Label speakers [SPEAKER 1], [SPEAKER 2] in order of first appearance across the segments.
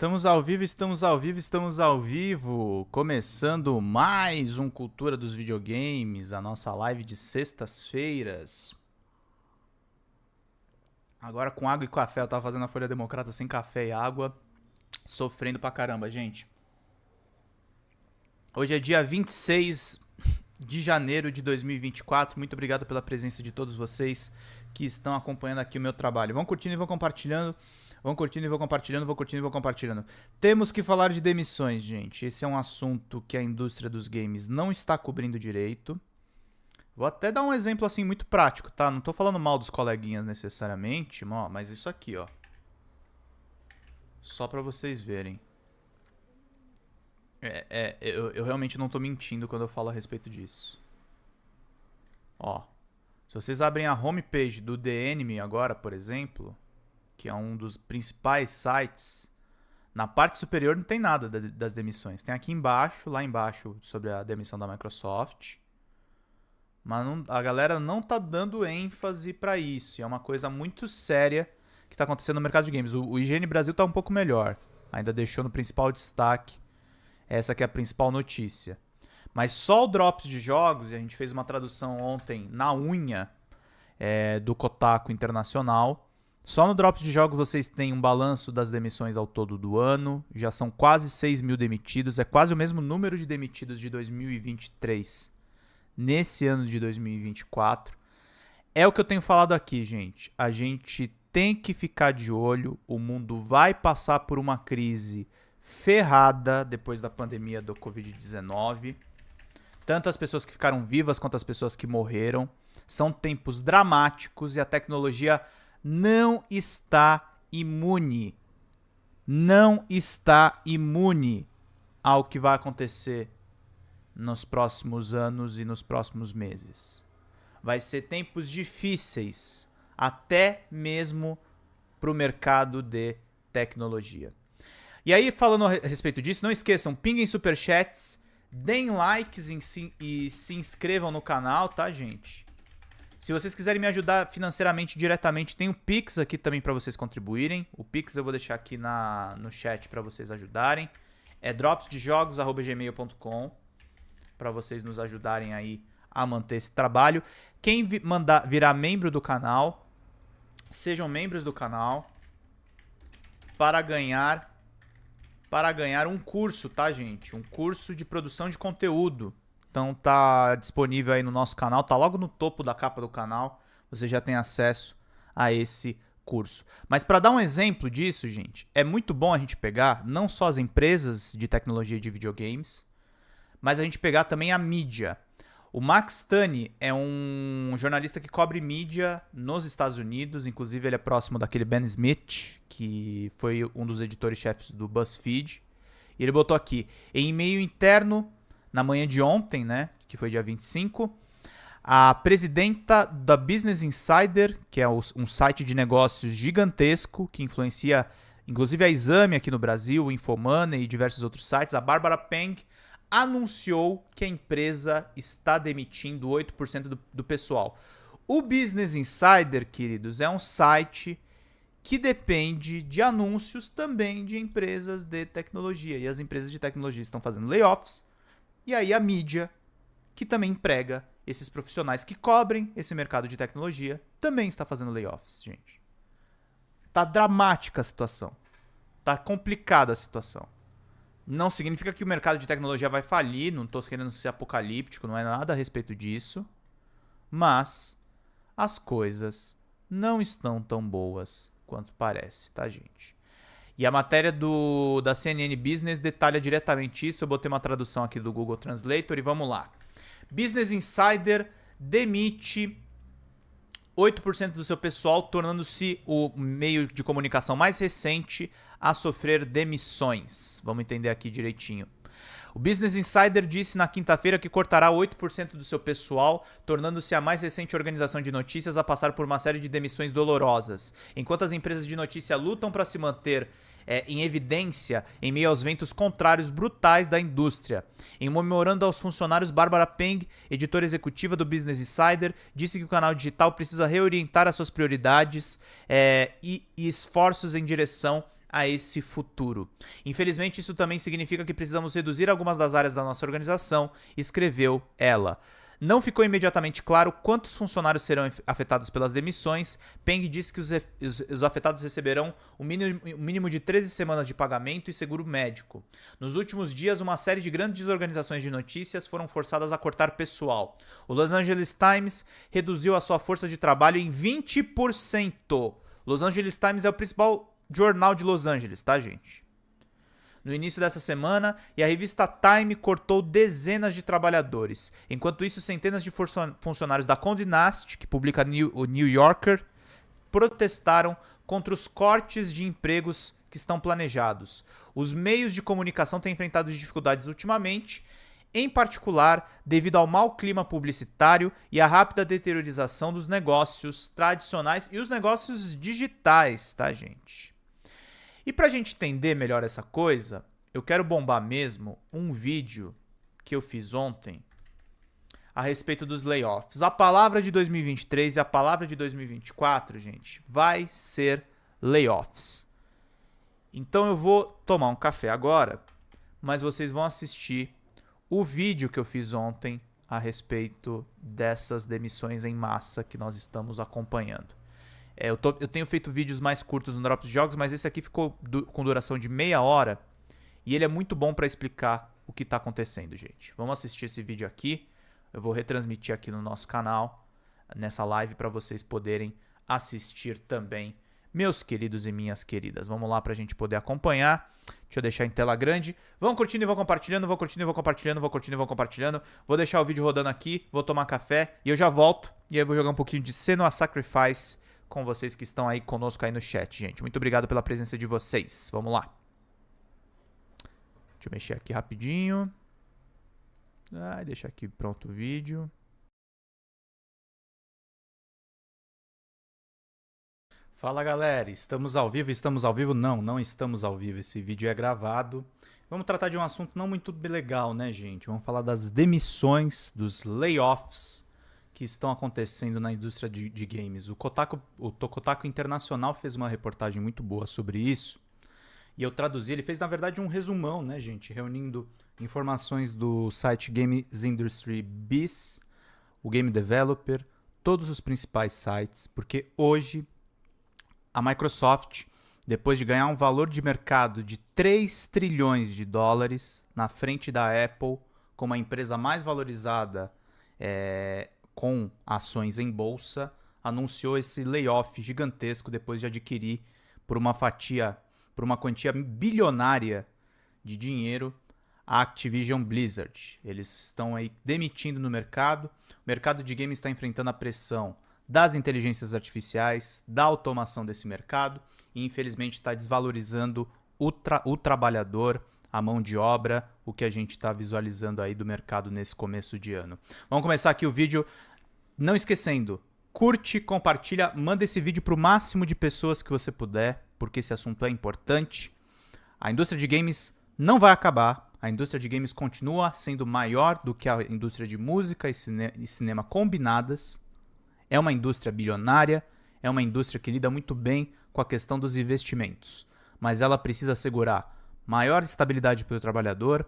[SPEAKER 1] Estamos ao vivo, estamos ao vivo, estamos ao vivo. Começando mais um Cultura dos Videogames, a nossa live de sextas-feiras. Agora com água e café, eu tava fazendo a Folha Democrata sem café e água. Sofrendo pra caramba, gente. Hoje é dia 26 de janeiro de 2024. Muito obrigado pela presença de todos vocês que estão acompanhando aqui o meu trabalho. Vão curtindo e vão compartilhando. Vão curtindo e vão compartilhando, vão curtindo e vão compartilhando. Temos que falar de demissões, gente. Esse é um assunto que a indústria dos games não está cobrindo direito. Vou até dar um exemplo assim muito prático, tá? Não tô falando mal dos coleguinhas necessariamente, mas isso aqui, ó. Só pra vocês verem. Eu realmente não tô mentindo quando eu falo a respeito disso. Ó. Se vocês abrem a homepage do The Enemy agora, por exemplo, que é um dos principais sites, na parte superior não tem nada das demissões. Tem aqui embaixo, lá embaixo, sobre a demissão da Microsoft. Mas a galera não tá dando ênfase pra isso. É uma coisa muito séria que tá acontecendo no mercado de games. O IGN Brasil tá um pouco melhor. Ainda deixou no principal destaque. Essa que é a principal notícia. Mas só o Drops de jogos, e a gente fez uma tradução ontem na unha do Kotaku Internacional. Só no Drops de Jogos vocês têm um balanço das demissões ao todo do ano. Já são quase 6 mil demitidos. É quase o mesmo número de demitidos de 2023 nesse ano de 2024. É o que eu tenho falado aqui, gente. A gente tem que ficar de olho. O mundo vai passar por uma crise ferrada depois da pandemia do Covid-19. Tanto as pessoas que ficaram vivas quanto as pessoas que morreram. São tempos dramáticos e a tecnologia não está imune. Não está imune ao que vai acontecer nos próximos anos e nos próximos meses. Vai ser tempos difíceis, até mesmo para o mercado de tecnologia. E aí, falando a respeito disso, não esqueçam, pinguem superchats, deem likes e se inscrevam no canal, tá, gente? Se vocês quiserem me ajudar financeiramente diretamente, tem o Pix aqui também para vocês contribuírem. O Pix eu vou deixar aqui no chat para vocês ajudarem. É dropsdejogos@gmail.com para vocês nos ajudarem aí a manter esse trabalho. Quem virar membro do canal, sejam membros do canal para ganhar um curso, tá, gente? Um curso de produção de conteúdo. Então tá disponível aí no nosso canal, tá logo no topo da capa do canal, você já tem acesso a esse curso. Mas para dar um exemplo disso, gente, é muito bom a gente pegar não só as empresas de tecnologia de videogames, mas a gente pegar também a mídia. O Max Tunney é um jornalista que cobre mídia nos Estados Unidos, inclusive ele é próximo daquele Ben Smith, que foi um dos editores-chefes do BuzzFeed. E ele botou aqui, em e-mail interno, na manhã de ontem, né, que foi dia 25, a presidenta da Business Insider, que é um site de negócios gigantesco, que influencia inclusive a Exame aqui no Brasil, o Infomoney e diversos outros sites, a Barbara Peng, anunciou que a empresa está demitindo 8% do pessoal. O Business Insider, queridos, é um site que depende de anúncios também de empresas de tecnologia. E as empresas de tecnologia estão fazendo layoffs. E aí a mídia, que também emprega esses profissionais que cobrem esse mercado de tecnologia, também está fazendo layoffs, gente. Tá dramática a situação. Tá complicada a situação. Não significa que o mercado de tecnologia vai falir, não estou querendo ser apocalíptico, não é nada a respeito disso. Mas as coisas não estão tão boas quanto parece, tá, gente? E a matéria da CNN Business detalha diretamente isso. Eu botei uma tradução aqui do Google Translator e vamos lá. Business Insider demite 8% do seu pessoal, tornando-se o meio de comunicação mais recente a sofrer demissões. Vamos entender aqui direitinho. O Business Insider disse na quinta-feira que cortará 8% do seu pessoal, tornando-se a mais recente organização de notícias a passar por uma série de demissões dolorosas. Enquanto as empresas de notícia lutam para se manter em evidência em meio aos ventos contrários brutais da indústria. Em um memorando aos funcionários, Barbara Peng, editora executiva do Business Insider, disse que o canal digital precisa reorientar as suas prioridades e esforços em direção a esse futuro. Infelizmente, isso também significa que precisamos reduzir algumas das áreas da nossa organização, escreveu ela. Não ficou imediatamente claro quantos funcionários serão afetados pelas demissões. Peng disse que os afetados receberão o mínimo de 13 semanas de pagamento e seguro médico. Nos últimos dias, uma série de grandes organizações de notícias foram forçadas a cortar pessoal. O Los Angeles Times reduziu a sua força de trabalho em 20%. Los Angeles Times é o principal jornal de Los Angeles, tá, gente? No início dessa semana, e a revista Time cortou dezenas de trabalhadores. Enquanto isso, centenas de funcionários da Condé Nast, que publica o New Yorker, protestaram contra os cortes de empregos que estão planejados. Os meios de comunicação têm enfrentado dificuldades ultimamente, em particular devido ao mau clima publicitário e à rápida deteriorização dos negócios tradicionais e os negócios digitais, tá, gente? E pra gente entender melhor essa coisa, eu quero bombar mesmo um vídeo que eu fiz ontem a respeito dos layoffs. A palavra de 2023 e a palavra de 2024, gente, vai ser layoffs. Então eu vou tomar um café agora, mas vocês vão assistir o vídeo que eu fiz ontem a respeito dessas demissões em massa que nós estamos acompanhando. Eu tenho feito vídeos mais curtos no Drops de Jogos, mas esse aqui ficou com duração de meia hora e ele é muito bom para explicar o que está acontecendo, gente. Vamos assistir esse vídeo aqui. Eu vou retransmitir aqui no nosso canal, nessa live, para vocês poderem assistir também, meus queridos e minhas queridas. Vamos lá para a gente poder acompanhar. Deixa eu deixar em tela grande. Vão curtindo e vão compartilhando, vão curtindo e vão compartilhando, vão curtindo e vão compartilhando. Vou deixar o vídeo rodando aqui, vou tomar café e eu já volto. E aí eu vou jogar um pouquinho de Senua Sacrifice com vocês que estão aí conosco aí no chat, gente. Muito obrigado pela presença de vocês. Vamos lá. Deixa eu mexer aqui rapidinho. Deixa aqui pronto o vídeo. Fala, galera. Estamos ao vivo? Estamos ao vivo? Não, não estamos ao vivo. Esse vídeo é gravado. Vamos tratar de um assunto não muito legal, né, gente? Vamos falar das demissões, dos layoffs que estão acontecendo na indústria de games. O Kotaku Internacional fez uma reportagem muito boa sobre isso e eu traduzi. Ele fez, na verdade, um resumão, né, gente? Reunindo informações do site Games Industry Biz, o Game Developer, todos os principais sites, porque hoje a Microsoft, depois de ganhar um valor de mercado de 3 trilhões de dólares na frente da Apple, como a empresa mais valorizada com ações em bolsa, anunciou esse layoff gigantesco depois de adquirir por uma quantia bilionária de dinheiro a Activision Blizzard. Eles estão aí demitindo no mercado. O mercado de games está enfrentando a pressão das inteligências artificiais, da automação desse mercado e infelizmente está desvalorizando o trabalhador, a mão de obra, o que a gente está visualizando aí do mercado nesse começo de ano. Vamos começar aqui o vídeo. Não esquecendo, curte, compartilha, manda esse vídeo para o máximo de pessoas que você puder, porque esse assunto é importante. A indústria de games não vai acabar. A indústria de games continua sendo maior do que a indústria de música e cinema combinadas. É uma indústria bilionária, é uma indústria que lida muito bem com a questão dos investimentos, mas ela precisa assegurar maior estabilidade para o trabalhador,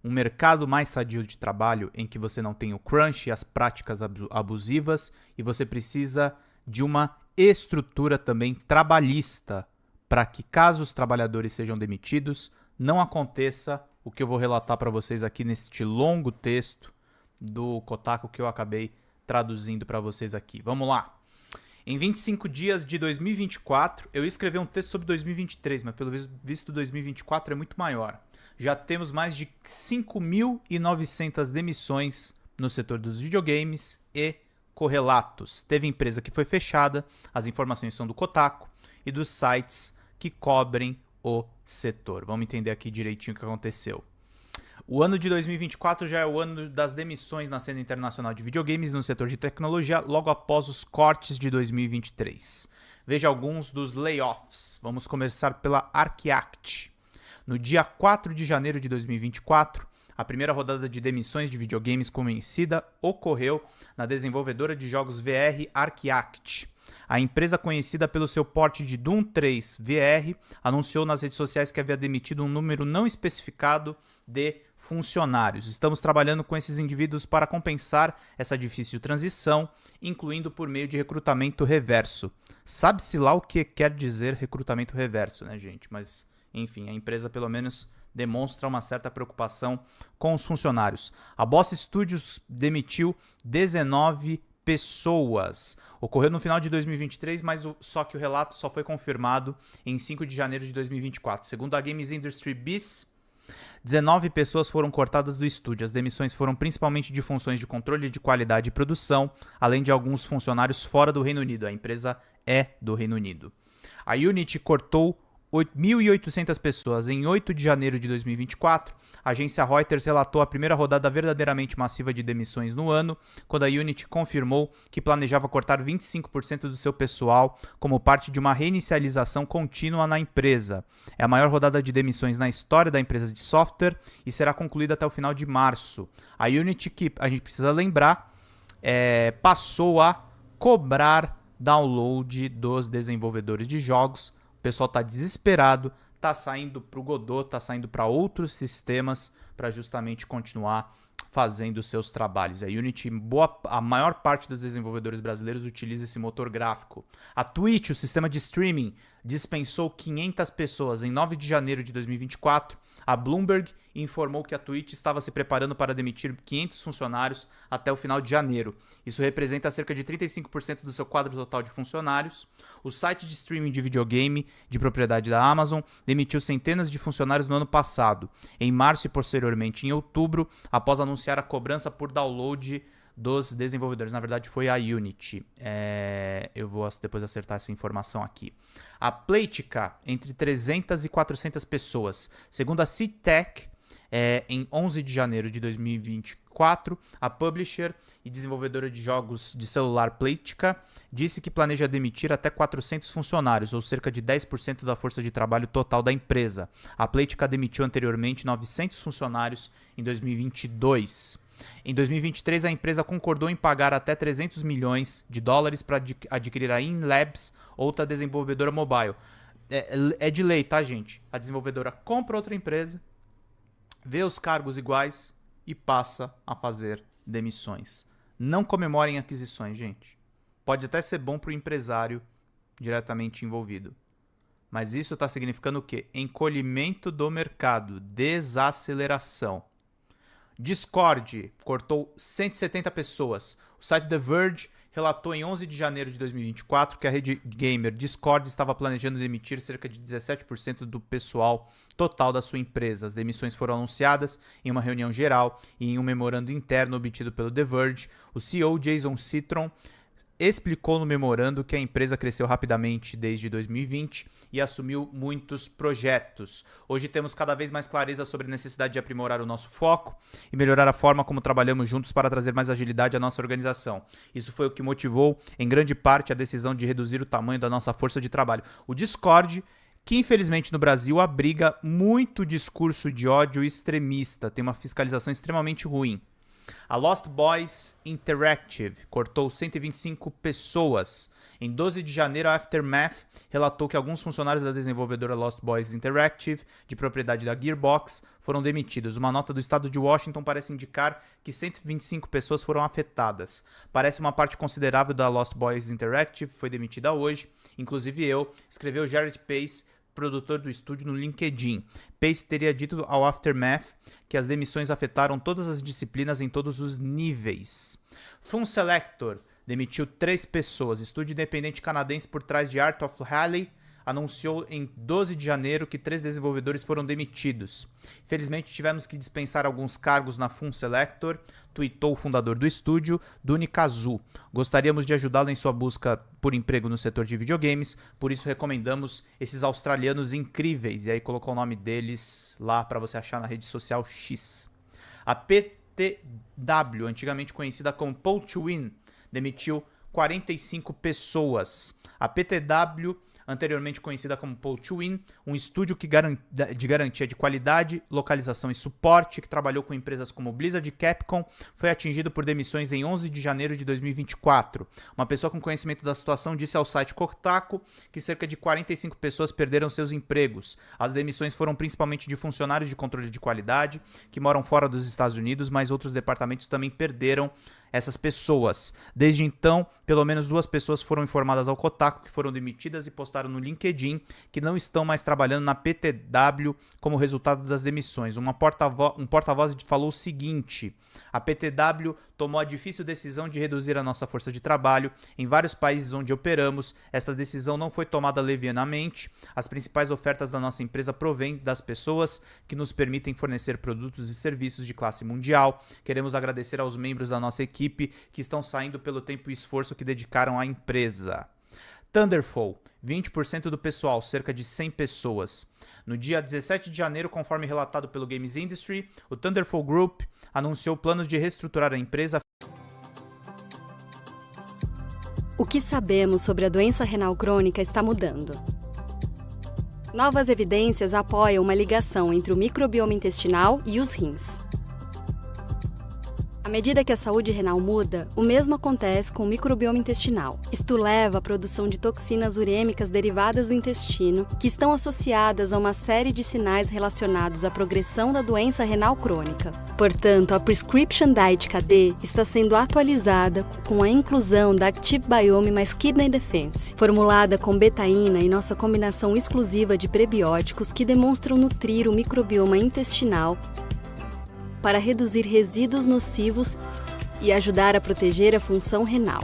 [SPEAKER 1] um mercado mais sadio de trabalho em que você não tem o crunch e as práticas abusivas, e você precisa de uma estrutura também trabalhista para que, caso os trabalhadores sejam demitidos, não aconteça o que eu vou relatar para vocês aqui neste longo texto do Kotaku que eu acabei traduzindo para vocês aqui. Vamos lá. Em 25 dias de 2024, eu escrevi um texto sobre 2023, mas pelo visto 2024 é muito maior. Já temos mais de 5.900 demissões no setor dos videogames e correlatos. Teve empresa que foi fechada, as informações são do Kotaku e dos sites que cobrem o setor. Vamos entender aqui direitinho o que aconteceu. O ano de 2024 já é o ano das demissões na cena internacional de videogames no setor de tecnologia, logo após os cortes de 2023. Veja alguns dos layoffs. Vamos começar pela Archact. No dia 4 de janeiro de 2024, a primeira rodada de demissões de videogames conhecida ocorreu na desenvolvedora de jogos VR Archact. A empresa, conhecida pelo seu porte de Doom 3 VR, anunciou nas redes sociais que havia demitido um número não especificado de funcionários. Estamos trabalhando com esses indivíduos para compensar essa difícil transição, incluindo por meio de recrutamento reverso. Sabe-se lá o que quer dizer recrutamento reverso, né, gente? Mas, enfim, a empresa pelo menos demonstra uma certa preocupação com os funcionários. A Boss Studios demitiu 19 pessoas. Ocorreu no final de 2023, mas só que o relato só foi confirmado em 5 de janeiro de 2024. Segundo a Games Industry Biz, 19 pessoas foram cortadas do estúdio. As demissões foram principalmente de funções de controle de qualidade e produção, além de alguns funcionários fora do Reino Unido. A empresa é do Reino Unido. A Unity cortou 1.800 pessoas em 8 de janeiro de 2024. A agência Reuters relatou a primeira rodada verdadeiramente massiva de demissões no ano, quando a Unity confirmou que planejava cortar 25% do seu pessoal como parte de uma reinicialização contínua na empresa. É a maior rodada de demissões na história da empresa de software e será concluída até o final de março. A Unity, que a gente precisa lembrar, passou a cobrar download dos desenvolvedores de jogos. O pessoal está desesperado, está saindo para o Godot, está saindo para outros sistemas para justamente continuar fazendo os seus trabalhos. A Unity, a maior parte dos desenvolvedores brasileiros utiliza esse motor gráfico. A Twitch, o sistema de streaming, dispensou 500 pessoas em 9 de janeiro de 2024. A Bloomberg informou que a Twitch estava se preparando para demitir 500 funcionários até o final de janeiro. Isso representa cerca de 35% do seu quadro total de funcionários. O site de streaming de videogame, de propriedade da Amazon, demitiu centenas de funcionários no ano passado, em março e posteriormente em outubro, após anunciar a cobrança por download dos desenvolvedores. Na verdade, foi a Unity. Eu vou depois acertar essa informação aqui. A Playtica, entre 300 e 400 pessoas. Segundo a CTech, em 11 de janeiro de 2024, a publisher e desenvolvedora de jogos de celular Playtica disse que planeja demitir até 400 funcionários, ou cerca de 10% da força de trabalho total da empresa. A Playtica demitiu anteriormente 900 funcionários em 2022. Em 2023, a empresa concordou em pagar até 300 milhões de dólares para adquirir a InLabs, outra desenvolvedora mobile. É de lei, tá, gente? A desenvolvedora compra outra empresa, vê os cargos iguais e passa a fazer demissões. Não comemorem aquisições, gente. Pode até ser bom para o empresário diretamente envolvido. Mas isso está significando o quê? Encolhimento do mercado, desaceleração. Discord cortou 170 pessoas. O site The Verge relatou em 11 de janeiro de 2024 que a rede gamer Discord estava planejando demitir cerca de 17% do pessoal total da sua empresa. As demissões foram anunciadas em uma reunião geral e em um memorando interno obtido pelo The Verge. O CEO Jason Citron explicou no memorando que a empresa cresceu rapidamente desde 2020 e assumiu muitos projetos. Hoje temos cada vez mais clareza sobre a necessidade de aprimorar o nosso foco e melhorar a forma como trabalhamos juntos para trazer mais agilidade à nossa organização. Isso foi o que motivou, em grande parte, a decisão de reduzir o tamanho da nossa força de trabalho. O Discord, que infelizmente no Brasil abriga muito discurso de ódio extremista, tem uma fiscalização extremamente ruim. A Lost Boys Interactive cortou 125 pessoas. Em 12 de janeiro, a Aftermath relatou que alguns funcionários da desenvolvedora Lost Boys Interactive, de propriedade da Gearbox, foram demitidos. Uma nota do estado de Washington parece indicar que 125 pessoas foram afetadas. Parece uma parte considerável da Lost Boys Interactive foi demitida hoje, inclusive eu, escreveu Jared Pace, produtor do estúdio, no LinkedIn. Pace teria dito ao Aftermath que as demissões afetaram todas as disciplinas em todos os níveis. Fun Selector demitiu 3 pessoas. Estúdio independente canadense por trás de Art of Rally anunciou em 12 de janeiro que 3 desenvolvedores foram demitidos. Infelizmente, tivemos que dispensar alguns cargos na Fun Selector, tweetou o fundador do estúdio, Duni Kazu. Gostaríamos de ajudá-lo em sua busca por emprego no setor de videogames, por isso recomendamos esses australianos incríveis. E aí colocou o nome deles lá para você achar na rede social X. A PTW, antigamente conhecida como Pay to Win, demitiu 45 pessoas. A PTW anteriormente conhecida como Pole 2 Win, um estúdio de garantia de qualidade, localização e suporte, que trabalhou com empresas como Blizzard e Capcom, foi atingido por demissões em 11 de janeiro de 2024. Uma pessoa com conhecimento da situação disse ao site Kotaku que cerca de 45 pessoas perderam seus empregos. As demissões foram principalmente de funcionários de controle de qualidade, que moram fora dos Estados Unidos, mas outros departamentos também perderam essas pessoas. Desde então, pelo menos 2 pessoas foram informadas ao Kotaku que foram demitidas e postaram no LinkedIn que não estão mais trabalhando na PTW como resultado das demissões. Um porta-voz falou o seguinte: a PTW tomou a difícil decisão de reduzir a nossa força de trabalho em vários países onde operamos. Esta decisão não foi tomada levianamente. As principais ofertas da nossa empresa provêm das pessoas que nos permitem fornecer produtos e serviços de classe mundial. Queremos agradecer aos membros da nossa equipe que estão saindo pelo tempo e esforço que dedicaram à empresa. Thunderfall, 20% do pessoal, cerca de 100 pessoas. No dia 17 de janeiro, conforme relatado pelo Games Industry, o Thunderfall Group anunciou planos de reestruturar a empresa.
[SPEAKER 2] O que sabemos sobre a doença renal crônica está mudando. Novas evidências apoiam uma ligação entre o microbioma intestinal e os rins. À medida que a saúde renal muda, o mesmo acontece com o microbioma intestinal. Isto leva à produção de toxinas urêmicas derivadas do intestino, que estão associadas a uma série de sinais relacionados à progressão da doença renal crônica. Portanto, a Prescription Diet KD está sendo atualizada com a inclusão da Active Biome mais Kidney Defense, formulada com betaína e nossa combinação exclusiva de prebióticos que demonstram nutrir o microbioma intestinal para reduzir resíduos nocivos e ajudar a proteger a função renal.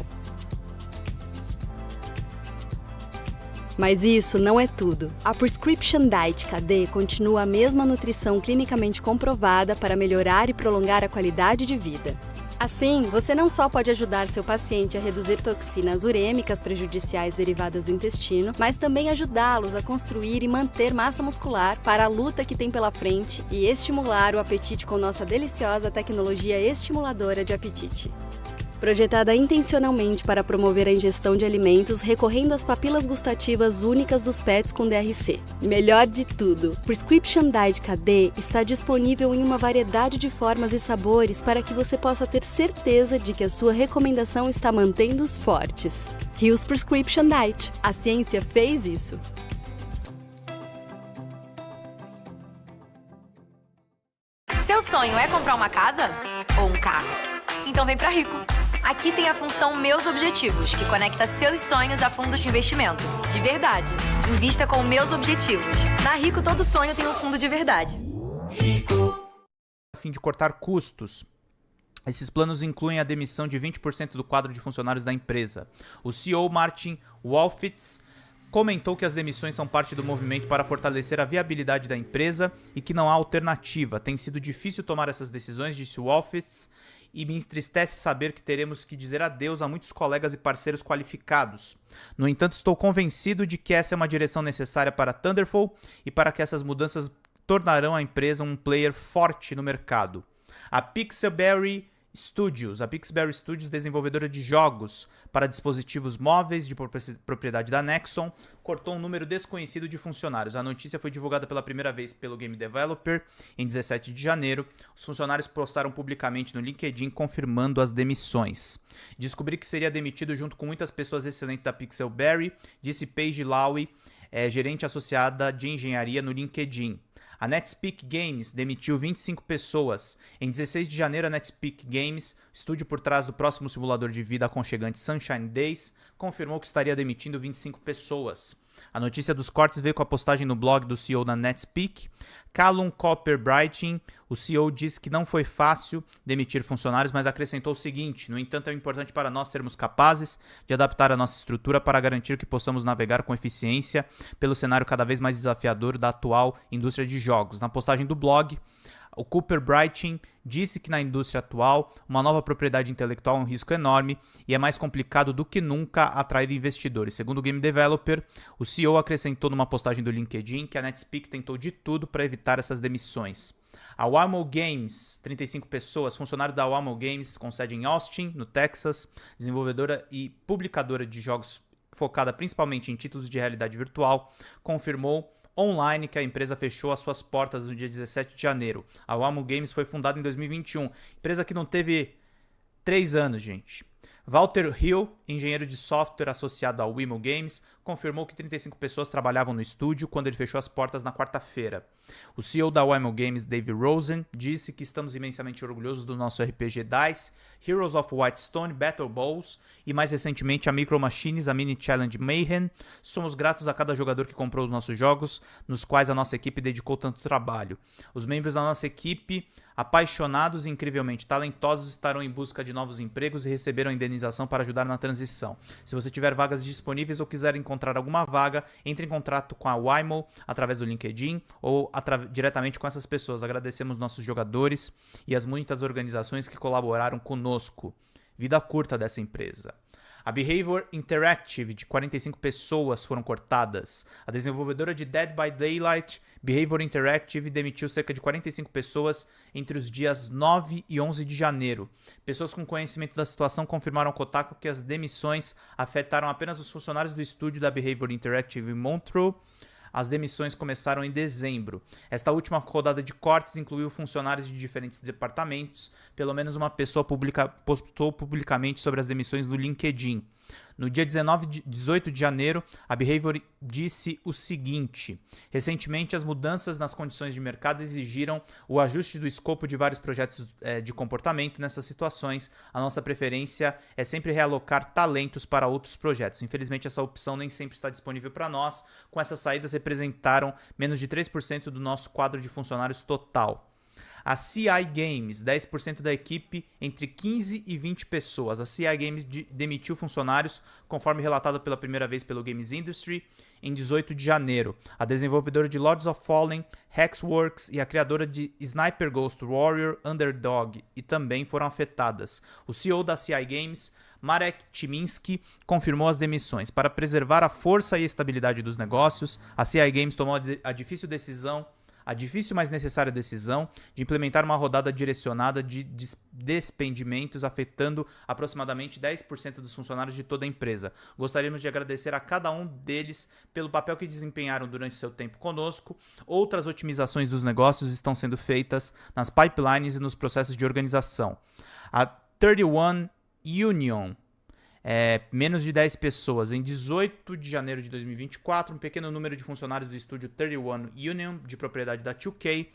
[SPEAKER 2] Mas isso não é tudo. A Prescription Diet KD continua a mesma nutrição clinicamente comprovada para melhorar e prolongar a qualidade de vida. Assim, você não só pode ajudar seu paciente a reduzir toxinas urêmicas prejudiciais derivadas do intestino, mas também ajudá-los a construir e manter massa muscular para a luta que tem pela frente e estimular o apetite com nossa deliciosa tecnologia estimuladora de apetite. Projetada intencionalmente para promover a ingestão de alimentos recorrendo às papilas gustativas únicas dos pets com DRC. Melhor de tudo, Prescription Diet KD está disponível em uma variedade de formas e sabores para que você possa ter certeza de que a sua recomendação está mantendo os fortes. Rios Prescription Diet. A ciência fez isso.
[SPEAKER 3] Seu sonho é comprar uma casa ou um carro? Então vem pra Rico. Aqui tem a função Meus Objetivos, que conecta seus sonhos a fundos de investimento. De verdade. Invista com Meus Objetivos. Na Rico, todo sonho tem um fundo de verdade.
[SPEAKER 1] Rico. A fim de cortar custos. Esses planos incluem a demissão de 20% do quadro de funcionários da empresa. O CEO Martin Wolfitz comentou que as demissões são parte do movimento para fortalecer a viabilidade da empresa e que não há alternativa. Tem sido difícil tomar essas decisões, disse Wolfitz, e me entristece saber que teremos que dizer adeus a muitos colegas e parceiros qualificados. No entanto, estou convencido de que essa é uma direção necessária para Thunderfall e para que essas mudanças tornarão a empresa um player forte no mercado. A Pixelberry Studios, desenvolvedora de jogos para dispositivos móveis de propriedade da Nexon, cortou um número desconhecido de funcionários. A notícia foi divulgada pela primeira vez pelo Game Developer em 17 de janeiro. Os funcionários postaram publicamente no LinkedIn confirmando as demissões. Descobri que seria demitido junto com muitas pessoas excelentes da Pixelberry, disse Paige Lowy, gerente associada de engenharia no LinkedIn. A Netspeak Games demitiu 25 pessoas. Em 16 de janeiro, a Netspeak Games, estúdio por trás do próximo simulador de vida aconchegante Sunshine Days, confirmou que estaria demitindo 25 pessoas. A notícia dos cortes veio com a postagem no blog do CEO da Netspeak. Callum Copper-Brighting, o CEO, disse que não foi fácil demitir funcionários, mas acrescentou o seguinte: no entanto, é importante para nós sermos capazes de adaptar a nossa estrutura para garantir que possamos navegar com eficiência pelo cenário cada vez mais desafiador da atual indústria de jogos. Na postagem do blog, o Cooper Brighting disse que na indústria atual, uma nova propriedade intelectual é um risco enorme e é mais complicado do que nunca atrair investidores. Segundo o Game Developer, o CEO acrescentou numa postagem do LinkedIn que a Netspeak tentou de tudo para evitar essas demissões. A Wamo Games, 35 pessoas, funcionário da Wamo Games, com sede em Austin, no Texas, desenvolvedora e publicadora de jogos focada principalmente em títulos de realidade virtual, confirmou online que a empresa fechou as suas portas no dia 17 de janeiro. A Wamo Games foi fundada em 2021, empresa que não teve 3 anos, gente. Walter Hill, engenheiro de software associado ao Wimo Games, confirmou que 35 pessoas trabalhavam no estúdio quando ele fechou as portas na quarta-feira. O CEO da Wimo Games, Dave Rosen, disse que estamos imensamente orgulhosos do nosso RPG DICE, Heroes of Whitestone, Battle Balls e mais recentemente a Micro Machines, a Mini Challenge Mayhem. Somos gratos a cada jogador que comprou os nossos jogos, nos quais a nossa equipe dedicou tanto trabalho. Os membros da nossa equipe, apaixonados e incrivelmente talentosos, estarão em busca de novos empregos e receberam indenização para ajudar na transição. Se você tiver vagas disponíveis ou quiser encontrar alguma vaga, entre em contato com a Wimo através do LinkedIn ou diretamente com essas pessoas. Agradecemos nossos jogadores e as muitas organizações que colaboraram conosco. Vida curta dessa empresa. A Behavior Interactive, de 45 pessoas, foram cortadas. A desenvolvedora de Dead by Daylight, Behavior Interactive, demitiu cerca de 45 pessoas entre os dias 9 e 11 de janeiro. Pessoas com conhecimento da situação confirmaram ao Kotaku que as demissões afetaram apenas os funcionários do estúdio da Behavior Interactive em Montreux. As demissões começaram em dezembro. Esta última rodada de cortes incluiu funcionários de diferentes departamentos. Pelo menos uma pessoa postou publicamente sobre as demissões no LinkedIn. No dia 18 de janeiro, a Behavior disse o seguinte: recentemente, as mudanças nas condições de mercado exigiram o ajuste do escopo de vários projetos de comportamento. Nessas situações, a nossa preferência é sempre realocar talentos para outros projetos. Infelizmente, essa opção nem sempre está disponível para nós. Com essas saídas, representaram menos de 3% do nosso quadro de funcionários total. A CI Games, 10% da equipe, entre 15 e 20 pessoas. A CI Games demitiu funcionários, conforme relatado pela primeira vez pelo Games Industry, em 18 de janeiro. A desenvolvedora de Lords of Fallen, Hexworks e a criadora de Sniper Ghost Warrior, Underdog, e também foram afetadas. O CEO da CI Games, Marek Chiminsky, confirmou as demissões. Para preservar a força e estabilidade dos negócios, a CI Games tomou a difícil, mas necessária decisão de implementar uma rodada direcionada de despendimentos, afetando aproximadamente 10% dos funcionários de toda a empresa. Gostaríamos de agradecer a cada um deles pelo papel que desempenharam durante seu tempo conosco. Outras otimizações dos negócios estão sendo feitas nas pipelines e nos processos de organização. A 31 Union, menos de 10 pessoas. Em 18 de janeiro de 2024, um pequeno número de funcionários do estúdio 31 Union, de propriedade da 2K,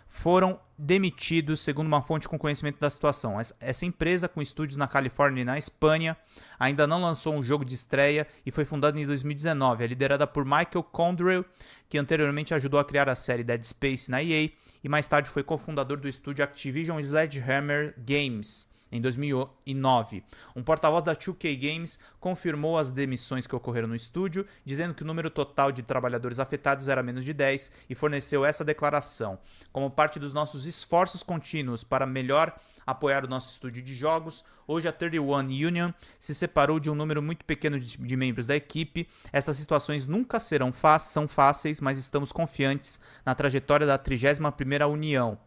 [SPEAKER 1] foram demitidos, segundo uma fonte com conhecimento da situação. Essa empresa, com estúdios na Califórnia e na Espanha, ainda não lançou um jogo de estreia e foi fundada em 2019. É liderada por Michael Condrell, que anteriormente ajudou a criar a série Dead Space na EA e mais tarde foi cofundador do estúdio Activision Sledgehammer Games em 2009. Um porta-voz da 2K Games confirmou as demissões que ocorreram no estúdio, dizendo que o número total de trabalhadores afetados era menos de 10 e forneceu essa declaração. Como parte dos nossos esforços contínuos para melhor apoiar o nosso estúdio de jogos, hoje a 31 Union se separou de um número muito pequeno de membros da equipe. Essas situações nunca são fáceis, mas estamos confiantes na trajetória da 31ª União.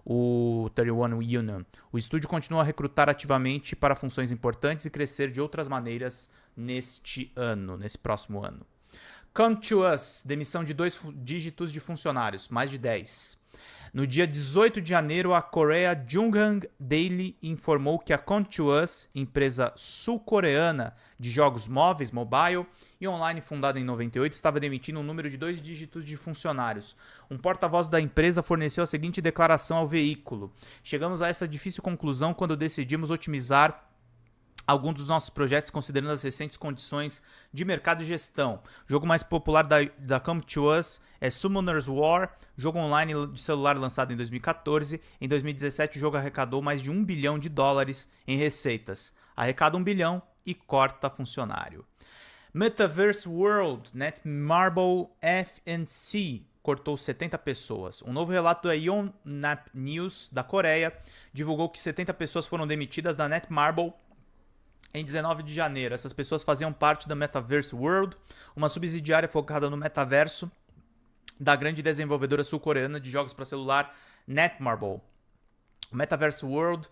[SPEAKER 1] O 31 Union. O estúdio continua a recrutar ativamente para funções importantes e crescer de outras maneiras nesse próximo ano. Come to Us, demissão de 2 dígitos de funcionários, mais de 10. No dia 18 de janeiro, a Korea Jungang Daily informou que a Come to Us, empresa sul-coreana de jogos móveis, mobile e online fundada em 98, estava demitindo um número de 2 dígitos de funcionários. Um porta-voz da empresa forneceu a seguinte declaração ao veículo: chegamos a essa difícil conclusão quando decidimos otimizar alguns dos nossos projetos considerando as recentes condições de mercado e gestão. O jogo mais popular da Come to Us é Summoner's War, jogo online de celular lançado em 2014. Em 2017, o jogo arrecadou mais de $1 bilhão em receitas. Arrecada $1 bilhão e corta funcionário. Metaverse World, Netmarble F&C, cortou 70 pessoas. Um novo relato da Yonhap News, da Coreia, divulgou que 70 pessoas foram demitidas da Netmarble em 19 de janeiro. Essas pessoas faziam parte da Metaverse World, uma subsidiária focada no metaverso da grande desenvolvedora sul-coreana de jogos para celular Netmarble. O Metaverse World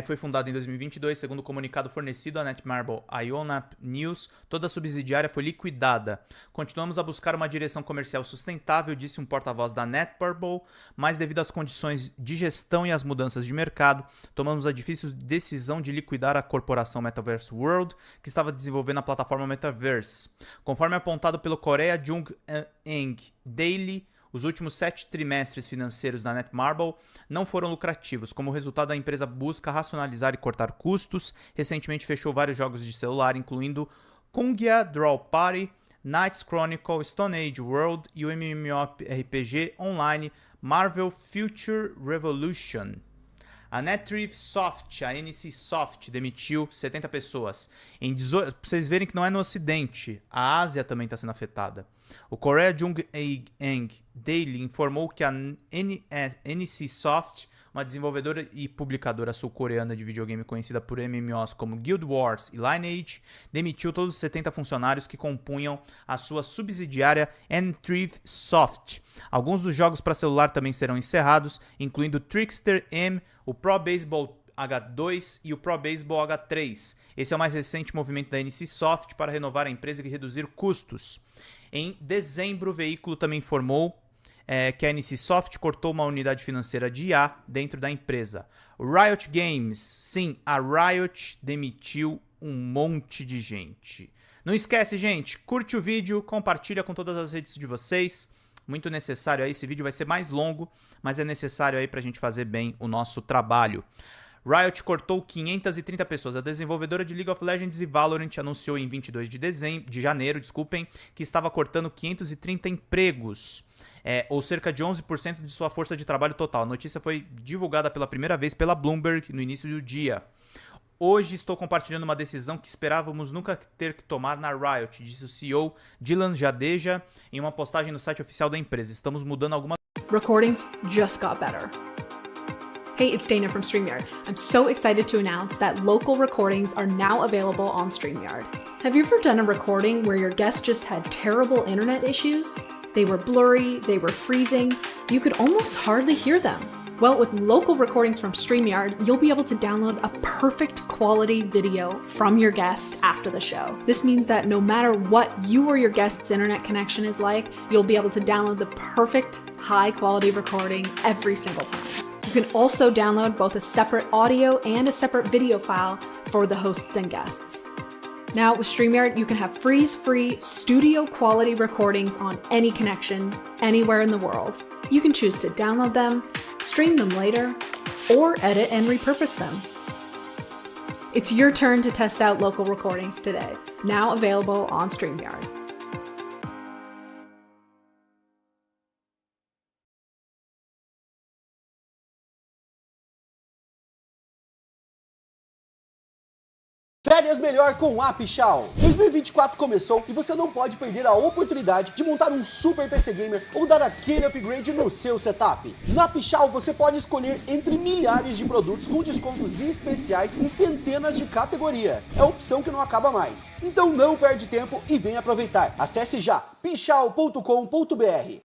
[SPEAKER 1] Foi fundada em 2022, segundo o comunicado fornecido à Netmarble Ionap News, toda a subsidiária foi liquidada. Continuamos a buscar uma direção comercial sustentável, disse um porta-voz da Netmarble, mas devido às condições de gestão e às mudanças de mercado, tomamos a difícil decisão de liquidar a corporação Metaverse World, que estava desenvolvendo a plataforma Metaverse. Conforme apontado pelo Korea Jung-Eng Daily, os últimos 7 trimestres financeiros da Netmarble não foram lucrativos. Como resultado, a empresa busca racionalizar e cortar custos. Recentemente fechou vários jogos de celular, incluindo Kungya Draw Party, Knights Chronicle, Stone Age World e o MMORPG online Marvel Future Revolution. A NetReef a NC Soft, demitiu 70 pessoas. Pra vocês verem que não é no Ocidente, a Ásia também está sendo afetada. O Korea Jung-Eng Daily informou que a NC Soft, uma desenvolvedora e publicadora sul-coreana de videogame conhecida por MMOs como Guild Wars e Lineage, demitiu todos os 70 funcionários que compunham a sua subsidiária NetReef Soft. Alguns dos jogos para celular também serão encerrados, incluindo Trickster M, o Pro Baseball H2 e o Pro Baseball H3. Esse é o mais recente movimento da NC Soft para renovar a empresa e reduzir custos. Em dezembro, o veículo também informou que a NC Soft cortou uma unidade financeira de IA dentro da empresa. Riot Games, sim, a Riot demitiu um monte de gente. Não esquece, gente, curte o vídeo, compartilha com todas as redes de vocês. Muito necessário aí, esse vídeo vai ser mais longo, mas é necessário aí pra gente fazer bem o nosso trabalho. Riot cortou 530 pessoas. A desenvolvedora de League of Legends e Valorant anunciou em 22 de janeiro, que estava cortando 530 empregos, ou cerca de 11% de sua força de trabalho total. A notícia foi divulgada pela primeira vez pela Bloomberg no início do dia. Hoje estou compartilhando uma decisão que esperávamos nunca ter que tomar na Riot, disse o CEO Dylan Jadeja em uma postagem no site oficial da empresa. Estamos mudando algumas...
[SPEAKER 4] Recordings just got better. Hey, it's Dana from StreamYard. I'm so excited to announce that local recordings are now available on StreamYard. Have you ever done a recording where your guest just had terrible internet issues? They were blurry, they were freezing, you could almost hardly hear them. Well, with local recordings from StreamYard, you'll be able to download a perfect quality video from your guest after the show. This means that no matter what you or your guest's internet connection is like, you'll be able to download the perfect high quality recording every single time. You can also download both a separate audio and a separate video file for the hosts and guests. Now, with StreamYard, you can have freeze-free, studio-quality recordings on any connection, anywhere in the world. You can choose to download them, stream them later, or edit and repurpose them. It's your turn to test out local recordings today, now available on StreamYard.
[SPEAKER 5] Férias melhor com o Apichal. 2024 começou e você não pode perder a oportunidade de montar um super PC Gamer ou dar aquele upgrade no seu setup. Na Apichal você pode escolher entre milhares de produtos com descontos especiais em centenas de categorias. É a opção que não acaba mais. Então não perde tempo e vem aproveitar. Acesse já pichal.com.br.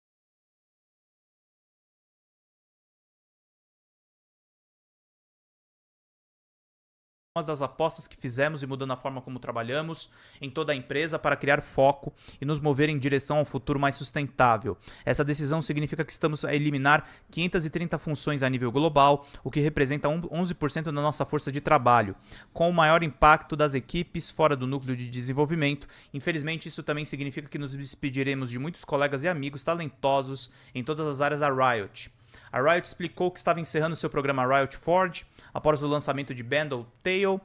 [SPEAKER 1] Das apostas que fizemos e mudando a forma como trabalhamos em toda a empresa para criar foco e nos mover em direção ao futuro mais sustentável. Essa decisão significa que estamos a eliminar 530 funções a nível global, o que representa 11% da nossa força de trabalho, com o maior impacto das equipes fora do núcleo de desenvolvimento. Infelizmente, isso também significa que nos despediremos de muitos colegas e amigos talentosos em todas as áreas da Riot. A Riot explicou que estava encerrando seu programa Riot Forge após o lançamento de Bundle Tale.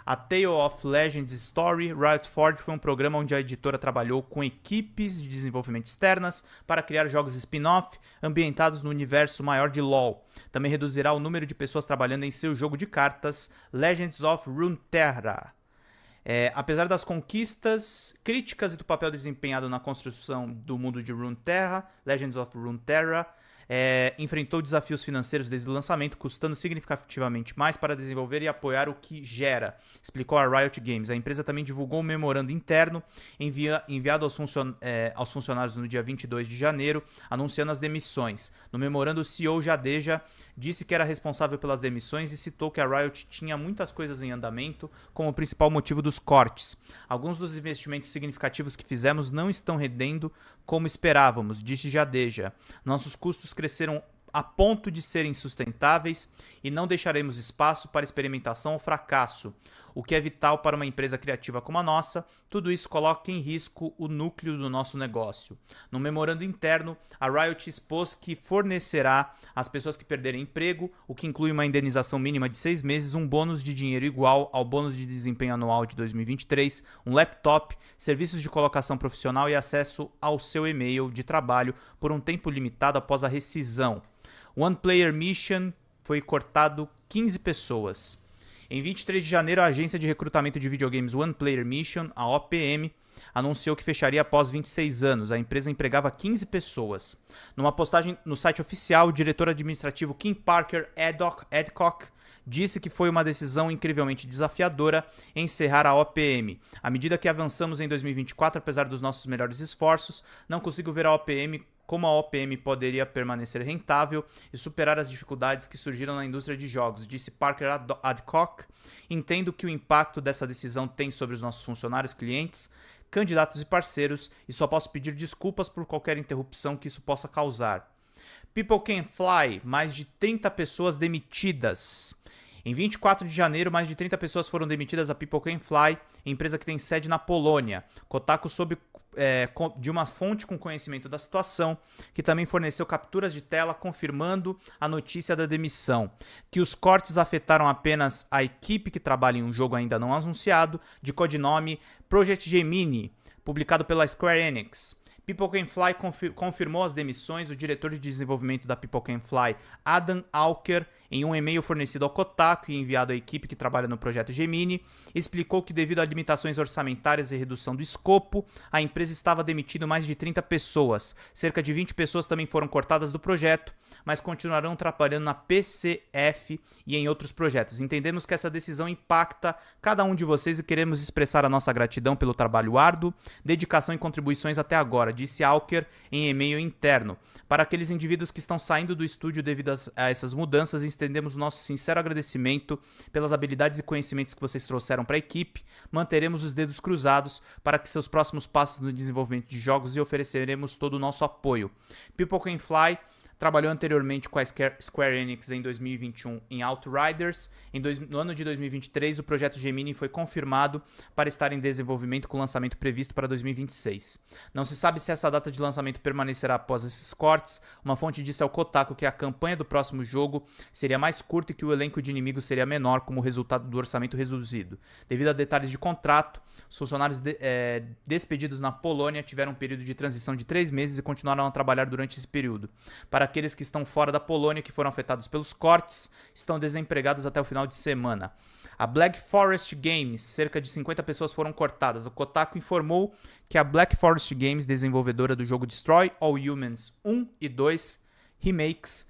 [SPEAKER 1] A Tale of Legends Story, Riot Forge foi um programa onde a editora trabalhou com equipes de desenvolvimento externas para criar jogos spin-off ambientados no universo maior de LoL. Também reduzirá o número de pessoas trabalhando em seu jogo de cartas, Legends of Runeterra. Apesar das conquistas, críticas e do papel desempenhado na construção do mundo de Runeterra, Legends of Runeterra, enfrentou desafios financeiros desde o lançamento, custando significativamente mais para desenvolver e apoiar o que gera, explicou a Riot Games. A empresa também divulgou um memorando interno enviado aos funcionários no dia 22 de janeiro, anunciando as demissões. No memorando, o CEO Jadeja disse que era responsável pelas demissões e citou que a Riot tinha muitas coisas em andamento como principal motivo dos cortes. Alguns dos investimentos significativos que fizemos não estão rendendo como esperávamos, disse Jadeja. Nossos custos cresceram a ponto de serem sustentáveis e não deixaremos espaço para experimentação ou fracasso, o que é vital para uma empresa criativa como a nossa. Tudo isso coloca em risco o núcleo do nosso negócio. No memorando interno, a Riot expôs que fornecerá às pessoas que perderem emprego, o que inclui uma indenização mínima de 6 meses, um bônus de dinheiro igual ao bônus de desempenho anual de 2023, um laptop, serviços de colocação profissional e acesso ao seu e-mail de trabalho por um tempo limitado após a rescisão. One Player Mission foi cortado 15 pessoas. Em 23 de janeiro, a agência de recrutamento de videogames One Player Mission, a OPM, anunciou que fecharia após 26 anos. A empresa empregava 15 pessoas. Numa postagem no site oficial, o diretor administrativo Kim Parker Adcock disse que foi uma decisão incrivelmente desafiadora encerrar a OPM. À medida que avançamos em 2024, apesar dos nossos melhores esforços, não consigo ver como a OPM poderia permanecer rentável e superar as dificuldades que surgiram na indústria de jogos, disse Parker Adcock. Entendo que o impacto dessa decisão tem sobre os nossos funcionários, clientes, candidatos e parceiros, e só posso pedir desculpas por qualquer interrupção que isso possa causar. People Can Fly, mais de 30 pessoas demitidas. Em 24 de janeiro, mais de 30 pessoas foram demitidas da People Can Fly, empresa que tem sede na Polônia. Kotaku soube de uma fonte com conhecimento da situação, que também forneceu capturas de tela confirmando a notícia da demissão, que os cortes afetaram apenas a equipe que trabalha em um jogo ainda não anunciado, de codinome Project Gemini, publicado pela Square Enix. People Can Fly confirmou as demissões. O diretor de desenvolvimento da People Can Fly, Adam Alker, em um e-mail fornecido ao Kotaku e enviado à equipe que trabalha no projeto Gemini, explicou que devido a limitações orçamentárias e redução do escopo, a empresa estava demitindo mais de 30 pessoas. Cerca de 20 pessoas também foram cortadas do projeto, mas continuarão trabalhando na PCF e em outros projetos. Entendemos que essa decisão impacta cada um de vocês e queremos expressar a nossa gratidão pelo trabalho árduo, dedicação e contribuições até agora, disse Alker em e-mail interno. Para aqueles indivíduos que estão saindo do estúdio devido a essas mudanças, estendemos o nosso sincero agradecimento pelas habilidades e conhecimentos que vocês trouxeram para a equipe. Manteremos os dedos cruzados para que seus próximos passos no desenvolvimento de jogos e ofereceremos todo o nosso apoio. People Can Fly trabalhou anteriormente com a Square Enix em 2021 em Outriders. No ano de 2023, o projeto Gemini foi confirmado para estar em desenvolvimento com lançamento previsto para 2026. Não se sabe se essa data de lançamento permanecerá após esses cortes. Uma fonte disse ao Kotaku que a campanha do próximo jogo seria mais curta e que o elenco de inimigos seria menor como resultado do orçamento reduzido. Devido a detalhes de contrato, os funcionários despedidos na Polônia tiveram um período de transição de 3 meses e continuaram a trabalhar durante esse período. Para aqueles que estão fora da Polônia, que foram afetados pelos cortes, estão desempregados até o final de semana. A Black Forest Games, cerca de 50 pessoas foram cortadas. O Kotaku informou que a Black Forest Games, desenvolvedora do jogo Destroy All Humans 1 e 2 Remakes,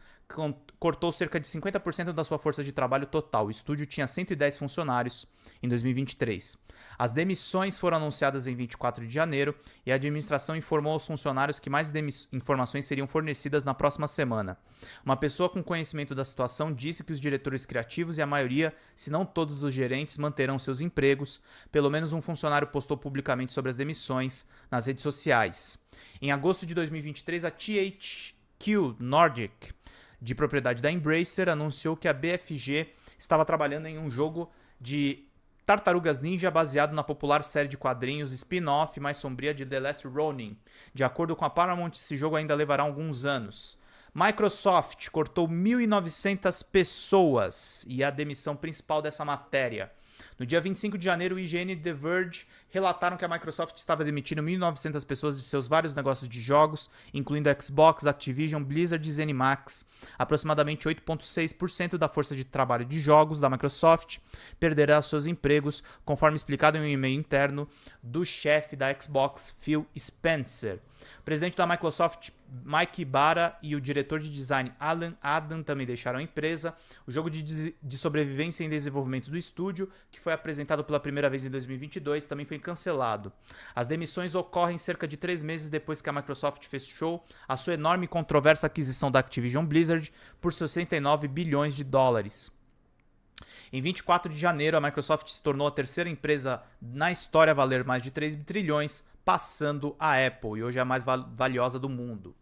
[SPEAKER 1] cortou cerca de 50% da sua força de trabalho total. O estúdio tinha 110 funcionários em 2023. As demissões foram anunciadas em 24 de janeiro e a administração informou aos funcionários que mais informações seriam fornecidas na próxima semana. Uma pessoa com conhecimento da situação disse que os diretores criativos e a maioria, se não todos os gerentes, manterão seus empregos. Pelo menos um funcionário postou publicamente sobre as demissões nas redes sociais. Em agosto de 2023, a THQ Nordic, de propriedade da Embracer, anunciou que a BFG estava trabalhando em um jogo de Tartarugas Ninja baseado na popular série de quadrinhos spin-off mais sombria de The Last Ronin. De acordo com a Paramount, esse jogo ainda levará alguns anos. Microsoft cortou 1.900 pessoas e a demissão principal dessa matéria. No dia 25 de janeiro, o IGN e The Verge relataram que a Microsoft estava demitindo 1.900 pessoas de seus vários negócios de jogos, incluindo Xbox, Activision, Blizzard e ZeniMax. Aproximadamente 8,6% da força de trabalho de jogos da Microsoft perderá seus empregos, conforme explicado em um e-mail interno do chefe da Xbox, Phil Spencer. presidente da Microsoft, Mike Ibarra, e o diretor de design, Alan Adam, também deixaram a empresa. O jogo de sobrevivência em desenvolvimento do estúdio, que foi apresentado pela primeira vez em 2022, também foi cancelado. As demissões ocorrem cerca de 3 meses depois que a Microsoft fechou a sua enorme e controversa aquisição da Activision Blizzard por 69 bilhões de dólares. Em 24 de janeiro, a Microsoft se tornou a terceira empresa na história a valer mais de 3 trilhões, passando a Apple, e hoje é a mais valiosa do mundo.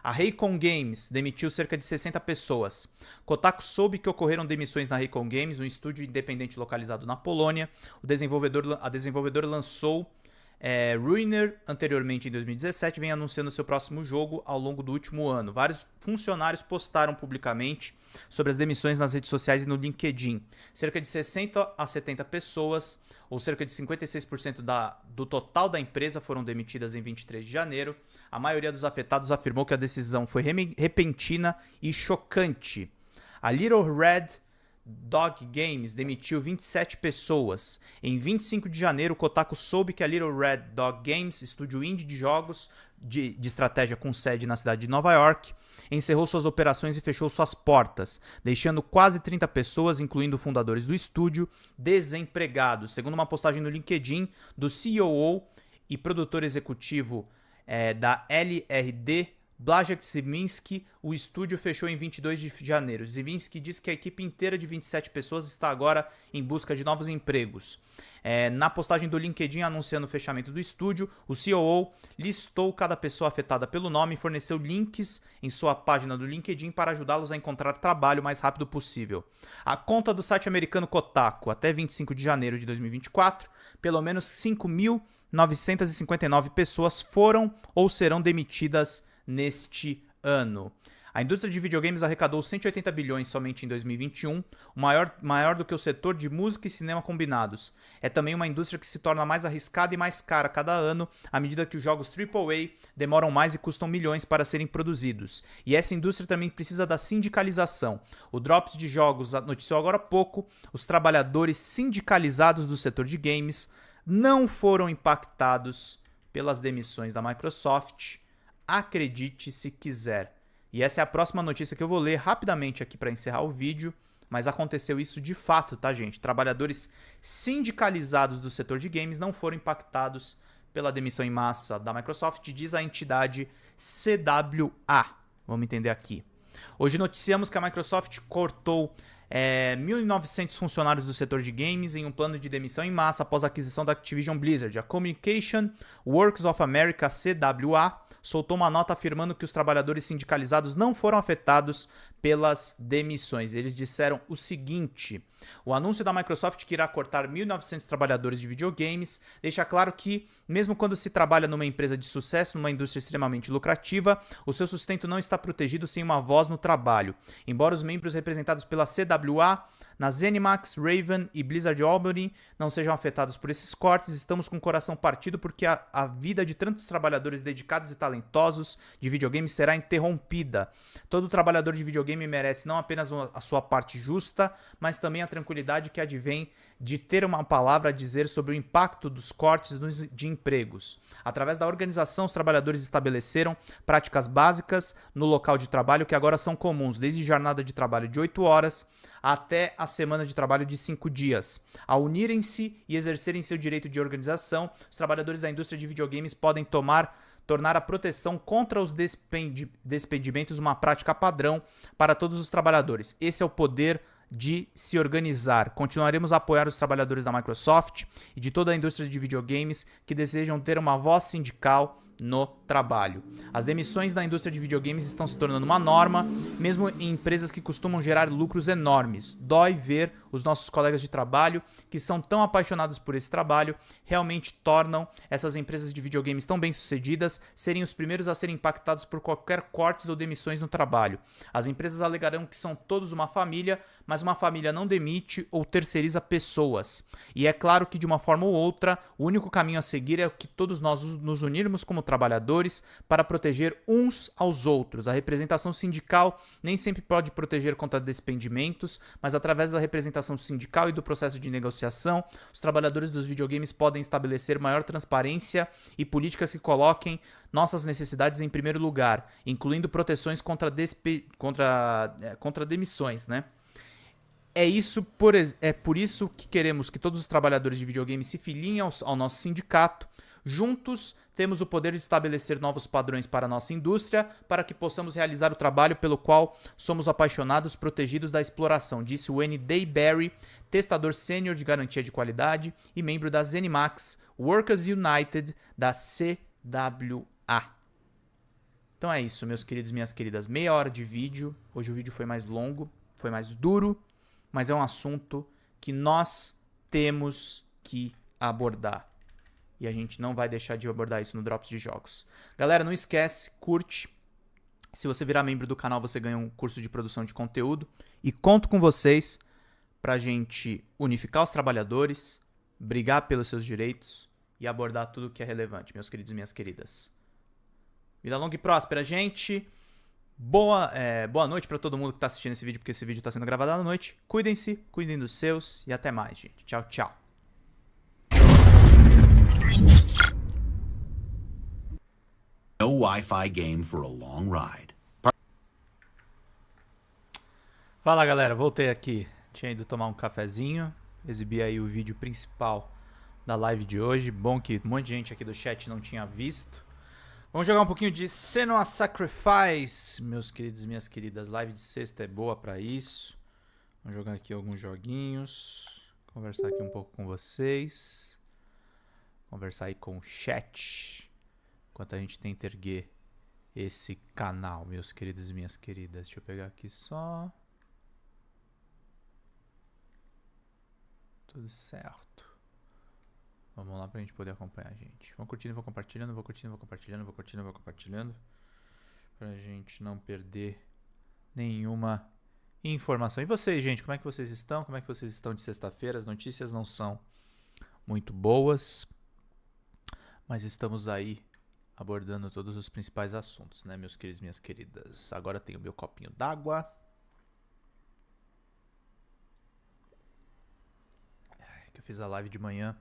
[SPEAKER 1] A Raycon Games demitiu cerca de 60 pessoas. Kotaku soube que ocorreram demissões na Raycon Games, um estúdio independente localizado na Polônia. A desenvolvedora lançou Ruiner anteriormente em 2017, vem anunciando seu próximo jogo ao longo do último ano. Vários funcionários postaram publicamente sobre as demissões nas redes sociais e no LinkedIn. Cerca de 60 a 70 pessoas, ou cerca de 56% do total da empresa, foram demitidas em 23 de janeiro. A maioria dos afetados afirmou que a decisão foi repentina e chocante. A Little Red Dog Games demitiu 27 pessoas. Em 25 de janeiro, o Kotaku soube que a Little Red Dog Games, estúdio indie de jogos de estratégia com sede na cidade de Nova York, encerrou suas operações e fechou suas portas, deixando quase 30 pessoas, incluindo fundadores do estúdio, desempregados. Segundo uma postagem no LinkedIn do CEO e produtor executivo da LRD, Blajek Ziminski, o estúdio fechou em 22 de janeiro. Ziminski diz que a equipe inteira de 27 pessoas está agora em busca de novos empregos. Na postagem do LinkedIn anunciando o fechamento do estúdio, o COO listou cada pessoa afetada pelo nome e forneceu links em sua página do LinkedIn para ajudá-los a encontrar trabalho o mais rápido possível. A conta do site americano Kotaku, até 25 de janeiro de 2024, pelo menos 5.959 pessoas foram ou serão demitidas neste ano. A indústria de videogames arrecadou 180 bilhões somente em 2021, maior do que o setor de música e cinema combinados. É também uma indústria que se torna mais arriscada e mais cara cada ano, à medida que os jogos AAA demoram mais e custam milhões para serem produzidos. E essa indústria também precisa da sindicalização. O Drops de Jogos noticiou agora há pouco, os trabalhadores sindicalizados do setor de games não foram impactados pelas demissões da Microsoft. Acredite se quiser. E essa é a próxima notícia que eu vou ler rapidamente aqui para encerrar o vídeo, mas aconteceu isso de fato, tá, gente? Trabalhadores sindicalizados do setor de games não foram impactados pela demissão em massa da Microsoft, diz a entidade CWA. Vamos entender aqui. Hoje noticiamos que a Microsoft cortou 1.900 funcionários do setor de games em um plano de demissão em massa após a aquisição da Activision Blizzard. A Communication Works of America, CWA, soltou uma nota afirmando que os trabalhadores sindicalizados não foram afetados pelas demissões. Eles disseram o seguinte: o anúncio da Microsoft que irá cortar 1.900 trabalhadores de videogames deixa claro que, mesmo quando se trabalha numa empresa de sucesso, numa indústria extremamente lucrativa, o seu sustento não está protegido sem uma voz no trabalho. Embora os membros representados pela CWA na ZeniMax, Raven e Blizzard Albany não sejam afetados por esses cortes, estamos com o coração partido porque a vida de tantos trabalhadores dedicados e talentosos de videogames será interrompida. Todo trabalhador de videogame merece não apenas a sua parte justa, mas também a tranquilidade que advém de ter uma palavra a dizer sobre o impacto dos cortes de empregos. Através da organização, os trabalhadores estabeleceram práticas básicas no local de trabalho que agora são comuns, desde jornada de trabalho de 8 horas até a semana de trabalho de 5 dias. Ao unirem-se e exercerem seu direito de organização, os trabalhadores da indústria de videogames podem tornar a proteção contra os despedimentos uma prática padrão para todos os trabalhadores. Esse é o poder de se organizar. Continuaremos a apoiar os trabalhadores da Microsoft e de toda a indústria de videogames que desejam ter uma voz sindical no trabalho. As demissões da indústria de videogames estão se tornando uma norma, mesmo em empresas que costumam gerar lucros enormes. Dói ver os nossos colegas de trabalho, que são tão apaixonados por esse trabalho, realmente tornam essas empresas de videogames tão bem-sucedidas serem os primeiros a serem impactados por qualquer cortes ou demissões no trabalho. As empresas alegarão que são todos uma família, mas uma família não demite ou terceiriza pessoas. E é claro que, de uma forma ou outra, o único caminho a seguir é que todos nós nos unirmos como trabalhadores para proteger uns aos outros. A representação sindical nem sempre pode proteger contra despendimentos, mas através da representação sindical e do processo de negociação, os trabalhadores dos videogames podem estabelecer maior transparência e políticas que coloquem nossas necessidades em primeiro lugar, incluindo proteções contra demissões, né? É por isso que queremos que todos os trabalhadores de videogames se filiem ao nosso sindicato. Juntos, temos o poder de estabelecer novos padrões para a nossa indústria, para que possamos realizar o trabalho pelo qual somos apaixonados, protegidos da exploração, disse o N. Dayberry, testador sênior de garantia de qualidade e membro da ZeniMax Workers United da CWA. Então é isso, meus queridos e minhas queridas. Meia hora de vídeo. Hoje o vídeo foi mais longo, foi mais duro, mas é um assunto que nós temos que abordar. E a gente não vai deixar de abordar isso no Drops de Jogos. Galera, não esquece, curte. Se você virar membro do canal, você ganha um curso de produção de conteúdo. E conto com vocês pra gente unificar os trabalhadores, brigar pelos seus direitos e abordar tudo que é relevante, meus queridos e minhas queridas. Vida longa e próspera, gente. Boa noite pra todo mundo que tá assistindo esse vídeo, porque esse vídeo tá sendo gravado à noite. Cuidem-se, cuidem dos seus e até mais, gente. Tchau, tchau.
[SPEAKER 6] No Wi-Fi game for a long ride.
[SPEAKER 1] Fala, galera, voltei aqui. Tinha ido tomar um cafezinho, exibi aí o vídeo principal da live de hoje. Bom que um monte de gente aqui do chat não tinha visto. Vamos jogar um pouquinho de Senua Sacrifice, meus queridos e minhas queridas. Live de sexta é boa pra isso. Vamos jogar aqui alguns joguinhos, conversar aqui um pouco com vocês, conversar aí com o chat, enquanto a gente tenta erguer esse canal, meus queridos e minhas queridas. Deixa eu pegar aqui só. Tudo certo. Vamos lá pra gente poder acompanhar a gente. Vão curtindo, vou compartilhando, vou curtindo, vou compartilhando, vou curtindo, vou compartilhando. Pra gente não perder nenhuma informação. E vocês, gente, como é que vocês estão? Como é que vocês estão de sexta-feira? As notícias não são muito boas, mas estamos aí abordando todos os principais assuntos, né, meus queridos e minhas queridas? Agora tenho o meu copinho d'água. Que eu fiz a live de manhã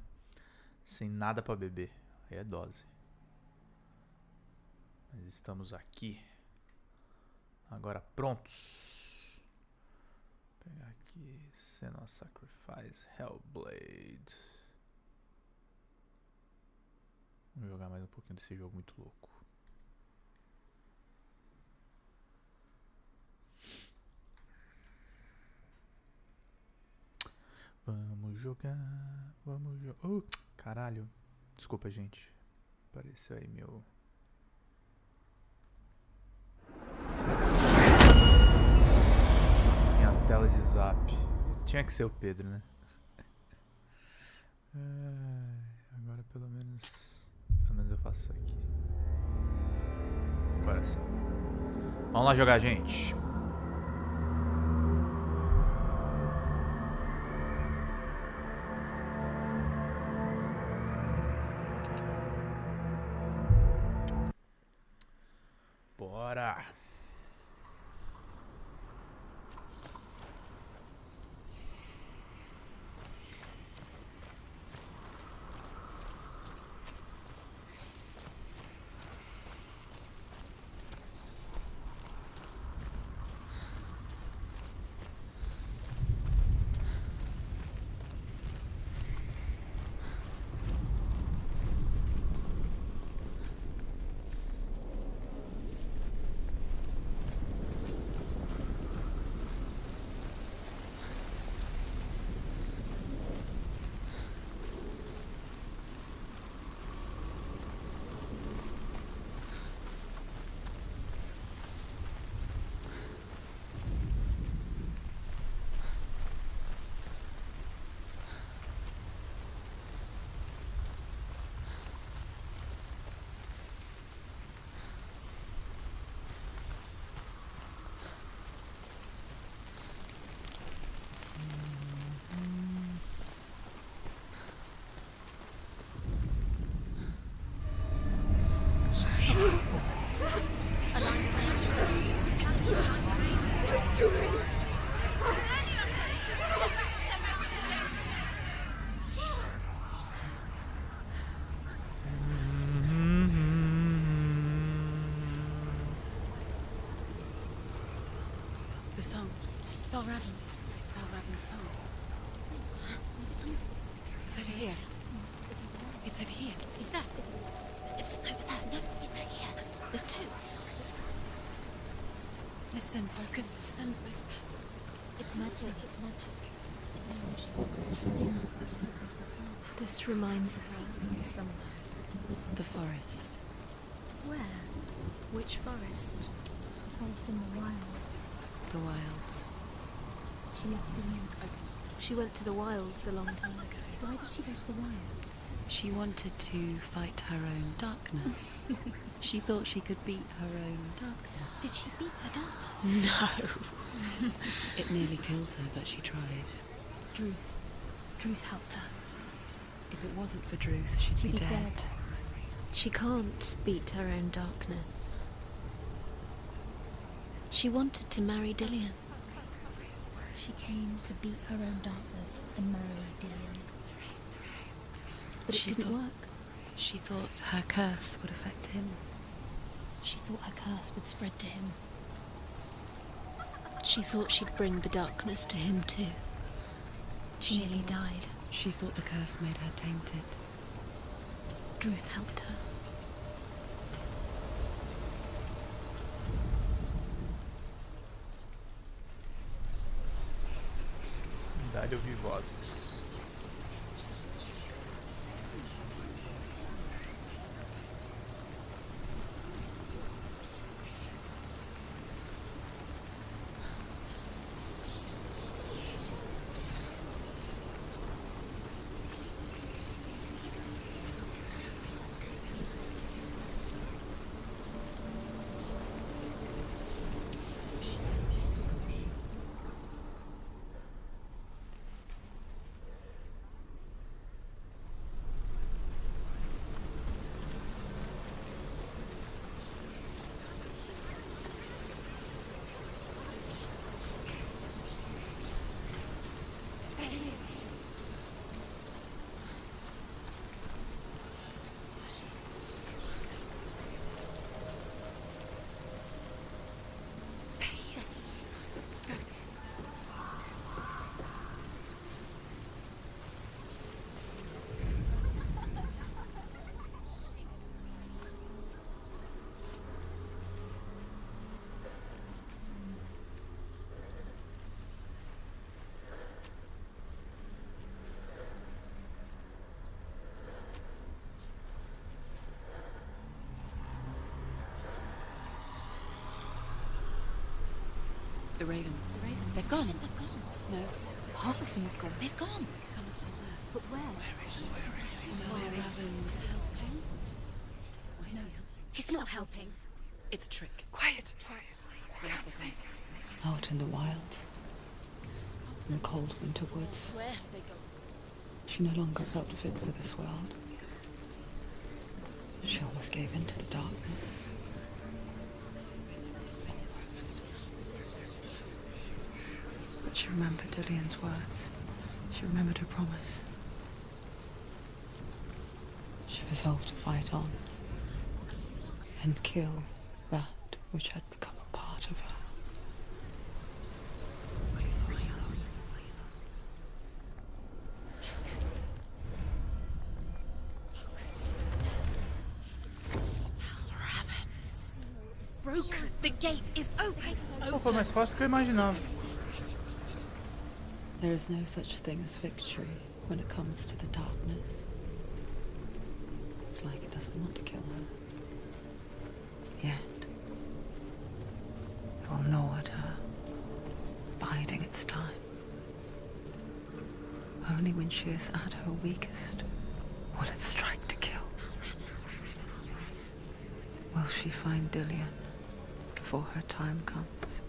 [SPEAKER 1] sem nada pra beber. Aí é dose. Mas estamos aqui. Agora prontos. Vou pegar aqui. Senua Sacrifice Hellblade. Vamos jogar mais um pouquinho desse jogo muito louco. Vamos jogar. Vamos jogar. Caralho. Desculpa, gente. Apareceu aí meu. Minha tela de zap. Tinha que ser o Pedro, né? Agora pelo menos eu faço isso aqui. Agora sim. Vamos lá jogar, gente. Bora.
[SPEAKER 7] The song. Balraven. Balraven's song. It's over here. It's over here.
[SPEAKER 8] Is that? It's over there. No, it's here. There's two.
[SPEAKER 7] Listen, focus. Listen.
[SPEAKER 8] It's magic. It's magic.
[SPEAKER 7] This reminds her of somewhere. The forest.
[SPEAKER 8] Where?
[SPEAKER 7] Which forest?
[SPEAKER 8] The forest in the wilds.
[SPEAKER 7] The wilds.
[SPEAKER 8] She left the wind.
[SPEAKER 7] She went to the wilds a long time ago.
[SPEAKER 8] Why did she go to the wilds?
[SPEAKER 7] She wanted to fight her own darkness. She thought she could beat her own darkness.
[SPEAKER 8] Did she beat her darkness?
[SPEAKER 7] No. It nearly killed her, but she tried.
[SPEAKER 8] Druth. Druth helped her.
[SPEAKER 7] If it wasn't for Druth, she'd be dead.
[SPEAKER 8] dead.
[SPEAKER 7] She can't beat her own darkness. She wanted to marry Dillian.
[SPEAKER 8] She came to beat her own darkness and marry Dillian. But it didn't work.
[SPEAKER 7] She thought her curse would affect him.
[SPEAKER 8] She thought her curse would spread to him.
[SPEAKER 7] She thought she'd bring the darkness to him too.
[SPEAKER 8] She nearly died.
[SPEAKER 7] She thought the curse made her tainted.
[SPEAKER 8] Druth helped her.
[SPEAKER 1] Dá de ouvir vozes.
[SPEAKER 7] The ravens.
[SPEAKER 8] The ravens.
[SPEAKER 7] They've gone.
[SPEAKER 8] They've gone.
[SPEAKER 7] No.
[SPEAKER 8] Half of them have gone. They've gone.
[SPEAKER 7] Some are still there.
[SPEAKER 8] But where?
[SPEAKER 7] Raven's helping. Why is he helping?
[SPEAKER 8] He's not helping.
[SPEAKER 7] It's a trick.
[SPEAKER 8] Quiet.
[SPEAKER 7] Out in the wilds. In the cold winter woods.
[SPEAKER 8] Where have they gone?
[SPEAKER 7] She no longer felt fit for this world. She almost gave in to the darkness. But she remembered Dillian's words. She remembered her promise. She resolved to fight on and kill that which had become a part of her.
[SPEAKER 8] Broke. The gate is open.
[SPEAKER 1] Pô, foi mais fácil do que eu imaginava.
[SPEAKER 7] There is no such thing as victory when it comes to the darkness. It's like it doesn't want to kill her. Yet, it will gnaw at her, biding its time. Only when she is at her weakest will it strike to kill. Will she find Dillian before her time comes?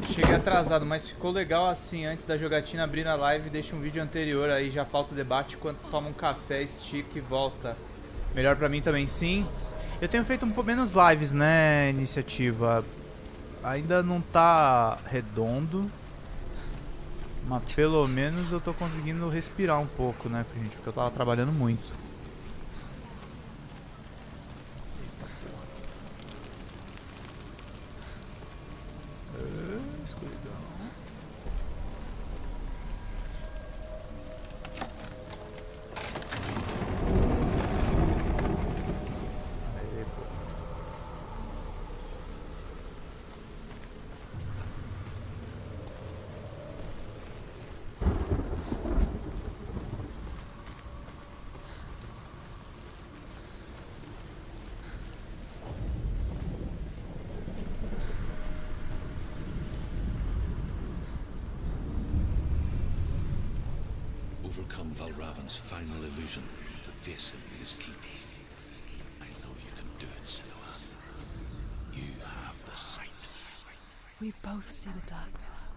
[SPEAKER 1] Cheguei atrasado, mas ficou legal assim. Antes da jogatina, abrir a live, deixa um vídeo anterior aí, já pauta o debate enquanto toma um café, estica e volta. Melhor pra mim também, sim. Eu tenho feito um pouco menos lives, né, iniciativa. Ainda não tá redondo, mas pelo menos eu tô conseguindo respirar um pouco, né, gente, porque eu tava trabalhando muito.
[SPEAKER 6] overcome Valravan's final illusion to face him in his keep. I know you can do it, Senua. You have the sight.
[SPEAKER 7] We both see the darkness.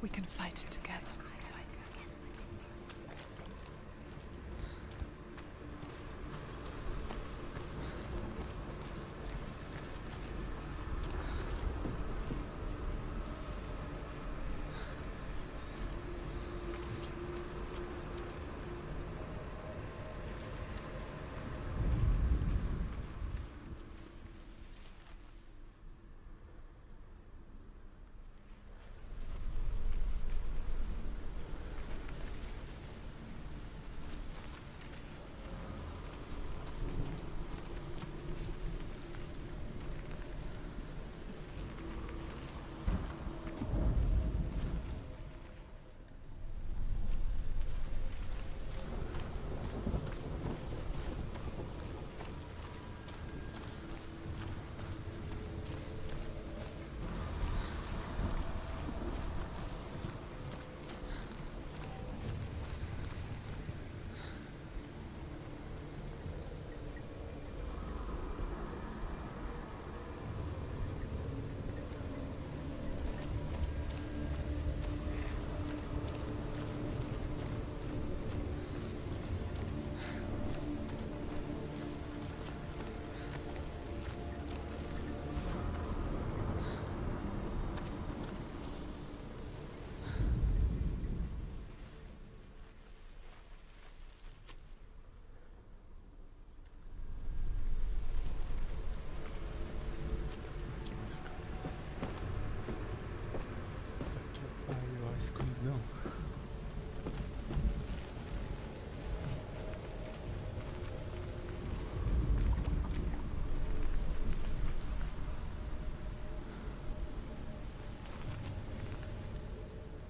[SPEAKER 7] We can fight it together.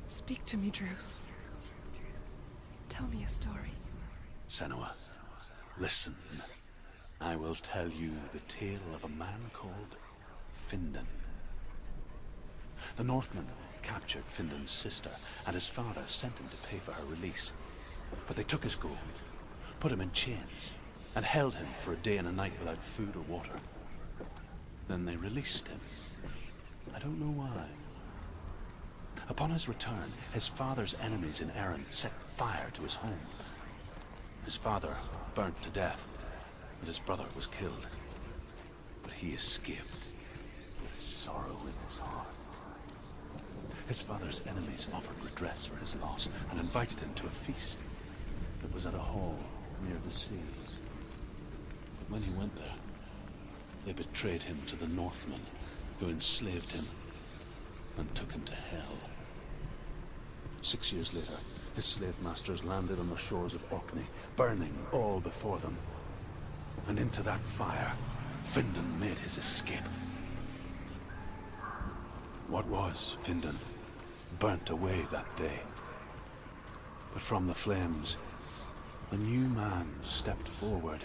[SPEAKER 7] Speak to me, Druth. Tell me a story.
[SPEAKER 6] Senua, listen. I will tell you the tale of a man called Findan. The Northmen captured Findan's sister, and his father sent him to pay for her release. But they took his gold, put him in chains, and held him for a day and a night without food or water. Then they released him. I don't know why. Upon his return, his father's enemies in Erin set fire to his home. His father burnt to death, and his brother was killed. But he escaped with sorrow in his heart. His father's enemies offered redress for his loss and invited him to a feast that was at a hall near the seas. But when he went there, they betrayed him to the Northmen, who enslaved him and took him to hell. 6 years later, his slave masters landed on the shores of Orkney, burning all before them. And into that fire, Findan made his escape. What was Findan burnt away that day. But from the flames, a new man stepped forward,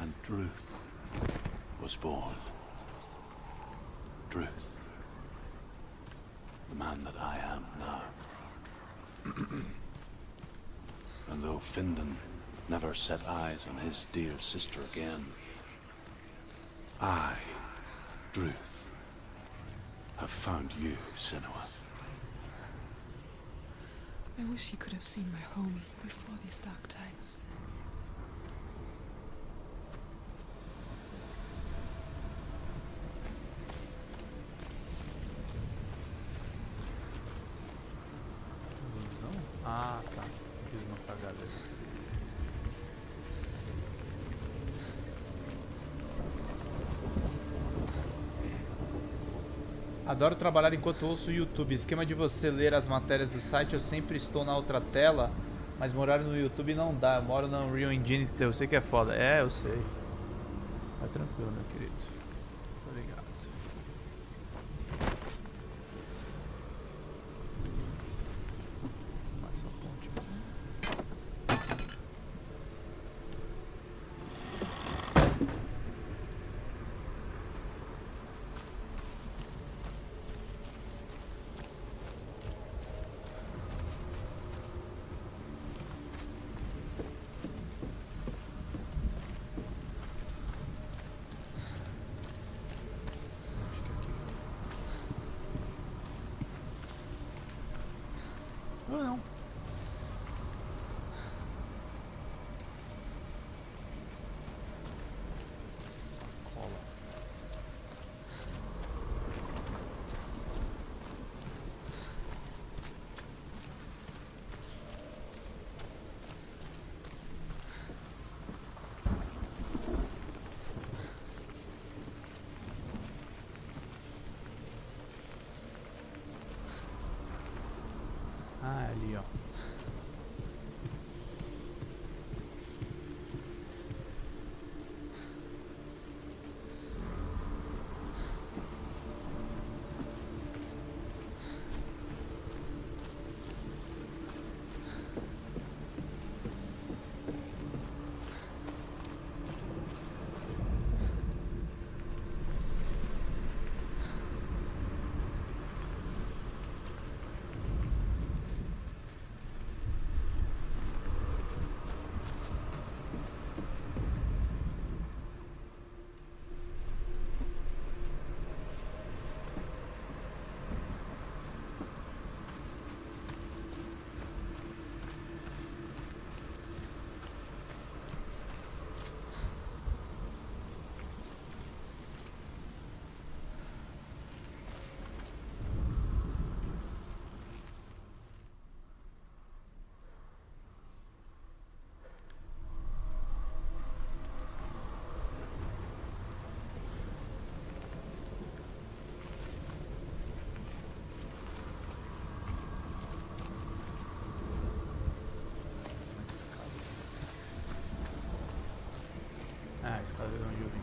[SPEAKER 6] and Druth was born. Druth. The man that I am now. And though Findan never set eyes on his dear sister again, I, Druth, have found you, Senua.
[SPEAKER 7] I wish you could have seen my home before these dark times.
[SPEAKER 1] Ah, tá. Fiz uma cagada. Adoro trabalhar enquanto ouço o YouTube. Esquema de você ler as matérias do site, eu sempre estou na outra tela, mas morar no YouTube não dá. Eu moro na Unreal Engine, eu sei que é foda. É, eu sei. Vai tranquilo, meu querido. Tô ligado. Mais uma ponte. Ah, é ali, ó. Ah, a escada de onde eu vim.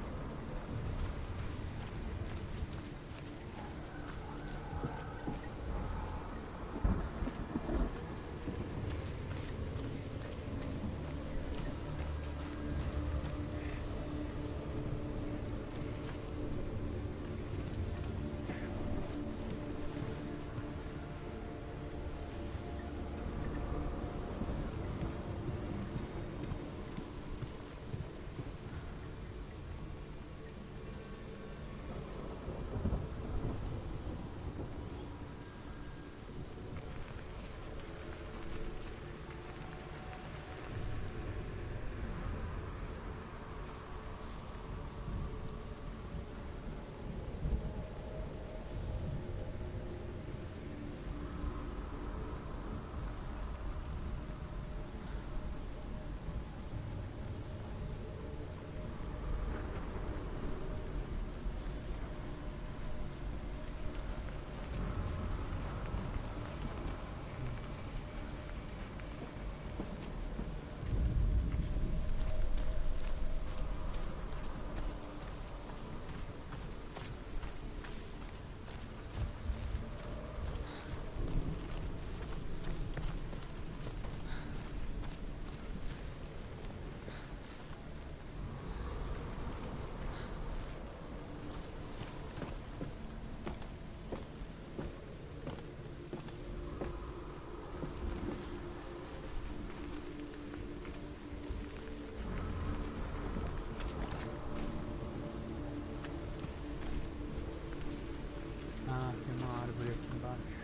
[SPEAKER 1] Ah, tem uma árvore aqui embaixo.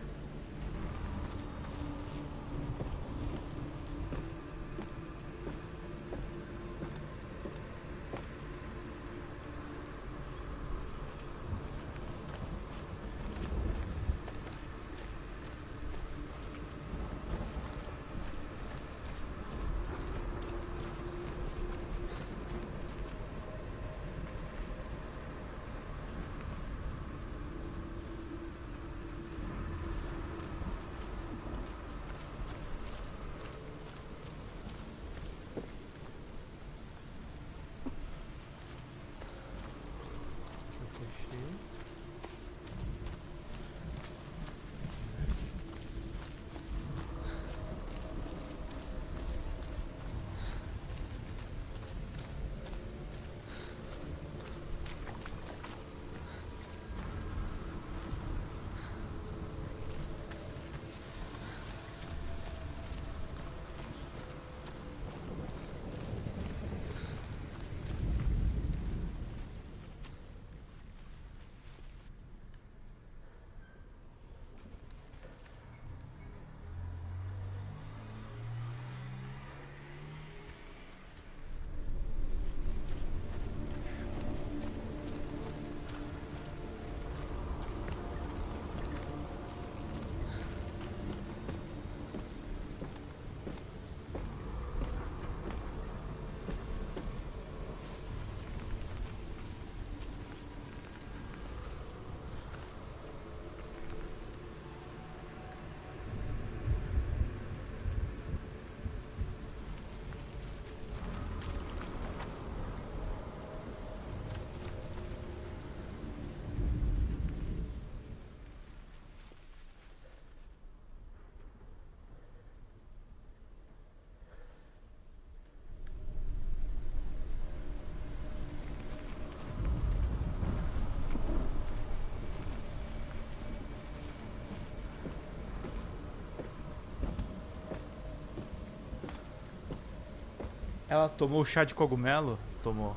[SPEAKER 1] Ela tomou o chá de cogumelo? Tomou.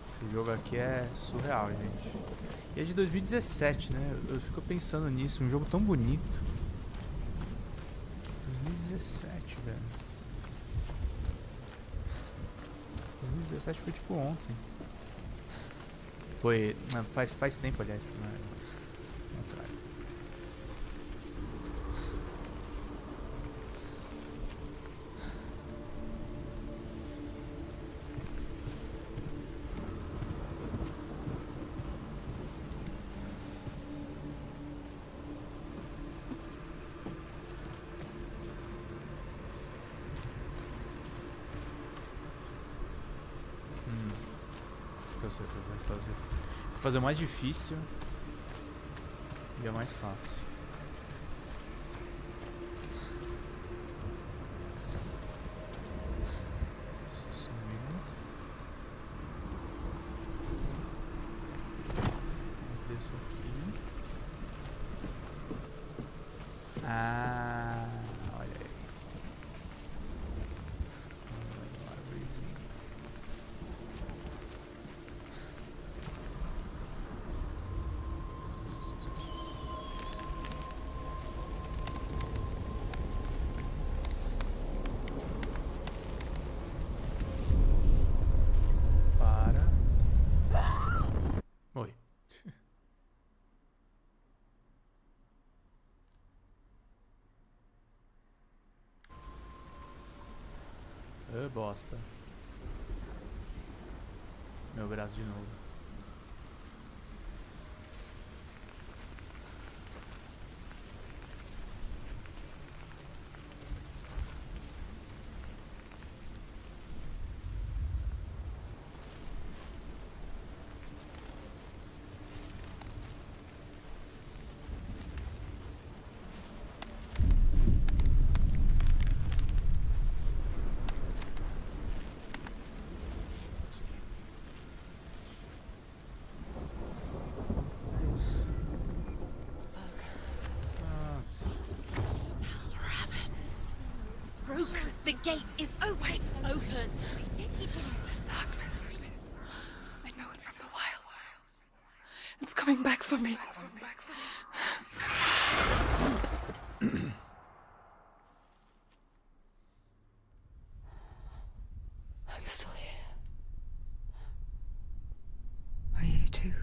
[SPEAKER 1] Esse jogo aqui é surreal, gente. E é de 2017, né? Eu fico pensando nisso. Um jogo tão bonito. 2017, velho. 2017 foi tipo ontem. Foi... Faz tempo, aliás. Não é? Eu sei o que eu vou fazer. Vou fazer o mais difícil e é mais fácil. Sumiu. Desço aqui. Ah, olha aí. Oi. Bosta. Meu braço de novo.
[SPEAKER 8] The gate is open. Open. It's darkness. I know it from the wilds. It's coming back for me. I'm still here. Are you too?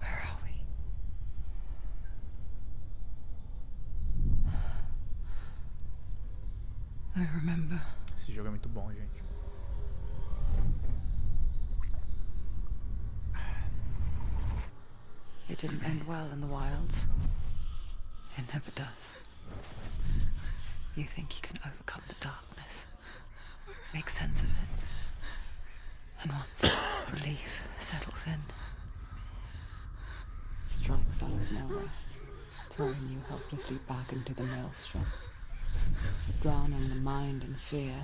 [SPEAKER 8] Where are we? I remember.
[SPEAKER 1] Esse jogo é muito bom, gente.
[SPEAKER 7] It didn't end well in the wilds. It never does. You think you can overcome the darkness, make sense of it, and once relief settles in, it strikes out of nowhere, throwing you helplessly back into the maelstrom, drowning the mind in fear,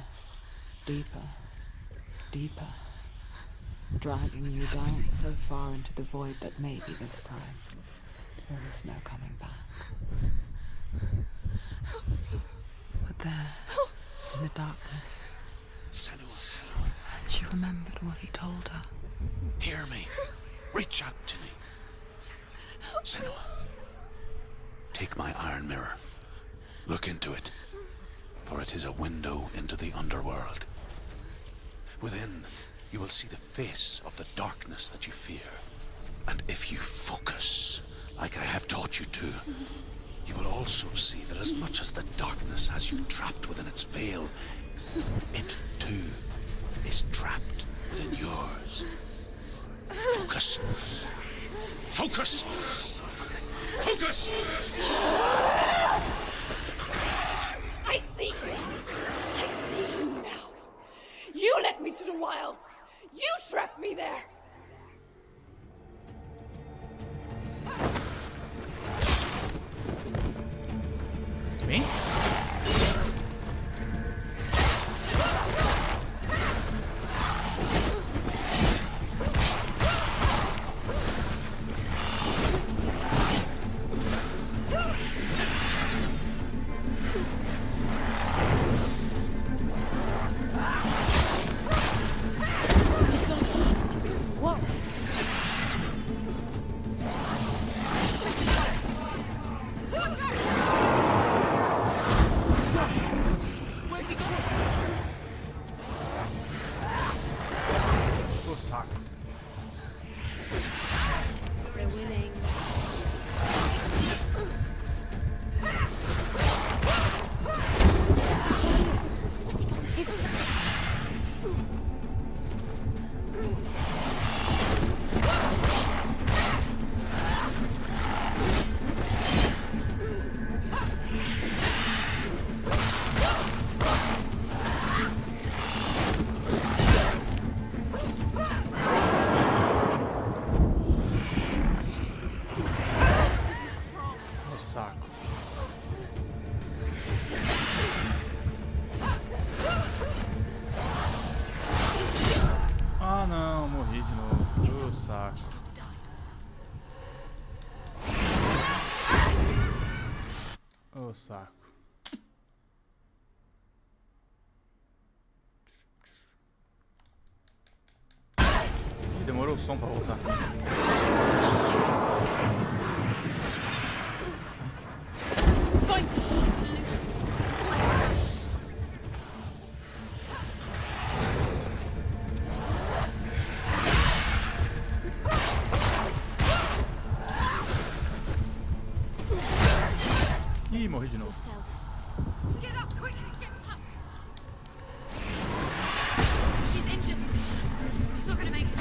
[SPEAKER 7] deeper, deeper, dragging you down so far into the void that maybe this time there is no coming back. But there, in the darkness, and she remembered what he told her.
[SPEAKER 6] Hear me. Reach out to me. Senua, take my iron mirror. Look into it, for it is a window into the underworld. Within, you will see the face of the darkness that you fear. And if you focus, like I have taught you to, you will also see that as much as the darkness has you trapped within its veil, it too is trapped within yours. Focus. Focus! Focus!
[SPEAKER 8] I see you. I see you now. You led me to the wilds. You trapped me there.
[SPEAKER 1] Me? saco. Ah, não, morri de novo. Ô, saco. Ô, saco. Ih, demorou o som pra voltar. Ih, morri de novo.
[SPEAKER 8] Get up quickly! Get up! She's injured. She's not gonna make it.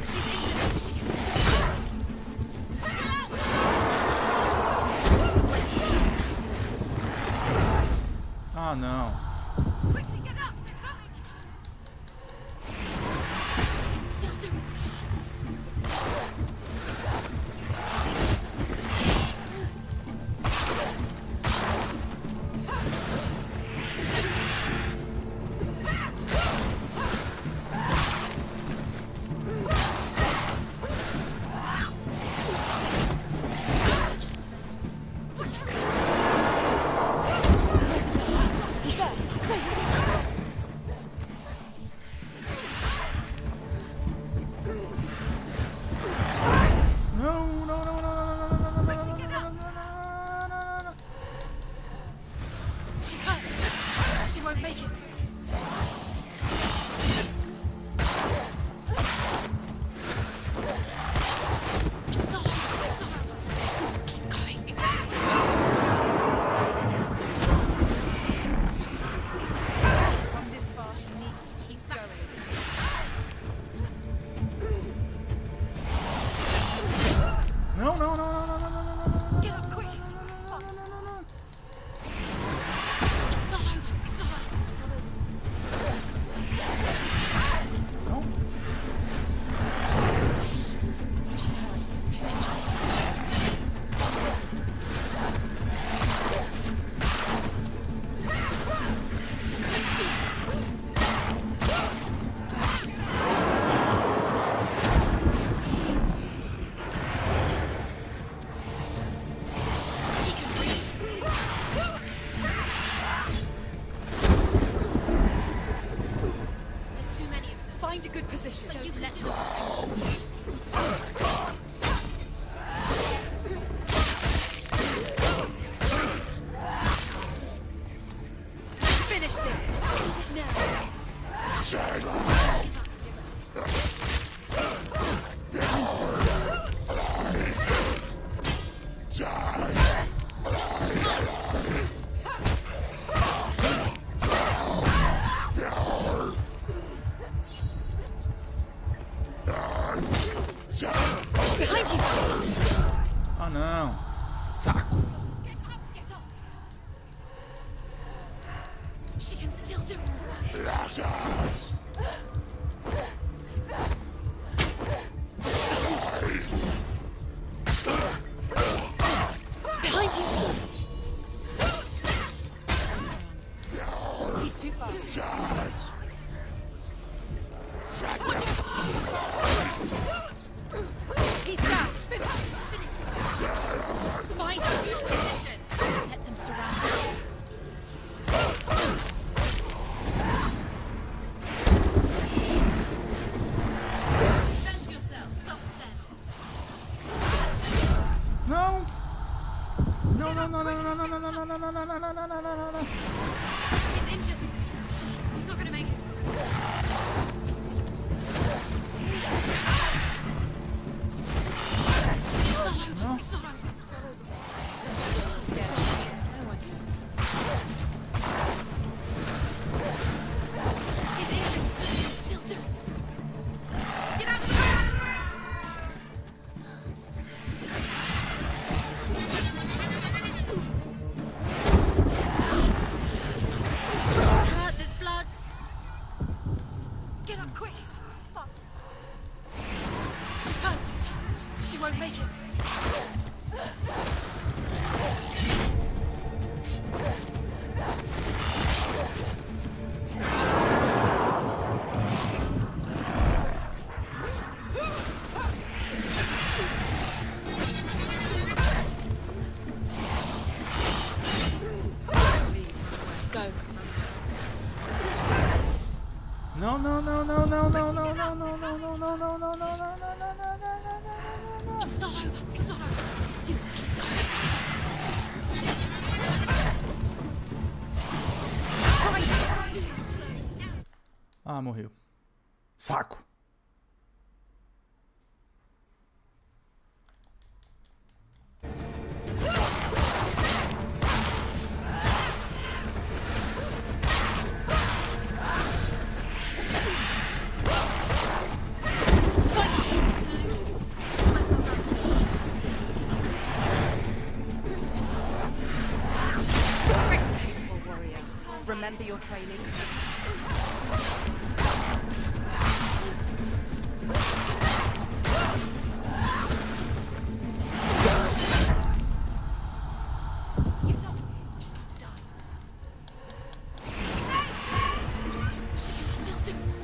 [SPEAKER 8] She's injured. She can still. Get out!
[SPEAKER 1] Ah, não.
[SPEAKER 8] Quickly get up! They're coming! She can still do it. She's hurt. She won't make it. It's not over. It's not over. Keep going. Come this far, she needs to keep going.
[SPEAKER 1] Não, não, não, não, não, não, não, não, não, não.
[SPEAKER 8] Get up quick. It's not over. It's not over.
[SPEAKER 1] Não?
[SPEAKER 8] She's hurt. She's injured. He can breathe. There's too many of them. Find a good position. But you let them. Finish this. Now. Behind you.
[SPEAKER 1] Ah, não. Saco.
[SPEAKER 8] Get up. Get up. She can still do it. Behind you. He's too fast. He's down. Finish him. Find a good position. Let them surround you. Defend yourself. Stop them.
[SPEAKER 1] Não. Não, não, não, não, não, não, não, não, não, não, não, não, não, não, não, não.
[SPEAKER 8] She's injured. She's not gonna make it. It's not over.
[SPEAKER 1] No.
[SPEAKER 8] It's not over. She's scared. No one can. She's injured. She can still do it. Get out of the way! She's hurt. There's blood. Get up quick. won't make it. Go.
[SPEAKER 1] Não, não, não, não, não, não, não, não, não, não, não, não, não, não, não, não,
[SPEAKER 8] It's not over. It's not over.
[SPEAKER 1] Ah, morreu. Saco.
[SPEAKER 8] Remember your training. She can still do it.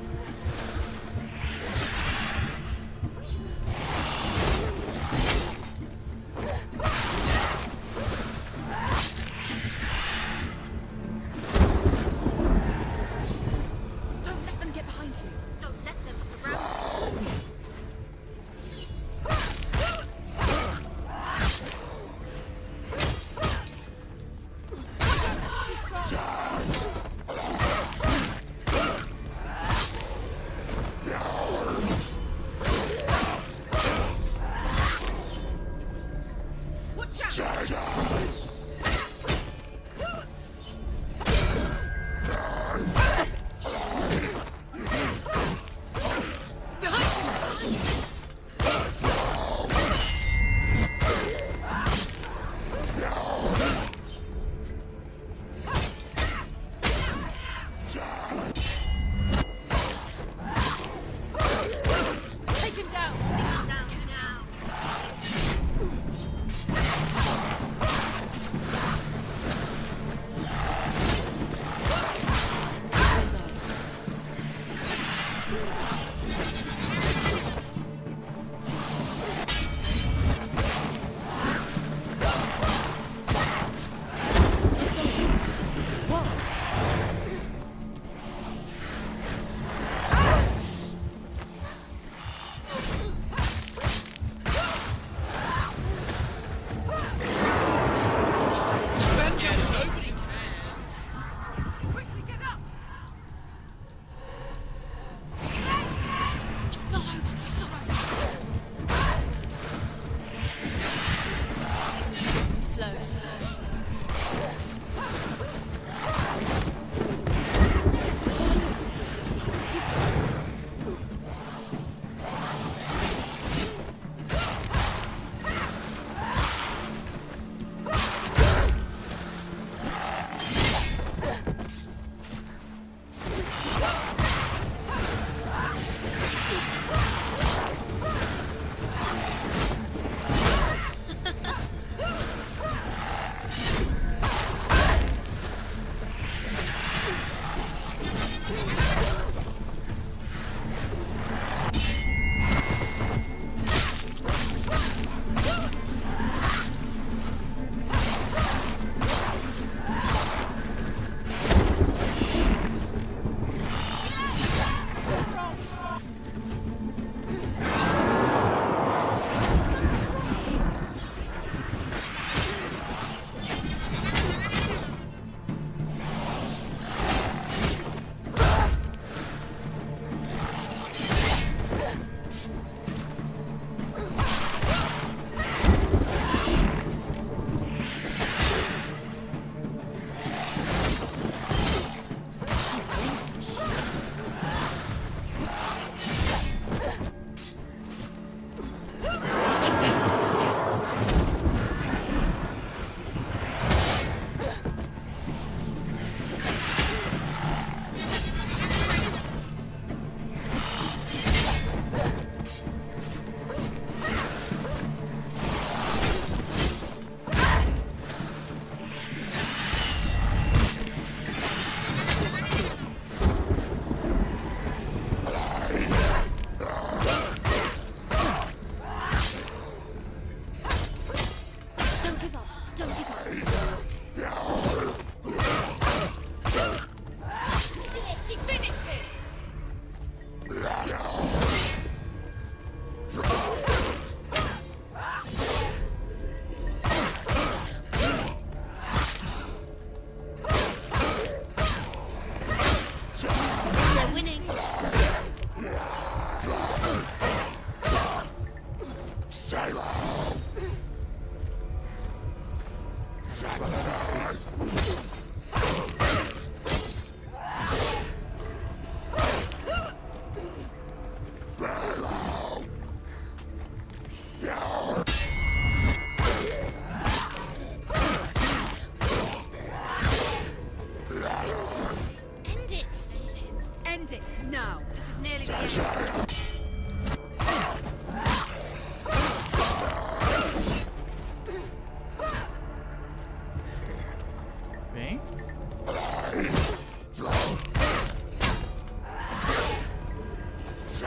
[SPEAKER 8] He's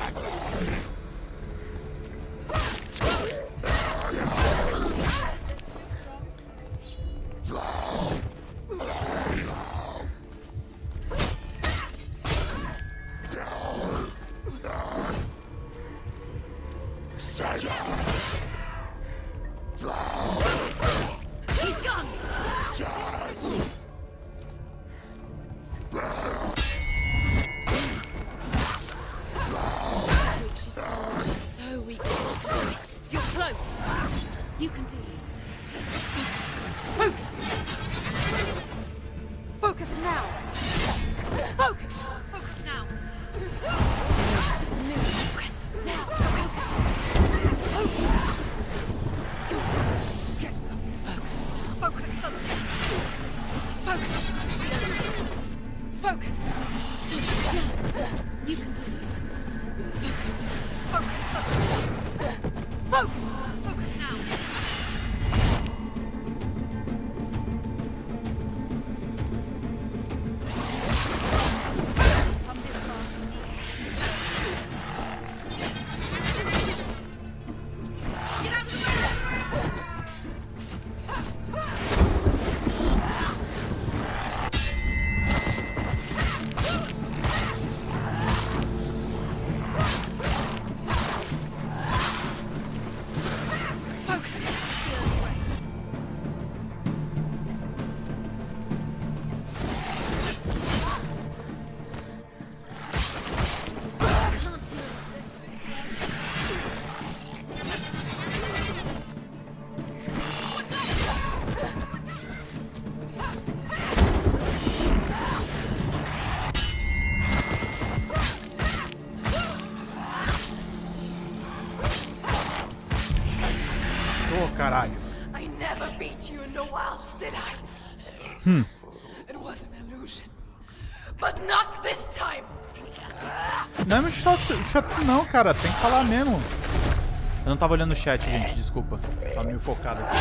[SPEAKER 8] gone. She's so weak. You're close. You can do this. Focus. Focus now. Focus. Focus now. Focus now. Focus. You're strong. Focus. Focus. Focus. Focus. You can do this. Focus. Focus. Focus. Focus now. Come this far. Get out of the way!
[SPEAKER 1] Ô, caralho.
[SPEAKER 8] I never beat you in the wilds, did I? It was an illusion. But not this time.
[SPEAKER 1] Não é muito chato não, cara. Tem que falar mesmo. Eu não tava olhando o chat, gente. Desculpa. Tava meio focado aqui.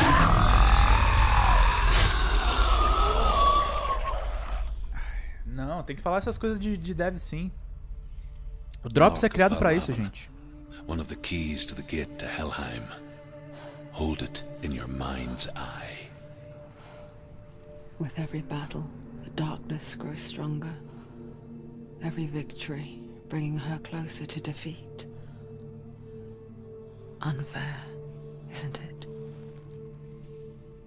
[SPEAKER 1] Não, tem que falar essas coisas de dev sim. O Drops é criado pra isso, gente.
[SPEAKER 6] One of the keys to the gate to Helheim. Hold it in your mind's eye.
[SPEAKER 7] With every battle, the darkness grows stronger. Every victory bringing her closer to defeat. Unfair, isn't it?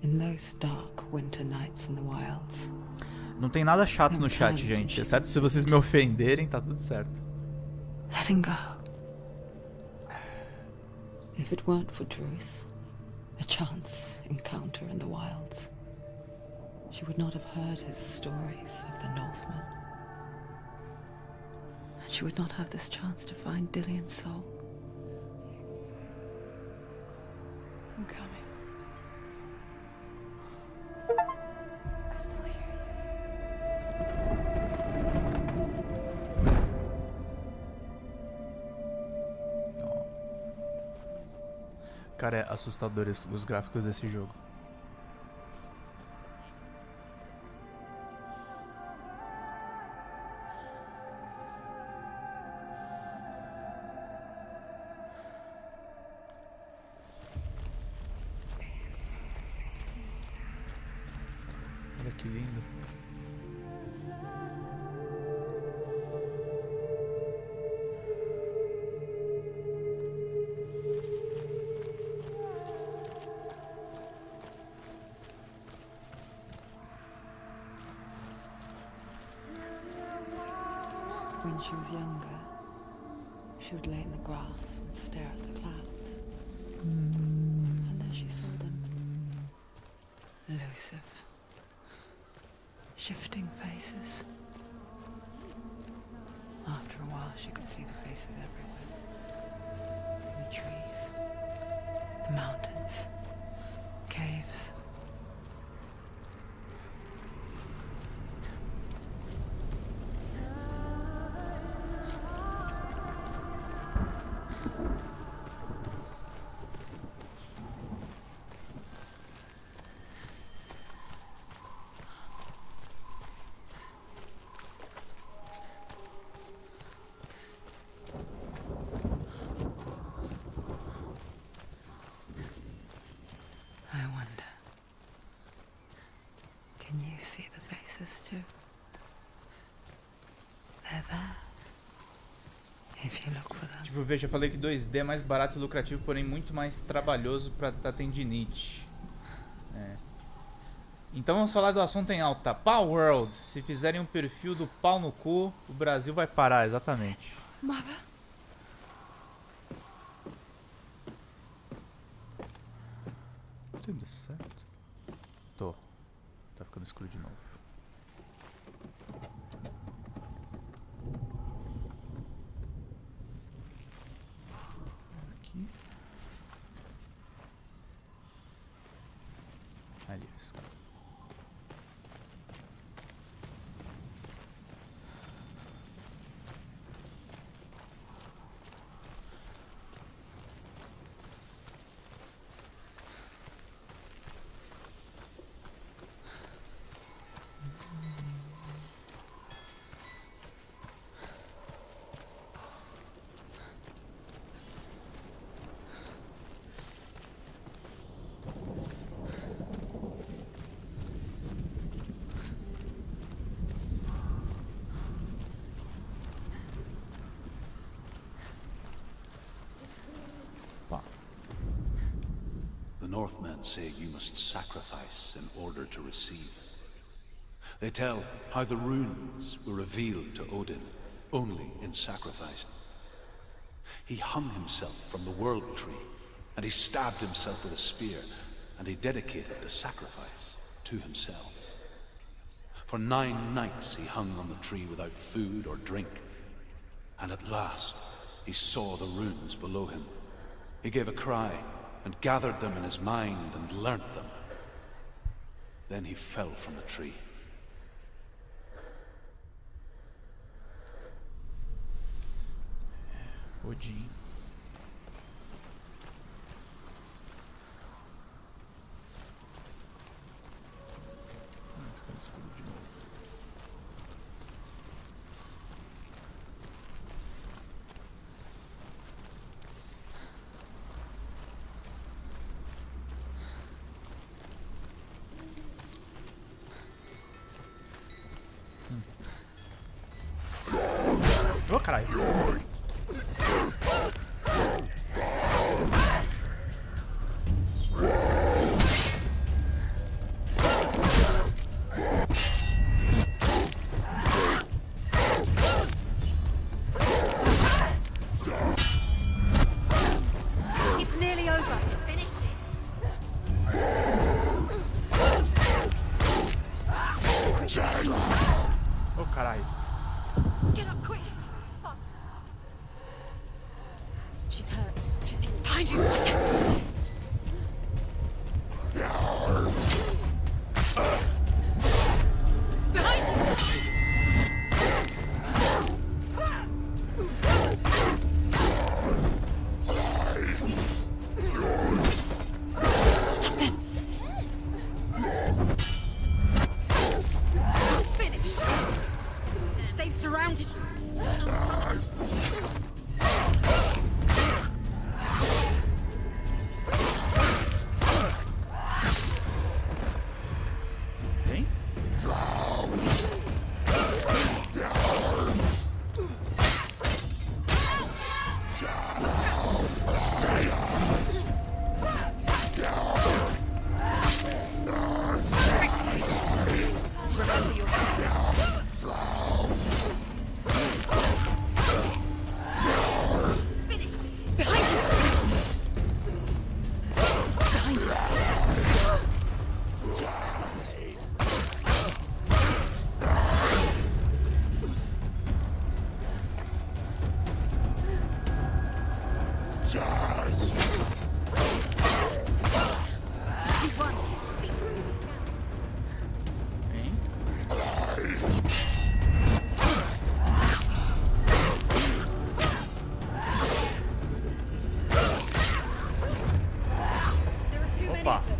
[SPEAKER 7] In those dark winter nights in the wilds.
[SPEAKER 1] Não tem nada chato no chat, gente. Exceto se vocês me ofenderem, tá tudo certo.
[SPEAKER 7] Letting go. If it weren't for truth, a chance encounter in the wilds, she would not have heard his stories of the Northmen. And she would not have this chance to find Dillion's soul.
[SPEAKER 8] I'm coming. I still hear you.
[SPEAKER 1] Cara, é assustador os gráficos desse jogo. Olha que lindo.
[SPEAKER 7] When she was younger, she would lay in the grass and stare at the clouds. And as she saw them, elusive, shifting faces. After a while, she could see the faces everywhere. In the trees, the mountains, caves.
[SPEAKER 1] Tipo, veja, eu falei que 2D é mais barato e lucrativo, porém muito mais trabalhoso pra dar tendinite. É. Então vamos falar do assunto em alta. Pau World. Se fizerem um perfil do pau no cu, o Brasil vai parar, exatamente.
[SPEAKER 8] Mother?
[SPEAKER 1] Tudo certo? Tô. Tá ficando escuro de novo. Aqui. Ali, esse cara.
[SPEAKER 6] The Northmen say you must sacrifice in order to receive. They tell how the runes were revealed to Odin only in sacrifice. He hung himself from the world tree, and he stabbed himself with a spear, and he dedicated the sacrifice to himself. For 9 nights he hung on the tree without food or drink, and at last he saw the runes below him. He gave a cry, and gathered them in his mind and learnt them. Then he fell from the tree.
[SPEAKER 1] Odin. Ficando escuro de novo. Ô, caralho.
[SPEAKER 8] It's nearly over. Finish it.
[SPEAKER 1] Ô, caralho.
[SPEAKER 8] Get up quick. She's hurt. She's behind you. Watch out. Behind you. Stop them. Stairs. It's finished. They've surrounded you.
[SPEAKER 1] Vem.
[SPEAKER 8] Remember your finish this. Behind you. Behind you. You won.
[SPEAKER 1] Vem.
[SPEAKER 8] There are too many
[SPEAKER 1] Opa.
[SPEAKER 8] of them.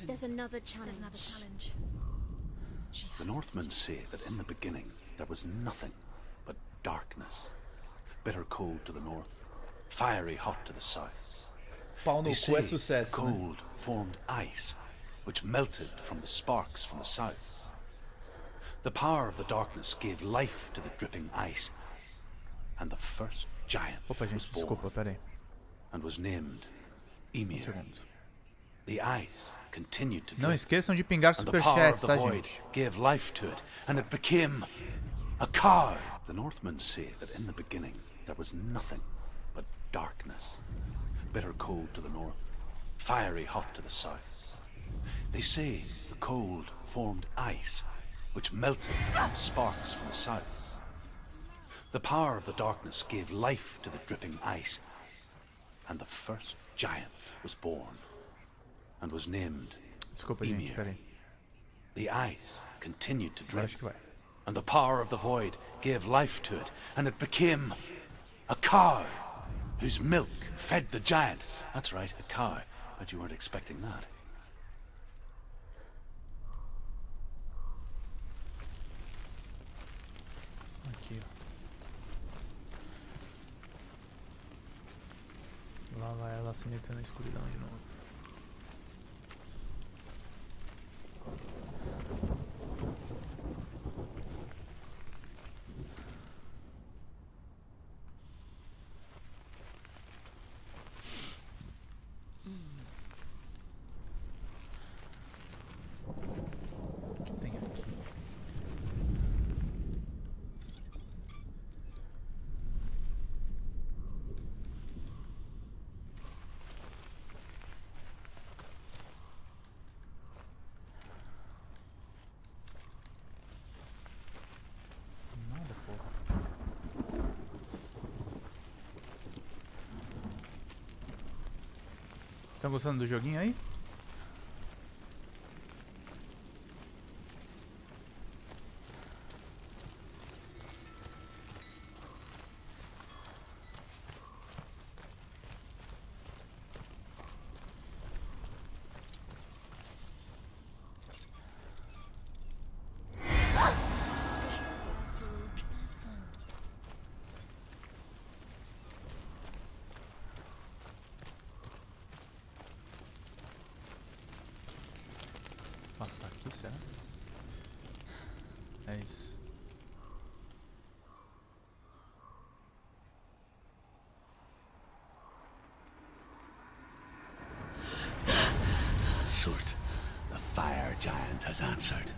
[SPEAKER 8] There's another challenge.
[SPEAKER 6] The Northmen say that in the beginning there was nothing but darkness. Bitter cold to the north, fiery hot to the south.
[SPEAKER 1] Pau no
[SPEAKER 6] They
[SPEAKER 1] cu é
[SPEAKER 6] say
[SPEAKER 1] sucesso, né?
[SPEAKER 6] cold formed ice, which melted from the sparks from the south. The power of the darkness gave life to the dripping ice, and the first giant
[SPEAKER 1] Opa, gente,
[SPEAKER 6] was born,
[SPEAKER 1] desculpa, peraí.
[SPEAKER 6] and was named Ymir.
[SPEAKER 1] Segundo.
[SPEAKER 6] The ice continued to
[SPEAKER 1] Não
[SPEAKER 6] drip,
[SPEAKER 1] esqueçam de pingar
[SPEAKER 6] and the power of
[SPEAKER 1] superchats,
[SPEAKER 6] the
[SPEAKER 1] tá,
[SPEAKER 6] void
[SPEAKER 1] gente?
[SPEAKER 6] gave life to it, and it became a cow. The Northmen say that in the beginning there was nothing but darkness. Bitter cold to the north, fiery hot to the south. They say the cold formed ice, which melted from the sparks from the south. The power of the darkness gave life to the dripping ice, and the first giant was born, and was named
[SPEAKER 1] Desculpa, gente,
[SPEAKER 6] Ymir.
[SPEAKER 1] peraí.
[SPEAKER 6] The ice continued to
[SPEAKER 1] Agora
[SPEAKER 6] drip,
[SPEAKER 1] acho que vai.
[SPEAKER 6] and the power of the void gave life to it, and it became a cow, whose milk fed the giant. That's right, a cow. Bet you weren't expecting that.
[SPEAKER 1] Aqui, ó. Lá vai ela se metendo na escuridão de novo. O que tem aqui? Nada, porra. Estão gostando do joguinho aí? Passar aqui, será? É isso.
[SPEAKER 6] Sort, the fire giant has answered.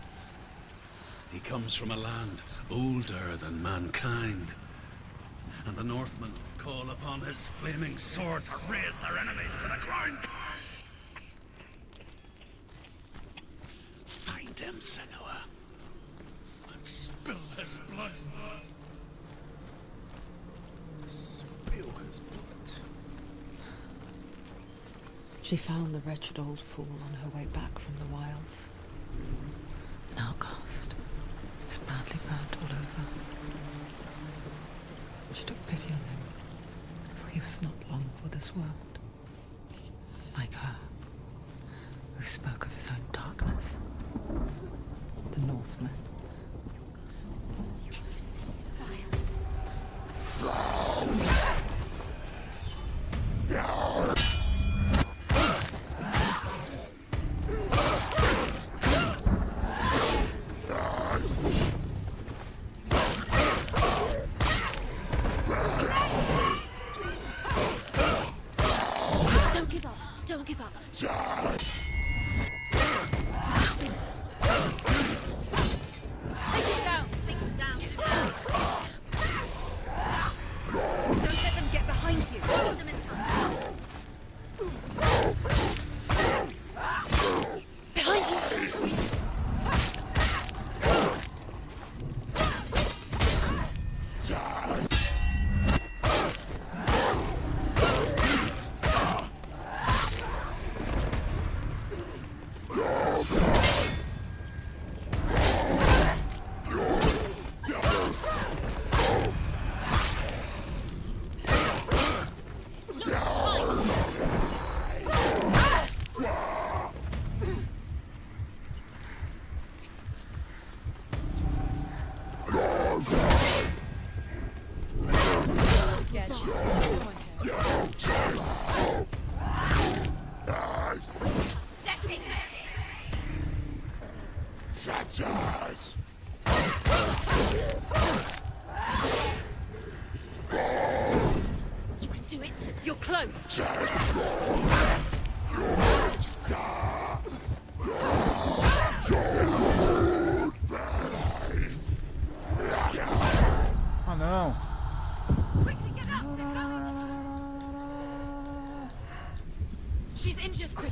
[SPEAKER 6] He comes from a land older than mankind, and the Northmen call upon his flaming sword to raise their enemies to the ground. Find him, Senua, and spill his blood.
[SPEAKER 1] Spill his blood.
[SPEAKER 7] She found the wretched old fool on her way back from the wilds. An outcast, is badly burnt all over. for this world. Like her, who spoke of his own darkness. The Northman.
[SPEAKER 8] Don't give up. Don't give up. Take him down. Take him down. Don't let them get behind you. Put them inside. Behind you. You can do it. You're close.
[SPEAKER 1] Ah, não.
[SPEAKER 8] Quickly get up. They're coming. She's injured. Quick.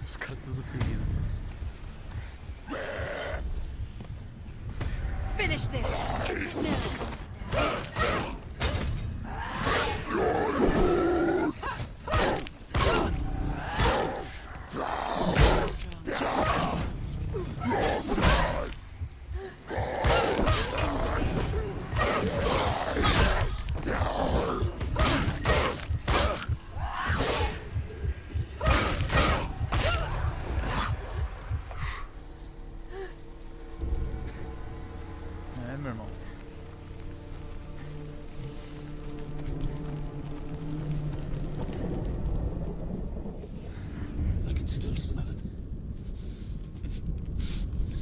[SPEAKER 1] Os caras tudo feridos.
[SPEAKER 8] Finish this.
[SPEAKER 1] É, meu irmão.
[SPEAKER 6] I can still smell it.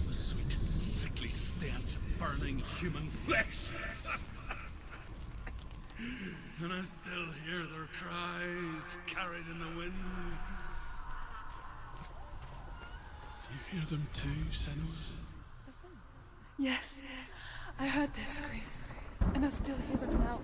[SPEAKER 6] The sweet, sickly stench of burning human flesh. And I still hear their cries carried in the wind. Do you hear them too, Senos?
[SPEAKER 8] Yes, I heard their screams, and I still hear them now.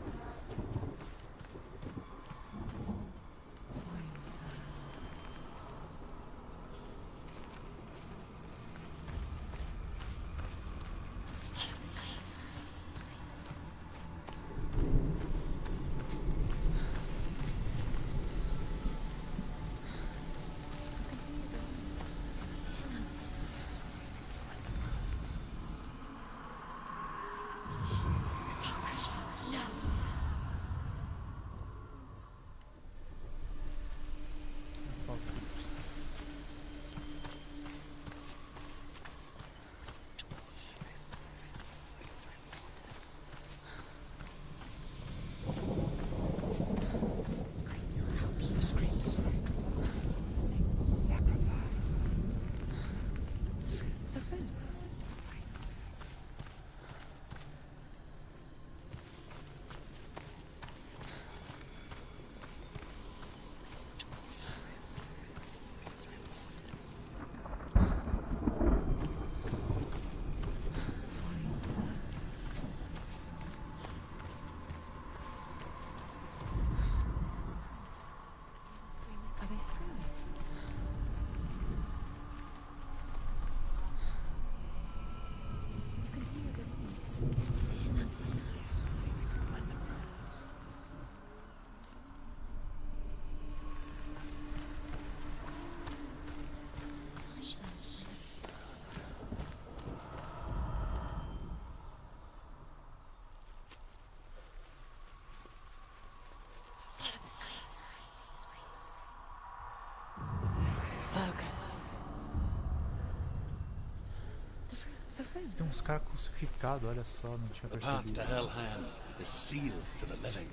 [SPEAKER 1] os caras crucificados, olha só, não tinha
[SPEAKER 6] The path
[SPEAKER 1] percebido.
[SPEAKER 6] to Helheim is sealed to the living,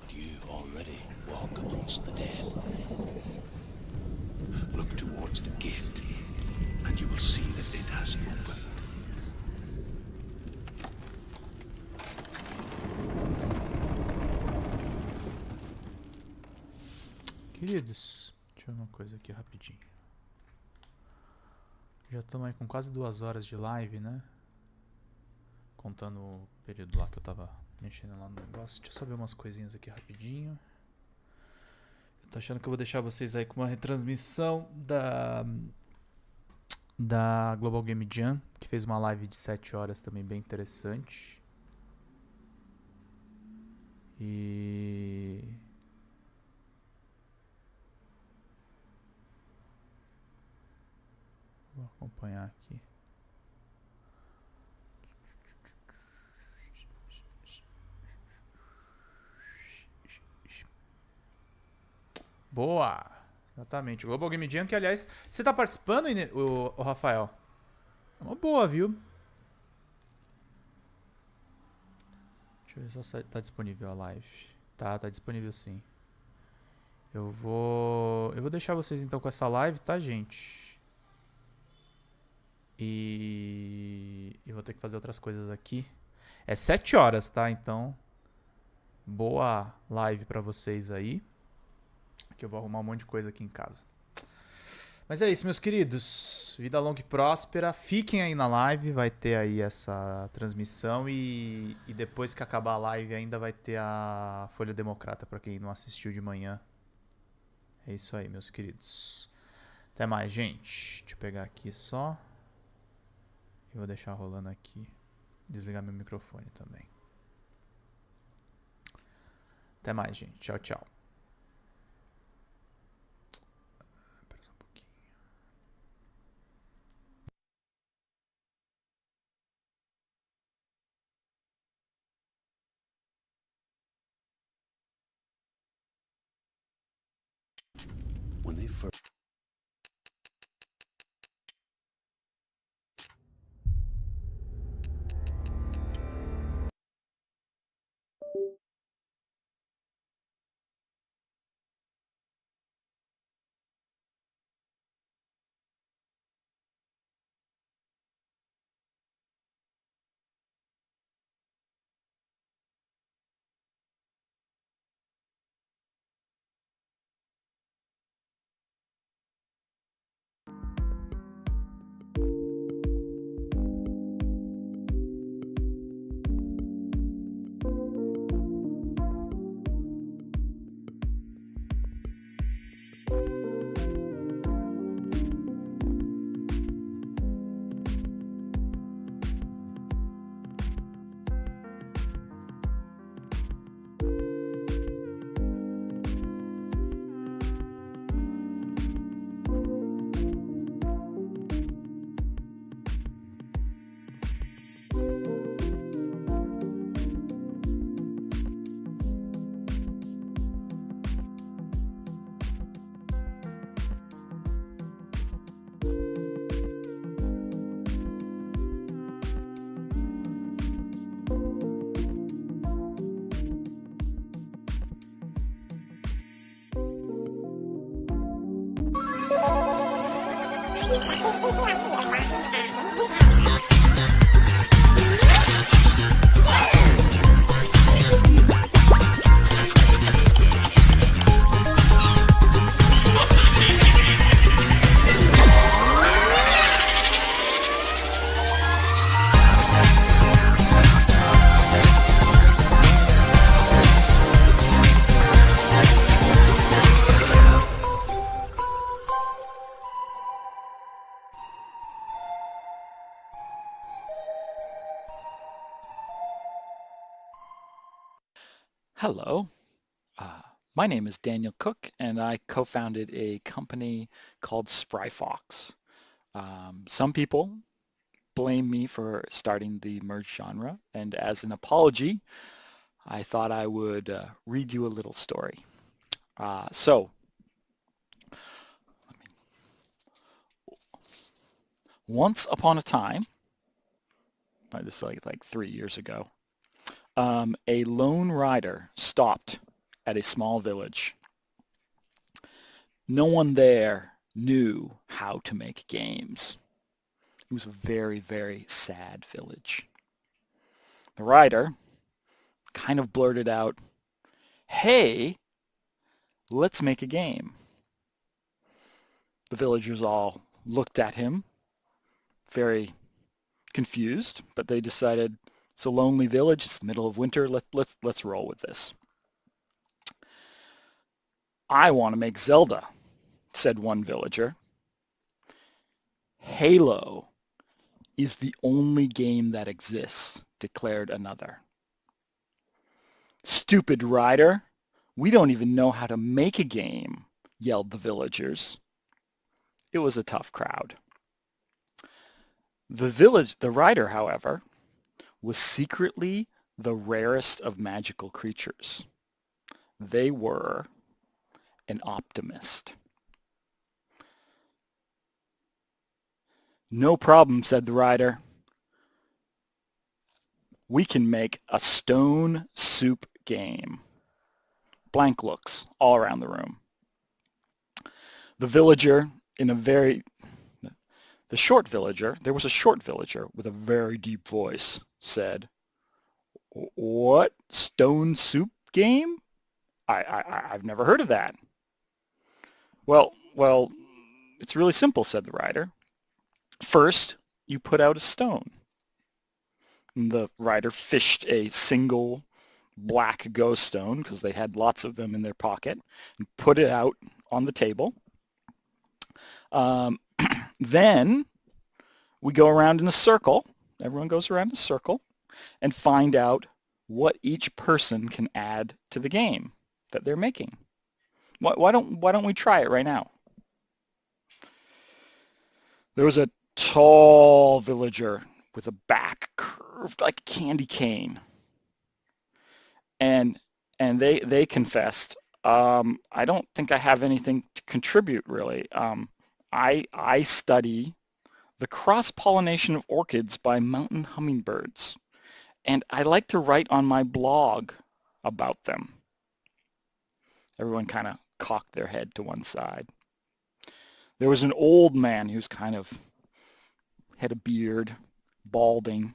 [SPEAKER 6] but you already walk amongst the dead. Look towards the gate, and you will see that it has opened.
[SPEAKER 1] Queridos, deixa eu ver uma coisa aqui rapidinho. Já estamos aí com quase 2 horas de live, né? Contando o período lá que eu tava mexendo lá no negócio. Deixa eu só ver umas coisinhas aqui rapidinho. Eu tô achando que eu vou deixar vocês aí com uma retransmissão da Global Game Jam, que fez uma live de 7 horas também bem interessante. E... vou acompanhar aqui. Boa! Exatamente. O Global Game Jam, que aliás, você tá participando, o Rafael? É uma boa, viu? Deixa eu ver se tá disponível a live. Tá disponível sim. Eu vou deixar vocês então com essa live, tá, gente? E vou ter que fazer outras coisas aqui. É 7 horas, tá? Então, boa live pra vocês aí. Que eu vou arrumar um monte de coisa aqui em casa. Mas é isso, meus queridos. Vida longa e próspera. Fiquem aí na live. Vai ter aí essa transmissão. E depois que acabar a live ainda vai ter a Folha Democrata pra quem não assistiu de manhã. É isso aí, meus queridos. Até mais, gente. Deixa eu pegar aqui só. E vou deixar rolando aqui. Desligar meu microfone também. Até mais, gente. Tchau, tchau. Espera só um pouquinho.
[SPEAKER 6] When they first...
[SPEAKER 9] Hello, my name is Daniel Cook, and I co-founded a company called Spryfox. Some people blame me for starting the merge genre, and as an apology, I thought I would read you a little story. Once upon a time, This is like 3 years ago. A lone rider stopped at a small village. No one there knew how to make games. It was a very, very sad village. The rider kind of blurted out, "Hey, let's make a game." The villagers all looked at him, very confused, but they decided it's a lonely village, it's the middle of winter, let's roll with this. "I want to make Zelda," said one villager. "Halo is the only game that exists," declared another. "Stupid rider, we don't even know how to make a game," yelled the villagers. It was a tough crowd. The rider, however, was secretly the rarest of magical creatures. They were an optimist. "No problem," said the rider. "We can make a stone soup game." Blank looks all around the room. The villager there was a short villager with a very deep voice, said, "What, stone soup game? I've never heard of that." Well, it's really simple," said the rider. "First, you put out a stone." And the rider fished a single black ghost stone, because they had lots of them in their pocket, and put it out on the table. Then we go around in a circle. Everyone goes around in a circle and find out what each person can add to the game that they're making. Why don't we try it right now? There was a tall villager with a back curved like a candy cane, and they confessed, "I don't think I have anything to contribute really. I study the cross-pollination of orchids by mountain hummingbirds, and I like to write on my blog about them." Everyone kind of cocked their head to one side. There was an old man who's kind of had a beard, balding,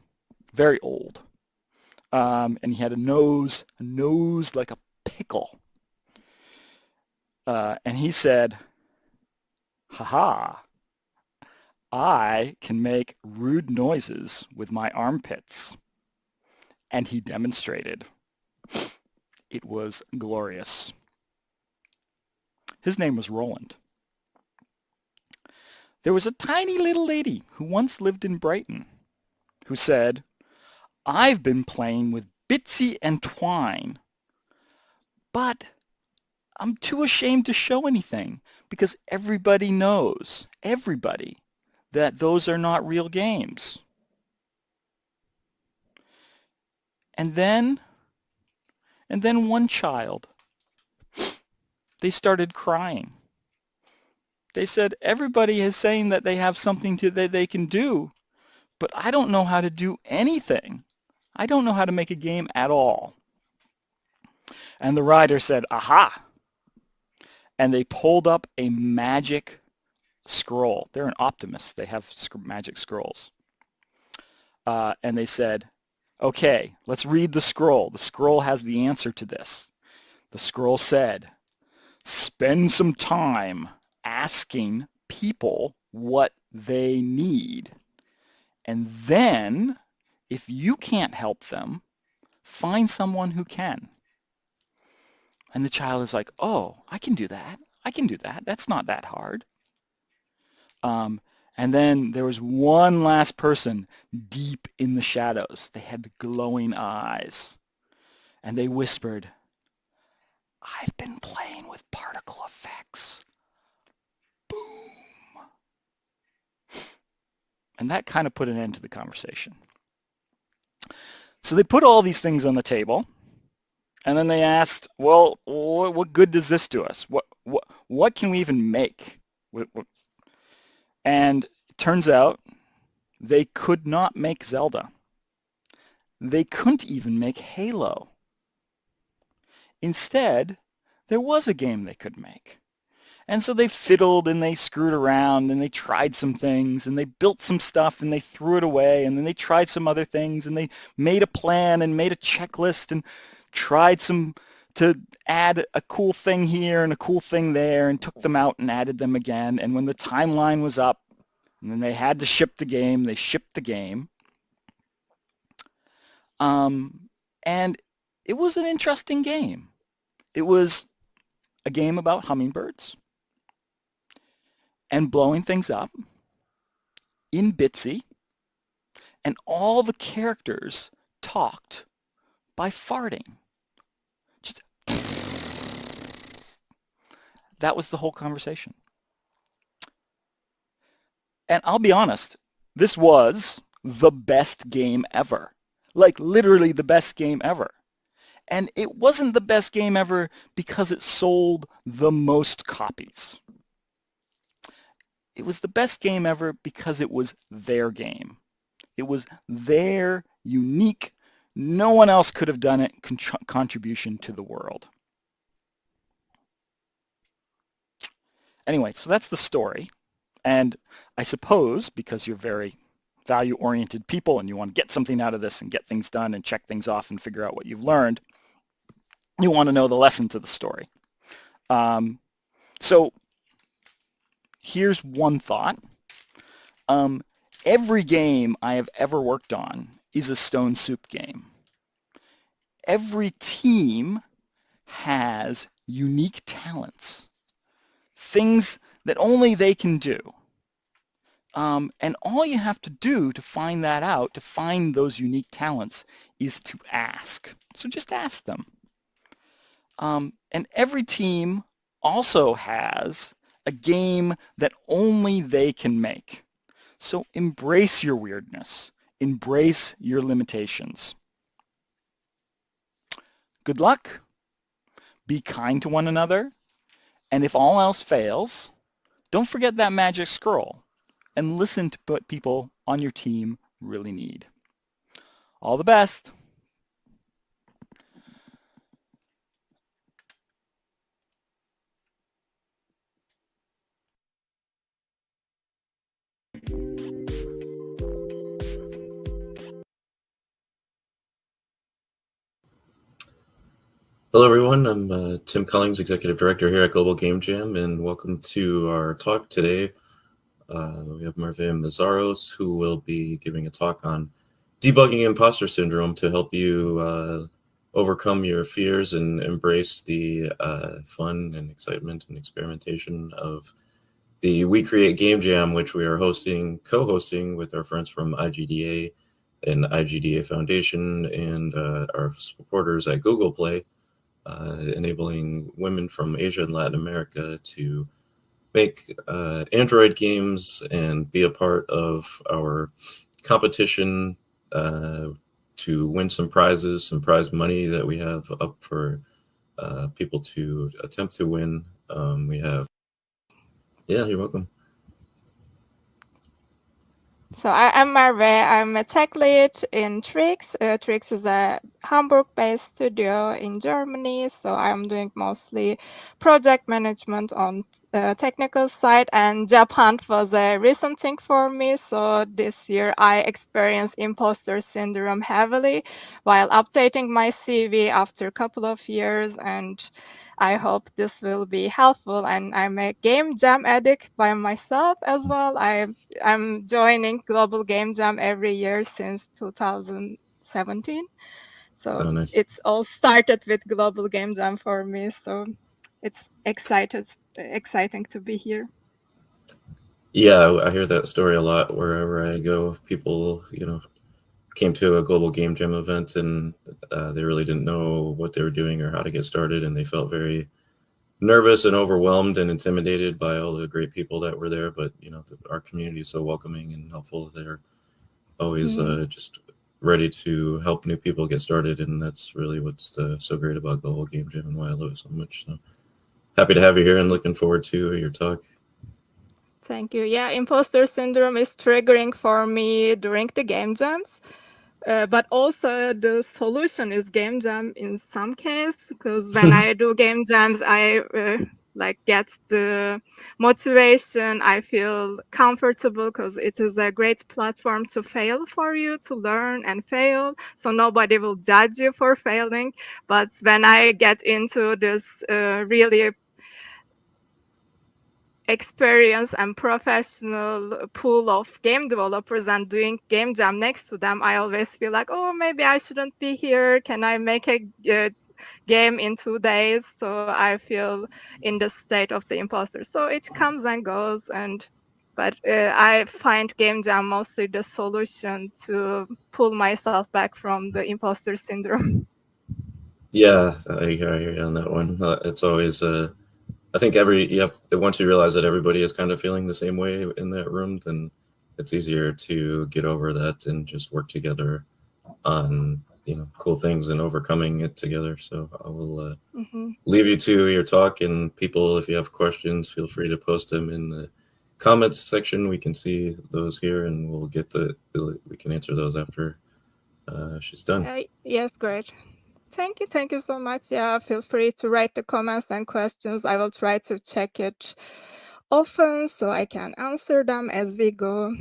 [SPEAKER 9] very old, and he had a nose like a pickle. And he said, "Ha-ha, I can make rude noises with my armpits." And he demonstrated. It was glorious. His name was Roland. There was a tiny little lady who once lived in Brighton who said, "I've been playing with Bitsy and Twine, but I'm too ashamed to show anything because everybody knows, that those are not real games." And then one child, they started crying. They said, "Everybody is saying that they have something that they can do, but I don't know how to do anything. I don't know how to make a game at all." And the writer said, "Aha!" And they pulled up a magic scroll. They're an optimist. They have magic scrolls. And they said, "Okay, let's read the scroll. The scroll has the answer to this." The scroll said, "Spend some time asking people what they need. And then, if you can't help them, find someone who can." And the child is like, "Oh, I can do that. That's not that hard." And then there was one last person deep in the shadows. They had glowing eyes. And they whispered, "I've been playing with particle effects." Boom. And that kind of put an end to the conversation. So they put all these things on the table. And then they asked, "Well, what good does this do us? What can we even make?" And it turns out they could not make Zelda. they couldn't even make Halo. Instead, there was a game they could make. And so they fiddled and they screwed around and they tried some things and they built some stuff and they threw it away and then they tried some other things and they made a plan and made a checklist and tried to add a cool thing here and a cool thing there and took them out and added them again. And when the timeline was up and then they had to ship the game, they shipped the game. And it was an interesting game. It was a game about hummingbirds and blowing things up in Bitsy, and all the characters talked by farting. Just that was the whole conversation. And I'll be honest, this was the best game ever. Like literally the best game ever. And it wasn't the best game ever because it sold the most copies. It was the best game ever because it was their game. It was their unique, no one else could have done it, contribution to the world. Anyway, so that's the story. And I suppose because you're very value-oriented people and you want to get something out of this and get things done and check things off and figure out what you've learned, you want to know the lesson to the story. So here's one thought. Every game I have ever worked on is a Stone Soup game. Every team has unique talents, things that only they can do. And all you have to do to find that out, to find those unique talents, is to ask. So just ask them. And every team also has a game that only they can make. So embrace your weirdness. Embrace your limitations. Good luck. Be kind to one another. And if all else fails, don't forget that magic scroll and listen to what people on your team really need. All the best.
[SPEAKER 10] Hello, everyone. I'm Tim Cullings, Executive Director here at Global Game Jam, and welcome to our talk today. We have Marvin Mazzaros, who will be giving a talk on debugging imposter syndrome to help you overcome your fears and embrace the fun and excitement and experimentation of the We Create Game Jam, which we are co-hosting with our friends from IGDA and IGDA Foundation and our supporters at Google Play. Enabling women from Asia and Latin America to make Android games and be a part of our competition to win some prizes, some prize money that we have up for people to attempt to win. Yeah, you're welcome.
[SPEAKER 11] So I'm Marve. I'm a tech lead in Trix. Trix is a Hamburg-based studio in Germany. So I'm doing mostly project management on the technical side, and job hunt was a recent thing for me. So this year I experienced imposter syndrome heavily while updating my CV after a couple of years, and I hope this will be helpful. And I'm a game jam addict by myself as well. I'm joining Global Game Jam every year since 2017. So
[SPEAKER 10] nice.
[SPEAKER 11] It's all started with Global Game Jam for me. So it's exciting to be here.
[SPEAKER 10] Yeah, I hear that story a lot wherever I go. People, came to a Global Game Jam event and they really didn't know what they were doing or how to get started, and they felt very nervous and overwhelmed and intimidated by all the great people that were there. But our community is so welcoming and helpful. They're always just ready to help new people get started, and that's really what's so great about Global Game Jam and why I love it so much. So happy to have you here and looking forward to your talk.
[SPEAKER 11] Thank you. Yeah, imposter syndrome is triggering for me during the game jams. But also the solution is game jam in some case, because when I do game jams, I like get the motivation. I feel comfortable because it is a great platform to fail for you, to learn and fail. So nobody will judge you for failing. But when I get into this really experience and professional pool of game developers and doing game jam next to them, I always feel like, oh, maybe I shouldn't be here. Can I make a game in 2 days? So I feel in the state of the imposter. So it comes and goes, but I find game jam mostly the solution to pull myself back from the imposter syndrome.
[SPEAKER 10] Yeah, I hear you on that one. It's always I think once you realize that everybody is kind of feeling the same way in that room, then it's easier to get over that and just work together on cool things and overcoming it together. So I will leave you to your talk, and people, if you have questions, feel free to post them in the comments section. We can see those here, and we can answer those after she's done.
[SPEAKER 11] Yes, great. Thank you so much. Yeah, feel free to write the comments and questions. I will try to check it often so I can answer them as we go.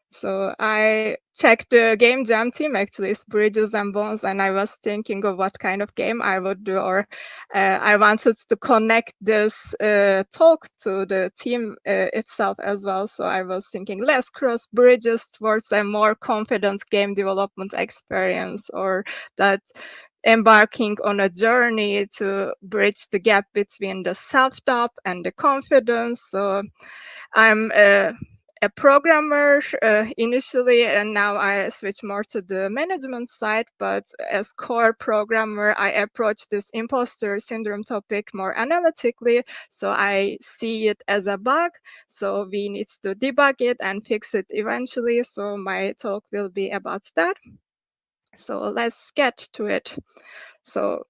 [SPEAKER 11] So I checked the game jam team, actually, it's Bridges and Bones, and I was thinking of what kind of game I would do, or I wanted to connect this talk to the team itself as well. So I was thinking, let's cross bridges towards a more confident game development experience, or that embarking on a journey to bridge the gap between the self-doubt and the confidence. So I'm a programmer initially, and now I switch more to the management side. But as core programmer, I approach this imposter syndrome topic more analytically. So I see it as a bug. So we need to debug it and fix it eventually. So my talk will be about that. So let's get to it. So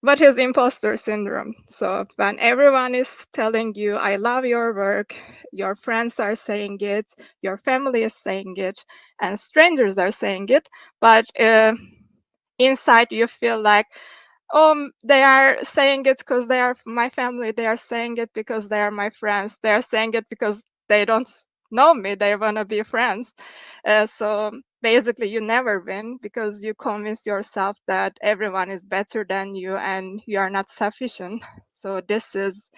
[SPEAKER 11] what is imposter syndrome? So when everyone is telling you, I love your work, your friends are saying it, your family is saying it, and strangers are saying it, but inside you feel like, oh, they are saying it because they are my family, they are saying it because they are my friends, they are saying it because they don't know me, they want to be friends. So basically you never win because you convince yourself that everyone is better than you and you are not sufficient. So this is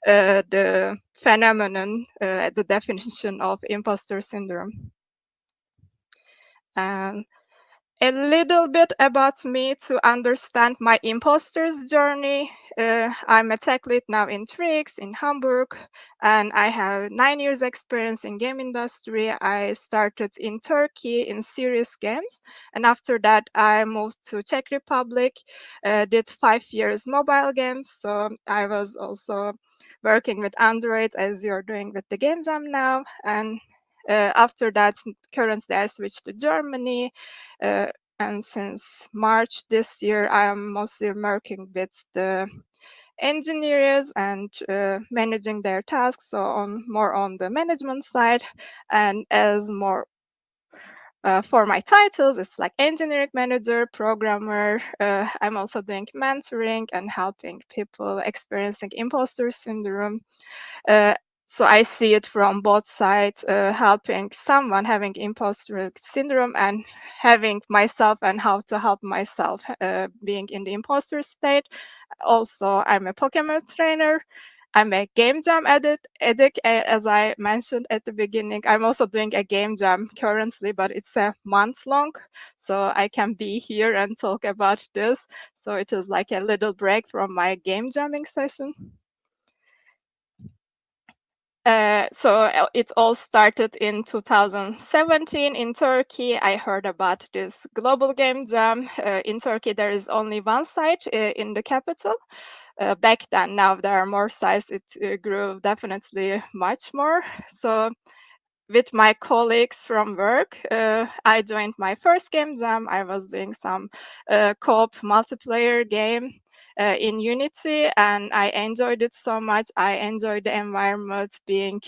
[SPEAKER 11] the phenomenon, the definition of imposter syndrome. And a little bit about me to understand my imposter's journey. I'm a tech lead now in Trix in Hamburg, and I have 9 years experience in game industry. I started in Turkey in serious games, and after that I moved to Czech Republic, did 5 years mobile games. So I was also working with Android as you're doing with the Game Jam now, and after that, currently I switched to Germany, and since March this year, I am mostly working with the engineers and managing their tasks, so more on the management side, and as more for my titles, it's like engineering manager, programmer. I'm also doing mentoring and helping people experiencing imposter syndrome. So I see it from both sides, helping someone having imposter syndrome and having myself and how to help myself being in the imposter state. Also, I'm a Pokemon trainer. I'm a game jam addict, as I mentioned at the beginning. I'm also doing a game jam currently, but it's a month long, so I can be here and talk about this. So it is like a little break from my game jamming session. So it all started in 2017 in Turkey. I heard about this global game jam. In Turkey, there is only one site in the capital. Back then, now there are more sites. It grew definitely much more. So with my colleagues from work, I joined my first game jam. I was doing some co-op multiplayer game. in Unity, and I enjoyed it so much. I enjoyed the environment, being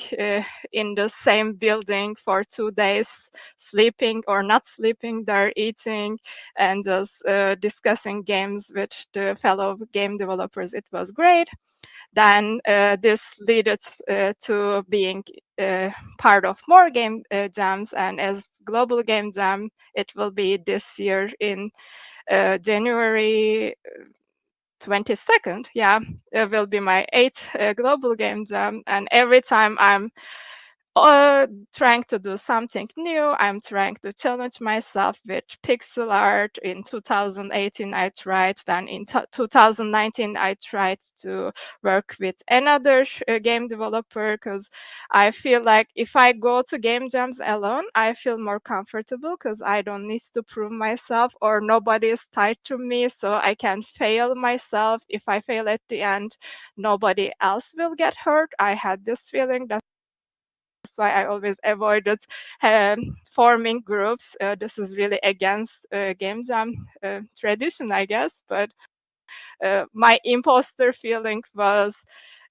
[SPEAKER 11] in the same building for 2 days, sleeping or not sleeping there, eating, and just discussing games with the fellow game developers. It was great. Then this led to being part of more game jams, and as Global Game Jam, it will be this year in January 22nd. Yeah, it will be my 8th Global Game Jam, and every time I'm trying to do something new. I'm trying to challenge myself with pixel art. In 2018, I tried. Then in 2019, I tried to work with another game developer, because I feel like if I go to game jams alone, I feel more comfortable because I don't need to prove myself, or nobody is tied to me, so I can fail myself. If I fail at the end, nobody else will get hurt. I had this feeling. That's why I always avoided forming groups. This is really against game jam tradition, I guess. But my imposter feeling was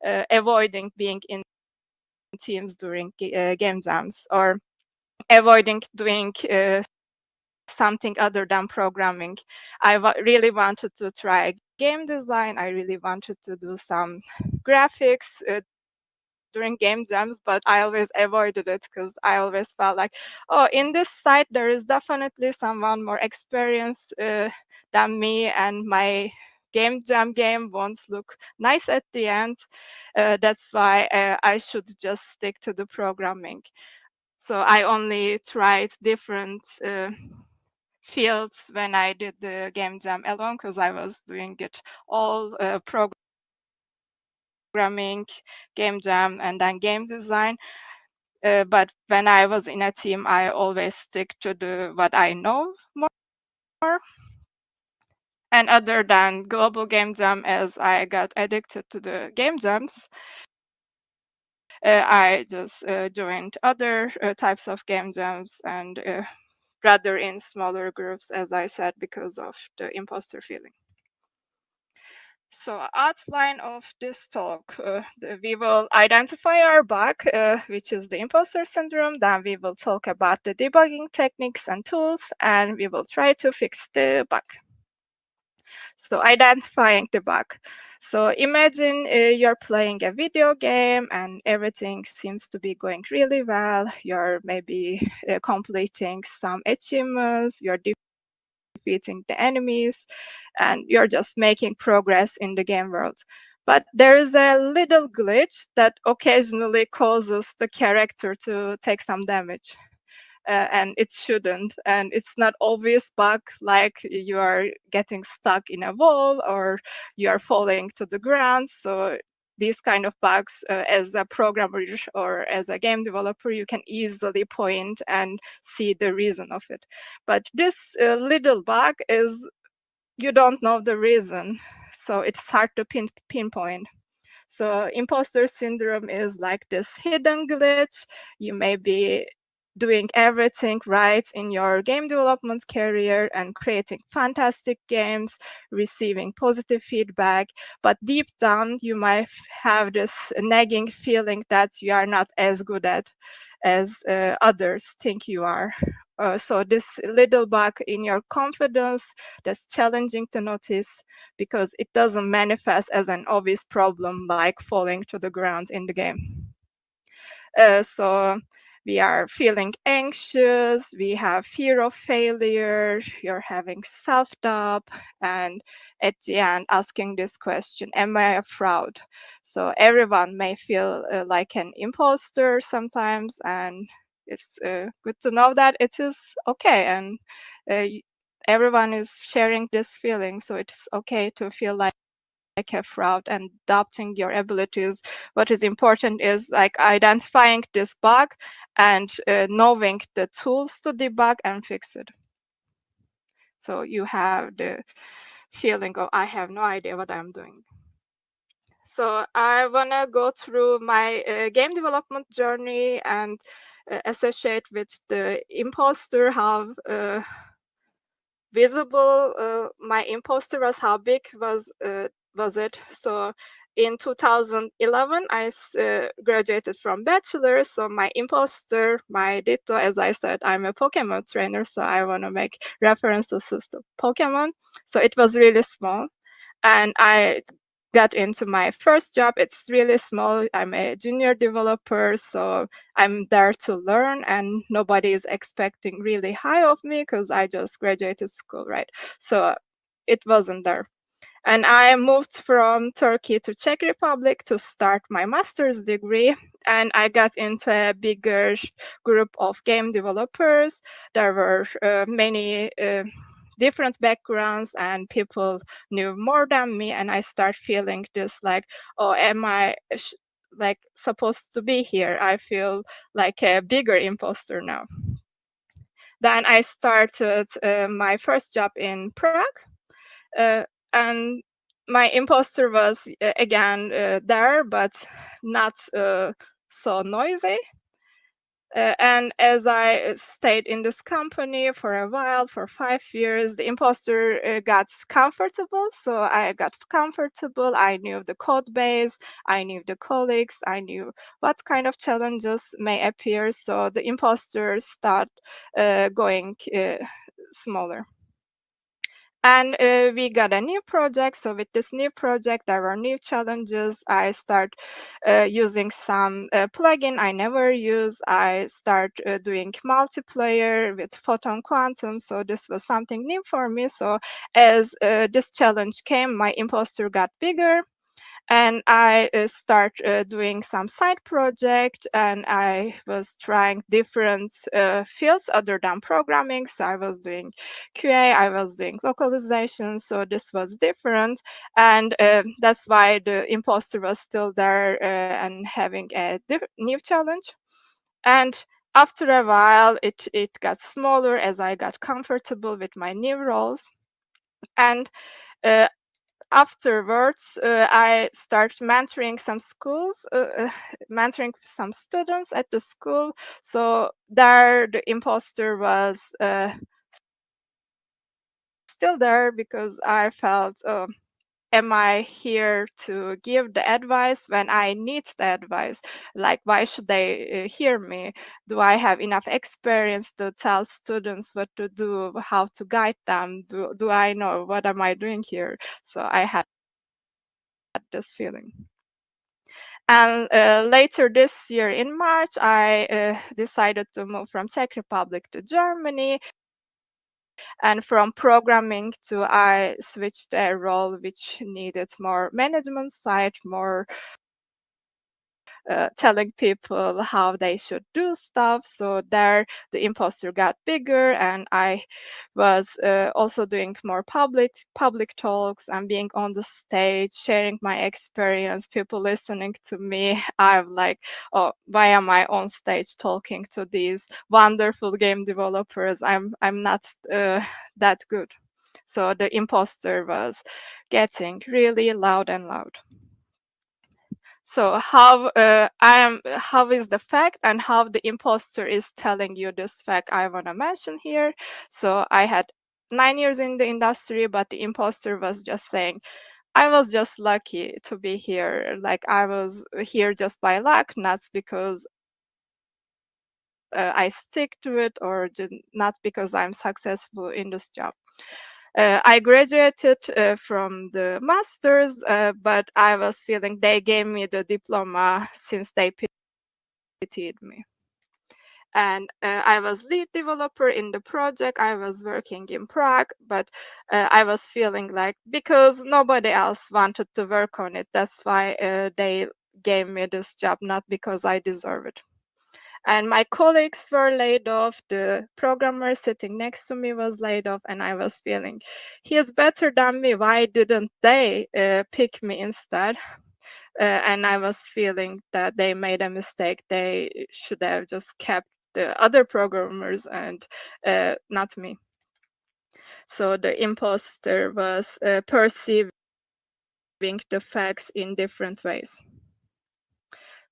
[SPEAKER 11] avoiding being in teams during game jams, or avoiding doing something other than programming. I really wanted to try game design. I really wanted to do some graphics during game jams, but I always avoided it because I always felt like, oh, in this site there is definitely someone more experienced than me, and my game jam game won't look nice at the end. That's why I should just stick to the programming. So I only tried different fields when I did the game jam alone, because I was doing it all programming, game jam, and then game design. But when I was in a team, I always stick to what I know more. And other than Global Game Jam, as I got addicted to the game jams, I just joined other types of game jams, and rather in smaller groups, as I said, because of the imposter feeling. So outline of this talk, we will identify our bug, which is the imposter syndrome. Then we will talk about the debugging techniques and tools, and we will try to fix the bug. So identifying the bug. So imagine you're playing a video game and everything seems to be going really well. You're maybe completing some achievements, you're defeating the enemies, and you're just making progress in the game world. But there is a little glitch that occasionally causes the character to take some damage. And it shouldn't. And it's not obvious bug like you are getting stuck in a wall or you are falling to the ground. So these kind of bugs, as a programmer or as a game developer, you can easily point and see the reason of it. But this little bug is, you don't know the reason. So it's hard to pinpoint. So imposter syndrome is like this hidden glitch. You may be doing everything right in your game development career and creating fantastic games, receiving positive feedback, but deep down you might have this nagging feeling that you are not as good at as others think you are. So this little bug in your confidence, that's challenging to notice because it doesn't manifest as an obvious problem like falling to the ground in the game. So we are feeling anxious, we have fear of failure, you're having self-doubt, and at the end asking this question, am I a fraud? So everyone may feel like an imposter sometimes, and it's good to know that it is okay, and everyone is sharing this feeling, so it's okay to feel like a fraud and doubting your abilities. What is important is like identifying this bug and knowing the tools to debug and fix it. So you have the feeling of, I have no idea what I'm doing. So I want to go through my game development journey and associate with the imposter, how visible my imposter was, how big was was it. So in 2011, I graduated from bachelor. So my imposter, my Ditto, as I said, I'm a Pokemon trainer, so I want to make references to Pokemon. So it was really small. And I got into my first job. It's really small. I'm a junior developer, so I'm there to learn, and nobody is expecting really high of me because I just graduated school, right? So it wasn't there. And I moved from Turkey to Czech Republic to start my master's degree. And I got into a bigger group of game developers. There were many different backgrounds, and people knew more than me. And I start feeling this like, oh, am I like supposed to be here? I feel like a bigger imposter now. Then I started my first job in Prague. And my imposter was again there, but not so noisy. And as I stayed in this company for a while, for 5 years, the imposter got comfortable. So I got comfortable. I knew the code base, I knew the colleagues, I knew what kind of challenges may appear. So the imposter start going smaller. And we got a new project. So with this new project, there were new challenges. I start using some plugin I never use. I start doing multiplayer with Photon Quantum. So this was something new for me. So as this challenge came, my imposter got bigger. And I start doing some side project, and I was trying different fields other than programming. So I was doing QA, I was doing localization. So this was different, and that's why the imposter was still there and having a new challenge. And after a while, it got smaller as I got comfortable with my new roles. And afterwards, I started mentoring some schools, mentoring some students at the school. So there, the imposter was still there because I felt, am I here to give the advice when I need the advice? Like, why should they hear me? Do I have enough experience to tell students what to do, how to guide them? Do I know what am I doing here? So I had this feeling. And later this year in March, I decided to move from Czech Republic to Germany. And from programming to I switched a role which needed more management side, more telling people how they should do stuff. So there, the imposter got bigger, and I was also doing more public talks and being on the stage, sharing my experience, people listening to me. I'm like, oh, why am I on stage talking to these wonderful game developers? I'm not that good. So the imposter was getting really loud and loud. So how is the fact and how the imposter is telling you this fact I want to mention here. So I had 9 years in the industry, but the imposter was just saying, I was just lucky to be here. Like I was here just by luck, not because I stick to it, or just not because I'm successful in this job. I graduated from the master's, but I was feeling they gave me the diploma since they pitied me. And I was lead developer in the project. I was working in Prague, but I was feeling like because nobody else wanted to work on it, that's why they gave me this job, not because I deserve it. And my colleagues were laid off. The programmer sitting next to me was laid off, and I was feeling, he is better than me. Why didn't they pick me instead? And I was feeling that they made a mistake. They should have just kept the other programmers and not me. So the imposter was perceiving the facts in different ways.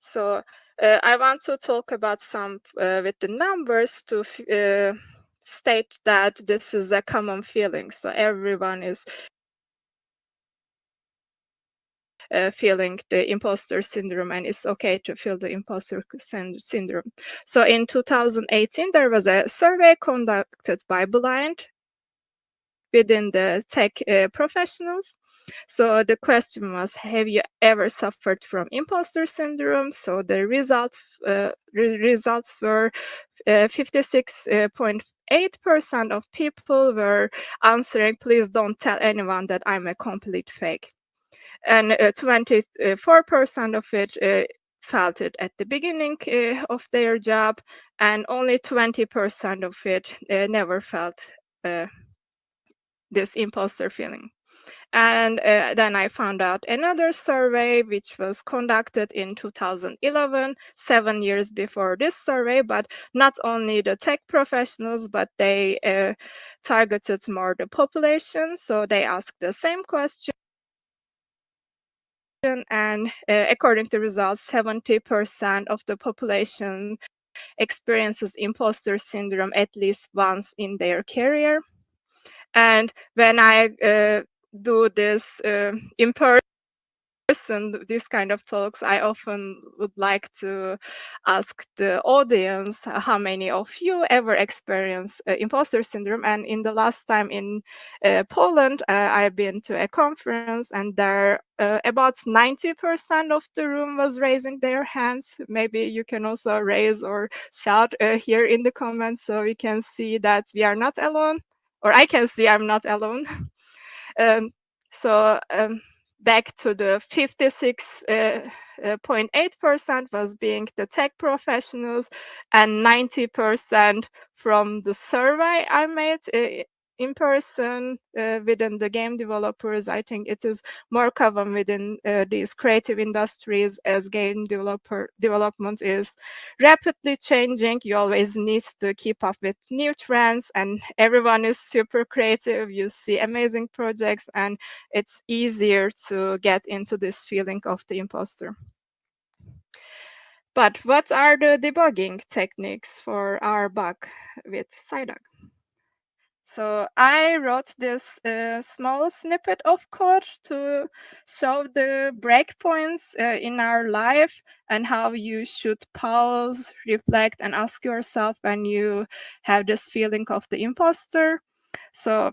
[SPEAKER 11] So I want to talk about some with the numbers to state that this is a common feeling. So everyone is feeling the imposter syndrome, and it's okay to feel the imposter syndrome. So in 2018, there was a survey conducted by Blind within the tech professionals. So the question was, have you ever suffered from imposter syndrome? So the results were 56.8% of people were answering, please don't tell anyone that I'm a complete fake. And 24% of it felt it at the beginning of their job, and only 20% of it never felt this imposter feeling. And then I found out another survey which was conducted in 2011, 7 years before this survey, but not only the tech professionals, but they targeted more the population. So they asked the same question. And according to results, 70% of the population experiences imposter syndrome at least once in their career. And when I do this in person, this kind of talks, I often would like to ask the audience how many of you ever experience imposter syndrome. And in the last time in Poland, I've been to a conference, and there about 90% of the room was raising their hands. Maybe you can also raise or shout here in the comments, so we can see that we are not alone, or I can see I'm not alone. So back to the 56.8% was being the tech professionals, and 90% from the survey I made in person within the game developers. I think it is more common within these creative industries, as game development is rapidly changing. You always need to keep up with new trends, and everyone is super creative. You see amazing projects, and it's easier to get into this feeling of the imposter. But what are the debugging techniques for our bug with Psyduck? So I wrote this small snippet of code to show the breakpoints in our life and how you should pause, reflect, and ask yourself when you have this feeling of the imposter. So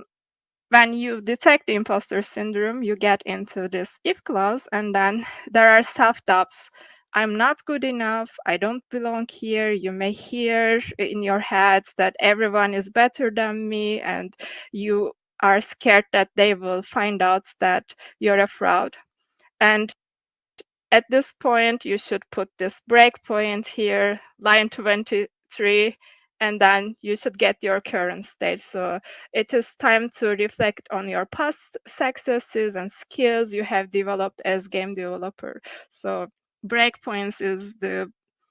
[SPEAKER 11] when you detect the imposter syndrome, you get into this if clause, and then there are self-doubts. I'm not good enough. I don't belong here. You may hear in your head that everyone is better than me, and you are scared that they will find out that you're a fraud. And at this point, you should put this breakpoint here, line 23, and then you should get your current state. So it is time to reflect on your past successes and skills you have developed as game developer. So breakpoints is the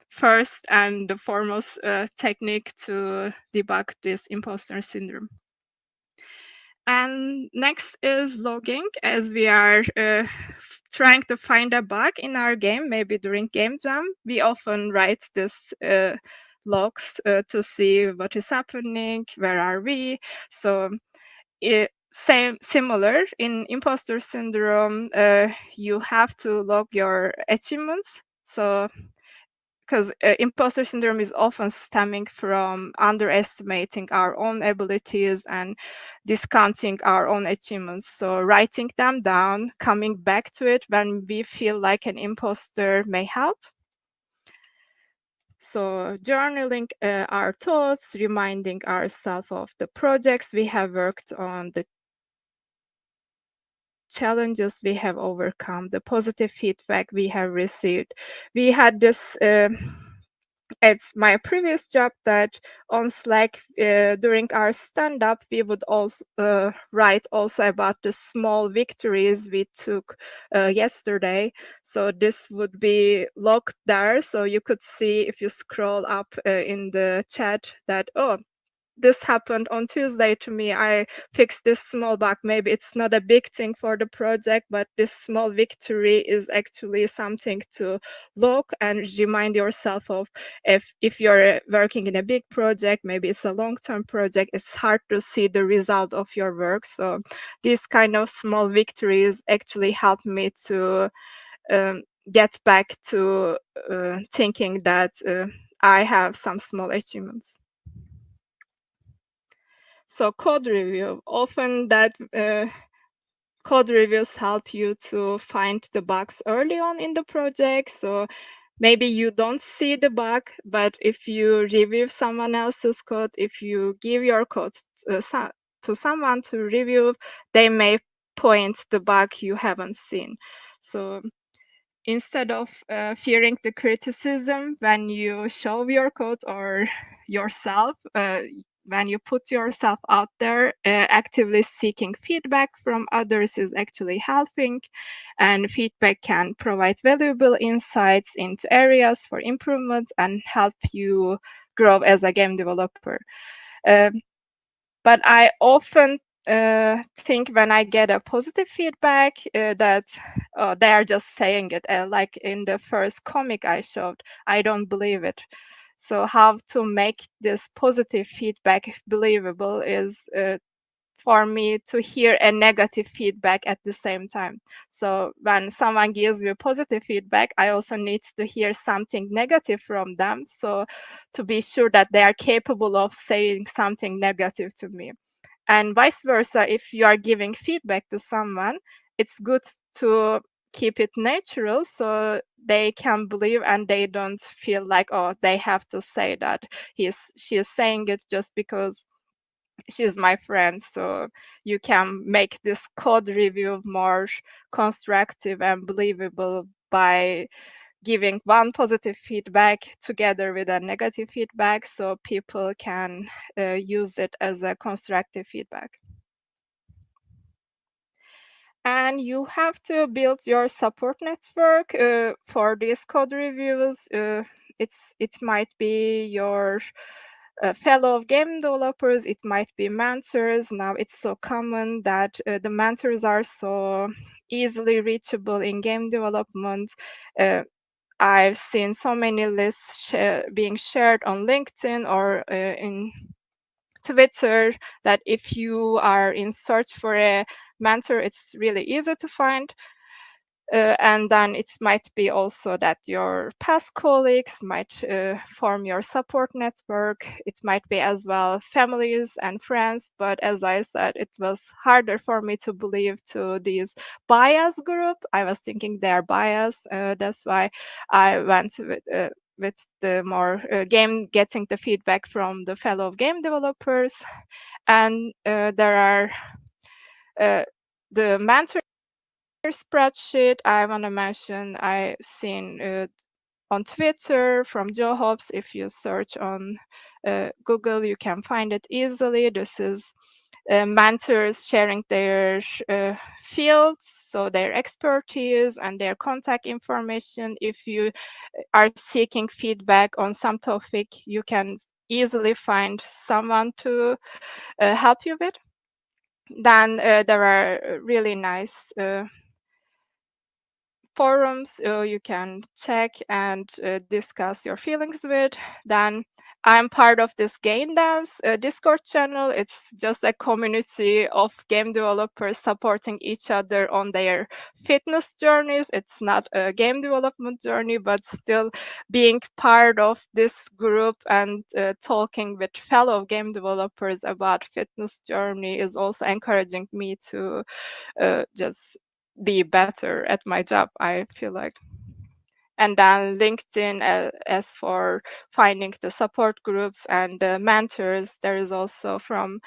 [SPEAKER 11] first and the foremost technique to debug this imposter syndrome. And next is logging, as we are trying to find a bug in our game, maybe during game jam. We often write this logs to see what is happening, where are we. So similar in imposter syndrome, you have to log your achievements. So because imposter syndrome is often stemming from underestimating our own abilities and discounting our own achievements. So writing them down, coming back to it when we feel like an imposter may help. So journaling our thoughts, reminding ourselves of the projects we have worked on, the challenges we have overcome, the positive feedback we have received. We had this at my previous job that on Slack during our stand-up, we would also write also about the small victories we took yesterday. So this would be logged there. So you could see if you scroll up in the chat that, oh, this happened on Tuesday to me. I fixed this small bug. Maybe it's not a big thing for the project, but this small victory is actually something to look and remind yourself of. If you're working in a big project, maybe it's a long-term project, it's hard to see the result of your work. So these kind of small victories actually help me to get back to thinking that I have some small achievements. So code review, often that code reviews help you to find the bugs early on in the project. So maybe you don't see the bug, but if you review someone else's code, if you give your code to someone to review, they may point the bug you haven't seen. So instead of fearing the criticism when you show your code or yourself, when you put yourself out there, actively seeking feedback from others is actually helping, and feedback can provide valuable insights into areas for improvement and help you grow as a game developer. But I often think when I get a positive feedback that they are just saying it. Like in the first comic I showed, I don't believe it. So how to make this positive feedback believable is for me to hear a negative feedback at the same time. So when someone gives you positive feedback, I also need to hear something negative from them. So to be sure that they are capable of saying something negative to me. And vice versa, if you are giving feedback to someone, it's good to keep it natural so they can believe and they don't feel like, oh, they have to say that she's saying it just because she's my friend. So you can make this code review more constructive and believable by giving one positive feedback together with a negative feedback so people can use it as a constructive feedback. And you have to build your support network for these code reviews. It might be your fellow game developers, it might be mentors. Now it's so common that the mentors are so easily reachable in game development. I've seen so many lists being shared on LinkedIn or in Twitter that if you are in search for a mentor, it's really easy to find. And then it might be also that your past colleagues might form your support network. It might be as well families and friends. But as I said, it was harder for me to believe to these bias group. I was thinking they're biased. That's why I went with the more getting the feedback from the fellow game developers. And there are the mentor spreadsheet I want to mention. I've seen on Twitter from Joe Hobbs. If you search on Google, you can find it easily. This is mentors sharing their fields, so their expertise and their contact information. If you are seeking feedback on some topic, you can easily find someone to help you with. Then there are really nice forums you can check and discuss your feelings with. Then I'm part of this Game Dance Discord channel. It's just a community of game developers supporting each other on their fitness journeys. It's not a game development journey, but still being part of this group and talking with fellow game developers about fitness journey is also encouraging me to just be better at my job, I feel like. And then LinkedIn, as for finding the support groups and the mentors, there is also from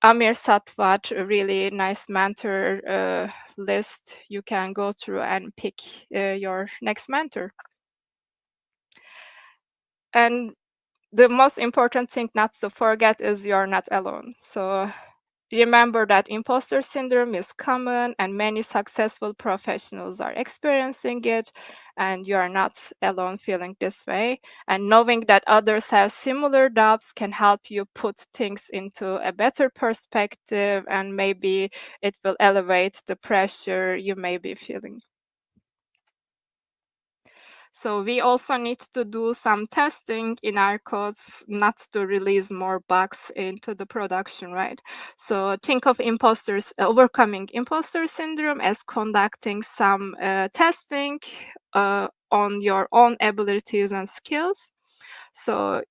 [SPEAKER 11] Amir Satwat a really nice mentor list you can go through and pick your next mentor. And the most important thing not to forget is you're not alone. So remember that imposter syndrome is common and many successful professionals are experiencing it, and you are not alone feeling this way. And knowing that others have similar doubts can help you put things into a better perspective, and maybe it will elevate the pressure you may be feeling. So we also need to do some testing in our codes not to release more bugs into the production, right? So think of overcoming imposter syndrome as conducting some testing on your own abilities and skills. So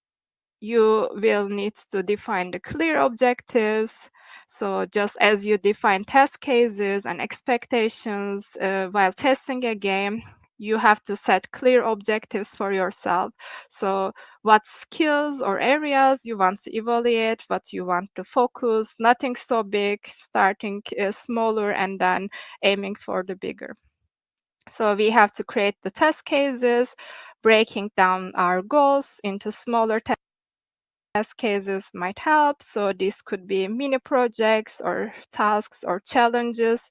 [SPEAKER 11] you will need to define the clear objectives. So just as you define test cases and expectations while testing a game, you have to set clear objectives for yourself. So what skills or areas you want to evaluate, what you want to focus, nothing so big, starting smaller and then aiming for the bigger. So we have to create the test cases, breaking down our goals into smaller test cases might help. So this could be mini projects or tasks or challenges,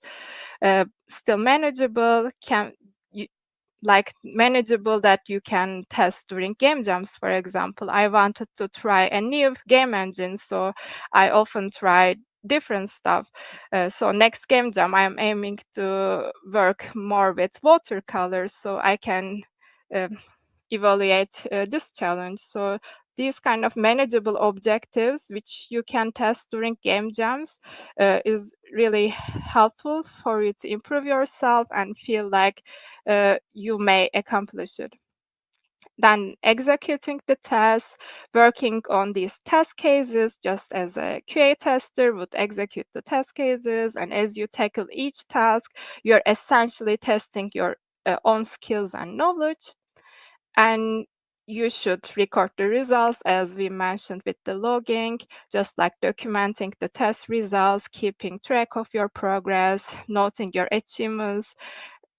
[SPEAKER 11] still manageable, manageable that you can test during game jams. For example, I wanted to try a new game engine, so I often try different stuff. So next game jam, I'm aiming to work more with watercolors, so I can evaluate this challenge. So these kind of manageable objectives, which you can test during game jams, is really helpful for you to improve yourself and feel like you may accomplish it. Then executing the tests, working on these test cases, just as a QA tester would execute the test cases. And as you tackle each task, you're essentially testing your own skills and knowledge. And you should record the results, as we mentioned with the logging, just like documenting the test results, keeping track of your progress, noting your achievements.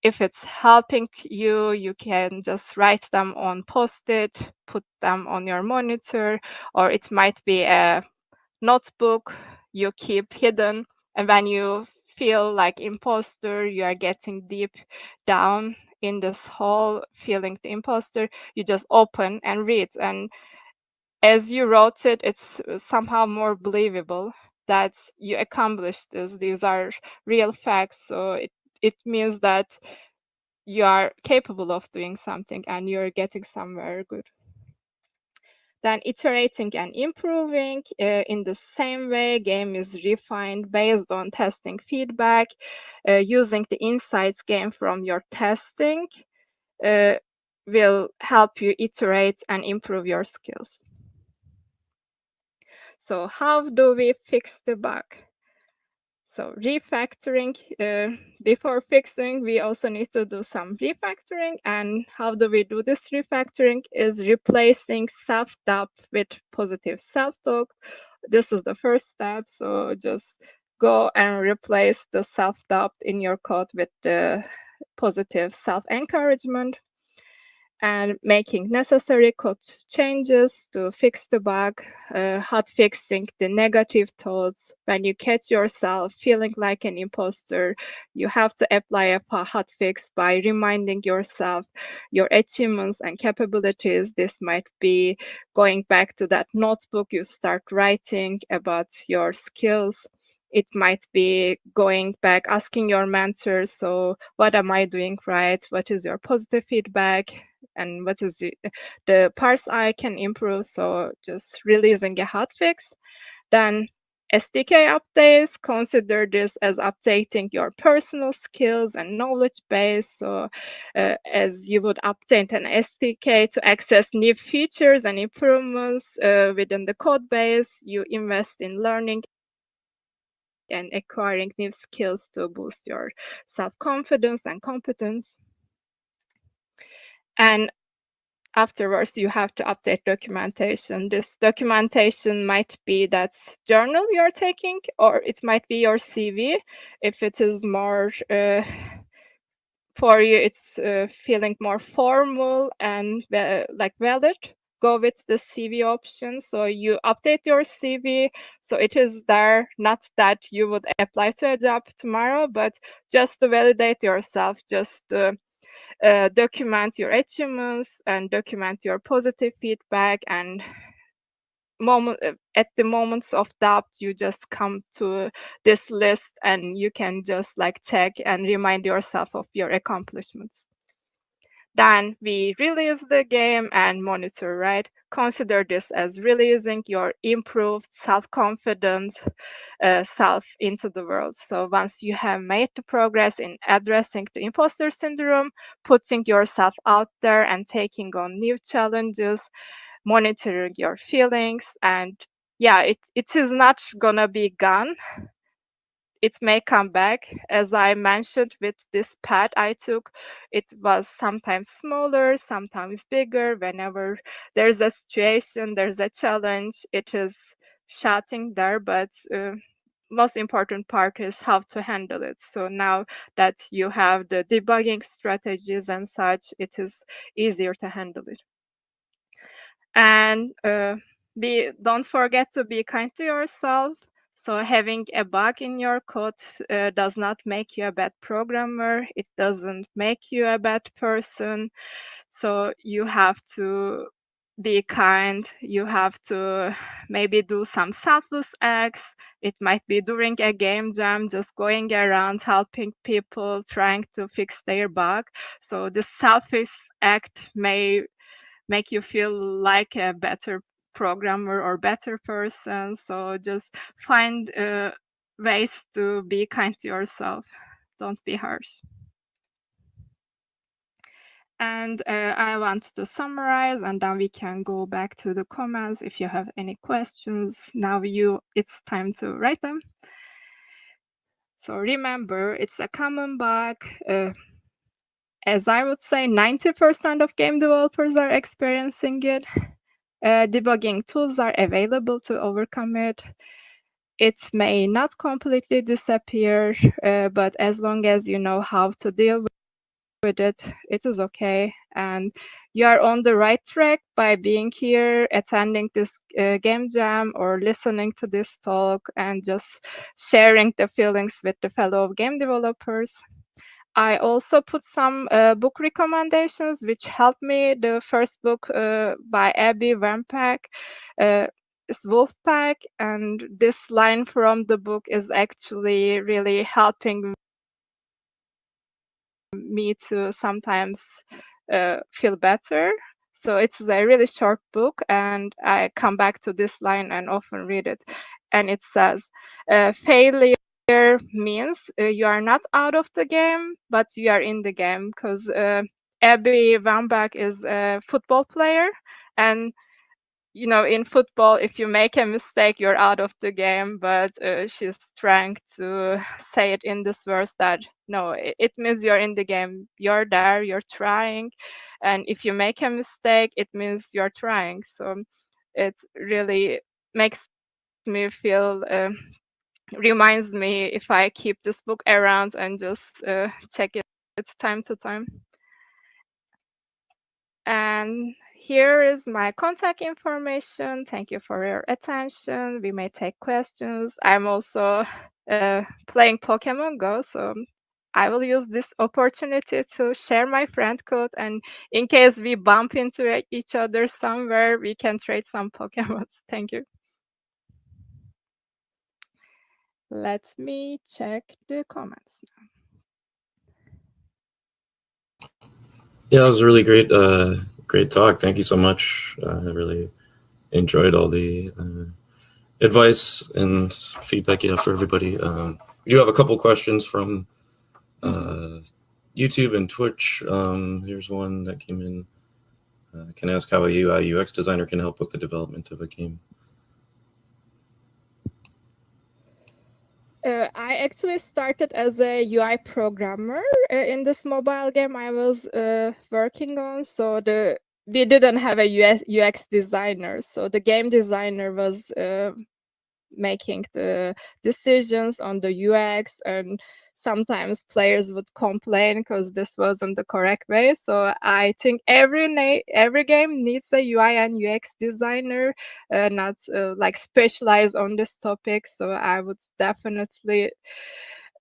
[SPEAKER 11] If it's helping you, you can just write them on Post-it, put them on your monitor, or it might be a notebook you keep hidden. And when you feel like imposter, you are getting deep down in this hole, feeling the imposter, you just open and read. And as you wrote it, it's somehow more believable that you accomplished this. These are real facts. So it means that you are capable of doing something and you're getting somewhere good. Then iterating and improving in the same way, game is refined based on testing feedback. Using the insights gained from your testing will help you iterate and improve your skills. So how do we fix the bug? So refactoring, before fixing, we also need to do some refactoring. And how do we do this refactoring is replacing self-doubt with positive self-talk. This is the first step. So just go and replace the self-doubt in your code with the positive self-encouragement, and making necessary code changes to fix the bug, hot fixing the negative thoughts. When you catch yourself feeling like an imposter, you have to apply a hot fix by reminding yourself your achievements and capabilities. This might be going back to that notebook you start writing about your skills. It might be going back, asking your mentor, so what am I doing right? What is your positive feedback? And what is the parts I can improve? So just releasing a hotfix. Then SDK updates, consider this as updating your personal skills and knowledge base. So as you would update an SDK to access new features and improvements within the code base, you invest in learning and acquiring new skills to boost your self-confidence and competence. And afterwards, you have to update documentation. This documentation might be that journal you're taking, or it might be your CV. If it is more for you, it's feeling more formal and like valid. go with the CV option. So you update your CV. So it is there, not that you would apply to a job tomorrow, but just to validate yourself, just to document your achievements and document your positive feedback. And at the moments of doubt, you just come to this list and you can just like check and remind yourself of your accomplishments. Then we release the game and monitor, right? Consider this as releasing your improved self-confident self into the world. So once you have made the progress in addressing the imposter syndrome, putting yourself out there and taking on new challenges, monitoring your feelings, and yeah, it is not gonna be gone. It may come back. As I mentioned with this pad I took, it was sometimes smaller, sometimes bigger. Whenever there's a situation, there's a challenge, it is shouting there, but most important part is how to handle it. So now that you have the debugging strategies and such, it is easier to handle it. And don't forget to be kind to yourself. So having a bug in your code does not make you a bad programmer. It doesn't make you a bad person. So you have to be kind. You have to maybe do some selfless acts. It might be during a game jam, just going around helping people, trying to fix their bug. So the selfish act may make you feel like a better programmer or better person. So just find ways to be kind to yourself. Don't be harsh. And I want to summarize, and then we can go back to the comments. If you have any questions, now it's time to write them. So remember, it's a common bug. As I would say, 90% of game developers are experiencing it. Debugging tools are available to overcome it. It may not completely disappear, but as long as you know how to deal with it, it is okay. And you are on the right track by being here, attending this game jam, or listening to this talk, and just sharing the feelings with the fellow game developers. I also put some book recommendations which helped me. The first book by Abby Wambach is Wolfpack, and this line from the book is actually really helping me to sometimes feel better. So it's a really short book, and I come back to this line and often read it. And it says, failure means you are not out of the game, but you are in the game, because Abby Wambach is a football player, and in football, if you make a mistake, you're out of the game. But she's trying to say it in this verse that no, it means you're in the game. You're there, you're trying. And if you make a mistake, it means you're trying. So it really makes me feel, reminds me if I keep this book around and just check it time to time. And here is my contact information. Thank you for your attention. We may take questions. I'm also playing Pokemon Go, so I will use this opportunity to share my friend code. And in case we bump into each other somewhere, we can trade some Pokemon. Thank you. Let me check the comments now.
[SPEAKER 10] Yeah, it was a really great talk. Thank you so much. I really enjoyed all the advice and feedback you have for everybody. We do have a couple questions from YouTube and Twitch. Here's one that came in. Can I ask how a UI UX designer can help with the development of a game?
[SPEAKER 11] I actually started as a UI programmer in this mobile game I was working on. So we didn't have a UX designer. So the game designer was making the decisions on the UX. And sometimes players would complain because this wasn't the correct way. So I think every game needs a UI and UX designer, not like specialized on this topic. So I would definitely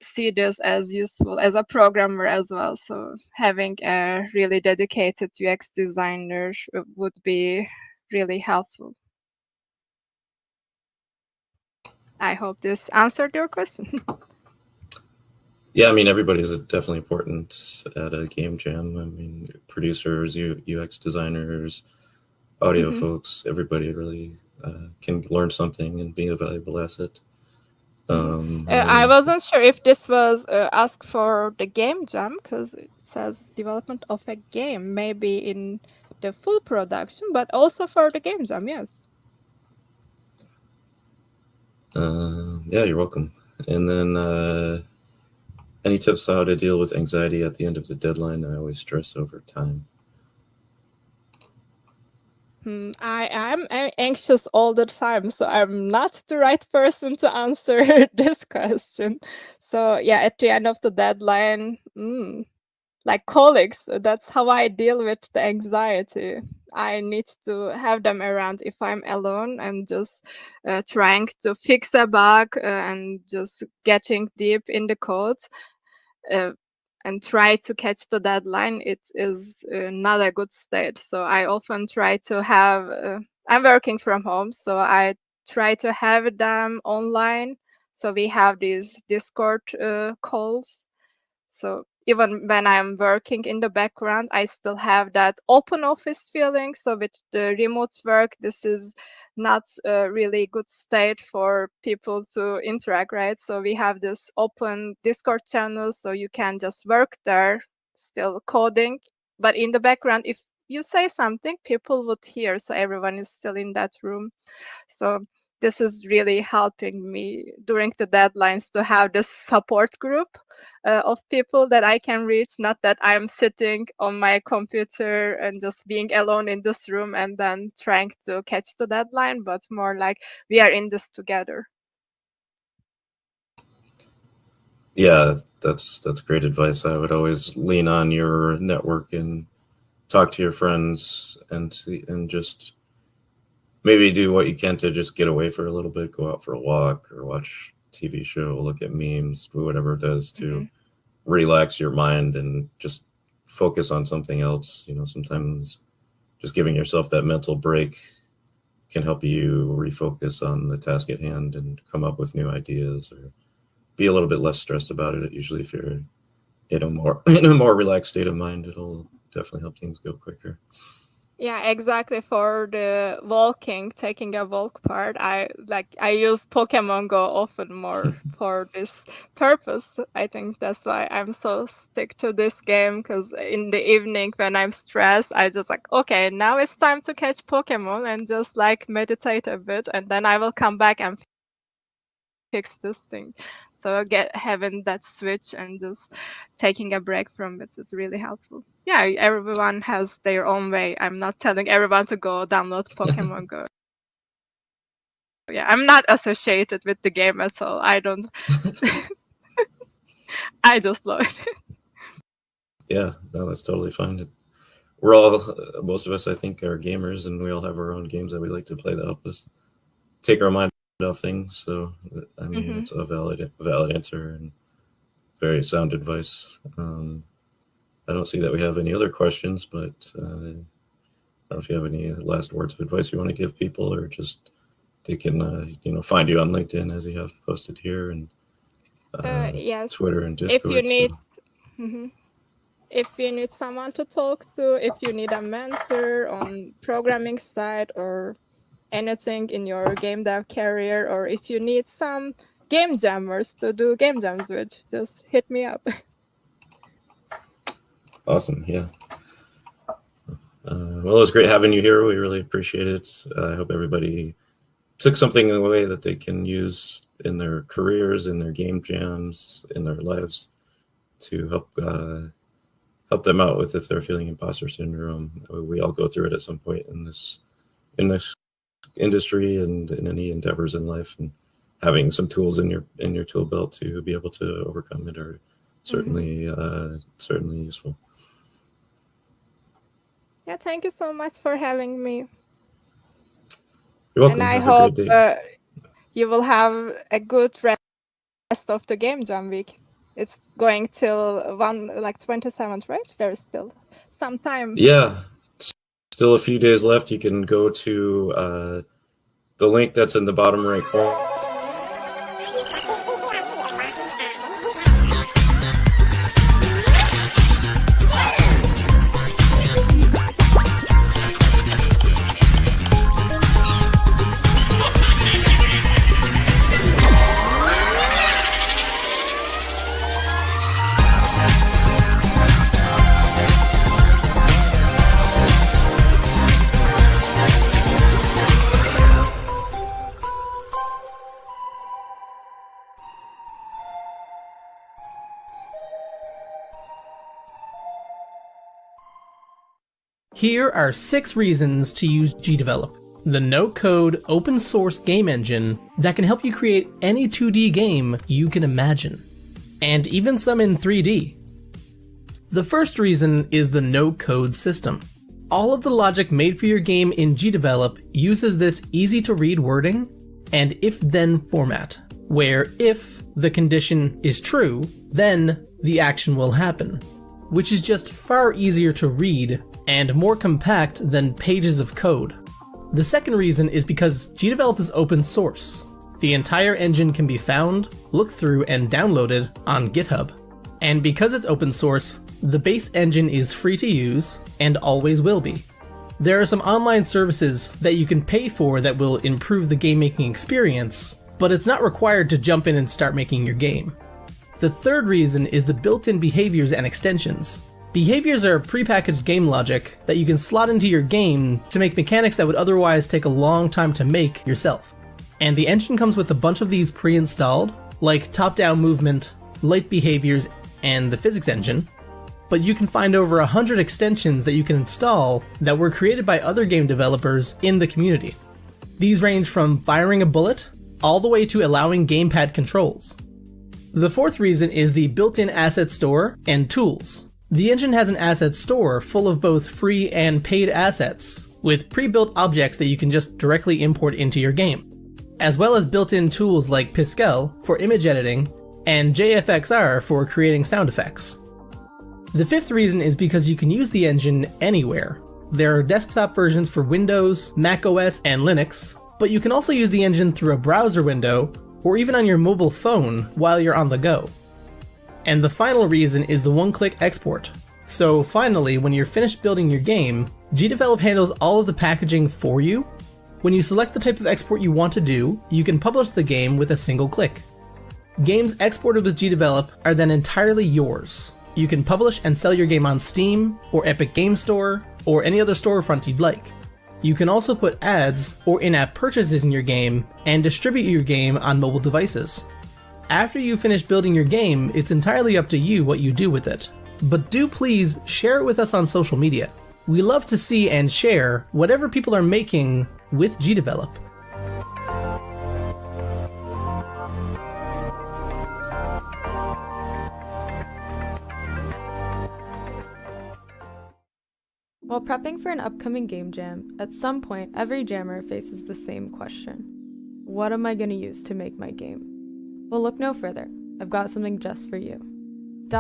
[SPEAKER 11] see this as useful as a programmer as well. So having a really dedicated UX designer would be really helpful. I hope this answered your question.
[SPEAKER 10] Yeah, I mean, everybody's definitely important at a game jam. I mean, producers, UX designers, audio folks, everybody really can learn something and be a valuable asset.
[SPEAKER 11] I wasn't sure if this was asked for the game jam, because it says development of a game, maybe in the full production, but also for the game jam, yes.
[SPEAKER 10] Yeah, you're welcome. And then any tips on how to deal with anxiety at the end of the deadline? I always stress over time.
[SPEAKER 11] I'm anxious all the time, so I'm not the right person to answer this question. So yeah, at the end of the deadline, like colleagues, that's how I deal with the anxiety. I need to have them around if I'm alone and just trying to fix a bug and just getting deep in the code. And try to catch the deadline, it is not a good state. So I often try to have, I'm working from home, so I try to have them online. So we have these Discord calls. So even when I'm working in the background, I still have that open office feeling. So with the remote work, this is not a really good state for people to interact, right? So we have this open Discord channel, so you can just work there, still coding. But in the background, if you say something, people would hear. So everyone is still in that room. So this is really helping me during the deadlines to have this support group of people that I can reach, not that I'm sitting on my computer and just being alone in this room and then trying to catch the deadline, but more like we are in this together.
[SPEAKER 10] Yeah, that's great advice. I would always lean on your network and talk to your friends and just maybe do what you can to just get away for a little bit, go out for a walk or watch TV show, look at memes, do whatever it does to relax your mind and just focus on something else. You know, sometimes just giving yourself that mental break can help you refocus on the task at hand and come up with new ideas or be a little bit less stressed about it. Usually if you're in a more relaxed state of mind, it'll definitely help things go quicker.
[SPEAKER 11] Yeah, exactly. For the walking, taking a walk part, I use Pokemon Go often more for this purpose. I think that's why I'm so stick to this game, because in the evening when I'm stressed, I just like, okay, now it's time to catch Pokemon and just like meditate a bit, and then I will come back and fix this thing. So having that switch and just taking a break from it is really helpful. Yeah, everyone has their own way. I'm not telling everyone to go download Pokemon Go. Yeah, I'm not associated with the game at all. I don't. I just love it.
[SPEAKER 10] Yeah, no, that's totally fine. We're all, most of us, I think, are gamers, and we all have our own games that we like to play that help us take our mind off things. So, I mean, it's a valid answer and very sound advice. I don't see that we have any other questions, but I don't know if you have any last words of advice you want to give people, or just they can, find you on LinkedIn as you have posted here, and
[SPEAKER 11] yes.
[SPEAKER 10] Twitter and Discord.
[SPEAKER 11] If you need, if you need someone to talk to, if you need a mentor on programming side or anything in your game dev career, or if you need some game jammers to do game jams with, just hit me up.
[SPEAKER 10] Awesome. Yeah. Well, it was great having you here. We really appreciate it. I hope everybody took something away that they can use in their careers, in their game jams, in their lives to help them out with if they're feeling imposter syndrome. We all go through it at some point in this industry and in any endeavors in life. And having some tools in your tool belt to be able to overcome it are certainly certainly useful.
[SPEAKER 11] Yeah, thank you so much for having me.
[SPEAKER 10] You're welcome.
[SPEAKER 11] And I
[SPEAKER 10] Have
[SPEAKER 11] hope
[SPEAKER 10] a great day.
[SPEAKER 11] you will have a good rest of the game jam week. It's going till 27th, right? There's still some time.
[SPEAKER 10] Yeah, still a few days left. You can go to the link that's in the bottom right corner.
[SPEAKER 12] Here are 6 reasons to use GDevelop, the no-code open-source game engine that can help you create any 2D game you can imagine, and even some in 3D. The first reason is the no-code system. All of the logic made for your game in GDevelop uses this easy-to-read wording and if-then format, where if the condition is true, then the action will happen, which is just far easier to read and more compact than pages of code. The second reason is because GDevelop is open source. The entire engine can be found, looked through, and downloaded on GitHub. And because it's open source, the base engine is free to use and always will be. There are some online services that you can pay for that will improve the game making experience, but it's not required to jump in and start making your game. The third reason is the built-in behaviors and extensions. Behaviors are prepackaged game logic that you can slot into your game to make mechanics that would otherwise take a long time to make yourself. And the engine comes with a bunch of these pre-installed, like top-down movement, light behaviors, and the physics engine. But you can find over 100 extensions that you can install that were created by other game developers in the community. These range from firing a bullet all the way to allowing gamepad controls. The fourth reason is the built-in asset store and tools. The engine has an asset store full of both free and paid assets, with pre-built objects that you can just directly import into your game, as well as built-in tools like Piskel for image editing and JFXR for creating sound effects. The fifth reason is because you can use the engine anywhere. There are desktop versions for Windows, macOS, and Linux, but you can also use the engine through a browser window or even on your mobile phone while you're on the go. And the final reason is the one-click export. So finally, when you're finished building your game, GDevelop handles all of the packaging for you. When you select the type of export you want to do, you can publish the game with a single click. Games exported with GDevelop are then entirely yours. You can publish and sell your game on Steam, or Epic Game Store, or any other storefront you'd like. You can also put ads or in-app purchases in your game and distribute your game on mobile devices. After you finish building your game, it's entirely up to you what you do with it. But do please share it with us on social media. We love to see and share whatever people are making with GDevelop.
[SPEAKER 13] While prepping for an upcoming game jam, at some point every jammer faces the same question. What am I going to use to make my game? Well, look no further. I've got something just for you.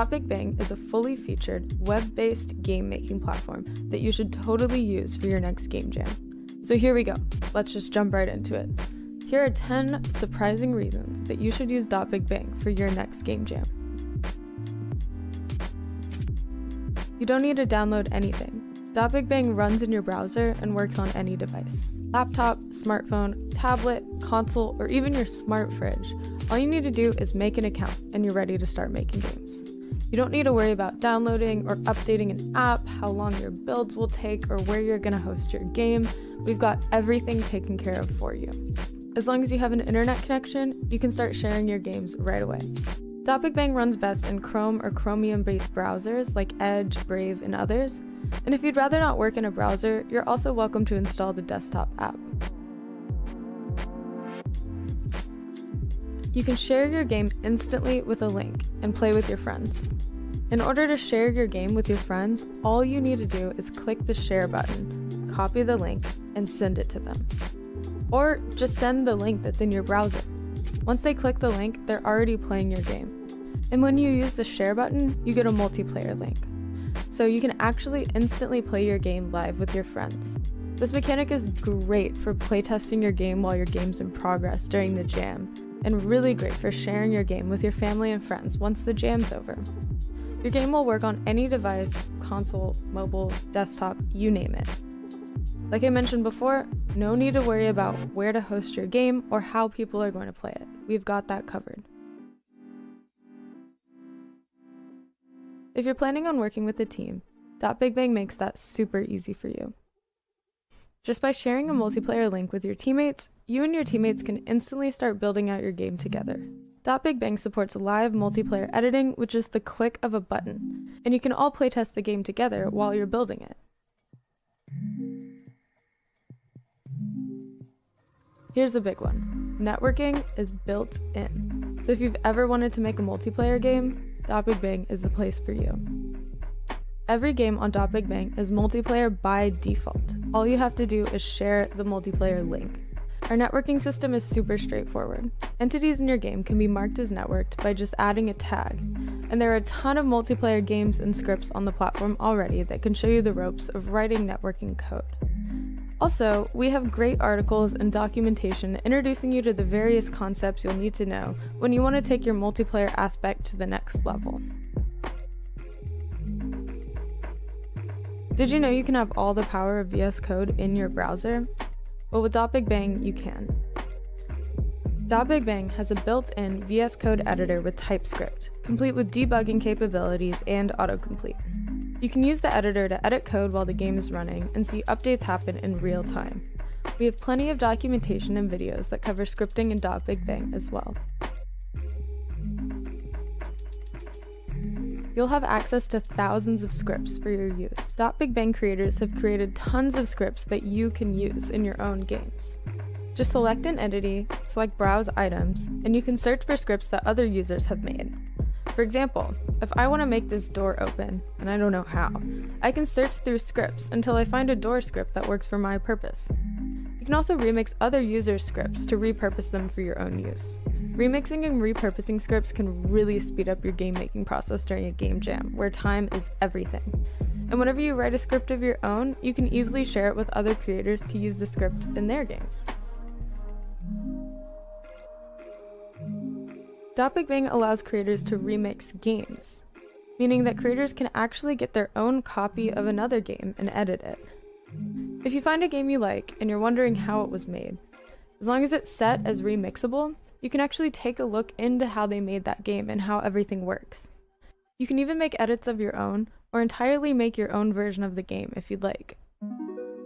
[SPEAKER 13] Big Bang is a fully featured, web-based game-making platform that you should totally use for your next game jam. So here we go. Let's just jump right into it. Here are 10 surprising reasons that you should use Big Bang for your next game jam. You don't need to download anything. Big Bang runs in your browser and works on any device. Laptop, smartphone, tablet, console, or even your smart fridge. All you need to do is make an account and you're ready to start making games. You don't need to worry about downloading or updating an app, how long your builds will take, or where you're going to host your game. We've got everything taken care of for you. As long as you have an internet connection, you can start sharing your games right away. Big Bang runs best in Chrome or Chromium-based browsers like Edge, Brave, and others. And if you'd rather not work in a browser, you're also welcome to install the desktop app. You can share your game instantly with a link and play with your friends. In order to share your game with your friends, all you need to do is click the share button, copy the link, and send it to them. Or just send the link that's in your browser. Once they click the link, they're already playing your game. And when you use the share button, you get a multiplayer link. So you can actually instantly play your game live with your friends. This mechanic is great for playtesting your game while your game's in progress during the jam, and really great for sharing your game with your family and friends once the jam's over. Your game will work on any device, console, mobile, desktop, you name it. Like I mentioned before, no need to worry about where to host your game or how people are going to play it. We've got that covered. If you're planning on working with a team, .BigBang makes that super easy for you. Just by sharing a multiplayer link with your teammates, you and your teammates can instantly start building out your game together. .BigBang supports live multiplayer editing, which is the click of a button, and you can all playtest the game together while you're building it. Here's a big one. Networking is built in. So if you've ever wanted to make a multiplayer game, .BigBang is the place for you. Every game on .BigBang is multiplayer by default. All you have to do is share the multiplayer link. Our networking system is super straightforward. Entities in your game can be marked as networked by just adding a tag, and there are a ton of multiplayer games and scripts on the platform already that can show you the ropes of writing networking code. Also, we have great articles and documentation introducing you to the various concepts you'll need to know when you want to take your multiplayer aspect to the next level. Did you know you can have all the power of VS Code in your browser? Well, with .BigBang, you can. .BigBang has a built-in VS Code editor with TypeScript, complete with debugging capabilities and autocomplete. You can use the editor to edit code while the game is running and see updates happen in real time. We have plenty of documentation and videos that cover scripting in .BigBang as well. You'll have access to thousands of scripts for your use. .BigBang creators have created tons of scripts that you can use in your own games. Just select an entity, select Browse Items, and you can search for scripts that other users have made. For example, if I want to make this door open, and I don't know how, I can search through scripts until I find a door script that works for my purpose. You can also remix other users' scripts to repurpose them for your own use. Remixing and repurposing scripts can really speed up your game-making process during a game jam, where time is everything. And whenever you write a script of your own, you can easily share it with other creators to use the script in their games. .BigBang allows creators to remix games, meaning that creators can actually get their own copy of another game and edit it. If you find a game you like and you're wondering how it was made, as long as it's set as remixable, you can actually take a look into how they made that game and how everything works. You can even make edits of your own, or entirely make your own version of the game if you'd like.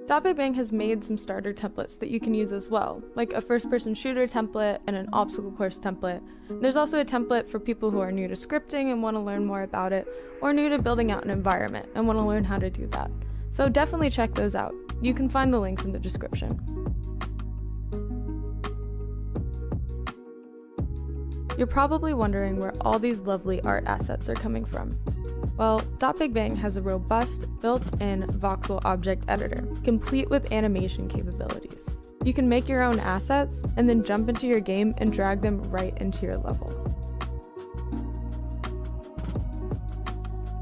[SPEAKER 13] .BigBang has made some starter templates that you can use as well, like a first-person shooter template and an obstacle course template. There's also a template for people who are new to scripting and want to learn more about it, or new to building out an environment and want to learn how to do that. So definitely check those out. You can find the links in the description. You're probably wondering where all these lovely art assets are coming from. Well, .BigBang has a robust, built-in voxel object editor, complete with animation capabilities. You can make your own assets, and then jump into your game and drag them right into your level.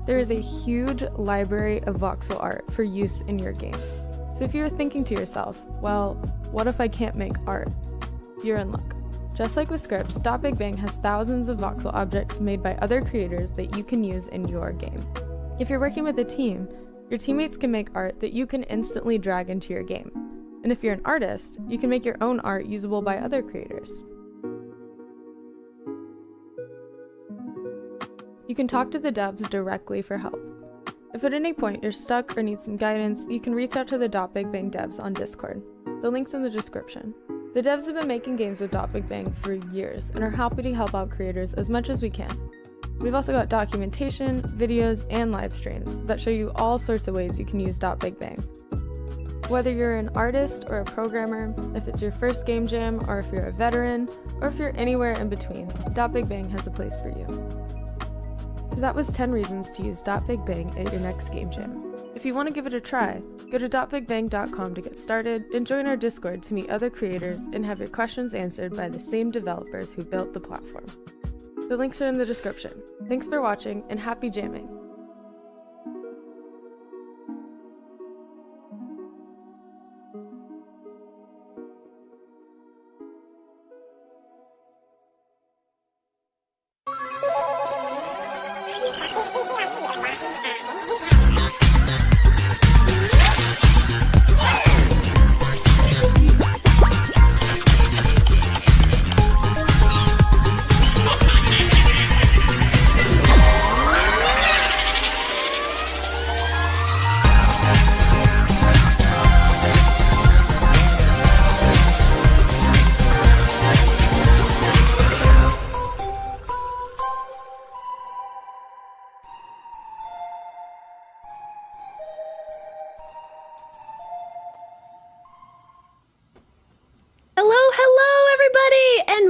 [SPEAKER 13] There is a huge library of voxel art for use in your game. So if you're thinking to yourself, well, what if I can't make art? You're in luck. Just like with scripts, .BigBang has thousands of voxel objects made by other creators that you can use in your game. If you're working with a team, your teammates can make art that you can instantly drag into your game. And if you're an artist, you can make your own art usable by other creators. You can talk to the devs directly for help. If at any point you're stuck or need some guidance, you can reach out to the .BigBang devs on Discord. The link's in the description. The devs have been making games with .BigBang for years and are happy to help out creators as much as we can. We've also got documentation, videos, and live streams that show you all sorts of ways you can use .BigBang. Whether you're an artist or a programmer, if it's your first game jam, or if you're a veteran, or if you're anywhere in between, Big Bang has a place for you. So that was 10 reasons to use Big Bang at your next game jam. If you want to give it a try, go to .bigbang.com to get started and join our Discord to meet other creators and have your questions answered by the same developers who built the platform. The links are in the description. Thanks for watching and happy jamming!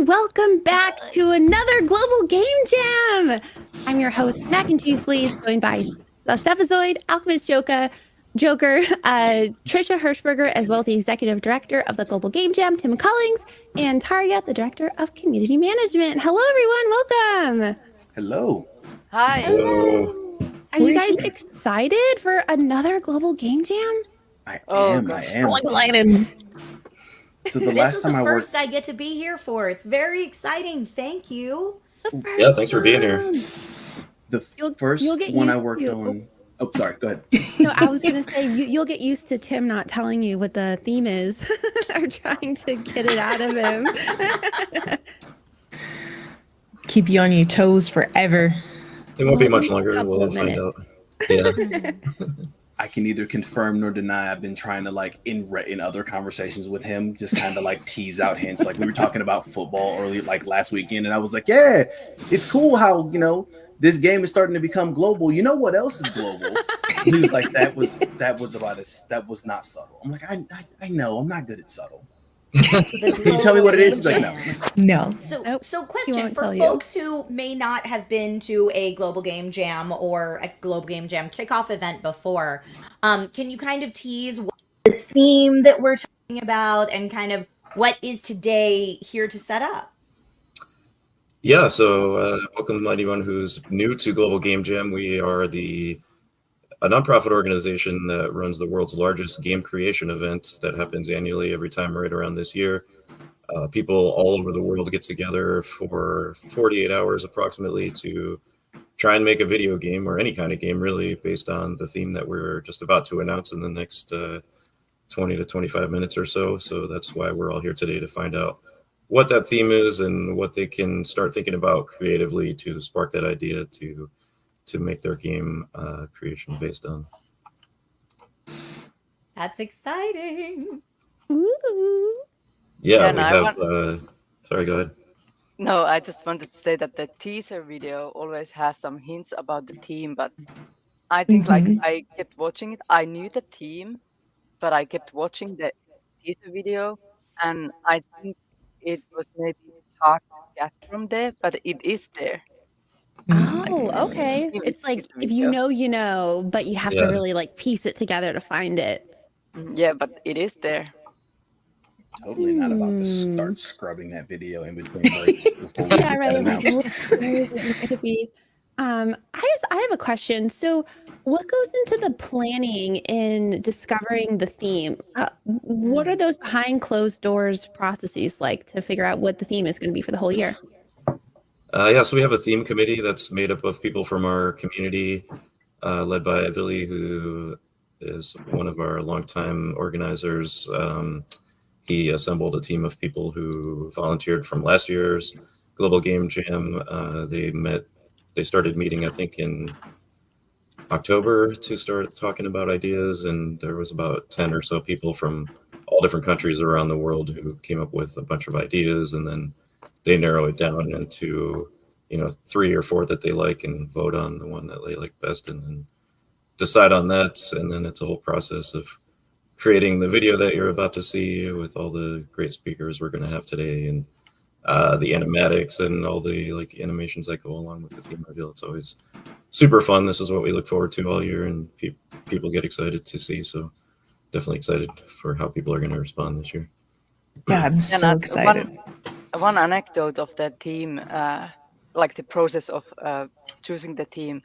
[SPEAKER 14] Welcome back to another Global Game Jam! I'm your host, Mac and Cheese Please, joined by Stephazoid, Alchemist Joker, Trisha Hirschberger, as well as the Executive Director of the Global Game Jam, Tim Collings, and Tarja, the Director of Community Management. Hello, everyone. Welcome.
[SPEAKER 15] Hello.
[SPEAKER 3] Hi.
[SPEAKER 14] Hello. Are you guys excited for another Global Game Jam?
[SPEAKER 15] I am.
[SPEAKER 14] So excited.
[SPEAKER 15] So the last time I worked,
[SPEAKER 16] first I get to be here for. It's very exciting. Thank you.
[SPEAKER 10] Yeah, thanks for being here.
[SPEAKER 15] The first one I worked on. Oh, sorry. Go ahead.
[SPEAKER 14] No, I was gonna say you'll get used to Tim not telling you what the theme is, or trying to get it out of him.
[SPEAKER 17] Keep you on your toes forever.
[SPEAKER 10] It won't be much longer. We'll find out. Yeah.
[SPEAKER 15] I can neither confirm nor deny. I've been trying to in other conversations with him, just kind of tease out hints. Like we were talking about football early, last weekend, and I was like, "Yeah, it's cool how this game is starting to become global. You know what else is global?" He was like, "That was not subtle." I'm like, "I know. I'm not good at subtle." Can you tell me what it is? He's like,
[SPEAKER 17] no.
[SPEAKER 16] So question for folks who may not have been to a Global Game Jam or a Global Game Jam kickoff event before, can you kind of tease what this theme that we're talking about and kind of what is today here to set up?
[SPEAKER 10] Yeah, so welcome to anyone who's new to Global Game Jam. We are a nonprofit organization that runs the world's largest game creation event that happens annually every time right around this year. People all over the world get together for 48 hours approximately to try and make a video game or any kind of game really based on the theme that we're just about to announce in the next 20 to 25 minutes or so. So that's why we're all here today, to find out what that theme is and what they can start thinking about creatively to spark that idea to make their game creation based on.
[SPEAKER 16] That's exciting.
[SPEAKER 14] Ooh.
[SPEAKER 10] Yeah, we have. Sorry, go ahead.
[SPEAKER 18] No, I just wanted to say that the teaser video always has some hints about the theme, but I think I kept watching it. I knew the theme, but I kept watching the teaser video, and I think it was maybe hard to get from there, but it is there.
[SPEAKER 14] Oh, okay. It's like if you know, you know, but you have to really piece it together to find it.
[SPEAKER 18] Yeah, but it is there.
[SPEAKER 15] Totally not about to start scrubbing that video in between breaks before we
[SPEAKER 14] Yeah, right. I have a question. So, what goes into the planning in discovering the theme? What are those behind closed doors processes like to figure out what the theme is going to be for the whole year?
[SPEAKER 10] So we have a theme committee that's made up of people from our community, led by Vili, who is one of our longtime organizers. He assembled a team of people who volunteered from last year's Global Game Jam. They started meeting, I think, in October to start talking about ideas, and there was about 10 or so people from all different countries around the world who came up with a bunch of ideas, and then they narrow it down into 3 or 4 that they like and vote on the one that they like best, and then decide on that. And then it's a whole process of creating the video that you're about to see with all the great speakers we're going to have today, and the animatics and all the like animations that go along with the theme reveal. It's always super fun. This is what we look forward to all year, and people get excited to see. So definitely excited for how people are going to respond this year.
[SPEAKER 17] Yeah, I'm so excited.
[SPEAKER 18] One anecdote of the theme, like the process of choosing the theme,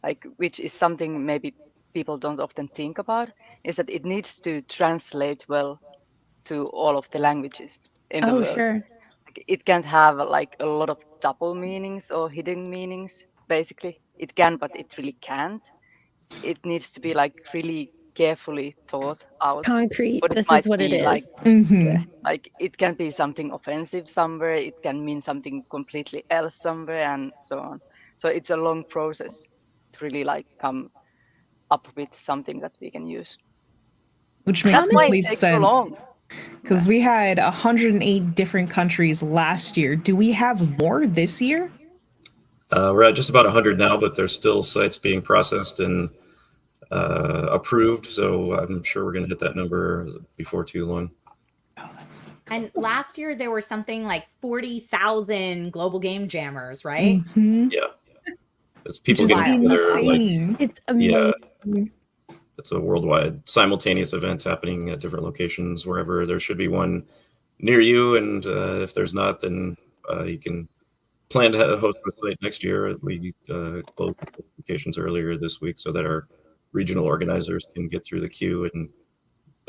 [SPEAKER 18] like which is something maybe people don't often think about, is that it needs to translate well to all of the languages in the
[SPEAKER 14] Oh,
[SPEAKER 18] world.
[SPEAKER 14] sure.
[SPEAKER 18] Like, it can't have like a lot of double meanings or hidden meanings. Basically, it can, but it really can't. It needs to be like really carefully thought out.
[SPEAKER 14] Concrete.
[SPEAKER 18] What it
[SPEAKER 14] This
[SPEAKER 18] might
[SPEAKER 14] is what it
[SPEAKER 18] be like.
[SPEAKER 14] is.
[SPEAKER 18] Yeah, like it can be something offensive somewhere. It can mean something completely else somewhere, and so on. So it's a long process to really like come up with something that we can use.
[SPEAKER 17] Which makes
[SPEAKER 18] That's why it
[SPEAKER 17] complete
[SPEAKER 18] takes so
[SPEAKER 17] sense.
[SPEAKER 18] long.
[SPEAKER 17] Because we had 108 different countries last year. Do we have more this year?
[SPEAKER 10] We're at just about 100 now, but there's still sites being processed and approved. So I'm sure we're going to hit that number before too long.
[SPEAKER 16] And last year there were something like 40,000 global game jammers, right?
[SPEAKER 10] Yeah. It's people
[SPEAKER 16] Which is
[SPEAKER 10] getting together.
[SPEAKER 14] insane.
[SPEAKER 10] Like,
[SPEAKER 14] It's amazing.
[SPEAKER 10] Yeah. It's a worldwide simultaneous event happening at different locations wherever. There should be one near you, and if there's not, then you can plan to host a site next year. We closed applications earlier this week so that our regional organizers can get through the queue and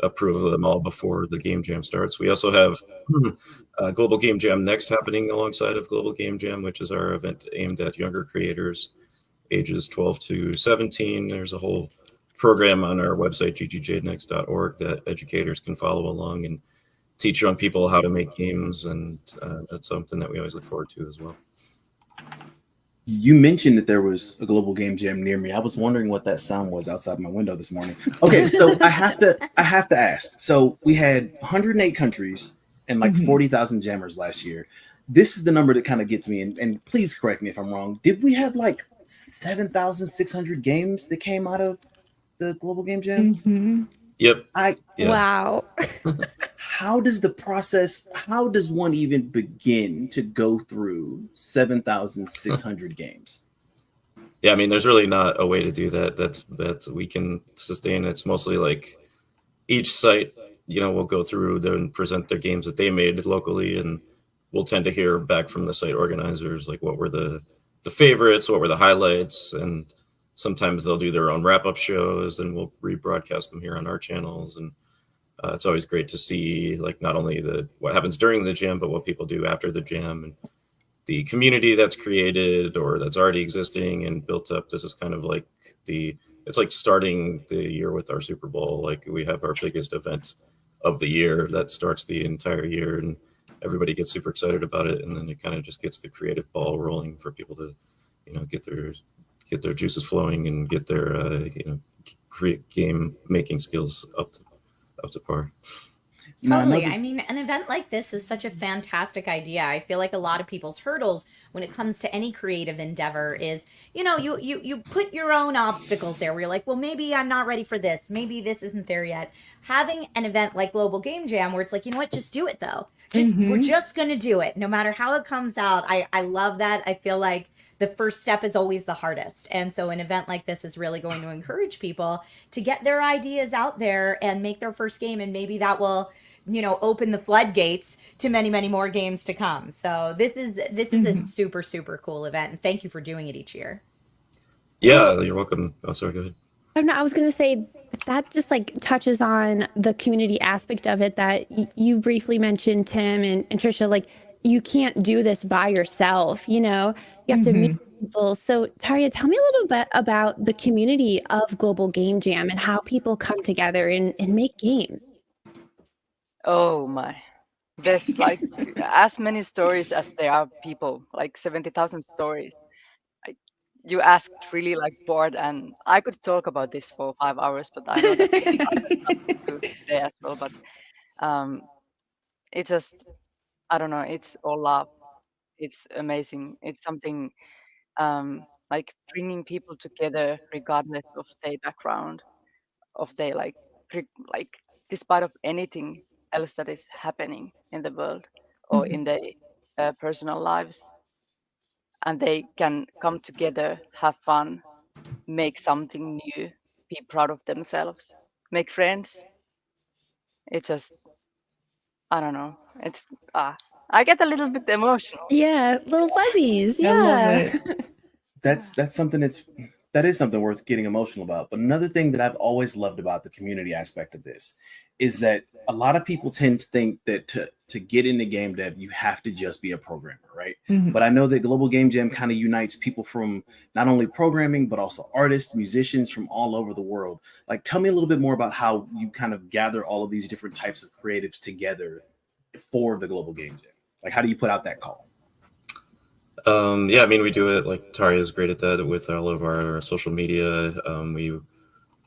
[SPEAKER 10] approve of them all before the Game Jam starts. We also have Global Game Jam Next happening alongside of Global Game Jam, which is our event aimed at younger creators ages 12 to 17. There's a whole program on our website, ggjnext.org, that educators can follow along and teach young people how to make games, and that's something that we always look forward to as well.
[SPEAKER 15] You mentioned that there was a global game jam near me. I was wondering what that sound was outside my window this morning. Okay, so I have to ask. So we had 108 countries and like 40,000 jammers last year. This is the number that kind of gets me, and please correct me if I'm wrong. Did we have like 7,600 games that came out of the global game jam?
[SPEAKER 10] Yep.
[SPEAKER 14] Wow.
[SPEAKER 15] How does the process, how does one even begin to go through 7,600 games?
[SPEAKER 10] Yeah, I mean, there's really not a way to do that that we can sustain. It's mostly like each site, will go through and present their games that they made locally, and we'll tend to hear back from the site organizers, like what were the favorites, what were the highlights, and sometimes they'll do their own wrap-up shows, and we'll rebroadcast them here on our channels. And it's always great to see, like, not only what happens during the jam, but what people do after the jam, and the community that's created or that's already existing and built up. This is kind of like it's like starting the year with our Super Bowl. Like, we have our biggest event of the year that starts the entire year, and everybody gets super excited about it, and then it kind of just gets the creative ball rolling for people to, get their juices flowing and get their game making skills up to par.
[SPEAKER 16] Totally. I mean, an event like this is such a fantastic idea. I feel like a lot of people's hurdles when it comes to any creative endeavor is, you put your own obstacles there where you're like, well, maybe I'm not ready for this. Maybe this isn't there yet. Having an event like Global Game Jam where it's like, you know what, just do it though. We're just going to do it no matter how it comes out. I love that. I feel like the first step is always the hardest. And so an event like this is really going to encourage people to get their ideas out there and make their first game. And maybe that will, open the floodgates to many, many more games to come. So this is a super, super cool event. And thank you for doing it each year.
[SPEAKER 10] Yeah, you're welcome. Oh, sorry, go ahead.
[SPEAKER 14] I was going to say that just like touches on the community aspect of it that you briefly mentioned, Tim and Trisha. Like, you can't do this by yourself, you have to meet people. So Tarja, tell me a little bit about the community of Global Game Jam and how people come together and make games.
[SPEAKER 18] Oh my. There's like as many stories as there are people, like 70,000 stories. You asked really like bored, and I could talk about this for 5 hours, but I know that we have other stuff to do today as well. But it just, I don't know, it's all love. It's amazing. It's something like bringing people together regardless of their background, of their like like despite of anything else that is happening in the world or in their personal lives, and they can come together, have fun, make something new, be proud of themselves, make friends. It's just, I don't know. It's I get a little bit emotional.
[SPEAKER 14] Yeah, little fuzzies.
[SPEAKER 15] I love
[SPEAKER 14] Yeah.
[SPEAKER 15] it. That's something that is something worth getting emotional about. But another thing that I've always loved about the community aspect of this is that a lot of people tend to think that to get into game dev, you have to just be a programmer, right?
[SPEAKER 17] Mhm.
[SPEAKER 15] But I know that Global Game Jam kind of unites people from not only programming, but also artists, musicians from all over the world. Like, tell me a little bit more about how you kind of gather all of these different types of creatives together for the Global Game Jam. Like, how do you put out that call?
[SPEAKER 10] Yeah, I mean, we do it, like Taria is great at that with all of our social media. We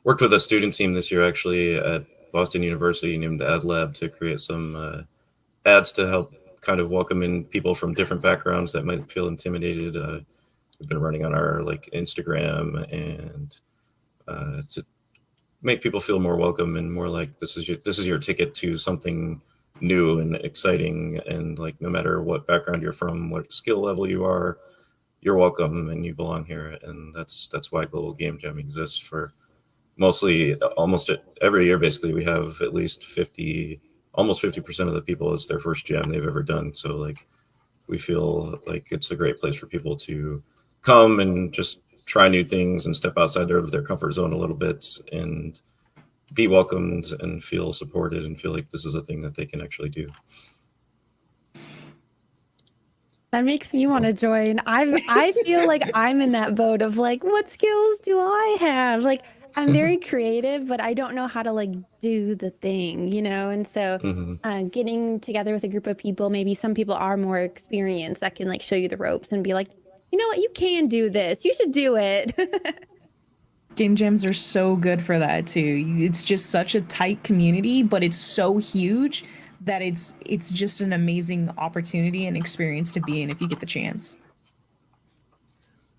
[SPEAKER 10] worked with a student team this year actually at Boston University named AdLab to create some ads to help kind of welcome in people from different backgrounds that might feel intimidated. We've been running on our like Instagram and to make people feel more welcome and more like this is your ticket to something new and exciting, and like no matter what background you're from, what skill level you are, you're welcome and you belong here. And that's why Global Game Jam exists. For mostly almost every year basically we have at least almost 50% of the people, it's their first jam they've ever done. So like we feel like it's a great place for people to come and just try new things and step outside of their comfort zone a little bit and be welcomed and feel supported and feel like this is a thing that they can actually do.
[SPEAKER 14] That makes me want to join. I feel like I'm in that boat of like, what skills do I have? Like, I'm very creative, but I don't know how to like do the thing, you know? And so getting together with a group of people, maybe some people are more experienced that can like show you the ropes and be like, you know what, you can do this. You should do it.
[SPEAKER 17] Game jams are so good for that too. It's just such a tight community, but it's so huge that it's just an amazing opportunity and experience to be in if you get the chance.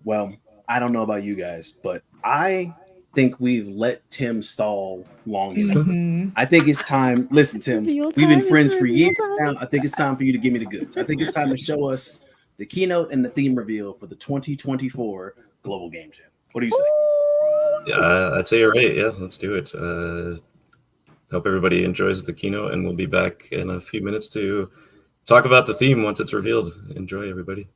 [SPEAKER 15] Well, I don't know about you guys, but I think we've let Tim stall long enough. I think it's time. Listen, Tim, we've been friends for years now. I think it's time for you to give me the goods. I think it's time to show us the keynote and the theme reveal for the 2024 Global Game Jam. What do you say?
[SPEAKER 10] Yeah, I'd say you're right. Yeah, let's do it. Hope everybody enjoys the keynote, and we'll be back in a few minutes to talk about the theme once it's revealed. Enjoy, everybody.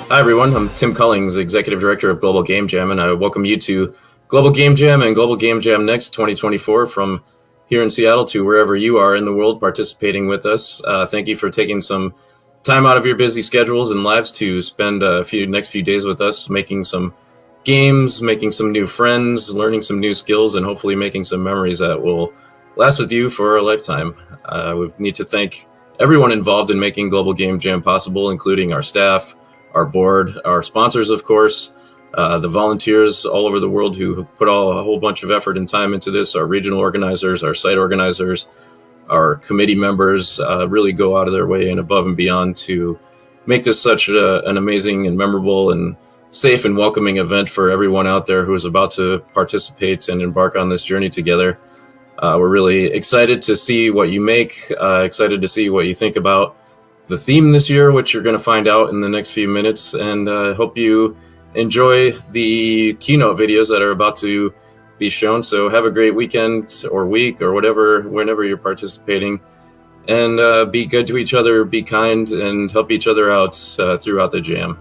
[SPEAKER 10] Hi, everyone. I'm Tim Cullings, Executive Director of Global Game Jam, and I welcome you to Global Game Jam and Global Game Jam Next 2024 from here in Seattle to wherever you are in the world participating with us. Thank you for taking some time out of your busy schedules and lives to spend next few days with us, making some games, making some new friends, learning some new skills, and hopefully making some memories that will last with you for a lifetime. We need to thank everyone involved in making Global Game Jam possible, including our staff, our board, our sponsors, of course, the volunteers all over the world who put a whole bunch of effort and time into this, our regional organizers, our site organizers, our committee members really go out of their way and above and beyond to make this such an amazing and memorable and safe and welcoming event for everyone out there who is about to participate and embark on this journey together. We're really excited to see what you make, excited to see what you think about the theme this year, which you're going to find out in the next few minutes, and hope you enjoy the keynote videos that are about to be shown. So have a great weekend or week or whatever, whenever you're participating, and be good to each other, be kind, and help each other out throughout the jam.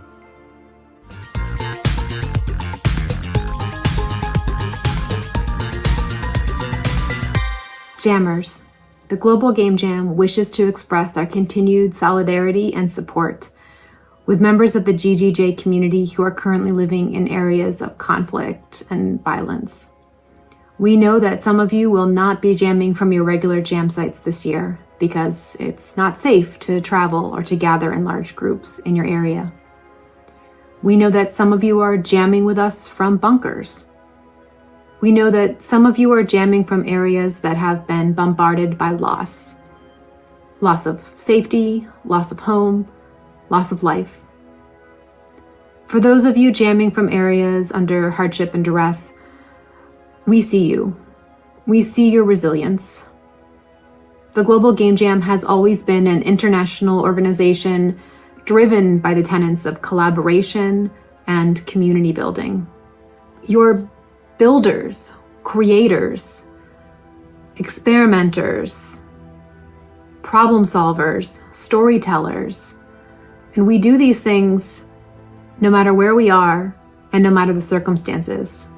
[SPEAKER 19] Jammers, the Global Game Jam wishes to express our continued solidarity and support with members of the GGJ community who are currently living in areas of conflict and violence. We know that some of you will not be jamming from your regular jam sites this year because it's not safe to travel or to gather in large groups in your area. We know that some of you are jamming with us from bunkers. We know that some of you are jamming from areas that have been bombarded by loss. Loss of safety, loss of home, loss of life. For those of you jamming from areas under hardship and duress, we see you. We see your resilience. The Global Game Jam has always been an international organization driven by the tenets of collaboration and community building. You're builders, creators, experimenters, problem solvers, storytellers, and we do these things no matter where we are and no matter the circumstances.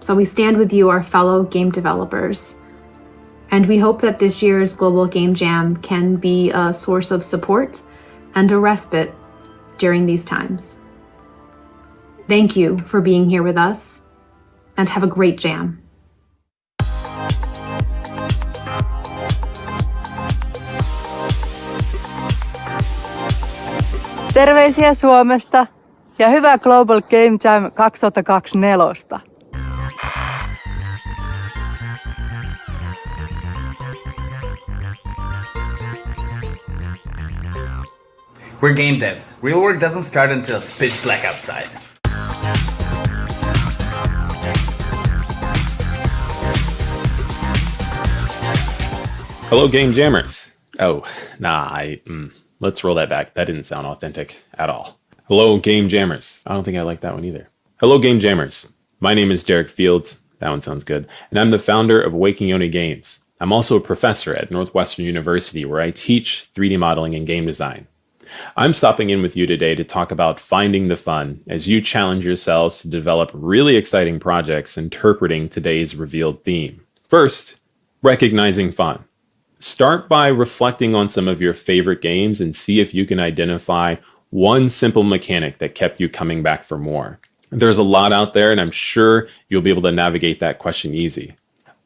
[SPEAKER 19] So we stand with you, our fellow game developers, and we hope that this year's Global Game Jam can be a source of support and a respite during these times. Thank you for being here with us, and have a great jam.
[SPEAKER 20] Terveisiä Suomesta ja hyvää Global Game Jam 2024.
[SPEAKER 21] We're game devs. Real work doesn't start until it's pitch black outside.
[SPEAKER 22] Hello, Game Jammers. Oh, let's roll that back. That didn't sound authentic at all. Hello, Game Jammers. I don't think I like that one either. Hello, Game Jammers. My name is Derek Fields. That one sounds good. And I'm the founder of Waking Yoni Games. I'm also a professor at Northwestern University where I teach 3D modeling and game design. I'm stopping in with you today to talk about finding the fun as you challenge yourselves to develop really exciting projects interpreting today's revealed theme. First, recognizing fun. Start by reflecting on some of your favorite games and see if you can identify one simple mechanic that kept you coming back for more. There's a lot out there, and I'm sure you'll be able to navigate that question easy.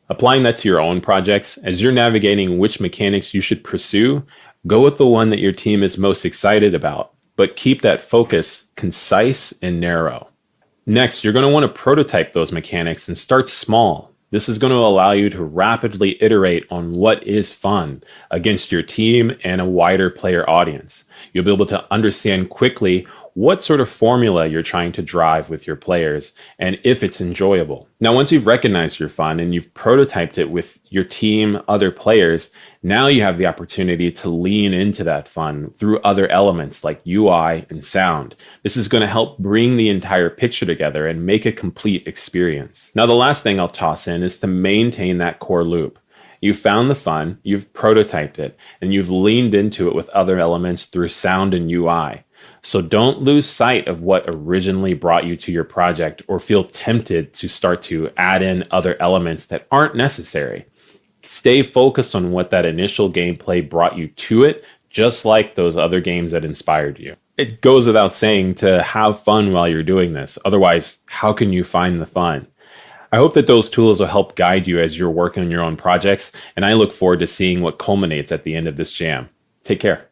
[SPEAKER 22] Applying that to your own projects, as you're navigating which mechanics you should pursue, go with the one that your team is most excited about, but keep that focus concise and narrow. Next, you're going to want to prototype those mechanics and start small. This is going to allow you to rapidly iterate on what is fun against your team and a wider player audience. You'll be able to understand quickly what sort of formula you're trying to drive with your players and if it's enjoyable. Now, once you've recognized your fun and you've prototyped it with your team, other players, now you have the opportunity to lean into that fun through other elements like UI and sound. This is going to help bring the entire picture together and make a complete experience. Now, the last thing I'll toss in is to maintain that core loop. You've found the fun, you've prototyped it, and you've leaned into it with other elements through sound and UI. So don't lose sight of what originally brought you to your project or feel tempted to start to add in other elements that aren't necessary. Stay focused on what that initial gameplay brought you to it, just like those other games that inspired you. It goes without saying to have fun while you're doing this. Otherwise, how can you find the fun? I hope that those tools will help guide you as you're working on your own projects, and I look forward to seeing what culminates at the end of this jam. Take care.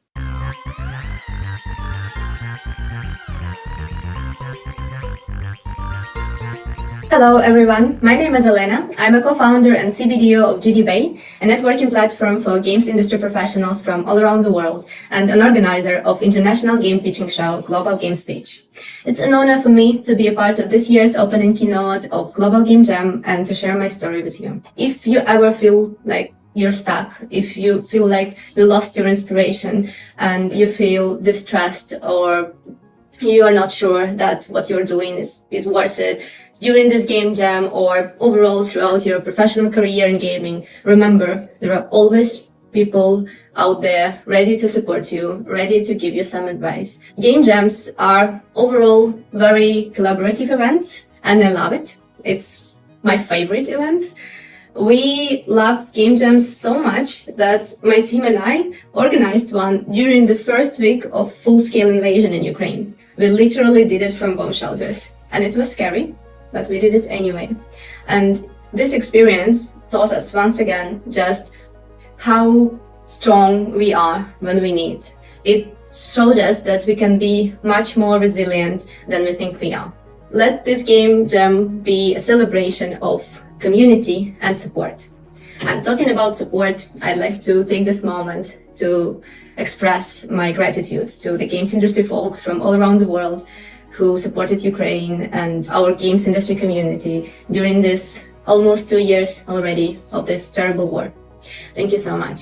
[SPEAKER 2] Hello everyone, my name is Elena. I'm a co-founder and CBDO of GDBay, a networking platform for games industry professionals from all around the world and an organizer of international game pitching show Global Games Pitch. It's an honor for me to be a part of this year's opening keynote of Global Game Jam and to share my story with you. If you ever feel like you're stuck, if you feel like you lost your inspiration and you feel distressed or you are not sure that what you're doing is worth it, during this game jam or overall throughout your professional career in gaming, remember, there are always people out there ready to support you, ready to give you some advice. Game jams are overall very collaborative events, and I love it. It's my favorite event. We love game jams so much that my team and I organized one during the first week of full-scale invasion in Ukraine. We literally did it from bomb shelters, and it was scary, but we did it anyway. And this experience taught us once again just how strong we are when we need. It showed us that we can be much more resilient than we think we are. Let this game jam be a celebration of community and support. And talking about support, I'd like to take this moment to express my gratitude to the games industry folks from all around the world who supported Ukraine and our games industry community during this almost 2 years already of this terrible war. Thank you so much.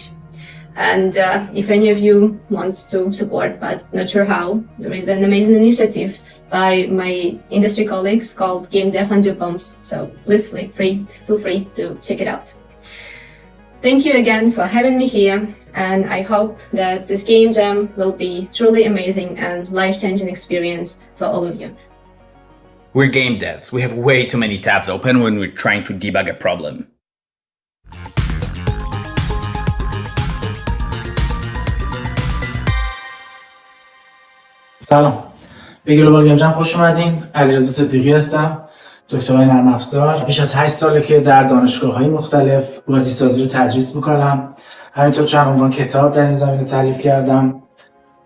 [SPEAKER 2] And if any of you wants to support but not sure how, there is an amazing initiative by my industry colleagues called Game Dev and Pumps. So please feel free to check it out. Thank you again for having me here, and I hope that this game jam will be truly amazing and life-changing experience for all of you.
[SPEAKER 21] We're game devs. We have way too many tabs open when we're trying to debug a problem.
[SPEAKER 4] سلام. به گلوبال گیم جم خوش اومدین. علیرضا صدیقی هستم. دکترای نرم افزار. بیش از 8 ساله که در دانشگاه‌های مختلف بازیسازی رو تدریس می‌کنم. همینطور چند عنوان کتاب در این زمینه تالیف کردم.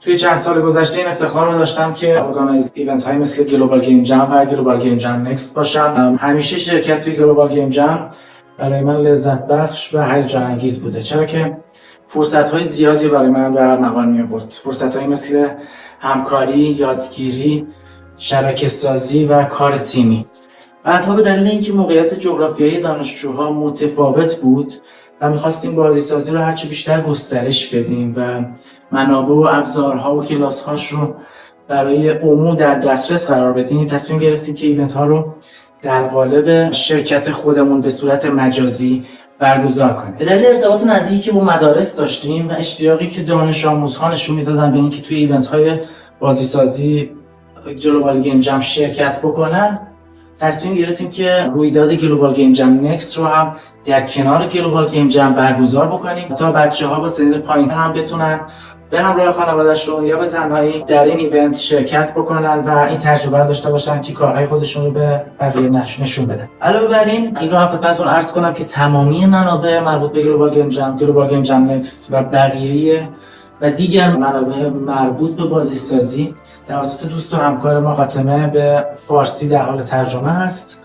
[SPEAKER 4] توی چند سال گذشته این افتخار رو داشتم که ارگانایز ایونت‌های مثل گلوبال گیم جم و گلوبال گیم جم نکست باشم. همیشه شرکت توی گلوبال گیم جم برای من لذت بخش و هیجان انگیز بوده، چرا که فرصت‌های زیادی برای من به ارمغان می‌آورد. فرصت‌هایی مثل همکاری، یادگیری، شبکه‌سازی و کار تیمی. بعدها به دلیل اینکه موقعیت جغرافیایی دانشجوها متفاوت بود و می‌خواستیم بازیسازی رو هرچی بیشتر گسترش بدیم و منابع و ابزارها و کلاس‌هاش رو برای عموم در دسترس قرار بدیم، تصمیم گرفتیم که ایونت‌ها رو در قالب شرکت خودمون به صورت مجازی برگزار کنیم. به دلیل ارتباط نزدیکی که با مدارس داشتیم و اشتیاقی که دانش آموزها نشون میدادن به اینکه توی ایونت‌های بازیسازی گلوبال گیم جم شرکت بکنن، تصمیم گرفتیم که رویداد گلوبال گیم جم نکست رو هم در کنار گلوبال گیم جم برگزار بکنیم تا بچه‌ها با سنین پایین هم بتونن به همراه خانواده‌شون یا به تنهایی در این ایونت شرکت بکنن و این تجربه رو داشته باشن که کارهای خودشون رو به بقیه نشون بدن. علاوه بر این رو هم خدمتتون عرض کنم که تمامی منابع مربوط به گلوبال گیم جم نکست و بقیه و دیگر منابع مربوط به بازیسازی توسط دوست و همکار ما خاتمه به فارسی در حال ترجمه هست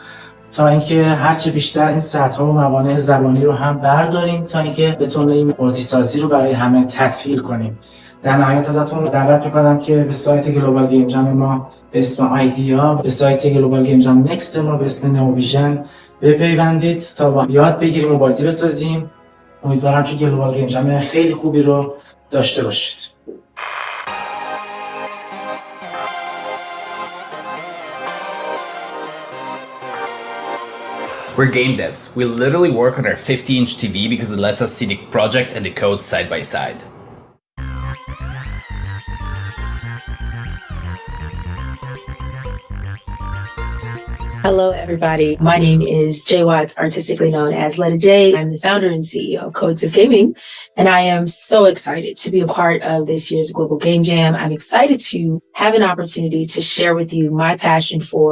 [SPEAKER 4] تا اینکه هرچه بیشتر این سطح‌ها و موانع زبانی رو هم برداریم تا اینکه بتونیم این بازیسازی رو برای همه تسهیل کنیم. در نهایت ازتون دعوت می‌کنم که به سایت گلوبال گیم جم ما به اسم آیدیا، به سایت گلوبال گیم جم نکست ما به اسم نوو بپیوندید تا با یاد بگیریم و بازی بسازیم. امیدوارم که گلوبال گیم جم خیلی خوبی رو داشته باشید.
[SPEAKER 21] We're game devs. We literally work on our 50-inch TV because it lets us see the project and the code side by side.
[SPEAKER 23] Hello, everybody. My name is Jay Watts, artistically known as Letta J. I'm the founder and CEO of Coexist Gaming, and I am so excited to be a part of this year's Global Game Jam. I'm excited to have an opportunity to share with you my passion for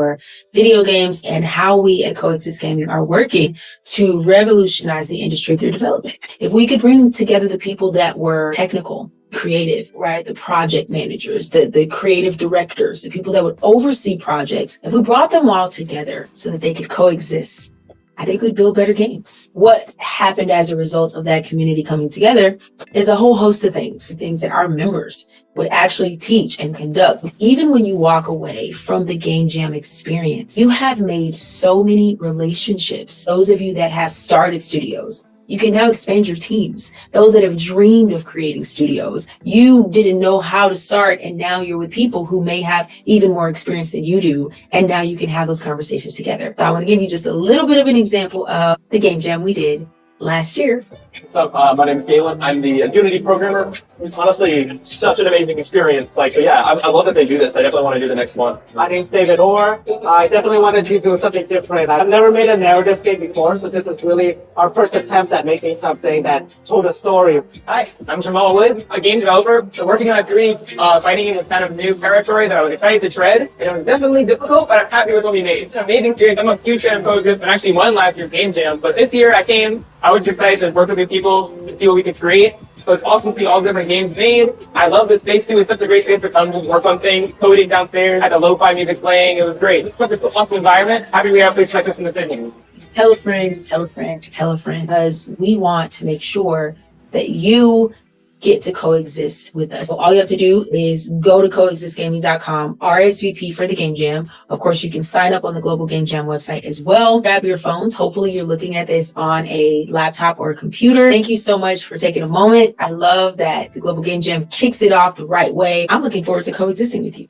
[SPEAKER 23] video games and how we at Coexist Gaming are working to revolutionize the industry through development. If we could bring together the people that were technical, creative, right? The project managers, the creative directors, the people that would oversee projects. If we brought them all together so that they could coexist, I think we'd build better games. What happened as a result of that community coming together is a whole host of things that our members would actually teach and conduct. Even when you walk away from the Game Jam experience, you have made so many relationships. Those of you that have started studios, you can now expand your teams. Those that have dreamed of creating studios, you didn't know how to start, and now you're with people who may have even more experience than you do, and now you can have those conversations together. So I want to give you just a little bit of an example of the Game Jam we did last year.
[SPEAKER 5] What's up? My name is Galen. I'm the Unity programmer. It's honestly such an amazing experience. Like, yeah, I love that they do this. I definitely want to do the next one.
[SPEAKER 7] My name's David Orr. I definitely wanted to do something different. I've never made a narrative game before, so this is really our first attempt at making something that told a story.
[SPEAKER 8] Hi, I'm Jamal Wood, a game developer. So working on a fighting in kind of new territory that I was excited to tread. And it was definitely difficult, but I'm happy with what we made. It's an amazing experience. I'm a huge fan of Coexist and actually won last year's Game Jam. But this year I was excited to work with these people and see what we could create. So it's awesome to see all the different games made. I love this space too. It's such a great space to come and work on things, coding downstairs, had the lo-fi music playing. It was great. It's such an awesome environment. Happy we have a place like this in the city.
[SPEAKER 23] Tell a friend, tell a friend, tell a friend, because we want to make sure that you get to coexist with us. So all you have to do is go to coexistgaming.com, RSVP for the Game Jam. Of course, you can sign up on the Global Game Jam website as well. Grab your phones. Hopefully you're looking at this on a laptop or a computer. Thank you so much for taking a moment. I love that the Global Game Jam kicks it off the right way. I'm looking forward to coexisting with you.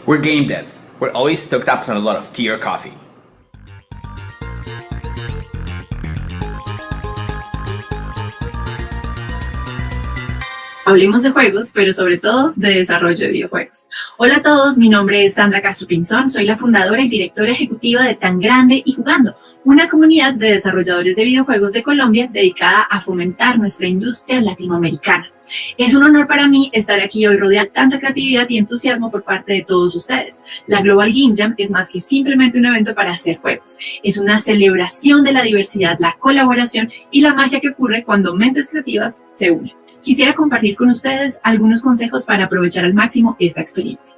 [SPEAKER 21] We're game devs. We're always stocked up on a lot of tea or coffee.
[SPEAKER 24] Hablemos de juegos, pero sobre todo de desarrollo de videojuegos. Hola a todos, mi nombre es Sandra Castro Pinzón, soy la fundadora y directora ejecutiva de Tan Grande y Jugando, una comunidad de desarrolladores de videojuegos de Colombia dedicada a fomentar nuestra industria latinoamericana. Es un honor para mí estar aquí hoy rodeada de tanta creatividad y entusiasmo por parte de todos ustedes. La Global Game Jam es más que simplemente un evento para hacer juegos. Es una celebración de la diversidad, la colaboración y la magia que ocurre cuando mentes creativas se unen. Quisiera compartir con ustedes algunos consejos para aprovechar al máximo esta experiencia.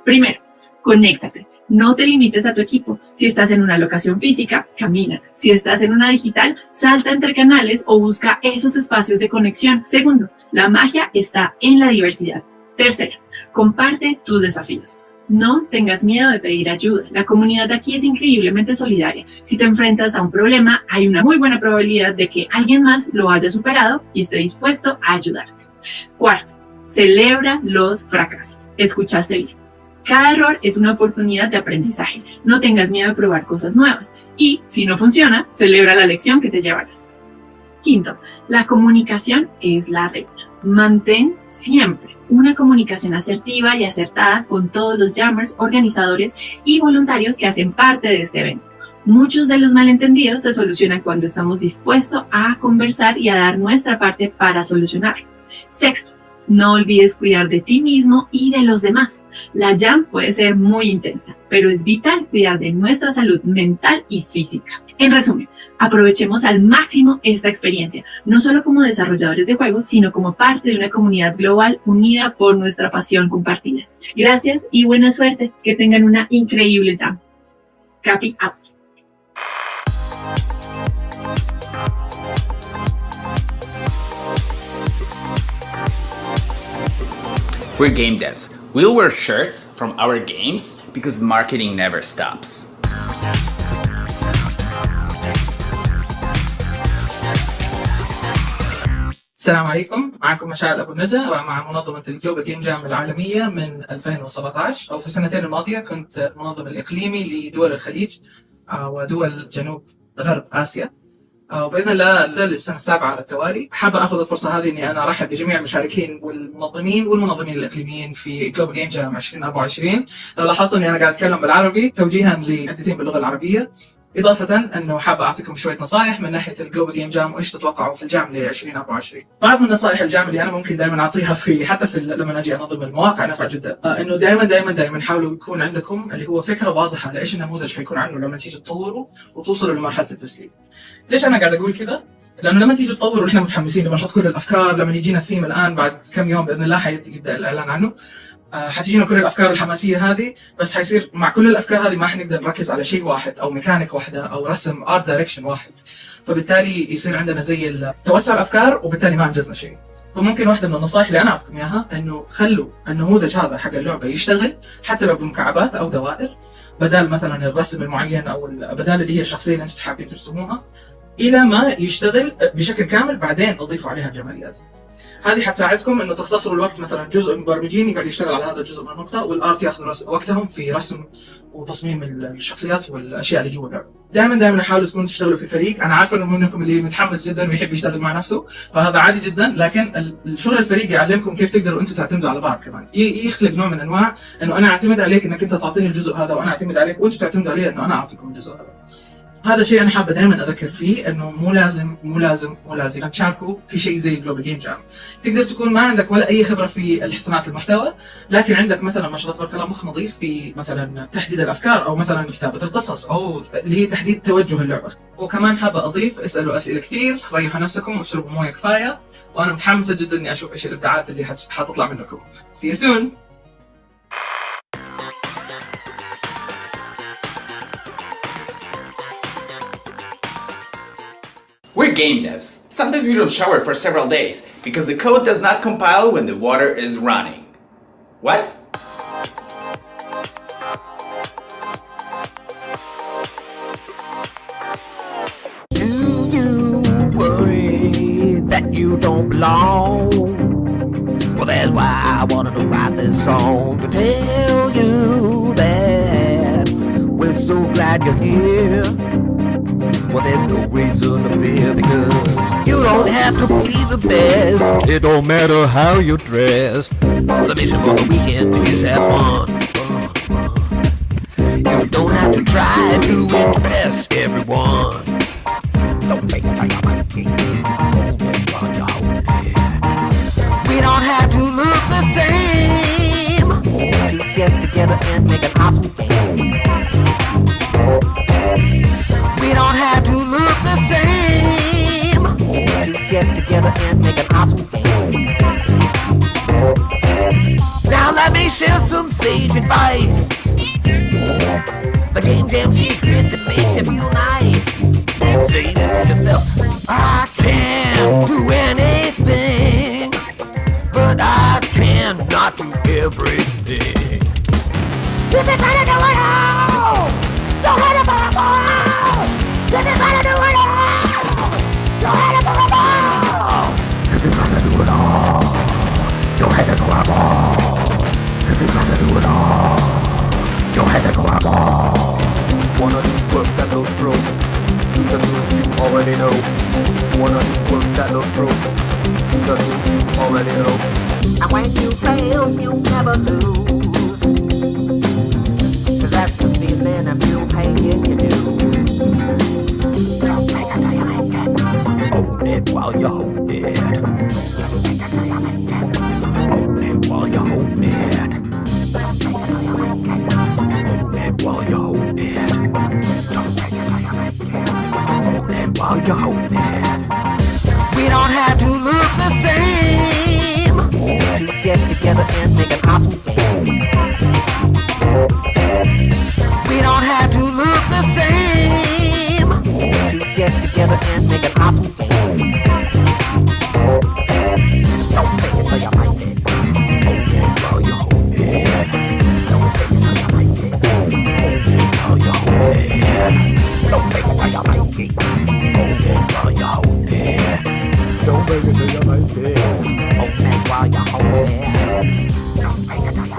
[SPEAKER 24] Primero, conéctate. No te limites a tu equipo. Si estás en una locación física, camina. Si estás en una digital, salta entre canales o busca esos espacios de conexión. Segundo, la magia está en la diversidad. Tercero, comparte tus desafíos. No tengas miedo de pedir ayuda. La comunidad de aquí es increíblemente solidaria. Si te enfrentas a un problema, hay una muy buena probabilidad de que alguien más lo haya superado y esté dispuesto a ayudarte. Cuarto, celebra los fracasos. Escuchaste bien. Cada error es una oportunidad de aprendizaje. No tengas miedo de probar cosas nuevas. Y, si no funciona, celebra la lección que te llevarás. Quinto, la comunicación es la regla. Mantén siempre una comunicación asertiva y acertada con todos los jammers, organizadores y voluntarios que hacen parte de este evento. Muchos de los malentendidos se solucionan cuando estamos dispuestos a conversar y a dar nuestra parte para solucionarlo. Sexto, no olvides cuidar de ti mismo y de los demás. La jam puede ser muy intensa, pero es vital cuidar de nuestra salud mental y física. En resumen, aprovechemos al máximo esta experiencia, no solo como desarrolladores de juegos, sino como parte de una comunidad global unida por nuestra pasión compartida. Gracias y buena suerte. Que tengan una increíble jam. Capi out.
[SPEAKER 21] We're game devs. We'll wear shirts from our games because marketing never stops.
[SPEAKER 25] السلام عليكم، معكم مشاعل أبو النجا ومع منظمة الجلوبال جيم جام العالمية من 2017 أو في السنتين الماضية كنت المنظم الإقليمي لدول الخليج ودول جنوب غرب آسيا، وبإذن الله للسنة السابعة على التوالي. حابب أخذ الفرصة هذه إني أنا أرحب بجميع المشاركين والمنظمين الإقليميين في جلوبال جيم جام 2024. لو لاحظت إني أنا قاعد أتكلم بالعربي توجيها للمحدثين باللغة العربية، إضافة أنه حاب أعطيكم شوية نصائح من ناحية الجلوبال جيم جام وإيش تتوقعوا في الجام ل 2024. بعض من نصائح الجام اللي أنا ممكن دائما أعطيها حتى لما أجي أنظم المواقع نافعة جدا، إنه دائما حاولوا يكون عندكم اللي هو فكرة واضحة لإيش النموذج حيكون عنه لما تيجي تطوروا وتوصلوا لمرحلة التسليم. ليش أنا قاعد أقول كذا؟ لأنه لما تيجي تطوروا إحنا متحمسين لما نحط كل الأفكار، لما يجينا الثيم الآن بعد كم يوم بإذن الله حيبدأ الإعلان عنه. حتجينا كل الافكار الحماسيه هذه، بس حيصير مع كل الافكار هذه ما حنقدر نركز على شيء واحد او ميكانيك واحده او رسم ارت دايركشن واحد، فبالتالي يصير عندنا زي توسع الافكار وبالتالي ما انجزنا شيء. فممكن واحده من النصائح اللي انا اعطيكم اياها انه خلوا النموذج هذا حق اللعبه يشتغل حتى لو بمكعبات او دوائر، بدال مثلا الرسم المعين او بدال اللي هي الشخصيه اللي انتم حابين ترسموها، الى ما يشتغل بشكل كامل بعدين اضيفوا عليها الجماليات. هذه حتساعدكم انه تختصروا الوقت، مثلا جزء من المبرمجين يقعد يشتغل على هذا الجزء من النقطه، والارت ياخذ وقتهم في رسم وتصميم الشخصيات والاشياء اللي جوا اللعبه. دائما حاولوا تكونوا تشتغلوا في فريق. انا عارف انه منكم اللي متحمس جدا ويحب يشتغل مع نفسه، فهذا عادي جدا، لكن الشغل الفريق يعلمكم كيف تقدروا انتم تعتمدوا على بعض كمان، يخلق نوع من انواع انه انا اعتمد عليك انك انت تعطيني الجزء هذا، وانا اعتمد عليك وانتم تعتمدوا علي انه انا اعطيكم الجزء هذا. هذا شيء انا حابه دائما اذكر فيه، انه مو لازم تشاركوا في شيء زي الجلوبال جيم جام. تقدر تكون ما عندك ولا اي خبره في صناعه المحتوى، لكن عندك مثلا ما شاء الله تبارك الله مخ نظيف في مثلا تحديد الافكار او مثلا كتابه القصص او اللي هي تحديد توجه اللعبه. وكمان حابه اضيف اسالوا اسئله كثير، ريحوا نفسكم واشربوا مويه كفايه، وانا متحمسه جدا اني اشوف ايش الابداعات اللي حتطلع منكم. See you soon.
[SPEAKER 21] We're game devs. Sometimes we don't shower for several days because the code does not compile when the water is running. What?
[SPEAKER 1] Do you worry that you don't belong? Well, that's why I wanted to write this song to tell you that we're so glad you're here. Well, there's no reason to fear because you don't have to be the best. It don't matter how you dress. The mission for the weekend is have fun. You don't have to try to impress everyone. Don't make it like I'm We don't have to look the same to get together and make an awesome game. We don't have to look the same to get together and make an awesome game. Now let me share some sage advice. The game jam secret that makes you feel nice. Say this to yourself: I can't do anything, but I cannot do everything. If you're gonna do it all, don't let it fall apart. If you're gonna do it all, don't let it fall apart. If you're gonna do it all, don't let it go apart. If you're gonna do it all, don't let it go apart. Wanna work that little stroke? You should do it, you already know. Wanna work that little stroke? You should do it, you already know. And when you fail, you never lose. 'Cause that's the feeling of you paying your dues. Don't take it till you make it. Own it while you hold it. Don't take it till you make it. Own it while you hold it. Don't take it till you make it. Own it while you hold it. Don't take it till you make it. Own it while you hold it. We don't have to look the same to get together and make an awesome game. We don't have to look the same to get together and make an awesome game. Don't take it till you like it. Hold it while you hold it. Don't take it till you like it. Hold it while you hold it. Don't take it till you like it. Hold it while you hold it. Don't take it till you like it. Hold it while you hold it. Don't take it till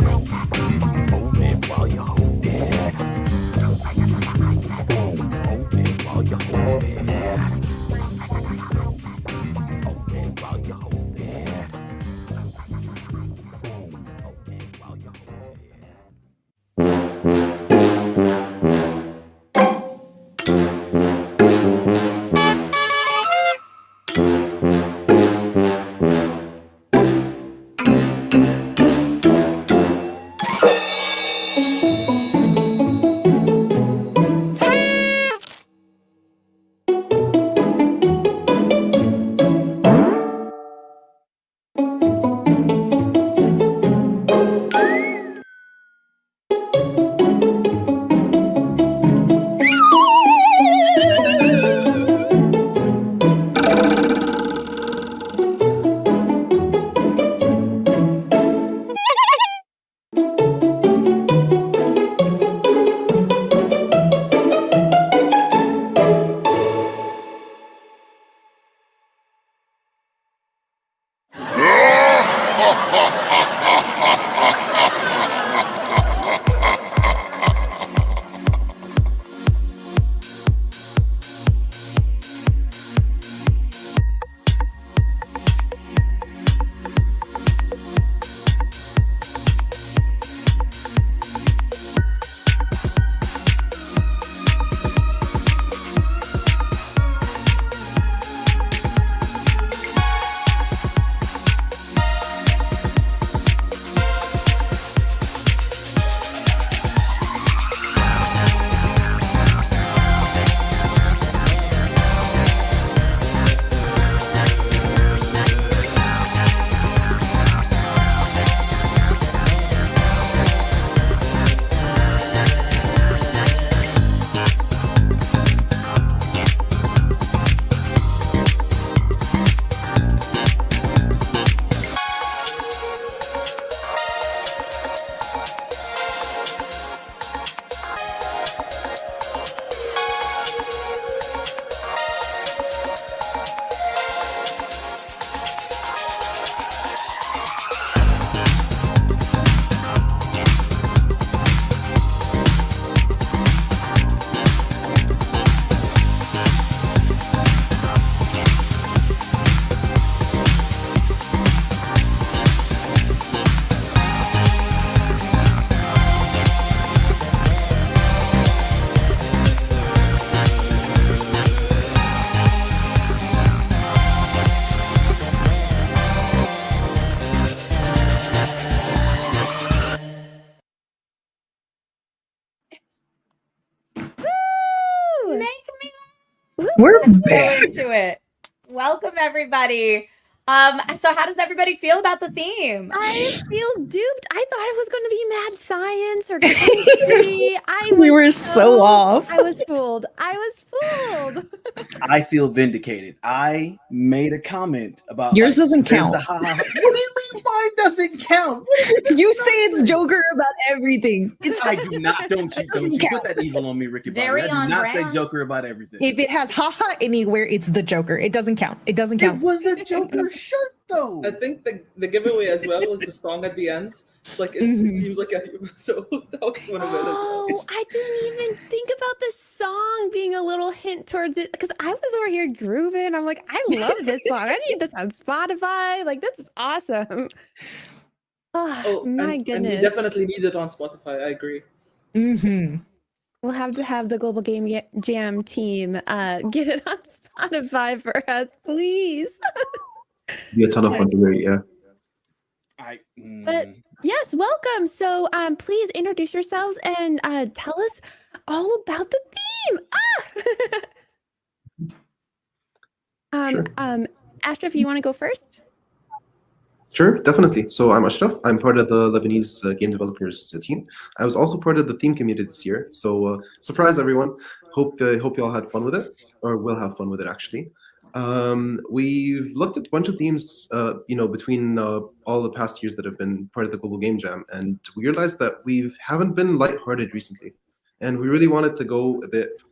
[SPEAKER 17] We're
[SPEAKER 16] Let's go
[SPEAKER 17] back.
[SPEAKER 16] into it. Welcome, everybody. So how does everybody feel about the theme?
[SPEAKER 14] I feel duped. I thought it was going to be mad science or chemistry.
[SPEAKER 17] We were so off.
[SPEAKER 14] I was fooled. I was fooled.
[SPEAKER 15] I feel vindicated. I made a comment about
[SPEAKER 17] Yours doesn't
[SPEAKER 15] there's
[SPEAKER 17] count.
[SPEAKER 15] the ha-ha. What do you mean mine doesn't count?
[SPEAKER 17] You say it's Joker about everything.
[SPEAKER 15] I do not. Don't you put that evil on me, Ricky Bobby.
[SPEAKER 16] Very
[SPEAKER 15] I do
[SPEAKER 16] on
[SPEAKER 15] not
[SPEAKER 16] brand.
[SPEAKER 15] say Joker about everything.
[SPEAKER 17] If it has haha anywhere, it's the Joker. It doesn't count. It doesn't count.
[SPEAKER 15] It was a Joker shirt though.
[SPEAKER 6] I think the giveaway as well was the song at the end. It's like it seems like so that was one of it as well.
[SPEAKER 14] Oh, I didn't even think about the song being a little hint towards it because I was over here grooving. I'm like, I love this song. I need this on Spotify. Like, this is awesome. Oh, my
[SPEAKER 6] and
[SPEAKER 14] goodness.
[SPEAKER 6] we definitely need it on Spotify. I agree.
[SPEAKER 17] Mm-hmm.
[SPEAKER 14] We'll have to have the Global Game Jam team get it on Spotify for us, please.
[SPEAKER 9] Be a ton of fun to hear, yeah.
[SPEAKER 14] But yes, welcome. So please introduce yourselves and tell us all about the theme. Ashraf, if you want to go first?
[SPEAKER 9] Sure, definitely. So I'm Ashraf. I'm part of the Lebanese game developers team. I was also part of the theme community this year. So surprise, everyone. Hope you all had fun with it, or will have fun with it, actually. We've looked at a bunch of themes, between all the past years that have been part of the Global Game Jam, and we realized that we haven't been lighthearted recently, and we really wanted to go a bit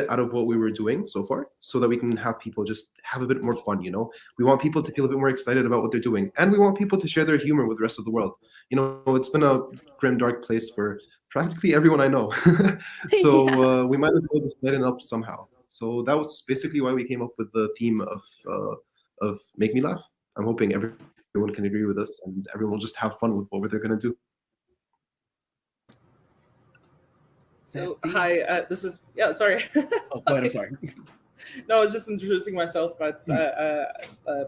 [SPEAKER 9] out of what we were doing so far, so that we can have people just have a bit more fun. We want people to feel a bit more excited about what they're doing, and we want people to share their humor with the rest of the world. It's been a grim, dark place for practically everyone I know. So we might as well just lighten up somehow. So that was basically why we came up with the theme of Make Me Laugh. I'm hoping everyone can agree with us and everyone will just have fun with what they're going to do.
[SPEAKER 6] So hi, this is sorry.
[SPEAKER 15] Oh, go ahead. I'm sorry.
[SPEAKER 6] No, I was just introducing myself. But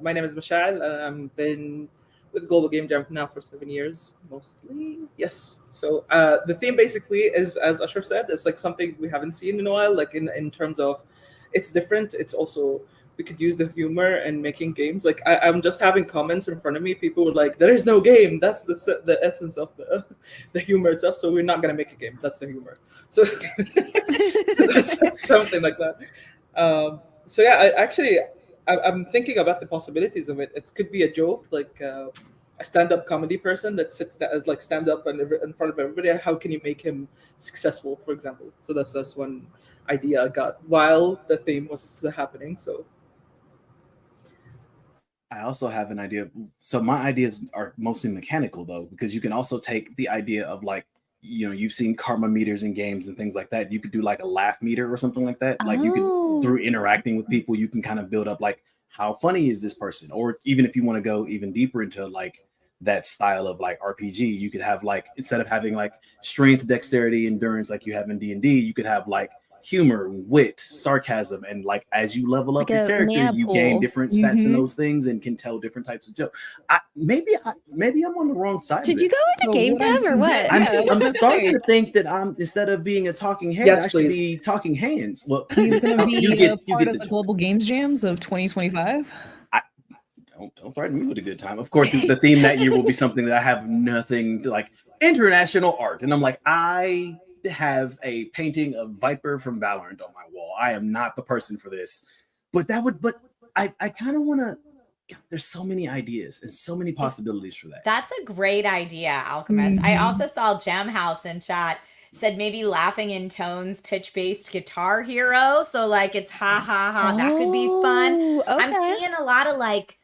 [SPEAKER 6] my name is Mashal. I've been with Global Game Jam now for 7 years, mostly. Yes. So the theme basically is, as Ashraf said, it's like something we haven't seen in a while. Like in terms of, it's different. It's also, we could use the humor in making games. Like I'm just having comments in front of me. People were like, "There is no game." That's the essence of the humor itself. So we're not gonna make a game. That's the humor. So, so that's something like that. So yeah, I'm thinking about the possibilities of it. It could be a joke, like a stand-up comedy person that sits there as like stand up and in front of everybody. How can you make him successful, for example? So that's one idea I got while the theme was happening. So
[SPEAKER 15] I also have an idea. So my ideas are mostly mechanical though, because you can also take the idea of like, you've seen karma meters in games and things like that. You could do like a laugh meter or something like that. Like you can, through interacting with people, you can kind of build up like, how funny is this person? Or even if you want to go even deeper into like that style of like RPG, you could have like, instead of having like strength, dexterity, endurance, like you have in D&D, you could have like humor, wit, sarcasm, and like as you level up
[SPEAKER 14] Like
[SPEAKER 15] your
[SPEAKER 14] a
[SPEAKER 15] character,
[SPEAKER 14] mana
[SPEAKER 15] you
[SPEAKER 14] pool.
[SPEAKER 15] gain different stats in
[SPEAKER 14] Mhm.
[SPEAKER 15] those things and can tell different types of jokes. Maybe I'm on the wrong side.
[SPEAKER 14] Should
[SPEAKER 15] of
[SPEAKER 14] you
[SPEAKER 15] this.
[SPEAKER 14] go into game dev or what?
[SPEAKER 15] I'm starting to think that I'm, instead of being a talking head,
[SPEAKER 6] Yes,
[SPEAKER 15] I should
[SPEAKER 6] please.
[SPEAKER 15] be talking hands. Well,
[SPEAKER 17] He's going to be
[SPEAKER 15] you get
[SPEAKER 17] part of
[SPEAKER 15] the
[SPEAKER 17] the Global Games Jams of 2025.
[SPEAKER 15] Don't threaten me with a good time. Of course, the theme that year will be something that I have nothing to like, international art. And I'm like, I have a painting of Viper from Valorant on my wall. I am not the person for this. But I kind of want to, there's so many ideas and so many possibilities for that.
[SPEAKER 16] That's a great idea, Alchemist. I also saw Jam House in chat said maybe laughing in tones, pitch-based guitar hero. So like it's ha ha ha. That could be fun. I'm seeing a lot of like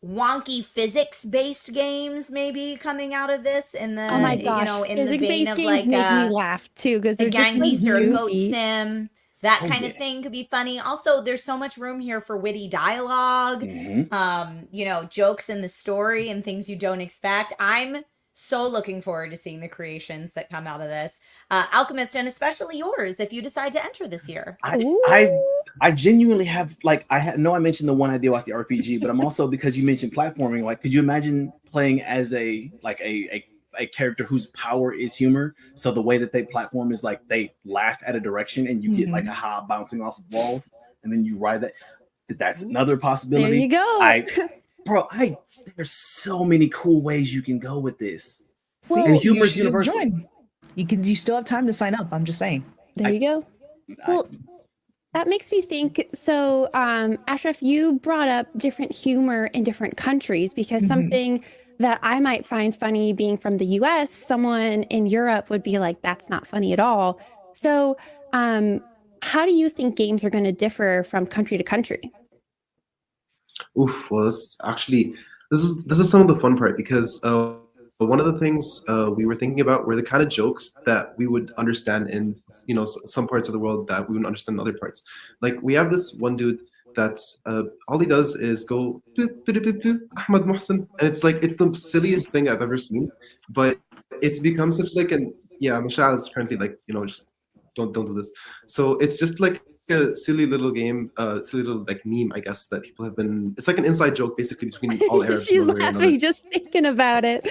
[SPEAKER 16] wonky physics-based games maybe coming out of this in the
[SPEAKER 14] Oh my gosh,
[SPEAKER 16] in the vein
[SPEAKER 14] physics-based
[SPEAKER 16] of
[SPEAKER 14] games
[SPEAKER 16] like
[SPEAKER 14] make me laugh too because
[SPEAKER 16] a
[SPEAKER 14] they're just
[SPEAKER 16] Gang
[SPEAKER 14] like
[SPEAKER 16] Beasts or a Goat
[SPEAKER 14] goofy.
[SPEAKER 16] Sim. That
[SPEAKER 15] Oh,
[SPEAKER 16] kind of
[SPEAKER 15] yeah.
[SPEAKER 16] thing could be funny. Also, there's so much room here for witty dialogue,
[SPEAKER 15] Mhm.
[SPEAKER 16] jokes in the story and things you don't expect. I'm so looking forward to seeing the creations that come out of this. Alchemist, and especially yours, if you decide to enter this year.
[SPEAKER 15] I genuinely have like I know I mentioned the one idea about the RPG, but I'm also, because you mentioned platforming, like could you imagine playing as a a character whose power is humor. So the way that they platform is like they laugh at a direction and you get like a hob bouncing off of walls, and then you ride that. That's another possibility.
[SPEAKER 14] There you go.
[SPEAKER 15] There's so many cool ways you can go with this.
[SPEAKER 17] Well,
[SPEAKER 15] and
[SPEAKER 17] you
[SPEAKER 15] humor's
[SPEAKER 17] should just
[SPEAKER 15] universal.
[SPEAKER 17] join. You still have time to sign up. I'm just saying.
[SPEAKER 14] There you go. Well, that makes me think. So, Ashraf, you brought up different humor in different countries because something that I might find funny being from the US, someone in Europe would be like, that's not funny at all. So, how do you think games are going to differ from country to country?
[SPEAKER 9] Oof, well, this is some of the fun part because one of the things we were thinking about were the kind of jokes that we would understand in some parts of the world that we wouldn't understand in other parts. Like we have this one dude that's all he does is go Ahmad Mohsen, and it's the silliest thing I've ever seen, but it's become such like an Mashal is currently like just don't do this. So it's just like a silly little game, silly little like meme, I guess, that people have been. It's like an inside joke basically between all Arabs.
[SPEAKER 14] She's laughing just thinking about it.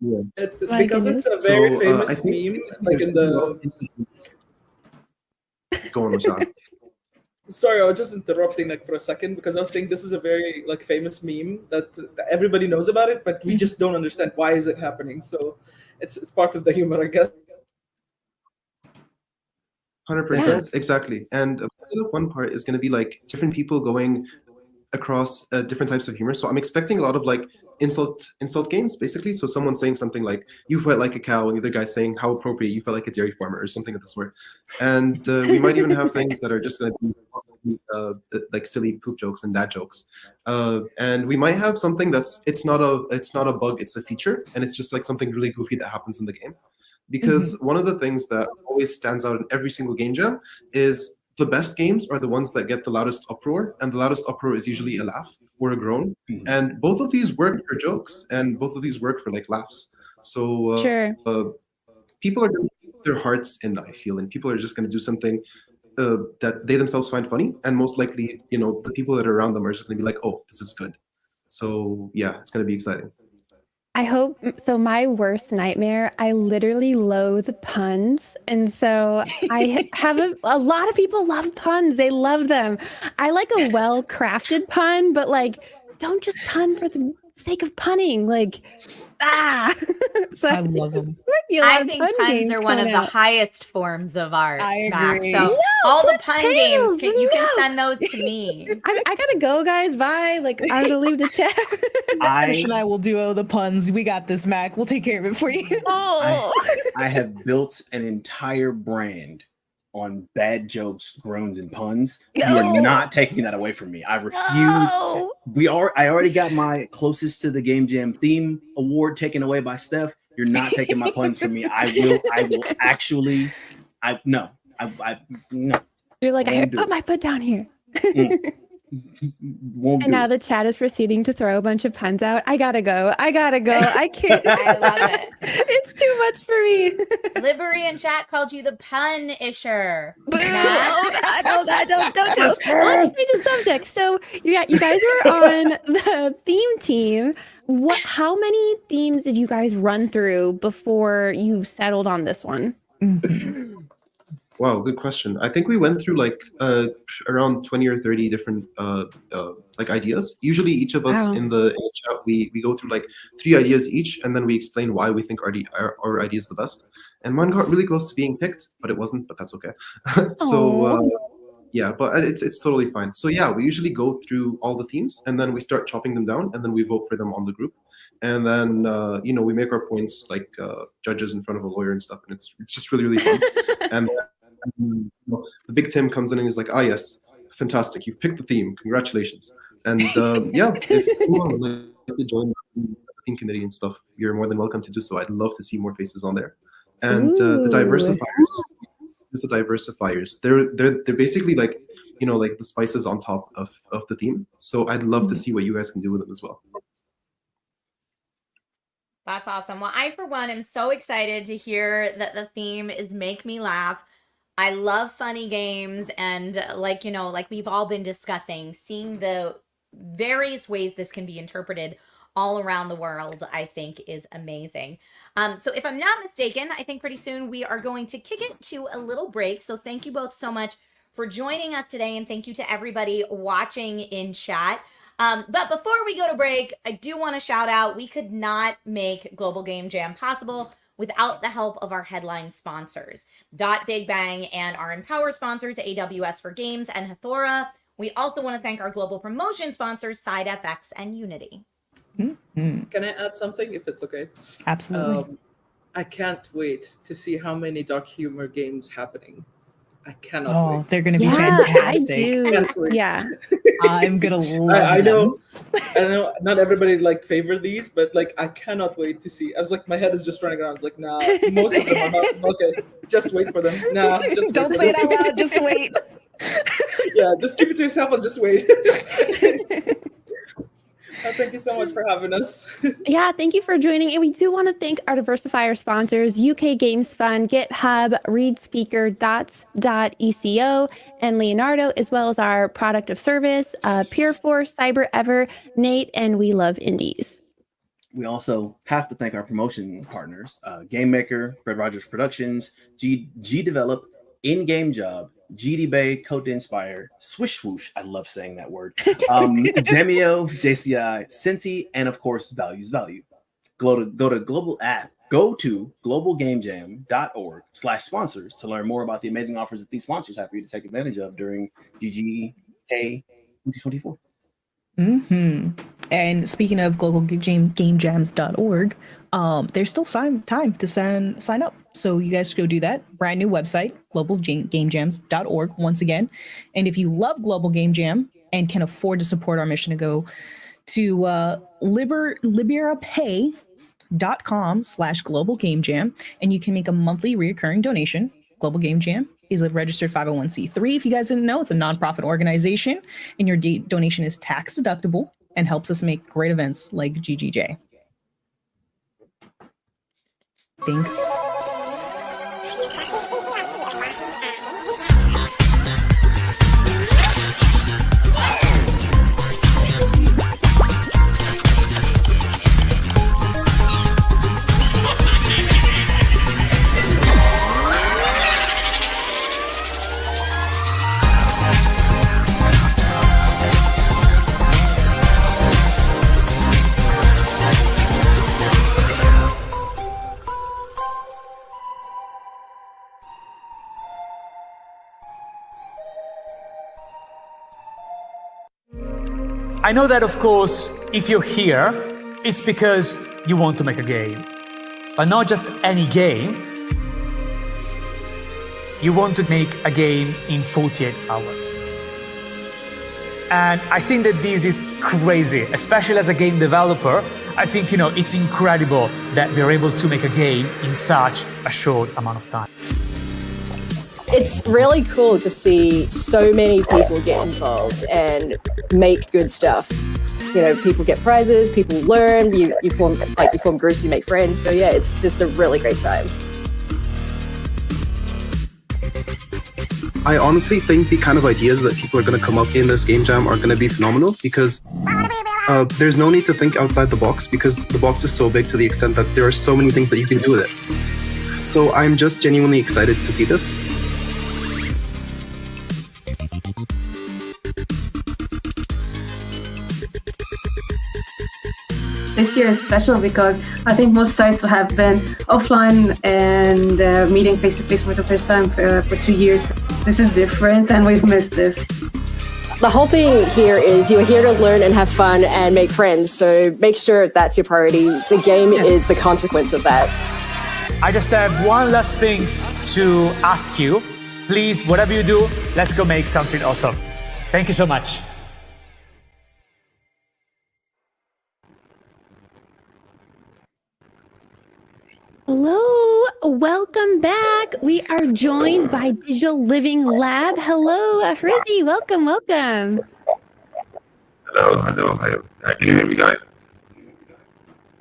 [SPEAKER 9] Yeah.
[SPEAKER 6] Because it's a very famous meme, like in the.
[SPEAKER 9] Go on, Michelle.
[SPEAKER 6] Sorry, I was just interrupting like for a second because I was saying this is a very like famous meme that everybody knows about it, but we just don't understand why is it happening. So it's part of the humor, I guess.
[SPEAKER 9] 100%, exactly. And one part is going to be like different people going across different types of humor. So I'm expecting a lot of like insult games, basically. So someone saying something like "you felt like a cow," and the other guy saying "how appropriate, you felt like a dairy farmer," or something of the sort. And we might even have things that are just going to be like silly poop jokes and dad jokes. And we might have something it's not a bug, it's a feature, and it's just like something really goofy that happens in the game. Because one of the things that always stands out in every single game jam is the best games are the ones that get the loudest uproar, and the loudest uproar is usually a laugh or a groan. And both of these work for jokes, and both of these work for like laughs. So people are going to put their hearts in, I feel, and people are just going to do something that they themselves find funny, and most likely, the people that are around them are just going to be like, "Oh, this is good." So yeah, it's going to be exciting.
[SPEAKER 14] I hope so. My worst nightmare, I literally loathe puns. And so I have a lot of people love puns. They love them. I like a well-crafted pun, but like, don't just pun for the sake of punning. Like, so
[SPEAKER 17] I love them.
[SPEAKER 16] I think puns are one of the highest forms of art.
[SPEAKER 17] I agree.
[SPEAKER 16] So all the pun games, you can send those to me.
[SPEAKER 14] I gotta go, guys. Bye. Like, I'm gonna leave the chat.
[SPEAKER 17] Ash and I will duo the puns. We got this, Mac. We'll take care of it for you.
[SPEAKER 15] I have built an entire brand on bad jokes, groans, and puns. You are not taking that away from me. I refuse. I already got my closest to the Game Jam theme award taken away by Steph. You're not taking my puns from me. I will actually. No.
[SPEAKER 14] You're like, I put my foot down here. And now the chat is proceeding to throw a bunch of puns out. I gotta go. I can't. I love it. It's too much for me.
[SPEAKER 16] Liberty in chat called you the pun-isher.
[SPEAKER 14] Don't. Let's change the subject. So you guys were on the theme team. How many themes did you guys run through before you settled on this one?
[SPEAKER 9] Wow, good question. I think we went through like around 20 or 30 different like ideas. Usually each of us in the chat, we go through like 3 ideas each, and then we explain why we think our idea is the best. And mine got really close to being picked, but it wasn't, but that's okay. So yeah, but it's totally fine. So yeah, we usually go through all the themes, and then we start chopping them down, and then we vote for them on the group. And then we make our points like judges in front of a lawyer and stuff, and it's just really fun. And the big Tim comes in and is like, "Ah, yes, fantastic! You've picked the theme. Congratulations!" And yeah, if you want to join the theme committee and stuff, you're more than welcome to do so. I'd love to see more faces on there. And the diversifiers, they're basically like like the spices on top of the theme. So I'd love to see what you guys can do with them as well.
[SPEAKER 16] That's awesome. Well, I, for one, am so excited to hear that the theme is Make Me Laugh. I love funny games, and like we've all been discussing, seeing the various ways this can be interpreted all around the world, I think is amazing. So if I'm not mistaken, I think pretty soon we are going to kick it to a little break. So thank you both so much for joining us today, and thank you to everybody watching in chat. But before we go to break, I do want to shout out, we could not make Global Game Jam possible without the help of our headline sponsors, Big Bang, and our Empower sponsors, AWS for Games and Hathora. We also want to thank our global promotion sponsors, SideFX and Unity.
[SPEAKER 6] Can I add something, if it's okay?
[SPEAKER 17] Absolutely.
[SPEAKER 6] I can't wait to see how many dark humor games happening. I cannot wait.
[SPEAKER 17] They're going to be fantastic.
[SPEAKER 14] I do. Yeah.
[SPEAKER 17] I'm going to love
[SPEAKER 6] I
[SPEAKER 17] them.
[SPEAKER 6] know not everybody favor these, but I cannot wait to see. I was my head is just running around. I was nah, most of them are not. Okay, just wait for them. Nah, just
[SPEAKER 17] don't say it out loud. Just wait.
[SPEAKER 6] Yeah, just keep it to yourself and just wait. Thank you so much for having us.
[SPEAKER 14] Yeah, thank you for joining. And we do want to thank our diversifier sponsors, UK Games Fund, GitHub, ReadSpeaker, Dots.eco, and Leonardo, as well as our product of service, PureForce, CyberEver, Nate, and We Love Indies.
[SPEAKER 15] We also have to thank our promotion partners, Game Maker, Fred Rogers Productions, G Develop, In-Game Job, GD Bay, Code to Inspire, Swish Swoosh, I love saying that word, Gemio, JCI, Cinti, and of course, Values Value. Go to globalgamejam.org/sponsors to learn more about the amazing offers that these sponsors have for you to take advantage of during GGK 2024.
[SPEAKER 17] And speaking of globalgamejams.org, there's still time to sign up. So you guys go do that. Brand new website, globalgamejams.org once again. And if you love Global Game Jam and can afford to support our mission to go to liberapay.com/globalgamejam, and you can make a monthly recurring donation. Global Game Jam is a registered 501c3. If you guys didn't know, it's a nonprofit organization, and your donation is tax deductible and helps us make great events like GGJ. Thanks.
[SPEAKER 3] I know that, of course, if you're here, it's because you want to make a game. But not just any game. You want to make a game in 48 hours. And I think that this is crazy, especially as a game developer. I think, it's incredible that we're able to make a game in such a short amount of time.
[SPEAKER 11] It's really cool to see so many people get involved and make good stuff. People get prizes, people learn, you form groups, you make friends. So yeah, it's just a really great time.
[SPEAKER 9] I honestly think the kind of ideas that people are going to come up in this game jam are going to be phenomenal because there's no need to think outside the box because the box is so big to the extent that there are so many things that you can do with it. So I'm just genuinely excited to see this.
[SPEAKER 12] This year is special because I think most sites have been offline and meeting face-to-face for the first time for 2 years. This is different and we've missed this.
[SPEAKER 11] The whole thing here is you're here to learn and have fun and make friends, so make sure that's your priority. The game is the consequence of that.
[SPEAKER 3] I just have one last thing to ask you. Please, whatever you do, let's go make something awesome. Thank you so much.
[SPEAKER 14] Hello, welcome back. We are joined by Digital Living Lab. Hello, Rizzy, welcome.
[SPEAKER 13] Hello. Can you hear me, guys?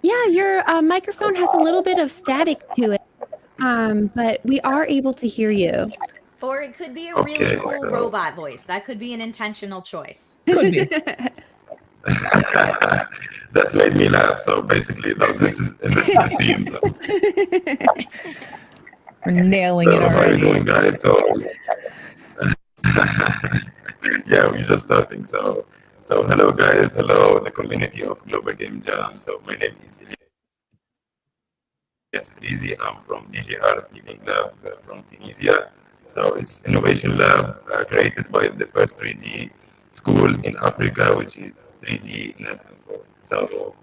[SPEAKER 14] Yeah, your microphone has a little bit of static to it, but we are able to hear you.
[SPEAKER 16] Or it could be a really cool robot voice. That could be an intentional choice.
[SPEAKER 14] Could be.
[SPEAKER 13] That's made me laugh. So basically, this is the theme.
[SPEAKER 17] We're nailing
[SPEAKER 13] So
[SPEAKER 17] it
[SPEAKER 13] how are you
[SPEAKER 17] already.
[SPEAKER 13] doing, guys? So yeah, we're just starting. So hello, guys. Hello, the community of Global Game Jam. So my name is Elias. I'm from DGR Living Lab from Tunisia. So it's innovation lab created by the first 3D school in Africa, which is 3D Net Info. So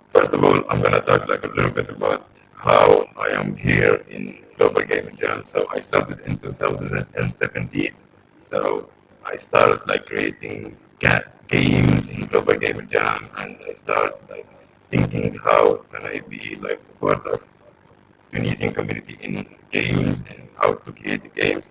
[SPEAKER 13] first of all, I'm gonna talk like a little bit about how I am here in Global Game Jam. So I started in 2017. So I started like creating games in Global Game Jam, and I started like thinking how can I be like part of Tunisian community in games and how to create the games.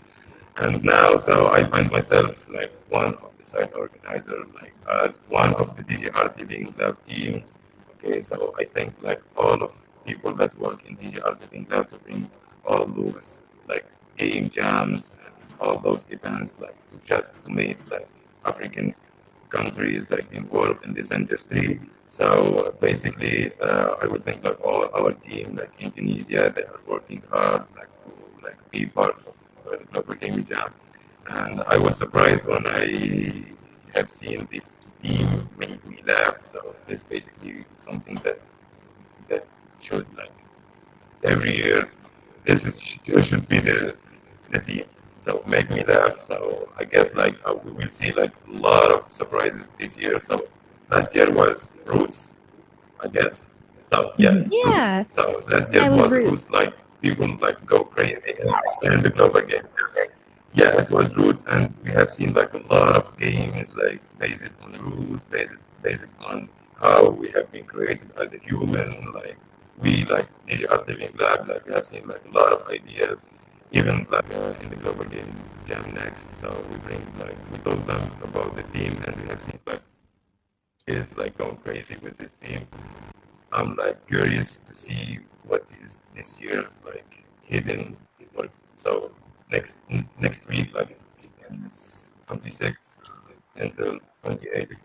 [SPEAKER 13] And now, so I find myself like one of the site organizers, like as one of the DGR Living Lab teams. Okay, so I think like all of people that work in DGR Living Lab to bring all those like game jams and all those events like just to make like African countries like involved in this industry. So basically, I would think like all our team like in Tunisia, they are working hard like to like be part of the Global Game Jam. And I was surprised when I have seen this team make me laugh. So it's basically something that should like every year should be the theme. So make me laugh. So I guess like we will see like a lot of surprises this year. So last year was Roots, I guess. So yeah,
[SPEAKER 14] Yeah.
[SPEAKER 13] Roots. So last year was Roots. Like people like go crazy in the global game. Yeah, it was Roots, and we have seen like a lot of games like based on rules, based on how we have been created as a human. Like we like DGR Living Lab, like we have seen like a lot of ideas, even like in the Global Game Jam next. So we told them about the theme, and we have seen like kids like going crazy with the theme. I'm like curious to see what is this year's like hidden. So next week, like in this 26th until 28th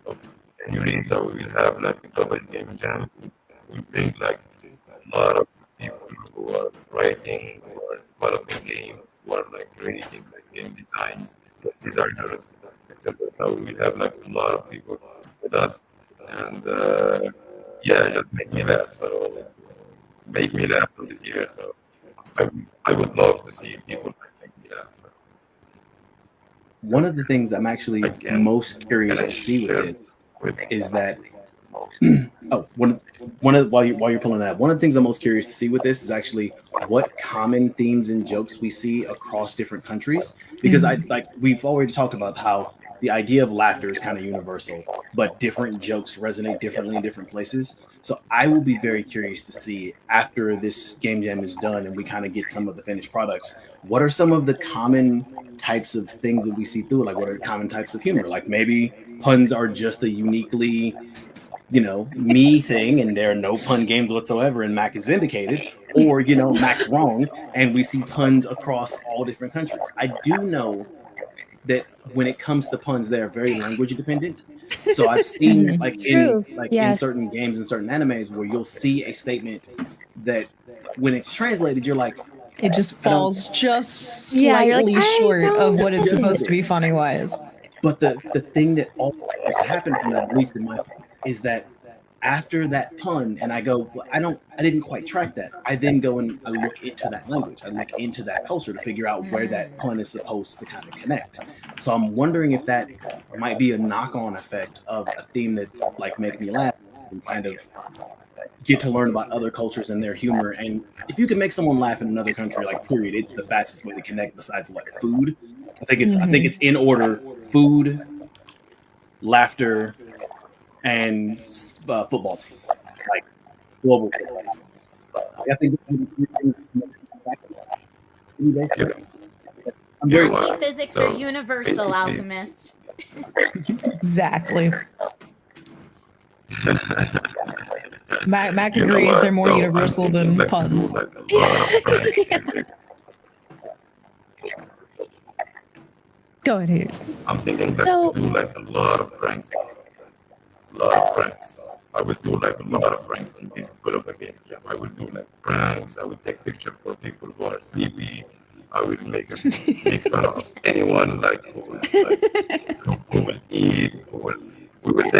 [SPEAKER 13] of January, so we will have like a Global Game Jam. We bring like a lot of people who are writing, who are developing games, who are like creating like game designs, designers, etc. So we will have like a lot of people with us, and yeah, just make me laugh. So make me laugh for this year. So I would love to see people make me laugh. So.
[SPEAKER 15] One of the things I'm actually most curious to see with this is that while you're pulling that, one of the things I'm most curious to see with this is actually what common themes and jokes we see across different countries, because we've already talked about how the idea of laughter is kind of universal, but different jokes resonate differently in different places. So I will be very curious to see after this game jam is done and we kind of get some of the finished products, what are some of the common types of things that we see through? Like what are the common types of humor? Like maybe puns are just a uniquely, me thing, and there are no pun games whatsoever, and Mac is vindicated, or Mac's wrong, and we see puns across all different countries. I do know that when it comes to puns, they are very language dependent. So I've seen in certain games and certain animes where you'll see a statement that when it's translated, you're like,
[SPEAKER 17] it just falls just slightly short of what it's supposed to be funny wise.
[SPEAKER 15] But the thing that always has to happen from that, at least in my case, is that after that pun, and I go, well, I didn't quite track that. I then go and I look into that language. I look into that culture to figure out where that pun is supposed to kind of connect. So I'm wondering if that might be a knock-on effect of a theme that like make me laugh and kind of get to learn about other cultures and their humor. And if you can make someone laugh in another country, like period, it's the fastest way to connect besides like food. I think it's in order: food, laughter, and football team, like global football. I think I'm very
[SPEAKER 16] physics are universal, alchemist.
[SPEAKER 17] Exactly. Mac agrees they're more universal than puns. Go ahead.
[SPEAKER 13] I'm thinking that we do like a lot of pranks a lot of pranks. I will do like a lot of pranks in this global game jam. I will do like pranks. I will take pictures for people who are sleepy. I will make fun of anyone like who is like who will eat. We will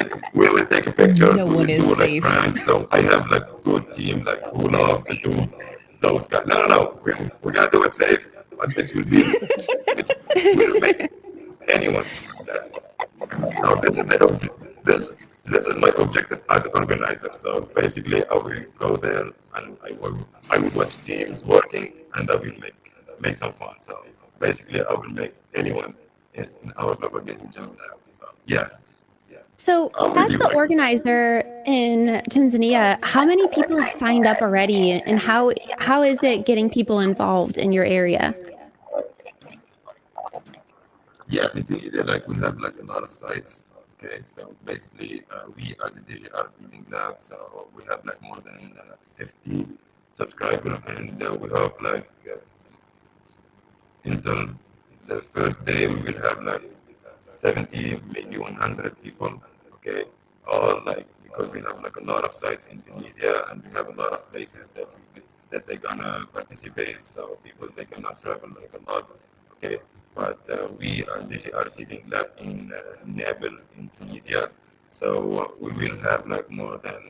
[SPEAKER 13] take pictures.
[SPEAKER 17] No
[SPEAKER 13] we will
[SPEAKER 17] one
[SPEAKER 13] do
[SPEAKER 17] is
[SPEAKER 13] like
[SPEAKER 17] safe.
[SPEAKER 13] pranks. So I have like a good team like who loves to do those guys. No. We're gonna do it safe, but it will be it will make anyone. So this is my objective as an organizer. So basically, I will go there and I will watch teams working and I will make some fun. So basically, I will make anyone in our global game jam laugh. So yeah.
[SPEAKER 14] So,
[SPEAKER 13] I'll
[SPEAKER 14] as
[SPEAKER 13] be
[SPEAKER 14] the
[SPEAKER 13] like-
[SPEAKER 14] organizer in Tanzania, how many people have signed up already, and how is it getting people involved in your area?
[SPEAKER 13] Yeah, in Tunisia, like we have like a lot of sites. Okay, so basically, we as a DJ are building that. So we have like more than 50 subscribers, and we hope like until the first day we will have like 70, maybe 100 people. Okay, all like because we have like a lot of sites in Tunisia, and we have a lot of places that they're gonna participate. So people they cannot travel like a lot. Okay, but we are giving lab in Nabil in Tunisia. So we will have like more than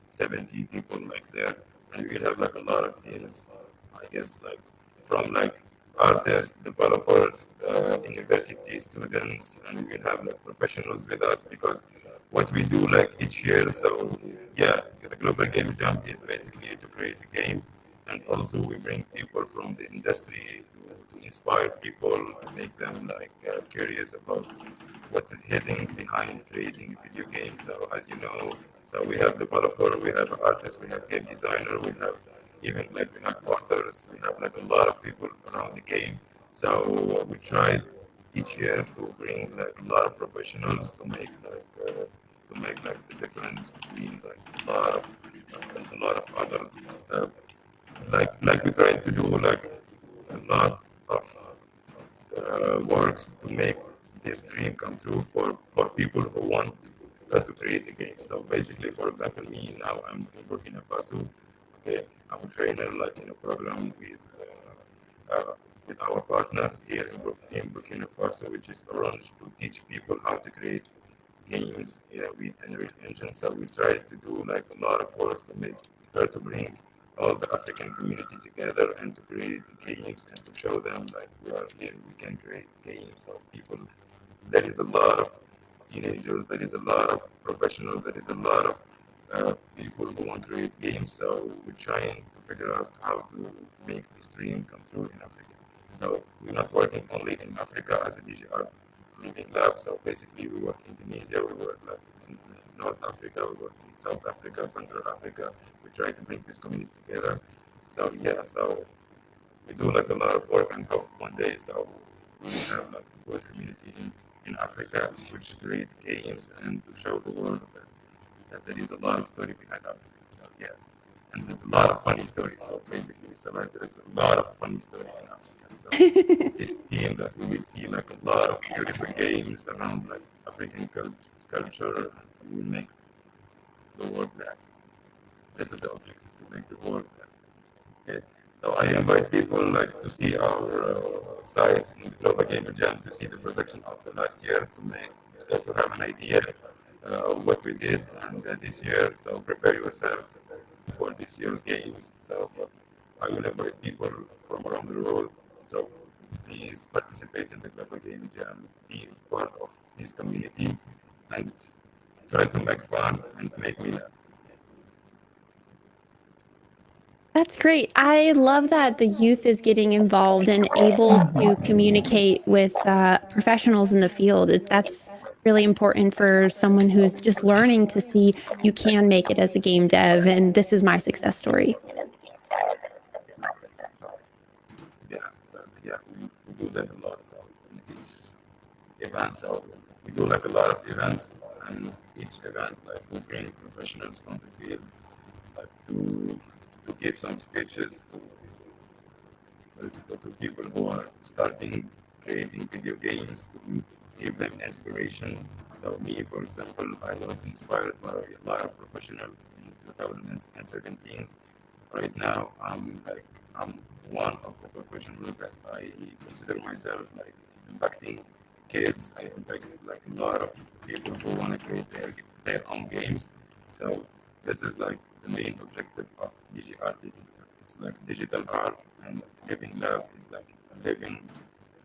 [SPEAKER 13] 70 people like there, and we will have like a lot of teams. I guess like from like artists, developers, university students, and we will have like professionals with us because what we do like each year. So yeah, the Global Game Jam is basically to create a game, and also we bring people from the industry to inspire people, make them like curious about what is hidden behind creating a video game. So as you know, so we have developer, we have artists, we have game designer, we have even like we have authors, we have like a lot of people around the game. So we try each year to bring like a lot of professionals to make like the difference between like a lot of other like we try to do like a lot of works to make this dream come true for people who want to create a game. So basically, for example, me now I'm in Burkina Faso. Okay, I'm a trainer like in a program with our partner here in Burkina Faso, which is Orange, to teach people how to create games with Unreal Engine. So we try to do like a lot of work to bring all the African community together and to create games and to show them like we are here, we can create games. So people, there is a lot of teenagers, there is a lot of professionals, there is a lot of people who want to create games. So we're trying to figure out how to make this dream come true in Africa. So we're not working only in Africa as a DGR living lab. So basically we work in Tunisia, we work like in North Africa, we work in South Africa, Central Africa. We try to bring this community together. So yeah, so we do like a lot of work and hope one day so we have like a good community in Africa which create games and to show the world that there is a lot of story behind Africa. So yeah. And there's a lot of funny stories. So basically so like there's a lot of funny stories in Africa. So this team that we will see like a lot of beautiful games around like African culture and we will make the world better. This is the objective, to make the world better. Okay. So I invite people like to see our sites in the Global Game Jam to see the production of the last year to have an idea of what we did and this year. So prepare yourself for this year's games. So I will invite people from around the world. So please participate in the Global Game Jam, be part of this community, and try to make fun and make me laugh.
[SPEAKER 14] That's great. I love that the youth is getting involved and able to communicate with professionals in the field. That's really important for someone who's just learning to see you can make it as a game dev, and this is my success story.
[SPEAKER 13] Yeah, we do that a lot. So in each event, so we do like a lot of events, and each event like we bring professionals from the field like to give some speeches to people who are starting creating video games, to give them inspiration. So me, for example, I was inspired by a lot of professionals in 2017. Right now, I'm one of the professionals that I consider myself like impacting kids. I impact like a lot of people who want to create their own games. So this is like the main objective of DigiArty. It's like digital art, and Living Lab is like living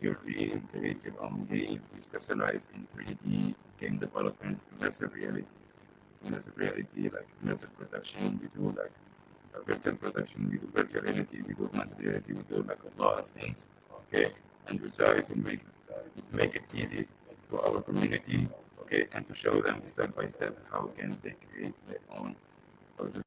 [SPEAKER 13] your dream, create your own game. We specialize in 3D game development, immersive reality, like immersive production. We do like virtual production, we do virtual reality, we do augmented reality, we do like a lot of things. Okay, and we try to make it easy to our community. Okay, and to show them step by step how can they create their own prototype.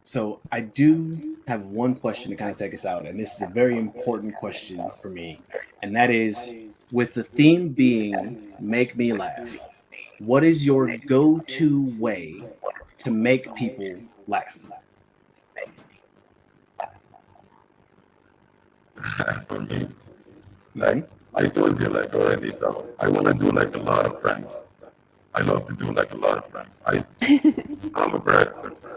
[SPEAKER 15] So I do have one question to kind of take us out, and this is a very important question for me, and that is, with the theme being Make Me Laugh, what is your go-to way to make people laugh?
[SPEAKER 13] For me, like I told you like already, so I want to do like a lot of pranks. I love to do like a lot of pranks. I'm a brag person.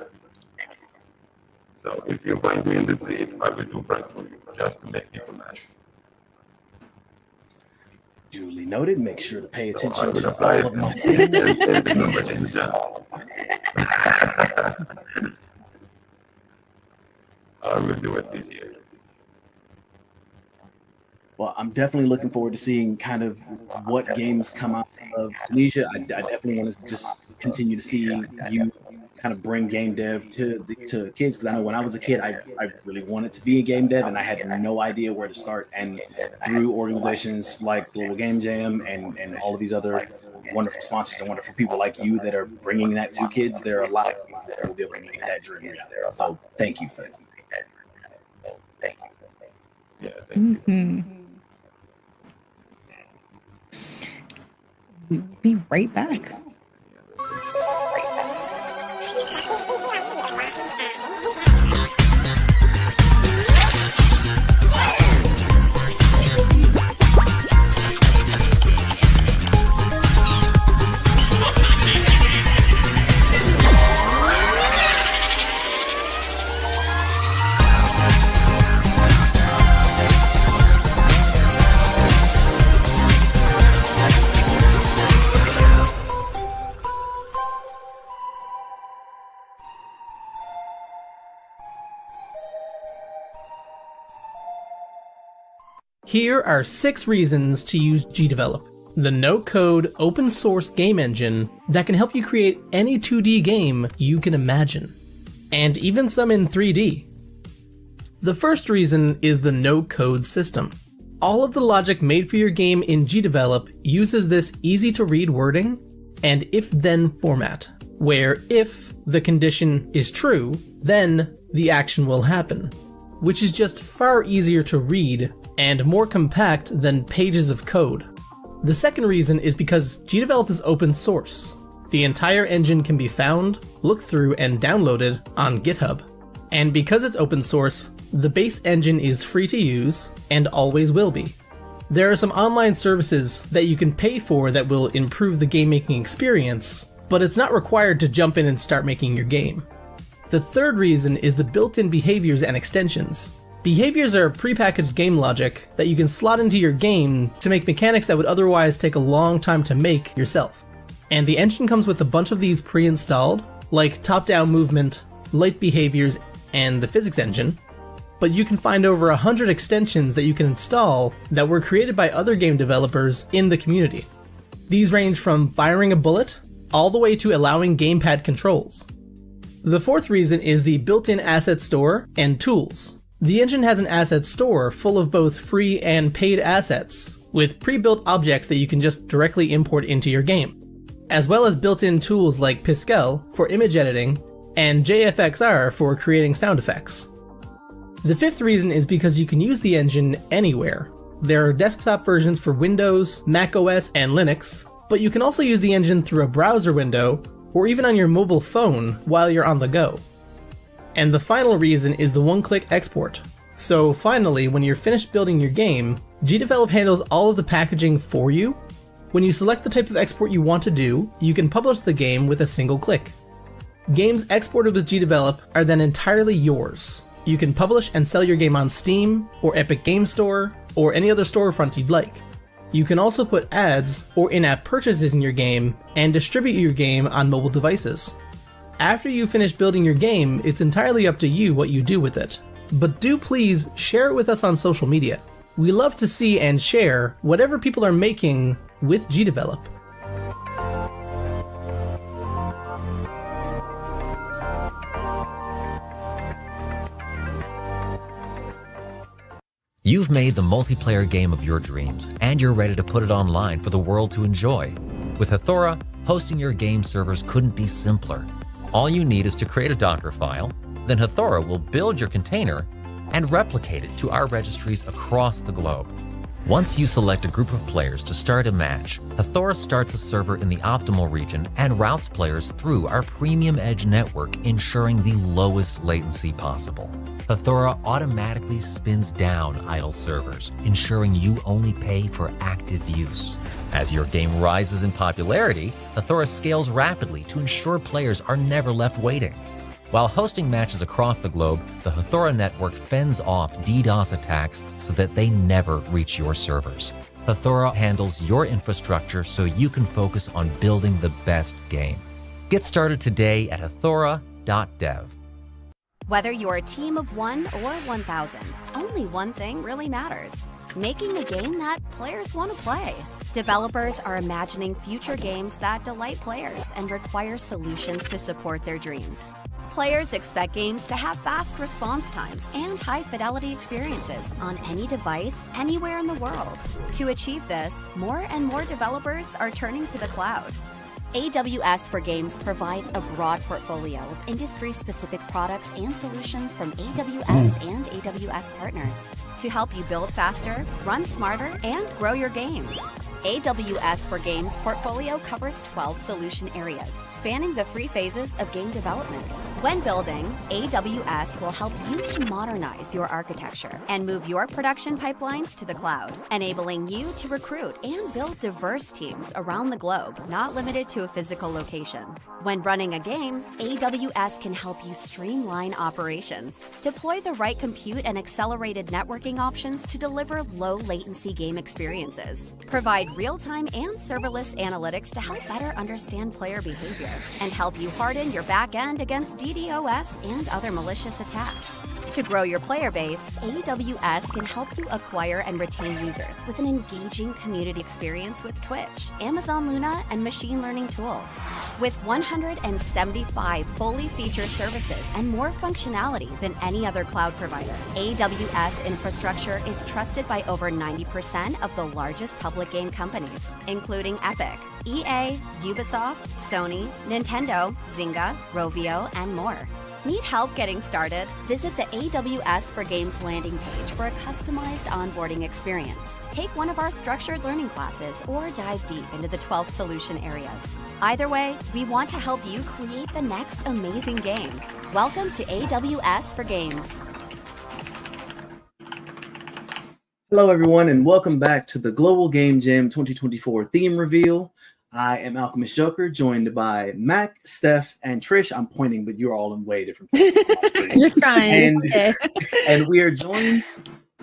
[SPEAKER 13] So if you find me in the street, I will do prank for you just to make people laugh.
[SPEAKER 15] Duly noted. Make sure to pay attention
[SPEAKER 13] I will
[SPEAKER 15] to
[SPEAKER 13] apply
[SPEAKER 15] all of my
[SPEAKER 13] every number in the job. I will do it this year.
[SPEAKER 15] Well, I'm definitely looking forward to seeing kind of what games come out of Tunisia. I definitely want to just continue to see you kind of bring game dev to kids, because I know when I was a kid, I really wanted to be a game dev, and I had no idea where to start. And through organizations like Global Game Jam and all of these other wonderful sponsors and wonderful people like you that are bringing that to kids, there are a lot of people that will be able to make that dream reality. So thank you for that.
[SPEAKER 13] Yeah, thank you.
[SPEAKER 17] We'll be right back.
[SPEAKER 10] Here are 6 reasons to use GDevelop, the no-code open source game engine that can help you create any 2D game you can imagine, and even some in 3D. The first reason is the no-code system. All of the logic made for your game in GDevelop uses this easy-to-read wording and if-then format, where if the condition is true, then the action will happen, which is just far easier to read and more compact than pages of code. The second reason is because GDevelop is open source. The entire engine can be found, looked through, and downloaded on GitHub. And because it's open source, the base engine is free to use and always will be. There are some online services that you can pay for that will improve the game making experience, but it's not required to jump in and start making your game. The third reason is the built-in behaviors and extensions. Behaviors are prepackaged game logic that you can slot into your game to make mechanics that would otherwise take a long time to make yourself. And the engine comes with a bunch of these pre-installed, like top-down movement, light behaviors, and the physics engine. But you can find over 100 extensions that you can install that were created by other game developers in the community. These range from firing a bullet all the way to allowing gamepad controls. The fourth reason is the built-in asset store and tools. The engine has an asset store full of both free and paid assets, with pre-built objects that you can just directly import into your game, as well as built-in tools like Piskel for image editing and JFXR for creating sound effects. The fifth reason is because you can use the engine anywhere. There are desktop versions for Windows, Mac OS, and Linux, but you can also use the engine through a browser window or even on your mobile phone while you're on the go. And the final reason is the one-click export. So finally, when you're finished building your game, GDevelop handles all of the packaging for you. When you select the type of export you want to do, you can publish the game with a single click. Games exported with GDevelop are then entirely yours. You can publish and sell your game on Steam, or Epic Game Store, or any other storefront you'd like. You can also put ads or in-app purchases in your game and distribute your game on mobile devices. After you finish building your game, it's entirely up to you what you do with it. But do please share it with us on social media. We love to see and share whatever people are making with GDevelop.
[SPEAKER 2] You've made the multiplayer game of your dreams, and you're ready to put it online for the world to enjoy. With Hathora, hosting your game servers couldn't be simpler. All you need is to create a Docker file, then Hathora will build your container and replicate it to our registries across the globe. Once you select a group of players to start a match, Hathora starts a server in the optimal region and routes players through our Premium Edge network, ensuring the lowest latency possible. Hathora automatically spins down idle servers, ensuring you only pay for active use. As your game rises in popularity, Hathora scales rapidly to ensure players are never left waiting. While hosting matches across the globe, the Hathora network fends off DDoS attacks so that they never reach your servers. Hathora handles your infrastructure so you can focus on building the best game. Get started today at hathora.dev.
[SPEAKER 18] Whether you're a team of 1 or 1,000, only one thing really matters: making a game that players want to play. Developers are imagining future games that delight players and require solutions to support their dreams. Players expect games to have fast response times and high-fidelity experiences on any device, anywhere in the world. To achieve this, more and more developers are turning to the cloud. AWS for Games provides a broad portfolio of industry-specific products and solutions from AWS and AWS partners to help you build faster, run smarter, and grow your games. AWS for Games portfolio covers 12 solution areas, spanning the 3 phases of game development. When building, AWS will help you to modernize your architecture and move your production pipelines to the cloud, enabling you to recruit and build diverse teams around the globe, not limited to a physical location. When running a game, AWS can help you streamline operations, deploy the right compute and accelerated networking options to deliver low-latency game experiences, provide real-time and serverless analytics to help better understand player behavior, and help you harden your back-end against DDoS and other malicious attacks. To grow your player base, AWS can help you acquire and retain users with an engaging community experience with Twitch, Amazon Luna, and machine learning tools. With 175 fully featured services and more functionality than any other cloud provider, AWS infrastructure is trusted by over 90% of the largest public game companies, including Epic, EA, Ubisoft, Sony, Nintendo, Zynga, Rovio, and more. Need help getting started? Visit the AWS for Games landing page for a customized onboarding experience. Take one of our structured learning classes or dive deep into the 12 solution areas. Either way, we want to help you create the next amazing game. Welcome to AWS for Games.
[SPEAKER 15] Hello, everyone, and welcome back to the Global Game Jam 2024 theme reveal. I am Alchemist Joker, joined by Mac, Steph, and Trish. I'm pointing, but you're all in way different places.
[SPEAKER 14] You're trying.
[SPEAKER 15] And we are joined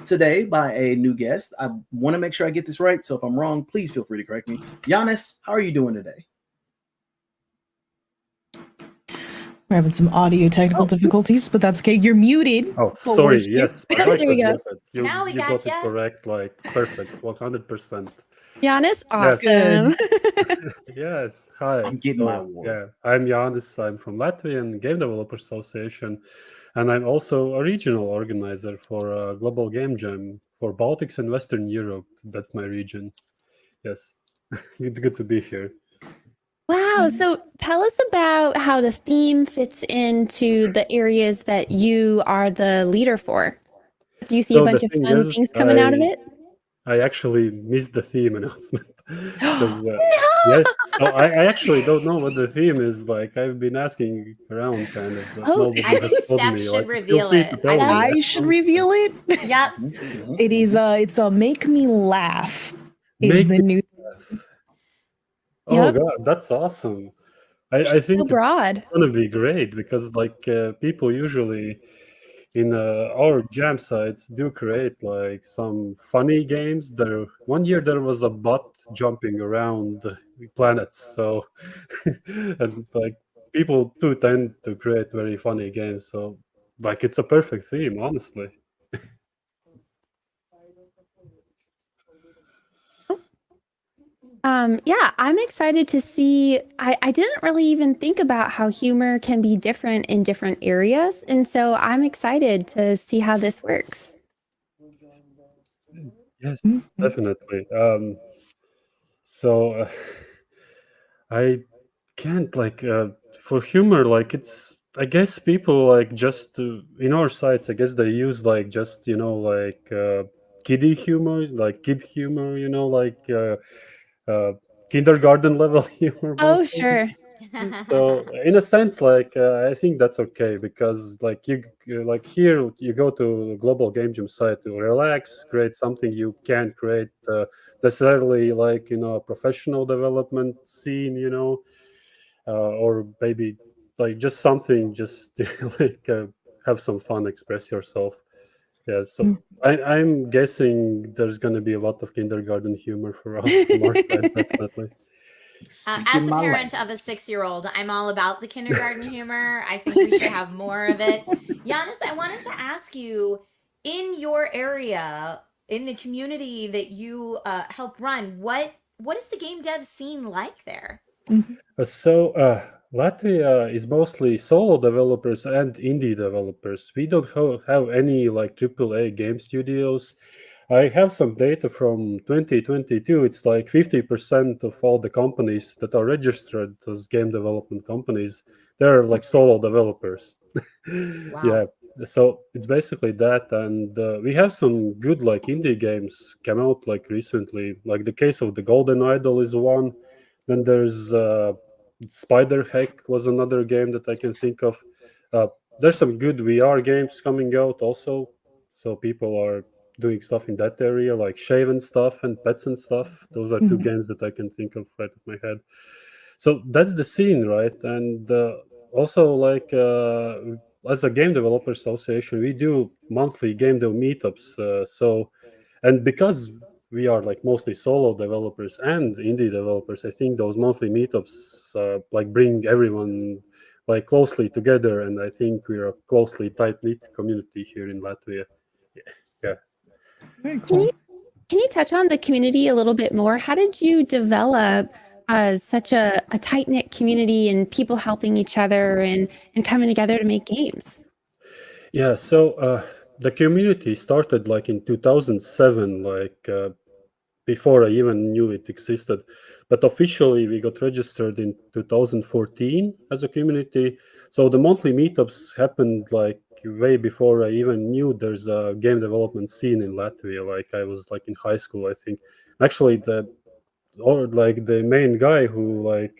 [SPEAKER 15] today by a new guest. I want to make sure I get this right, so if I'm wrong, please feel free to correct me. Giannis, how are you doing today?
[SPEAKER 17] We're having some audio technical difficulties, but that's okay. You're muted.
[SPEAKER 19] Oh, sorry. Yes.
[SPEAKER 14] There we go.
[SPEAKER 19] You,
[SPEAKER 16] Now we
[SPEAKER 19] you
[SPEAKER 16] got
[SPEAKER 19] got
[SPEAKER 16] ya.
[SPEAKER 19] it correct, like perfect, 100%.
[SPEAKER 14] Giannis, awesome.
[SPEAKER 19] Yes. Hi.
[SPEAKER 15] I'm getting my award.
[SPEAKER 19] Yeah, I'm Giannis. I'm from Latvian Game Developers Association, and I'm also a regional organizer for Global Game Jam for Baltics and Western Europe. That's my region. Yes. It's good to be here.
[SPEAKER 14] Wow. So tell us about how the theme fits into the areas that you are the leader for. Do you see a bunch of fun things coming out of it?
[SPEAKER 19] I actually missed the theme announcement. Yes, so I actually don't know what the theme is. Like I've been asking around, kind of, but nobody
[SPEAKER 16] I think
[SPEAKER 19] has told
[SPEAKER 16] Steph
[SPEAKER 19] me.
[SPEAKER 16] should
[SPEAKER 19] Like,
[SPEAKER 16] reveal
[SPEAKER 19] feel free
[SPEAKER 16] it.
[SPEAKER 19] to tell me.
[SPEAKER 17] I should reveal it.
[SPEAKER 16] Yep.
[SPEAKER 17] It is it's a make me laugh is
[SPEAKER 19] Make
[SPEAKER 17] the
[SPEAKER 19] me
[SPEAKER 17] new
[SPEAKER 19] Oh
[SPEAKER 14] Yep.
[SPEAKER 19] God, that's awesome. I think
[SPEAKER 14] So broad.
[SPEAKER 19] it's gonna be great because like people usually in our jam sites do create like some funny games. There one year there was a bot jumping around planets, so and like people do tend to create very funny games. So like it's a perfect theme, honestly.
[SPEAKER 14] Yeah, I'm excited to see. I didn't really even think about how humor can be different in different areas. And so I'm excited to see how this works.
[SPEAKER 19] Yes, definitely. So I can't like for humor like it's I guess people like just in our sites I guess they use like just like kiddie humor like kid humor like uh, kindergarten level humor
[SPEAKER 14] Oh,
[SPEAKER 19] mostly.
[SPEAKER 14] sure.
[SPEAKER 19] So in a sense like I think that's okay because like like here you go to the global game jam site to relax, create something you can't create necessarily like a professional development scene or maybe like just something just like have some fun, express yourself. Yeah, so I'm guessing there's going to be a lot of kindergarten humor from our side, definitely.
[SPEAKER 16] As a parent of a 6-year-old, I'm all about the kindergarten humor. I think we should have more of it. Giannis, I wanted to ask you, in your area, in the community that you help run, what is the game dev scene like there?
[SPEAKER 19] Latvia is mostly solo developers and indie developers. We don't have any like AAA game studios. I have some data from 2022. It's like 50% of all the companies that are registered as game development companies, they're like solo developers. Yeah, so it's basically that. And we have some good like indie games come out like recently. Like the case of the Golden Idol is one. Then there's Spider Hack was another game that I can think of. There's some good VR games coming out also. So people are doing stuff in that area, like Shaven stuff and Pets and stuff. Those are two games that I can think of right off my head. So that's the scene, right? And also, like as a game developer association, we do monthly game dev meetups. And because we are like mostly solo developers and indie developers, I think those monthly meetups like bring everyone like closely together, and I think we're a closely tight knit community here in Latvia. Yeah.
[SPEAKER 17] Very
[SPEAKER 14] cool. Can you touch on the community a little bit more? How did you develop such a tight knit community and people helping each other and coming together to make games?
[SPEAKER 19] Yeah, so the community started like in 2007, like before I even knew it existed. But officially, we got registered in 2014 as a community. So the monthly meetups happened like way before I even knew there's a game development scene in Latvia. Like I was like in high school, I think. Actually, the main guy who like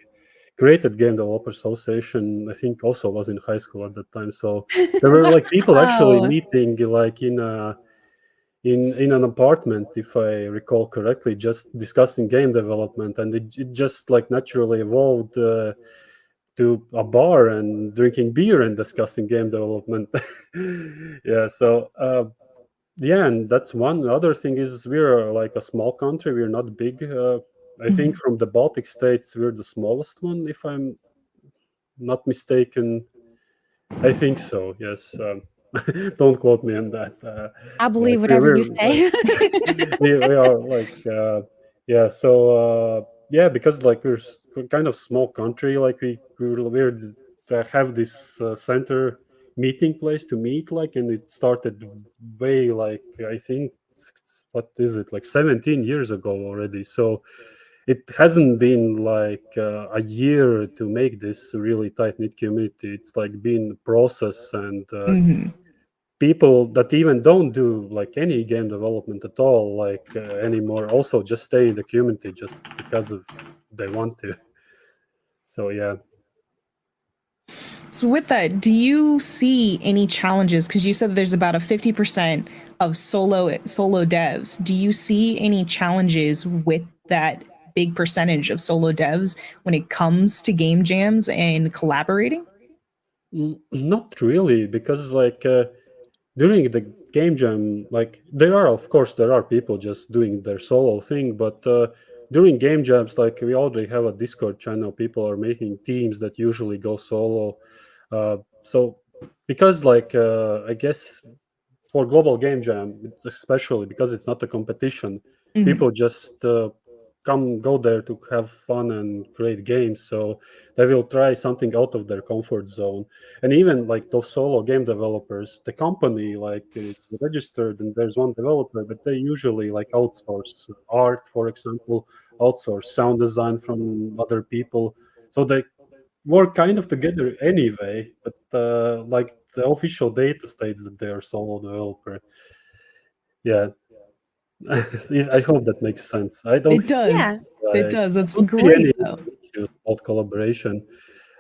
[SPEAKER 19] created Game Developer Association, I think also was in high school at that time. So there were like people actually meeting like in an apartment, if I recall correctly, just discussing game development, and it just like naturally evolved to a bar and drinking beer and discussing game development. Yeah, so yeah, and that's one. The other thing is we're like a small country. We're not big. I think from the Baltic states, we're the smallest one, if I'm not mistaken. I think so. Yes. Don't quote me on that.
[SPEAKER 14] I'll believe
[SPEAKER 19] Like,
[SPEAKER 14] whatever you say.
[SPEAKER 19] we are like yeah. So yeah, because like we're kind of small country. Like we're have this center meeting place to meet. Like, and it started way like I think what is it like 17 years ago already. So it hasn't been like a year to make this really tight knit community. It's like been a process, and people that even don't do like any game development at all like anymore also just stay in the community just because of they want to. So yeah.
[SPEAKER 17] So with that, do you see any challenges? Because you said there's about a 50% of solo devs. Do you see any challenges with that big percentage of solo devs when it comes to game jams and collaborating?
[SPEAKER 19] Not really, because like during the game jam, like there are people just doing their solo thing, but during game jams, like we already have a Discord channel, people are making teams that usually go solo. So because like I guess for global game jam, especially because it's not a competition,
[SPEAKER 17] Mhm.
[SPEAKER 19] people just go there to have fun and create games. So they will try something out of their comfort zone. And even like those solo game developers, the company like is registered and there's one developer, but they usually like outsource art, for example, outsource sound design from other people. So they work kind of together anyway, but like the official data states that they are solo developer. Yeah. I hope that makes sense. I don't.
[SPEAKER 17] It does.
[SPEAKER 14] Yeah.
[SPEAKER 17] It does. That's
[SPEAKER 19] don't see
[SPEAKER 17] great,
[SPEAKER 19] any
[SPEAKER 17] though.
[SPEAKER 19] issues about collaboration.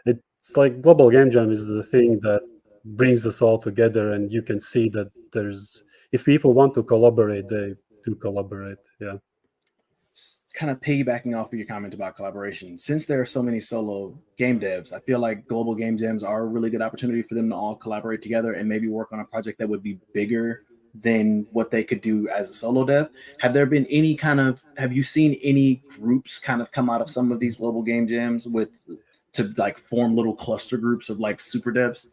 [SPEAKER 19] It's like global game jam is the thing that brings us all together, and you can see that there's if people want to collaborate, they do collaborate. Yeah.
[SPEAKER 15] Kind of piggybacking off of your comment about collaboration, since there are so many solo game devs, I feel like global game jams are a really good opportunity for them to all collaborate together and maybe work on a project that would be bigger than what they could do as a solo dev. Have you seen any groups kind of come out of some of these global game jams to like form little cluster groups of like super devs?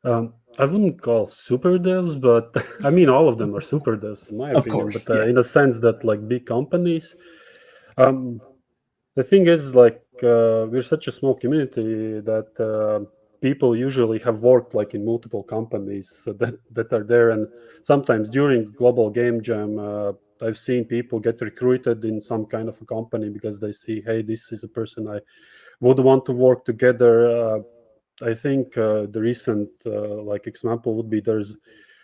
[SPEAKER 19] I wouldn't call super devs, but I mean all of them are super devs in my
[SPEAKER 15] Of
[SPEAKER 19] opinion.
[SPEAKER 15] course,
[SPEAKER 19] But
[SPEAKER 15] yeah.
[SPEAKER 19] in a sense that like big companies, the thing is like we're such a small community that people usually have worked like in multiple companies that are there, and sometimes during global game jam, I've seen people get recruited in some kind of a company because they see, hey, this is a person I would want to work together. I think the recent like example would be there's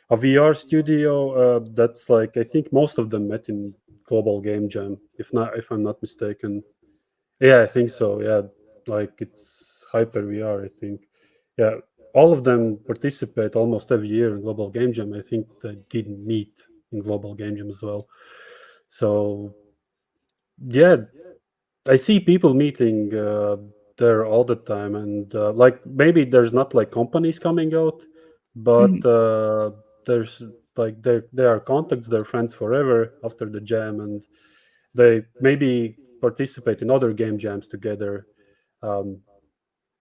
[SPEAKER 19] a VR studio that's like I think most of them met in global game jam, if I'm not mistaken. Yeah, I think so. Yeah, like it's Hyper VR, I think. Yeah, all of them participate almost every year in global game jam. I think they didn't meet in global game jam as well. So yeah, I see people meeting there all the time, and like maybe there's not like companies coming out, but there's like there are contacts, they're friends forever after the jam, and they maybe participate in other game jams together.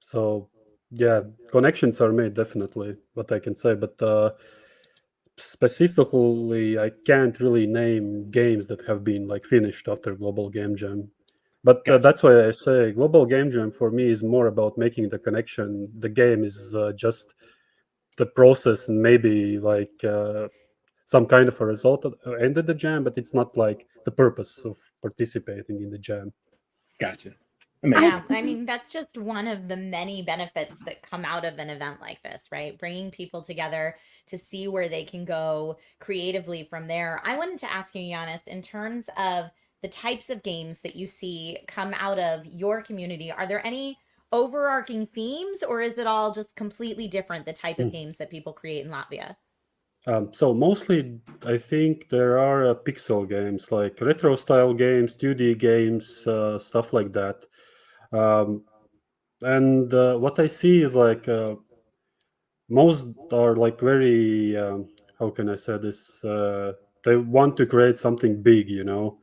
[SPEAKER 19] So yeah, connections are made, definitely, what I can say, but specifically I can't really name games that have been like finished after global game jam. But that's why I say global game jam for me is more about making the connection. The game is just the process, and maybe like some kind of a result at the end of the jam, but it's not like the purpose of participating in the jam.
[SPEAKER 15] Gotcha.
[SPEAKER 16] Yeah, I mean, that's just one of the many benefits that come out of an event like this, right? Bringing people together to see where they can go creatively from there. I wanted to ask you, Giannis, in terms of the types of games that you see come out of your community, are there any overarching themes, or is it all just completely different, the type of games that people create in Latvia?
[SPEAKER 19] So mostly, I think there are pixel games, like retro style games, 2D games, stuff like that. And what I see is like most are like very how can I say this? They want to create something big, you know.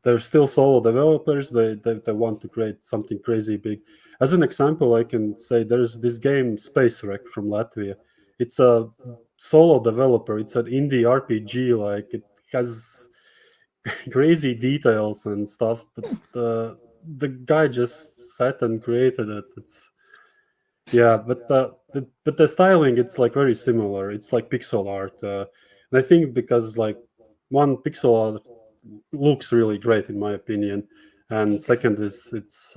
[SPEAKER 19] They're still solo developers. They want to create something crazy big. As an example, I can say there's this game Space Wreck from Latvia. It's a solo developer. It's an indie RPG. Like it has crazy details and stuff, but the guy just sat and created it. It's yeah, but the styling it's like very similar. It's like pixel art, and I think because like one pixel art looks really great in my opinion, and second is it's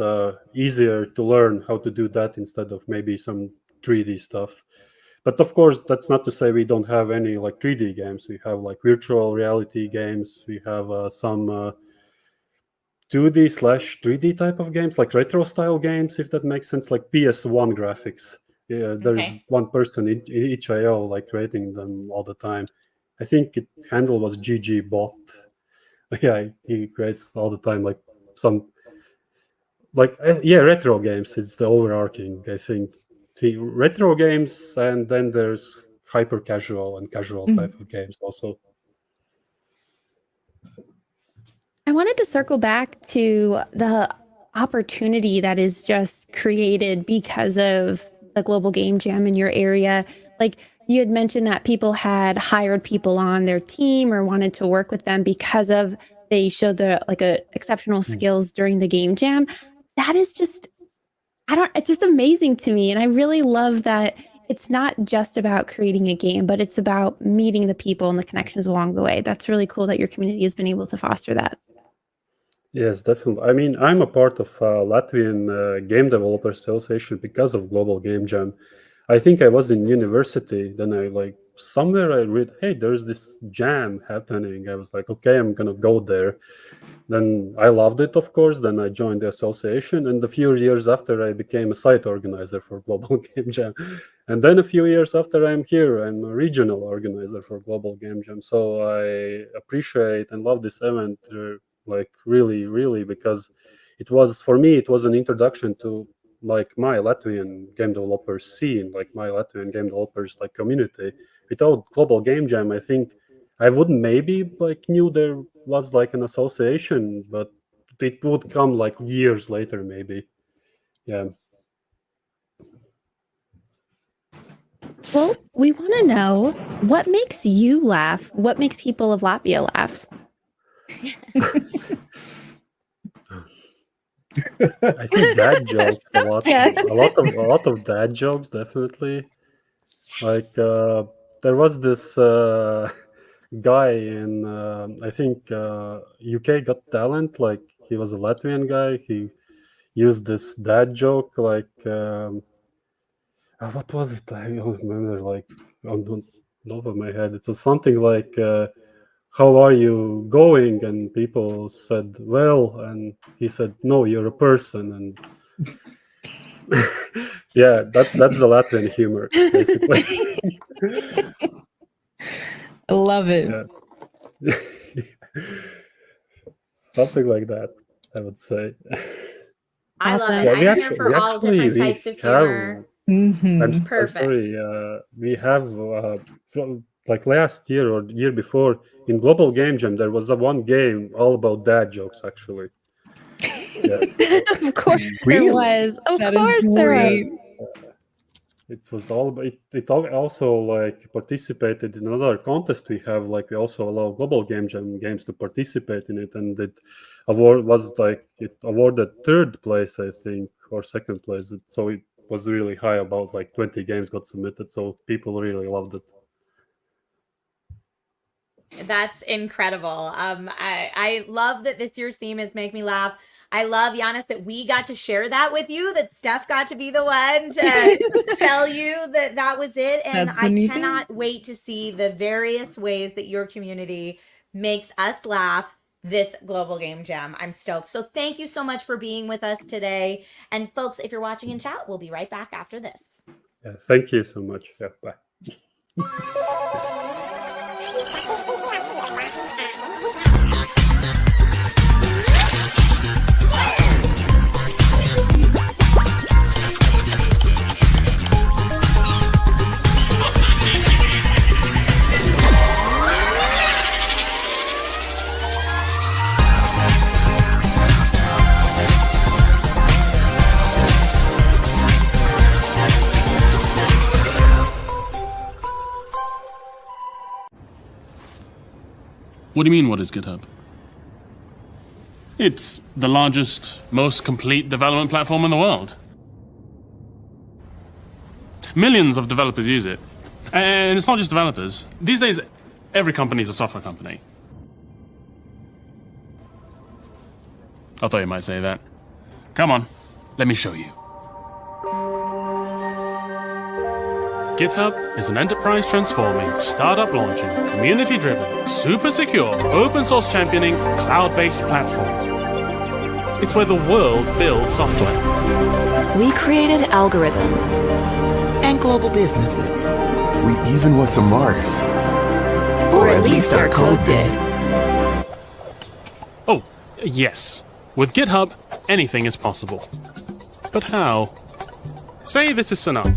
[SPEAKER 19] easier to learn how to do that instead of maybe some 3D stuff. But of course, that's not to say we don't have any like 3D games. We have like virtual reality games. We have some 2D/3D type of games, like retro style games, if that makes sense, like PS1 graphics. Yeah, there's one person in each IO like creating them all the time. I think it handle was GG Bot. Yeah, he creates all the time like some retro games. It's the overarching, I think. The retro games, and then there's hyper casual and casual type of games also.
[SPEAKER 14] I wanted to circle back to the opportunity that is just created because of the Global Game Jam in your area. Like you had mentioned that people had hired people on their team or wanted to work with them because of they showed their exceptional skills during the Game Jam. That is just, it's just amazing to me. And I really love that it's not just about creating a game, but it's about meeting the people and the connections along the way. That's really cool that your community has been able to foster that.
[SPEAKER 19] Yes, definitely. I mean, I'm a part of Latvian Game Developers Association because of Global Game Jam. I think I was in university, then somewhere I read, hey, there's this jam happening. I was like, okay, I'm gonna go there. Then I loved it, of course. Then I joined the association, and a few years after, I became a site organizer for Global Game Jam. And then a few years after I'm here, I'm a regional organizer for Global Game Jam. So I appreciate and love this event really, really, because it was, for me, it was an introduction to my Latvian game developers scene, my Latvian game developers community. Without Global Game Jam, I think I wouldn't maybe knew there was an association, but it would come years later maybe. Yeah.
[SPEAKER 14] Well, we want to know what makes you laugh. What makes people of Latvia laugh?
[SPEAKER 19] I think dad jokes a lot of dad jokes, definitely. There was this guy in I think UK Got Talent. He was a Latvian guy. He used this dad joke. What was it? I don't remember. On the top of my head, it was something like. How are you going? And people said, well, and he said, no, you're a person. And yeah, that's the Latvian humor, basically.
[SPEAKER 17] I love it.
[SPEAKER 19] Yeah. Something like that, I would say.
[SPEAKER 16] I love it. I'm here for all different types of humor.
[SPEAKER 19] Perfect. I'm sorry. We have last year or the year before in Global Game Jam, there was one game all about dad jokes, actually. Yes.
[SPEAKER 14] Of course there was. Of course there was.
[SPEAKER 19] It was all about it. Also participated in another contest we have. We also allow Global Game Jam games to participate in it, and it awarded third place, I think, or second place. So it was really high. About 20 games got submitted, so people really loved it.
[SPEAKER 16] That's incredible. I love that this year's theme is Make Me Laugh. I love, Giannis, that we got to share that with you, that Steph got to be the one to tell you that was it. And I cannot wait to see the various ways that your community makes us laugh this Global Game Jam. I'm stoked. So thank you so much for being with us today. And folks, if you're watching in chat, we'll be right back after this.
[SPEAKER 19] Yeah, thank you so much. Yeah, bye.
[SPEAKER 4] What do you mean, what is GitHub? It's the largest, most complete development platform in the world. Millions of developers use it. And it's not just developers. These days, every company is a software company. I thought you might say that. Come on, let me show you. GitHub is an enterprise transforming, startup launching, community driven, super secure, open source championing, cloud based platform. It's where the world builds software.
[SPEAKER 5] We created algorithms.
[SPEAKER 7] And global businesses.
[SPEAKER 8] We even went to Mars.
[SPEAKER 5] Or at least our code did.
[SPEAKER 4] Oh, yes. With GitHub, anything is possible. But how? Say this is Sanal,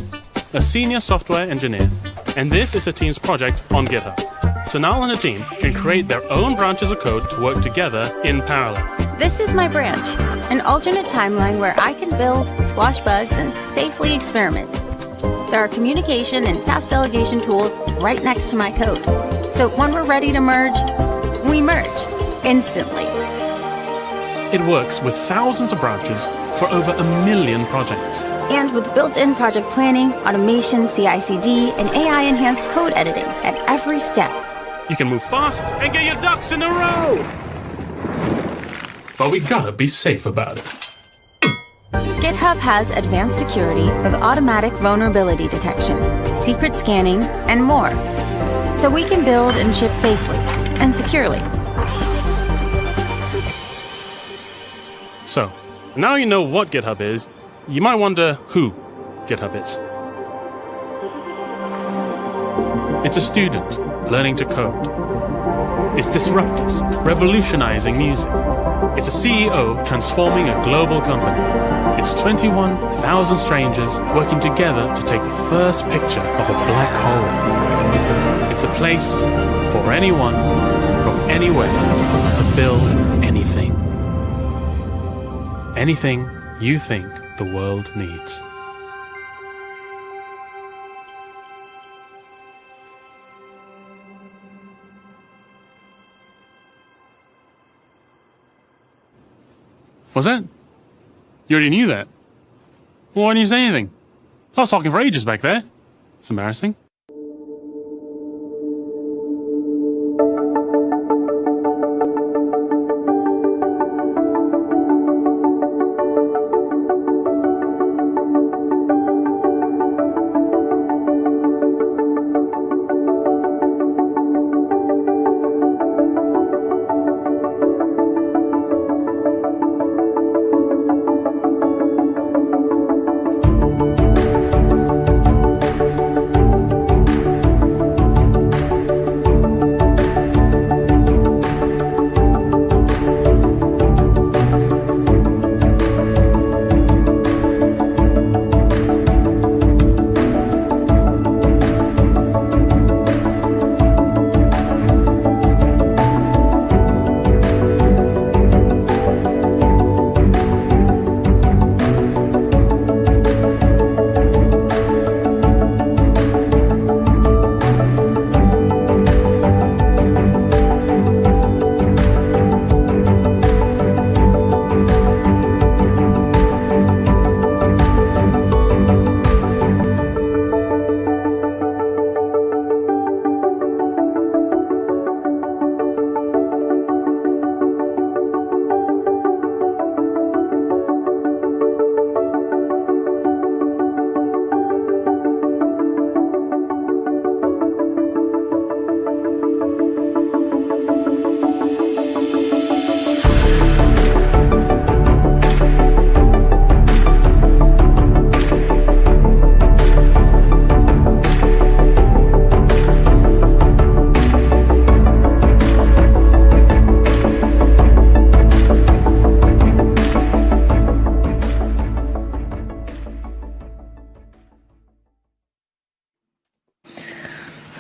[SPEAKER 4] a senior software engineer, and this is a team's project on GitHub. Sanal and a team can create their own branches of code to work together in parallel.
[SPEAKER 20] This is my branch, an alternate timeline where I can build, squash bugs, and safely experiment. There are communication and task delegation tools right next to my code. So when we're ready to merge, we merge instantly.
[SPEAKER 4] It works with thousands of branches for over 1 million projects.
[SPEAKER 20] And with built-in project planning, automation, CI/CD, and AI-enhanced code editing at every step.
[SPEAKER 4] You can move fast and get your ducks in a row! But we gotta be safe about it.
[SPEAKER 20] GitHub has advanced security with automatic vulnerability detection, secret scanning, and more. So we can build and ship safely and securely.
[SPEAKER 4] So, now you know what GitHub is, you might wonder who GitHub is. It's a student learning to code. It's disruptors revolutionizing music. It's a CEO transforming a global company. It's 21,000 strangers working together to take the first picture of a black hole. It's a place for anyone from anywhere to build anything. Anything you think the world needs. Was that? You already knew that? Well, why didn't you say anything? I was talking for ages back there. It's embarrassing.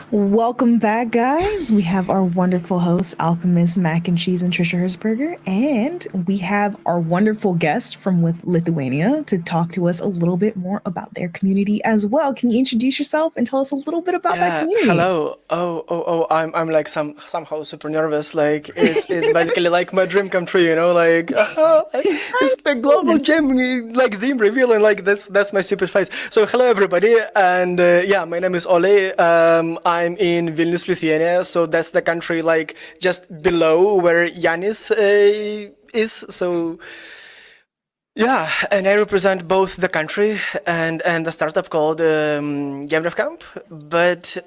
[SPEAKER 17] Welcome back, guys. We have our wonderful hosts, Alchemist, Mac and Cheese, and Trisha Herzberger, and we have our wonderful guest from with Lithuania to talk to us a little bit more about their community as well. Can you introduce yourself and tell us a little bit about that community?
[SPEAKER 22] Hello. I'm like somehow super nervous. Like it's basically like my dream come true. You know, like it's the global gym like theme reveal, and like that's my stupid face. So hello everybody, and yeah, my name is Ole. I'm in Vilnius, Lithuania, so that's the country like just below where Yanis is. So yeah, and I represent both the country and the startup called Game Dev Camp. But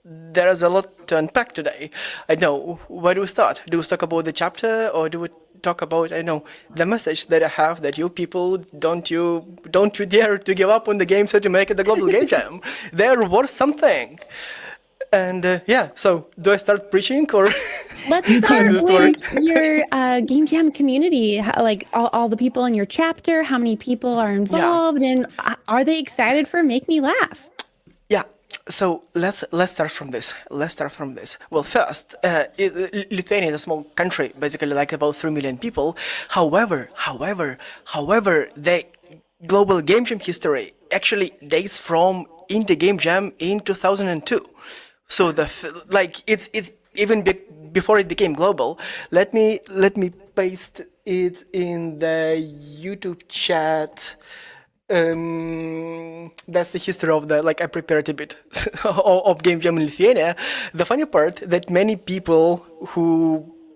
[SPEAKER 22] there is a lot to unpack today. I know. Where do we start? Do we talk about the chapter, or do we talk about, I know, the message that I have that you people don't you dare to give up on the game so to make it the global game jam. They're worth something. And so do I start preaching or?
[SPEAKER 14] Let's start with your game jam community. Like all the people in your chapter, how many people are involved, and are they excited for Make Me Laugh?
[SPEAKER 22] Yeah. So let's start from this. Well, first, Lithuania is a small country, basically like about 3 million people. However, the global game jam history actually dates from Indie Game Jam in 2002. So it's even before it became global. Let me paste it in the YouTube chat. That's the history of I prepared a bit of Game Jam in Lithuania. The funny part that many people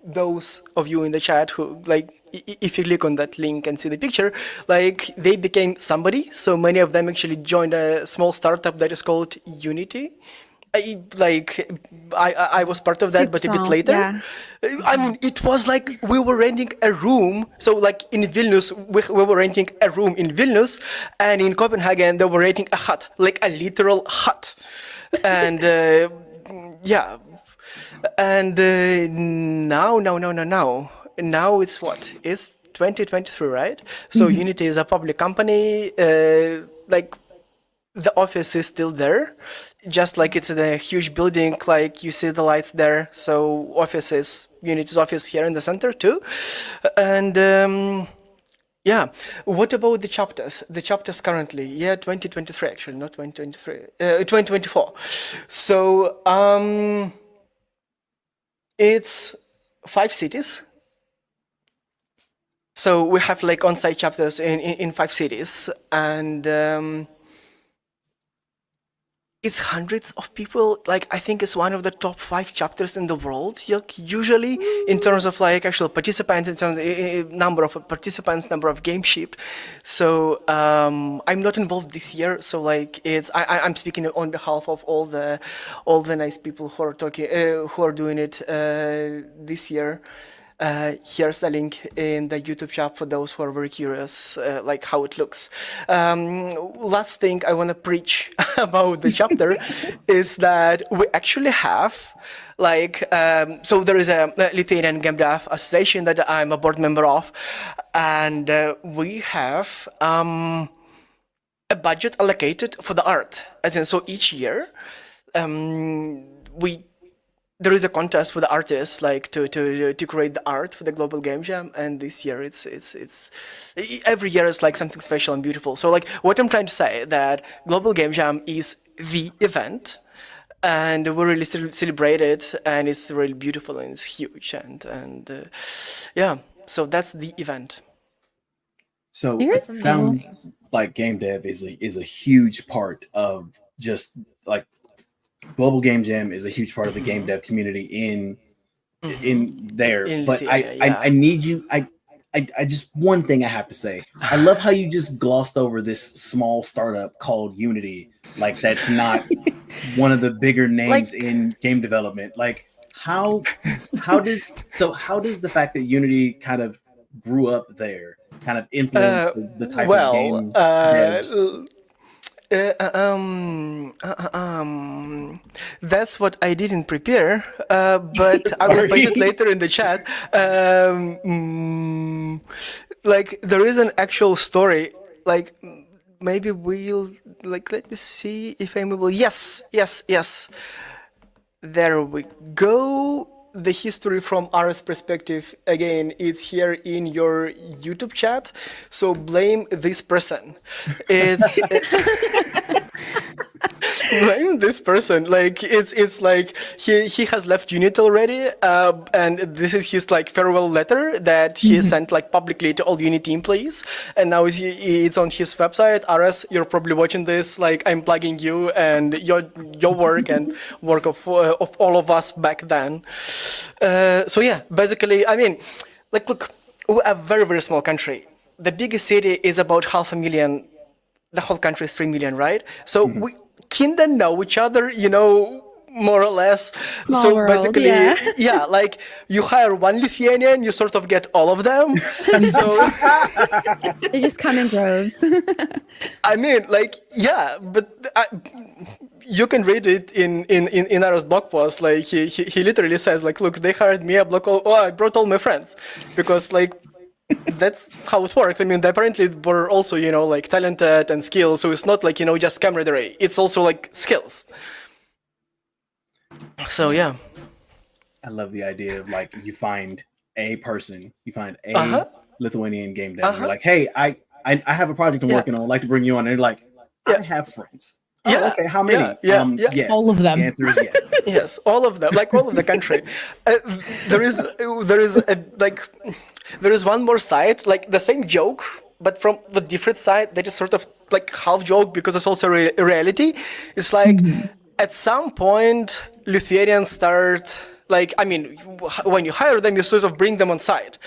[SPEAKER 22] those of you in the chat who if you click on that link and see the picture, they became somebody. So many of them actually joined a small startup that is called Unity. I was part of that, but a bit later. Yeah. I mean, it was like we were renting a room. So in Vilnius, we were renting a room in Vilnius, and in Copenhagen, they were renting a hut, like a literal hut. And and now it's what? It's 2023, right? So Unity is a public company. The office is still there, just like it's in a huge building, like you see the lights there. So Unity's office here in the center too. And what about the chapters? The chapters currently, 2023 actually, not 2023, 2024. So it's 5 cities. So we have on-site chapters in 5 cities, and it's hundreds of people. I think it's one of the top 5 chapters in the world, usually in terms of actual participants, in terms of number of participants, number of games shipped. So I'm not involved this year. So I'm speaking on behalf of all the nice people who are who are doing it this year. Here's a link in the YouTube chat for those who are very curious, how it looks. Last thing I want to preach about the chapter is that we actually have, so there is a Lithuanian Game Dev Association that I'm a board member of, and we have a budget allocated for the art. As in, so each year, there is a contest for the artists, to create the art for the Global Game Jam, and this year it's every year is something special and beautiful. So what I'm trying to say that Global Game Jam is the event, and we really celebrate it, and it's really beautiful and it's huge, and so that's the event.
[SPEAKER 15] So it sounds like game dev is a huge part of just Global Game Jam is a huge part of the game dev community in there. But I need you. I just one thing I have to say. I love how you just glossed over this small startup called Unity. That's not one of the bigger names in game development. How does the fact that Unity kind of grew up there kind of influence the type of game devs?
[SPEAKER 22] That's what I didn't prepare, but I will put it later in the chat. There is an actual story. Maybe we'll let me see if I'm able. Yes. There we go. The history from Ara's perspective, again, it's here in your YouTube chat. So blame this person. It's blame this person. It's he has left Unity already, and this is his farewell letter that he sent publicly to all Unity employees. And now it's on his website. Aras, you're probably watching this. I'm plugging you and your work and work of all of us back then. Basically, I mean, look, we're a very, very small country. The biggest city is about 500,000. The whole country is 3 million, right? So we kinda know each other, more or less.
[SPEAKER 14] Small
[SPEAKER 22] So
[SPEAKER 14] world,
[SPEAKER 22] basically,
[SPEAKER 14] yeah.
[SPEAKER 22] like you hire one Lithuanian, you sort of get all of them. So
[SPEAKER 14] They just come in droves.
[SPEAKER 22] I mean, like, yeah, but you can read it in Aaron's blog post. Like he literally says, like, look, they hired me. I brought all my friends, because like that's how it works. I mean, they apparently were also, you know, like talented and skilled. So it's not like, you know, just camaraderie. It's also like skills. So yeah.
[SPEAKER 15] I love the idea of like you find a person, you find a Lithuanian game dev. You're like, hey, I have a project I'm working on. I'd like to bring you on. And they're like, I have friends. Oh, okay, how many? Yes.
[SPEAKER 17] All of them.
[SPEAKER 15] The answer is yes.
[SPEAKER 22] Yes, all of them, like all of the country. There is one more side, like the same joke, but from the different side that is sort of like half joke because it's also a reality. It's like at some point Lithuanians start, like, I mean, when you hire them, you sort of bring them on site,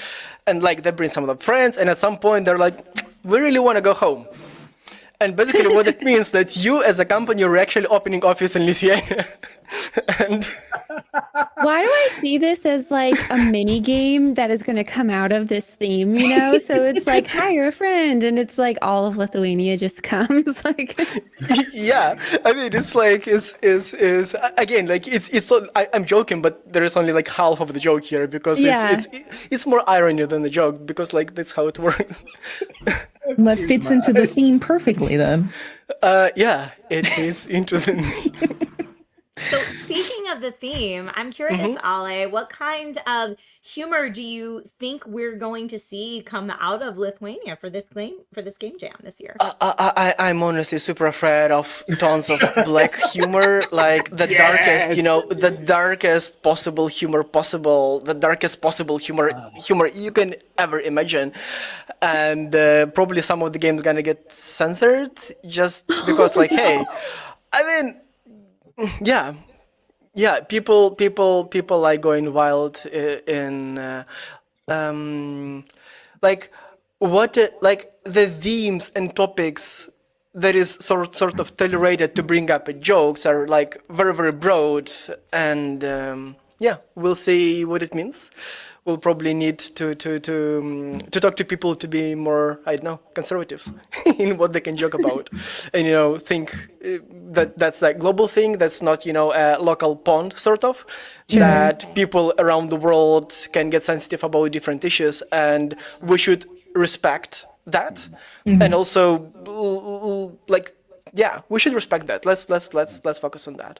[SPEAKER 22] and like they bring some of their friends, and at some point they're like, we really want to go home. And basically what it means that you as a company are actually opening office in Lithuania. And
[SPEAKER 14] why do I see this as like a mini game that is going to come out of this theme, you know? So it's like, hire a friend, and it's like all of Lithuania just comes. Like,
[SPEAKER 22] yeah, I mean, it's like is again, like it's so, I'm joking, but there is only like half of the joke here, because it's more irony than the joke, because like that's how it works.
[SPEAKER 17] That fits into the theme perfectly then.
[SPEAKER 22] Yeah, it fits into the theme.
[SPEAKER 16] So speaking of the theme, I'm curious, Ale, what kind of humor do you think we're going to see come out of Lithuania for this game jam this year?
[SPEAKER 22] I'm honestly super afraid of tons of black humor, like the darkest, you know, the darkest possible humor humor you can ever imagine, and probably some of the games gonna get censored just because, like, hey, I mean. Yeah, people like going wild in like the themes and topics that is sort of tolerated to bring up jokes are like very, very broad, and we'll see what it means. We'll probably need to talk to people to be more, I don't know, conservatives in what they can joke about, and, you know, think that's a global thing. That's not, you know, a local pond sort of. Sure. That people around the world can get sensitive about different issues, and we should respect that. And also, like, yeah, we should respect that. Let's focus on that.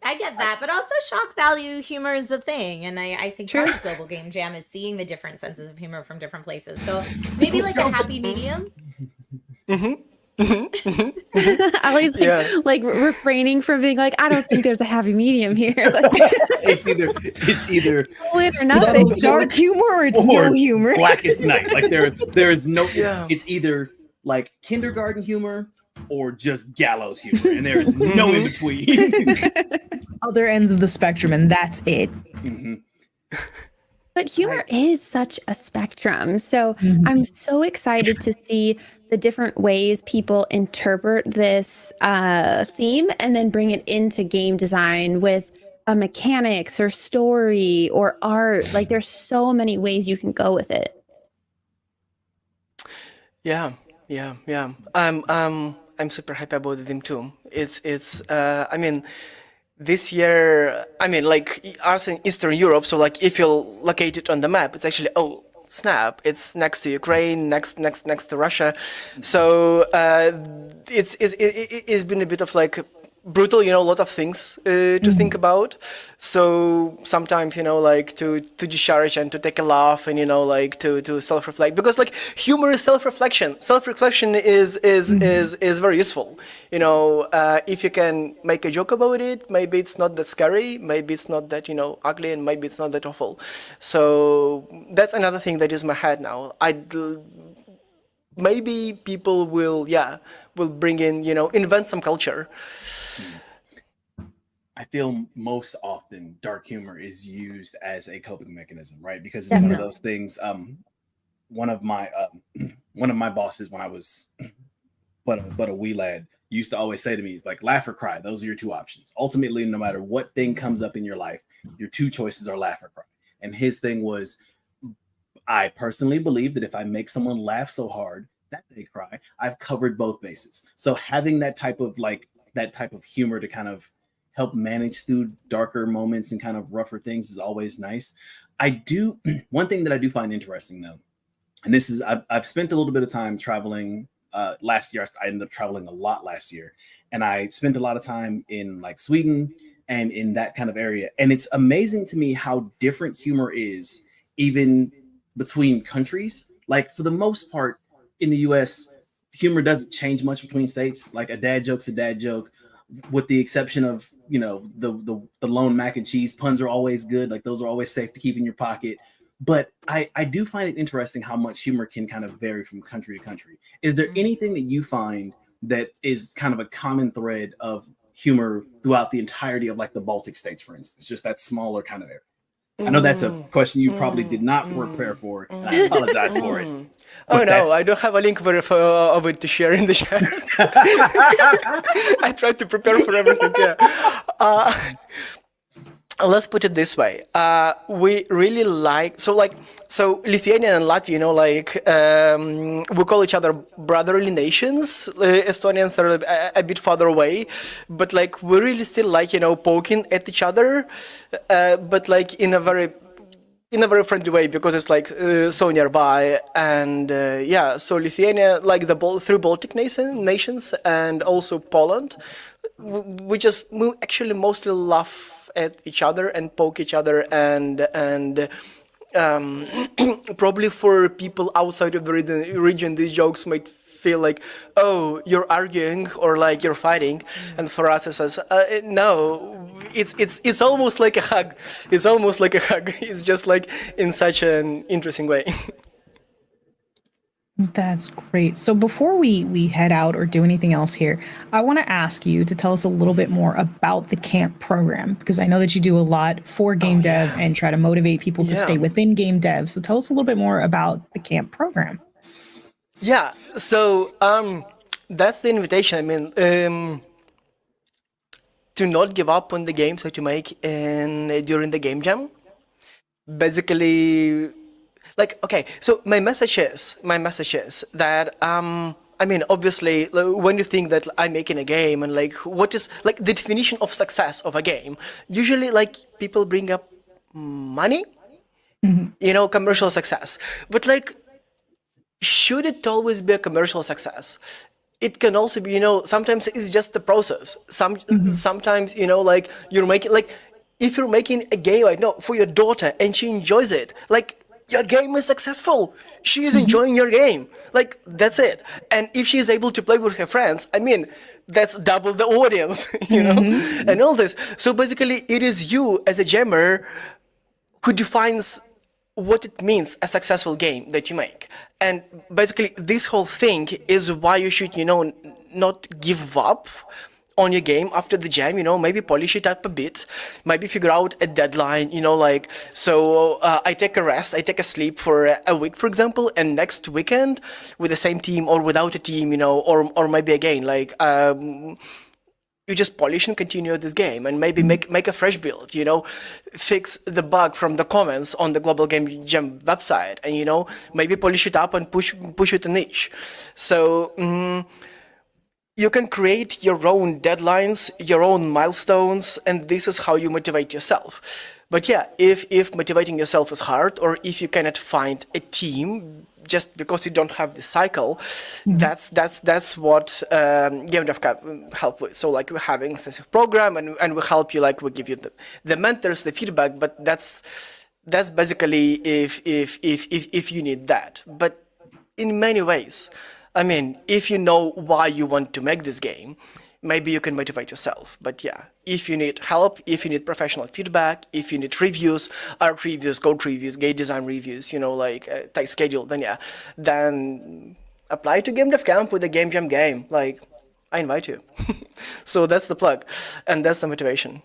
[SPEAKER 16] I get that, but also shock value humor is the thing, and I think part of Global Game Jam is seeing the different senses of humor from different places. So maybe like a happy medium.
[SPEAKER 14] Ali's like refraining from being like, I don't think there's a happy medium here. Like,
[SPEAKER 15] it's either
[SPEAKER 14] or nothing.
[SPEAKER 17] Dark humor or it's no humor.
[SPEAKER 15] Blackest night. Like there is no. It's either like kindergarten humor or just gallows humor, and there is no in between.
[SPEAKER 17] Other ends of the spectrum, and that's it.
[SPEAKER 14] But humor is such a spectrum. So I'm so excited to see the different ways people interpret this theme and then bring it into game design with mechanics or story or art. Like, there's so many ways you can go with it.
[SPEAKER 22] Yeah. I'm super happy about the theme too. It's I mean, this year, I mean, like, us in Eastern Europe, so like if you locate it on the map, it's actually, oh snap, it's next to Ukraine, next to Russia. So it's been a bit of like brutal, you know, a lot of things to think about. So sometimes, you know, like to discharge and to take a laugh, and, you know, like to self-reflect, because like humor is self-reflection. Self-reflection is very useful. You know, if you can make a joke about it, maybe it's not that scary, maybe it's not that, you know, ugly, and maybe it's not that awful. So that's another thing that is in my head now. Maybe people will bring in, you know, invent some culture.
[SPEAKER 15] I feel most often dark humor is used as a coping mechanism, right? Because it's one of those things. One of my bosses, when I was but a wee lad, used to always say to me, it's like laugh or cry. Those are your two options. Ultimately, no matter what thing comes up in your life, your two choices are laugh or cry. And his thing was, I personally believe that if I make someone laugh so hard that they cry, I've covered both bases. So having that type of humor to kind of help manage through darker moments and kind of rougher things is always nice. One thing that I do find interesting though, and this is, I've spent a little bit of time traveling. Last year, I ended up traveling a lot last year, and I spent a lot of time in like Sweden and in that kind of area. And it's amazing to me how different humor is even between countries. Like for the most part in the US, humor doesn't change much between states. Like a dad joke's a dad joke, with the exception of, you know, the lone mac and cheese puns are always good. Like those are always safe to keep in your pocket. But I do find it interesting how much humor can kind of vary from country to country. Is there anything that you find that is kind of a common thread of humor throughout the entirety of like the Baltic states, for instance, just that smaller kind of area? I know that's a question you probably did not prepare for, and I apologize for it.
[SPEAKER 22] Oh no, I don't have a link of it to share in the chat. I tried to prepare for everything. Yeah. Let's put it this way. We really like, so Lithuania and Latvia, you know, like we call each other brotherly nations. Estonians are a bit farther away, but like we really still like, you know, poking at each other, but like in a very friendly way, because it's like so nearby. And yeah, so Lithuania, like the three Baltic nations, and also Poland, we actually mostly laugh at each other and poke each other, and probably for people outside of the region, these jokes might feel like, oh, you're arguing or like you're fighting, and for us it says no, it's almost like a hug. It's almost like a hug. It's just like in such an interesting way.
[SPEAKER 17] That's great. So before we head out or do anything else here, I want to ask you to tell us a little bit more about the camp program, because I know that you do a lot for game dev and try to motivate people to stay within game dev. So tell us a little bit more about the camp program.
[SPEAKER 22] Yeah. So that's the invitation. I mean, to not give up on the games that you make during the game jam. Basically, like, okay, so my message is that I mean, obviously, when you think that I'm making a game and like what is like the definition of success of a game, usually like people bring up money, you know, commercial success. But like, should it always be a commercial success? It can also be, you know, sometimes it's just the process. Sometimes, you know, like you're making, like if you're making a game right now for your daughter and she enjoys it, like your game is successful. She is enjoying your game. Like, that's it. And if she is able to play with her friends, I mean, that's double the audience, you know, and all this. So basically, it is you as a jammer who defines what it means a successful game that you make. And basically, this whole thing is why you should, you know, not give up on your game after the jam, you know, maybe polish it up a bit, maybe figure out a deadline, you know, like, so I take a rest, I take a sleep for a week, for example, and next weekend with the same team or without a team, you know, or maybe again, like, you just polish and continue this game and maybe make a fresh build, you know, fix the bug from the comments on the Global Game Jam website, and, you know, maybe polish it up and push it a niche. So, you can create your own deadlines, your own milestones, and this is how you motivate yourself. But yeah, if motivating yourself is hard, or if you cannot find a team just because you don't have the cycle, that's what Game Dev can help with. So like we're having a sensitive program, and we help you, like we give you the mentors, the feedback, but that's basically if you need that. But in many ways, I mean, if you know why you want to make this game, maybe you can motivate yourself. But yeah, if you need help, if you need professional feedback, if you need reviews, art reviews, code reviews, game design reviews, you know, like tight schedule, then apply to Game Dev Camp with the Game Jam game. Like, I invite you. So that's the plug, and that's the motivation.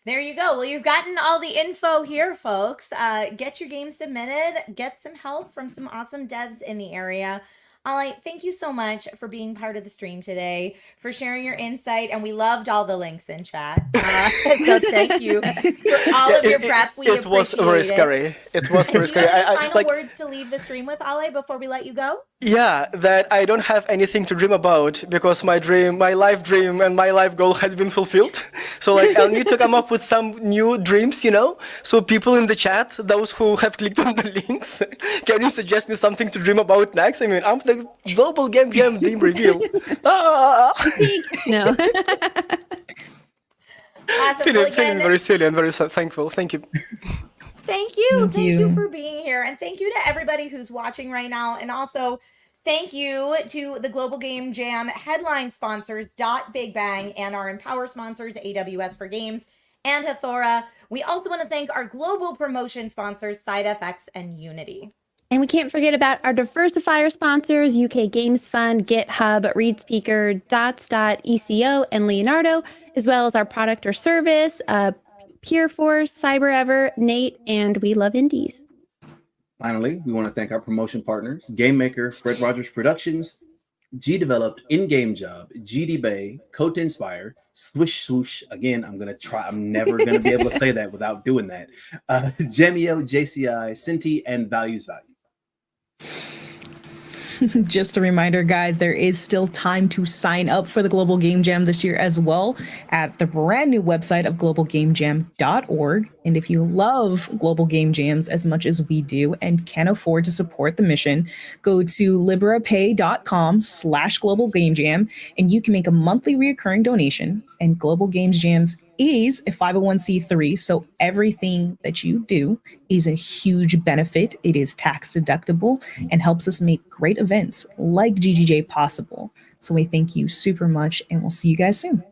[SPEAKER 16] There you go. Well, you've gotten all the info here, folks. Get your game submitted, get some help from some awesome devs in the area. Ale, thank you so much for being part of the stream today, for sharing your insight, and we loved all the links in chat. So thank you for all of your prep.
[SPEAKER 22] It was very scary. It was very scary.
[SPEAKER 16] Do you have any final words to leave the stream with, Ale, before we let you go?
[SPEAKER 22] Yeah, that I don't have anything to dream about because my life dream and my life goal has been fulfilled. So like I'll need to come up with some new dreams, So people in the chat, those who have clicked on the links, can you suggest me something to dream about next? I mean, I'm the Global Game Jam theme reveal.
[SPEAKER 14] No.
[SPEAKER 22] Feeling very silly and very thankful. Thank you.
[SPEAKER 16] Thank you for being here, and thank you to everybody who's watching right now, and also thank you to the Global Game Jam headline sponsors Big Bang and our Empower sponsors AWS for Games and Hathora. We also want to thank our global promotion sponsors SideFX and Unity.
[SPEAKER 14] And we can't forget about our diversifier sponsors, UK Games Fund, GitHub, ReadSpeaker, Dots.eco, and Leonardo, as well as our product or service, PeerForce, CyberEver, Nate, and We Love Indies.
[SPEAKER 15] Finally, we want to thank our promotion partners, Game Maker, Fred Rogers Productions, G Developed, In-Game Job, GD Bay, Code Inspire, Swish Swoosh. Again, I'm never going to be able to say that without doing that. Gemio, JCI, Cinti, and Values Value.
[SPEAKER 17] Just a reminder, guys, there is still time to sign up for the Global Game Jam this year as well at the brand new website of globalgamejam.org. And if you love Global Game Jams as much as we do and can afford to support the mission, go to liberapay.com/Global Game Jam and you can make a monthly recurring donation. And Global Games Jams is a 501c3, so everything that you do is a huge benefit. It is tax deductible and helps us make great events like GGJ possible. So we thank you super much, and we'll see you guys soon.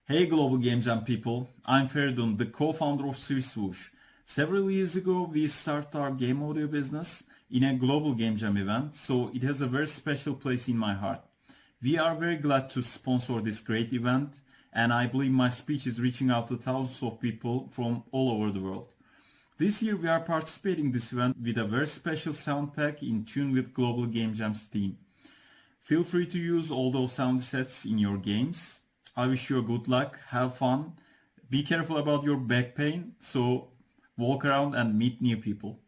[SPEAKER 1] Hey Global Game Jam people, I'm Feridun, the co-founder of Swoosh. Several years ago we started our game audio business in a Global Game Jam event, so it has a very special place in my heart. We are very glad to sponsor this great event, and I believe my speech is reaching out to thousands of people from all over the world. This year we are participating in this event with a very special sound pack in tune with Global Game Jam's theme. Feel free to use all those sound sets in your games. I wish you good luck, have fun, be careful about your back pain, so walk around and meet new people.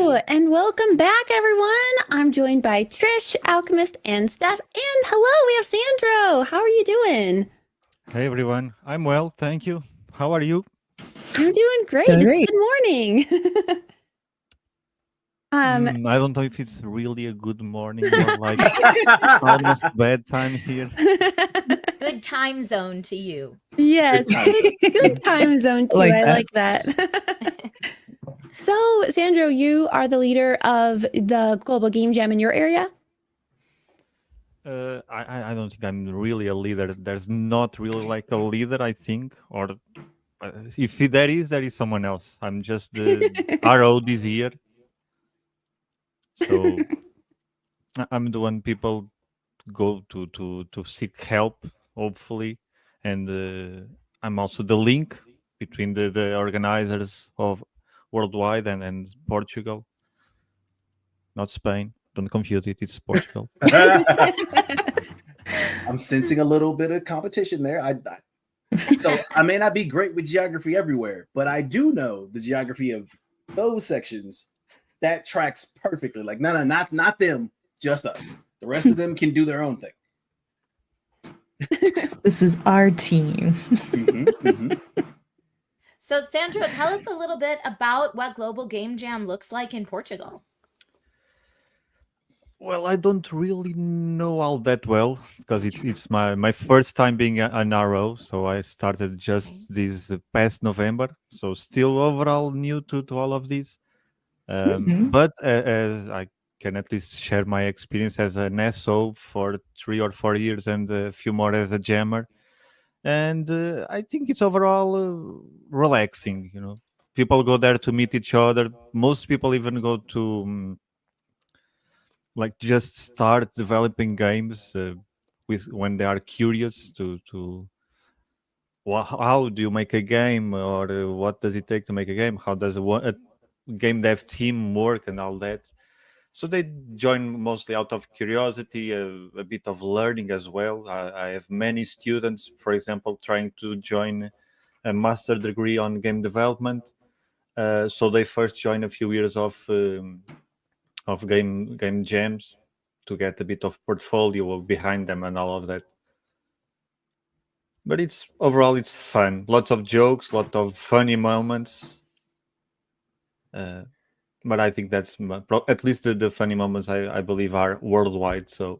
[SPEAKER 14] Hello, and welcome back, everyone. I'm joined by Trish, Alchemist, and Steph. And hello, we have Sandro. How are you doing?
[SPEAKER 6] Hey everyone, I'm well, thank you. How are you?
[SPEAKER 14] I'm doing great. It's good morning.
[SPEAKER 6] I don't know if it's really a good morning, more like almost bedtime here.
[SPEAKER 16] Good time zone to you.
[SPEAKER 14] Yes, good time zone too. I like that. So, Sandro, you are the leader of the Global Game Jam in your area?
[SPEAKER 6] I don't think I'm really a leader. There's not really like a leader, I think, or if there is someone else. I'm just the RO this year. So I'm the one people go to seek help, hopefully, and I'm also the link between the organizers of worldwide and Portugal, not Spain. Don't confuse it. It's Portugal.
[SPEAKER 15] I'm sensing a little bit of competition there. So I may not be great with geography everywhere, but I do know the geography of those sections. That tracks perfectly. Like, no, not them, just us. The rest of them can do their own thing.
[SPEAKER 17] This is our team.
[SPEAKER 16] So, Sandro, tell us a little bit about what Global Game Jam looks like in Portugal.
[SPEAKER 6] Well, I don't really know all that well because it's my first time being an RO, so I started just this past November, so still overall new to all of this. But as I can at least share my experience as an SO for 3 or 4 years and a few more as a jammer, and I think it's overall relaxing. You know, people go there to meet each other. Most people even go to like just start developing games with when they are curious to how do you make a game, or what does it take to make a game, how does a game dev team work and all that. So they join mostly out of curiosity, a bit of learning as well. I have many students, for example, trying to join a master degree on game development, so they first join a few years of game jams to get a bit of portfolio behind them and all of that. But it's overall it's fun. Lots of jokes, lot of funny moments. But I think that's at least the funny moments I believe are worldwide. So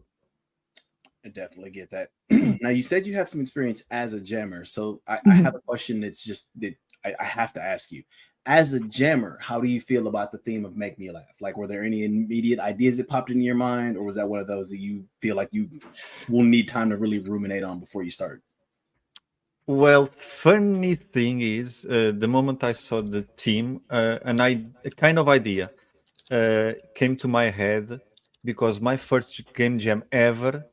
[SPEAKER 15] I definitely get that. Now you said you have some experience as a jammer, so I have a question that's just that I have to ask you. As a jammer, how do you feel about the theme of Make Me Laugh? Like, were there any immediate ideas that popped into your mind, or was that one of those that you feel like you will need time to really ruminate on before you start?
[SPEAKER 6] Well, funny thing is, the moment I saw the team, a kind of idea came to my head, because my first game jam ever,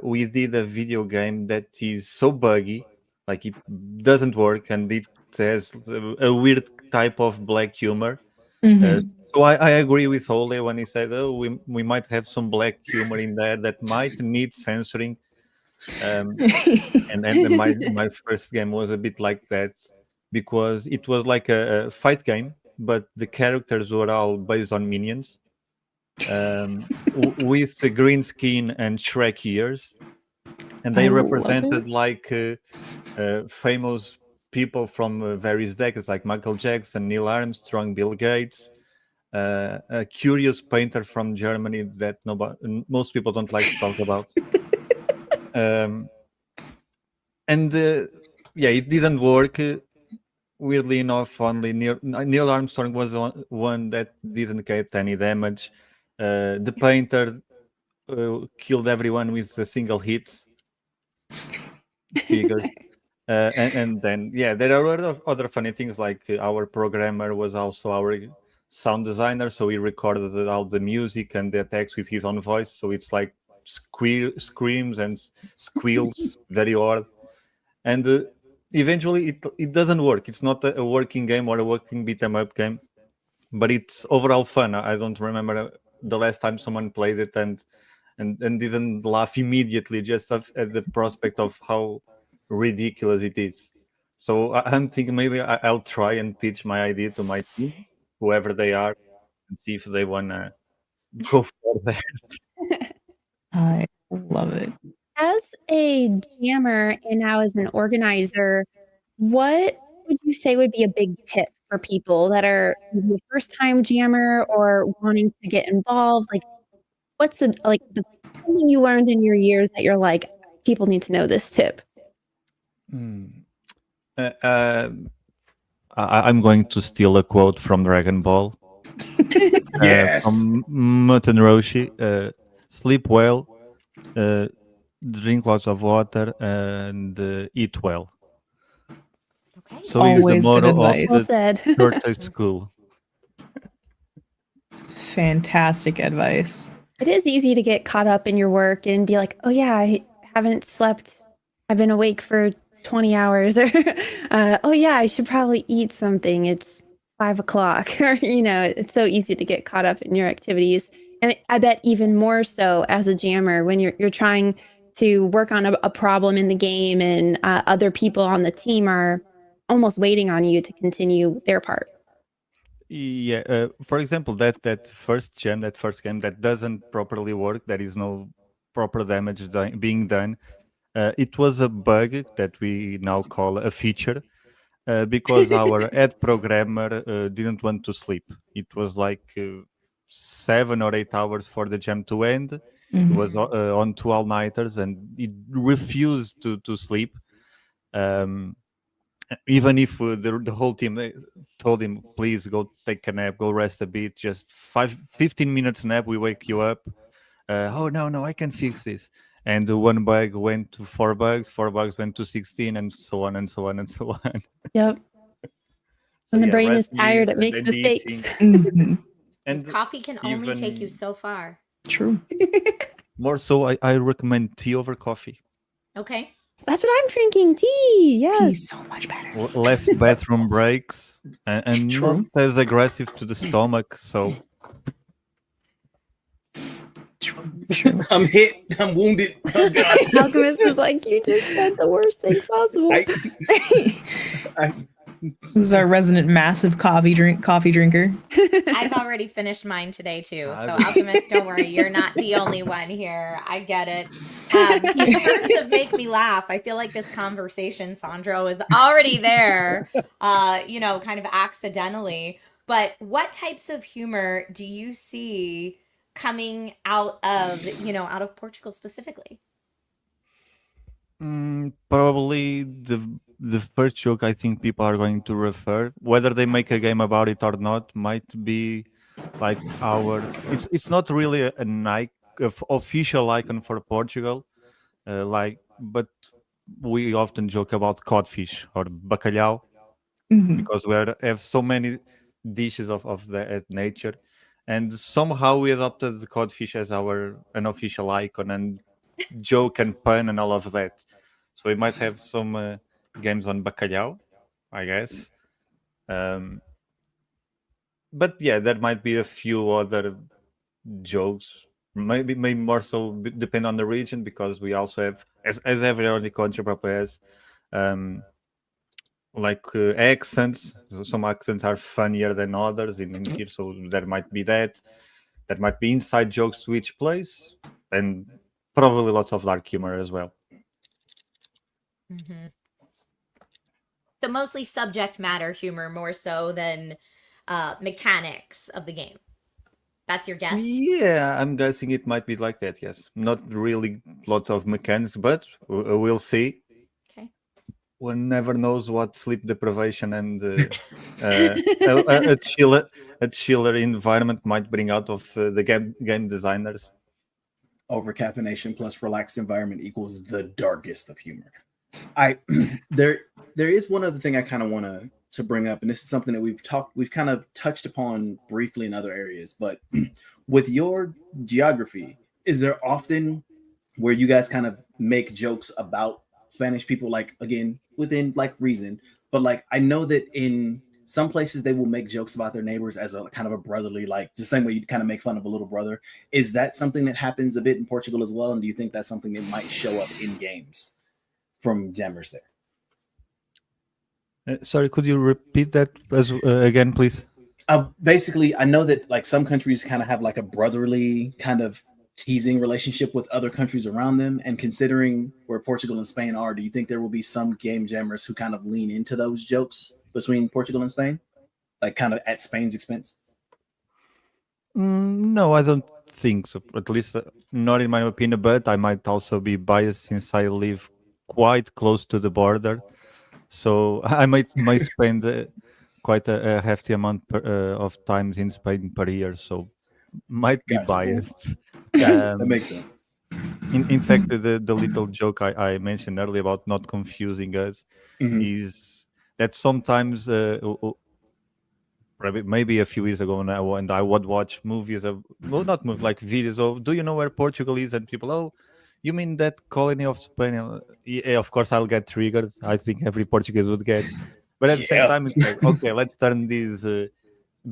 [SPEAKER 6] we did a video game that is so buggy, like it doesn't work, and it has a weird type of black humor. So I agree with Ole when he said, "Oh, we might have some black humor in there that might need censoring." And then my first game was a bit like that, because it was like a fight game, but the characters were all based on minions, with the green skin and Shrek ears, and they represented like famous people from various decades, like Michael Jackson, Neil Armstrong, Bill Gates, a curious painter from Germany that most people don't like to talk about. Yeah, it didn't work. Weirdly enough, only Neil Armstrong was one that didn't get any damage. The painter killed everyone with a single hit. Figures. And then, yeah, there are other funny things, like our programmer was also our sound designer, so he recorded all the music and the attacks with his own voice. So it's like screams and squeals, very odd. And eventually it doesn't work. It's not a working game or a working beat 'em up game, but it's overall fun. I don't remember the last time someone played it and didn't laugh immediately just at the prospect of how ridiculous it is. So I'm thinking maybe I'll try and pitch my idea to my team, whoever they are, and see if they wanna go for that.
[SPEAKER 17] I love it.
[SPEAKER 14] As a jammer and now as an organizer, what would you say would be a big tip for people that are maybe a first-time jammer or wanting to get involved? Like, what's the something you learned in your years that you're like, people need to know this tip?
[SPEAKER 6] I'm going to steal a quote from Dragon Ball.
[SPEAKER 15] Yes.
[SPEAKER 6] From Muten Roshi. Sleep well, drink lots of water, and eat well.
[SPEAKER 16] Okay.
[SPEAKER 6] So is the
[SPEAKER 17] Always good
[SPEAKER 6] motto of
[SPEAKER 17] advice.
[SPEAKER 14] Well
[SPEAKER 6] the
[SPEAKER 14] said.
[SPEAKER 6] Turtle School.
[SPEAKER 17] Fantastic advice.
[SPEAKER 14] It is easy to get caught up in your work and be like, oh yeah, I haven't slept. I've been awake for 20 hours. Or, oh yeah, I should probably eat something. It's 5 o'clock. Or, it's so easy to get caught up in your activities. And I bet even more so as a jammer when you're trying to work on a problem in the game and other people on the team are almost waiting on you to continue their part.
[SPEAKER 6] Yeah, for example, that first gem, that first game that doesn't properly work, there is no proper damage being done. It was a bug that we now call a feature because our head programmer didn't want to sleep. It was like 7 or 8 hours for the gem to end. It was on 2 all-nighters and it refused to sleep. Even if the whole team told him, please go take a nap, go rest a bit, just 15 minutes nap, we wake you up. Oh, no, I can fix this. And one bug went to 4 bugs, 4 bugs went to 16, and so on and so on and so on.
[SPEAKER 14] Yep.
[SPEAKER 6] So
[SPEAKER 14] When the
[SPEAKER 6] yeah,
[SPEAKER 14] brain is
[SPEAKER 6] rest
[SPEAKER 14] tired,
[SPEAKER 6] means
[SPEAKER 14] it makes
[SPEAKER 6] and
[SPEAKER 14] mistakes.
[SPEAKER 6] eating. And
[SPEAKER 16] Coffee can only take you so far.
[SPEAKER 17] True.
[SPEAKER 6] More so, I recommend tea over coffee.
[SPEAKER 16] Okay.
[SPEAKER 14] That's what I'm drinking. Tea. Yes.
[SPEAKER 17] Tea's so much better.
[SPEAKER 6] Less bathroom breaks and not as aggressive to the stomach. So
[SPEAKER 15] I'm hit. I'm wounded. Oh, God.
[SPEAKER 14] Alchemist is like, you just said the worst thing possible.
[SPEAKER 17] This is our resident massive coffee drinker.
[SPEAKER 16] I've already finished mine today too. So Alchemist, don't worry, you're not the only one here. I get it. In terms of make me laugh, I feel like this conversation, Sandro, is already there. Kind of accidentally. But what types of humor do you see coming out of Portugal specifically?
[SPEAKER 6] probably the first joke I think people are going to refer, whether they make a game about it or not, might be like it's not really an official icon for Portugal, but we often joke about codfish or bacalhau because we have so many dishes of that nature, and somehow we adopted the codfish as our unofficial icon and joke and pun and all of that. So we might have some games on bacalhau, I guess. But yeah, there might be a few other jokes. Maybe more so depend on the region, because we also have, as every other country probably has, accents. So some accents are funnier than others in here, so there might be that. There might be inside jokes to each place, and probably lots of dark humor as well.
[SPEAKER 16] Mm-hmm. So mostly subject matter humor more so than mechanics of the game. That's your guess?
[SPEAKER 6] Yeah, I'm guessing it might be like that, yes. Not really lots of mechanics, but we'll see.
[SPEAKER 16] Okay.
[SPEAKER 6] One never knows what sleep deprivation and a chiller environment might bring out of the game designers.
[SPEAKER 15] Over-caffeination plus relaxed environment equals the darkest of humor. There is one other thing I kind of want to bring up, and this is something that we've kind of touched upon briefly in other areas, but with your geography, is there often where you guys kind of make jokes about Spanish people, like, again, within like reason, but like I know that in some places they will make jokes about their neighbors as a kind of a brotherly, like the same way you'd kind of make fun of a little brother. Is that something that happens a bit in Portugal as well? And do you think that's something that might show up in games from jammers there?
[SPEAKER 6] Sorry, could you repeat that again, please?
[SPEAKER 15] Basically, I know that like some countries kind of have like a brotherly kind of teasing relationship with other countries around them. And considering where Portugal and Spain are, do you think there will be some game jammers who kind of lean into those jokes between Portugal and Spain, like kind of at Spain's expense?
[SPEAKER 6] No, I don't think so. At least not in my opinion. But I might also be biased since I live quite close to the border, so I might spend quite a hefty amount of times in Spain per year. So might be
[SPEAKER 15] Gotcha.
[SPEAKER 6] biased.
[SPEAKER 15] Gotcha. That makes sense.
[SPEAKER 6] In fact, the little joke I mentioned earlier about not confusing us is that sometimes maybe a few years ago now, and I would watch movies of, well, not movies, like videos of, do you know where Portugal is? And people, oh, you mean that colony of Spain? Yeah, of course I'll get triggered. I think every Portuguese would get. But at the same time, it's like, okay, let's turn this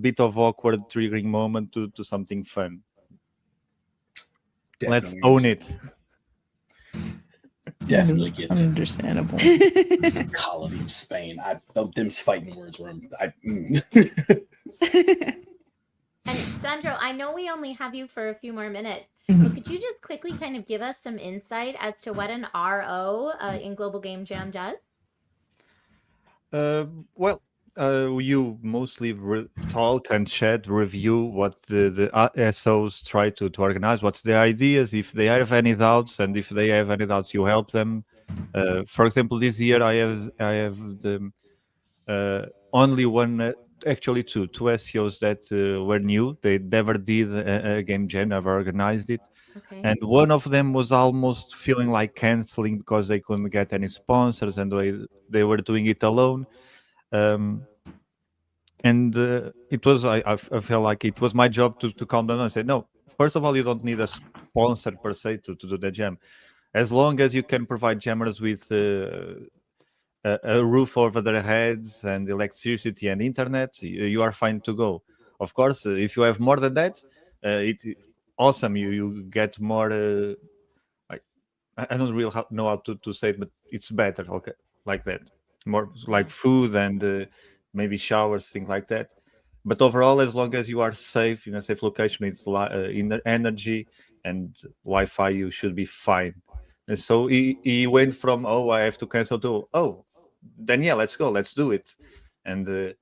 [SPEAKER 6] bit of awkward triggering moment to something fun. Let's own it.
[SPEAKER 15] Definitely get that.
[SPEAKER 17] Understandable.
[SPEAKER 15] Colony of Spain. Them's fighting words where
[SPEAKER 16] And Sandro, I know we only have you for a few more minutes,
[SPEAKER 17] Mm-hmm.
[SPEAKER 16] but could you just quickly kind of give us some insight as to what an RO in Global Game Jam does?
[SPEAKER 6] Well, you mostly talk and chat, review what the SOs try to organize, what's their ideas, if they have any doubts, and if they have any doubts, you help them. For example, this year I have the only one, actually two SEOs that were new. They never did a game jam, never organized it.
[SPEAKER 16] Okay.
[SPEAKER 6] And one of them was almost feeling like canceling because they couldn't get any sponsors and they were doing it alone. And it was I felt like it was my job to calm down and say, no, first of all, you don't need a sponsor per se to do the jam. As long as you can provide jammers with a roof over their heads and electricity and internet, you are fine to go. Of course, if you have more than that, it's awesome. You get more. I don't really know how to say it, but it's better. Okay, like that, more like food and maybe showers, things like that. But overall, as long as you are safe in a safe location, it's in energy and Wi-Fi, you should be fine. And so he went from, oh, I have to cancel, to, oh, then yeah, let's go, let's do it. And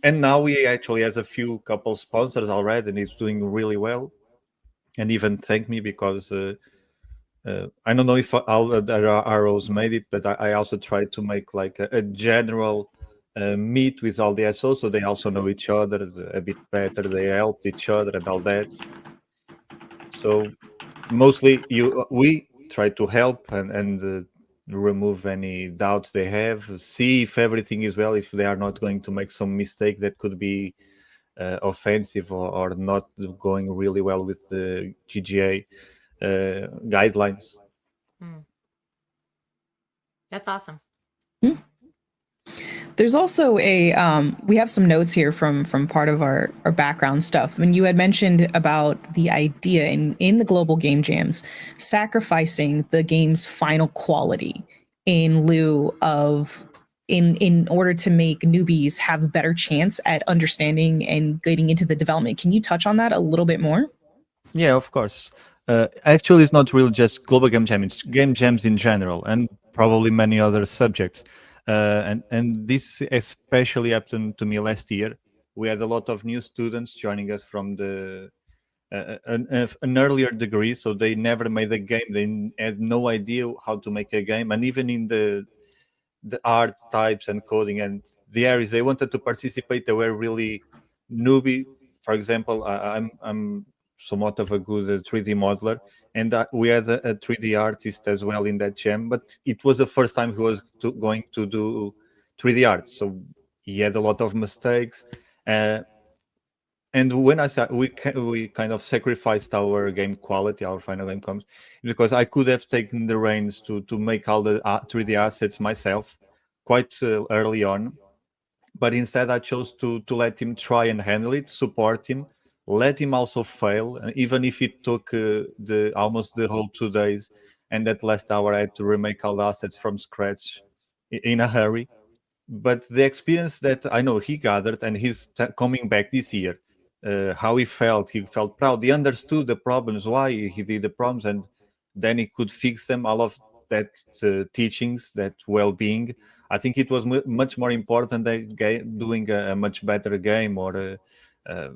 [SPEAKER 6] now he actually has a couple sponsors already, and he's doing really well. And even thank me because I don't know if all the ROs made it, but I also tried to make like a general meet with all the SOs, so they also know each other a bit better. They helped each other and all that. So mostly we try to help and remove any doubts they have, see if everything is well, if they are not going to make some mistake that could be offensive or not going really well with the GGA guidelines.
[SPEAKER 16] That's awesome.
[SPEAKER 17] There's also a we have some notes here from part of our background stuff. When you had mentioned about the idea in the global game jams, sacrificing the game's final quality in lieu of in order to make newbies have a better chance at understanding and getting into the development. Can you touch on that a little bit more?
[SPEAKER 6] Yeah, of course. Actually, it's not really just global game jam, it's game jams in general, and probably many other subjects. And this especially happened to me last year. We had a lot of new students joining us from an earlier degree, so they never made a game. They had no idea how to make a game, and even in the art types and coding and the areas they wanted to participate, they were really newbie. For example, I'm somewhat of a good 3D modeler, and we had a 3D artist as well in that jam, but it was the first time he was going to do 3D art, so he had a lot of mistakes. And when I said we kind of sacrificed our game quality, our final game comes, because I could have taken the reins to make all the 3D assets myself quite early on, but instead I chose to let him try and handle it, support him, let him also fail, even if it took almost the whole 2 days, and that last hour I had to remake all the assets from scratch in a hurry. but the experience that I know he gathered, and he's coming back this year, how he felt proud. He understood the problems, why he did the problems, and then he could fix them. All of that teachings, that well-being. I think it was much more important than doing a much better game or a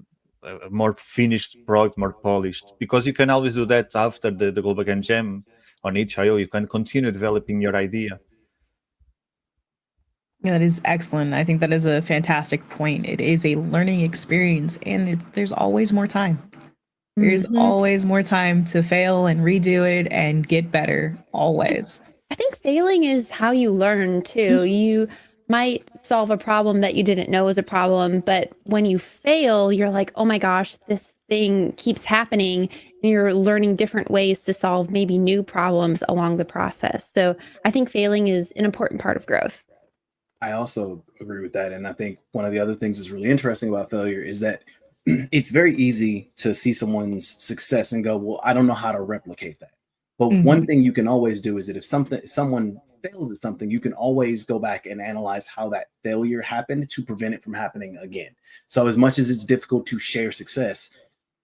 [SPEAKER 6] more finished product, more polished, because you can always do that after the Global Game Jam on itch.io. You can continue developing your idea.
[SPEAKER 17] Yeah, that is excellent. I think that is a fantastic point. It is a learning experience, and there's always more time. There's always more time to fail and redo it and get better, always.
[SPEAKER 14] I think failing is how you learn too. You might solve a problem that you didn't know was a problem, but when you fail, you're like, oh my gosh, this thing keeps happening. And you're learning different ways to solve maybe new problems along the process. So I think failing is an important part of growth.
[SPEAKER 15] I also agree with that. And I think one of the other things that's really interesting about failure is that it's very easy to see someone's success and go, well, I don't know how to replicate that. But one thing you can always do is that if someone fails at something, you can always go back and analyze how that failure happened to prevent it from happening again. So as much as it's difficult to share success,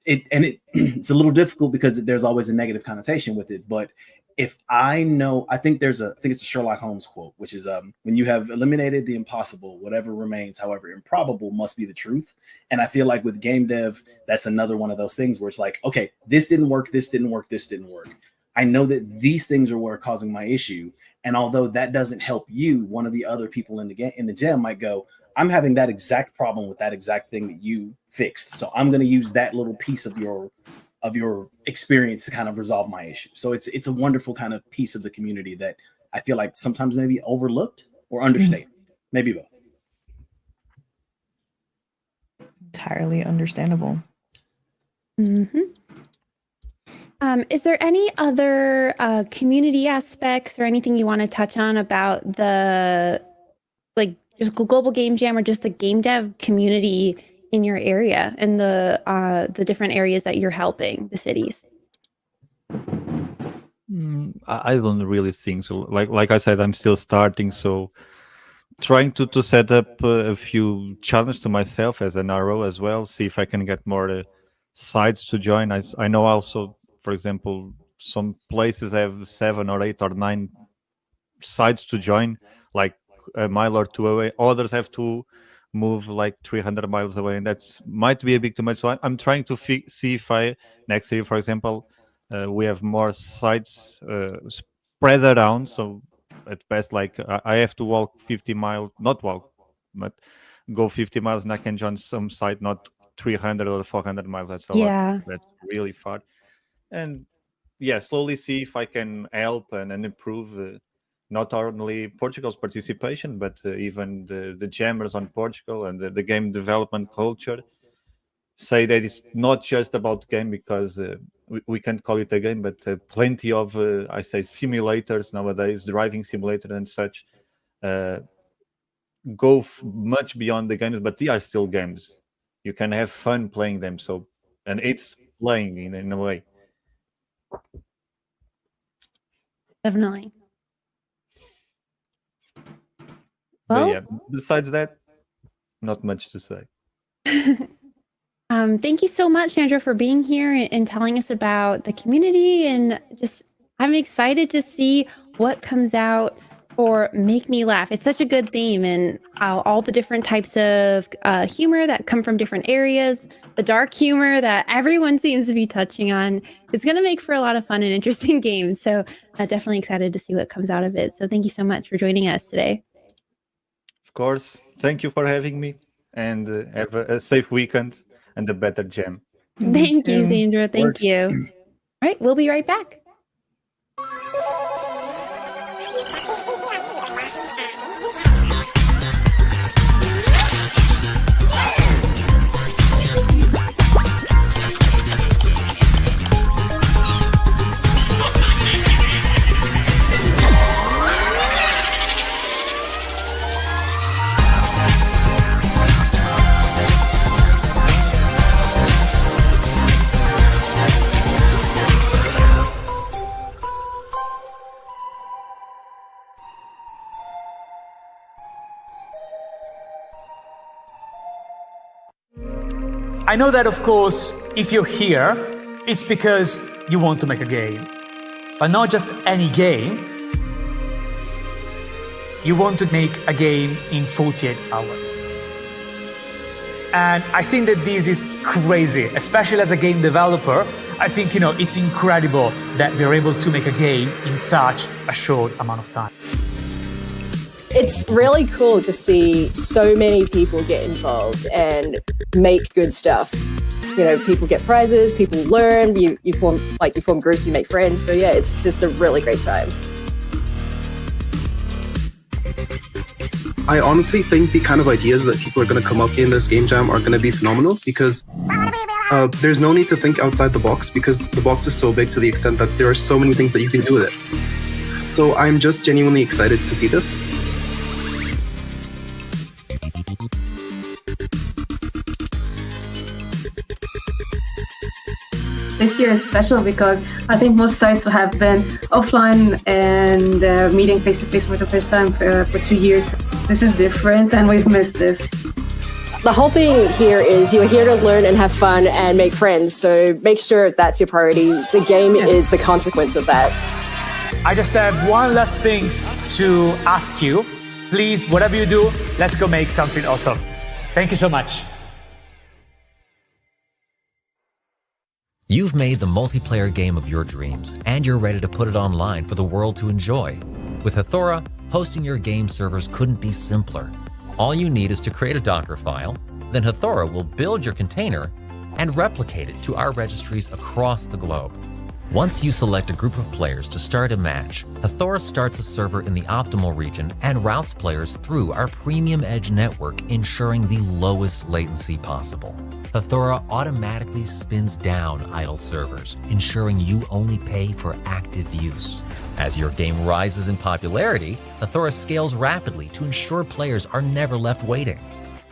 [SPEAKER 15] it's a little difficult because there's always a negative connotation with it. But if I know, I think it's a Sherlock Holmes quote, which is when you have eliminated the impossible, whatever remains, however improbable, must be the truth. And I feel like with game dev, that's another one of those things where it's like, okay, this didn't work, this didn't work, this didn't work. I know that these things are what are causing my issue. And although that doesn't help you, one of the other people in the gym might go, I'm having that exact problem with that exact thing that you fixed. So I'm going to use that little piece of your experience to kind of resolve my issue. So it's a wonderful kind of piece of the community that I feel like sometimes maybe overlooked or understated, maybe both.
[SPEAKER 17] Entirely understandable.
[SPEAKER 14] Is there any other community aspects or anything you want to touch on about the just Global Game Jam or just the game dev community in your area and the different areas that you're helping, the cities?
[SPEAKER 6] I don't really think so. Like I said, I'm still starting, so trying to set up a few challenges to myself as an RO as well, see if I can get more sites to join. I know also, for example, some places have 7 or 8 or 9 sites to join, like a mile or two away. Others have to move like 300 miles away, and that might be a bit too much. So I'm trying to see if next year, for example, we have more sites spread around. So at best, like I have to walk 50 miles, not walk, but go 50 miles, and I can join some site, not 300 or 400 miles. That's a lot. That's really far. And yeah, slowly see if I can help and improve not only Portugal's participation, but even the jammers on Portugal and the game development culture. Say that it's not just about game, because we can't call it a game, but plenty of, I say, simulators nowadays, driving simulator and such, go much beyond the games, but they are still games. You can have fun playing them. So, and it's playing in a way.
[SPEAKER 14] Definitely.
[SPEAKER 6] Well, yeah, besides that, not much to say.
[SPEAKER 14] Thank you so much, Sandra, for being here and telling us about the community. And just, I'm excited to see what comes out for Make Me Laugh. It's such a good theme, and all the different types of humor that come from different areas, the dark humor that everyone seems to be touching on. It's going to make for a lot of fun and interesting games. So definitely excited to see what comes out of it. So thank you so much for joining us today.
[SPEAKER 6] Of course. Thank you for having me, and have a safe weekend and a better jam.
[SPEAKER 14] Thank you, Sandra. Thank you. All right, we'll be right back.
[SPEAKER 3] I know that, of course, if you're here, it's because you want to make a game. But not just any game. You want to make a game in 48 hours. And I think that this is crazy, especially as a game developer. I think, it's incredible that we're able to make a game in such a short amount of time.
[SPEAKER 11] It's really cool to see so many people get involved and make good stuff. People get prizes, people learn, you form groups, you make friends. So yeah, it's just a really great time.
[SPEAKER 9] I honestly think the kind of ideas that people are going to come up in this game jam are going to be phenomenal because there's no need to think outside the box because the box is so big to the extent that there are so many things that you can do with it. So I'm just genuinely excited to see this.
[SPEAKER 12] This year is special because I think most sites have been offline and meeting face-to-face for the first time for 2 years. This is different and we've missed this.
[SPEAKER 11] The whole thing here is you're here to learn and have fun and make friends, so make sure that's your priority. The game is the consequence of that.
[SPEAKER 3] I just have one last thing to ask you. Please, whatever you do, let's go make something awesome. Thank you so much.
[SPEAKER 2] You've made the multiplayer game of your dreams, and you're ready to put it online for the world to enjoy. With Hathora, hosting your game servers couldn't be simpler. All you need is to create a Docker file, then Hathora will build your container and replicate it to our registries across the globe. Once you select a group of players to start a match, Hathora starts a server in the optimal region and routes players through our Premium Edge network, ensuring the lowest latency possible. Hathora automatically spins down idle servers, ensuring you only pay for active use. As your game rises in popularity, Hathora scales rapidly to ensure players are never left waiting.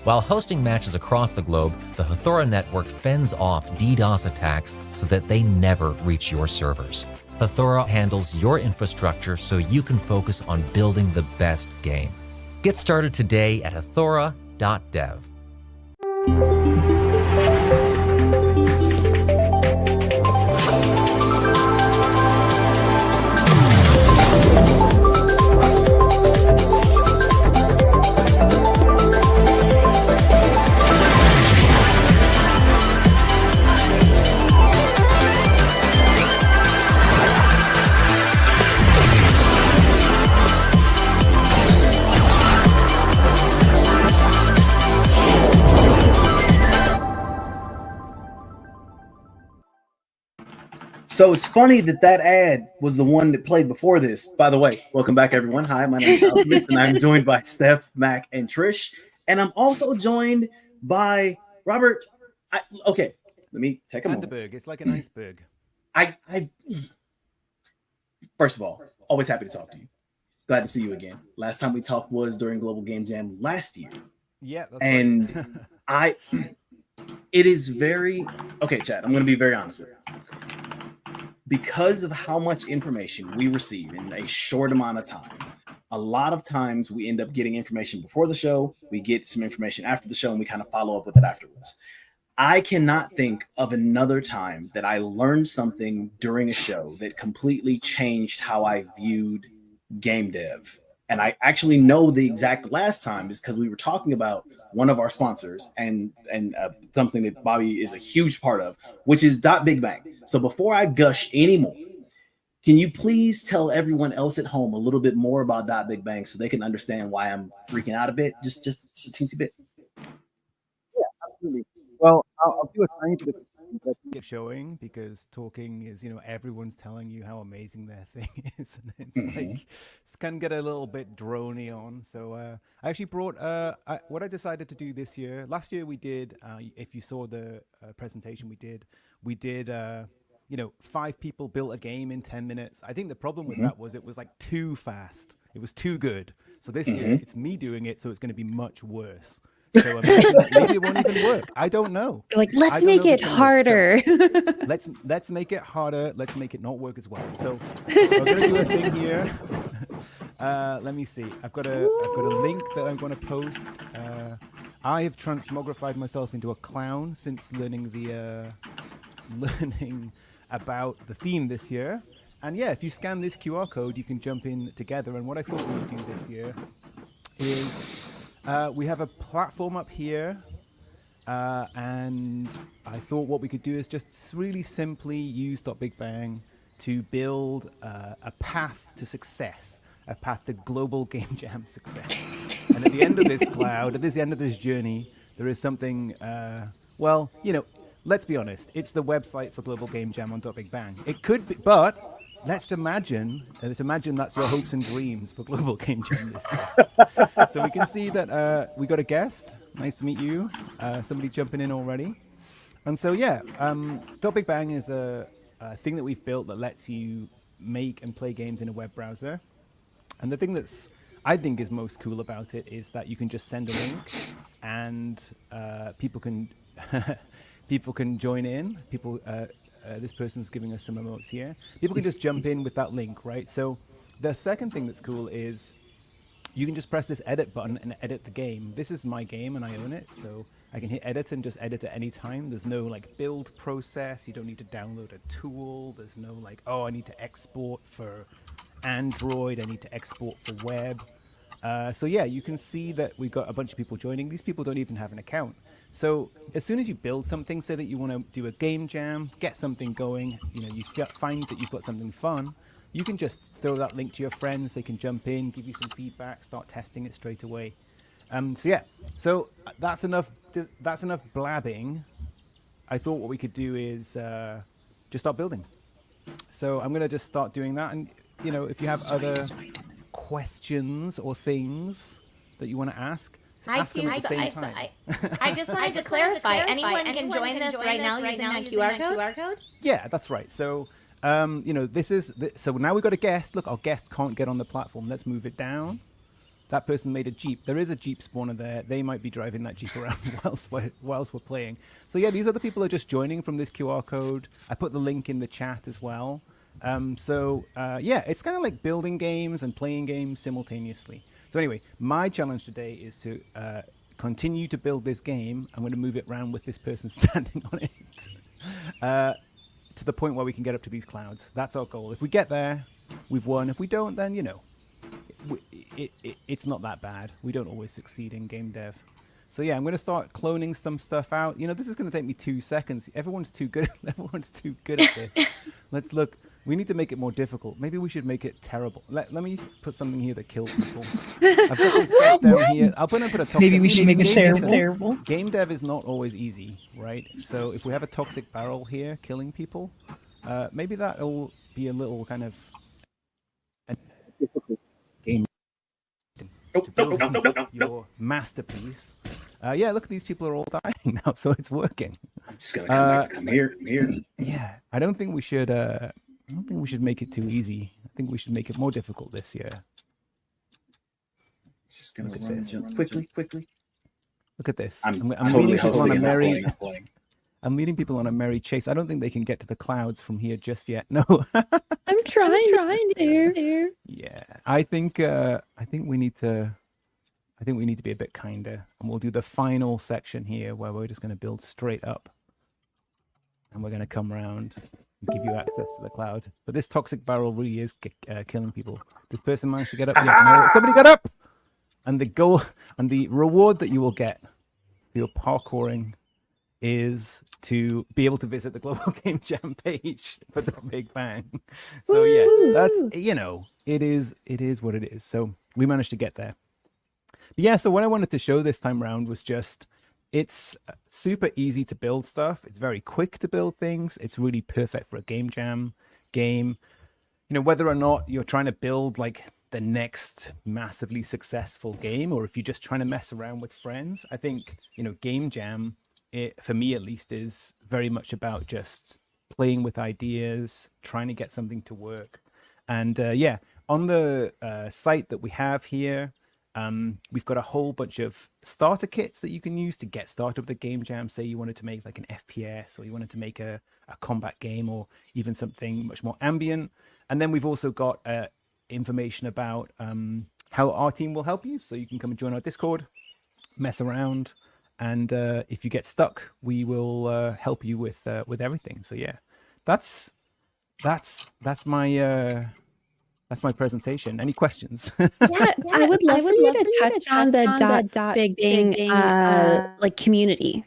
[SPEAKER 2] While hosting matches across the globe, the Hathora network fends off DDoS attacks so that they never reach your servers. Hathora handles your infrastructure so you can focus on building the best game. Get started today at hathora.dev.
[SPEAKER 15] So it's funny that ad was the one that played before this. By the way, welcome back, everyone. Hi, my name is Alchemist, and I'm joined by Steph, Mac, and Trish. And I'm also joined by Robert. Okay, let me take a moment.
[SPEAKER 21] Underberg. It's like an iceberg.
[SPEAKER 15] First of all, always happy to talk to you. Glad to see you again. Last time we talked was during Global Game Jam last year.
[SPEAKER 21] Yeah, that's
[SPEAKER 15] and right. It is very okay, Chad. I'm going to be very honest with you. Because of how much information we receive in a short amount of time, a lot of times we end up getting information before the show, we get some information after the show, and we kind of follow up with it afterwards. I cannot think of another time that I learned something during a show that completely changed how I viewed game dev. And I actually know the exact last time is because we were talking about one of our sponsors and something that Bobby is a huge part of, which is Big Bang. So before I gush anymore, can you please tell everyone else at home a little bit more about Big Bang so they can understand why I'm freaking out a bit? Just a teensy bit.
[SPEAKER 23] Yeah, absolutely. Well, I'll do a tiny bit of
[SPEAKER 21] keep showing because talking is, everyone's telling you how amazing their thing is, and it's like it's can get a little bit drony on. So I actually brought what I decided to do this year. Last year we did, if you saw the presentation we did 5 people built a game in 10 minutes. I think the problem with that was it was like too fast. It was too good. So this year it's me doing it, so it's going to be much worse. So maybe it won't even work. I don't know.
[SPEAKER 14] You're like, let's make it harder.
[SPEAKER 21] So let's make it harder. Let's make it not work as well. So I'm gonna do a thing here. Let me see. I've got a link that I'm going to post I have transmogrified myself into a clown since learning about the theme this year. And yeah, if you scan this QR code, you can jump in together. And what I thought we would do this year is we have a platform up here. And I thought what we could do is just really simply use Big Bang to build a path to success, a path to global game jam success. And at the end of this cloud, at the end of this journey, there is something, well, you know, let's be honest, it's the website for Global Game Jam on Big Bang. It could be, but let's imagine that's your hopes and dreams for Global Game Jam this year. So we can see that we got a guest. Nice to meet you. Somebody jumping in already. And so, yeah, Big Bang is a thing that we've built that lets you make and play games in a web browser. And the thing that's I think is most cool about it is that you can just send a link and people can join in. This person's giving us some emotes here. People can just jump in with that link, right? So the second thing that's cool is you can just press this edit button and edit the game. This is my game and I own it, so I can hit edit and just edit at any time. There's no like build process. You don't need to download a tool. There's no like, oh, I need to export for Android. I need to export for web. So yeah, you can see that we've got a bunch of people joining. These people don't even have an account. So as soon as you build something, say that you want to do a game jam, get something going, you know, you find that you've got something fun, you can just throw that link to your friends. They can jump in, give you some feedback, start testing it straight away. So yeah, so that's enough blabbing. I thought what we could do is just start building. So I'm going to just start doing that. And, you know, if you have other questions or things that you want to ask,
[SPEAKER 16] I just wanted to clarify. Anyone can join this right now using that QR code?
[SPEAKER 21] Yeah, that's right. So, you know, so now we've got a guest. Look, our guest can't get on the platform. Let's move it down. That person made a Jeep. There is a Jeep spawner there. They might be driving that Jeep around whilst we're playing. So yeah, these other people are just joining from this QR code. I put the link in the chat as well. Yeah, it's kind of like building games and playing games simultaneously. So anyway, my challenge today is to continue to build this game. I'm going to move it around with this person standing on it to the point where we can get up to these clouds. That's our goal. If we get there, we've won. If we don't, then, you know, it's not that bad. We don't always succeed in game dev. So yeah, I'm going to start cloning some stuff out. You know, this is going to take me 2 seconds. Everyone's too good at this. Let's look. We need to make it more difficult. Maybe we should make it terrible. Let me put something here that kills people. I've got this stuff down here. I'll put a toxic.
[SPEAKER 17] Maybe we should make it terrible.
[SPEAKER 21] Game dev is not always easy, right? So if we have a toxic barrel here killing people, maybe that'll be a little kind of a difficult game to build your masterpiece. Yeah, look, these people are all dying now, so it's working.
[SPEAKER 15] I'm just gonna come back. I'm here.
[SPEAKER 21] Yeah, I don't think we should make it too easy. I think we should make it more difficult this year.
[SPEAKER 15] It's just gonna run jump quickly.
[SPEAKER 21] Look at this.
[SPEAKER 15] I'm
[SPEAKER 21] leading
[SPEAKER 15] totally
[SPEAKER 21] people on a
[SPEAKER 15] hosting
[SPEAKER 21] merry. I'm leading people on a merry chase. I don't think they can get to the clouds from here just yet. No.
[SPEAKER 14] I'm trying there.
[SPEAKER 21] Yeah, I think we need to be a bit kinder, and we'll do the final section here where we're just going to build straight up, and we're going to come around and give you access to the cloud. But this toxic barrel really is killing people. This person managed to get up. Yeah, no, somebody got up, and the goal and the reward that you will get for your parkouring is to be able to visit the Global Game Jam page for the Big Bang. So yeah, that's, you know, it is what it is. So we managed to get there. But yeah, so what I wanted to show this time around was just, it's super easy to build stuff. It's very quick to build things. It's really perfect for a game jam game. You know, whether or not you're trying to build like the next massively successful game, or if you're just trying to mess around with friends, I think, you know, game jam, for me at least, is very much about just playing with ideas, trying to get something to work. And yeah, on the site that we have here, we've got a whole bunch of starter kits that you can use to get started with the game jam. Say you wanted to make like an FPS, or you wanted to make a combat game, or even something much more ambient. And then we've also got information about how our team will help you. So you can come and join our Discord, mess around, And if you get stuck, we will help you with everything. So yeah, that's my presentation. Any questions?
[SPEAKER 14] Yeah, I would love for you to touch on the dot big bang like community.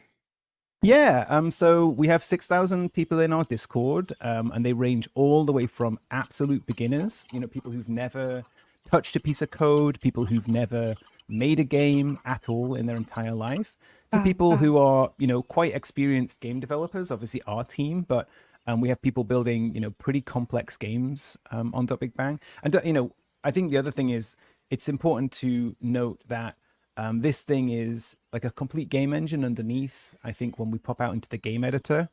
[SPEAKER 21] Yeah, so we have 6,000 people in our Discord, and they range all the way from absolute beginners, people who've never touched a piece of code, people who've never made a game at all in their entire life, to people who are, quite experienced game developers, obviously our team, but we have people building, pretty complex games on Big Bang. And, I think the other thing is it's important to note that this thing is like a complete game engine underneath. I think when we pop out into the game editor,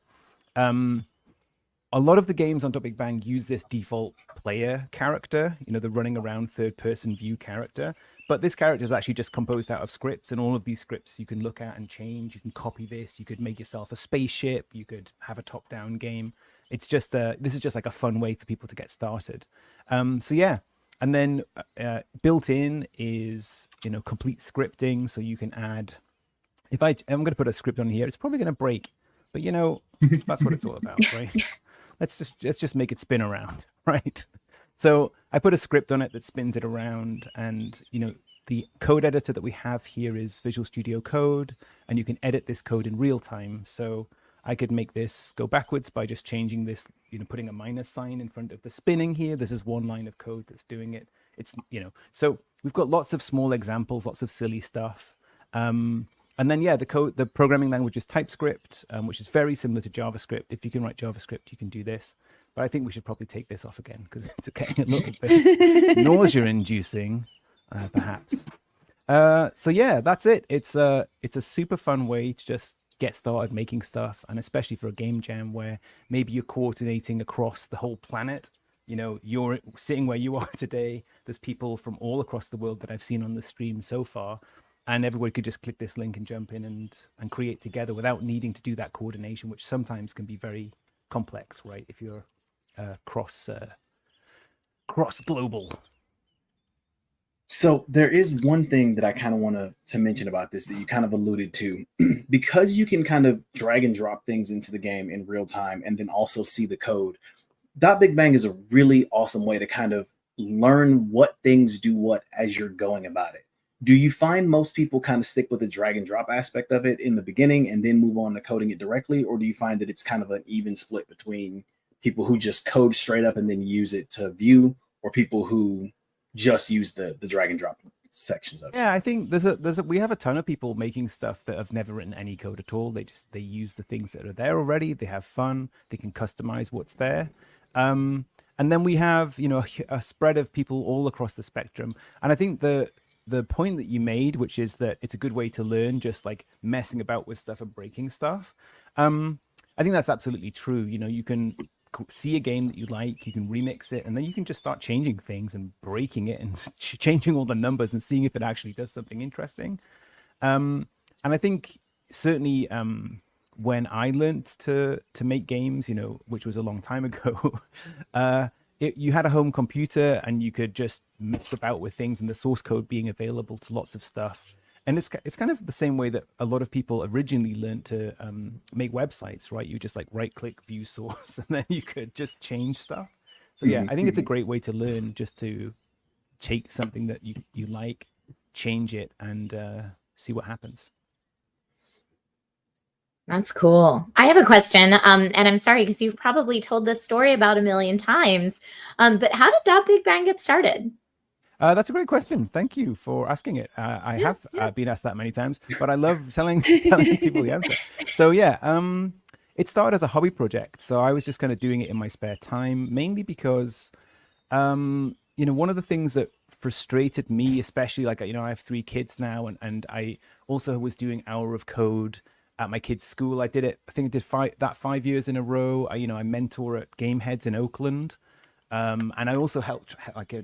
[SPEAKER 21] a lot of the games on Big Bang use this default player character, the running around third person view character. But this character is actually just composed out of scripts, and all of these scripts you can look at and change. You can copy this. You could make yourself a spaceship. You could have a top down game. It's just this is just like a fun way for people to get started. So yeah. And then built in is, complete scripting. So you can add, I'm going to put a script on here. It's probably going to break, but that's what it's all about, right? Let's just make it spin around, right? So I put a script on it that spins it around, and, the code editor that we have here is Visual Studio Code, and you can edit this code in real time. So I could make this go backwards by just changing this, putting a minus sign in front of the spinning here. This is one line of code that's doing it. It's, so we've got lots of small examples, lots of silly stuff. And then, yeah, the programming language is TypeScript, which is very similar to JavaScript. If you can write JavaScript, you can do this. But I think we should probably take this off again because it's getting a little bit nausea-inducing, perhaps. So yeah, that's it. It's a super fun way to just get started making stuff, and especially for a game jam where maybe you're coordinating across the whole planet. You're sitting where you are today. There's people from all across the world that I've seen on the stream so far, and everybody could just click this link and jump in and create together without needing to do that coordination, which sometimes can be very complex, right? If you're cross global.
[SPEAKER 15] So there is one thing that I kind of want to mention about this that you kind of alluded to. Because you can kind of drag and drop things into the game in real time and then also see the code. Big Bang is a really awesome way to kind of learn what things do what as you're going about it. Do you find most people kind of stick with the drag and drop aspect of it in the beginning and then move on to coding it directly? Or do you find that it's kind of an even split between people who just code straight up and then use it to view, or people who just use the drag and drop sections of it?
[SPEAKER 21] Yeah, I think we have a ton of people making stuff that have never written any code at all. They use the things that are there already. They have fun. They can customize what's there. And then we have, a spread of people all across the spectrum. And I think the point that you made, which is that it's a good way to learn, just like messing about with stuff and breaking stuff. I think that's absolutely true. You can see a game that you like, you can remix it, and then you can just start changing things and breaking it and changing all the numbers and seeing if it actually does something interesting. And I think certainly when I learned to make games, which was a long time ago, you had a home computer and you could just mess about with things, and the source code being available to lots of stuff. And it's kind of the same way that a lot of people originally learned to make websites, right? You just like right-click, view source, and then you could just change stuff. So yeah, I think it's a great way to learn, just to take something that you like, change it, and see what happens.
[SPEAKER 16] That's cool. I have a question, and I'm sorry because you've probably told this story about 1,000,000 times, but how did Big Bang get started?
[SPEAKER 21] That's a great question. Thank you for asking it. I have been asked that many times, but I love telling people the answer. So yeah, it started as a hobby project. So I was just kind of doing it in my spare time, mainly because, one of the things that frustrated me, especially I have 3 kids now, and I also was doing Hour of Code at my kids' school. I think I did 5 years in a row. I mentor at Game Heads in Oakland. And I also helped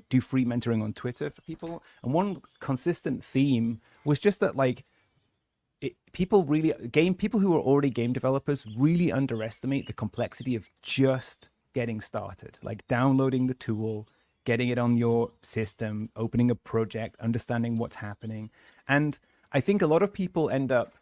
[SPEAKER 21] do free mentoring on Twitter for people. And one consistent theme was just that people who are already game developers really underestimate the complexity of just getting started, like downloading the tool, getting it on your system, opening a project, understanding what's happening. And I think a lot of people end up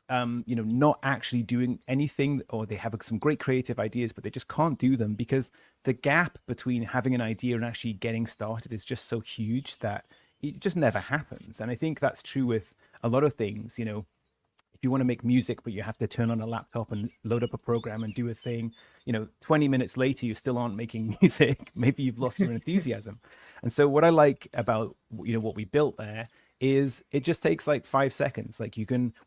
[SPEAKER 21] not actually doing anything, or they have some great creative ideas, but they just can't do them because the gap between having an idea and actually getting started is just so huge that it just never happens. And I think that's true with a lot of things. If you want to make music, but you have to turn on a laptop and load up a program and do a thing, 20 minutes later, you still aren't making music. Maybe you've lost your enthusiasm. And so what I like about, what we built there is it just takes like 5 seconds. Like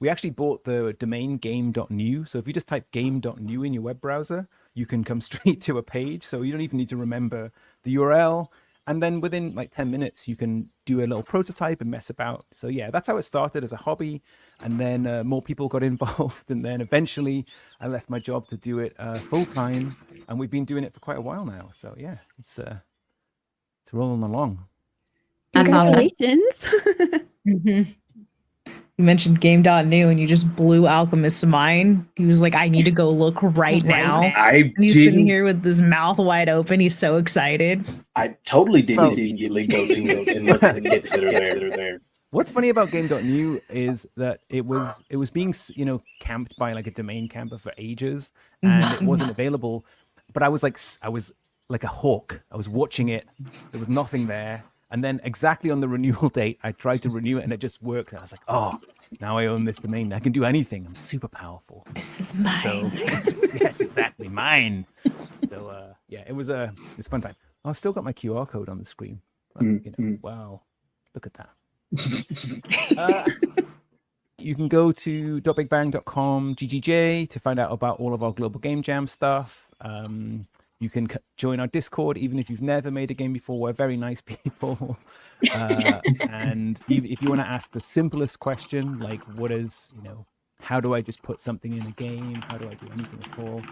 [SPEAKER 21] we actually bought the domain game.new. So if you just type game.new in your web browser, you can come straight to a page. So you don't even need to remember the URL. And then within like 10 minutes, you can do a little prototype and mess about. So yeah, that's how it started as a hobby. And then more people got involved. And then eventually I left my job to do it full time. And we've been doing it for quite a while now. So yeah, it's rolling along.
[SPEAKER 14] Congratulations.
[SPEAKER 17] You mentioned game.new and you just blew Alchemist's mind. He was like, I need to go look right now. And he's sitting here with his mouth wide open. He's so excited.
[SPEAKER 15] I totally didn't immediately go to look at the kits that are there.
[SPEAKER 21] What's funny about game.new is that it was being, camped by like a domain camper for ages, and it wasn't available. But I was like a hawk. I was watching it. There was nothing there. And then exactly on the renewal date, I tried to renew it and it just worked. And I was like, oh, now I own this domain. I can do anything. I'm super powerful.
[SPEAKER 17] This is mine.
[SPEAKER 21] Yes, exactly. Mine. So yeah, it was a fun time. Oh, I've still got my QR code on the screen. Wow. Look at that. You can go to .bigbang.com GGJ to find out about all of our Global Game Jam stuff. You can join our Discord, even if you've never made a game before. We're very nice people. And if you want to ask the simplest question, like how do I just put something in a game? How do I do anything at all?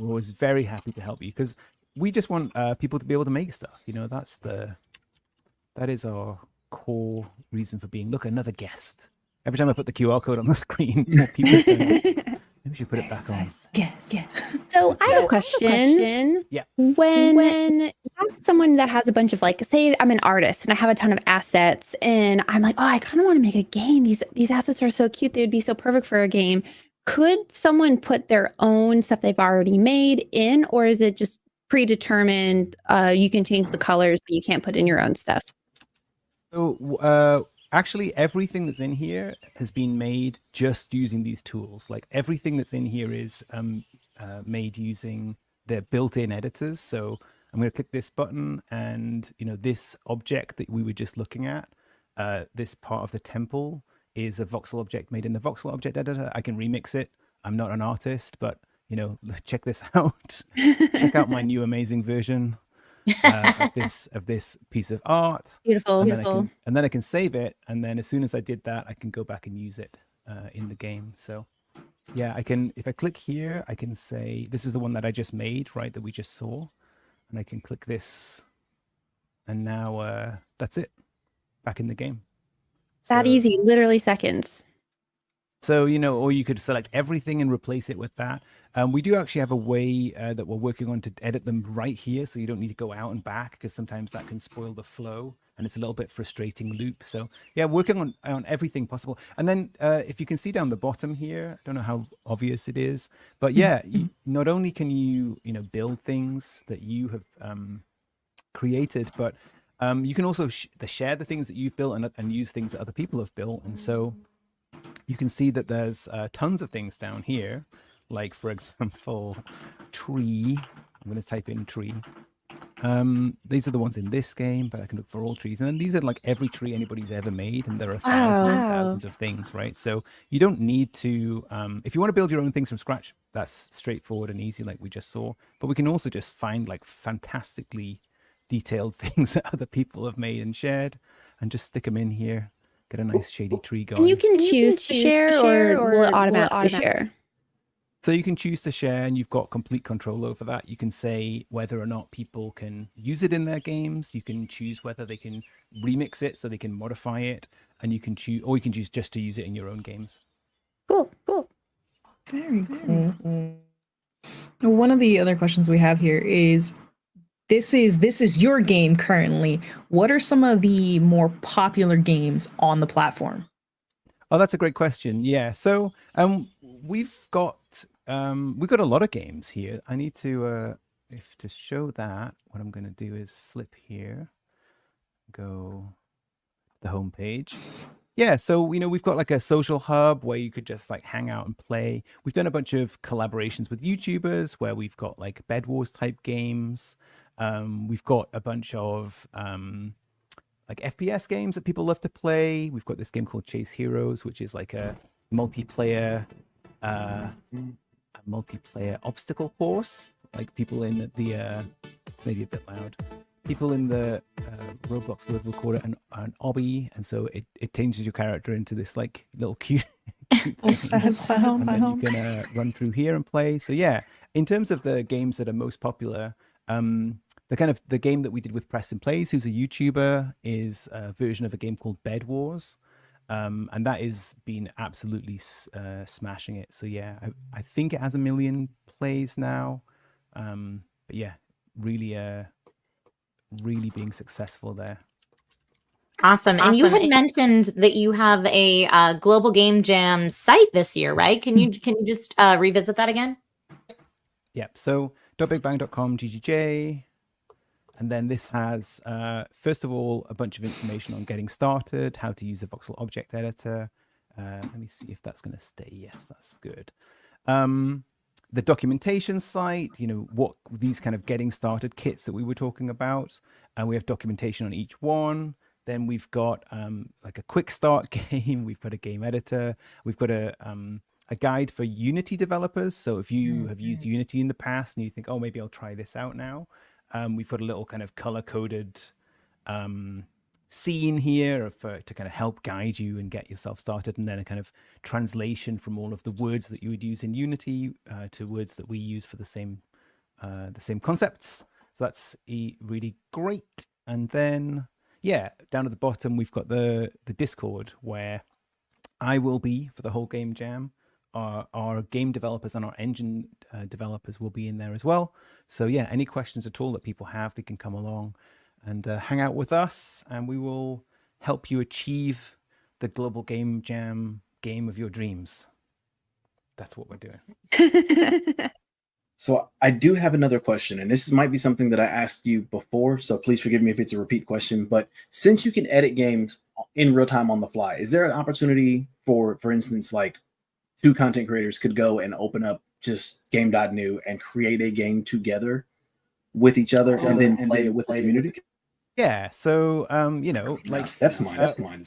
[SPEAKER 21] We're always very happy to help you because we just want people to be able to make stuff. That is our core reason for being. Look, another guest. Every time I put the QR code on the screen, more people maybe we should put it back on.
[SPEAKER 14] Yes. So I have a question.
[SPEAKER 21] Yeah.
[SPEAKER 14] When you have someone that has a bunch of say I'm an artist and I have a ton of assets and I'm like, oh, I kind of want to make a game. These assets are so cute. They would be so perfect for a game. Could someone put their own stuff they've already made in, or is it just predetermined? You can change the colors, but you can't put in your own stuff.
[SPEAKER 21] So actually, everything that's in here has been made just using these tools. Like everything that's in here is made using the built-in editors. So I'm going to click this button, and this object that we were just looking at, this part of the temple is a voxel object made in the voxel object editor. I can remix it. I'm not an artist, but check this out. Check out my new amazing version. Of this piece of art.
[SPEAKER 14] Beautiful.
[SPEAKER 21] And then I can save it, and then as soon as I did that, I can go back and use it in the game. So yeah, I can, if I click here, I can say this is the one that I just made, right, that we just saw, and I can click this, and now that's it, back in the game.
[SPEAKER 14] That easy, literally seconds.
[SPEAKER 21] So, or you could select everything and replace it with that. We do actually have a way that we're working on to edit them right here. So you don't need to go out and back, because sometimes that can spoil the flow and it's a little bit frustrating loop. So yeah, working on everything possible. And then if you can see down the bottom here, I don't know how obvious it is, but yeah, not only can you, build things that you have created, but you can also share the things that you've built and use things that other people have built. And so you can see that there's tons of things down here, like for example, tree. I'm going to type in tree. These are the ones in this game, but I can look for all trees. And then these are like every tree anybody's ever made, and there are thousands and thousands of things, right? So you don't need to, if you want to build your own things from scratch, that's straightforward and easy like we just saw. But we can also just find like fantastically detailed things that other people have made and shared and just stick them in here. Get a nice shady tree going.
[SPEAKER 14] And you can choose to share or will it automatically share?
[SPEAKER 21] So you can choose to share, and you've got complete control over that. You can say whether or not people can use it in their games. You can choose whether they can remix it so they can modify it, and you can choose, or you can choose just to use it in your own games.
[SPEAKER 14] Cool.
[SPEAKER 17] Very cool. One of the other questions we have here is, this is your game currently. What are some of the more popular games on the platform?
[SPEAKER 21] Oh, that's a great question. Yeah. So we've got a lot of games here. I need to if to show that, what I'm going to do is flip here, go the home page. Yeah, so we've got like a social hub where you could just like hang out and play. We've done a bunch of collaborations with YouTubers where we've got like Bed Wars type games. We've got a bunch of like FPS games that people love to play. We've got this game called Chase Heroes, which is like a multiplayer obstacle course. Like people in the it's maybe a bit loud. People in the Roblox would record it an obby, and so it changes your character into this like little cute thing. And then you can run through here and play. So yeah, in terms of the games that are most popular, the game that we did with Preston Plays, who's a YouTuber, is a version of a game called Bed Wars, and that has been absolutely smashing it. So yeah, I think it has 1 million plays now, but yeah, really being successful there.
[SPEAKER 16] Awesome. And you had mentioned that you have a Global Game Jam site this year, right? Can you just revisit that again?
[SPEAKER 21] Yep. So .bigbang.com GGJ. And then this has, first of all, a bunch of information on getting started, how to use a voxel object editor. Let me see if that's going to stay. Yes, that's good. The documentation site, what these kind of getting started kits that we were talking about. And we have documentation on each one. Then we've got like a quick start game. We've got a game editor. We've got a guide for Unity developers. So if you have used Unity in the past and you think, oh, maybe I'll try this out now. We've got a little kind of color-coded scene here to kind of help guide you and get yourself started, and then a kind of translation from all of the words that you would use in Unity to words that we use for the same concepts. So that's really great. And then, yeah, down at the bottom, we've got the Discord where I will be for the whole game jam. Our game developers and our engine developers will be in there as well. So yeah, any questions at all that people have, they can come along and hang out with us, and we will help you achieve the Global Game Jam game of your dreams. That's what we're doing.
[SPEAKER 15] So I do have another question, and this might be something that I asked you before, so please forgive me if it's a repeat question. But since you can edit games in real time on the fly, is there an opportunity for instance, like 2 content creators could go and open up just game.new and create a game together with each other and then play it with the community?
[SPEAKER 21] Yeah. So, like
[SPEAKER 15] that's mine.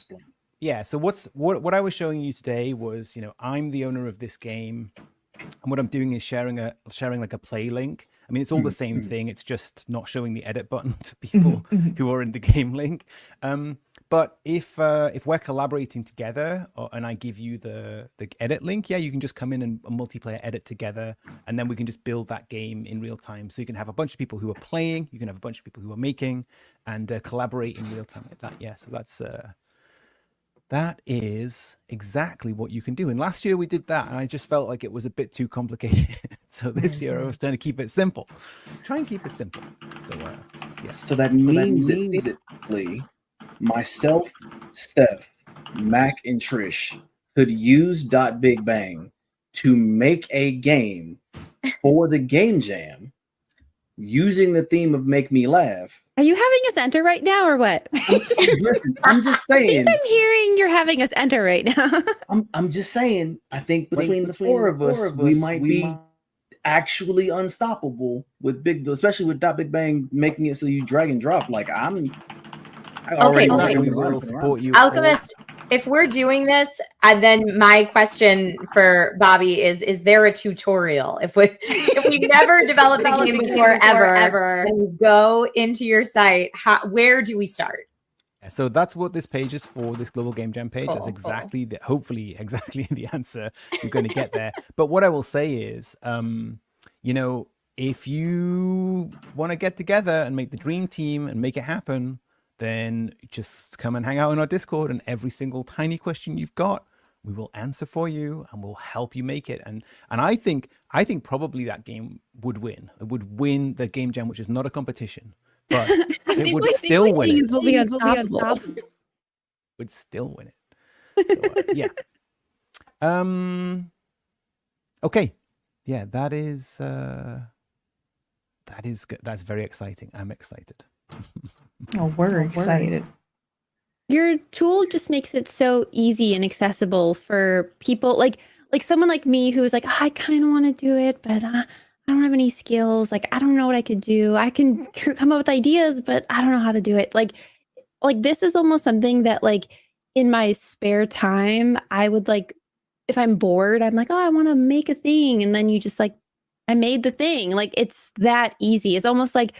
[SPEAKER 21] Yeah. So what I was showing you today was, I'm the owner of this game, and what I'm doing is sharing like a play link. I mean, it's all the same thing. It's just not showing the edit button to people who are in the game link. But if we're collaborating together and I give you the edit link, yeah, you can just come in and multiplayer edit together, and then we can just build that game in real time. So you can have a bunch of people who are playing, you can have a bunch of people who are making, and collaborate in real time like that. Yeah, so that is exactly what you can do. And last year we did that, and I just felt like it was a bit too complicated. So this year I was trying to keep it simple. Try and keep it simple. So yeah.
[SPEAKER 15] So that means that myself, Steph, Mac, and Trish could use Big Bang to make a game for the Game Jam using the theme of Make Me Laugh.
[SPEAKER 14] Are you having us enter right now or what?
[SPEAKER 15] Listen, I'm just saying.
[SPEAKER 14] I think I'm hearing you're having us enter right now.
[SPEAKER 15] I'm just saying, I think between the four of us, we might be actually unstoppable with especially with Big Bang making it so you drag and drop. Like I already
[SPEAKER 21] will support you.
[SPEAKER 16] Alchemist, if we're doing this, then my question for Bobby is there a tutorial? If we never developed a game before ever, and you go into your site, where do we start?
[SPEAKER 21] So that's what this page is for, this Global Game Jam page. That's exactly hopefully exactly the answer you're going to get there. But what I will say is, if you want to get together and make the dream team and make it happen, then just come and hang out in our Discord, and every single tiny question you've got, we will answer for you and we'll help you make it. And I think probably that game would win. It would win the Game Jam, which is not a competition, but it would still win it.
[SPEAKER 14] Will be unstoppable.
[SPEAKER 21] Would still win it. So, yeah. Okay. Yeah, that is good. That's very exciting. I'm excited.
[SPEAKER 17] Oh, we're excited.
[SPEAKER 14] Your tool just makes it so easy and accessible for people like someone like me who is like, "Oh, I kind of want to do it, but I don't have any skills. Like, I don't know what I could do. I can come up with ideas, but I don't know how to do it." Like this is almost something that like in my spare time, I would like if I'm bored, I'm like, "Oh, I want to make a thing." And then you just like I made the thing. Like it's that easy. It's almost like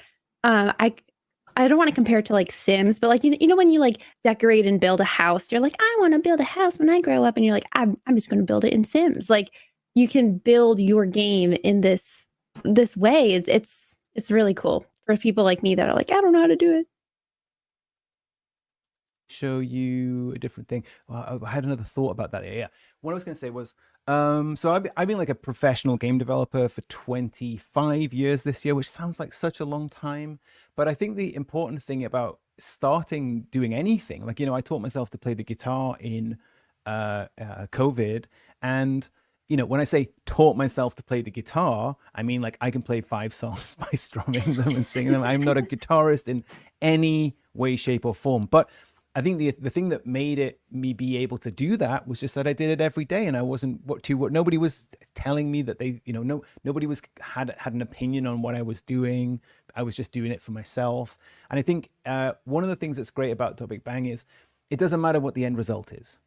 [SPEAKER 14] I don't want to compare it to like Sims, but like you know when you like decorate and build a house, you're like, I want to build a house when I grow up, and you're like, I'm just going to build it in Sims. Like you can build your game in this way. It's really cool for people like me that are like, I don't know how to do it.
[SPEAKER 21] Show you a different thing. Well, I had another thought about that. Yeah. What I was going to say was, so I've been like a professional game developer for 25 years this year, which sounds like such a long time. But I think the important thing about starting doing anything, like, you know, I taught myself to play the guitar in COVID. And, you know, when I say taught myself to play the guitar, I mean, like I can play 5 songs by strumming them and singing them. I'm not a guitarist in any way, shape or form. But I think the thing that made me be able to do that was just that I did it every day, and I wasn't what nobody was telling me that they, you know, nobody had an opinion on what I was doing. I was just doing it for myself. And I think one of the things that's great about Topic Bang is it doesn't matter what the end result is,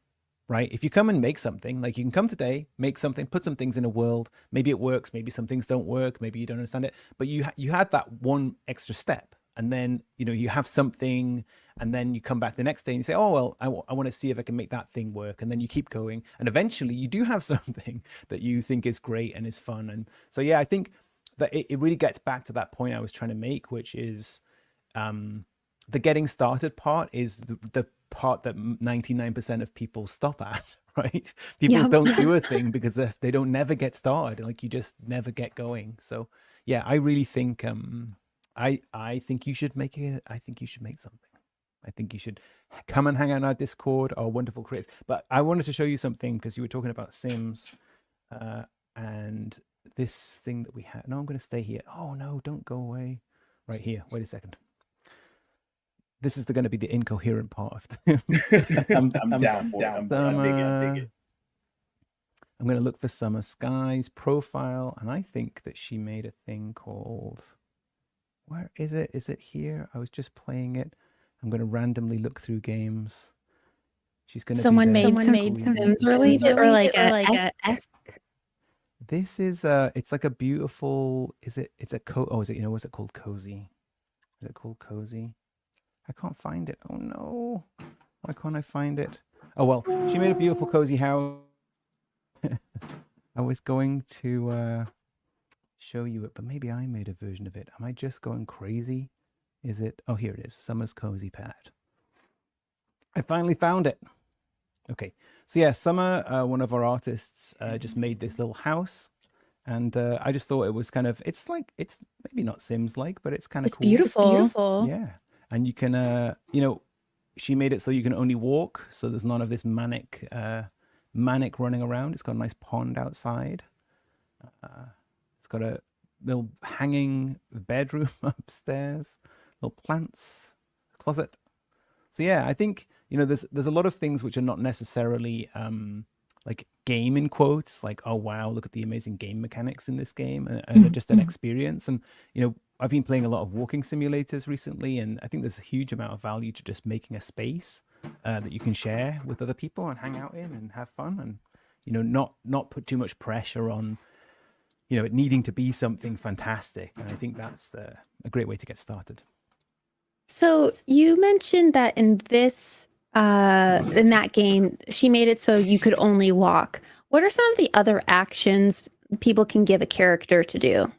[SPEAKER 21] right? If you come and make something, like you can come today, make something, put some things in a world, maybe it works, maybe some things don't work, maybe you don't understand it, but you had that one extra step. And then, you know, you have something, and then you come back the next day and you say, oh, well, I want to see if I can make that thing work. And then you keep going. And eventually you do have something that you think is great and is fun. And so, yeah, I think that it really gets back to that point I was trying to make, which is the getting started part is the part that 99% of people stop at, right? People don't do a thing because they don't never get started. Like you just never get going. So, yeah, I really think... I think you should make it. I think you should make something. I think you should come and hang out in our Discord, our wonderful creators. But I wanted to show you something because you were talking about Sims and this thing that we had. No, I'm going to stay here. Oh, no, don't go away. Right here. Wait a second. This is going to be the incoherent part of the...
[SPEAKER 15] I'm down for it. I'm digging it.
[SPEAKER 21] I'm going to look for Summer Sky's profile, and I think that she made a thing called... Where is it? Is it here? I was just playing it. I'm going to randomly look through games. She's going to
[SPEAKER 14] someone made Sims related or like a
[SPEAKER 21] This is it's like a beautiful. Is it? It's a is it? You know, was it called Cozy? Is it called Cozy? I can't find it. Oh no! Why can't I find it? Oh well, she made a beautiful cozy house. I was going to. Show you it, but maybe I made a version of it. Am I just going crazy? Is it? Oh, here it is. Summer's Cozy Pad. I finally found it. Okay. So yeah, Summer, one of our artists, just made this little house. And I just thought it was kind of, it's maybe not Sims-like, but it's kind of cool.
[SPEAKER 14] Beautiful.
[SPEAKER 21] Yeah. And you can, you know, she made it so you can only walk. So there's none of this manic running around. It's got a nice pond outside. It's got a little hanging bedroom upstairs, little plants, closet. So yeah, I think, you know, there's a lot of things which are not necessarily like game in quotes, like, oh wow, look at the amazing game mechanics in this game, and just an experience. And you know, I've been playing a lot of walking simulators recently, and I think there's a huge amount of value to just making a space that you can share with other people and hang out in and have fun, and you know, not put too much pressure on, you know, it needing to be something fantastic. And I think that's a great way to get started.
[SPEAKER 14] So you mentioned that in that game, she made it so you could only walk. What are some of the other actions people can give a character to do?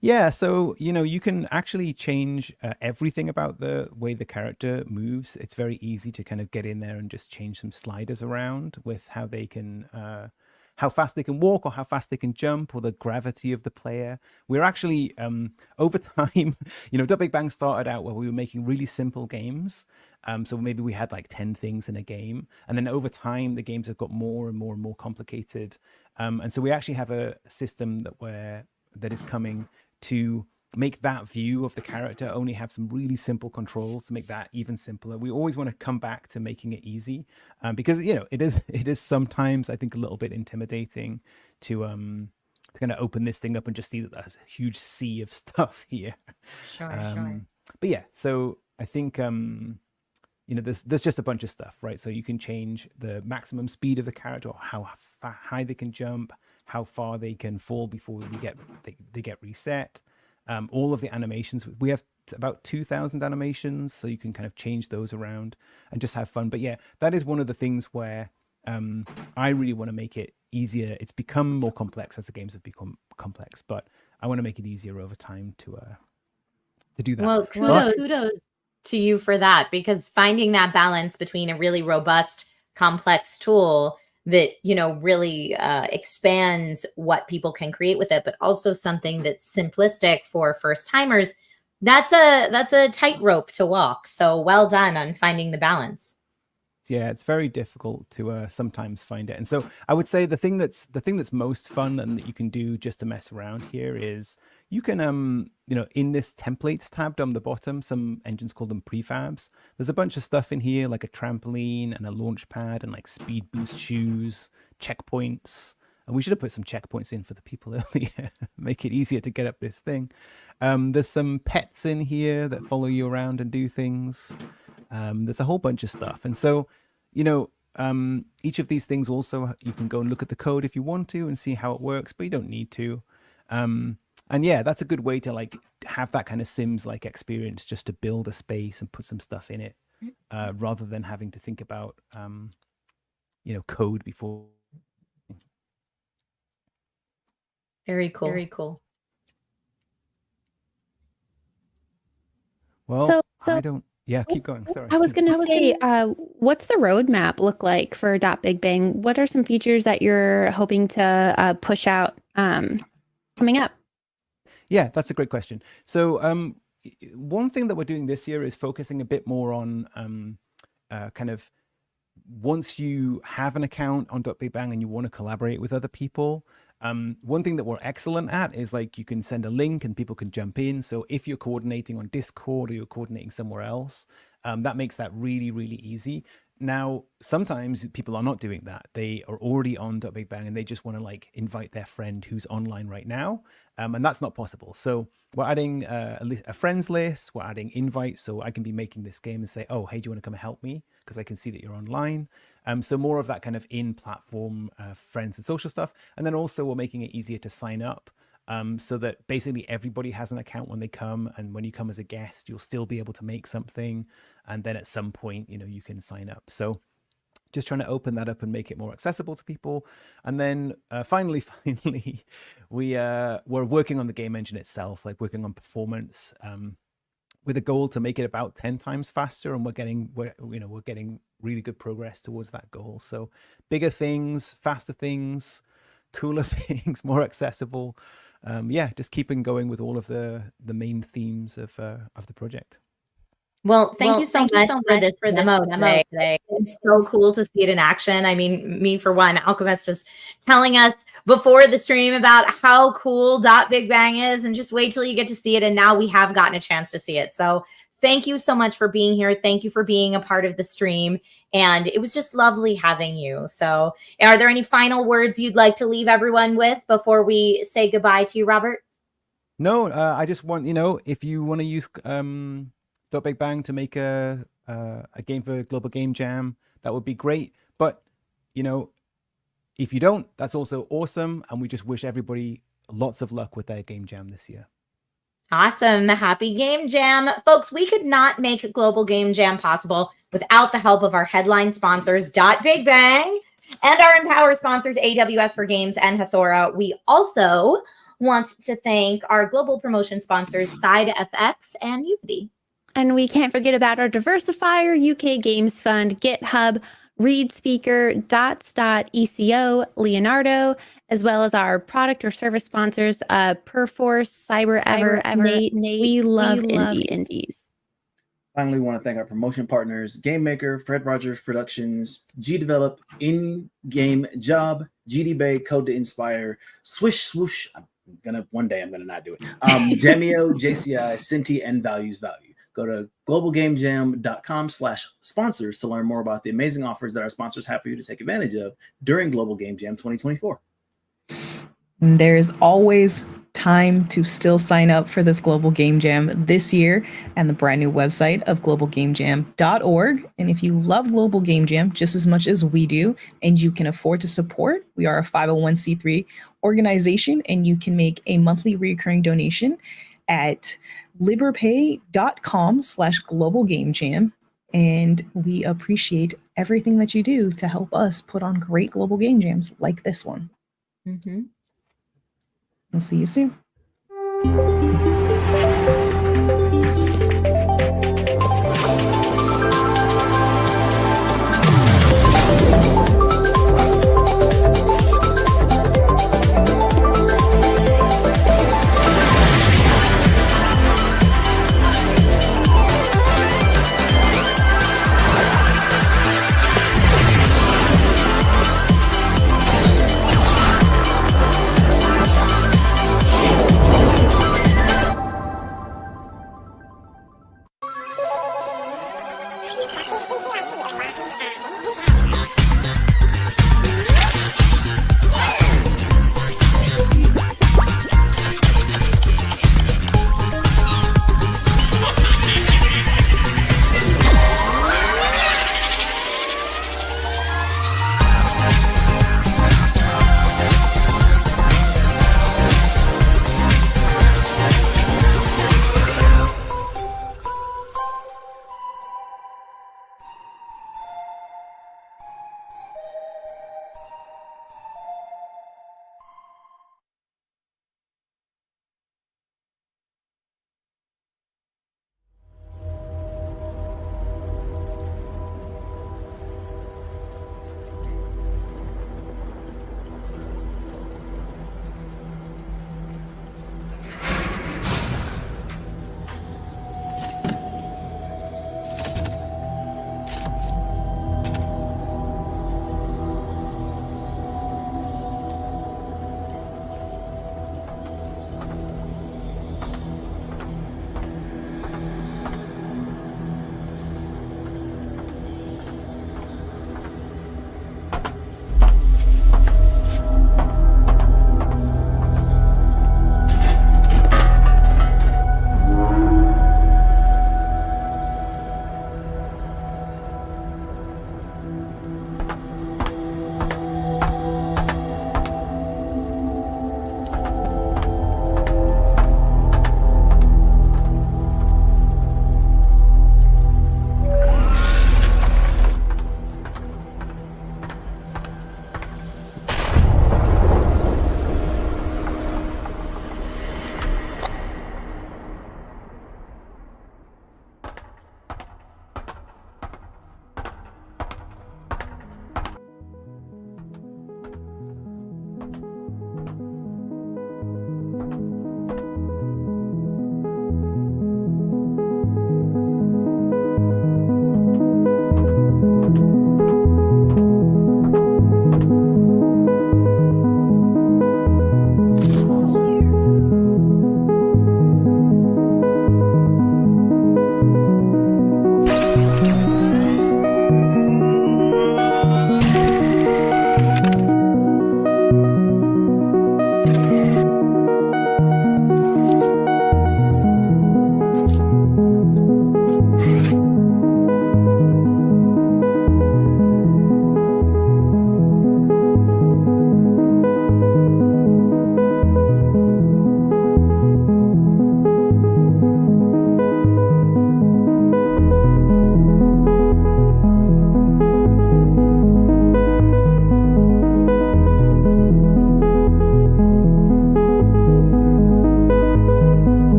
[SPEAKER 21] Yeah, so, you know, you can actually change everything about the way the character moves. It's very easy to kind of get in there and just change some sliders around with how they can... how fast they can walk or how fast they can jump or the gravity of the player. We're actually, over time, you know, Big Bang started out where we were making really simple games. So maybe we had like 10 things in a game. And then over time, the games have got more and more and more complicated. And so we actually have a system that is coming to make that view of the character only have some really simple controls to make that even simpler. We always want to come back to making it easy, because it is sometimes, I think, a little bit intimidating to kind of open this thing up and just see that there's a huge sea of stuff here.
[SPEAKER 16] Sure.
[SPEAKER 21] But yeah, so I think there's just a bunch of stuff, right? So you can change the maximum speed of the character, or how high they can jump, how far they can fall before they get reset. All of the animations, we have about 2,000 animations, so you can kind of change those around and just have fun. But yeah, that is one of the things where I really want to make it easier. It's become more complex as the games have become complex, but I want to make it easier over time to do that.
[SPEAKER 16] Well, kudos to you for that, because finding that balance between a really robust, complex tool that really expands what people can create with it, but also something that's simplistic for first timers, that's a tightrope to walk. So well done on finding the balance.
[SPEAKER 21] Yeah, it's very difficult to sometimes find it. And so I would say the thing that's most fun and that you can do just to mess around here is you can in this templates tab down the bottom, some engines call them prefabs. There's a bunch of stuff in here, like a trampoline and a launch pad and like speed boost shoes, checkpoints. And we should have put some checkpoints in for the people earlier, make it easier to get up this thing. There's some pets in here that follow you around and do things. There's a whole bunch of stuff. And so, each of these things also, you can go and look at the code if you want to and see how it works, but you don't need to. And yeah, that's a good way to like have that kind of Sims like experience, just to build a space and put some stuff in it, rather than having to think about, code before.
[SPEAKER 16] Very cool.
[SPEAKER 21] Well, I don't. Yeah, keep going. Sorry.
[SPEAKER 14] I was going to say, what's the roadmap look like for Big Bang? What are some features that you're hoping to push out coming up?
[SPEAKER 21] Yeah, that's a great question. So one thing that we're doing this year is focusing a bit more on kind of once you have an account on Big Bang and you want to collaborate with other people, one thing that we're excellent at is like you can send a link and people can jump in. So if you're coordinating on Discord or you're coordinating somewhere else, that makes that really, really easy. Now, sometimes people are not doing that. They are already on Big Bang and they just want to like invite their friend who's online right now. And that's not possible. So we're adding a friends list. We're adding invites. So I can be making this game and say, oh, hey, do you want to come and help me? Because I can see that you're online. So more of that kind of in-platform friends and social stuff. And then also we're making it easier to sign up. So that basically everybody has an account when they come, and when you come as a guest, you'll still be able to make something. And then at some point, you can sign up. So just trying to open that up and make it more accessible to people. And then finally, we're working on the game engine itself, like working on performance, with a goal to make it about 10 times faster. And we're getting really good progress towards that goal. So bigger things, faster things, cooler things, more accessible. Just keeping going with all of the main themes of the project.
[SPEAKER 16] Well, thank you so much for the demo today. It's so cool to see it in action. I mean, me for one, Alchemist was telling us before the stream about how cool Big Bang is, and just wait till you get to see it. And now we have gotten a chance to see it. So thank you so much for being here. Thank you for being a part of the stream. And it was just lovely having you. So are there any final words you'd like to leave everyone with before we say goodbye to you, Robert?
[SPEAKER 21] No, I just want, if you want to use Big Bang to make a game for Global Game Jam, that would be great. But, if you don't, that's also awesome. And we just wish everybody lots of luck with their game jam this year.
[SPEAKER 16] Awesome. Happy Game Jam. Folks, we could not make Global Game Jam possible without the help of our headline sponsors, Big Bang, and our Empower sponsors, AWS for Games and Hathora. We also want to thank our global promotion sponsors, SideFX and Unity.
[SPEAKER 14] And we can't forget about our diversifier, UK Games Fund, GitHub, Read Speaker, Dots.eco, Leonardo, as well as our product or service sponsors, Perforce, CyberEver, Nate. We love indies.
[SPEAKER 15] Finally, we want to thank our promotion partners, Game Maker, Fred Rogers Productions, G Develop, In Game Job, GD Bay, Code to Inspire, Swish Swoosh. One day I'm gonna not do it. Jamio, JCI, Cinti, and Values Value. Go to globalgamejam.com/sponsors to learn more about the amazing offers that our sponsors have for you to take advantage of during Global Game Jam 2024.
[SPEAKER 17] There's always time to still sign up for this Global Game Jam this year and the brand new website of globalgamejam.org. And if you love Global Game Jam just as much as we do, and you can afford to support, we are a 501c3 organization, and you can make a monthly recurring donation at liberpay.com/globalgamejam. And we appreciate everything that you do to help us put on great global game jams like this one.
[SPEAKER 16] Mm-hmm.
[SPEAKER 17] We'll see you soon.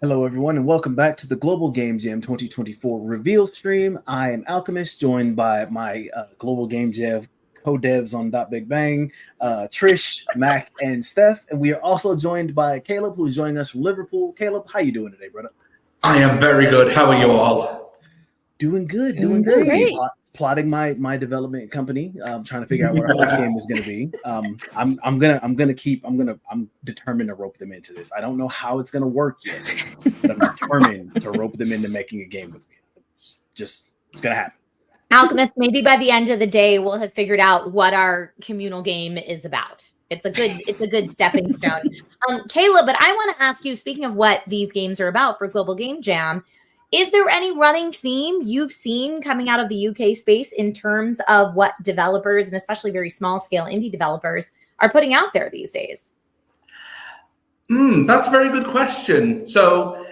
[SPEAKER 15] Hello, everyone, and welcome back to the Global Game Jam 2024 reveal stream. I am Alchemist, joined by my Global Game Jam co-devs on Big Bang, Trish, Mac, and Steph. And we are also joined by Caleb, who is joining us from Liverpool. Caleb, how you doing today, brother?
[SPEAKER 10] I am very good. How are you all?
[SPEAKER 15] Doing good.
[SPEAKER 14] Great.
[SPEAKER 15] Plotting my development company. Trying to figure out what our first game is going to be. I'm determined to rope them into this. I don't know how it's going to work yet, but I'm determined to rope them into making a game with me. It's going to happen.
[SPEAKER 16] Alchemist, maybe by the end of the day, we'll have figured out what our communal game is about. It's a good stepping stone. Caleb, but I want to ask you, speaking of what these games are about for Global Game Jam, is there any running theme you've seen coming out of the UK space in terms of what developers, and especially very small scale indie developers, are putting out there these days?
[SPEAKER 10] That's a very good question. So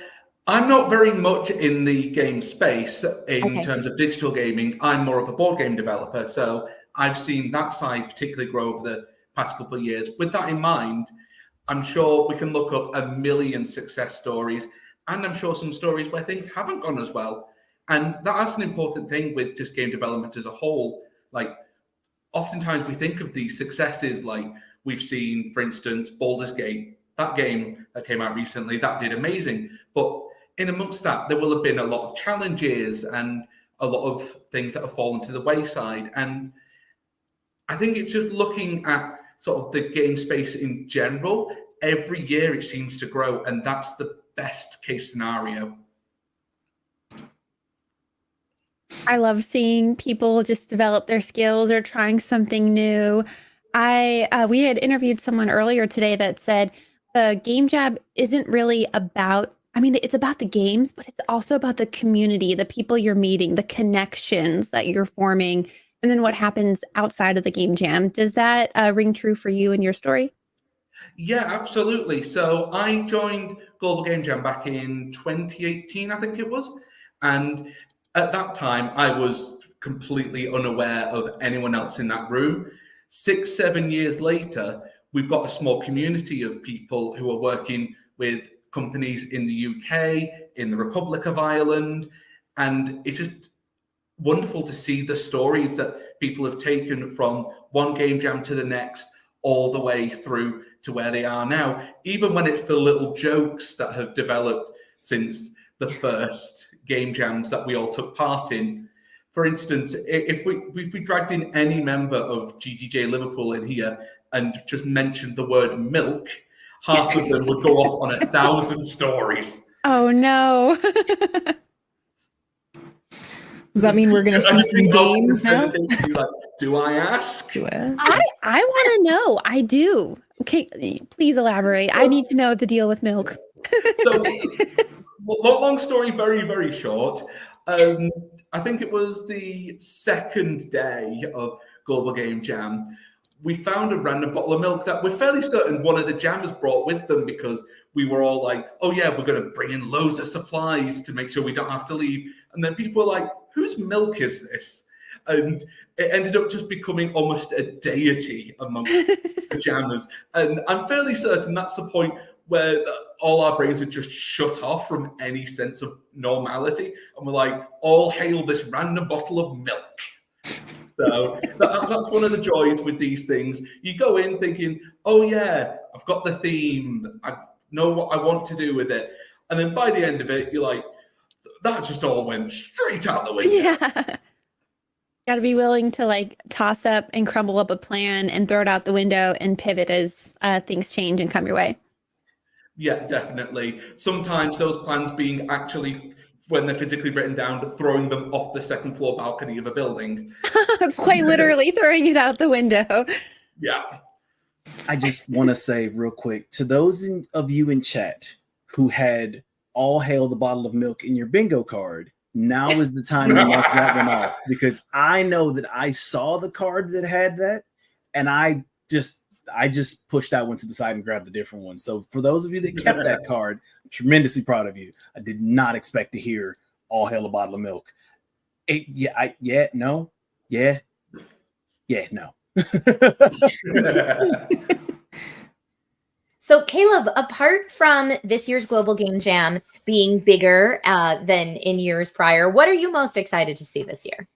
[SPEAKER 10] I'm not very much in the game space in terms of digital gaming. I'm more of a board game developer. So I've seen that side particularly grow over the past couple of years. With that in mind, I'm sure we can look up a million success stories. And I'm sure some stories where things haven't gone as well. And that's an important thing with just game development as a whole. Like, oftentimes we think of these successes, like we've seen, for instance, Baldur's Gate, that game that came out recently, that did amazing. But in amongst that, there will have been a lot of challenges and a lot of things that have fallen to the wayside. And I think it's just looking at sort of the game space in general. Every year it seems to grow, and that's the best case scenario.
[SPEAKER 14] I love seeing people just develop their skills or trying something new. We had interviewed someone earlier today that said the Game Jam isn't really about, it's about the games, but it's also about the community, the people you're meeting, the connections that you're forming, and then what happens outside of the Game Jam. Does that ring true for you in your story?
[SPEAKER 10] Yeah, absolutely. So I joined Global Game Jam back in 2018, I think it was. And at that time, I was completely unaware of anyone else in that room. 6-7 years later, we've got a small community of people who are working with companies in the UK, in the Republic of Ireland. And it's just wonderful to see the stories that people have taken from one game jam to the next, all the way through to where they are now, even when it's the little jokes that have developed since the first game jams that we all took part in. For instance, if we dragged in any member of GGJ Liverpool in here and just mentioned the word milk, half of them would go off on 1,000 stories.
[SPEAKER 14] Oh no.
[SPEAKER 17] Does that mean we're going to see some games now?
[SPEAKER 10] Do I ask?
[SPEAKER 14] I want to know. I do. Okay, please elaborate. I need to know the deal with milk.
[SPEAKER 10] So, long story, very, very short. I think it was the second day of Global Game Jam. We found a random bottle of milk that we're fairly certain one of the jammers brought with them, because we were all like, oh yeah, we're going to bring in loads of supplies to make sure we don't have to leave. And then people were like, whose milk is this? And it ended up just becoming almost a deity amongst the jammers. And I'm fairly certain that's the point where all our brains are just shut off from any sense of normality. And we're like, all hail this random bottle of milk. So that's one of the joys with these things. You go in thinking, oh yeah, I've got the theme. I know what I want to do with it. And then by the end of it, you're like, that just all went straight out the window.
[SPEAKER 14] Yeah. Got to be willing to toss up and crumble up a plan and throw it out the window and pivot as things change and come your way.
[SPEAKER 10] Yeah, definitely. Sometimes those plans being actually, when they're physically written down, throwing them off the second floor balcony of a building.
[SPEAKER 14] It's quite literally throwing it out the window.
[SPEAKER 10] Yeah.
[SPEAKER 15] I just want to say real quick to those of you in chat who had all hail the bottle of milk in your bingo card, now is the time to mark that one off, because I know that I saw the card that had that, and I just pushed that one to the side and grabbed a different one. So for those of you that kept that card, I'm tremendously proud of you. I did not expect to hear all hail a bottle of milk. No.
[SPEAKER 16] So, Caleb, apart from this year's Global Game Jam being bigger than in years prior, what are you most excited to see this year?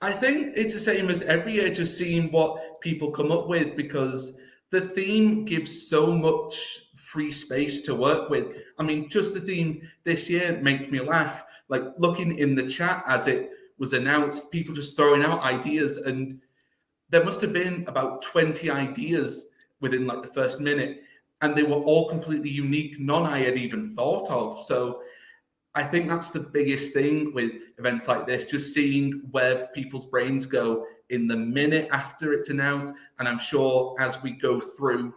[SPEAKER 10] I think it's the same as every year, just seeing what people come up with, because the theme gives so much free space to work with. I mean, just the theme this year makes me laugh. Like looking in the chat as it was announced, people just throwing out ideas, and there must have been about 20 ideas within like the first minute, and they were all completely unique, none I had even thought of. So I think that's the biggest thing with events like this, just seeing where people's brains go in the minute after it's announced. And I'm sure as we go through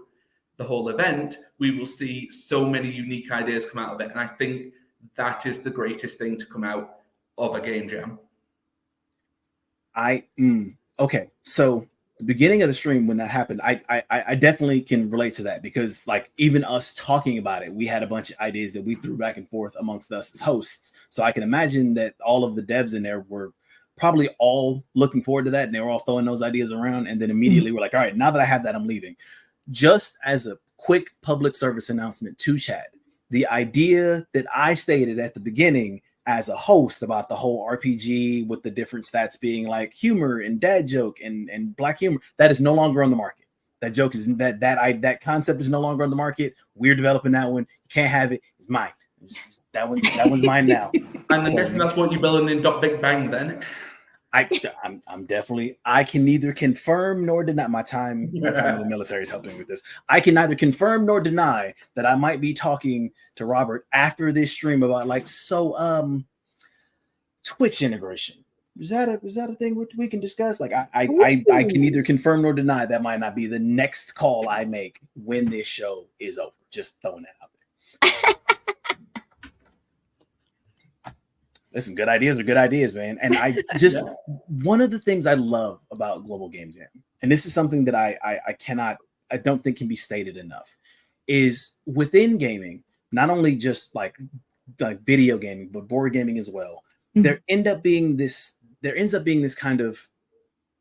[SPEAKER 10] the whole event, we will see so many unique ideas come out of it. And I think that is the greatest thing to come out of a game jam.
[SPEAKER 15] Okay, so the beginning of the stream when that happened, I definitely can relate to that, because like even us talking about it, we had a bunch of ideas that we threw back and forth amongst us as hosts. So I can imagine that all of the devs in there were probably all looking forward to that, and they were all throwing those ideas around, and then immediately we're like, all right, now that I have that, I'm leaving. Just as a quick public service announcement to chat, the idea that I stated at the beginning as a host about the whole RPG with the different stats being like humor and dad joke and black humor, that is no longer on the market. That joke is that concept is no longer on the market. We're developing that one. You can't have it. It's mine. That one's mine now.
[SPEAKER 10] And I'm guessing that's what you're building in Big Bang then.
[SPEAKER 15] I'm definitely, I can neither confirm nor deny. My time in the military is helping with this. I can neither confirm nor deny that I might be talking to Robert after this stream about Twitch integration. Is that a thing we can discuss? Like I can neither confirm nor deny that might not be the next call I make when this show is over. Just throwing that out there. Listen, good ideas are good ideas, man. And I just one of the things I love about Global Game Jam, and this is something that I don't think can be stated enough, is within gaming, not only just like video gaming, but board gaming as well. Mm-hmm. There ends up being this kind of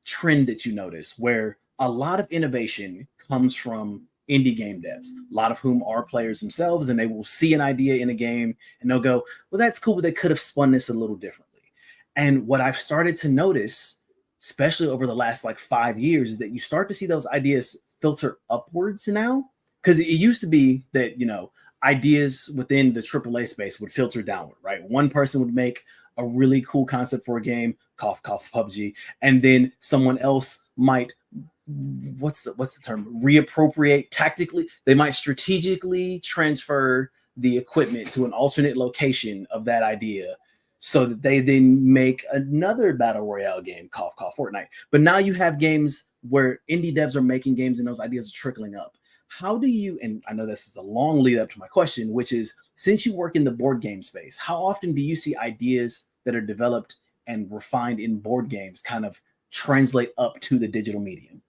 [SPEAKER 15] trend that you notice where a lot of innovation comes from indie game devs, a lot of whom are players themselves, and they will see an idea in a game and they'll go, well, that's cool, but they could have spun this a little differently. And what I've started to notice, especially over the last 5 years, is that you start to see those ideas filter upwards now. Because it used to be that, ideas within the AAA space would filter downward, right? One person would make a really cool concept for a game, cough, cough, PUBG, and then someone else might, what's the term, reappropriate tactically. They might strategically transfer the equipment to an alternate location of that idea so that they then make another battle royale game, cough, cough, Fortnite. But now you have games where indie devs are making games and those ideas are trickling up. How do you, and I know this is a long lead up to my question, which is, since you work in the board game space, how often do you see ideas that are developed and refined in board games kind of translate up to the digital medium?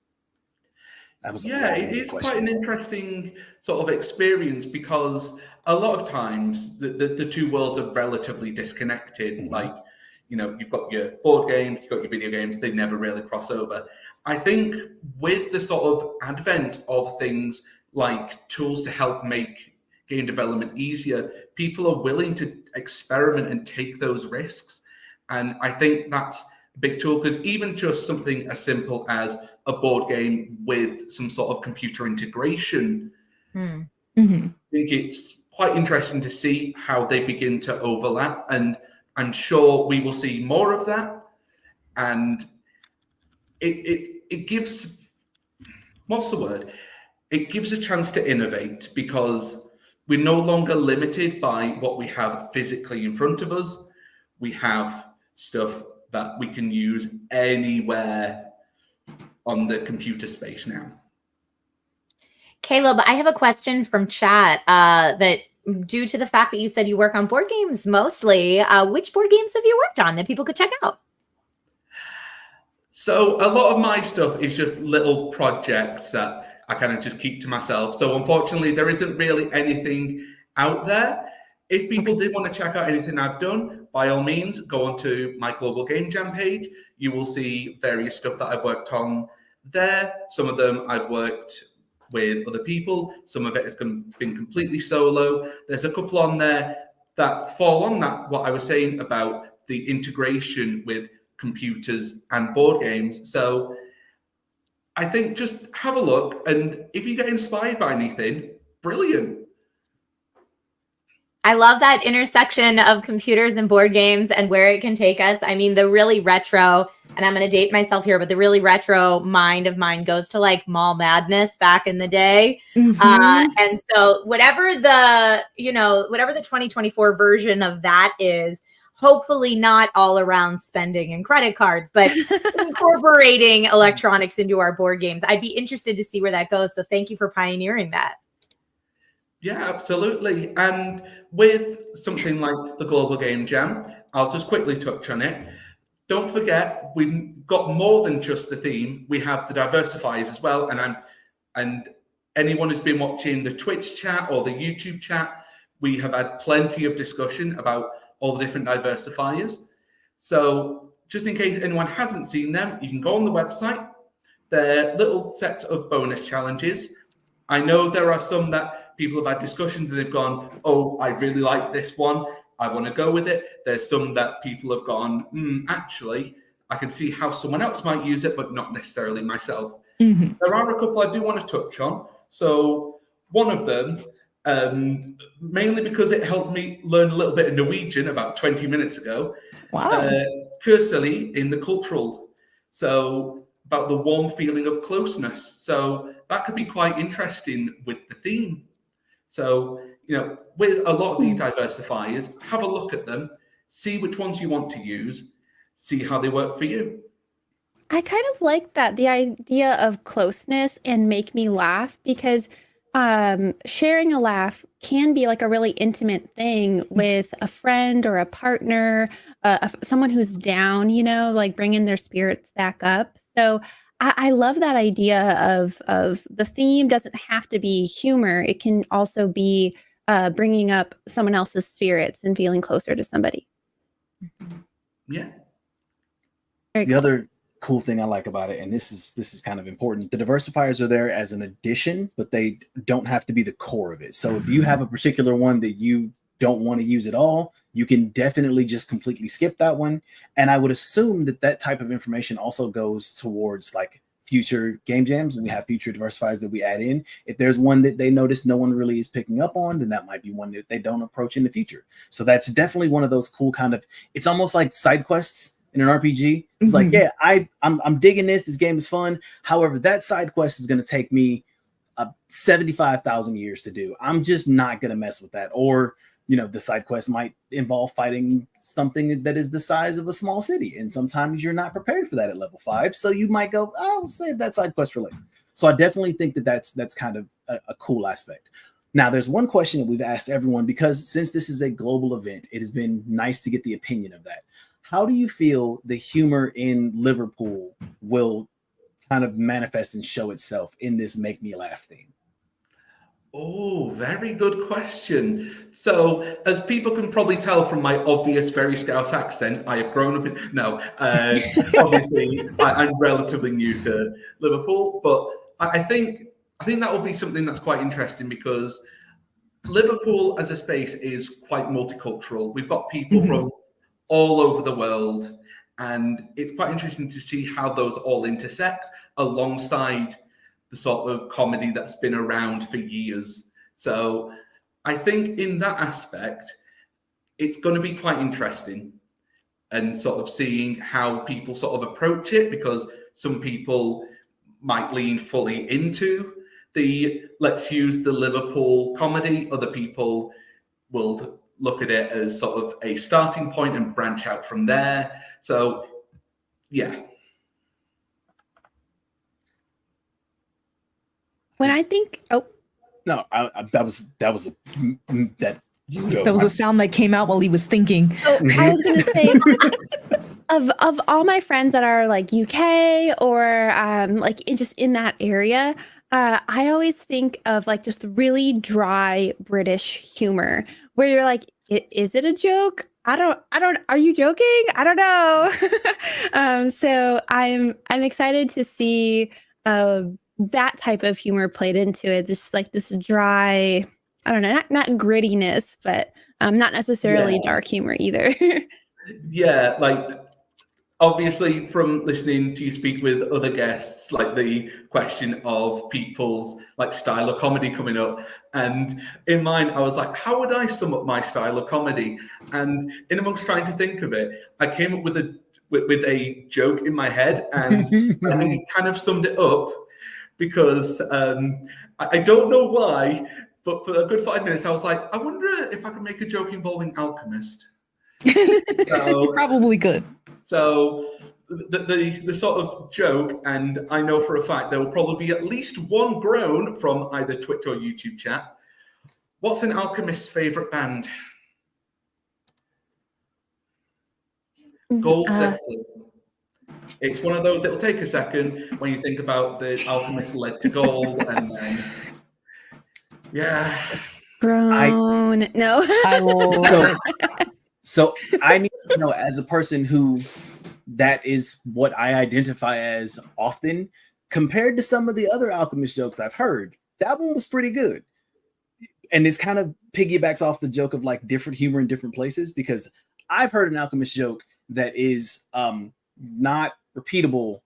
[SPEAKER 10] It is quite an interesting sort of experience, because a lot of times the two worlds are relatively disconnected. Mm-hmm. You've got your board games, you've got your video games, they never really cross over. I think with the sort of advent of things like tools to help make game development easier, people are willing to experiment and take those risks. And I think that's a big tool, because even just something as simple as a board game with some sort of computer integration,
[SPEAKER 17] Mm-hmm.
[SPEAKER 10] I think it's quite interesting to see how they begin to overlap. And I'm sure we will see more of that. And it gives, what's the word? It gives a chance to innovate, because we're no longer limited by what we have physically in front of us. We have stuff that we can use anywhere on the computer space now.
[SPEAKER 16] Caleb, I have a question from chat that, due to the fact that you said you work on board games mostly, which board games have you worked on that people could check out?
[SPEAKER 10] So a lot of my stuff is just little projects that I kind of just keep to myself. So unfortunately, there isn't really anything out there. If people did want to check out anything I've done, by all means, go onto my Global Game Jam page. You will see various stuff that I've worked on there. Some of them I've worked with other people. Some of it has been completely solo. There's a couple on there that fall on that, what I was saying about the integration with computers and board games. So I think just have a look, and if you get inspired by anything, brilliant.
[SPEAKER 16] I love that intersection of computers and board games and where it can take us. I mean, the really retro, and I'm going to date myself here, but the really retro mind of mine goes to like Mall Madness back in the day. And so whatever the 2024 version of that is, hopefully not all around spending and credit cards, but incorporating electronics into our board games. I'd be interested to see where that goes. So thank you for pioneering that.
[SPEAKER 10] Yeah, absolutely. And with something like the Global Game Jam, I'll just quickly touch on it. Don't forget, we've got more than just the theme. We have the diversifiers as well. And anyone who's been watching the Twitch chat or the YouTube chat, we have had plenty of discussion about all the different diversifiers. So just in case anyone hasn't seen them, you can go on the website. They're little sets of bonus challenges. I know there are some that people have had discussions and they've gone, oh, I really like this one, I want to go with it. There's some that people have gone, actually, I can see how someone else might use it, but not necessarily myself. There are a couple I do want to touch on. So one of them, mainly because it helped me learn a little bit of Norwegian about 20 minutes ago.
[SPEAKER 17] Wow.
[SPEAKER 10] Kurseli in the cultural. So about the warm feeling of closeness. So that could be quite interesting with the theme. So, with a lot of these diversifiers, have a look at them, see which ones you want to use, see how they work for you.
[SPEAKER 14] I kind of like that, the idea of closeness and make me laugh, because sharing a laugh can be like a really intimate thing with a friend or a partner, someone who's down, like bringing their spirits back up. So I love that idea of the theme doesn't have to be humor. It can also be bringing up someone else's spirits and feeling closer to somebody.
[SPEAKER 10] Yeah.
[SPEAKER 15] The other cool thing I like about it, and this is kind of important, the diversifiers are there as an addition, but they don't have to be the core of it. So if you have a particular one that you don't want to use at all, you can definitely just completely skip that one. And I would assume that type of information also goes towards like future game jams, and we have future diversifiers that we add in. If there's one that they notice no one really is picking up on, then that might be one that they don't approach in the future. So that's definitely one of those cool kind of, it's almost like side quests in an RPG. It's like, yeah, I'm digging this. This game is fun. However, that side quest is going to take me 75,000 years to do. I'm just not going to mess with that. Or, the side quest might involve fighting something that is the size of a small city. And sometimes you're not prepared for that at level 5. So you might go, I'll save that side quest for later. So I definitely think that's kind of a cool aspect. Now, there's one question that we've asked everyone, because since this is a global event, it has been nice to get the opinion of that. How do you feel the humor in Liverpool will kind of manifest and show itself in this Make Me Laugh theme?
[SPEAKER 10] Oh, very good question. So, as people can probably tell from my obvious, very Scouse accent, I have grown up in... No, obviously, I'm relatively new to Liverpool, but I think that will be something that's quite interesting, because Liverpool as a space is quite multicultural. We've got people from all over the world, and it's quite interesting to see how those all intersect alongside the sort of comedy that's been around for years. So I think in that aspect, it's going to be quite interesting, and sort of seeing how people sort of approach it, because some people might lean fully into the let's use the Liverpool comedy. Other people will look at it as sort of a starting point and branch out from there. So, yeah.
[SPEAKER 14] When I think,
[SPEAKER 15] no, that was
[SPEAKER 17] a sound that came out while he was thinking.
[SPEAKER 14] Oh, I was going to say, of all my friends that are like UK or like just in that area, I always think of like just really dry British humor where you're like, is it a joke? I don't, are you joking? I don't know. So I'm excited to see that type of humor played into it. Just like this dry, I don't know, not grittiness, but not necessarily dark humor either.
[SPEAKER 10] Yeah, like obviously from listening to you speak with other guests, like the question of people's like style of comedy coming up, and in mine I was like, how would I sum up my style of comedy? And in amongst trying to think of it, I came up with a joke in my head, and I think it kind of summed it up, because I don't know why, but for a good 5 minutes I was like, I wonder if I could make a joke involving Alchemist.
[SPEAKER 17] You probably could.
[SPEAKER 10] So the sort of joke, and I know for a fact there will probably be at least one groan from either Twitch or YouTube chat. What's an alchemist's favorite band? Gold Zeppelin. It's one of those, it'll take a second when you think about the alchemist led to gold, and then
[SPEAKER 14] Grown. No.
[SPEAKER 17] I love it.
[SPEAKER 15] So I need to know, as a person who that is what I identify as often, compared to some of the other alchemist jokes I've heard, that one was pretty good. And this kind of piggybacks off the joke of like different humor in different places, because I've heard an alchemist joke that is not repeatable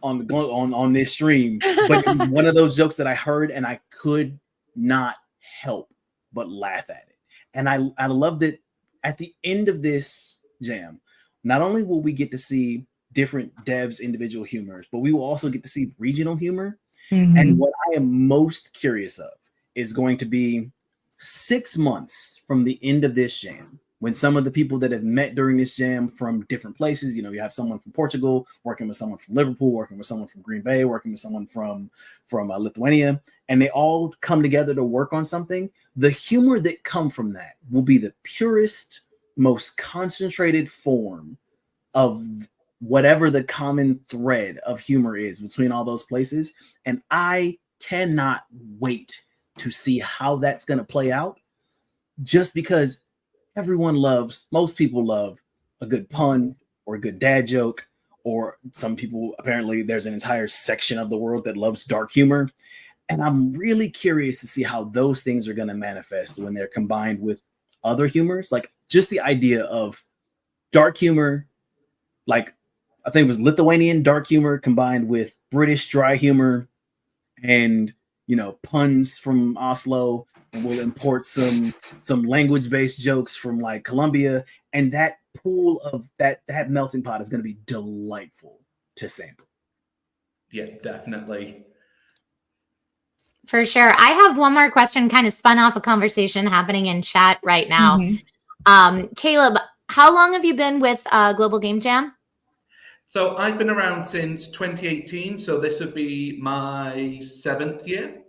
[SPEAKER 15] on this stream, but one of those jokes that I heard and I could not help but laugh at it. And I love that at the end of this jam, not only will we get to see different devs' individual humors, but we will also get to see regional humor.
[SPEAKER 17] Mm-hmm.
[SPEAKER 15] And what I am most curious of is going to be 6 months from the end of this jam, when some of the people that have met during this jam from different places, you know, you have someone from Portugal working with someone from Liverpool, working with someone from Green Bay, working with someone from Lithuania, and they all come together to work on something. The humor that come from that will be the purest, most concentrated form of whatever the common thread of humor is between all those places. And I cannot wait to see how that's going to play out, just because most people love a good pun or a good dad joke, or some people, apparently there's an entire section of the world that loves dark humor. And I'm really curious to see how those things are going to manifest when they're combined with other humors. Like just the idea of dark humor, like I think it was Lithuanian dark humor combined with British dry humor, and, you know, puns from Oslo, and we'll import some language-based jokes from like Colombia, and that pool of that melting pot is going to be delightful to sample.
[SPEAKER 10] Yeah, definitely.
[SPEAKER 16] For sure. I have one more question, kind of spun off a conversation happening in chat right now.
[SPEAKER 17] Mm-hmm.
[SPEAKER 16] Caleb, how long have you been with Global Game Jam?
[SPEAKER 10] So I've been around since 2018, so this would be my 7th year.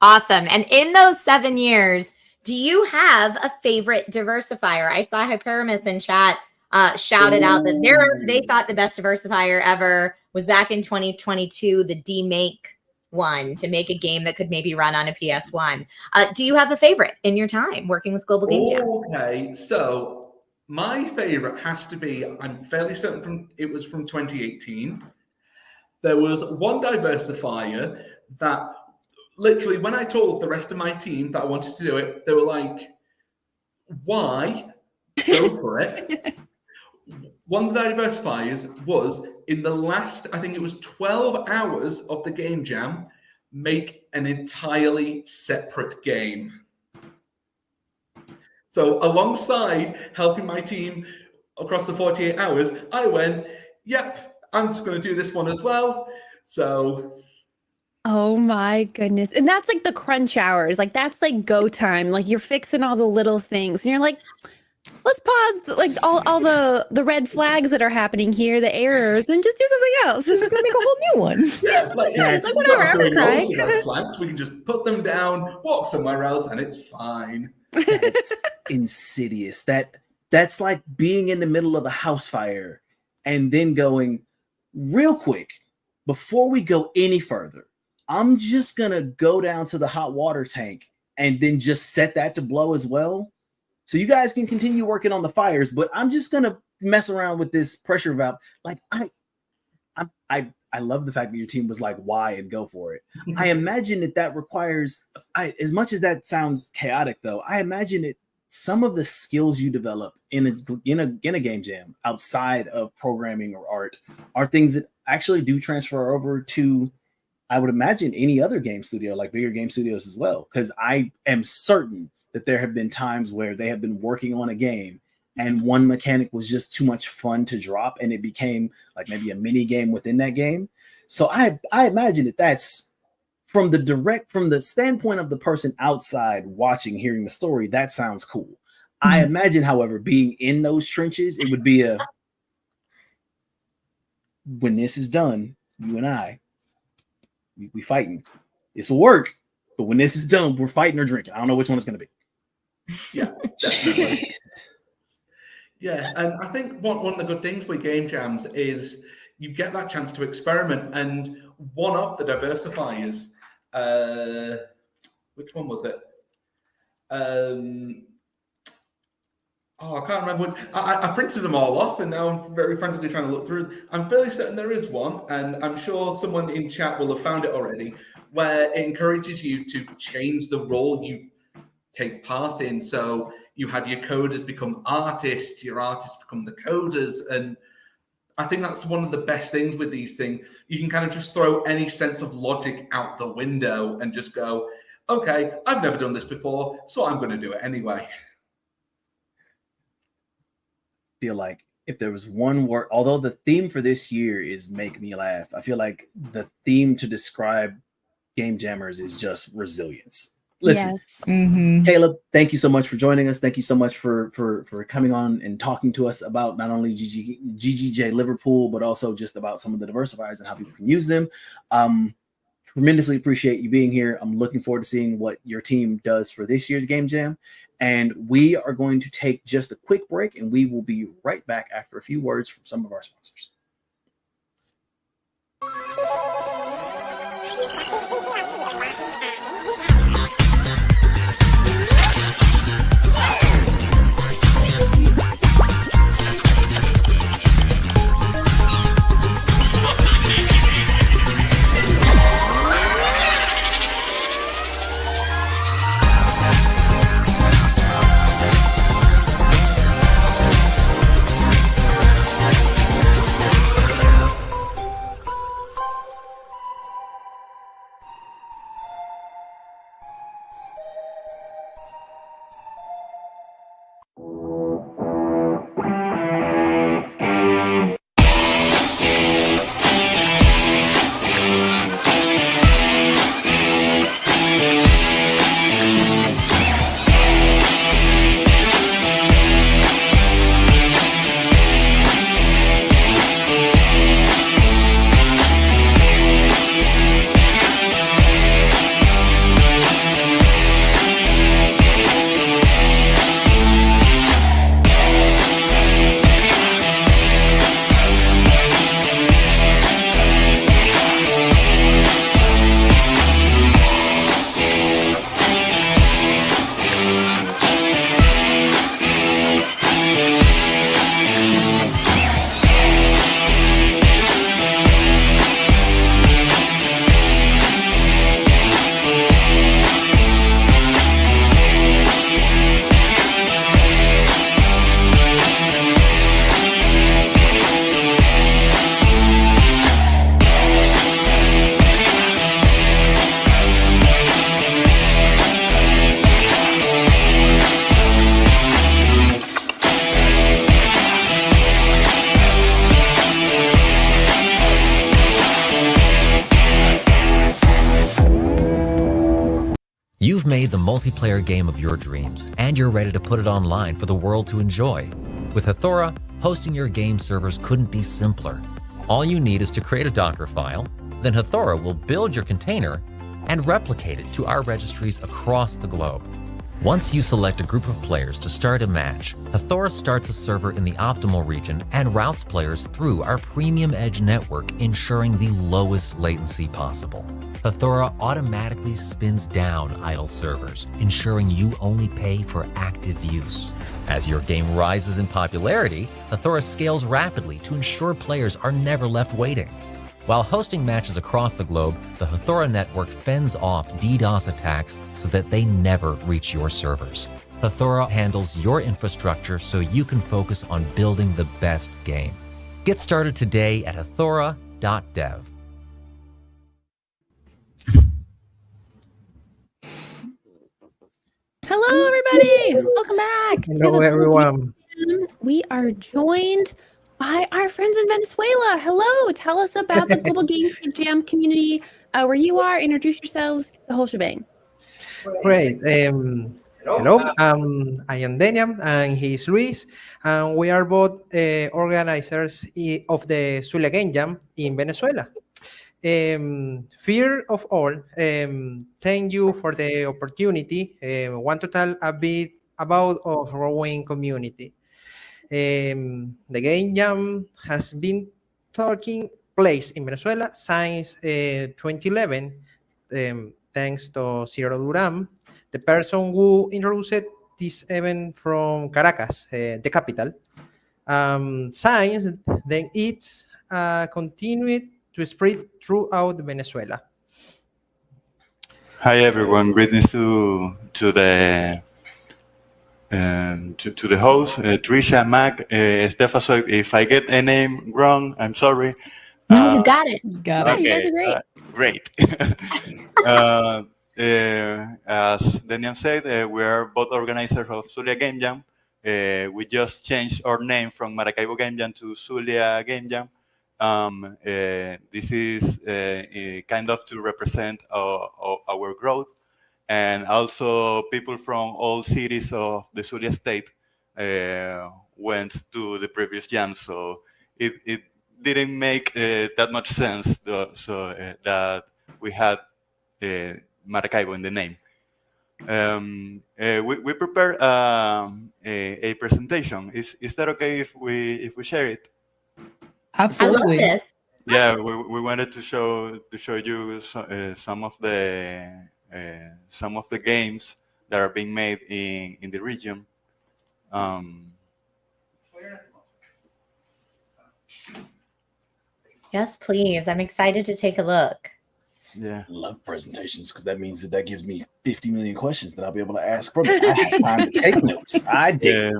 [SPEAKER 16] Awesome. And in those 7 years, do you have a favorite diversifier? I saw Hyperamus in chat shouted out that they thought the best diversifier ever was back in 2022, the demake one, to make a game that could maybe run on a PS1. Do you have a favorite in your time working with Global Game Jam?
[SPEAKER 10] Okay, so my favorite has to be, I'm fairly certain it was from 2018. There was one diversifier that literally, when I told the rest of my team that I wanted to do it, they were like, why? Go for it. One of the diversifiers was, in the last, I think it was 12 hours of the game jam, make an entirely separate game. So alongside helping my team across the 48 hours, I went, yep, I'm just going to do this one as well. So...
[SPEAKER 14] Oh my goodness. And that's like the crunch hours. Like that's like go time. Like you're fixing all the little things. And you're like, let's pause like all the red flags that are happening here, the errors, and just do something else. I'm just gonna make a whole new one.
[SPEAKER 10] Yeah, like,
[SPEAKER 14] it's like whatever, I'm gonna cry.
[SPEAKER 10] Red flags, we can just put them down, walk somewhere else, and it's fine.
[SPEAKER 15] That's insidious. That's like being in the middle of a house fire and then going, real quick, before we go any further, I'm just going to go down to the hot water tank and then just set that to blow as well. So you guys can continue working on the fires, but I'm just going to mess around with this pressure valve. Like I love the fact that your team was like, why, and go for it. I imagine that requires, as much as that sounds chaotic though, I imagine some of the skills you develop in a game jam outside of programming or art are things that actually do transfer over to, I would imagine, any other game studio, like bigger game studios as well. Because I am certain that there have been times where they have been working on a game and one mechanic was just too much fun to drop, and it became like maybe a mini game within that game. So I imagine that's from the standpoint of the person outside watching, hearing the story, that sounds cool. Mm-hmm. I imagine, however, being in those trenches, it would be when this is done, you and I, we fighting. This will work, but when this is done, we're fighting or drinking. I don't know which one it's going to be.
[SPEAKER 10] Yeah, definitely. Yeah, and I think one of the good things with game jams is you get that chance to experiment. And one of the diversifiers, which one was it? I can't remember. I printed them all off, and now I'm very frantically trying to look through. I'm fairly certain there is one, and I'm sure someone in chat will have found it already, where it encourages you to change the role you take part in. So you have your coders become artists, your artists become the coders. And I think that's one of the best things with these things. You can kind of just throw any sense of logic out the window and just go, okay, I've never done this before, so I'm going to do it anyway.
[SPEAKER 15] Feel like if there was one word, although the theme for this year is make me laugh, I feel like the theme to describe game jammers is just resilience. Listen,
[SPEAKER 17] yes. Mm-hmm.
[SPEAKER 15] Caleb, thank you so much for joining us. Thank you so much for coming on and talking to us about not only GGJ Liverpool, but also just about some of the diversifiers and how people can use them. Tremendously appreciate you being here. I'm looking forward to seeing what your team does for this year's Game Jam. And we are going to take just a quick break, and we will be right back after a few words from some of our sponsors.
[SPEAKER 2] You've made the multiplayer game of your dreams, and you're ready to put it online for the world to enjoy. With Hathora, hosting your game servers couldn't be simpler. All you need is to create a Docker file, then Hathora will build your container and replicate it to our registries across the globe. Once you select a group of players to start a match, Hathora starts a server in the optimal region and routes players through our premium edge network, ensuring the lowest latency possible. Hathora automatically spins down idle servers, ensuring you only pay for active use. As your game rises in popularity, Hathora scales rapidly to ensure players are never left waiting. While hosting matches across the globe, the Hathora network fends off DDoS attacks so that they never reach your servers. Hathora handles your infrastructure so you can focus on building the best game. Get started today at hathora.dev.
[SPEAKER 14] Hello, everybody. Welcome back.
[SPEAKER 13] Hello, everyone.
[SPEAKER 14] We are joined by our friends in Venezuela. Hello. Tell us about the Global Game Jam community, where you are. Introduce yourselves, the whole shebang.
[SPEAKER 13] Great. Hello, I am Deniam, and he's Luis, and we are both organizers of the Zulia Game Jam in Venezuela. First of all, thank you for the opportunity. Want to tell a bit about our growing community. The Game Jam has been taking place in Venezuela since 2011, thanks to Ciro Duran, the person who introduced this event from Caracas, the capital. Since then, it's continued to spread throughout Venezuela.
[SPEAKER 18] Hi everyone, greetings to the host, Trisha, Mac, Stefa. So if I get a name wrong, I'm sorry.
[SPEAKER 14] No, you got it.
[SPEAKER 17] Got
[SPEAKER 14] it. You guys are great.
[SPEAKER 18] Great. As Daniel said, we are both organizers of Zulia Game Jam. We just changed our name from Maracaibo Game Jam to Zulia Game Jam. This is kind of to represent our growth, and also people from all cities of the Zulia state went to the previous jam, so it didn't make that much sense that we had Maracaibo in the name. We prepared a presentation. Is that okay if we share it?
[SPEAKER 17] Absolutely.
[SPEAKER 16] I love this.
[SPEAKER 18] Yeah, we wanted to show you some of the games that are being made in the region.
[SPEAKER 16] Yes, please. I'm excited to take a look.
[SPEAKER 18] Yeah,
[SPEAKER 15] I love presentations because that means that gives me 50 million questions that I'll be able to ask from it. I have time to take notes. I dig.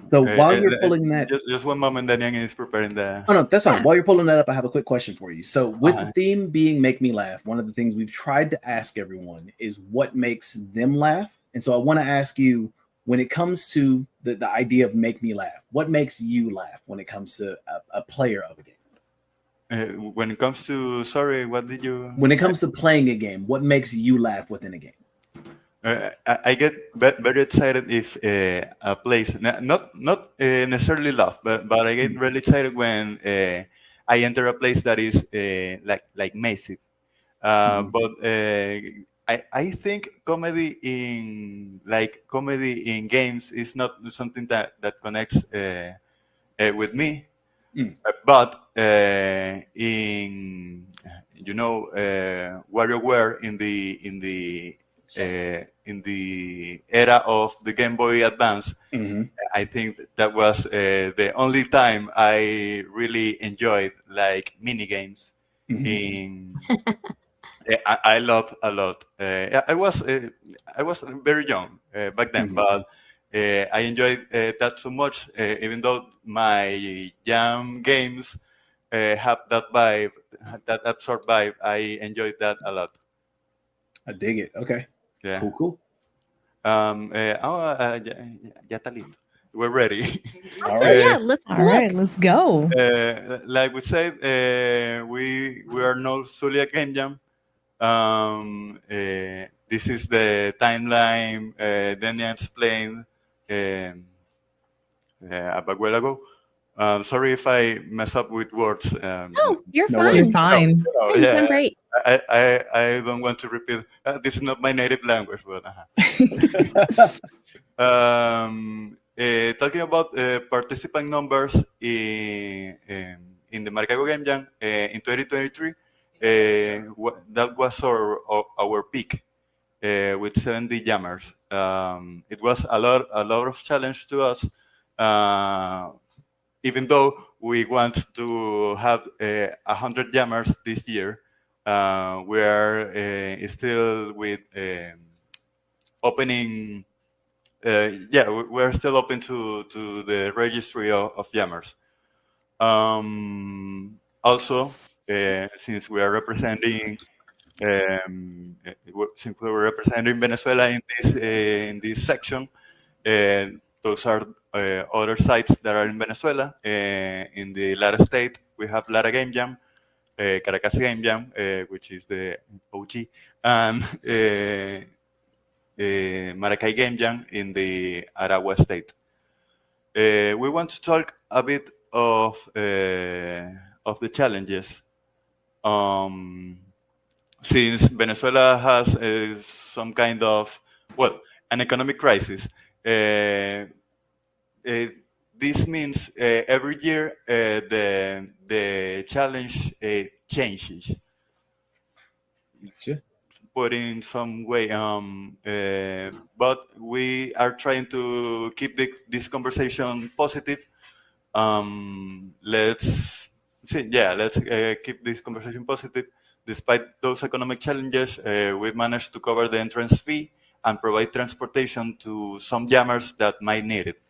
[SPEAKER 15] So while you're pulling that,
[SPEAKER 18] just one moment, Daniel is preparing the.
[SPEAKER 15] Oh no, that's fine. While you're pulling that up, I have a quick question for you. So with the theme being "Make Me Laugh," one of the things we've tried to ask everyone is what makes them laugh. And so I want to ask you, when it comes to the idea of "Make Me Laugh," what makes you laugh when it comes to a player of a game?
[SPEAKER 18] When it comes to, sorry, what did you?
[SPEAKER 15] When it comes to playing a game, what makes you laugh within a game?
[SPEAKER 18] I get very excited if a place, not necessarily laugh, but I get really excited when I enter a place that is like massive. But I think comedy in games is not something that connects with me. But in WarioWare in the era of the Game Boy Advance, I think that was the only time I really enjoyed like mini games. I love a lot. I was very young back then, but I enjoyed that so much. Even though my jam games have that vibe, that absurd vibe, I enjoyed that a lot.
[SPEAKER 15] I dig it. Okay.
[SPEAKER 18] Yeah.
[SPEAKER 15] Cool.
[SPEAKER 18] Ya está listo. We're ready.
[SPEAKER 14] Awesome.
[SPEAKER 17] Let's go.
[SPEAKER 18] Like we said, we are no Zulia Game Jam. This is the timeline Daniel explained a while ago. Sorry if I mess up with words.
[SPEAKER 14] No, you're fine.
[SPEAKER 17] You're fine.
[SPEAKER 14] You sound great.
[SPEAKER 18] I don't want to repeat. This is not my native language, but talking about participant numbers in the Maracaibo Game Jam in 2023, that was our peak with 70 jammers. It was a lot of challenge to us, even though we want to have 100 jammers this year. We are still with opening. We're still open to the registry of jammers. Also, since we are representing since we're representing Venezuela in this section, those are other sites that are in Venezuela. In the Lara state, we have Lara Game Jam, Caracas Game Jam, which is the OG, and Maracay Game Jam in the Aragua state. We want to talk a bit of the challenges. Since Venezuela has some kind of, an economic crisis, this means every year the challenge changes. Put in some way, but we are trying to keep this conversation positive. Let's keep this conversation positive. Despite those economic challenges, we managed to cover the entrance fee and provide transportation to some jammers that might need it.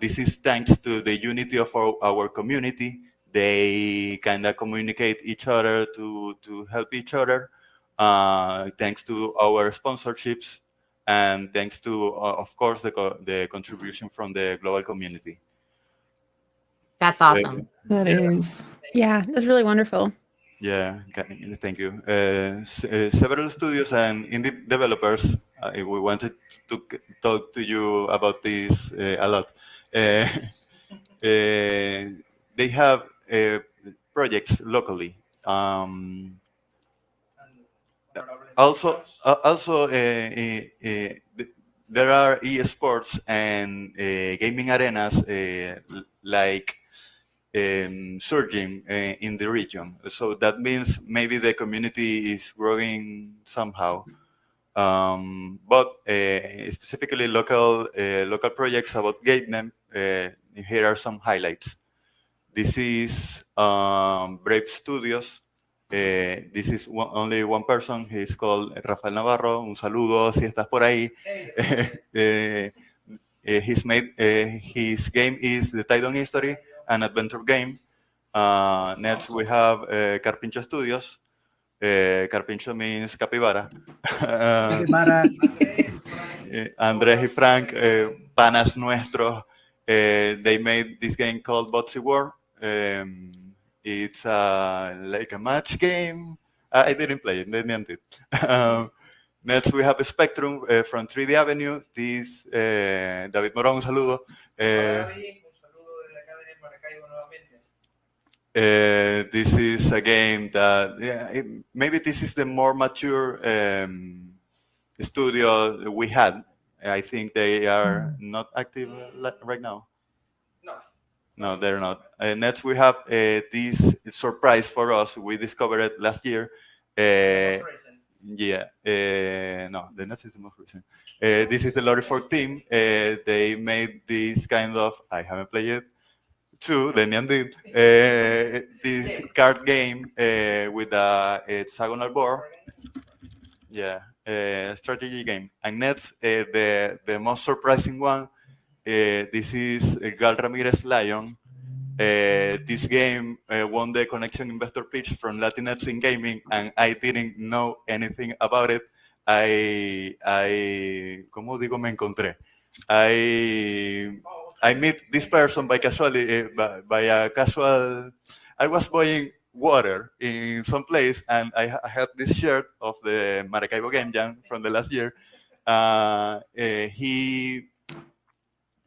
[SPEAKER 18] This is thanks to the unity of our community. They kind of communicate each other to help each other. Thanks to our sponsorships, and thanks to, of course, the contribution from the global community.
[SPEAKER 16] That's awesome.
[SPEAKER 17] That is.
[SPEAKER 14] Yeah, that's really wonderful.
[SPEAKER 18] Yeah, thank you. Several studios and indie developers, we wanted to talk to you about this a lot. They have projects locally. Also, there are esports and gaming arenas like surging in the region. So that means maybe the community is growing somehow. But specifically local projects about game, here are some highlights. This is Brave Studios. This is only one person. He's called Rafael Navarro. Un saludo si estás por ahí. His game is the Tidon History, an adventure game. Next, we have Carpincho Studios. Carpincho means capybara. Andrés y Frank, panas nuestros, they made this game called Botsy War. It's like a match game. I didn't play it, they meant it. Next, we have a Spectrum from 3D Avenue. This, David Morón, un saludo. This is a game that, maybe this is the more mature studio we had. I think they are not active right now. No, they're not. Next, we have this surprise for us. We discovered it last year. Yeah. No, the next is the most recent. This is the Lottery Fork team. They made this kind of, I haven't played it too, Denian did, this card game with a hexagonal board. Yeah, strategy game. And next, the most surprising one, this is Gal Ramirez Lion. This game won the Connection Investor Pitch from Latinx in Gaming, and I didn't know anything about it. ¿Cómo digo? Me encontré. I met this person by a casual. I was buying water in some place, and I had this shirt of the Maracaibo Game Jam from the last year.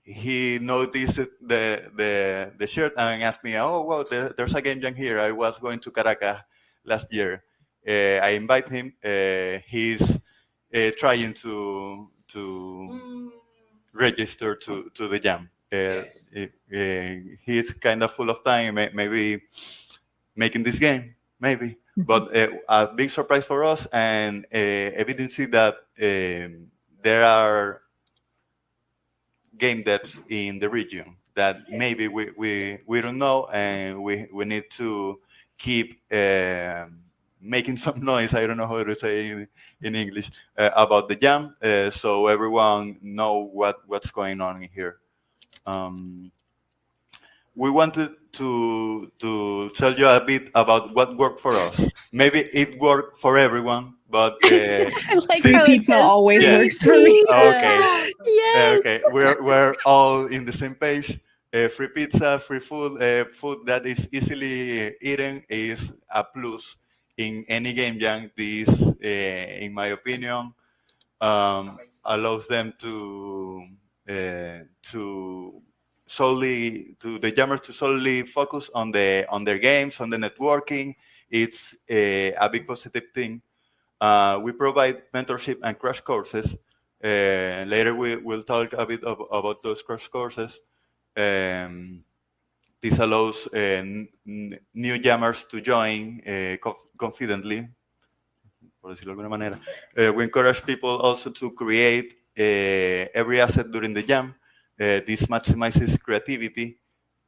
[SPEAKER 18] He noticed the shirt and asked me, "Oh, well, there's a game jam here. I was going to Caracas last year." I invite him. He's trying to register to the jam. He's kind of full of time, maybe making this game, maybe. But a big surprise for us, and evidence that there are game devs in the region that maybe we don't know, and we need to keep making some noise. I don't know how to say in English about the jam, so everyone know what's going on in here. We wanted to tell you a bit about what worked for us. Maybe it worked for everyone, but
[SPEAKER 17] like free pizza always works for me.
[SPEAKER 18] Okay.
[SPEAKER 14] Yes.
[SPEAKER 18] Okay. We're all in the same page. Free pizza, free food, food that is easily eaten is a plus in any game jam. This, in my opinion, allows them to the jammers to solely focus on their games, on the networking. It's a big positive thing. We provide mentorship and crash courses. Later we'll talk a bit about those crash courses. This allows new jammers to join confidently, por decirlo de alguna manera. We encourage people also to create every asset during the jam. This maximizes creativity,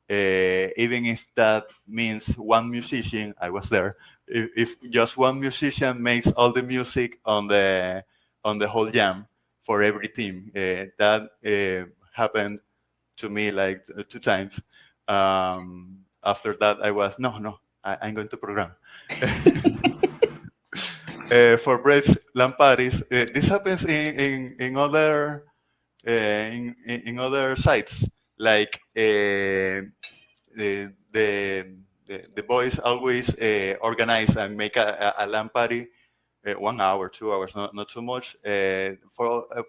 [SPEAKER 18] even if that means one musician, I was there, if just one musician makes all the music on the whole jam for every team. That happened to me like 2 times. After that, I was, I'm going to program. For breaks, LAN parties, this happens in other in other sites, like the boys always organize and make a LAN party, 1 hour, 2 hours, not too much.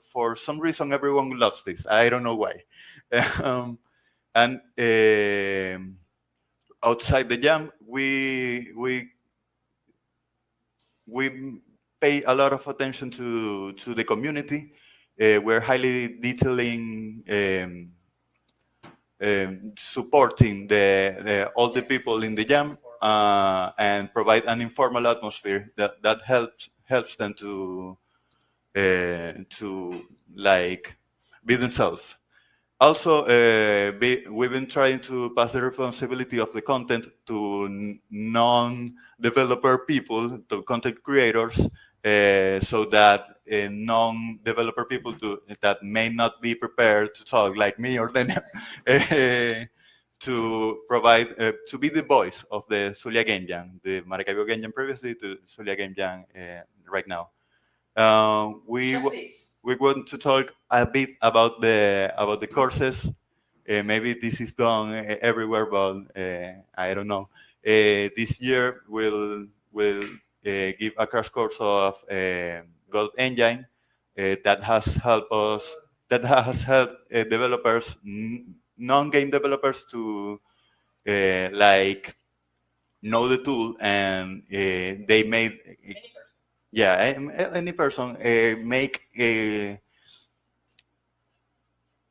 [SPEAKER 18] For some reason, everyone loves this. I don't know why. And outside the jam, we pay a lot of attention to the community. We're highly detailing, supporting all the people in the jam, and provide an informal atmosphere that helps them to like be themselves. Also, we've been trying to pass the responsibility of the content to non-developer people, to content creators, so that non-developer people that may not be prepared to talk like me or them, to provide, to be the voice of the Zulia Game Jam, the Maracaibo Game Jam previously to Zulia Game Jam right now. We want to talk a bit about the courses. Maybe this is done everywhere, but I don't know. This year we'll give a crash course of Gold Engine that has helped developers, non-game developers, to like know the tool, and they made any person make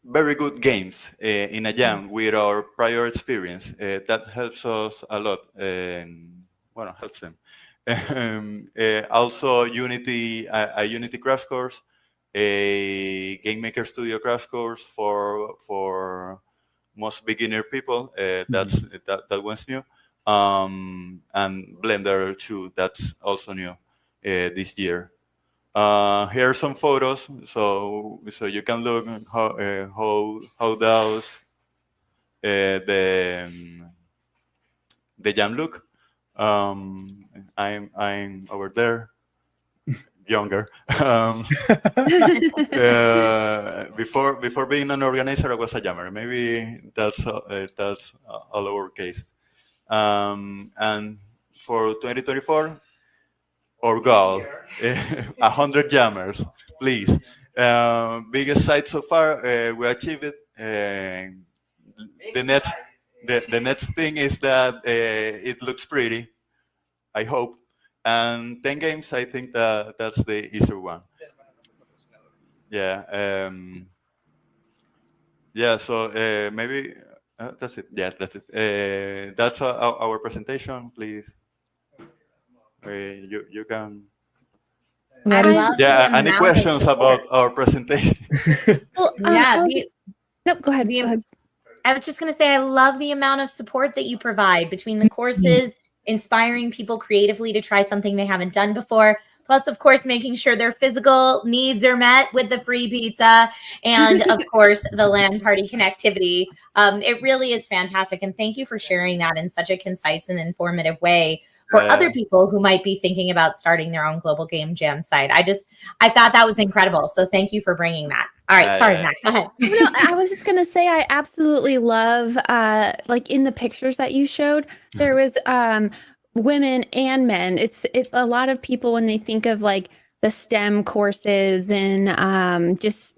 [SPEAKER 18] very good games in a jam with our prior experience. That helps us a lot. Helps them. Also, Unity, a Unity crash course, a Game Maker Studio crash course for most beginner people. That one's new. And Blender 2, that's also new this year. Here are some photos, so you can look how does the jam look. I'm over there, younger. Before being an organizer, I was a jammer. Maybe that's all our case. And for 2024, our goal, 100 jammers, please. Biggest site so far, we achieved it. The next thing is that it looks pretty, I hope. And 10 games, I think that's the easier one. Yeah. So maybe that's it. Yeah, that's it. That's our presentation, please. You can. Any questions about our presentation?
[SPEAKER 14] Well, no, go ahead.
[SPEAKER 16] I was just going to say, I love the amount of support that you provide between the courses, inspiring people creatively to try something they haven't done before. Plus, of course, making sure their physical needs are met with the free pizza and, of course, the LAN party connectivity. It really is fantastic. And thank you for sharing that in such a concise and informative way for other people who might be thinking about starting their own global game jam site. I thought that was incredible. So thank you for bringing that. All right. Sorry, Matt. Go ahead.
[SPEAKER 14] No, I was just going to say, I absolutely love, like in the pictures that you showed, there was women and men. A lot of people, when they think of like the STEM courses and just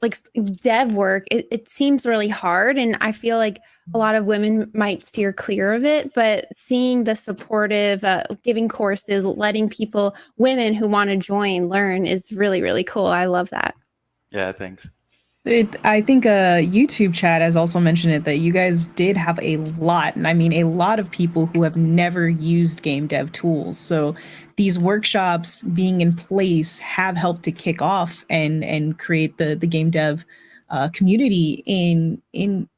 [SPEAKER 14] like dev work, it seems really hard. And I feel like a lot of women might steer clear of it, but seeing the supportive, giving courses, letting people, women who want to join, learn is really, really cool. I love that.
[SPEAKER 18] Yeah, thanks.
[SPEAKER 17] I think YouTube chat has also mentioned it, that you guys did have a lot, and I mean a lot of people who have never used game dev tools. So these workshops being in place have helped to kick off and create the game dev community in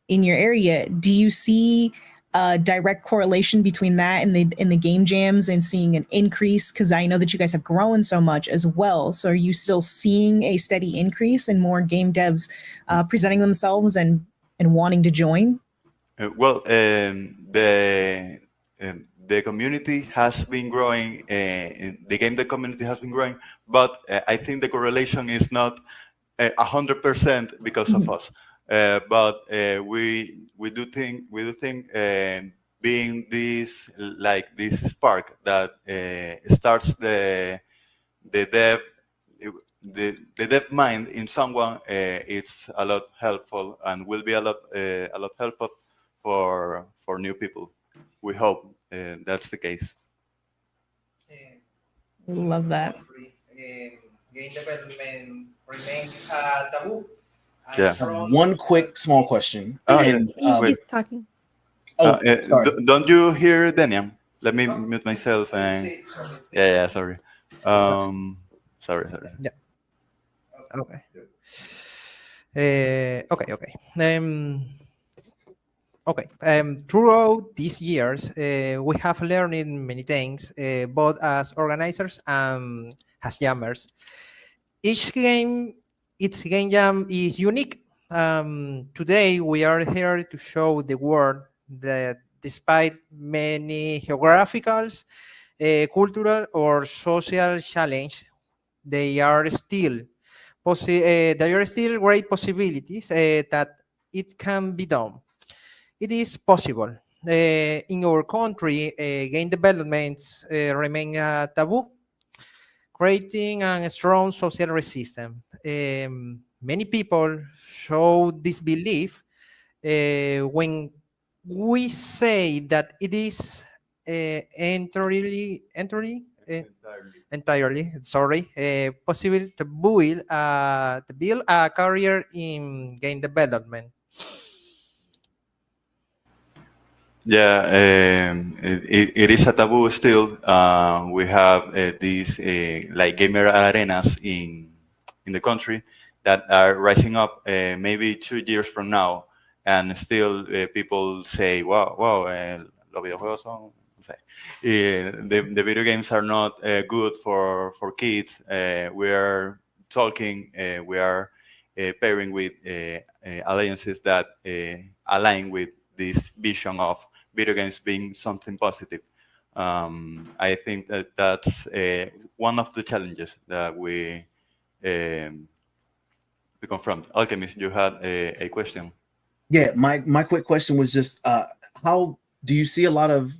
[SPEAKER 17] your area. Do you see a direct correlation between that and the game jams and seeing an increase? Because I know that you guys have grown so much as well. So are you still seeing a steady increase in more game devs presenting themselves and wanting to join?
[SPEAKER 18] The community has been growing. The game dev community has been growing, but I think the correlation is not 100% because of us. But we do think being this spark that starts the dev mind in someone, it's a lot helpful and will be a lot helpful for new people. We hope that's the case.
[SPEAKER 17] Love that.
[SPEAKER 13] Game development remains a taboo.
[SPEAKER 18] Yeah.
[SPEAKER 15] One quick small question.
[SPEAKER 14] He's talking.
[SPEAKER 18] Don't you hear Deniam? Let me mute myself. And sorry. Sorry.
[SPEAKER 13] Yeah. Okay. Throughout these years, we have learned many things, both as organizers and as jammers. Each game jam is unique. Today, we are here to show the world that despite many geographical, cultural, or social challenge, there are still great possibilities that it can be done. It is possible. In our country, game developments remain a taboo, creating a strong social resistance. Many people show this belief when we say that it is entirely possible to build a career in game development.
[SPEAKER 18] Yeah, it is a taboo still. We have these like gamer arenas in the country that are rising up maybe 2 years from now, and still people say, wow, los videojuegos son, the video games are not good for kids. We are talking, we are pairing with alliances that align with this vision of video games being something positive. I think that's one of the challenges that we confront. Alchemist, you had a question.
[SPEAKER 15] Yeah, my quick question was just how do you see a lot of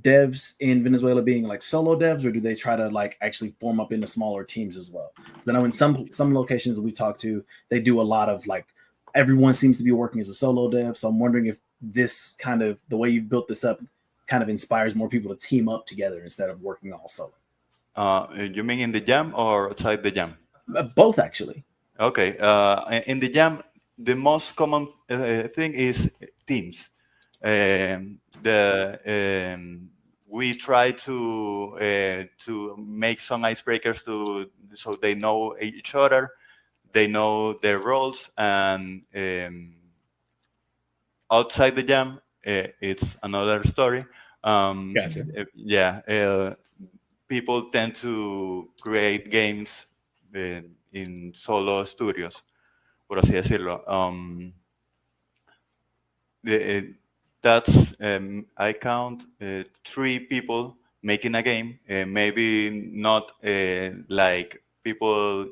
[SPEAKER 15] devs in Venezuela being like solo devs, or do they try to like actually form up into smaller teams as well? I know in some locations that we talk to, they do a lot of like everyone seems to be working as a solo dev. So I'm wondering if this kind of the way you built this up kind of inspires more people to team up together instead of working all solo.
[SPEAKER 18] You mean in the jam or outside the jam?
[SPEAKER 15] Both, actually.
[SPEAKER 18] Okay. In the jam, the most common thing is teams. We try to make some icebreakers so they know each other, they know their roles, and outside the jam, it's another story.
[SPEAKER 10] Gotcha.
[SPEAKER 18] People tend to create games in solo studios, por así decirlo. That's I count 3 people making a game. Maybe not like people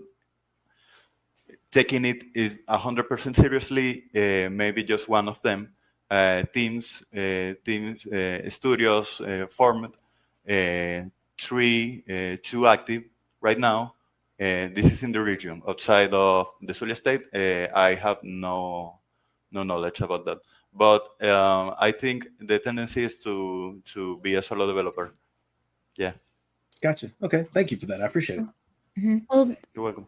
[SPEAKER 18] taking it is 100% seriously. Maybe just one of them. Teams, studios formed. 3, 2 active right now. This is in the region. Outside of the Zulia state, I have no knowledge about that. But I think the tendency is to be a solo developer. Yeah.
[SPEAKER 15] Gotcha. Okay. Thank you for that. I appreciate it.
[SPEAKER 14] Well,
[SPEAKER 18] You're welcome.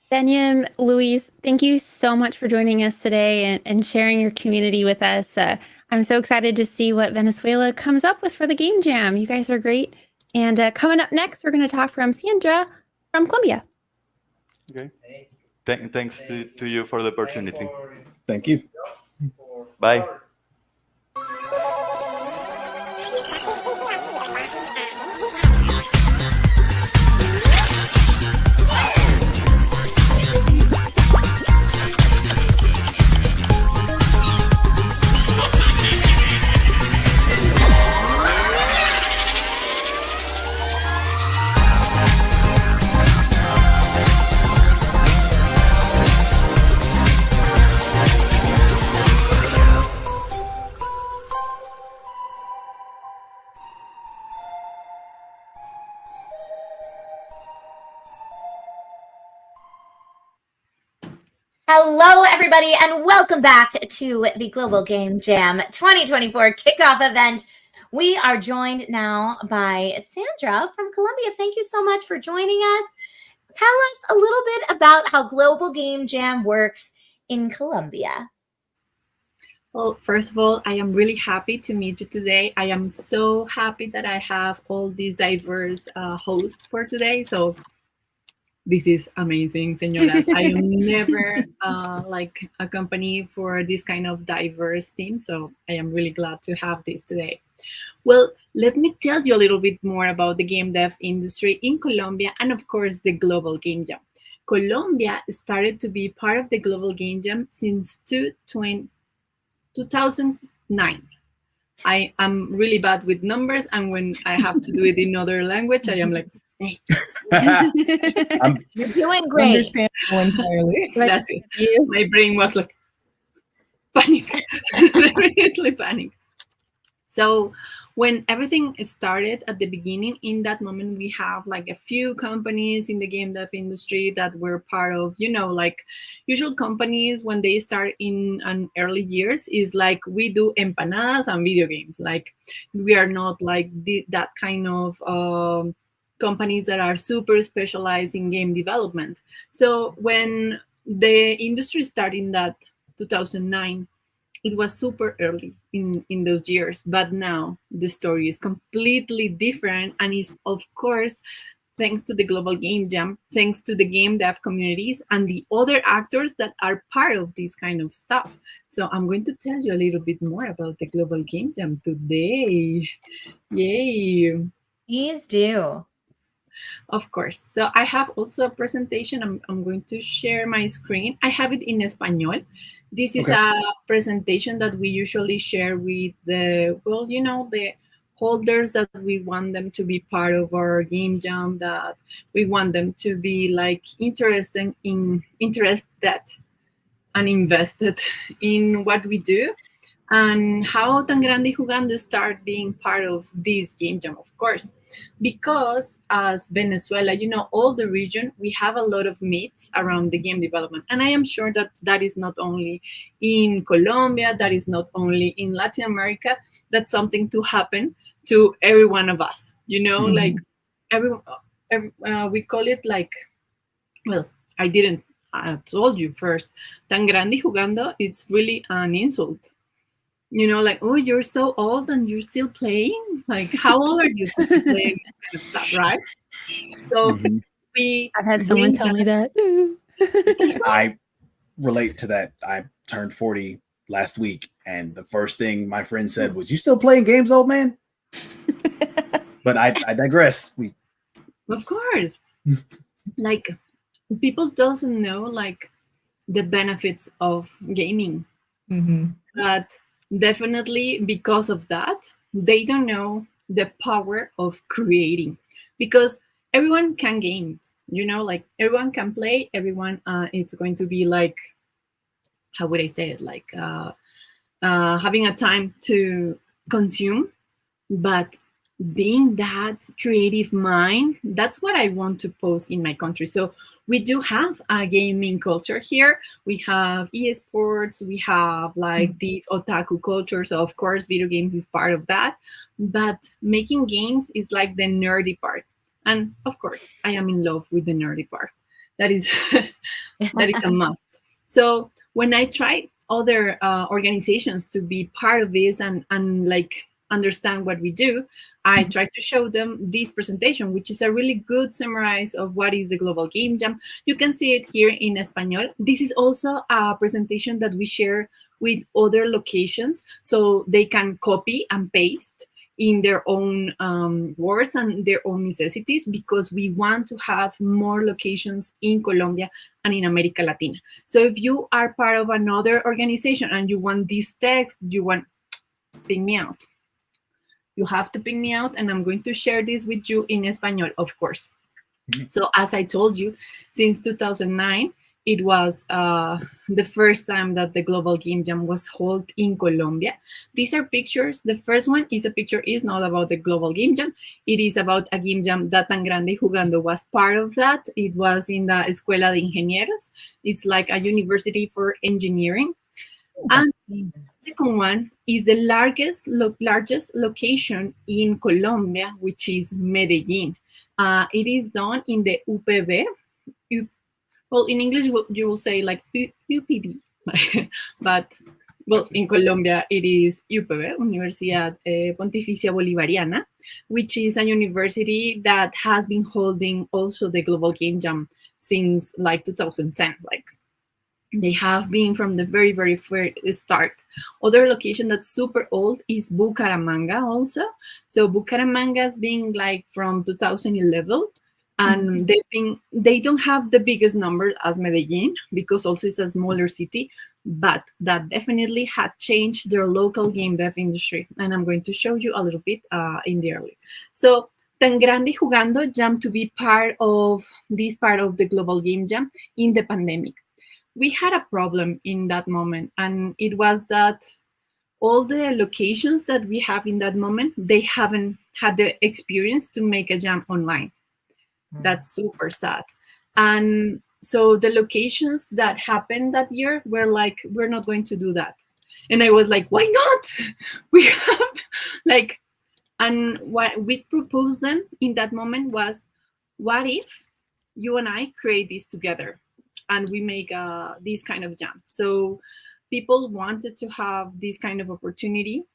[SPEAKER 14] Daniel, Luis, thank you so much for joining us today and sharing your community with us. I'm so excited to see what Venezuela comes up with for the Game Jam. You guys are great. And coming up next, we're going to talk from Sandra from Colombia.
[SPEAKER 18] Okay. Thanks to you for the opportunity.
[SPEAKER 15] Thank you.
[SPEAKER 18] Bye.
[SPEAKER 16] Hello, everybody, and welcome back to the Global Game Jam 2024 kickoff event. We are joined now by Sandra from Colombia. Thank you so much for joining us. Tell us a little bit about how Global Game Jam works in Colombia.
[SPEAKER 7] Well, first of all, I am really happy to meet you today. I am so happy that I have all these diverse hosts for today. So this is amazing, señoras. I am never like a company for this kind of diverse team. So I am really glad to have this today. Well, let me tell you a little bit more about the game dev industry in Colombia and of course the Global Game Jam. Colombia started to be part of the Global Game Jam since 2009. I am really bad with numbers, and when I have to do it in other language, I am like, hey.
[SPEAKER 16] You're doing great.
[SPEAKER 17] Understandable entirely.
[SPEAKER 7] That's it. My brain was like, panic. Immediately panic. So when everything started at the beginning, in that moment, we have like a few companies in the game dev industry that were part of, you know, like usual companies when they start in an early years is like we do empanadas and video games. Like we are not like that kind of companies that are super specialized in game development. So when the industry started in that 2009, it was super early in those years, but now the story is completely different, and is of course thanks to the Global Game Jam, thanks to the game dev communities and the other actors that are part of this kind of stuff. So I'm going to tell you a little bit more about the Global Game Jam today. Yay!
[SPEAKER 16] Please do.
[SPEAKER 7] Of course. So I have also a presentation. I'm going to share my screen. I have it in Espanol. This is a presentation that we usually share with the, well, you know, the holders that we want them to be part of our game jam, that we want them to be like interested and invested in what we do. And how Tan Grande Jugando start being part of this game jam, of course, because as Venezuela, you know, all the region, we have a lot of meets around the game development. And I am sure that that is not only in Colombia, that is not only in Latin America, that's something to happen to every one of us, you know, like we call it like, well, I didn't, I told you first, Tan Grande Jugando, it's really an insult. You know, like, oh, you're so old and you're still playing? Like, how old are you to be playing this kind of stuff, right? So
[SPEAKER 14] I've had someone tell me that.
[SPEAKER 15] I relate to that. I turned 40 last week, and the first thing my friend said was, "You still playing games, old man?" But I digress.
[SPEAKER 7] Of course. Like, people doesn't know like the benefits of gaming. But definitely because of that, they don't know the power of creating, because everyone can game, like everyone can play, everyone it's going to be like, how would I say it, like having a time to consume. But being that creative mind, that's what I want to post in my country. So we do have a gaming culture here. We have esports, we have like this otaku culture. So of course, video games is part of that. But making games is like the nerdy part. And of course, I am in love with the nerdy part. That is that is a must. So when I try other organizations to be part of this and like understand what we do, I try to show them this presentation, which is a really good summarize of what is the Global Game Jam. You can see it here in Espanol. This is also a presentation that we share with other locations, so they can copy and paste in their own words and their own necessities, because we want to have more locations in Colombia and in America Latina. So if you are part of another organization and you want this text, you want, ping me out. You have to ping me out, and I'm going to share this with you in Espanol, of course. So as I told you, since 2009, it was the first time that the Global Game Jam was held in Colombia. These are pictures. The first one is a picture is not about the Global Game Jam. It is about a game jam that Tan Grande Jugando was part of that. It was in the Escuela de Ingenieros. It's like a university for engineering. And the second one is the largest location in Colombia, which is Medellin. It is done in the UPB. Well, in English, you will say like UPB, but well, in Colombia, it is UPB, Universidad Pontificia Bolivariana, which is a university that has been holding also the Global Game Jam since like 2010, like. They have been from the very, very first start. Other location that's super old is Bucaramanga also. So Bucaramanga has been like from 2011. And they don't have the biggest number as Medellin, because also it's a smaller city, but that definitely had changed their local game dev industry. And I'm going to show you a little bit in the early. So Tan Grande Jugando jumped to be part of this part of the Global Game Jam in the pandemic. We had a problem in that moment, and it was that all the locations that we have in that moment, they haven't had the experience to make a jam online. That's super sad. And so the locations that happened that year were like, we're not going to do that. And I was like, why not? We have like, and what we proposed them in that moment was, what if you and I create this together and we make this kind of jam? So people wanted to have this kind of opportunity.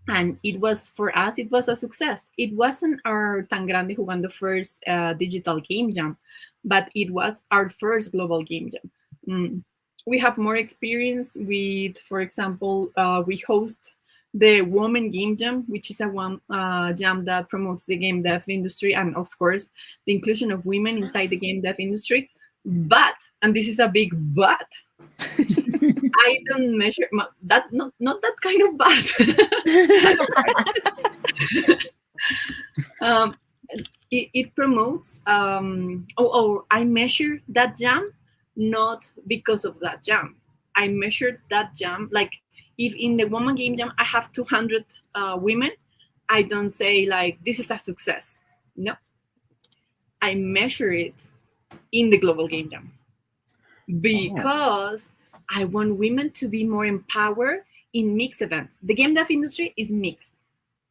[SPEAKER 7] And it was, for us, it was a success. It wasn't our Tan Grande Jugando first digital game jam, but it was our first global game jam. We have more experience with, for example, we host the Women Game Jam, which is a jam that promotes the game dev industry and, of course, the inclusion of women inside the game dev industry. But, and this is a big but, I don't measure that, not that kind of bad. It promotes, I measure that jam not because of that jam. I measured that jam, like if in the Woman Game Jam I have 200 women, I don't say like this is a success. No, I measure it in the Global Game Jam because I want women to be more empowered in mixed events. The game dev industry is mixed,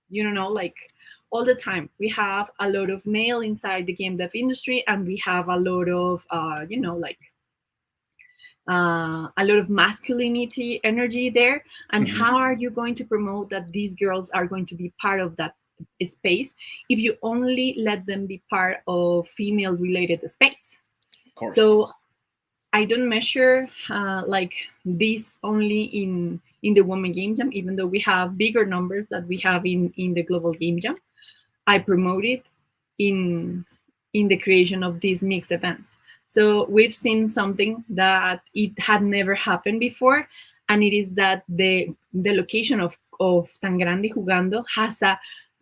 [SPEAKER 7] like all the time. We have a lot of male inside the game dev industry, and we have a lot of, a lot of masculinity energy there. And how are you going to promote that these girls are going to be part of that space if you only let them be part of female-related space?
[SPEAKER 15] Of course.
[SPEAKER 7] So I don't measure like this only in the Women Game Jam, even though we have bigger numbers that we have in the Global Game Jam. I promote it in the creation of these mixed events. So we've seen something that it had never happened before, and it is that the location of Tan Grande Jugando has a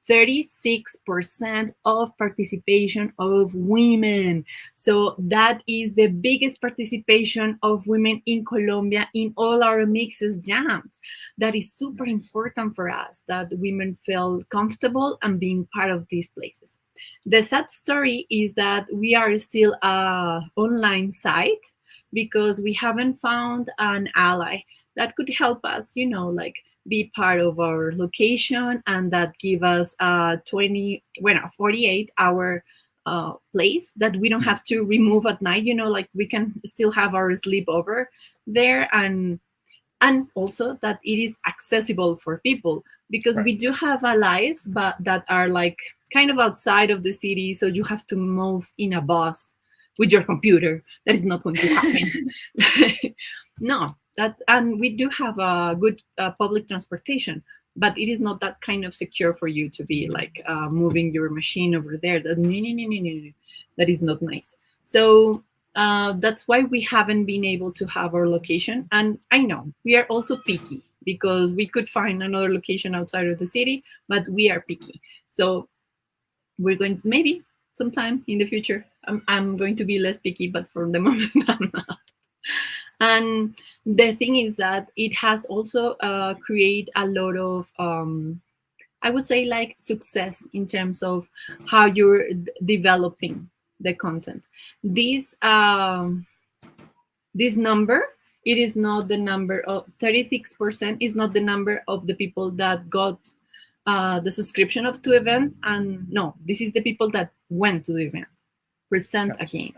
[SPEAKER 7] 36% of participation of women. So that is the biggest participation of women in Colombia in all our mixes jams. That is super important for us, that women feel comfortable and being part of these places. The sad story is that we are still an online site because we haven't found an ally that could help us, like be part of our location, and that give us 48-hour place that we don't have to remove at night, like we can still have our sleepover there, and also that it is accessible for people, because we do have allies but that are like kind of outside of the city, so you have to move in a bus with your computer. That is not going to happen. No, and we do have a good public transportation, but it is not that kind of secure for you to be like moving your machine over there. That is not nice. So that's why we haven't been able to have our location. And I know we are also picky, because we could find another location outside of the city, but we are picky. So we're going, maybe sometime in the future, I'm going to be less picky, but for the moment I'm not. And the thing is that it has also created a lot of, I would say, like success in terms of how you're developing the content. This number, it is not the number of 36% is not the number of the people that got the subscription of 2 event, and no, this is the people that went to the event, present a game.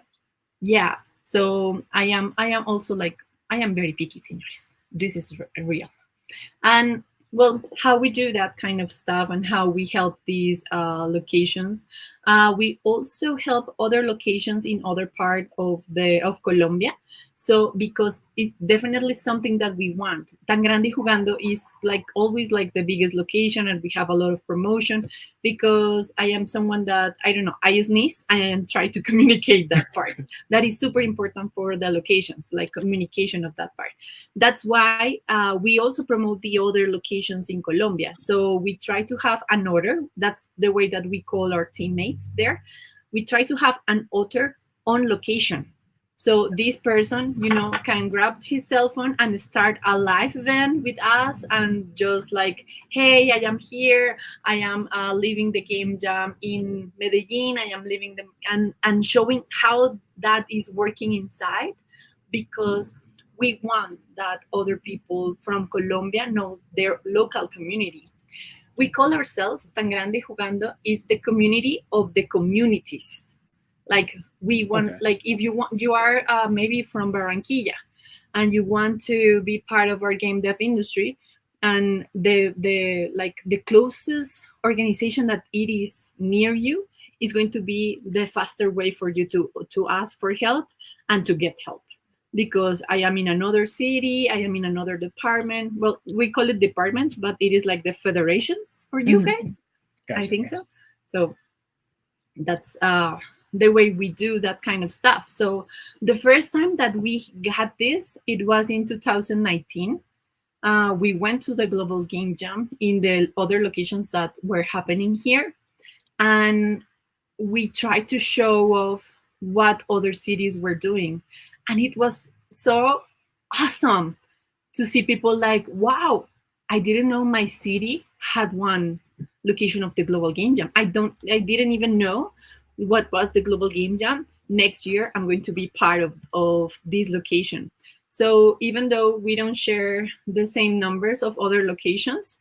[SPEAKER 7] Yeah. So I am also like, I am very picky, señores. This is real. And well, how we do that kind of stuff and how we help these locations. We also help other locations in other part of Colombia. So because it's definitely something that we want. Tan Grande Jugando is like always like the biggest location, and we have a lot of promotion, because I am someone that, I don't know, I sneeze and try to communicate that part. That is super important for the locations, like communication of that part. That's why we also promote the other locations in Colombia. So we try to have an order. That's the way that we call our teammates there. We try to have an author on location. So this person, can grab his cell phone and start a live event with us, and just like, hey, I am here. I am leaving the game jam in Medellin. I am leaving them, and showing how that is working inside, because we want that other people from Colombia know their local community. We call ourselves Tan Grande Jugando is the community of the communities. Like we want, like if you are maybe from Barranquilla, and you want to be part of our game dev industry, and the closest organization that it is near you is going to be the faster way for you to ask for help and to get help. Because I am in another city, I am in another department. Well, we call it departments, but it is like the federations for you guys. Gotcha, I think so. So that's the way we do that kind of stuff. So the first time that we had this, it was in 2019. We went to the Global Game Jam in the other locations that were happening here. And we tried to show off what other cities were doing. And it was so awesome to see people like, wow, I didn't know my city had one location of the Global Game Jam. I didn't even know what was the Global Game Jam. Next year, I'm going to be part of this location. So even though we don't share the same numbers of other locations,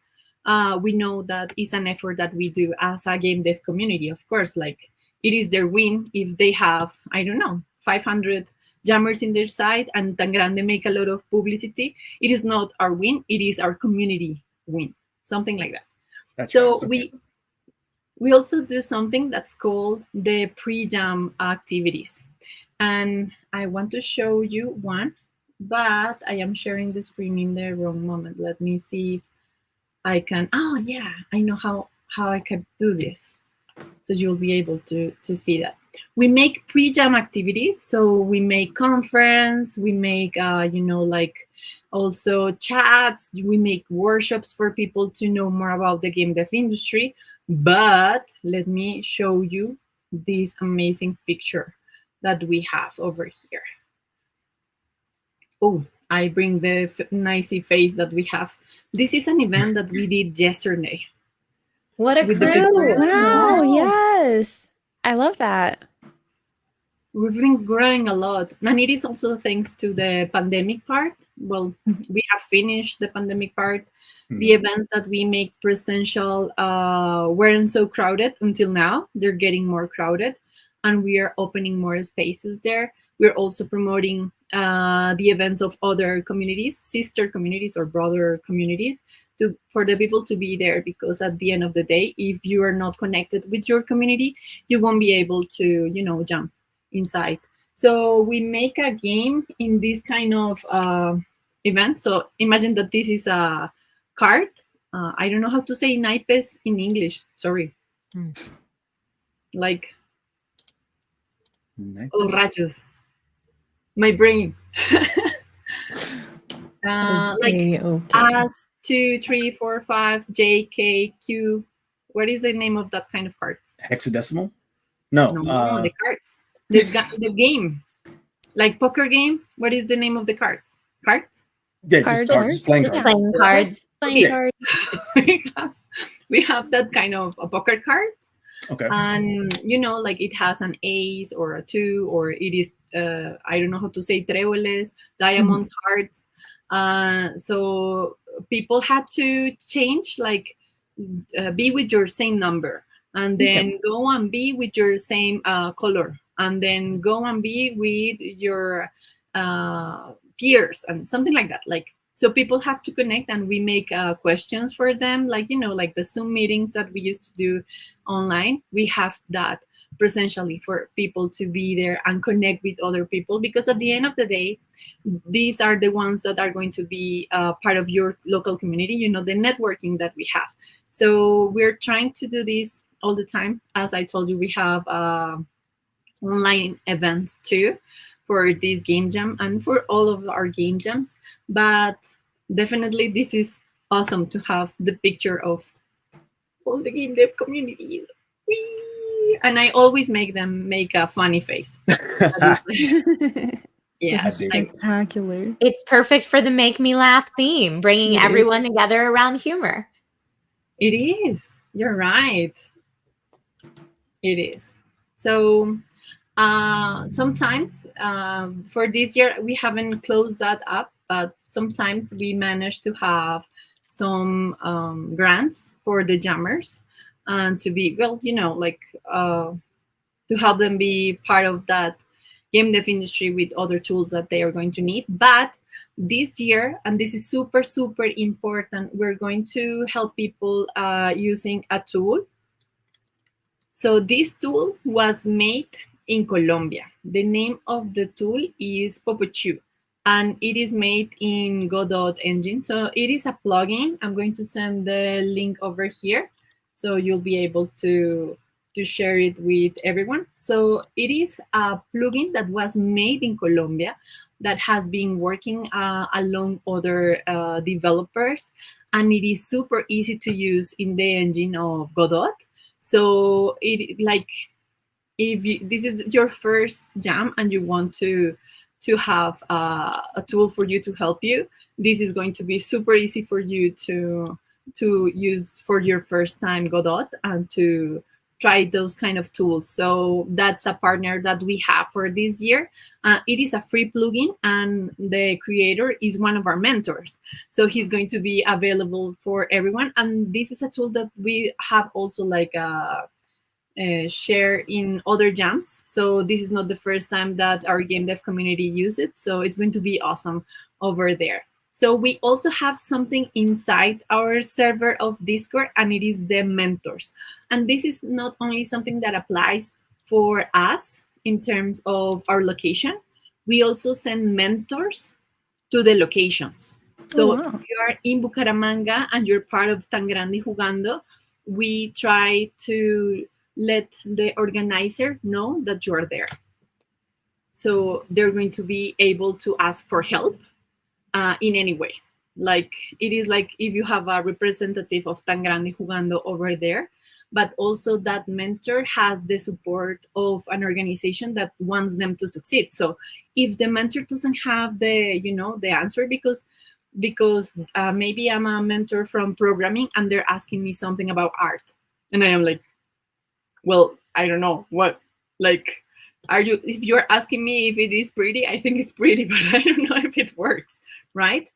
[SPEAKER 7] we know that it's an effort that we do as a game dev community. Of course, like it is their win if they have, I don't know, 500 jammers in their site and Tan Grande make a lot of publicity. It is not our win, it is our community win, something like that.
[SPEAKER 5] That's
[SPEAKER 7] so
[SPEAKER 5] right.
[SPEAKER 7] we also do something that's called the pre-jam activities. And I want to show you one, but I am sharing the screen in the wrong moment. Let me see if I can. Oh yeah, I know how I can do this. So you'll be able to see that. We make pre-jam activities. So we make conference, we make, like also chats, we make workshops for people to know more about the game dev industry. But let me show you this amazing picture that we have over here. Oh, I bring the nicey face that we have. This is an event that we did yesterday.
[SPEAKER 16] What a
[SPEAKER 7] with the
[SPEAKER 16] crew!
[SPEAKER 7] people.
[SPEAKER 14] Wow, yes. I love that.
[SPEAKER 7] We've been growing a lot. And it is also thanks to the pandemic part. Well, we have finished the pandemic part. The events that we make presential weren't so crowded until now. They're getting more crowded, and we are opening more spaces there. We're also promoting the events of other communities, sister communities or brother communities, for the people to be there, because at the end of the day, if you are not connected with your community, you won't be able to, jump inside. So we make a game in this kind of event. So imagine that this is a card. I don't know how to say naipes in English. Sorry. Like, oh, rayos. My brain. Like as 2, 3, 4, 5, J, K, Q. What is the name of that kind of cards?
[SPEAKER 15] Hexadecimal? No.
[SPEAKER 7] The cards. The game. Like poker game. What is the name of the cards? Cards?
[SPEAKER 15] Yeah, just playing cards.
[SPEAKER 16] Playing cards.
[SPEAKER 14] Playing cards.
[SPEAKER 7] we have that kind of poker cards.
[SPEAKER 15] Okay.
[SPEAKER 7] And like it has an ace or a 2, or it is I don't know how to say tréboles, diamonds, hearts. So people had to change, like be with your same number, and then go and be with your same color, and then go and be with your peers, and something like that. Like, so people have to connect, and we make questions for them, like like the Zoom meetings that we used to do online. We have that presentially for people to be there and connect with other people, because at the end of the day, these are the ones that are going to be part of your local community, the networking that we have. So we're trying to do this all the time. As I told you, we have online events too for this game jam and for all of our game jams. But definitely this is awesome to have the picture of all the game dev community. Whee! And I always make them make a funny face. Yeah,
[SPEAKER 17] spectacular.
[SPEAKER 16] It's perfect for the make me laugh theme, bringing everyone together around humor.
[SPEAKER 7] It is. You're right. It is. So sometimes for this year, we haven't closed that up, but sometimes we manage to have some grants for the jammers, and to be, like to help them be part of that game dev industry with other tools that they are going to need. But this year, and this is super, super important, we're going to help people using a tool. So this tool was made in Colombia. The name of the tool is Popochu, and it is made in Godot engine. So it is a plugin. I'm going to send the link over here, so you'll be able to share it with everyone. So it is a plugin that was made in Colombia, that has been working along other developers, and it is super easy to use in the engine of Godot. So it, like, if this is your first jam and you want to have a tool for you to help you, this is going to be super easy for you to use for your first time Godot, and to try those kind of tools. So that's a partner that we have for this year. It is a free plugin, and the creator is one of our mentors. So he's going to be available for everyone. And this is a tool that we have also like share in other jams. So this is not the first time that our game dev community use it. So it's going to be awesome over there. So we also have something inside our server of Discord, and it is the mentors. And this is not only something that applies for us in terms of our location. We also send mentors to the locations. So if you are in Bucaramanga and you're part of Tan Grande Jugando, we try to let the organizer know that you are there. So they're going to be able to ask for help in any way. Like it is like if you have a representative of Tan Grande Jugando over there, but also that mentor has the support of an organization that wants them to succeed. So if the mentor doesn't have the, the answer because maybe I'm a mentor from programming and they're asking me something about art, and I am like, well, I don't know what, like, if you're asking me if it is pretty, I think it's pretty, but I don't know if it works, right?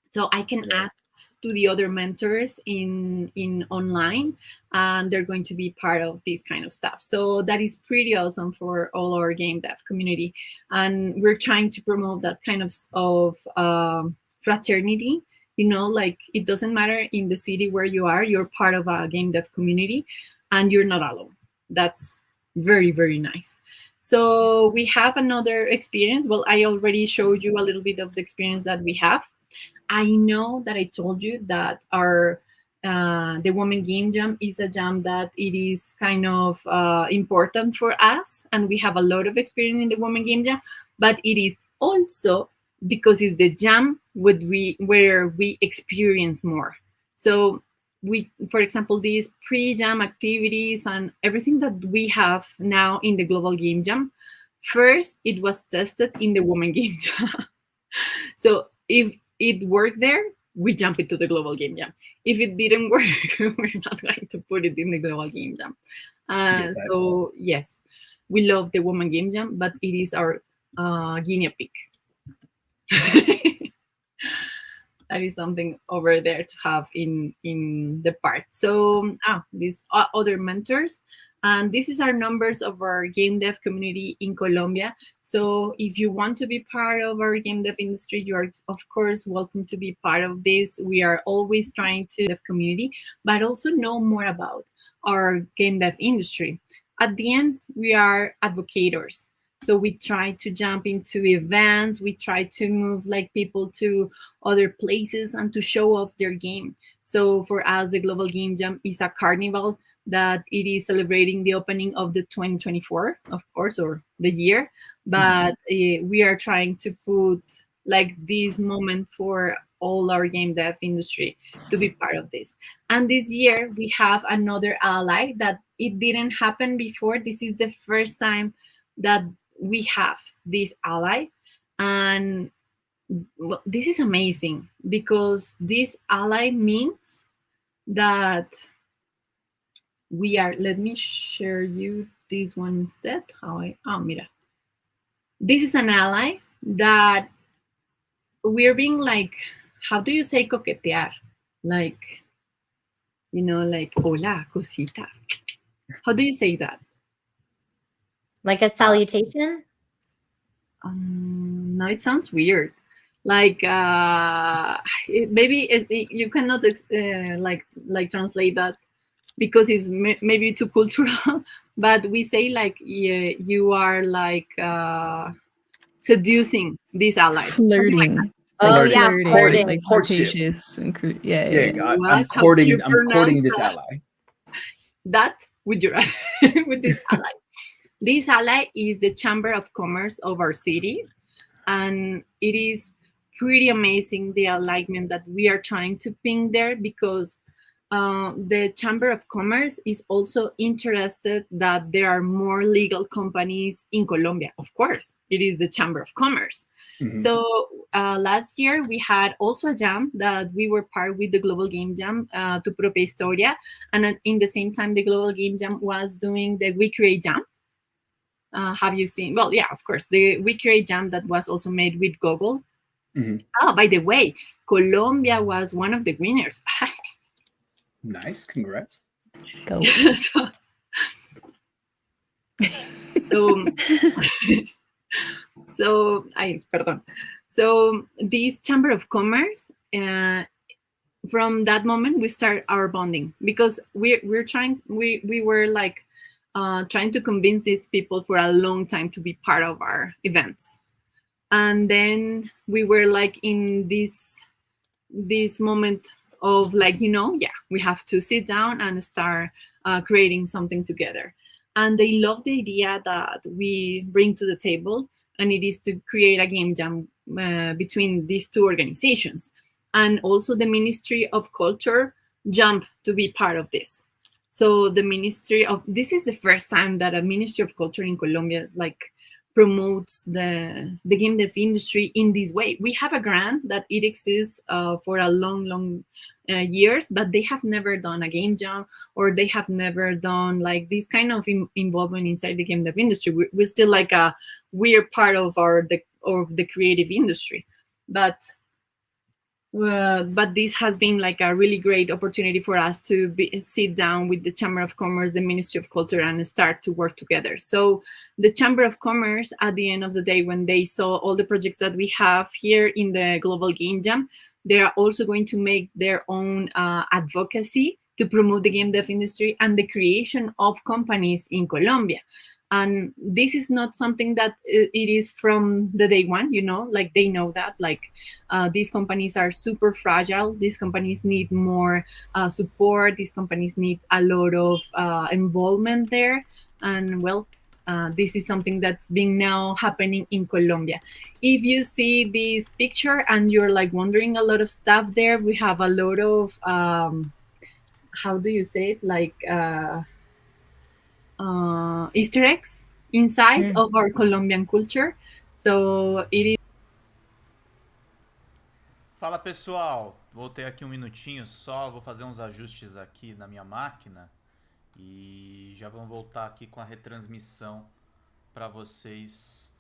[SPEAKER 7] So I can ask to the other mentors in online, and they're going to be part of this kind of stuff. So that is pretty awesome for all our game dev community, and we're trying to promote that kind of fraternity. Like it doesn't matter in the city where you are, you're part of a game dev community, and you're not alone. That's very, very nice. So we have another experience. Well, I already showed you a little bit of the experience that we have. I know that I told you that our the Women Game Jam is a jam that it is kind of important for us, and we have a lot of experience in the Women Game Jam, but it is also because it's the jam where we experience more. So we, for example, these pre-jam activities and everything that we have now in the Global Game Jam, first it was tested in the Women Game Jam. So if it worked there, we jump into the Global Game Jam. If it didn't work, we're not going to put it in the Global Game Jam. So yes, we love the Women Game Jam, but it is our guinea pig. That is something over there to have in the park. So these other mentors, and this is our numbers of our game dev community in Colombia. So if you want to be part of our game dev industry, you are of course welcome to be part of this. We are always trying to dev community, but also know more about our game dev industry. At the end, we are advocators. So we try to jump into events. We try to move like people to other places and to show off their game. So for us, the Global Game Jam is a carnival that it is celebrating the opening of the 2024, of course, or the year. But we are trying to put like this moment for all our game dev industry to be part of this. And this year we have another ally that it didn't happen before. This is the first time that we have this ally, and this is amazing because this ally means that we are, let me share you this one instead. Mira. This is an ally that we're being like, how do you say coquetear? Like, like, hola, cosita. How do you say that?
[SPEAKER 16] Like a salutation?
[SPEAKER 7] No, it sounds weird. Like you cannot like translate that because it's maybe too cultural. But we say like you are like seducing this ally,
[SPEAKER 17] flirting.
[SPEAKER 7] Like
[SPEAKER 16] oh yeah,
[SPEAKER 17] flirting. Like
[SPEAKER 10] courtship.
[SPEAKER 17] flirtatious and yeah.
[SPEAKER 10] I'm courting this ally.
[SPEAKER 7] That with your with this ally. This ally is the Chamber of Commerce of our city, and it is pretty amazing the alignment that we are trying to ping there because the Chamber of Commerce is also interested that there are more legal companies in Colombia. Of course, it is the Chamber of Commerce. Mm-hmm. So last year we had also a jam that we were part with the Global Game Jam, Tu Propia Historia, and in the same time the Global Game Jam was doing the We Create Jam. Have you seen? Well, yeah, of course, the We Create Jam that was also made with Google. Mm-hmm. Oh, by the way, Colombia was one of the winners.
[SPEAKER 10] Nice, congrats.
[SPEAKER 17] Let's go.
[SPEAKER 7] So this Chamber of Commerce, from that moment we start our bonding because we were like trying to convince these people for a long time to be part of our events. And then we were like in this moment of like, yeah, we have to sit down and start creating something together. And they love the idea that we bring to the table, and it is to create a game jam between these two organizations. And also the Ministry of Culture jumped to be part of this. So this is the first time that a Ministry of Culture in Colombia like promotes the game dev industry in this way. We have a grant that it exists for a long years, but they have never done a game jam, or they have never done like this kind of involvement inside the game dev industry. We're still like we're part of the creative industry, but this has been like a really great opportunity for us to sit down with the Chamber of Commerce, the Ministry of Culture, and start to work together. So the Chamber of Commerce, at the end of the day, when they saw all the projects that we have here in the Global Game Jam, they are also going to make their own advocacy to promote the game dev industry and the creation of companies in Colombia. And this is not something that it is from the day one, like they know that like these companies are super fragile. These companies need more support. These companies need a lot of involvement there. And well, this is something that's been now happening in Colombia. If you see this picture and you're like wondering a lot of stuff there, we have a lot of, how do you say it? Like, Easter eggs inside of our Colombian culture. So it is.
[SPEAKER 5] Fala pessoal, voltei aqui um minutinho só, vou fazer uns ajustes aqui na minha máquina e já vamos voltar aqui com a retransmissão para vocês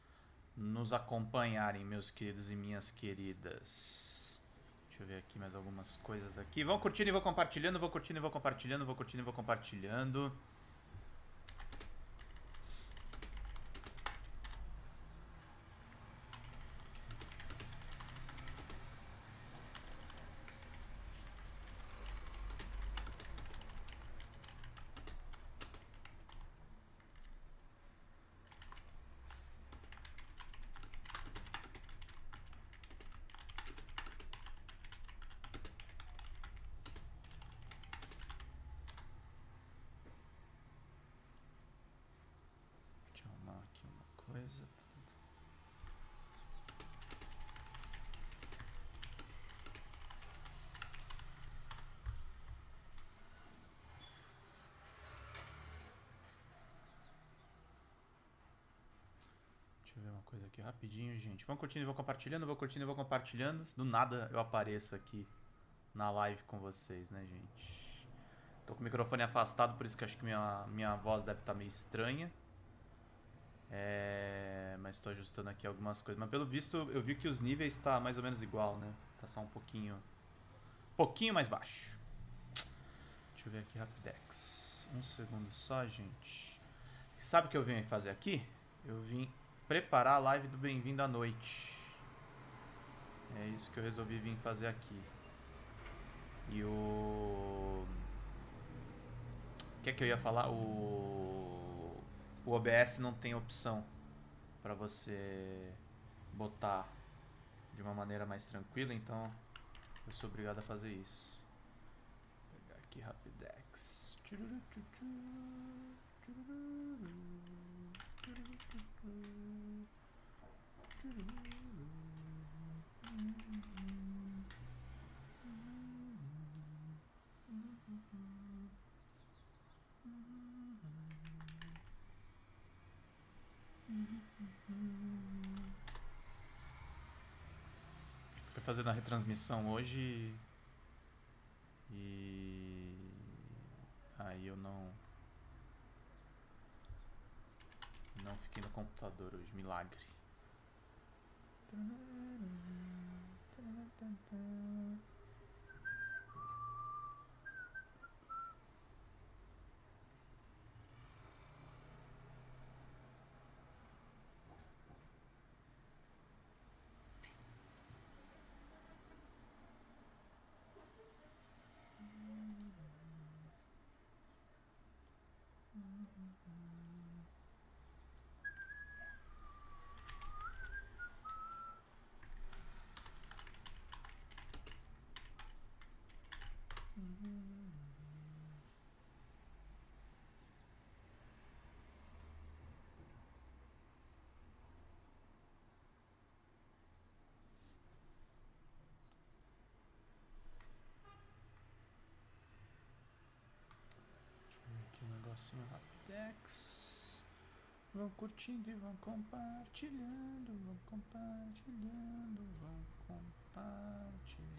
[SPEAKER 5] nos acompanharem, meus queridos e minhas queridas. Deixa eu ver aqui mais algumas coisas aqui. Vão curtindo e vão compartilhando, vou curtindo e vou compartilhando, vou curtindo e vou compartilhando. Deixa eu ver uma coisa aqui rapidinho, gente. Vão curtindo e vão compartilhando, vou curtindo e vou compartilhando. Do nada eu apareço aqui na live com vocês, né, gente? Tô com o microfone afastado, por isso que acho que minha voz deve estar meio estranha. Mas estou ajustando aqui algumas coisas. Mas pelo visto eu vi que os níveis tá mais ou menos igual, né? Tá só um pouquinho mais baixo. Deixa eu ver aqui rapidex. Um segundo só, gente. Sabe o que eu vim fazer aqui? Eu vim preparar a live do Bem-vindo à Noite. É isso que eu resolvi vir fazer aqui. E o que é que eu ia falar? O OBS não tem opção para você botar de uma maneira mais tranquila, então eu sou obrigado a fazer isso. Vou pegar aqui rapidex. Fica fazendo a retransmissão hoje e aí eu não fiquei no computador hoje, milagre. Negocinho Rapidex. Vão curtindo e vão compartilhando, vão compartilhando, vão compartilhando.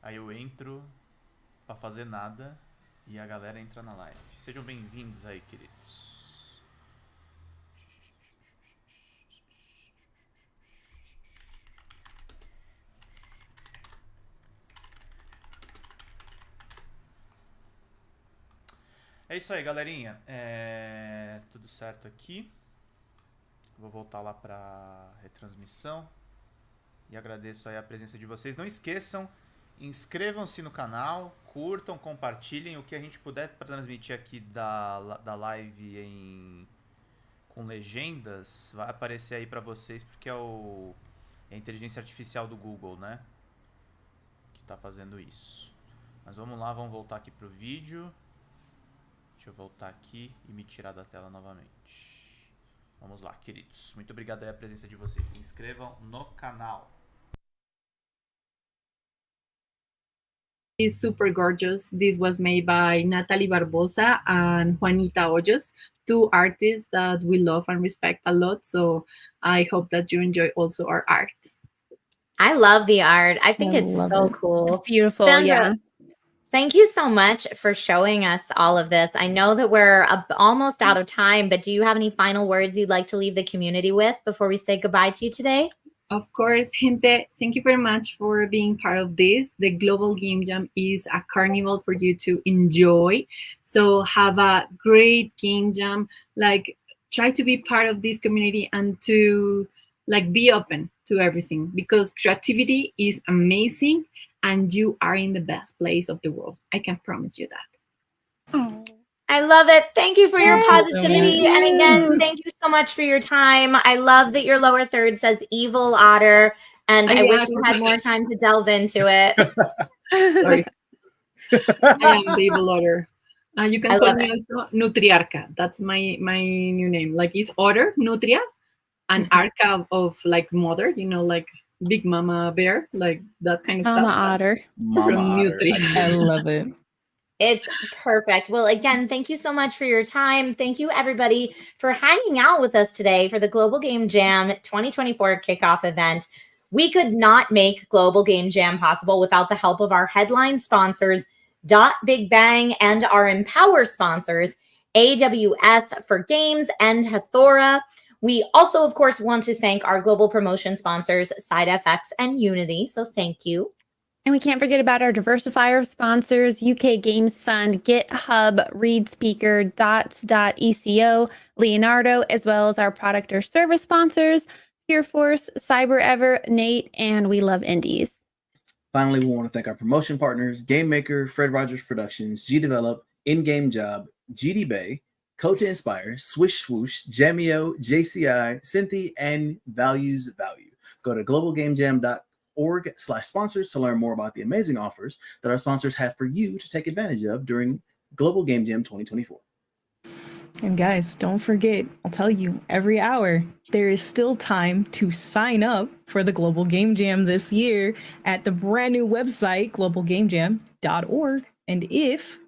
[SPEAKER 5] Aí eu entro pra fazer nada e a galera entra na live. Sejam bem-vindos aí, queridos. É isso aí, galerinha. Tudo certo aqui. Vou voltar lá pra retransmissão. E agradeço aí a presença de vocês. Não esqueçam, inscrevam-se no canal, curtam, compartilhem. O que a gente puder transmitir aqui da live com legendas vai aparecer aí pra vocês, porque é a inteligência artificial do Google, né? Que tá fazendo isso. Mas vamos lá, vamos voltar aqui pro vídeo. Deixa eu voltar aqui e me tirar da tela novamente. Vamos lá, queridos. Muito obrigado aí a presença de vocês. Se inscrevam no canal.
[SPEAKER 7] Is super gorgeous. This was made by Natalie Barbosa and Juanita Hoyos, two artists that we love and respect a lot. So I hope that you enjoy also our art.
[SPEAKER 16] I love the art. I think it's so cool.
[SPEAKER 14] It's beautiful.
[SPEAKER 16] Sandra,
[SPEAKER 14] yeah.
[SPEAKER 16] thank you so much for showing us all of this. I know that we're almost out of time, but do you have any final words you'd like to leave the community with before we say goodbye to you today?
[SPEAKER 7] Of course, gente, thank you very much for being part of this. The Global Game Jam is a carnival for you to enjoy. So have a great game jam. Like, try to be part of this community and to be open to everything, because creativity is amazing and you are in the best place of the world. I can promise you that.
[SPEAKER 16] Oh. I love it. Thank you for your positivity. And again, thank you so much for your time. I love that your lower third says evil otter. And I wish we had more time to delve into it.
[SPEAKER 7] Sorry. I am the evil otter. You can call me also Nutriarca. That's my new name. Like, it's otter, Nutria, and Arca of like mother, you know, like Big Mama Bear, like that kind of
[SPEAKER 14] Mama
[SPEAKER 7] stuff.
[SPEAKER 14] Otter.
[SPEAKER 7] From Nutri.
[SPEAKER 17] I love it.
[SPEAKER 16] It's perfect. Well, again, thank you so much for your time. Thank you, everybody, for hanging out with us today for the Global Game Jam 2024 kickoff event. We could not make Global Game Jam possible without the help of our headline sponsors, Big Bang, and our Empower sponsors, AWS for Games and Hathora. We also, of course, want to thank our global promotion sponsors, SideFX and Unity. So thank you.
[SPEAKER 14] And we can't forget about our diversifier sponsors, UK Games Fund, GitHub, Read Speaker, Dots.eco, Leonardo, as well as our product or service sponsors, PureForce, CyberEver, Nate, and We Love Indies.
[SPEAKER 15] Finally, we want to thank our promotion partners, Game Maker, Fred Rogers Productions, G-Develop, In-Game Job, GD Bay, Code to Inspire, Swish Swoosh, Jamio, JCI, Cynthia, and Values Value. Go to globalgamejam.org/sponsors to learn more about the amazing offers that our sponsors have for you to take advantage of during Global Game Jam 2024.
[SPEAKER 17] And guys, don't forget, I'll tell you, every hour, there is still time to sign up for the Global Game Jam this year at the brand new website, globalgamejam.org. And if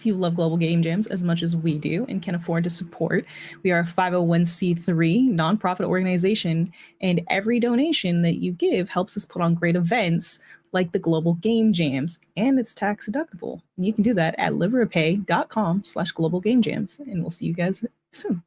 [SPEAKER 17] you love Global Game Jams as much as we do and can afford to support, we are a 501c3 nonprofit organization, and every donation that you give helps us put on great events like the Global Game Jams, and it's tax deductible. And you can do that at liberapay.com/globalgamejams, and we'll see you guys soon.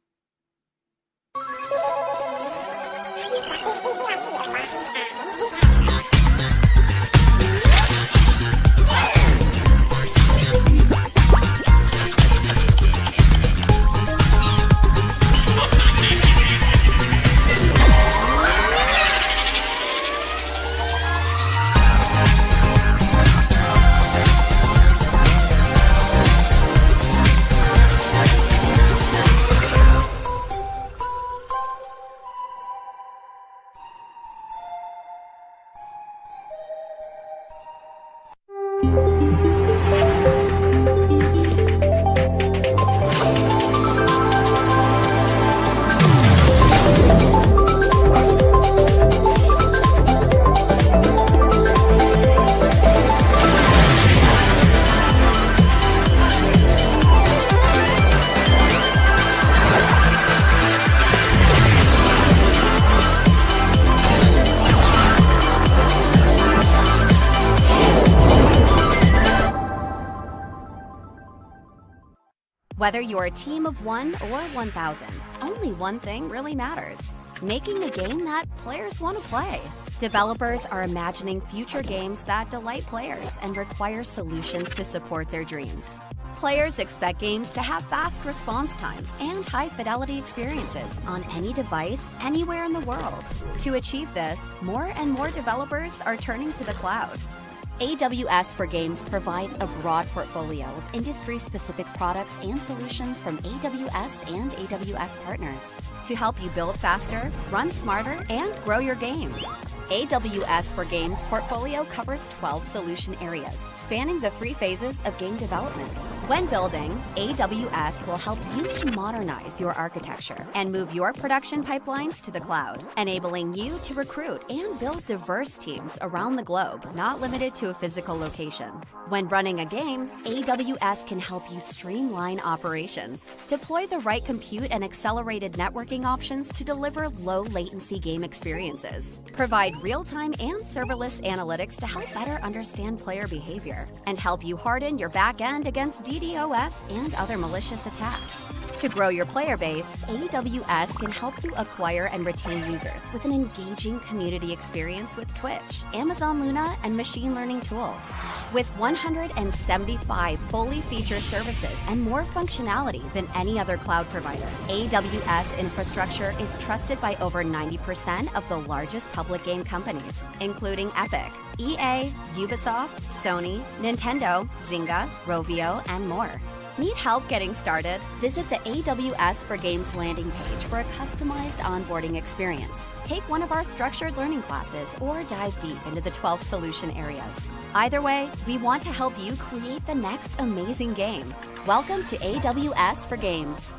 [SPEAKER 8] Whether you're a team of 1 or 1,000, only one thing really matters: making a game that players want to play. Developers are imagining future games that delight players and require solutions to support their dreams. Players expect games to have fast response times and high-fidelity experiences on any device, anywhere in the world. To achieve this, more and more developers are turning to the cloud. AWS for Games provides a broad portfolio of industry-specific products and solutions from AWS and AWS partners to help you build faster, run smarter, and grow your games. AWS for Games portfolio covers 12 solution areas, spanning the 3 phases of game development. When building, AWS will help you to modernize your architecture and move your production pipelines to the cloud, enabling you to recruit and build diverse teams around the globe, not limited to a physical location. When running a game, AWS can help you streamline operations, deploy the right compute and accelerated networking options to deliver low-latency game experiences, provide real-time and serverless analytics to help better understand player behavior, and help you harden your back-end against DDoS and other malicious attacks. To grow your player base, AWS can help you acquire and retain users with an engaging community experience with Twitch, Amazon Luna, and machine learning tools. With 175 fully featured services and more functionality than any other cloud provider, AWS infrastructure is trusted by over 90% of the largest public game companies, including Epic, EA, Ubisoft, Sony, Nintendo, Zynga, Rovio, and more. Need help getting started? Visit the AWS for Games landing page for a customized onboarding experience. Take one of our structured learning classes or dive deep into the 12 solution areas. Either way, we want to help you create the next amazing game. Welcome to AWS for Games.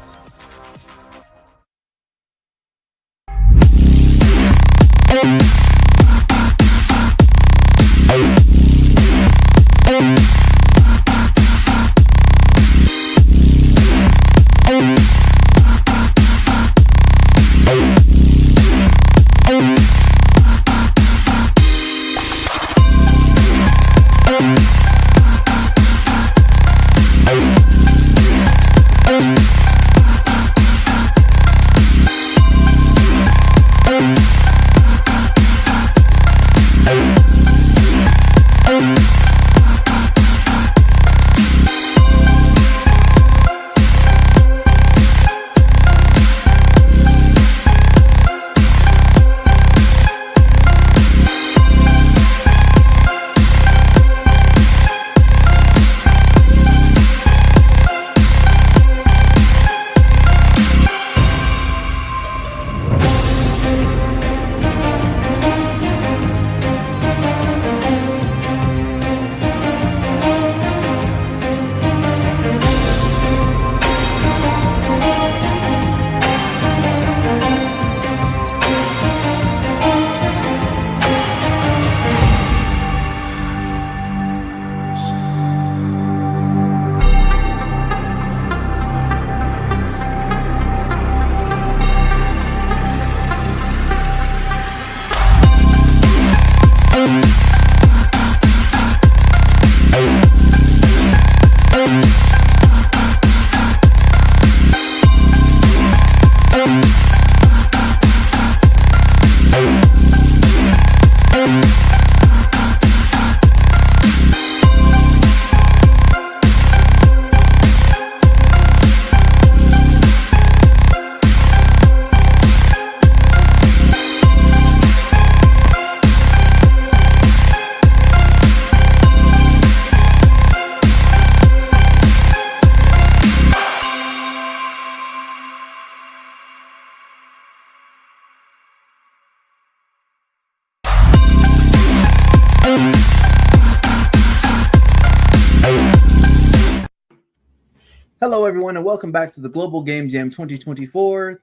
[SPEAKER 4] Hello, everyone, and welcome back to the Global Game Jam 2024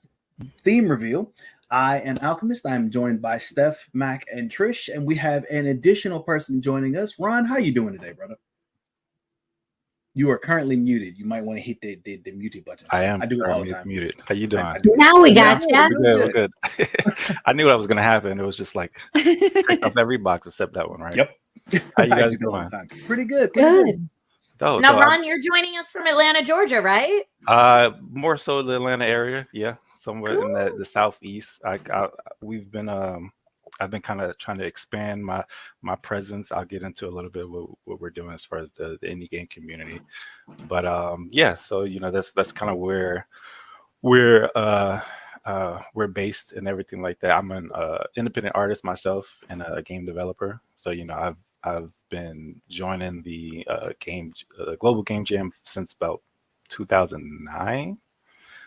[SPEAKER 4] theme reveal. I am Alchemist. I'm joined by Steph, Mac, and Trish, and we have an additional person joining us. Ron, how you doing today, brother? You are currently muted. You might want to hit the mute button.
[SPEAKER 19] I am.
[SPEAKER 4] I do it all the time.
[SPEAKER 19] Muted. How you doing?
[SPEAKER 16] Now we got
[SPEAKER 19] yeah,
[SPEAKER 16] you.
[SPEAKER 19] we're good. I knew that was gonna happen. It was just like picked off every box except that one, right?
[SPEAKER 4] Yep.
[SPEAKER 19] How you
[SPEAKER 4] I
[SPEAKER 19] guys
[SPEAKER 4] do it all the
[SPEAKER 19] doing?
[SPEAKER 4] time. Pretty good.
[SPEAKER 16] Good.
[SPEAKER 19] Oh,
[SPEAKER 16] Now,
[SPEAKER 19] so
[SPEAKER 16] Ron, you're joining us from Atlanta, Georgia, right?
[SPEAKER 19] more so the Atlanta area, yeah, somewhere in the southeast. We've been I've been kind of trying to expand my presence. I'll get into a little bit what we're doing as far as the indie game community, but yeah. So that's kind of where we're based and everything like that. I'm an independent artist myself and a game developer. So I've been joining the Global Game Jam since about 2009.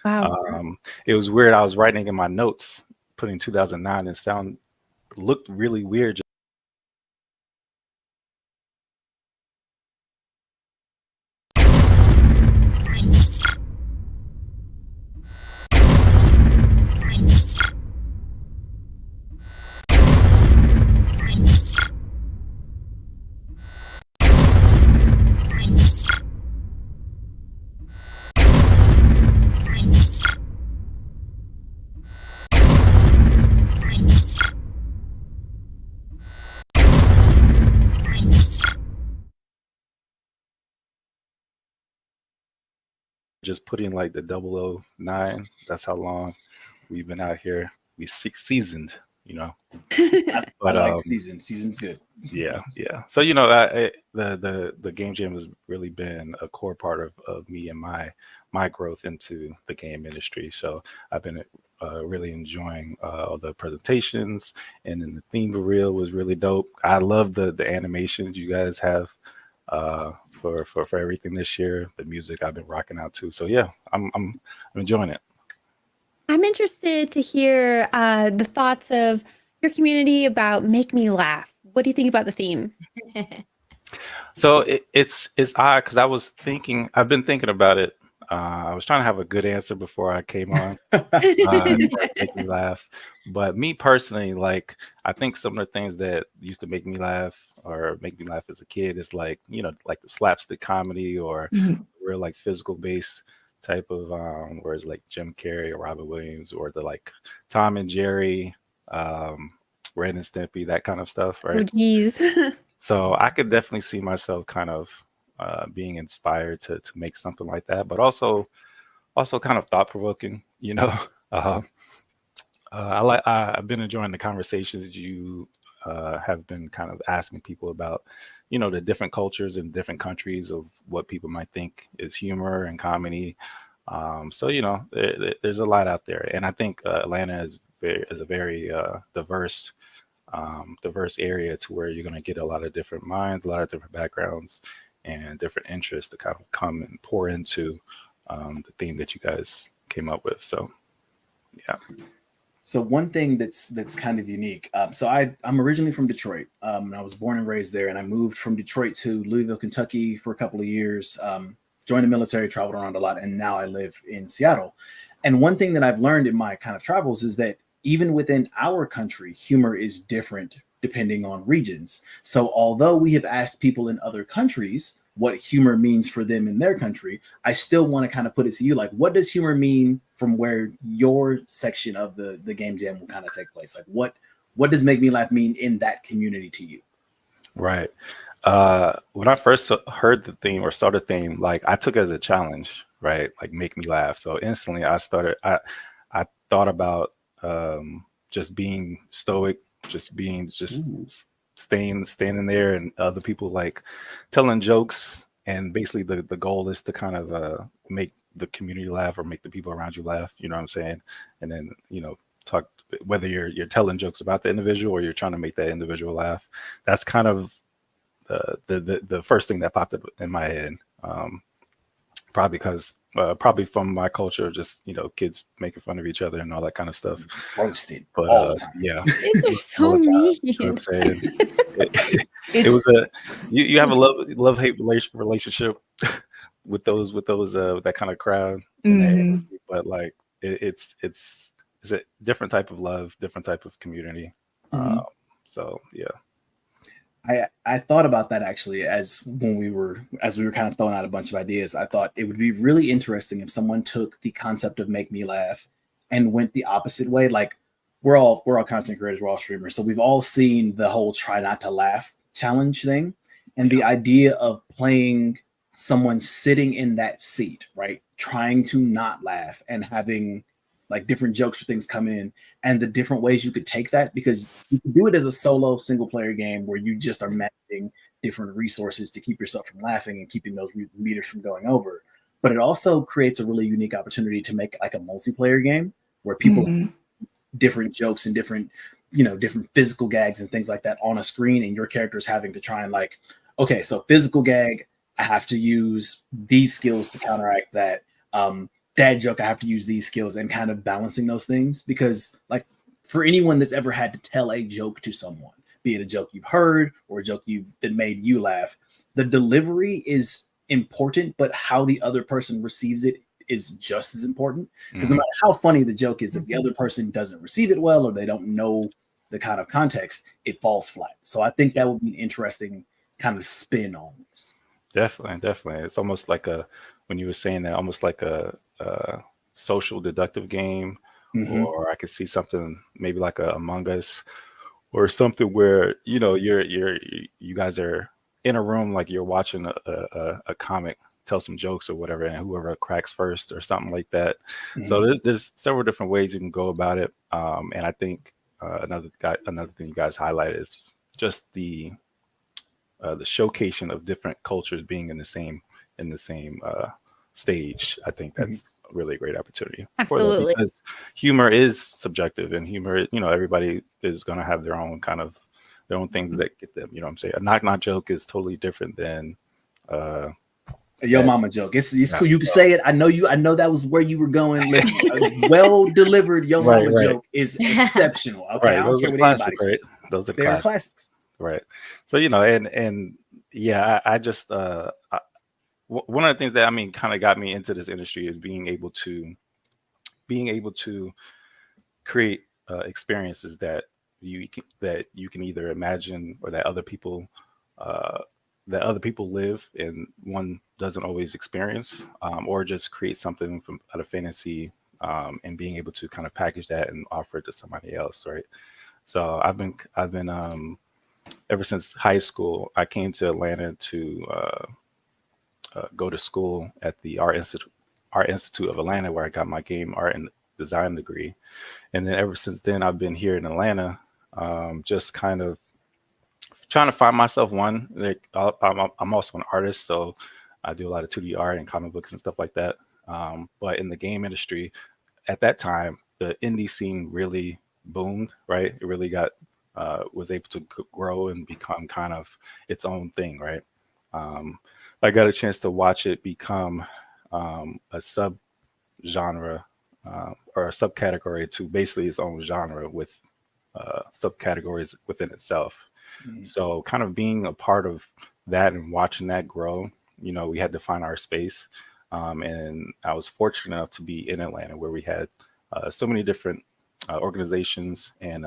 [SPEAKER 14] Wow.
[SPEAKER 19] It was weird. I was writing in my notes, putting 2009, and looked really weird. Just putting like the 009. That's how long we've been out here. We seasoned,
[SPEAKER 4] But I like season. Season's good.
[SPEAKER 19] Yeah. So the game jam has really been a core part of me and my growth into the game industry. So I've been really enjoying all the presentations, and then the theme reveal was really dope. I love the animations you guys have for everything this year. The music I've been rocking out to. So yeah, I'm enjoying it.
[SPEAKER 14] I'm interested to hear the thoughts of your community about Make Me Laugh. What do you think about the theme?
[SPEAKER 19] So it's odd because I've been thinking about it. I was trying to have a good answer before I came on. Make me laugh. But me personally, like, I think some of the things that used to make me laugh as a kid is like the slapstick comedy or real like physical based type of where it's like Jim Carrey or Robin Williams or the like Tom and Jerry, Ren and Stimpy, that kind of stuff, right?
[SPEAKER 14] Oh, geez.
[SPEAKER 19] So I could definitely see myself kind of being inspired to make something like that, but also kind of thought provoking. I've been enjoying the conversations you have been kind of asking people about, the different cultures in different countries of what people might think is humor and comedy. So there's a lot out there, and I think Atlanta is a very diverse area to where you're going to get a lot of different minds, a lot of different backgrounds, and different interests to kind of come and pour into the theme that you guys came up with. So, yeah.
[SPEAKER 4] So one thing that's kind of unique. So I'm originally from Detroit. And I was born and raised there, and I moved from Detroit to Louisville, Kentucky for a couple of years. Joined the military, traveled around a lot, and now I live in Seattle. And one thing that I've learned in my kind of travels is that even within our country, humor is different depending on regions. So although we have asked people in other countries what humor means for them in their country, I still want to kind of put it to you, like, what does humor mean from where your section of the game jam will kind of take place? Like, what does Make Me Laugh mean in that community to you?
[SPEAKER 19] Right. When I first heard the theme or saw the theme, like, I took it as a challenge, right? Like, make me laugh. So instantly I thought about just being stoic, standing there, and other people like telling jokes, and basically the goal is to kind of make the community laugh or make the people around you laugh, you know what I'm saying? And then talk, whether you're telling jokes about the individual or you're trying to make that individual laugh. That's kind of the first thing that popped up in my head. Probably from my culture, just kids making fun of each other and all that kind of stuff.
[SPEAKER 4] Roasted,
[SPEAKER 19] but
[SPEAKER 4] all the time.
[SPEAKER 19] Yeah,
[SPEAKER 14] Kids are so mean.
[SPEAKER 19] You know what I'm saying? It was you have a love-hate relationship with that kind of crowd. And that
[SPEAKER 17] Mhm.
[SPEAKER 19] energy, but like it's a different type of love, different type of community.
[SPEAKER 4] Mhm.
[SPEAKER 19] So yeah.
[SPEAKER 4] I thought about that actually as we were kind of throwing out a bunch of ideas. I thought it would be really interesting if someone took the concept of make me laugh and went the opposite way. Like we're all content creators, we're all streamers, so we've all seen the whole try not to laugh challenge thing, and the idea of playing someone sitting in that seat, right, trying to not laugh and having like different jokes or things come in, and the different ways you could take that, because you can do it as a solo single player game where you just are managing different resources to keep yourself from laughing and keeping those meters from going over. But it also creates a really unique opportunity to make like a multiplayer game where people
[SPEAKER 17] Mhm.
[SPEAKER 4] different jokes and different different physical gags and things like that on a screen, and your character's having to try and like, okay, so physical gag, I have to use these skills to counteract that. Dad joke, I have to use these skills, and kind of balancing those things. Because like for anyone that's ever had to tell a joke to someone, be it a joke you've heard or a joke that made you laugh, the delivery is important, but how the other person receives it is just as important. Because no matter how funny the joke is, if the other person doesn't receive it well or they don't know the kind of context, it falls flat. So I think that would be an interesting kind of spin on this.
[SPEAKER 19] Definitely. It's almost like when you were saying that, almost like a social deductive game,
[SPEAKER 4] Mhm.
[SPEAKER 19] or I could see something maybe like a Among Us, or something where you guys are in a room, like you're watching a comic tell some jokes or whatever, and whoever cracks first or something like that. So there's several different ways you can go about it. And I think another thing you guys highlighted is just the showcasing of different cultures being in the same stage. I think that's really a great opportunity for that,
[SPEAKER 14] Absolutely.
[SPEAKER 19] because humor is subjective, and humor, everybody is going to have their own things that get them. You know what I'm saying? A knock joke is totally different than
[SPEAKER 4] Yo mama joke. It's
[SPEAKER 19] Yeah.
[SPEAKER 4] cool. You can say it. I know that was where you were going. Listen, a well delivered yo
[SPEAKER 19] Right,
[SPEAKER 4] mama
[SPEAKER 19] right.
[SPEAKER 4] joke is exceptional. Okay,
[SPEAKER 19] Right,
[SPEAKER 4] I don't
[SPEAKER 19] those
[SPEAKER 4] care
[SPEAKER 19] are
[SPEAKER 4] what
[SPEAKER 19] classic,
[SPEAKER 4] anybody
[SPEAKER 19] right?
[SPEAKER 4] says.
[SPEAKER 19] Those are
[SPEAKER 4] They're
[SPEAKER 19] classic.
[SPEAKER 4] classics.
[SPEAKER 19] Right. So and yeah, I just one of the things that kind of got me into this industry is being able to create experiences that you can either imagine, or that other people live and one doesn't always experience, or just create something from out of fantasy, and being able to kind of package that and offer it to somebody else, right? So I've been ever since high school, I came to Atlanta to go to school at the Art Institute of Atlanta, where I got my game art and design degree. And then ever since then, I've been here in Atlanta, just kind of trying to find myself. Like I'm also an artist, so I do a lot of 2D art and comic books and stuff like that. But in the game industry, at that time, the indie scene really boomed, right? It really was able to grow and become kind of its own thing, right? I got a chance to watch it become a sub genre, or a subcategory to basically its own genre, with subcategories within itself. So kind of being a part of that and watching that grow, we had to find our space. And I was fortunate enough to be in Atlanta, where we had so many different organizations and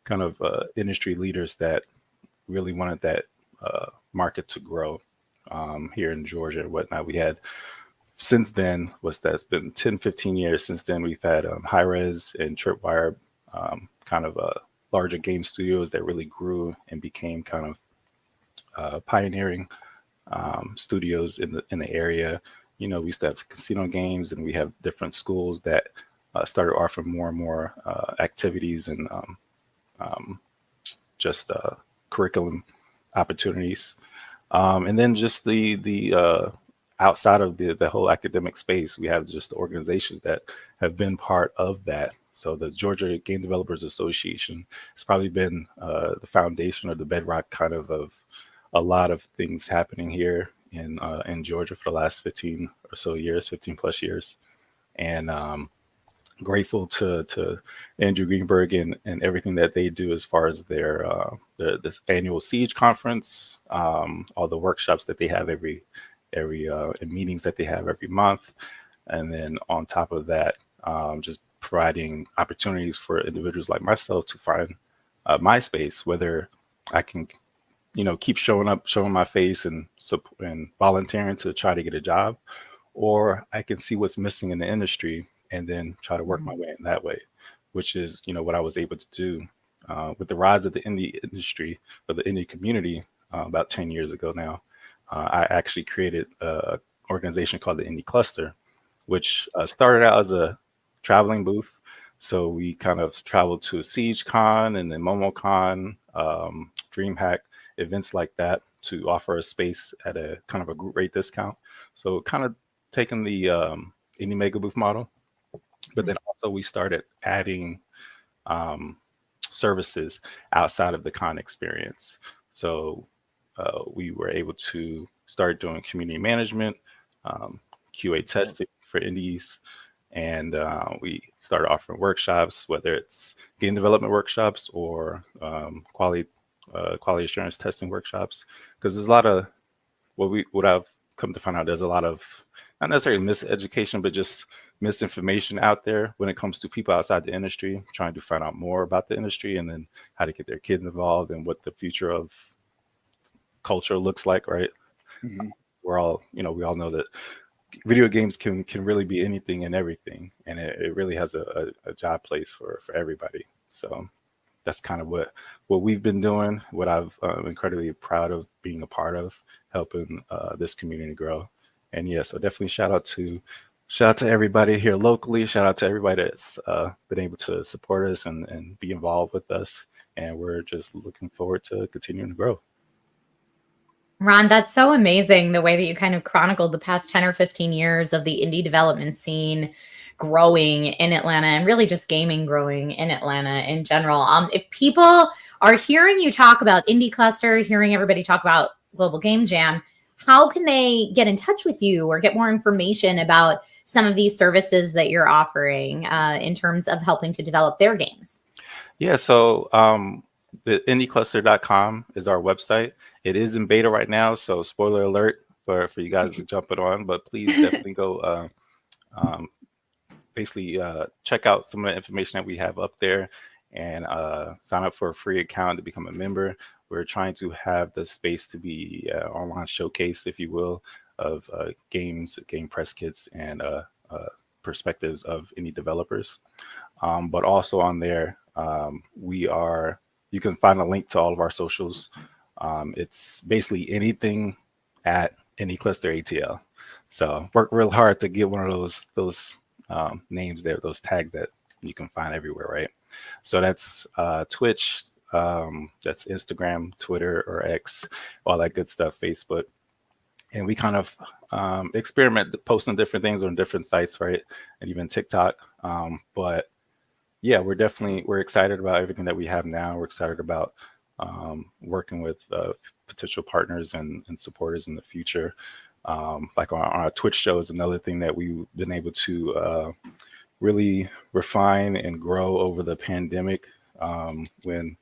[SPEAKER 19] kind of industry leaders that really wanted that market to grow here in Georgia and whatnot. We had, since then, it's been 10, 15 years since then, we've had Hi-Rez and Tripwire, kind of larger game studios that really grew and became kind of pioneering studios in the area. We used to have casino games, and we have different schools that started offering more and more activities and just curriculum opportunities. And then just the outside of the whole academic space, we have just organizations that have been part of that. So the Georgia Game Developers Association has probably been the foundation or the bedrock kind of a lot of things happening here in Georgia for the last 15 or so years, 15 plus years. And grateful to Andrew Greenberg and everything that they do as far as their this annual Siege conference, all the workshops that they have every and meetings that they have every month. And then on top of that, just providing opportunities for individuals like myself to find my space, whether I can, keep showing up, showing my face and volunteering to try to get a job, or I can see what's missing in the industry and then try to work my way in that way, which is, what I was able to do with the rise of the indie industry, or the indie community about 10 years ago now. I actually created an organization called the Indie Cluster, which started out as a traveling booth. So we kind of traveled to SiegeCon and then MomoCon, DreamHack, events like that, to offer a space at a kind of a group rate discount. So kind of taking the Indie Mega Booth model, but then also we started adding services outside of the con experience. So we were able to start doing community management, QA testing for indies, and we started offering workshops, whether it's game development workshops or quality assurance testing workshops. Because there's a lot of what I've come to find out, there's a lot of not necessarily miseducation, but just misinformation out there when it comes to people outside the industry trying to find out more about the industry, and then how to get their kids involved and what the future of culture looks like, right?
[SPEAKER 4] Mhm.
[SPEAKER 19] We all know that video games can really be anything and everything, and it really has a job place for everybody. So that's kind of what we've been doing, what I've incredibly proud of being a part of, helping this community grow. And yeah, so definitely shout out to everybody here locally. Shout out to everybody that's been able to support us and be involved with us. And we're just looking forward to continuing to grow.
[SPEAKER 16] Ron, that's so amazing, the way that you kind of chronicled the past 10 or 15 years of the indie development scene growing in Atlanta, and really just gaming growing in Atlanta in general. If people are hearing you talk about Indie Cluster, hearing everybody talk about Global Game Jam, how can they get in touch with you or get more information about some of these services that you're offering in terms of helping to develop their games?
[SPEAKER 19] Yeah, so the indiecluster.com is our website. It is in beta right now, so spoiler alert for you guys to jump it on, but please definitely go check out some of the information that we have up there, and sign up for a free account to become a member. We're trying to have the space to be an online showcase, if you will, of games, game press kits, and perspectives of indie developers. But also on there, you can find a link to all of our socials. It's basically anything at Indie Cluster ATL. So work real hard to get one of those names there, those tags that you can find everywhere, right? So that's Twitch, that's Instagram, Twitter, or X, all that good stuff, Facebook. And we kind of experiment posting different things on different sites, right? And even TikTok. But yeah, we're excited about everything that we have now. We're excited about working with potential partners and supporters in the future. Like on our Twitch show is another thing that we've been able to really refine and grow over the pandemic, when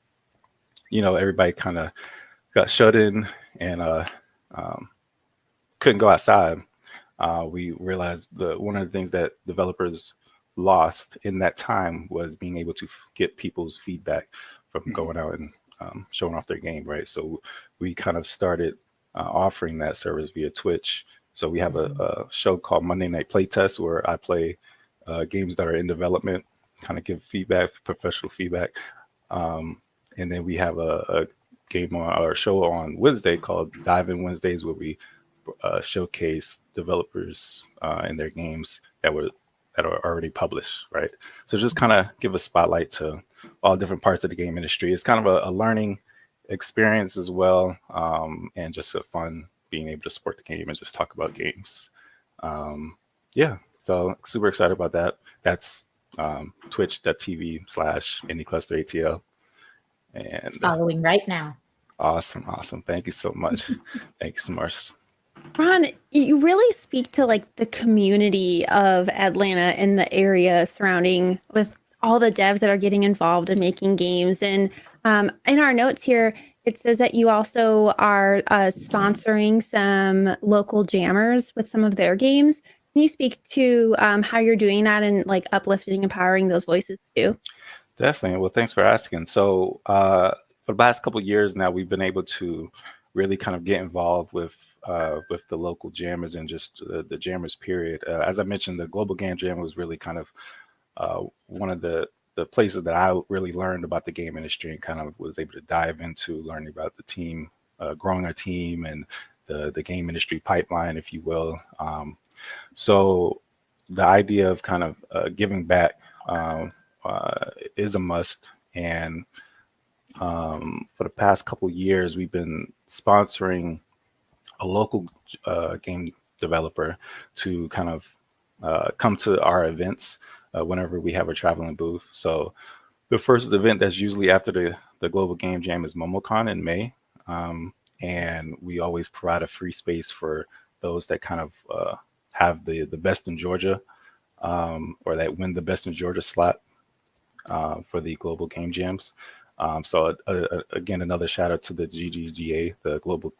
[SPEAKER 19] everybody kind of got shut in and couldn't go outside. We realized one of the things that developers lost in that time was being able to get people's feedback from going out and showing off their game, right? So we kind of started offering that service via Twitch. So we have a show called Monday Night Playtest, where I play games that are in development, kind of give feedback, professional feedback. And then we have a game on our show on Wednesday called Dive In Wednesdays, where we showcase developers and their games that are already published, right? So just kind of give a spotlight to all different parts of the game industry. It's kind of a learning experience as well, and just a fun being able to support the game and just talk about games. Yeah, so super excited about that. That's twitch.tv/IndieClusterATL. And
[SPEAKER 16] Following right now.
[SPEAKER 19] Awesome. Thank you so much. Thank you so much.
[SPEAKER 14] Ron, you really speak to like the community of Atlanta and the area surrounding, with all the devs that are getting involved in making games. And in our notes here, it says that you also are sponsoring some local jammers with some of their games. Can you speak to how you're doing that and like uplifting, empowering those voices too?
[SPEAKER 19] Definitely. Well, thanks for asking. So for the past couple of years now, we've been able to really kind of get involved with the local jammers and just the jammers period. As I mentioned, the Global Game Jam was really kind of one of the places that I really learned about the game industry and kind of was able to dive into learning about the team, growing our team and the game industry pipeline, if you will. So the idea of kind of giving back is a must. And for the past couple of years, we've been sponsoring a local game developer to kind of come to our events whenever we have a traveling booth. So the first event that's usually after the Global Game Jam is MomoCon in May. And we always provide a free space for those that kind of have the best in Georgia or that win the best in Georgia slot for the Global Game Jams. So again, another shout out to the GGGA, the Global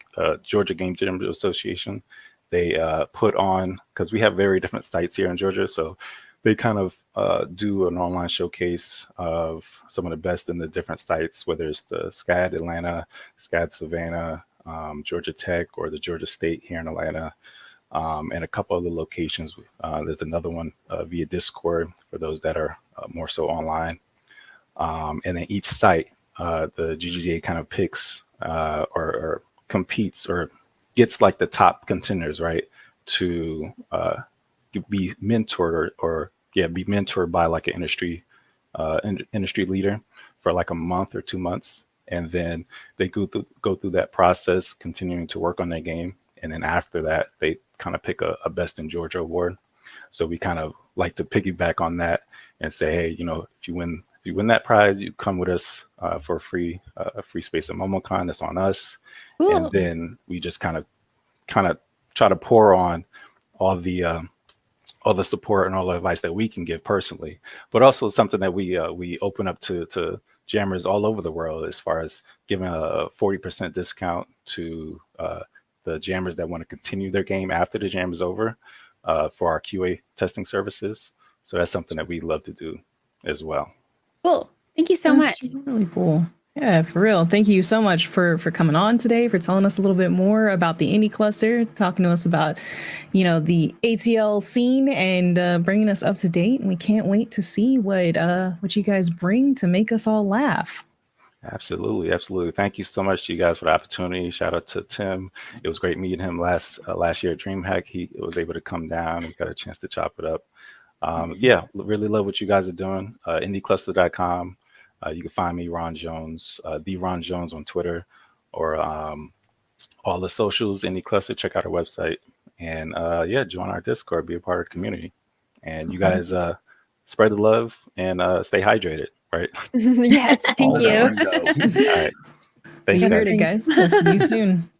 [SPEAKER 19] Georgia Game Jam Association. They put on, because we have very different sites here in Georgia, so they kind of do an online showcase of some of the best in the different sites, whether it's the SCAD Atlanta, SCAD Savannah, Georgia Tech, or the Georgia State here in Atlanta, and a couple other locations. There's another one via Discord for those that are more so online. And then each site, the GGDA kind of picks or competes or gets like the top contenders, right, to be mentored or be mentored by like an industry leader for like a month or 2 months. And then they go through that process, continuing to work on their game. And then after that, they kind of pick a Best in Georgia award. So we kind of like to piggyback on that and say, hey, you know, if you win that prize, you come with us for a free space at MomoCon. That's on us. Ooh. And then we just kind of try to pour on all the support and all the advice that we can give personally, but also something that we open up to jammers all over the world, as far as giving a 40% discount to the jammers that want to continue their game after the jam is over for our QA testing services. So that's something that we love to do as well.
[SPEAKER 14] Cool. Thank you so much.
[SPEAKER 17] Really cool. Yeah, for real. Thank you so much for coming on today, for telling us a little bit more about the indie cluster, talking to us about, you know, the ATL scene and bringing us up to date. And we can't wait to see what you guys bring to make us all laugh.
[SPEAKER 19] Absolutely. Absolutely. Thank you so much to you guys for the opportunity. Shout out to Tim. It was great meeting him last year at DreamHack. He was able to come down and got a chance to chop it up. Yeah, really love what you guys are doing. IndieCluster.com. You can find me, Ron Jones, the Ron Jones on Twitter, or all the socials, Indie Cluster. Check out our website, and yeah, join our Discord, be a part of the community, and you guys spread the love and stay hydrated, right?
[SPEAKER 14] Yes, thank you.
[SPEAKER 19] All right, thanks,
[SPEAKER 17] you heard it, guys. We'll see you soon.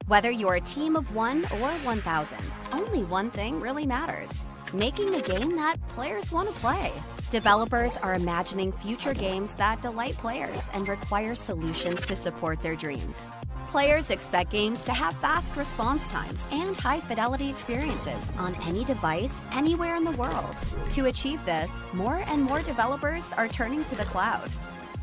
[SPEAKER 8] Whether you're a team of 1 or 1,000, only one thing really matters: making a game that players want to play. Developers are imagining future games that delight players and require solutions to support their dreams. Players expect games to have fast response times and high-fidelity experiences on any device, anywhere in the world. To achieve this, more and more developers are turning to the cloud.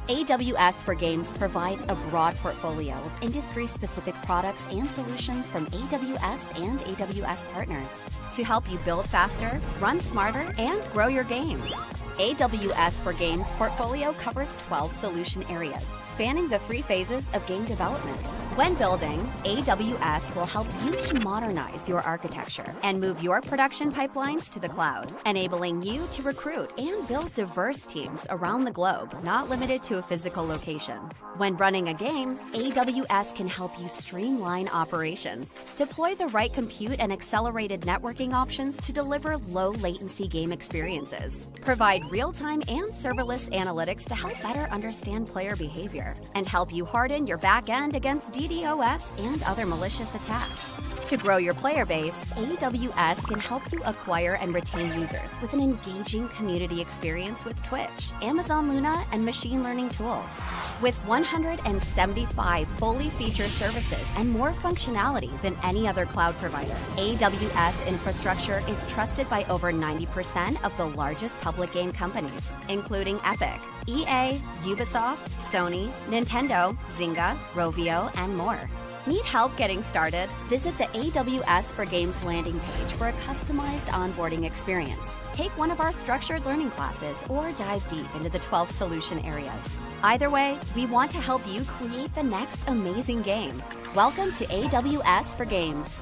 [SPEAKER 8] AWS for Games provides a broad portfolio of industry-specific products and solutions from AWS and AWS partners to help you build faster, run smarter, and grow your games. AWS for Games portfolio covers 12 solution areas, spanning the 3 phases of game development. When building, AWS will help you to modernize your architecture and move your production pipelines to the cloud, enabling you to recruit and build diverse teams around the globe, not limited to a physical location. When running a game, AWS can help you streamline operations, deploy the right compute and accelerated networking options to deliver low latency game experiences, provide real-time and serverless analytics to help better understand player behavior, and help you harden your backend against DDoS and other malicious attacks. To grow your player base, AWS can help you acquire and retain users with an engaging community experience with Twitch, Amazon Luna, and machine learning tools. With 175 fully featured services and more functionality than any other cloud provider, AWS infrastructure is trusted by over 90% of the largest public game companies, including Epic, EA, Ubisoft, Sony, Nintendo, Zynga, Rovio, and more. Need help getting started? Visit the AWS for Games landing page for a customized onboarding experience. Take one of our structured learning classes or dive deep into the 12 solution areas. Either way, we want to help you create the next amazing game. Welcome to AWS for Games.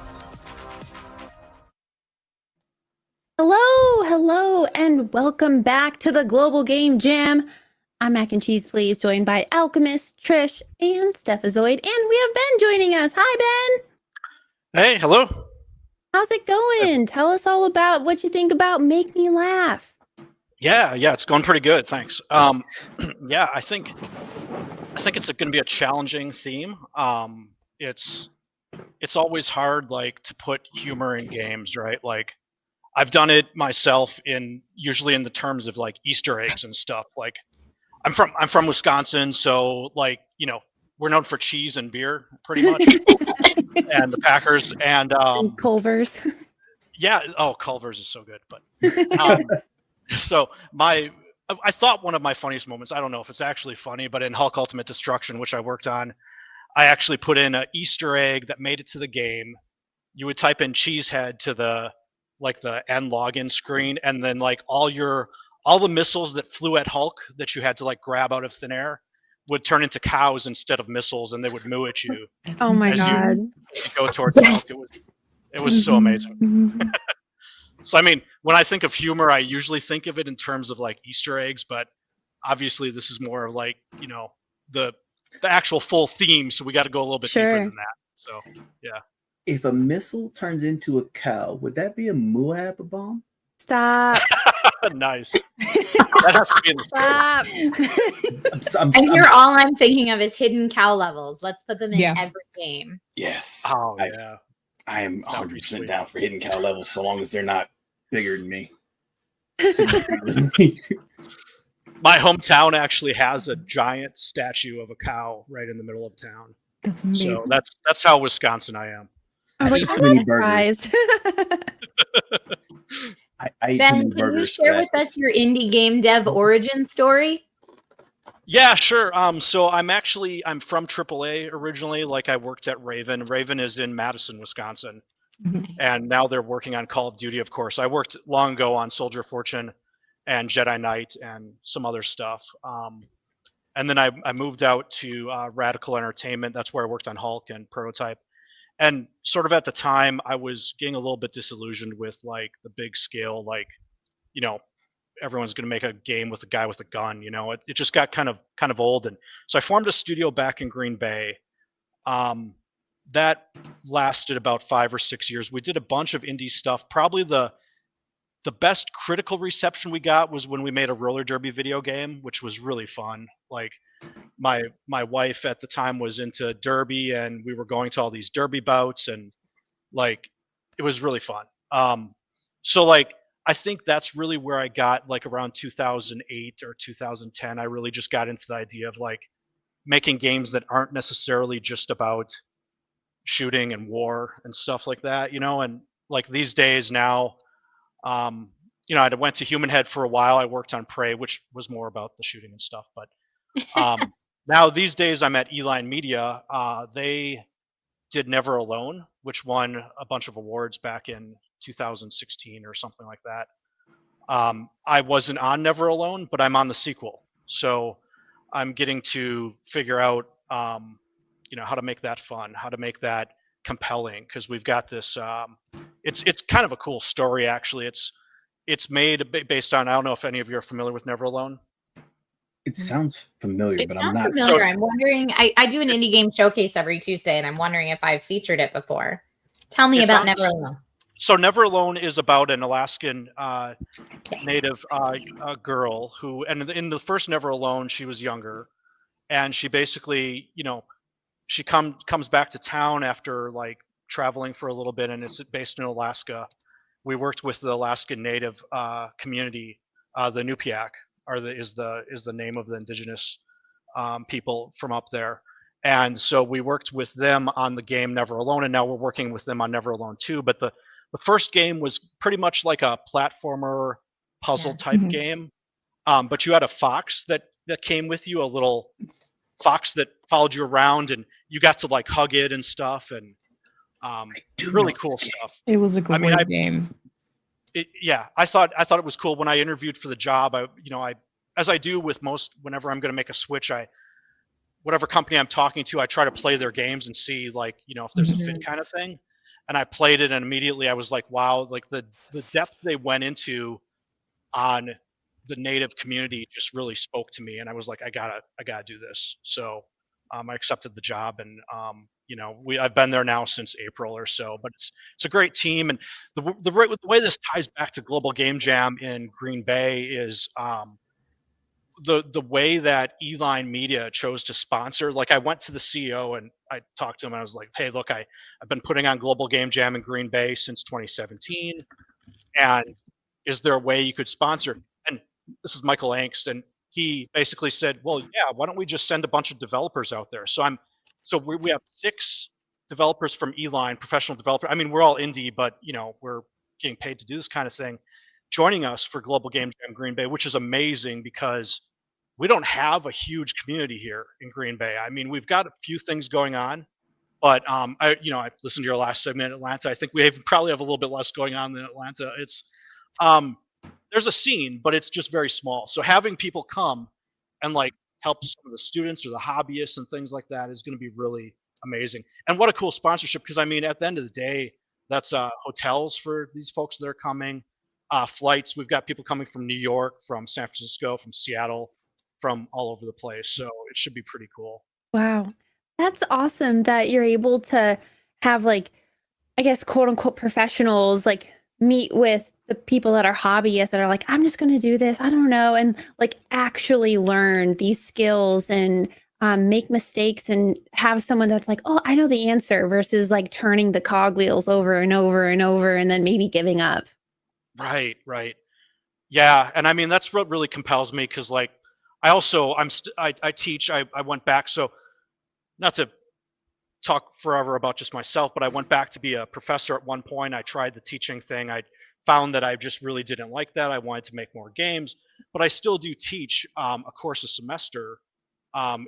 [SPEAKER 14] Hello, and welcome back to the Global Game Jam. I'm Mac and Cheese Please, joined by Alchemist, Trish, and Stephazoid, and we have Ben joining us. Hi, Ben.
[SPEAKER 1] Hey, hello.
[SPEAKER 14] How's it going? Tell us all about what you think about Make Me Laugh.
[SPEAKER 1] Yeah, it's going pretty good. Thanks. Yeah, I think it's going to be a challenging theme. It's always hard, like, to put humor in games, right? Like, I've done it myself usually in the terms of like Easter eggs and stuff. Like, I'm from Wisconsin, so like, you know, we're known for cheese and beer pretty much, and the Packers and
[SPEAKER 14] Culver's.
[SPEAKER 1] Yeah, Culver's is so good, but so I thought one of my funniest moments, I don't know if it's actually funny, but in Hulk Ultimate Destruction, which I worked on, I actually put in an Easter egg that made it to the game. You would type in Cheesehead to the end login screen, and then like all the missiles that flew at Hulk that you had to like grab out of thin air would turn into cows instead of missiles, and they would moo at you.
[SPEAKER 14] Oh my
[SPEAKER 1] as
[SPEAKER 14] God.
[SPEAKER 1] you go towards Hulk. It was so amazing. So I mean, when I think of humor, I usually think of it in terms of like Easter eggs, but obviously this is more like, you know, the actual full theme, so we got to go a little bit deeper than that. So yeah.
[SPEAKER 4] If a missile turns into a cow, would that be a Moab bomb?
[SPEAKER 14] Stop.
[SPEAKER 1] Nice. That has to be in the
[SPEAKER 14] Stop.
[SPEAKER 16] All I'm thinking of is hidden cow levels. Let's put them in every game.
[SPEAKER 4] Yes.
[SPEAKER 1] Oh yeah.
[SPEAKER 4] I am 100% down for hidden cow levels, so long as they're not bigger than me.
[SPEAKER 1] My hometown actually has a giant statue of a cow right in the middle of town.
[SPEAKER 17] That's amazing.
[SPEAKER 1] So that's how Wisconsin I am.
[SPEAKER 4] I eat too many burgers. I eat too
[SPEAKER 16] Ben,
[SPEAKER 4] many
[SPEAKER 16] can you
[SPEAKER 4] burgers.
[SPEAKER 16] share with us your indie game dev origin story?
[SPEAKER 1] Yeah, sure. So I'm from AAA originally. Like, I worked at Raven. Raven is in Madison, Wisconsin, and now they're working on Call of Duty. Of course, I worked long ago on Soldier of Fortune and Jedi Knight and some other stuff. And then I moved out to Radical Entertainment. That's where I worked on Hulk and Prototype. And sort of at the time, I was getting a little bit disillusioned with like the big scale, like, you know, everyone's going to make a game with a guy with a gun. You know, it just got kind of old. And so I formed a studio back in Green Bay. That lasted about 5 or 6 years. We did a bunch of indie stuff. Probably the best critical reception we got was when we made a roller derby video game, which was really fun. Like, my wife at the time was into derby, and we were going to all these derby bouts, and like, it was really fun. So like, I think that's really where I got, like, around 2008 or 2010, I really just got into the idea of like making games that aren't necessarily just about shooting and war and stuff like that, you know. And like these days now, you know, I went to Human Head for a while. I worked on Prey, which was more about the shooting and stuff. But now these days I'm at Eline Media. They did Never Alone, which won a bunch of awards back in 2016 or something like that. I wasn't on Never Alone, but I'm on the sequel. So I'm getting to figure out, how to make that fun, how to make that compelling, because we've got this. It's kind of a cool story, actually. It's made based on. I don't know if any of you are familiar with Never Alone.
[SPEAKER 4] It sounds familiar,
[SPEAKER 16] It
[SPEAKER 4] but
[SPEAKER 16] sounds
[SPEAKER 4] I'm not.
[SPEAKER 16] familiar. I'm wondering. I do an indie game showcase every Tuesday, and I'm wondering if I've featured it before. Tell me about Never Alone.
[SPEAKER 1] So Never Alone is about an Alaskan native girl who, and in the first Never Alone, she was younger, and she basically, she comes back to town after like traveling for a little bit, and it's based in Alaska. We worked with the Alaskan Native community, the Nupiaq, is the name of the indigenous people from up there, and so we worked with them on the game Never Alone, and now we're working with them on Never Alone 2. But the first game was pretty much like a platformer puzzle type game, but you had a fox that came with you, a little fox that followed you around, and you got to like hug it and stuff, and really cool stuff.
[SPEAKER 17] It was a great game.
[SPEAKER 1] I thought it was cool when I interviewed for the job. I as I do with most, whenever I'm going to make a switch, whatever company I'm talking to, I try to play their games and see like, if there's a fit kind of thing. And I played it, and immediately I was like, wow, like the depth they went into on the native community just really spoke to me. And I was like, I gotta do this. So I accepted the job, and I've been there now since April or so, but it's a great team. And the way this ties back to Global Game Jam in Green Bay is the way that Eline Media chose to sponsor. Like, I went to the CEO and I talked to him, and I was like, hey, look, I've been putting on Global Game Jam in Green Bay since 2017, and is there a way you could sponsor? And this is Michael Angst, and he basically said, well, yeah, why don't we just send a bunch of developers out there? So we have 6 developers from Eline, professional developer. I mean, we're all indie, but we're getting paid to do this kind of thing, joining us for Global Game Jam Green Bay, which is amazing because we don't have a huge community here in Green Bay. I mean, we've got a few things going on, but I listened to your last segment in Atlanta. I think we probably have a little bit less going on than Atlanta. It's there's a scene, but it's just very small. So having people come and like help some of the students or the hobbyists and things like that is going to be really amazing. And what a cool sponsorship, because I mean, at the end of the day, that's hotels for these folks that are coming, flights. We've got people coming from New York, from San Francisco, from Seattle, from all over the place. So it should be pretty cool.
[SPEAKER 14] Wow. That's awesome that you're able to have, like, I guess, quote unquote professionals like meet with the people that are hobbyists that are like, I'm just going to do this, I don't know, and like actually learn these skills and make mistakes and have someone that's like, oh, I know the answer, versus like turning the cogwheels over and over and over and then maybe giving up.
[SPEAKER 1] Right. Yeah. And I mean, that's what really compels me, because like I teach. I went back, so not to talk forever about just myself, but I went back to be a professor at one point. I tried the teaching thing. I found that I just really didn't like that. I wanted to make more games, but I still do teach a course a semester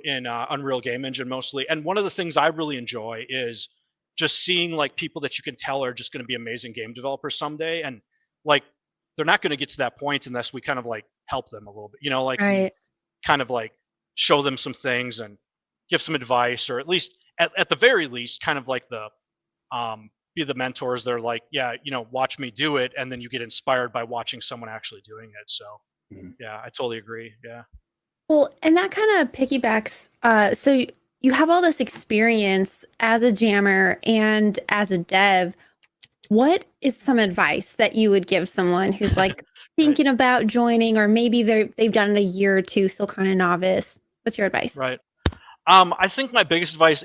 [SPEAKER 1] in Unreal Game Engine mostly. And one of the things I really enjoy is just seeing like people that you can tell are just going to be amazing game developers someday. And like, they're not going to get to that point unless we kind of like help them a little bit, like
[SPEAKER 14] right.
[SPEAKER 1] Kind of like show them some things and give some advice, or at least at the very least, kind of like the be the mentors. They're like, yeah, watch me do it, and then you get inspired by watching someone actually doing it. So yeah, I totally agree. Yeah.
[SPEAKER 14] Well, and that kind of piggybacks. So you have all this experience as a jammer and as a dev. What is some advice that you would give someone who's like thinking about joining, or maybe they've done it a year or two, still kind of novice? What's your advice?
[SPEAKER 1] Right. I think my biggest advice,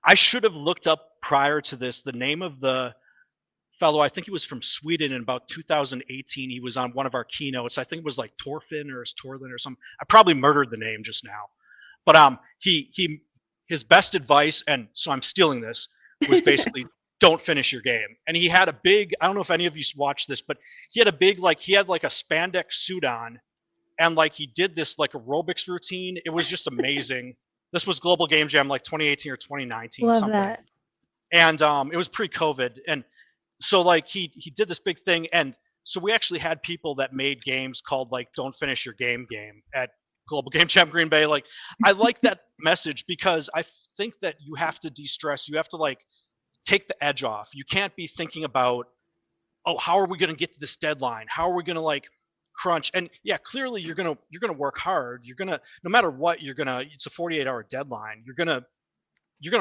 [SPEAKER 1] I should have looked up prior to this the name of the fellow. I think he was from Sweden in about 2018. He was on one of our keynotes. I think it was like Torfin or Torlin or something. I probably murdered the name just now, but his best advice, and so I'm stealing this, was basically don't finish your game. And he had a big, I don't know if any of you watched this, but he had a big, he had like a spandex suit on, and like he did this like aerobics routine. It was just amazing. This was Global Game Jam like 2018 or 2019.
[SPEAKER 14] Love
[SPEAKER 1] something.
[SPEAKER 14] That.
[SPEAKER 1] And it was pre-COVID. And so like he did this big thing, and So we actually had people that made games called like "Don't Finish Your Game" at Global Game Jam Green Bay. Like, I like that message because I think that you have to de-stress. You have to like take the edge off. You can't be thinking about, oh, how are we going to get to this deadline? How are we going to like crunch? And yeah, clearly you're going to work hard. You're going to, no matter what, it's a 48-hour deadline. You're going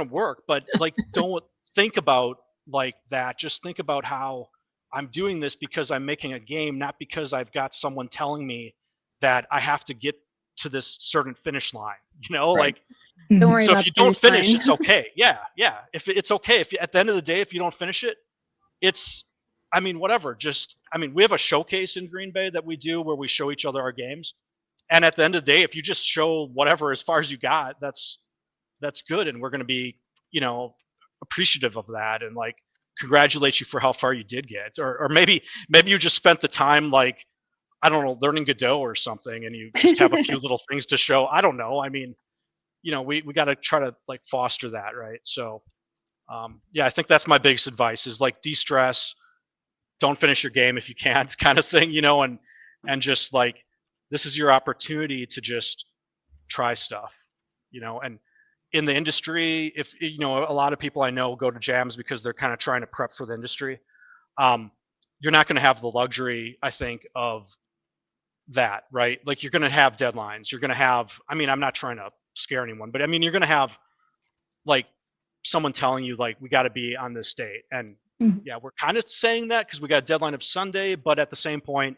[SPEAKER 1] to work, but like, don't think about like that. Just think about how I'm doing this because I'm making a game, not because I've got someone telling me that I have to get to this certain finish line, like,
[SPEAKER 14] don't worry
[SPEAKER 1] so
[SPEAKER 14] about
[SPEAKER 1] if you don't
[SPEAKER 14] finish
[SPEAKER 1] finish,
[SPEAKER 14] line.
[SPEAKER 1] it's okay. Yeah. If it's okay, if at the end of the day, if you don't finish it, it's, I mean, whatever. We have a showcase in Green Bay that we do where we show each other our games. And at the end of the day, if you just show whatever as far as you got, that's good. And we're going to be, appreciative of that and like congratulate you for how far you did get. Or maybe you just spent the time, like, I don't know, learning Godot or something, and you just have a few little things to show. I don't know. I mean, we got to try to like foster that. Right. So, yeah, I think that's my biggest advice is like de-stress, don't finish your game if you can't, kind of thing, and just like, this is your opportunity to just try stuff, and in the industry, if, a lot of people I know go to jams because they're kind of trying to prep for the industry. You're not going to have the luxury, I think, of that, right? Like, you're going to have deadlines. You're going to have, I'm not trying to scare anyone, but you're going to have like someone telling you like, we got to be on this date. And yeah, we're kind of saying that because we got a deadline of Sunday, but at the same point,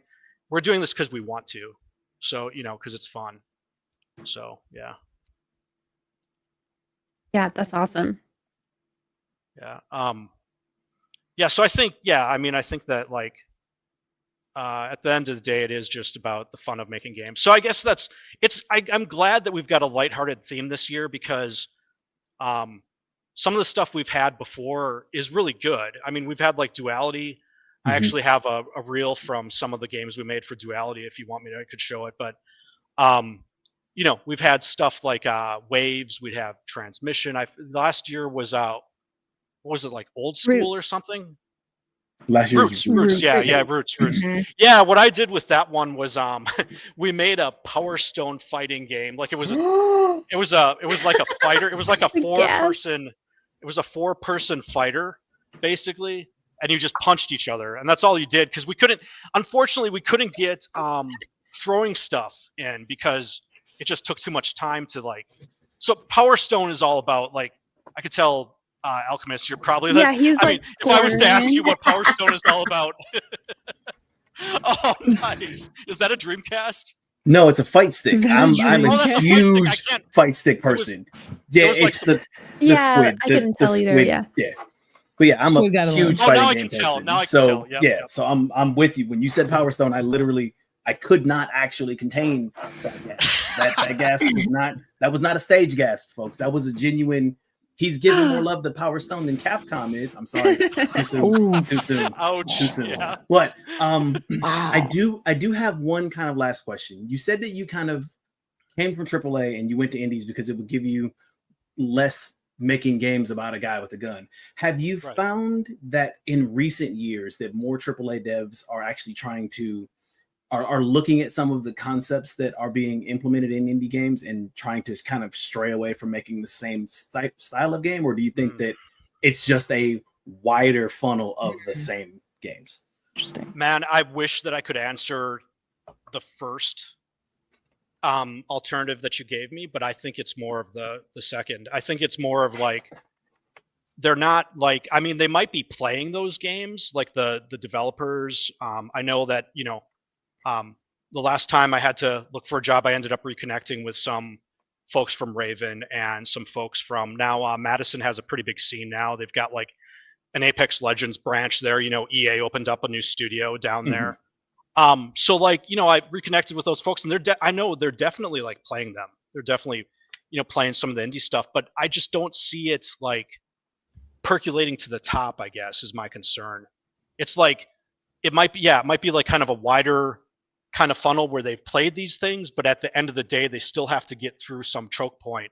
[SPEAKER 1] we're doing this because we want to. So, because it's fun. So, yeah.
[SPEAKER 14] Yeah, that's awesome.
[SPEAKER 1] Yeah. Yeah. So I think, I think that like, at the end of the day, it is just about the fun of making games. So I guess I'm glad that we've got a lighthearted theme this year because, some of the stuff we've had before is really good. We've had like Duality. I actually have a reel from some of the games we made for Duality. If you want me to, I could show it. But, we've had stuff like Waves. We'd have Transmission. Last year was what was it, like Old School or something?
[SPEAKER 4] Last year's
[SPEAKER 1] Roots. Yeah, Roots. Yeah, what I did with that one was we made a Power Stone fighting game. Like it was like a fighter. It was like a four-person fighter, basically, and you just punched each other, and that's all you did because unfortunately we couldn't get throwing stuff in because it just took too much time to like. So Power Stone is all about like, I could tell Alchemist, you're probably like,
[SPEAKER 14] he's like,
[SPEAKER 1] if I was to ask you what Power Stone is all about. Oh, nice. Is that a Dreamcast?
[SPEAKER 4] No, it's a fight stick. I'm a huge fight stick person. It's the squid.
[SPEAKER 14] I couldn't tell either.
[SPEAKER 4] Yeah. But yeah, I'm a huge fighting game person. So yeah, so I'm with you. When you said Power Stone, I could not actually contain that gas. That gas was not a stage gas, folks. That was a genuine. He's giving more love to Power Stone than Capcom is. I'm sorry. Too soon. Too soon.
[SPEAKER 1] Ouch.
[SPEAKER 4] Too soon.
[SPEAKER 1] Yeah.
[SPEAKER 4] But I do have one kind of last question. You said that you kind of came from AAA and you went to indies because it would give you less making games about a guy with a gun. Have you found that in recent years that more AAA devs are actually trying to are looking at some of the concepts that are being implemented in indie games and trying to kind of stray away from making the same style of game? Or do you think that it's just a wider funnel of the same games?
[SPEAKER 17] Interesting.
[SPEAKER 1] Man, I wish that I could answer the first alternative that you gave me, but I think it's more of the second. I think it's more of like, they're not like, they might be playing those games, like the developers. I know that, the last time I had to look for a job, I ended up reconnecting with some folks from Raven and some folks from now Madison has a pretty big scene now. They've got like an Apex Legends branch there. EA opened up a new studio down there. So like, I reconnected with those folks and I know they're definitely like playing them. They're definitely, playing some of the indie stuff, but I just don't see it like percolating to the top, I guess, is my concern. It's like, it might be like kind of a wider kind of funnel where they've played these things, but at the end of the day, they still have to get through some choke point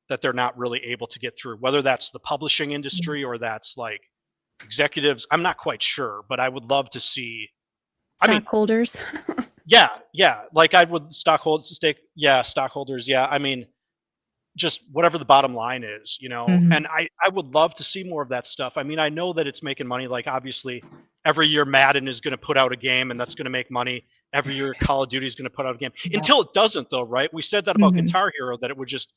[SPEAKER 1] that they're not really able to get through, whether that's the publishing industry or that's like executives. I'm not quite sure, but I would love to see
[SPEAKER 14] Stockholders.
[SPEAKER 1] Yeah. Like I would stockholders. Yeah. I mean, just whatever the bottom line is, and I would love to see more of that stuff. I mean, I know that it's making money. Like obviously every year Madden is going to put out a game and that's going to make money. Every year Call of Duty is going to put out a game until it doesn't though. Right. We said that about Guitar Hero, that it would just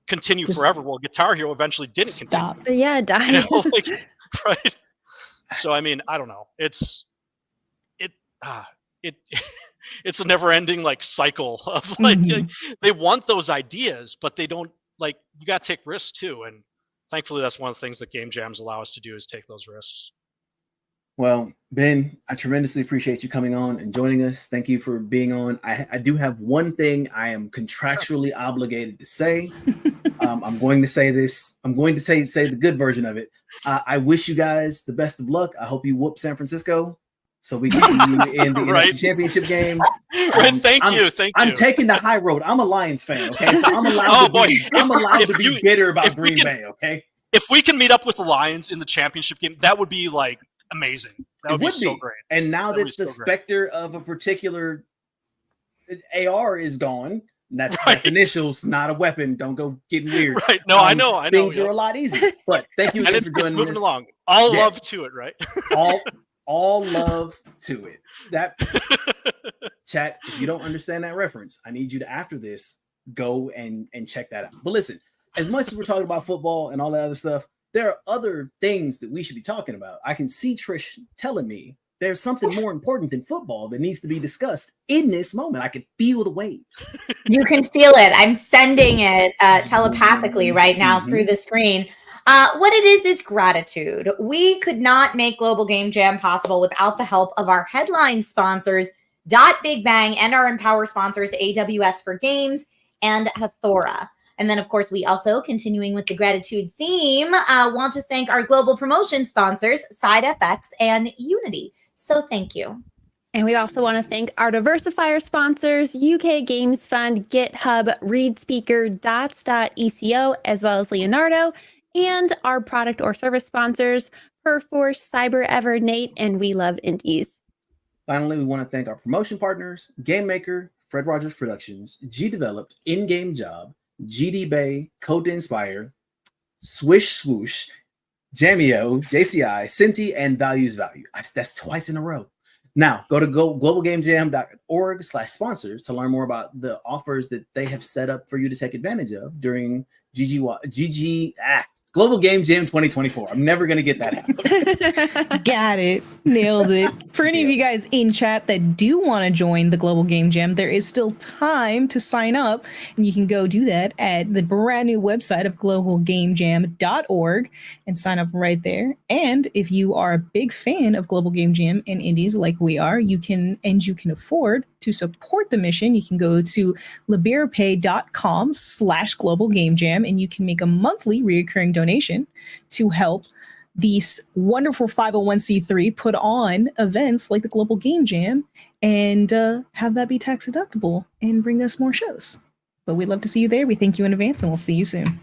[SPEAKER 1] continue forever. Well, Guitar Hero eventually didn't continue.
[SPEAKER 14] Yeah, it died.
[SPEAKER 1] Right. So, I mean, I don't know. It's a never ending like cycle of like, they want those ideas, but they don't you got to take risks too. And thankfully that's one of the things that game jams allow us to do, is take those risks.
[SPEAKER 4] Well, Ben, I tremendously appreciate you coming on and joining us. Thank you for being on. I do have one thing I am contractually obligated to say. I'm going to say this. I'm going to say the good version of it. I wish you guys the best of luck. I hope you whoop San Francisco so we can see you in the NFC Championship game.
[SPEAKER 1] Thank you.
[SPEAKER 4] I'm taking the high road. I'm a Lions fan, okay? So I'm allowed to be bitter about Green Bay, okay?
[SPEAKER 1] If we can meet up with the Lions in the championship game, that would be like amazing. That would be so great.
[SPEAKER 4] And now that the specter of a particular AR is gone, that's initials, not a weapon. Don't go getting weird.
[SPEAKER 1] Right. No, I know.
[SPEAKER 4] Things are a lot easier. But thank you again for joining us.
[SPEAKER 1] Moving along. All love to it, right?
[SPEAKER 4] all love to it. That chat, if you don't understand that reference, I need you to, after this, go and check that out. But listen, as much as we're talking about football and all that other stuff, there are other things that we should be talking about. I can see Trish telling me there's something more important than football that needs to be discussed in this moment. I can feel the waves.
[SPEAKER 16] You can feel it. I'm sending it telepathically right now through the screen. What it is gratitude. We could not make Global Game Jam possible without the help of our headline sponsors, Big Bang, and our Empower sponsors, AWS for Games and Hathora. And then, of course, we also, continuing with the gratitude theme, want to thank our global promotion sponsors, SideFX and Unity. So thank you.
[SPEAKER 14] And we also want to thank our diversifier sponsors, UK Games Fund, GitHub, ReadSpeaker, Dots.eco, as well as Leonardo, and our product or service sponsors, Perforce, CyberEver, Nate, and We Love Indies.
[SPEAKER 4] Finally, we want to thank our promotion partners, Game Maker, Fred Rogers Productions, G Developed, In-Game Job, GD Bay, Code to Inspire, Swish Swoosh, Jamio, JCI, Cinti, and Values Value. That's twice in a row. Now, go to globalgamejam.org/sponsors to learn more about the offers that they have set up for you to take advantage of during Global Game Jam 2024. I'm never going to get that out.
[SPEAKER 17] Got it. Nailed it. For any of you guys in chat that do want to join the Global Game Jam, there is still time to sign up, and you can go do that at the brand new website of globalgamejam.org and sign up right there. And if you are a big fan of Global Game Jam and indies like we are, you can afford to support the mission. You can go to liberapay.com/globalgamejam, and you can make a monthly recurring donation to help these wonderful 501c3 put on events like the Global Game Jam and have that be tax deductible and bring us more shows. But we'd love to see you there. We thank you in advance, and we'll see you soon.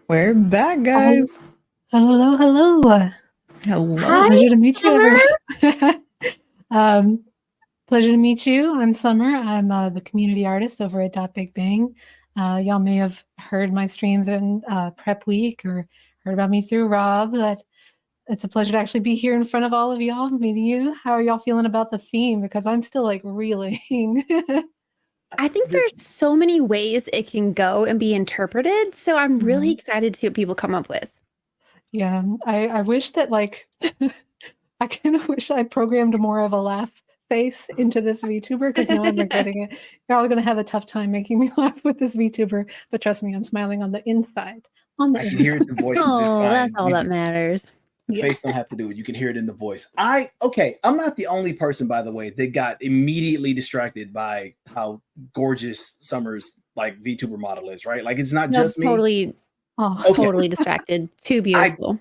[SPEAKER 17] We're back, guys.
[SPEAKER 6] Hello, hello.
[SPEAKER 17] Hello.
[SPEAKER 6] Hi, pleasure to meet you, everyone. Pleasure to meet you. I'm Summer. I'm the community artist over at Big Bang. Y'all may have heard my streams in Prep Week or heard about me through Rob, but it's a pleasure to actually be here in front of all of y'all, meeting you. How are y'all feeling about the theme? Because I'm still like reeling.
[SPEAKER 14] I think there's so many ways it can go and be interpreted. So I'm really excited to see what people come up with.
[SPEAKER 6] Yeah, I wish that like I kind of wish I programmed more of a laugh face into this VTuber because now I'm regretting it. You're all gonna have a tough time making me laugh with this VTuber, but trust me, I'm smiling on the inside. On the
[SPEAKER 4] I can
[SPEAKER 6] inside.
[SPEAKER 4] hear it in the voices.
[SPEAKER 14] Oh,
[SPEAKER 4] fine.
[SPEAKER 14] that's all
[SPEAKER 4] You
[SPEAKER 14] that
[SPEAKER 4] can-
[SPEAKER 14] matters.
[SPEAKER 4] The face don't have to do it. You can hear it in the voice. I'm not the only person, by the way, that got immediately distracted by how gorgeous Summer's like VTuber model is, right? Like it's not just me.
[SPEAKER 14] Totally, totally distracted. Too beautiful.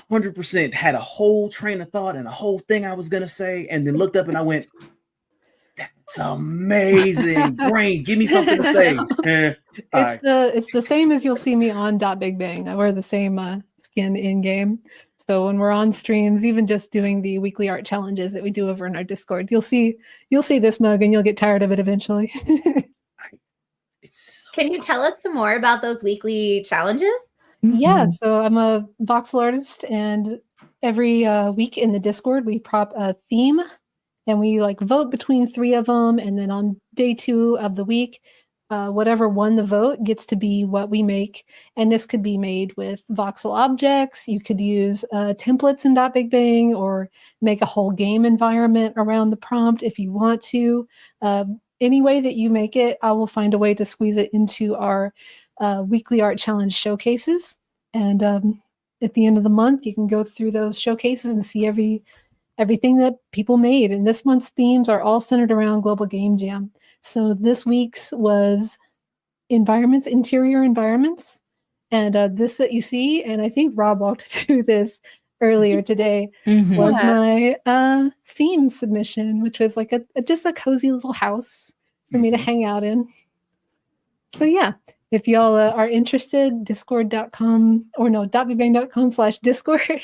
[SPEAKER 4] 100% had a whole train of thought and a whole thing I was gonna say, and then looked up and I went, "That's amazing, brain! Give me something to say."
[SPEAKER 6] It's the same as you'll see me on Big Bang. I wear the same skin in game. So when we're on streams, even just doing the weekly art challenges that we do over in our Discord, you'll see this mug and you'll get tired of it eventually.
[SPEAKER 16] Can you tell us some more about those weekly challenges?
[SPEAKER 6] Yeah, so I'm a voxel artist, and every week in the Discord we prop a theme, and we like vote between 3 of them, and then on day 2 of the week, whatever won the vote gets to be what we make. And this could be made with voxel objects. You could use templates in Big Bang or make a whole game environment around the prompt if you want to. Any way that you make it, I will find a way to squeeze it into our weekly art challenge showcases. And at the end of the month, you can go through those showcases and see everything that people made. And this month's themes are all centered around Global Game Jam. So this week's was environments, interior environments. And this that you see, and I think Rob walked through this earlier today, was my theme submission, which was like just a cozy little house for me to hang out in. So yeah, if y'all are interested, discord.com or no, .bbang.com/discord,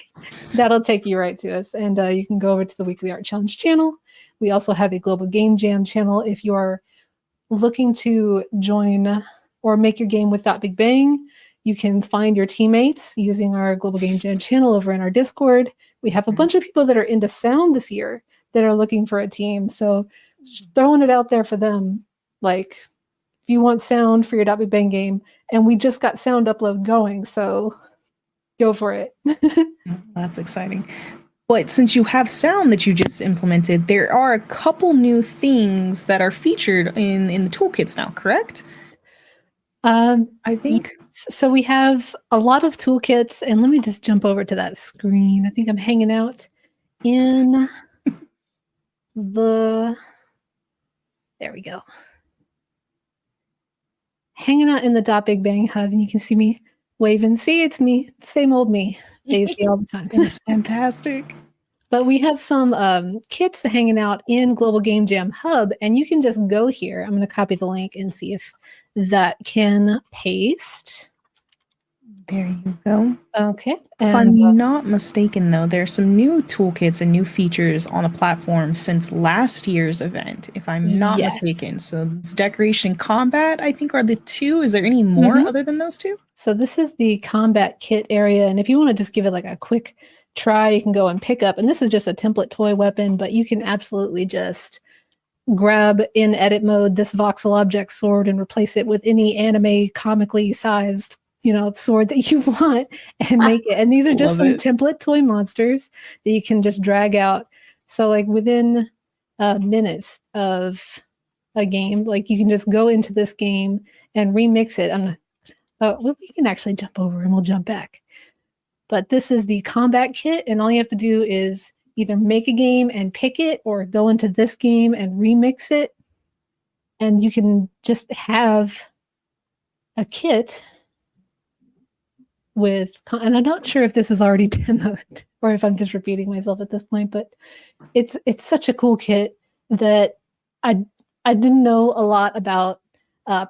[SPEAKER 6] that'll take you right to us. And you can go over to the Weekly Art Challenge channel. We also have a Global Game Jam channel if you are looking to join or make your game with Big Bang. You can find your teammates using our Global Game Jam channel over in our Discord. We have a bunch of people that are into sound this year that are looking for a team. So just throwing it out there for them. Like, if you want sound for your Big Bang game, and we just got sound upload going, so go for it.
[SPEAKER 17] That's exciting. But since you have sound that you just implemented, there are a couple new things that are featured in the toolkits now, correct?
[SPEAKER 6] I think so. We have a lot of toolkits, and let me just jump over to that screen. I think I'm hanging out in the. There we go. Hanging out in the Big Bang hub, and you can see me waving. See, it's me, same old me, Daisy, all the time.
[SPEAKER 17] It's fantastic.
[SPEAKER 6] But we have some kits hanging out in Global Game Jam Hub, and you can just go here. I'm going to copy the link and see if that can paste.
[SPEAKER 17] There you go.
[SPEAKER 6] Okay.
[SPEAKER 17] If I'm not mistaken, though, there are some new toolkits and new features on the platform since last year's event, if I'm not mistaken. So it's decoration combat, I think, are the two. Is there any more other than those two?
[SPEAKER 6] So this is the combat kit area, and if you want to just give it like a quick try, you can go and pick up, and this is just a template toy weapon, but you can absolutely just grab in edit mode this voxel object sword and replace it with any anime comically sized sword that you want and make it. And these are just some template toy monsters that you can just drag out. So like within minutes of a game, like you can just go into this game and remix it. We can actually jump over and we'll jump back. But this is the combat kit, and all you have to do is either make a game and pick it or go into this game and remix it. And you can just have a kit with, and I'm not sure if this is already demoed or if I'm just repeating myself at this point, but it's such a cool kit that I didn't know a lot about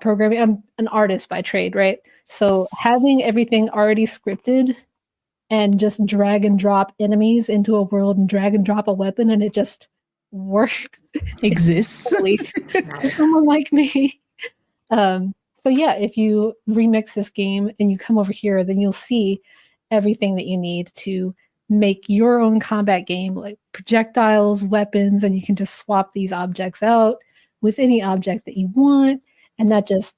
[SPEAKER 6] programming. I'm an artist by trade, right? So having everything already scripted and just drag and drop enemies into a world and drag and drop a weapon and it just works.
[SPEAKER 17] Exists.
[SPEAKER 6] For someone like me. So yeah, if you remix this game and you come over here, then you'll see everything that you need to make your own combat game, like projectiles, weapons, and you can just swap these objects out with any object that you want, and that just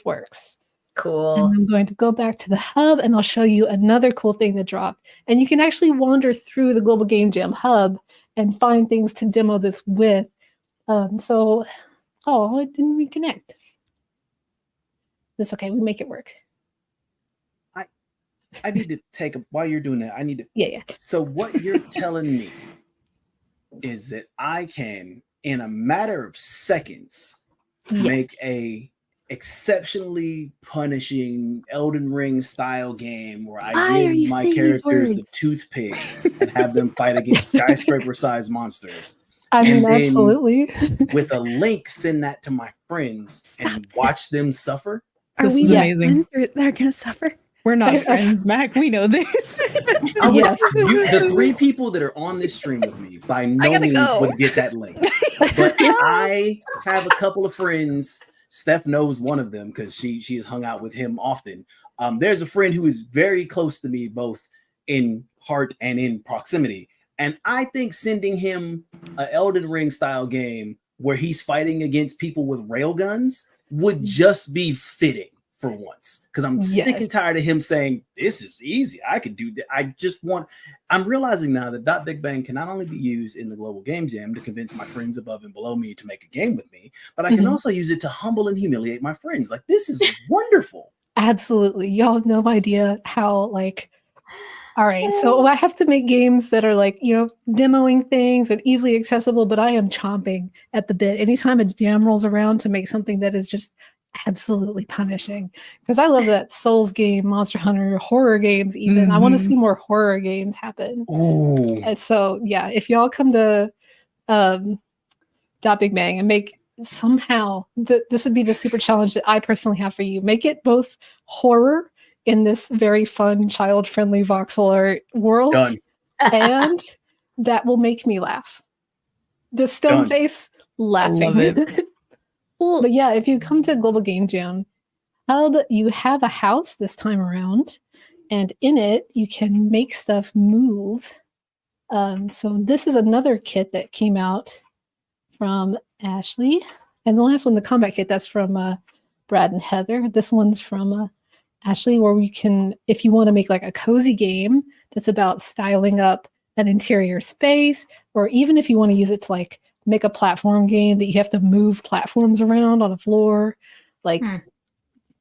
[SPEAKER 6] works.
[SPEAKER 16] Cool.
[SPEAKER 6] And I'm going to go back to the hub and I'll show you another cool thing that dropped. And you can actually wander through the Global Game Jam hub and find things to demo this with. Oh, it didn't reconnect. That's okay, we make it work.
[SPEAKER 4] I need to take while you're doing that, I need to.
[SPEAKER 6] Yeah.
[SPEAKER 4] So what you're telling me is that I can, in a matter of seconds, make a exceptionally punishing Elden Ring style game where I give my characters a toothpick and have them fight against skyscraper sized monsters.
[SPEAKER 6] I mean,
[SPEAKER 4] then
[SPEAKER 6] absolutely.
[SPEAKER 4] With a link, send that to my friends and watch them suffer.
[SPEAKER 17] This is amazing.
[SPEAKER 14] They're gonna suffer.
[SPEAKER 17] We're not friends, Mac. We know this.
[SPEAKER 4] The three people that are on this stream with me by no means would get that link. But I have a couple of friends. Steph knows one of them because she has hung out with him often. There's a friend who is very close to me, both in heart and in proximity. And I think sending him an Elden Ring style game where he's fighting against people with railguns would just be fitting for once. Because I'm sick and tired of him saying, this is easy, I could do that. I'm realizing now that Dot Big Bang can not only be used in the Global Game Jam to convince my friends above and below me to make a game with me, but I can also use it to humble and humiliate my friends. Like, this is wonderful.
[SPEAKER 6] Absolutely. Y'all have no idea how, all right, so I have to make games that are demoing things and easily accessible, but I am chomping at the bit anytime a jam rolls around to make something that is just absolutely punishing. Because I love that Souls game, Monster Hunter, horror games even. I want to see more horror games happen.
[SPEAKER 4] Ooh.
[SPEAKER 6] And so, yeah, if y'all come to Dot Big Bang and make somehow, this would be the super challenge that I personally have for you. Make it both horror in this very fun, child-friendly voxel art world.
[SPEAKER 4] Done.
[SPEAKER 6] And that will make me laugh. The stone face laughing.
[SPEAKER 17] I love it.
[SPEAKER 6] Well, but yeah, if you come to Global Game Jam Hub, you have a house this time around, and in it you can make stuff move. So this is another kit that came out from Ashley, and the last one, the combat kit, that's from Brad and Heather. This one's from Ashley, where you can, if you want to make a cozy game that's about styling up an interior space, or even if you want to use it to make a platform game that you have to move platforms around on a floor,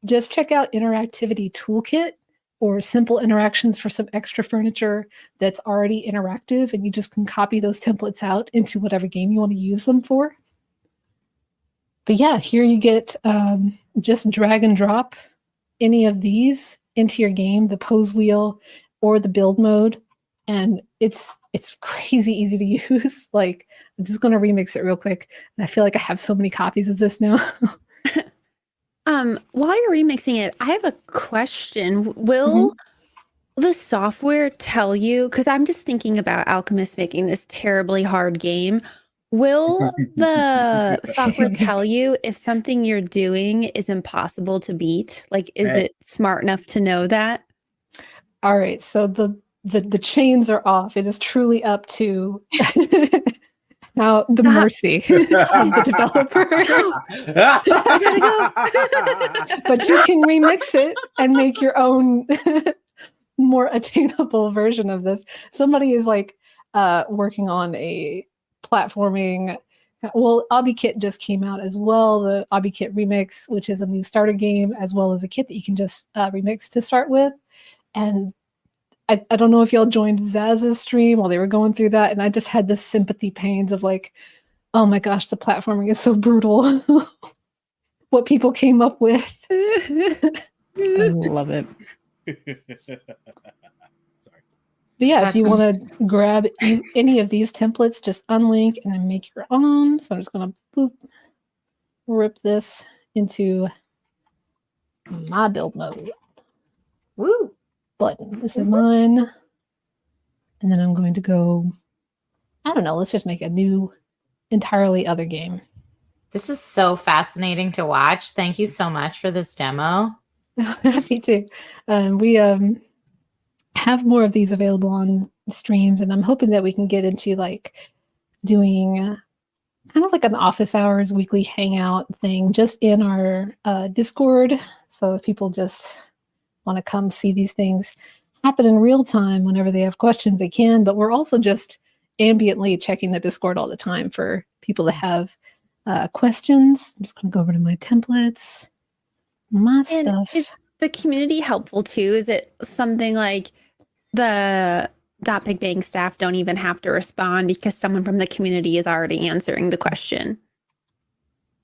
[SPEAKER 6] just check out Interactivity Toolkit or Simple Interactions for some extra furniture that's already interactive, and you just can copy those templates out into whatever game you want to use them for. But yeah, here you get just drag and drop any of these into your game, the pose wheel or the build mode, and it's crazy easy to use. I'm just going to remix it real quick, and I feel like I have so many copies of this now.
[SPEAKER 14] While you're remixing it, I have a question. Will the software tell you, because I'm just thinking about Alchemist making this terribly hard game, will the software tell you if something you're doing is impossible to beat? Is it smart enough to know that?
[SPEAKER 6] All right, so the chains are off. It is truly up to now the mercy of the developer. But you can remix it and make your own more attainable version of this. Somebody is working on a platforming. Well, Obby-Kit just came out as well, the Obby-Kit Remix, which is a new starter game, as well as a kit that you can just remix to start with. And I don't know if y'all joined Zaz's stream while they were going through that, and I just had this sympathy pains of oh my gosh, the platforming is so brutal. What people came up with.
[SPEAKER 17] I love it.
[SPEAKER 6] But yeah, if you want to grab any of these templates, just unlink and then make your own. So I'm just going to rip this into my build mode.
[SPEAKER 16] Woo!
[SPEAKER 6] Button. This is mine. And then I'm going to go, I don't know, let's just make a new, entirely other game.
[SPEAKER 16] This is so fascinating to watch. Thank you so much for this demo.
[SPEAKER 6] Happy to. We have more of these available on streams, and I'm hoping that we can get into like doing kind of like an office hours weekly hangout thing just in our Discord. So if people just want to come see these things happen in real time whenever they have questions, they can. But we're also just ambiently checking the Discord all the time for people that have questions. I'm just going to go over to my templates, my stuff.
[SPEAKER 14] Is the community helpful too? Is it something like the Big Bang staff don't even have to respond because someone from the community is already answering the question?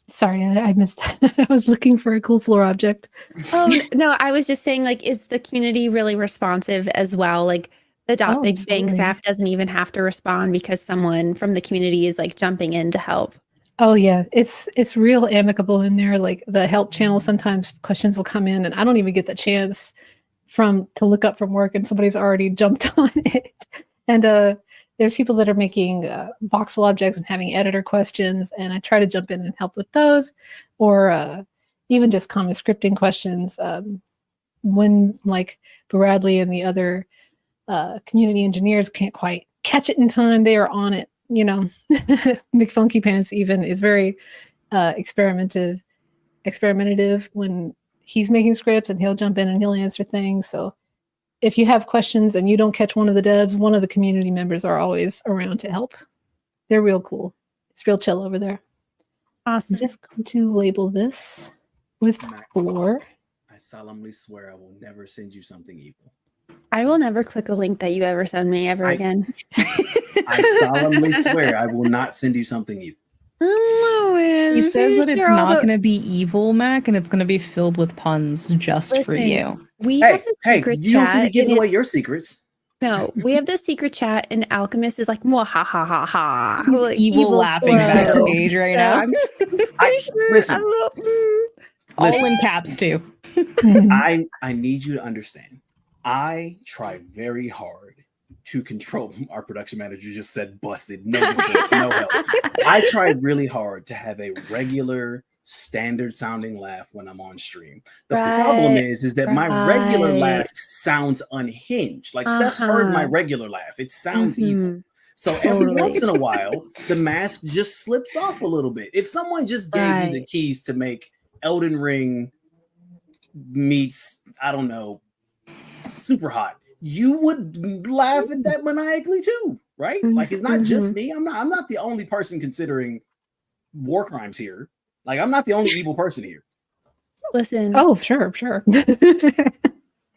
[SPEAKER 6] Sorry, I missed that. I was looking for a cool floor object.
[SPEAKER 14] Oh, no, I was just saying, like, is the community really responsive as well? Like, the Big Bang staff doesn't even have to respond because someone from the community is, like, jumping in to help.
[SPEAKER 6] Oh, yeah. It's real amicable in there. Like, the help channel, sometimes questions will come in, and I don't even get the chance to look up from work, and somebody's already jumped on it. And there's people that are making voxel objects and having editor questions, and I try to jump in and help with those, or even just common scripting questions. When like Bradley and the other community engineers can't quite catch it in time, they are on it. You know, McFunky Pants even is very experimentative when he's making scripts, and he'll jump in and he'll answer things. So if you have questions and you don't catch one of the devs, one of the community members are always around to help. They're real cool. It's real chill over there.
[SPEAKER 14] Awesome.
[SPEAKER 6] I'm just going to label this with floor.
[SPEAKER 4] I solemnly swear I will never send you something evil.
[SPEAKER 14] I will never click a link that you ever send me ever again.
[SPEAKER 4] I solemnly swear I will not send you something evil.
[SPEAKER 17] He says that it's not going to be evil, Mac, and it's going to be filled with puns just for you.
[SPEAKER 14] We have a secret
[SPEAKER 4] you don't seem to
[SPEAKER 14] chat.
[SPEAKER 4] give away your secrets.
[SPEAKER 14] No, we have the secret chat, and Alchemist is like, "Mwah, ha ha ha ha."
[SPEAKER 17] He's
[SPEAKER 14] Like,
[SPEAKER 17] evil laughing
[SPEAKER 14] flow.
[SPEAKER 17] backstage right now.
[SPEAKER 14] I'm pretty sure.
[SPEAKER 4] listen.
[SPEAKER 14] I don't know.
[SPEAKER 17] All in caps too.
[SPEAKER 4] I need you to understand. I try very hard to control. Our production manager just said busted. No defense, no help. I try really hard to have a regular, standard sounding laugh when I'm on stream. The problem is that my regular laugh sounds unhinged. Like Steph's heard my regular laugh. It sounds evil. So every once in a while, the mask just slips off a little bit. If someone just gave you the keys to make Elden Ring meets, I don't know, Super Hot, you would laugh at that maniacally too, right? Like it's not just me. I'm not the only person considering war crimes here. Like I'm not the only evil person here.
[SPEAKER 14] Listen.
[SPEAKER 6] Oh, sure.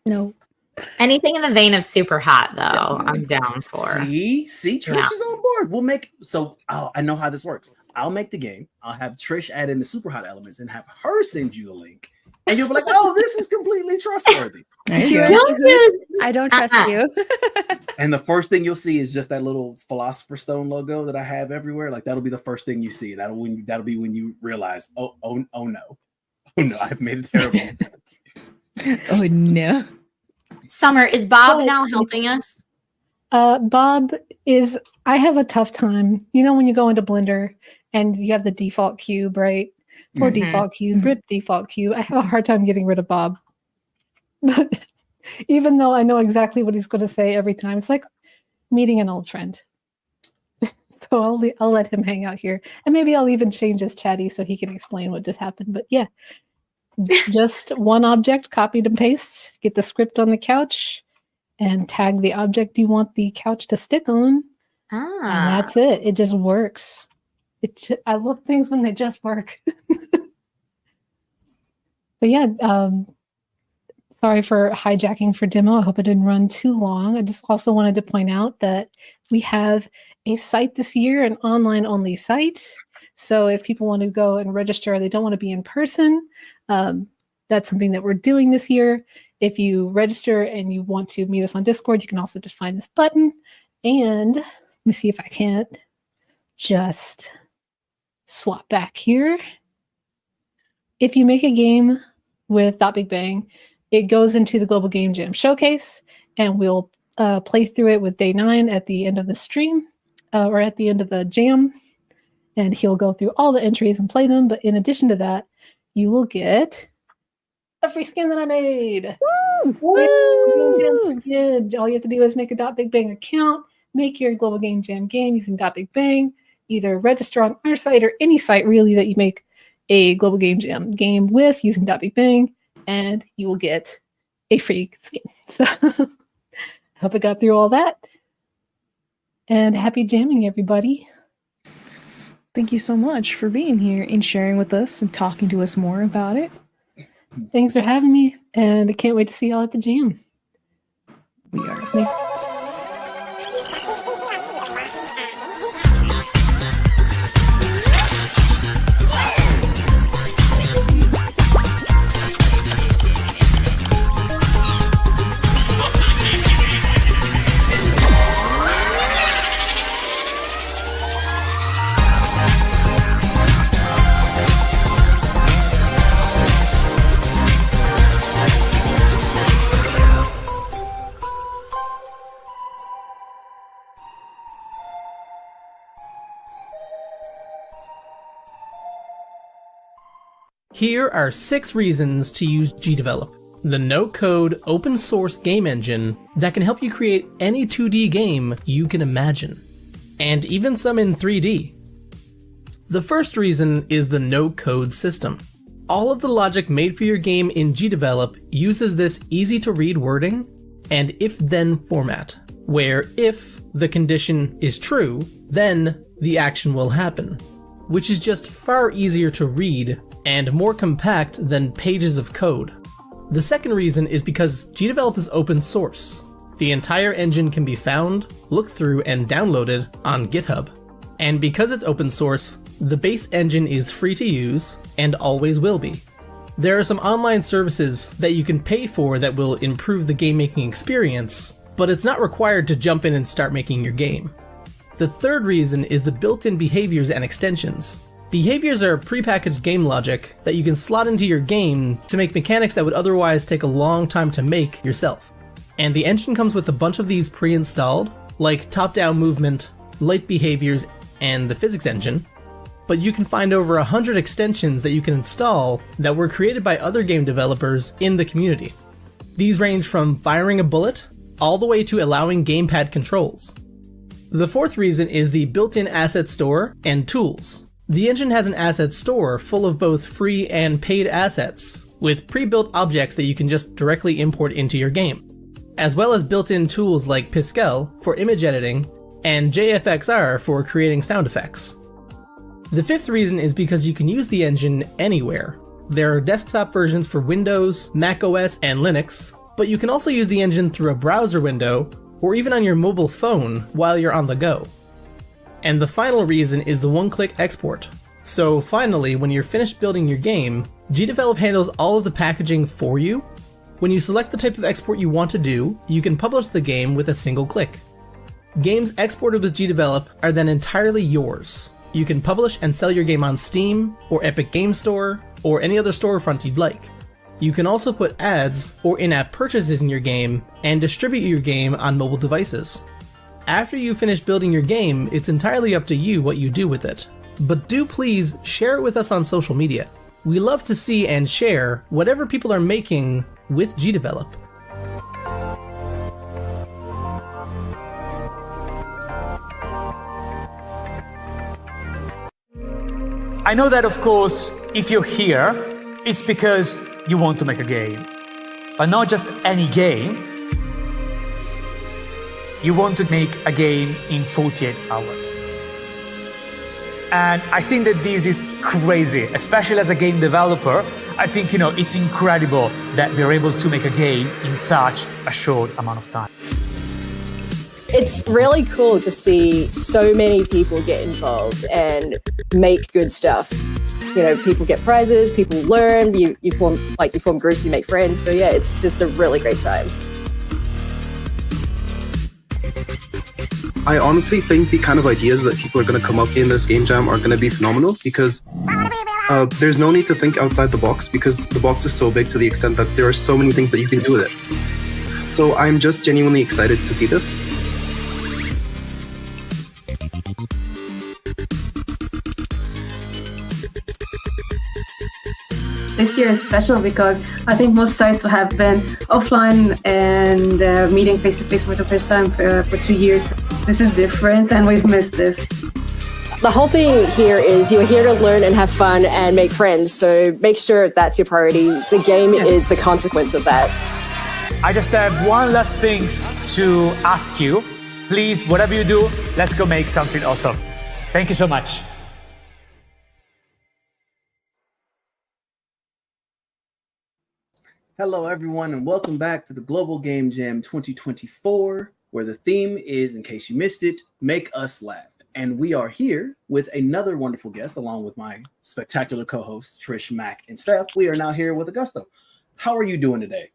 [SPEAKER 14] No.
[SPEAKER 16] Anything in the vein of Super Hot, though, I'm down for.
[SPEAKER 4] See, Trish is on board. We'll make I know how this works. I'll make the game. I'll have Trish add in the Super Hot elements and have her send you the link. And you'll be like, oh, this is completely trustworthy.
[SPEAKER 14] I don't trust you.
[SPEAKER 4] And the first thing you'll see is just that little Philosopher's Stone logo that I have everywhere. Like that'll be the first thing you see. That'll be when you realize, oh no, I've made a terrible mistake.
[SPEAKER 17] Oh no.
[SPEAKER 16] Summer, is Bob now helping us?
[SPEAKER 6] Bob is. I have a tough time. You know when you go into Blender and you have the default cube, right? Poor default cube, rip default cube. I have a hard time getting rid of Bob. But even though I know exactly what he's going to say every time, it's like meeting an old friend. So I'll let him hang out here. And maybe I'll even change his chatty so he can explain what just happened. But yeah, just one object, copied and paste, get the script on the couch, and tag the object you want the couch to stick on. And that's it. It just works. I love things when they just work. But yeah, sorry for hijacking for demo. I hope it didn't run too long. I just also wanted to point out that we have a site this year, an online only site. So if people want to go and register, they don't want to be in person. That's something that we're doing this year. If you register and you want to meet us on Discord, you can also just find this button. And let me see if I can't just swap back here. if you make a game with Big Bang, it goes into the Global Game Jam showcase, and we'll play through it with Day 9 at the end of the stream or at the end of the jam. And he'll go through all the entries and play them. But in addition to that, you will get a free skin that I made. Woo! Woo! Skin. All you have to do is make a Big Bang account, make your Global Game Jam game using Big Bang, either register on our site or any site really that you make a Global Game Jam game with using Big Bang, and you will get a free skin. So I hope I got through all that. And happy jamming, everybody.
[SPEAKER 17] Thank you so much for being here and sharing with us and talking to us more about it.
[SPEAKER 6] Thanks for having me, and I can't wait to see y'all at the jam.
[SPEAKER 17] We are.
[SPEAKER 9] Here are 6 reasons to use GDevelop, the no-code open-source game engine that can help you create any 2D game you can imagine, and even some in 3D. The first reason is the no-code system. All of the logic made for your game in GDevelop uses this easy-to-read wording and if-then format, where if the condition is true, then the action will happen, which is just far easier to read and more compact than pages of code. The second reason is because GDevelop is open source. The entire engine can be found, looked through, and downloaded on GitHub. And because it's open source, the base engine is free to use and always will be. There are some online services that you can pay for that will improve the game making experience, but it's not required to jump in and start making your game. The third reason is the built-in behaviors and extensions. Behaviors are prepackaged game logic that you can slot into your game to make mechanics that would otherwise take a long time to make yourself. And the engine comes with a bunch of these pre-installed, like top-down movement, light behaviors, and the physics engine. But you can find over 100 extensions that you can install that were created by other game developers in the community. These range from firing a bullet all the way to allowing gamepad controls. The fourth reason is the built-in asset store and tools. The engine has an asset store full of both free and paid assets, with pre-built objects that you can just directly import into your game, as well as built-in tools like Piskel for image editing and JFXR for creating sound effects. The fifth reason is because you can use the engine anywhere. There are desktop versions for Windows, Mac OS, and Linux, but you can also use the engine through a browser window or even on your mobile phone while you're on the go. And the final reason is the one-click export. So finally, when you're finished building your game, GDevelop handles all of the packaging for you. When you select the type of export you want to do, you can publish the game with a single click. Games exported with GDevelop are then entirely yours. You can publish and sell your game on Steam, or Epic Game Store, or any other storefront you'd like. You can also put ads or in-app purchases in your game and distribute your game on mobile devices. After you finish building your game, it's entirely up to you what you do with it. But do please share it with us on social media. We love to see and share whatever people are making with GDevelop.
[SPEAKER 3] I know that, of course, if you're here, it's because you want to make a game. But not just any game. You want to make a game in 48 hours. And I think that this is crazy, especially as a game developer. I think, it's incredible that we're able to make a game in such a short amount of time.
[SPEAKER 11] It's really cool to see so many people get involved and make good stuff. People get prizes, people learn, you form groups, you make friends. So yeah, it's just a really great time.
[SPEAKER 20] I honestly think the kind of ideas that people are going to come up in this game jam are going to be phenomenal because
[SPEAKER 12] there's no need to think outside the box because the box is so big to the extent that there are so many things that you can do with it. So I'm just genuinely excited to see this.
[SPEAKER 20] This year is special because I think most sites have been offline and meeting face to face for the first time for 2 years. This is different and we've missed this.
[SPEAKER 11] The whole thing here is you're here to learn and have fun and make friends, so make sure that's your priority. The game is the consequence of that.
[SPEAKER 3] I just have one last thing to ask you. Please, whatever you do, let's go make something awesome. Thank you so much.
[SPEAKER 4] Hello, everyone, and welcome back to the Global Game Jam 2024, where the theme is, in case you missed it, Make Us Laugh. And we are here with another wonderful guest, along with my spectacular co-hosts, Trish, Mac, and Steph. We are now here with Augusto. How are you doing today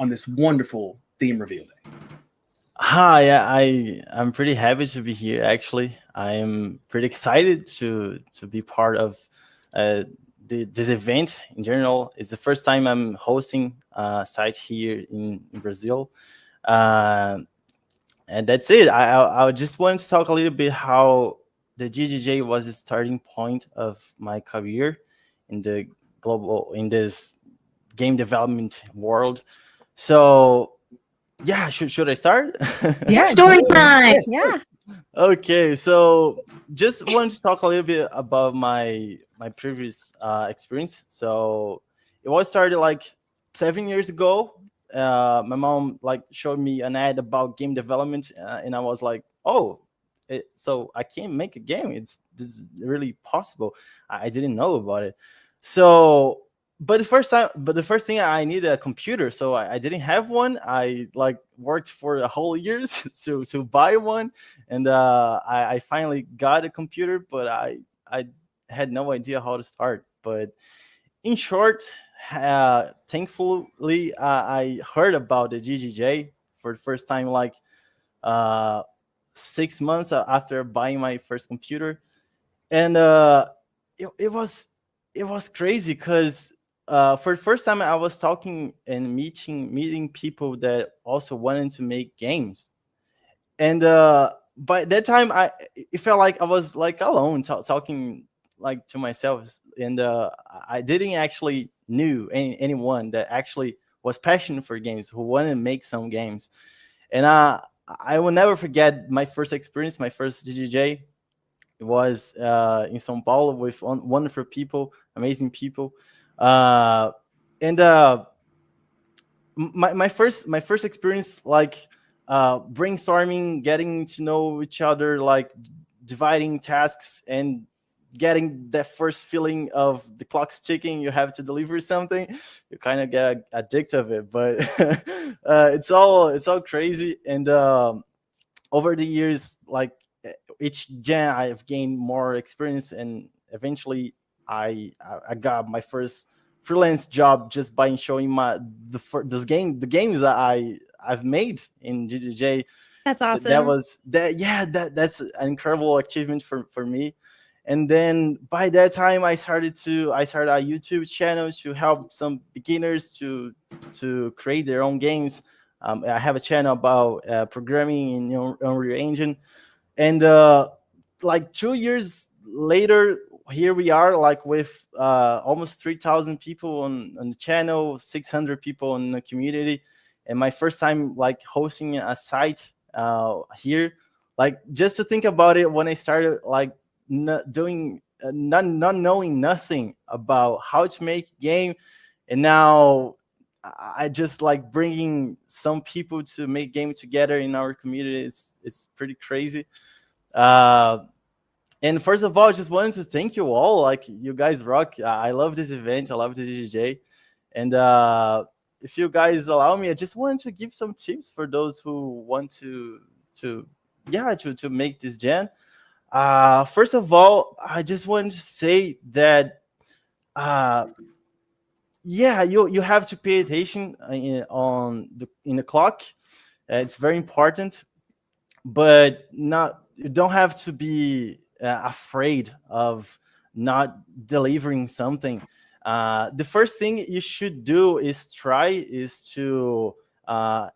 [SPEAKER 4] on this wonderful theme reveal day?
[SPEAKER 22] Hi, I'm pretty happy to be here, actually. I am pretty excited to be part of this event in general. It's the first time I'm hosting a site here in Brazil. And that's it. I just wanted to talk a little bit how the GGJ was the starting point of my career in this game development world. So yeah, should I start?
[SPEAKER 20] Yeah, story time.
[SPEAKER 14] Yeah.
[SPEAKER 22] Okay, so just wanted to talk a little bit about my previous experience. So it was started like 7 years ago. My mom showed me an ad about game development, and I was like, "Oh, so I can make a game? This is really possible." I didn't know about it. So, but the first thing I needed a computer, so I didn't have one. I worked for a whole year to buy one, and I finally got a computer, but I had no idea how to start. But in short, thankfully, I heard about the GGJ for the first time 6 months after buying my first computer, and it was crazy because for the first time I was talking and meeting people that also wanted to make games, and by that time it felt like I was alone talking to myself, and I didn't actually knew anyone that actually was passionate for games, who wanted to make some games. And I will never forget my first experience, my first GGJ. It was in São Paulo with wonderful people, amazing people, and my first experience brainstorming, getting to know each other, dividing tasks and getting that first feeling of the clock's ticking, you have to deliver something, you kind of get addicted of it. But it's all crazy. And over the years, each gen, I've gained more experience, and eventually I got my first freelance job just by showing the games that I've made in GGJ.
[SPEAKER 14] That's awesome.
[SPEAKER 22] That's an incredible achievement for me. And then by that time, I started a YouTube channel to help some beginners to create their own games. I have a channel about programming in Unreal Engine, and 2 years later, here we are, with almost 3,000 people on the channel, 600 people in the community, and my first time hosting a site here. Just to think about it, when I started not knowing nothing about how to make a game, and now I just bringing some people to make games together in our community. It's pretty crazy. And first of all, I just wanted to thank you all. You guys rock. I love this event. I love the GGJ. And if you guys allow me, I just wanted to give some tips for those who want to make this gen. First of all, I just wanted to say that you have to pay attention in the clock. It's very important, but you don't have to be afraid of not delivering something, the first thing you should do is to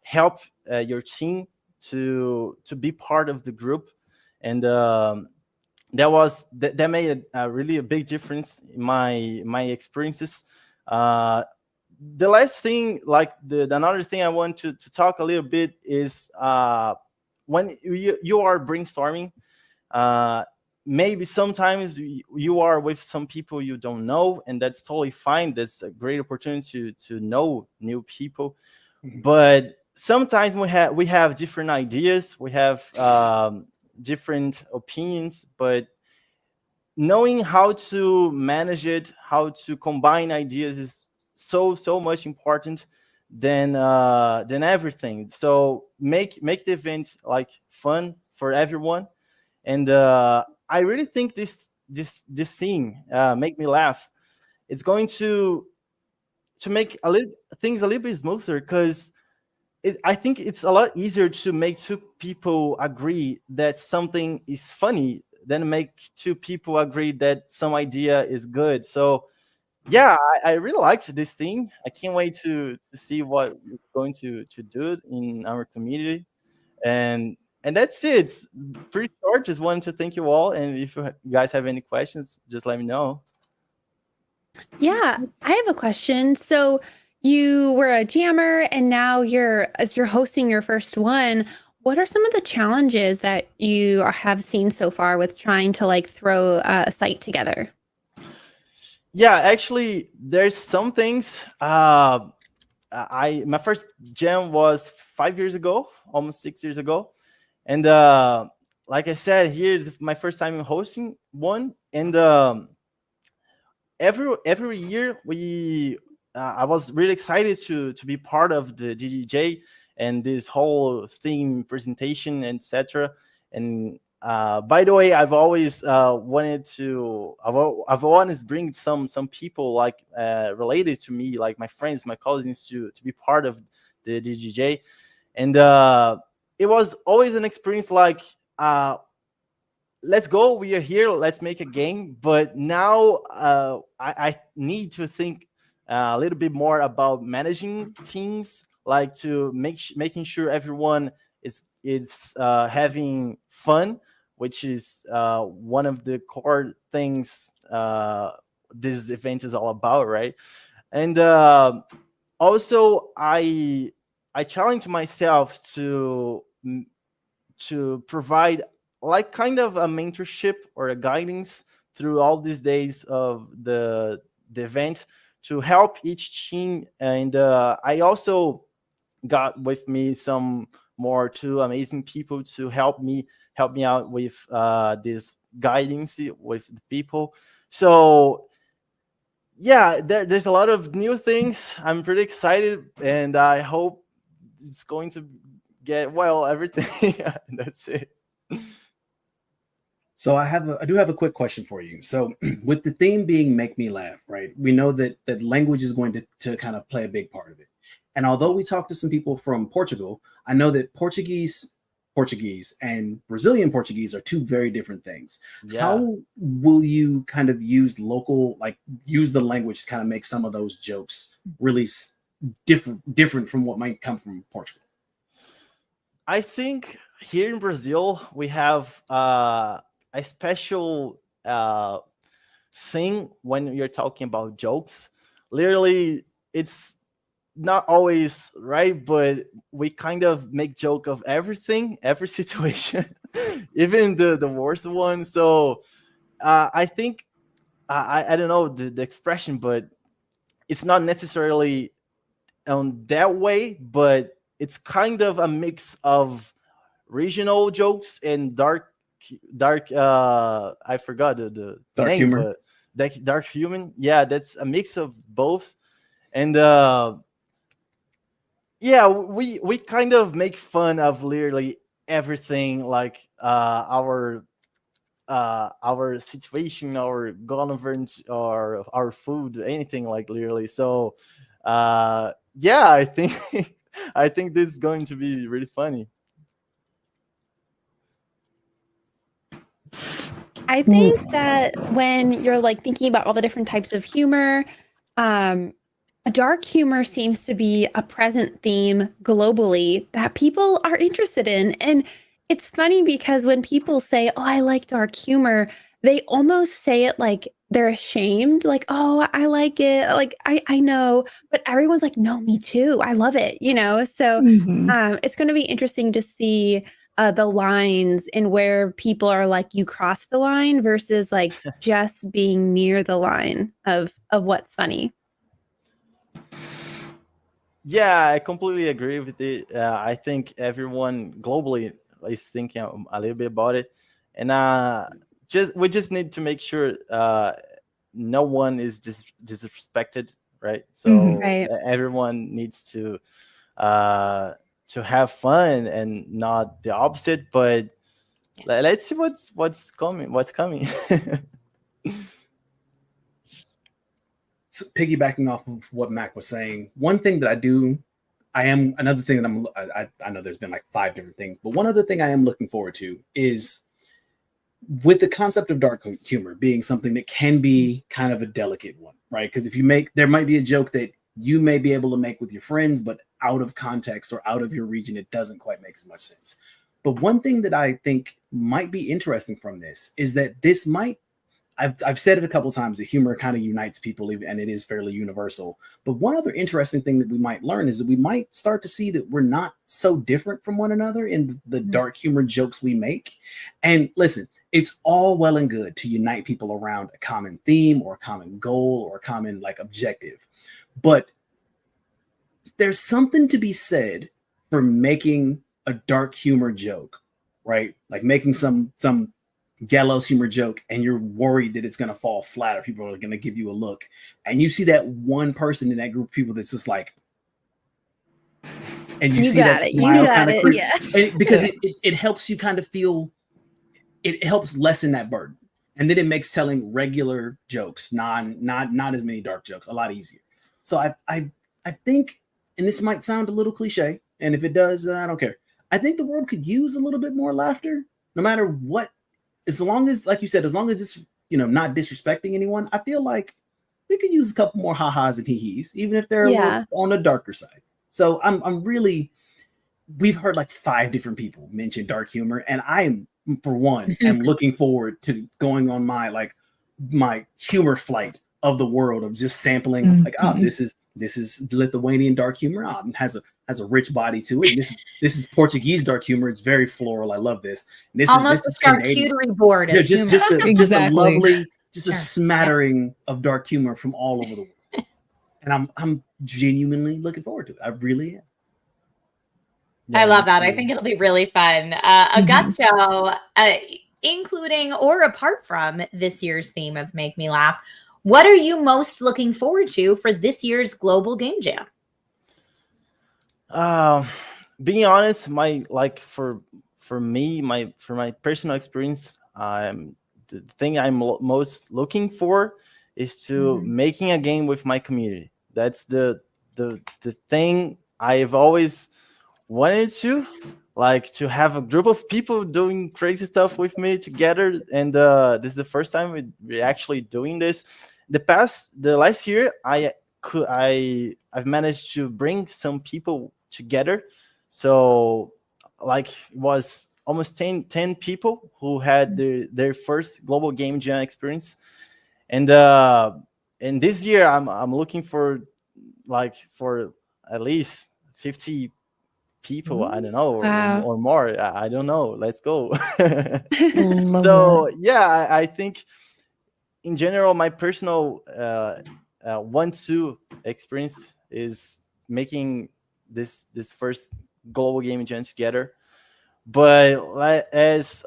[SPEAKER 22] help your team to be part of the group. And that made really a big difference in my experiences. The last thing, like another thing I want to talk a little bit is when you are brainstorming, maybe sometimes you are with some people you don't know, and that's totally fine. That's a great opportunity to know new people. But sometimes we have different ideas, we have different opinions, but knowing how to manage it, how to combine ideas is so much important than everything. So make the event like fun for everyone. And I really think this thing, make me laugh, it's going to make things a little bit smoother, because I think it's a lot easier to make two people agree that something is funny than make two people agree that some idea is good. So yeah, I really liked this thing. I can't wait to see what we're going to do in our community. And that's it. It's pretty short. Just wanted to thank you all. And if you guys have any questions, just let me know.
[SPEAKER 14] Yeah, I have a question. So you were a jammer, and now you're hosting your first one. What are some of the challenges that you have seen so far with trying to like throw a site together?
[SPEAKER 22] Yeah, actually, there's some things. My first jam was 5 years ago, almost 6 years ago, and like I said, here's my first time hosting one. And every year I was really excited to be part of the DDJ and this whole theme presentation, etc. And by the way, I've always wanted to. I've always bring some people like related to me, like my friends, my cousins, to be part of the DDJ. And it was always an experience like, let's go, we are here, let's make a game. But now I need to think a little bit more about managing teams, like to making sure everyone is having fun, which is one of the core things this event is all about, right? And also I challenge myself to provide like kind of a mentorship or a guidance through all these days of the event to help each team. And I also got with me some more two amazing people to help me out with this guidance with the people. So yeah, there's a lot of new things. I'm pretty excited, and I hope it's going to get well everything. That's it.
[SPEAKER 4] So I do have a quick question for you. So with the theme being make me laugh, right? We know that language is going to kind of play a big part of it. And although we talked to some people from Portugal, I know that Portuguese and Brazilian Portuguese are two very different things.
[SPEAKER 22] Yeah.
[SPEAKER 4] How will you kind of use the language to kind of make some of those jokes really different from what might come from Portugal?
[SPEAKER 22] I think here in Brazil we have a special thing when you're talking about jokes. Literally, it's not always right, but we kind of make joke of everything, every situation, even the worst one. So I think I don't know the expression, but it's not necessarily on that way, but it's kind of a mix of regional jokes and dark I forgot the
[SPEAKER 4] dark
[SPEAKER 22] name,
[SPEAKER 4] humor.
[SPEAKER 22] but dark humor. Yeah, that's a mix of both. And yeah, we kind of make fun of literally everything, like our situation, our government, or our food, anything, like literally. So yeah, I think I think this is going to be really funny.
[SPEAKER 14] I think that when you're like thinking about all the different types of humor, dark humor seems to be a present theme globally that people are interested in. And it's funny because when people say, oh, I like dark humor, they almost say it like they're ashamed, like, oh, I like it. Like, I know, but everyone's like, no, me too. I love it, you know? So it's going to be interesting to see the lines and where people are like, you crossed the line versus like just being near the line of what's funny.
[SPEAKER 22] Yeah, I completely agree with it. I think everyone globally is thinking a little bit about it, and we just need to make sure no one is disrespected, right? So
[SPEAKER 14] Right.
[SPEAKER 22] everyone needs to have fun and not the opposite. But let's see what's coming.
[SPEAKER 4] So piggybacking off of what Mac was saying, one thing that another thing that I know there's been like 5 different things, but one other thing I am looking forward to is with the concept of dark humor being something that can be kind of a delicate one, right? Because there might be a joke that you may be able to make with your friends, but out of context or out of your region, it doesn't quite make as much sense. But one thing that I think might be interesting from this is that this might, I've said it a couple of times, that humor kind of unites people, and it is fairly universal. But one other interesting thing that we might learn is that we might start to see that we're not so different from one another in the dark humor jokes we make. And listen, it's all well and good to unite people around a common theme or a common goal or a common like objective. But there's something to be said for making a dark humor joke, right? Like making some gallows humor joke and you're worried that it's going to fall flat or people are going to give you a look, and you see that one person in that group of people that's just like, and you see that smile kind of creep, because it helps you kind of feel, it helps lessen that burden, and then it makes telling regular jokes, not as many dark jokes, a lot easier. So I think, and this might sound a little cliche, and if it does, I don't care. I think the world could use a little bit more laughter, no matter what. As long as, like you said, as long as it's, not disrespecting anyone, I feel like we could use a couple more ha-has and hee-hees, even if they're a little on the darker side. So we've heard like 5 different people mention dark humor, and I am, for one, am looking forward to going on my humor flight of the world of just sampling, this is Lithuanian dark humor. It has a rich body to it. This is Portuguese dark humor. It's very floral. I love this. This
[SPEAKER 16] almost
[SPEAKER 4] is
[SPEAKER 16] a charcuterie board.
[SPEAKER 4] Yeah, just a lovely, a
[SPEAKER 16] Sure.
[SPEAKER 4] smattering of dark humor from all over the world. And I'm genuinely looking forward to it. I really am.
[SPEAKER 16] I love that. I think it'll be really fun. Augusto, including or apart from this year's theme of Make Me Laugh, what are you most looking forward to for this year's Global Game Jam?
[SPEAKER 22] Being honest, for my personal experience, the thing I'm most looking for is to making a game with my community. That's the thing I've always wanted to have a group of people doing crazy stuff with me together. And this is the first time we're actually doing this. The last year, I've managed to bring some people together. So it was almost 10 people who had their first Global Game Jam experience. And this year I'm looking for at least 50 people. I don't know, or more. I don't know. Let's go. So yeah, I think in general, my personal 1-2 experience is making this first Global Game Jam together. But as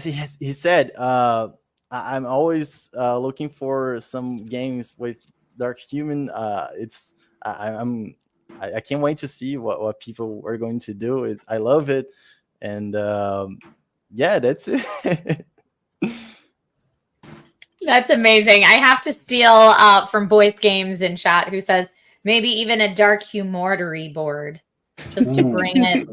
[SPEAKER 22] he said, I'm always looking for some games with dark human. I can't wait to see what people are going to do. I love it, and yeah, that's it.
[SPEAKER 16] That's amazing. I have to steal from Boyce Games in chat, who says maybe even a dark humorery board just to bring it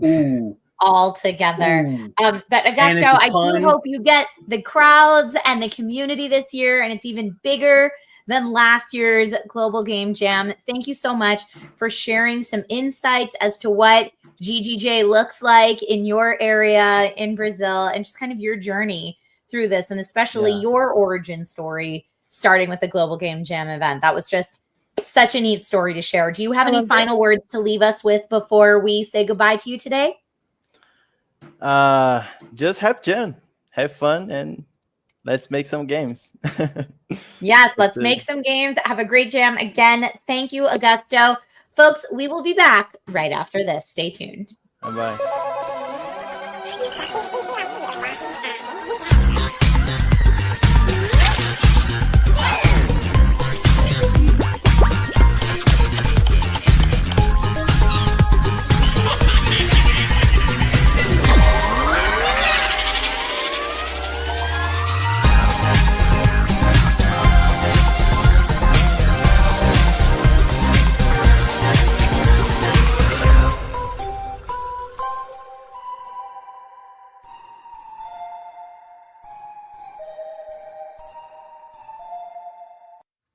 [SPEAKER 16] all together. But
[SPEAKER 4] And it's
[SPEAKER 16] Augusto,
[SPEAKER 4] a
[SPEAKER 16] I do
[SPEAKER 4] fun-
[SPEAKER 16] hope you get the crowds and the community this year, and it's even bigger than last year's Global Game Jam. Thank you so much for sharing some insights as to what GGJ looks like in your area in Brazil and just kind of your journey through this, and especially your origin story starting with the Global Game Jam event. That was just such a neat story to share. Do you have any final words to leave us with before we say goodbye to you today?
[SPEAKER 22] Just have fun, and let's make some games.
[SPEAKER 16] Yes, let's make some games. Have a great jam. Again, thank you, Augusto. Folks, we will be back right after this. Stay tuned.
[SPEAKER 22] Bye-bye.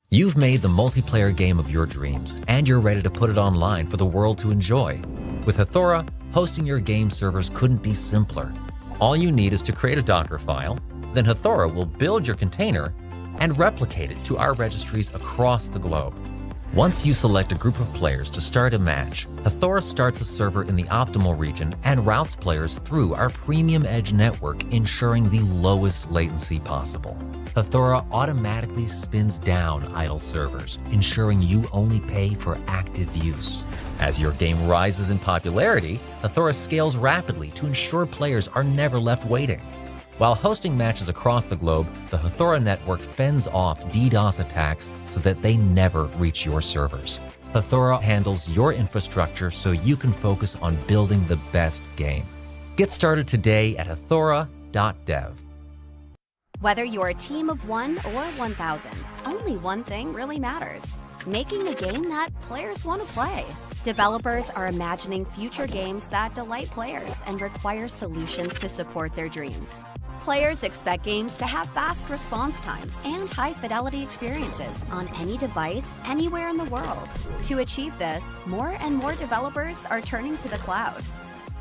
[SPEAKER 2] You've made the multiplayer game of your dreams, and you're ready to put it online for the world to enjoy. With Hathora, hosting your game servers couldn't be simpler. All you need is to create a Docker file, then Hathora will build your container and replicate it to our registries across the globe. Once you select a group of players to start a match, Hathora starts a server in the optimal region and routes players through our Premium Edge network, ensuring the lowest latency possible. Hathora automatically spins down idle servers, ensuring you only pay for active use. As your game rises in popularity, Hathora scales rapidly to ensure players are never left waiting. While hosting matches across the globe, the Hathora network fends off DDoS attacks so that they never reach your servers. Hathora handles your infrastructure so you can focus on building the best game. Get started today at hathora.dev.
[SPEAKER 8] Whether you're a team of 1 or 1,000, only one thing really matters: making a game that players want to play. Developers are imagining future games that delight players and require solutions to support their dreams. Players expect games to have fast response times and high-fidelity experiences on any device, anywhere in the world. To achieve this, more and more developers are turning to the cloud.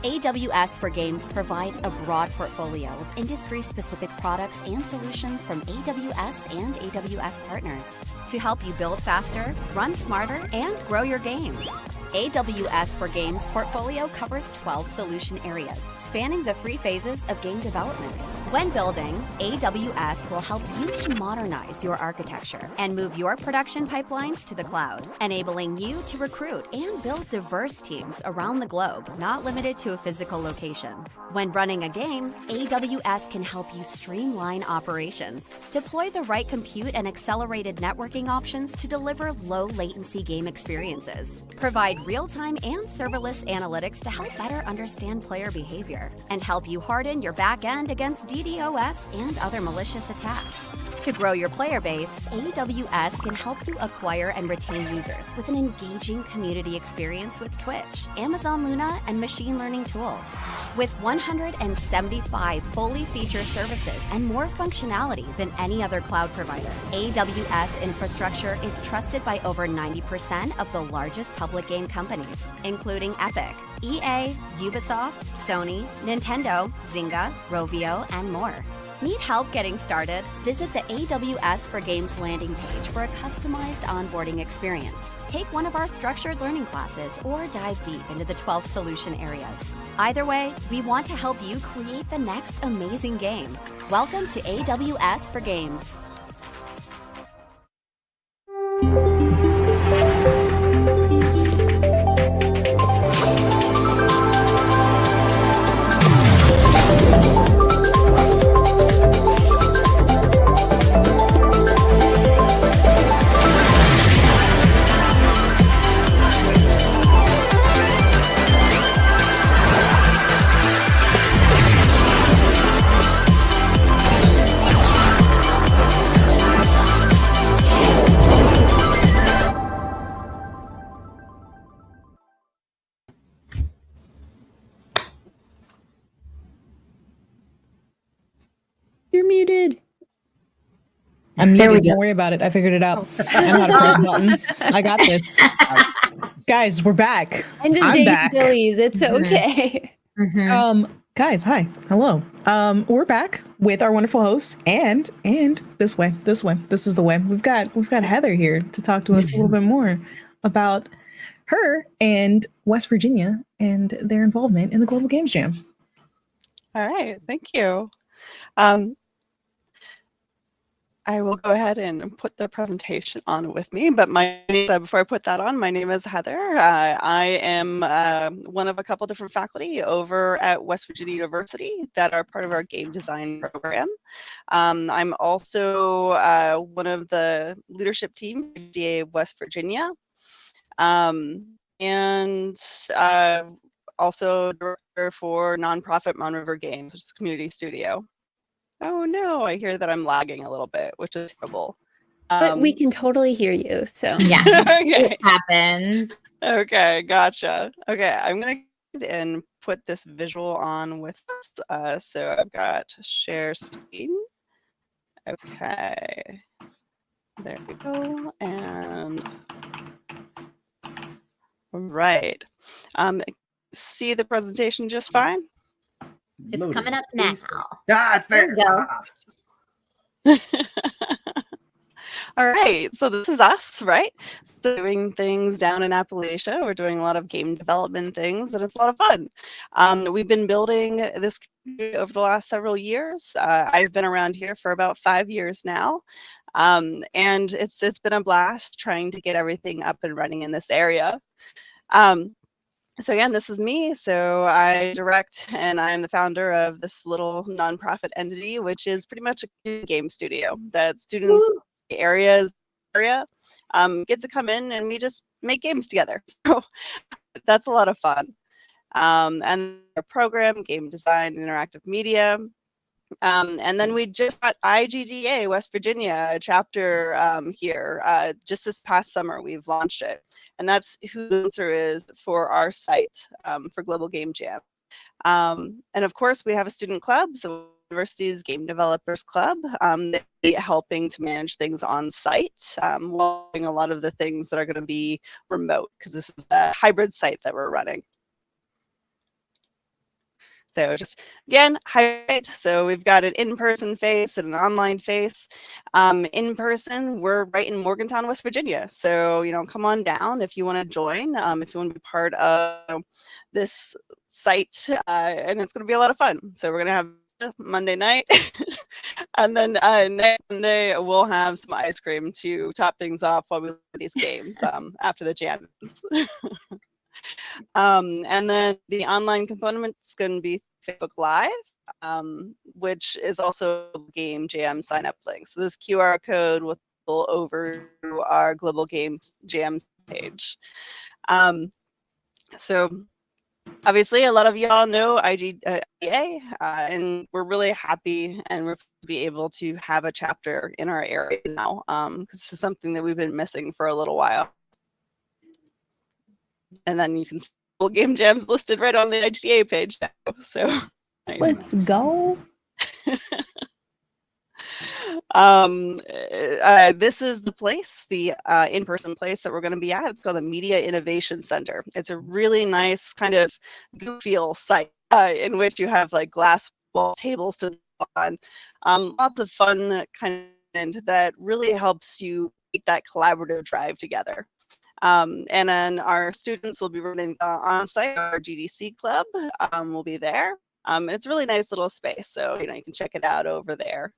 [SPEAKER 8] AWS for Games provides a broad portfolio of industry-specific products and solutions from AWS and AWS partners to help you build faster, run smarter, and grow your games. AWS for Games portfolio covers 12 solution areas, spanning the 3 phases of game development. When building, AWS will help you to modernize your architecture and move your production pipelines to the cloud, enabling you to recruit and build diverse teams around the globe, not limited to a physical location. When running a game, AWS can help you streamline operations, deploy the right compute and accelerated networking options to deliver low-latency game experiences, provide real-time and serverless analytics to help better understand player behavior, and help you harden your back-end against DDoS and other malicious attacks. To grow your player base, AWS can help you acquire and retain users with an engaging community experience with Twitch, Amazon Luna, and machine learning tools. With 175 fully featured services and more functionality than any other cloud provider, AWS infrastructure is trusted by over 90% of the largest public game companies, including Epic, EA, Ubisoft, Sony, Nintendo, Zynga, Rovio, and more. Need help getting started? Visit the AWS for Games landing page for a customized onboarding experience. Take one of our structured learning classes or dive deep into the 12 solution areas. Either way, we want to help you create the next amazing game. Welcome to AWS for Games.
[SPEAKER 17] I'm
[SPEAKER 20] There we
[SPEAKER 17] muted.
[SPEAKER 20] go.
[SPEAKER 17] Don't worry about it. I figured it out. I know how to press buttons. I got this. Guys, we're back.
[SPEAKER 14] End of
[SPEAKER 17] I'm
[SPEAKER 14] days,
[SPEAKER 17] back.
[SPEAKER 14] Billies. It's okay.
[SPEAKER 17] Guys, hi. Hello. We're back with our wonderful hosts and this way. This is the way. We've got Heather here to talk to us a little bit more about her and West Virginia and their involvement in the Global Games Jam.
[SPEAKER 13] All right, thank you. I will go ahead and put the presentation on with me, but before I put that on, my name is Heather. I am one of a couple different faculty over at West Virginia University that are part of our game design program. I'm also one of the leadership team at VGA West Virginia, and also director for nonprofit Mountain River Games, which is a community studio. Oh no, I hear that I'm lagging a little bit, which is terrible.
[SPEAKER 14] But we can totally hear you, so.
[SPEAKER 16] Yeah,
[SPEAKER 13] okay.
[SPEAKER 16] It happens.
[SPEAKER 13] Okay, gotcha. Okay, I'm going to go ahead and put this visual on with us. So I've got share screen. Okay, there we go. And all right. See the presentation just fine?
[SPEAKER 16] It's coming up now.
[SPEAKER 15] It's
[SPEAKER 16] there you go.
[SPEAKER 13] All right, so this is us, right? So doing things down in Appalachia. We're doing a lot of game development things, and it's a lot of fun. We've been building this community over the last several years. I've been around here for about 5 years now, and it's been a blast trying to get everything up and running in this area. So again, this is me. So I direct and I'm the founder of this little nonprofit entity, which is pretty much a game studio that students in the area get to come in and we just make games together. So that's a lot of fun. And our program, game design, interactive media. And then we just got IGDA West Virginia chapter here. Just this past summer, we've launched it. And that's who the sponsor is for our site for Global Game Jam. And of course, we have a student club, so University's Game Developers Club, helping to manage things on site, while doing a lot of the things that are going to be remote, because this is a hybrid site that we're running. So just, again, hybrid. So we've got an in-person face and an online face. In person, we're right in Morgantown, West Virginia. So, come on down if you want to join, if you want to be part of this site, and it's going to be a lot of fun. So we're going to have Monday night, and then next Monday we'll have some ice cream to top things off while we play these games after the jam. And then the online component is going to be Facebook Live, which is also Game Jam sign-up link. So this QR code will go over to our Global Game Jam page. So obviously, a lot of y'all know IGDA, and we're really happy and we're to be able to have a chapter in our area now, because this is something that we've been missing for a little while. And then you can see Game Jams listed right on the IGDA page now. So nice.
[SPEAKER 17] Let's go.
[SPEAKER 13] This is the place, the in-person place that we're going to be at. It's called the Media Innovation Center. It's a really nice kind of goofy site in which you have like glass wall tables to on, lots of fun kind that really helps you keep that collaborative drive together. And then our students will be running on-site. Our GDC club will be there. It's a really nice little space, so you can check it out over there.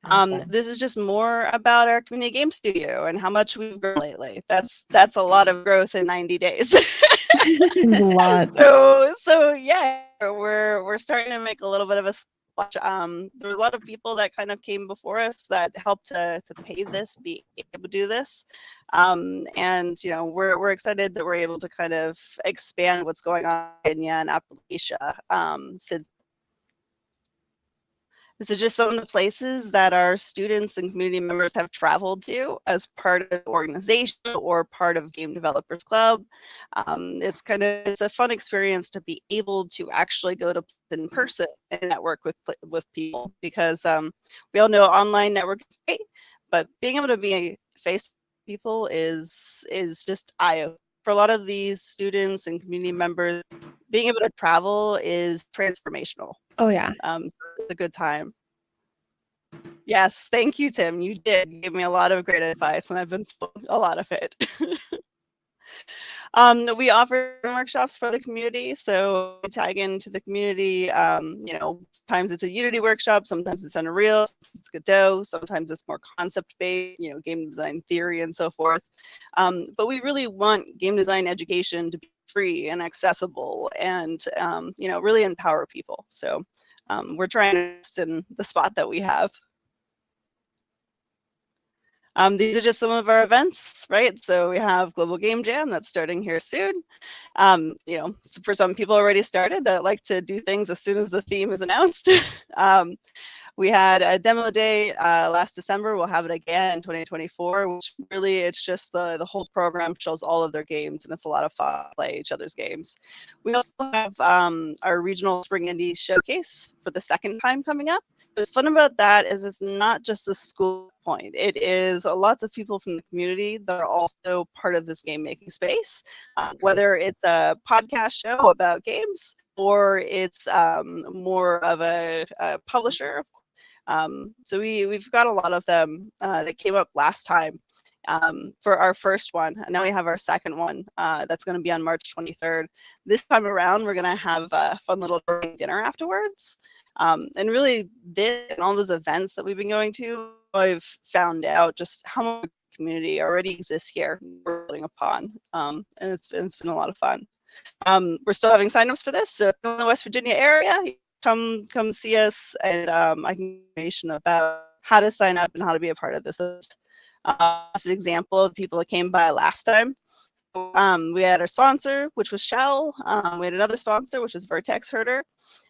[SPEAKER 16] Awesome.
[SPEAKER 13] This is just more about our community game studio and how much we've grown lately. That's a lot of growth in 90 days.
[SPEAKER 17] It's a lot.
[SPEAKER 13] So yeah, we're starting to make a little bit of a splash. There was a lot of people that kind of came before us that helped to pave this, be able to do this, and we're excited that we're able to kind of expand what's going on in Appalachia since. These are just some of the places that our students and community members have traveled to as part of the organization or part of Game Developers Club. It's a fun experience to be able to actually go to in person and network with people, because we all know online network is great, but being able to be face to people is just eye-opening. For a lot of these students and community members, being able to travel is transformational.
[SPEAKER 14] Oh yeah.
[SPEAKER 13] So it's a good time. Yes, thank you, Tim. You did. You gave me a lot of great advice, and I've been following a lot of it. We offer workshops for the community, so we tag into the community. Sometimes it's a Unity workshop, sometimes it's Unreal, sometimes it's Godot, sometimes it's more concept-based, game design theory and so forth. But we really want game design education to be free and accessible, and really empower people. So we're trying to invest in the spot that we have. These are just some of our events, right? So we have Global Game Jam that's starting here soon. So for some people already started that like to do things as soon as the theme is announced. We had a demo day last December. We'll have it again in 2024, which really it's just the whole program shows all of their games, and it's a lot of fun to play each other's games. We also have our regional Spring Indie Showcase for the second time coming up. What's fun about that is it's not just the school point. It is lots of people from the community that are also part of this game making space, whether it's a podcast show about games or it's more of a publisher. So we've got a lot of them that came up last time for our first one. And now we have our second one that's going to be on March 23rd. This time around, we're going to have a fun little dinner afterwards. And really, this and all those events that we've been going to, I've found out just how much community already exists here we're building upon. And it's been a lot of fun. We're still having signups for this, so if you're in the West Virginia area, come see us, and I can give information about how to sign up and how to be a part of this. As an example of the people that came by last time, we had our sponsor, which was Shell. We had another sponsor, which was Vertex Herder.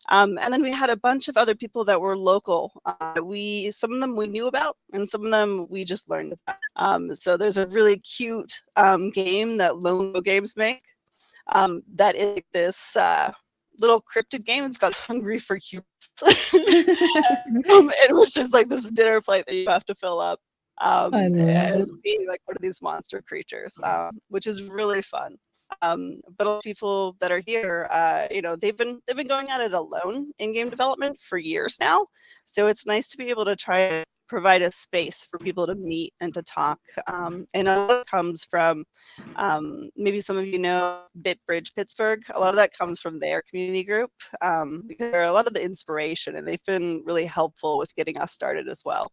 [SPEAKER 13] And then we had a bunch of other people that were local. Some of them we knew about, and some of them we just learned about. So there's a really cute game that Lone Games make that is this little cryptid game. It's called Hungry for Humans. It was just like this dinner plate that you have to fill up. As being like one of these monster creatures, which is really fun. But all the people that are here, they've been going at it alone in game development for years now. So it's nice to be able to try to provide a space for people to meet and to talk. And a lot of it comes from, maybe some of you know BitBridge Pittsburgh. A lot of that comes from their community group, because they're a lot of the inspiration, and they've been really helpful with getting us started as well.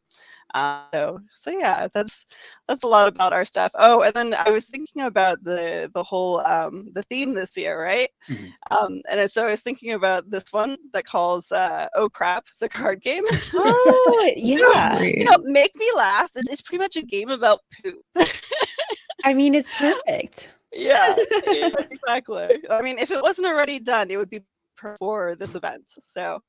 [SPEAKER 13] So yeah, that's a lot about our stuff. Oh, and then I was thinking about the whole the theme this year, right? Mm-hmm. And so I was thinking about this one that calls Oh Crap, the card game.
[SPEAKER 14] Oh yeah.
[SPEAKER 13] Make me laugh. It's pretty much a game about poop.
[SPEAKER 14] I mean, it's perfect.
[SPEAKER 13] Yeah, exactly. I mean, if it wasn't already done, it would be for this event. So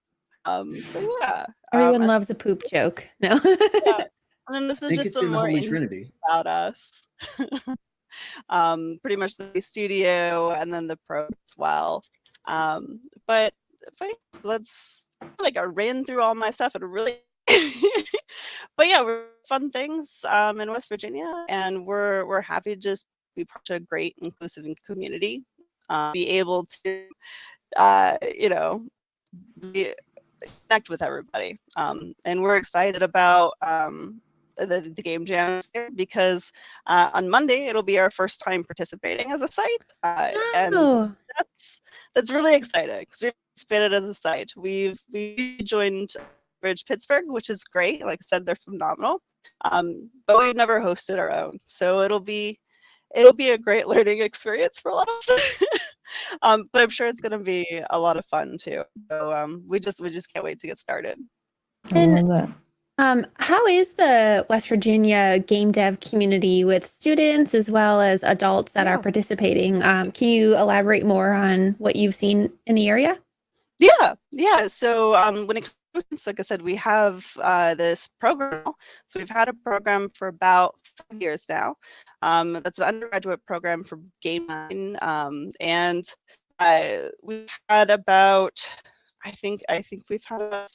[SPEAKER 13] yeah.
[SPEAKER 14] Everyone loves a poop joke. No.
[SPEAKER 13] Yeah. And then this is just
[SPEAKER 4] some more
[SPEAKER 13] Trinity about us. Pretty much the studio and then the pro as well. But I ran through all my stuff and really but yeah, we're fun things in West Virginia, and we're happy to just be part of a great inclusive community, be able to connect with everybody, and we're excited about the game jam because on Monday it'll be our first time participating as a site, and that's really exciting because we've participated as a site. We joined Bridge Pittsburgh, which is great. Like I said, they're phenomenal, but we've never hosted our own, so it'll be a great learning experience for a lot of us. But I'm sure it's going to be a lot of fun too. So we just can't wait to get started.
[SPEAKER 14] And how is the West Virginia game dev community with students as well as adults that are participating? Can you elaborate more on what you've seen in the area?
[SPEAKER 13] Yeah. So when it comes like I said, we have this program. So we've had a program for about 5 years now. That's an undergraduate program for game design, and we've had about, I think we've had about,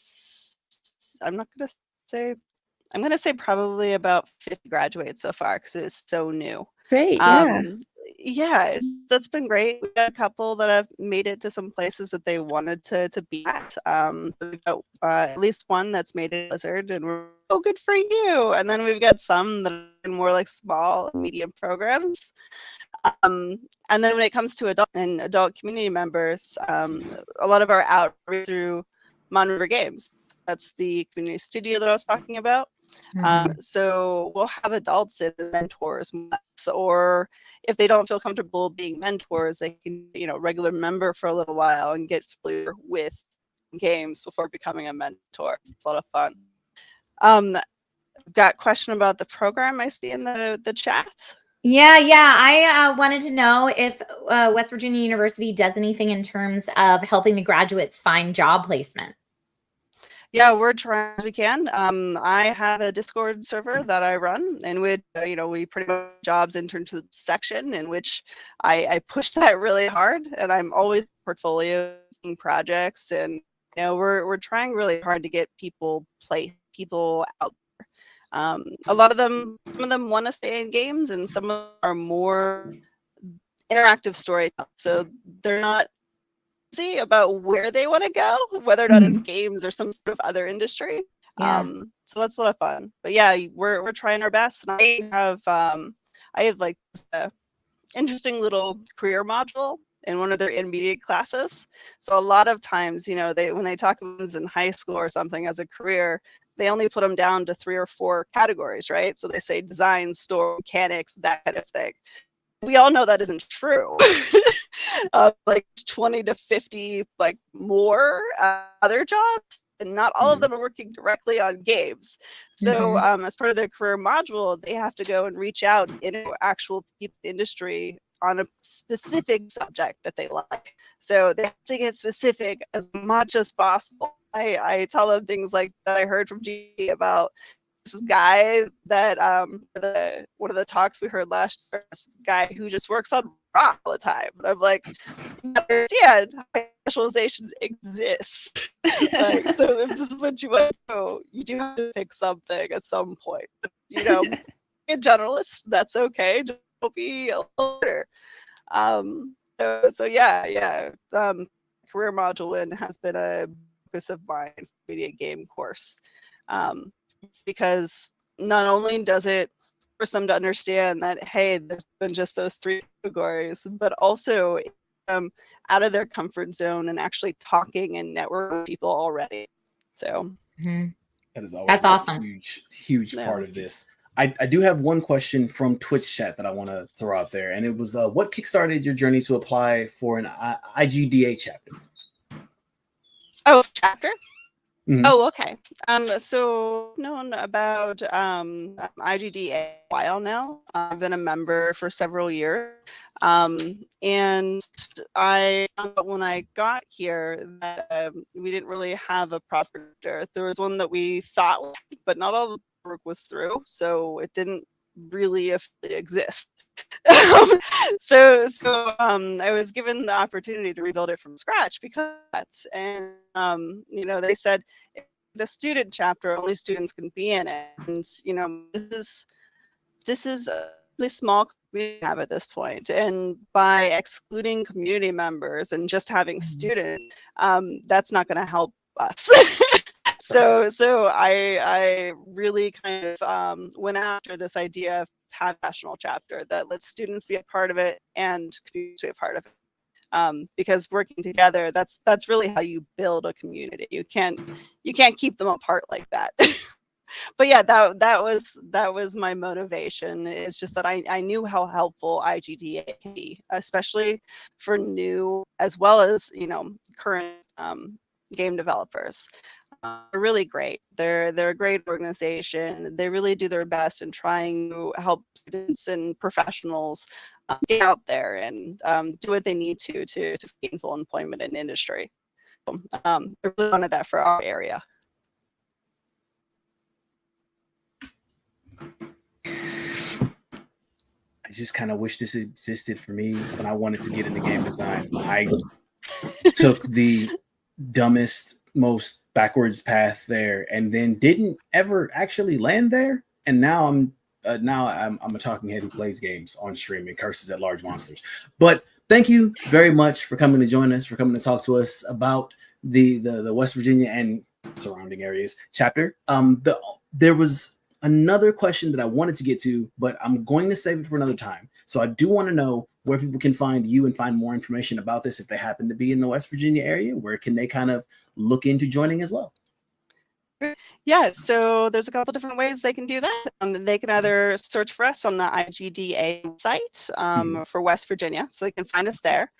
[SPEAKER 13] I'm going to say probably about 50 graduates so far because it's so new.
[SPEAKER 14] Great, yeah.
[SPEAKER 13] Yeah, that's been great. We've got a couple that have made it to some places that they wanted to be at. We've got at least one that's made it Blizzard, and we're good for you. And then we've got some that are more like small, medium programs. And then when it comes to adult community members, a lot of our outreach through Mon River Games. That's the community studio that I was talking about. So we'll have adults as mentors, or if they don't feel comfortable being mentors, they can, regular member for a little while and get familiar with games before becoming a mentor. It's a lot of fun. Got a question about the program I see in the chat.
[SPEAKER 16] Yeah. I wanted to know if West Virginia University does anything in terms of helping the graduates find job placement.
[SPEAKER 13] Yeah, we're trying as we can. I have a Discord server that I run, in which we pretty much jobs internship section, in which I push that really hard, and I'm always portfolio projects, and we're trying really hard to get people out there. A lot of them, some of them want to stay in games, and some of them are more interactive storytelling, so they're not about where they want to go, whether or not it's games or some sort of other industry. So that's a lot of fun. But yeah, we're trying our best. And I have like this interesting little career module in one of their intermediate classes. So a lot of times, when they talk about them in high school or something as a career, they only put them down to 3 or 4 categories, right? So they say design, store, mechanics, that kind of thing. We all know that isn't true. Like 20 to 50 more other jobs, and not all of them are working directly on games. So as part of their career module, they have to go and reach out into actual industry on a specific subject that they like. So they have to get specific as much as possible. I tell them things like that I heard from G about this guy that one of the talks we heard last year, this guy who just works on rock all the time. And I'm like, you understand how specialization exists. So if this is what you want to do, you do have to pick something at some point. Be a generalist, that's okay. Just don't be a learner. So yeah. Career module win has been a focus of mine for media game course. Because not only does it force them to understand that, hey, there's been just those 3 categories, but also out of their comfort zone and actually talking and networking with people already. So
[SPEAKER 4] that is always awesome. Huge part of this. I do have one question from Twitch chat that I want to throw out there, and it was, what kickstarted your journey to apply for an IGDA chapter?
[SPEAKER 13] Oh, chapter? Oh, okay. So I've known about IGDA a while now. I've been a member for several years. And I found out when I got here that we didn't really have a proper director. There was one that we thought, but not all the work was through, so it didn't really exist. So I was given the opportunity to rebuild it from scratch because that's, and they said the student chapter, only students can be in it, and this is a really small community we have at this point, and by excluding community members and just having students, that's not going to help us. So I really kind of went after this idea of have a national chapter that lets students be a part of it and communities be a part of it. Because working together, that's really how you build a community. You can't keep them apart like that. But yeah, that was my motivation. It's just that I knew how helpful IGDA can be, especially for new as well as current game developers. They're really great. They're a great organization. They really do their best in trying to help students and professionals get out there and do what they need to gainful employment in industry. So, I really wanted that for our area.
[SPEAKER 4] just kind of wish this existed for me when I wanted to get into game design. I took the dumbest, most backwards path there, and then didn't ever actually land there. And now I'm a talking head who plays games on stream and curses at large monsters. But thank you very much for coming to join us, for coming to talk to us about the West Virginia and surrounding areas chapter. There was another question that I wanted to get to, but I'm going to save it for another time. So I do want to know where people can find you and find more information about this if they happen to be in the West Virginia area. Where can they kind of look into joining as well?
[SPEAKER 13] Yeah, so there's a couple different ways they can do that. They can either search for us on the IGDA site for West Virginia, so they can find us there.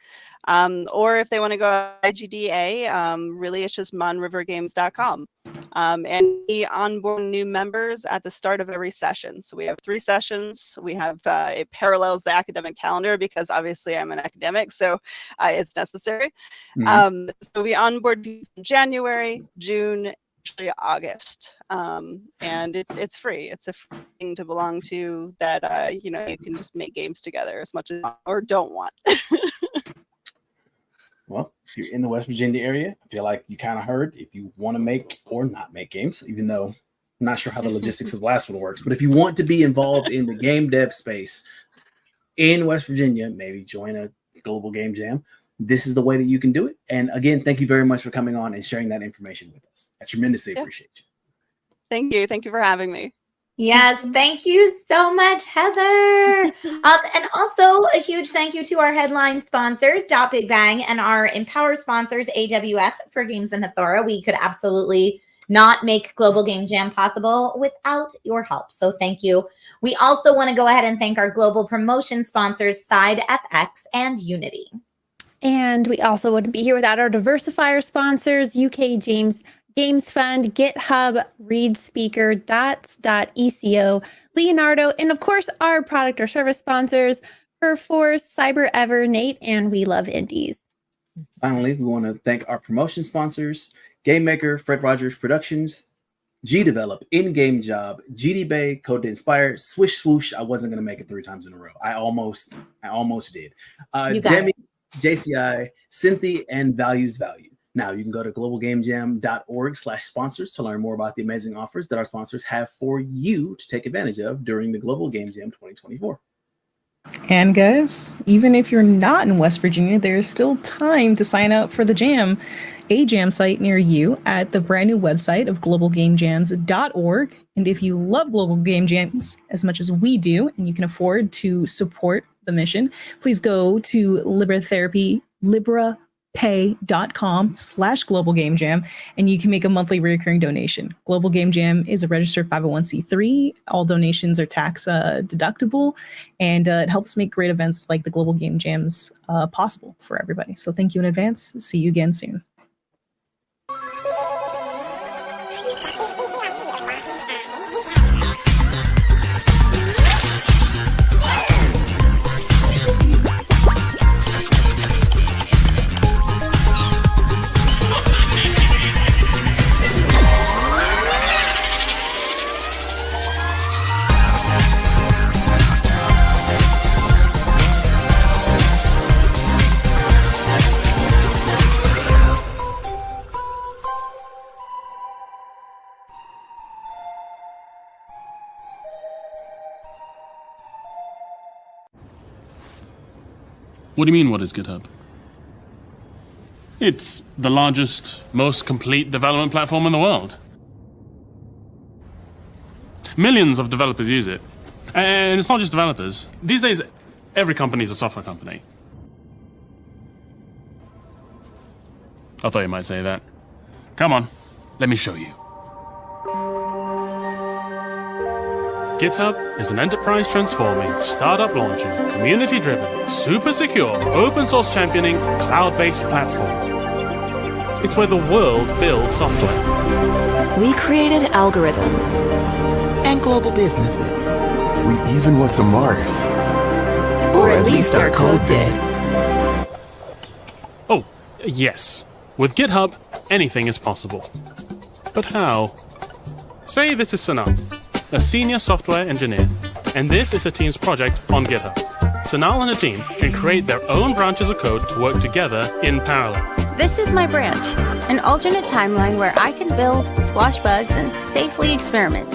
[SPEAKER 13] Or if they want to go to IGDA, really it's just monrivergames.com. And we onboard new members at the start of every session. So we have 3 sessions. We have it parallels the academic calendar because obviously I'm an academic, so it's necessary. So we onboard people in January, June, August, and it's free. It's a free thing to belong to that you can just make games together as much as or don't want.
[SPEAKER 4] Well, if you're in the West Virginia area, I feel like you kind of heard if you want to make or not make games, even though I'm not sure how the logistics of the last one works. But if you want to be involved in the game dev space in West Virginia, maybe join a global game jam. This is the way that you can do it. And again, thank you very much for coming on and sharing that information with us. I tremendously appreciate you.
[SPEAKER 13] Thank you. Thank you for having me.
[SPEAKER 16] Yes, thank you so much, Heather. And also a huge thank you to our headline sponsors, Big Bang, and our Empower sponsors, AWS for Games and Hathora. We could absolutely not make Global Game Jam possible without your help. So thank you. We also want to go ahead and thank our global promotion sponsors, Side FX and Unity.
[SPEAKER 14] And we also wouldn't be here without our diversifier sponsors, UK Games Fund, GitHub, Read Speaker, Dots.eco, Leonardo, and of course our product or service sponsors, Perforce, CyberEver, Nate, and We Love Indies.
[SPEAKER 4] Finally, we want to thank our promotion sponsors, Game Maker, Fred Rogers Productions, G-Develop, In-Game Job, GD Bay, Code to Inspire, Swish Swoosh. I wasn't going to make it 3 times in a row. I almost did. Jemmy, JCI, Cynthia, and Values Value. Now you can go to globalgamejam.org/sponsors to learn more about the amazing offers that our sponsors have for you to take advantage of during the Global Game Jam 2024.
[SPEAKER 17] And guys, even if you're not in West Virginia, there's still time to sign up for the jam, a jam site near you at the brand new website of globalgamejams.org. And if you love global game jams as much as we do, and you can afford to support the mission, please go to librapay.com/global game jam, and you can make a monthly recurring donation. Global Game Jam is a registered 501c3. All donations are tax deductible, and it helps make great events like the Global Game Jams possible for everybody. So thank you in advance. See you again soon.
[SPEAKER 18] What do you mean, what is GitHub? It's the largest, most complete development platform in the world. Millions of developers use it. And it's not just developers. These days, every company is a software company. I thought you might say that. Come on, let me show you. GitHub is an enterprise transforming, startup launching, community driven, super secure, open source championing, cloud-based platform. It's where the world builds software.
[SPEAKER 21] We created algorithms and global businesses.
[SPEAKER 23] We even went to Mars.
[SPEAKER 21] Or at least our code did.
[SPEAKER 18] Oh, yes. With GitHub, anything is possible. But how? Say this is Sanam, a senior software engineer. and this is a team's project on GitHub. So Niall and the team can create their own branches of code to work together in parallel.
[SPEAKER 5] This is my branch, an alternate timeline where I can build, squash bugs, and safely experiment.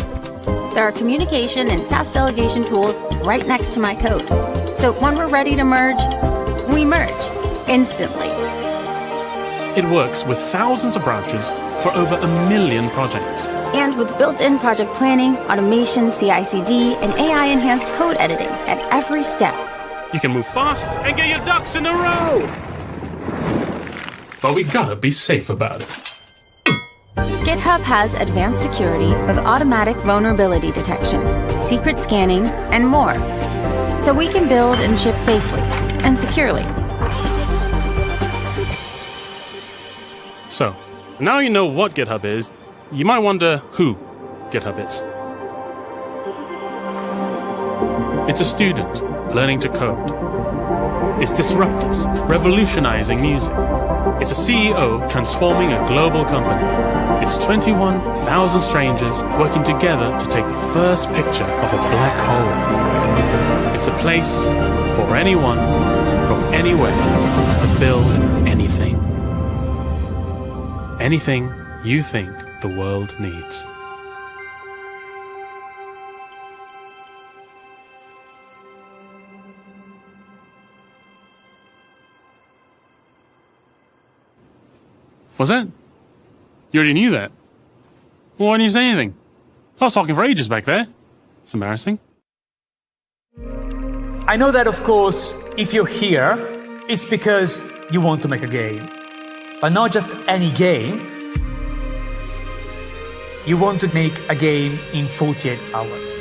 [SPEAKER 5] There are communication and task delegation tools right next to my code. So when we're ready to merge, we merge instantly.
[SPEAKER 18] It works with thousands of branches for over 1 million projects.
[SPEAKER 5] And with built-in project planning, automation, CI/CD, and AI-enhanced code editing at every step.
[SPEAKER 18] You can move fast and get your ducks in a row! But we gotta be safe about it.
[SPEAKER 5] GitHub has advanced security with automatic vulnerability detection, secret scanning, and more. So we can build and ship safely and securely.
[SPEAKER 18] So, now you know what GitHub is, you might wonder who GitHub is. It's a student learning to code. It's disruptors revolutionizing music. It's a CEO transforming a global company. It's 21,000 strangers working together to take the first picture of a black hole. It's a place for anyone from anywhere to build anything. Anything you think the world needs. What's that? You already knew that? Well, why didn't you say anything? I was talking for ages back there. It's embarrassing.
[SPEAKER 3] I know that, of course, if you're here, it's because you want to make a game. But not just any game. You want to make a game in 48 hours.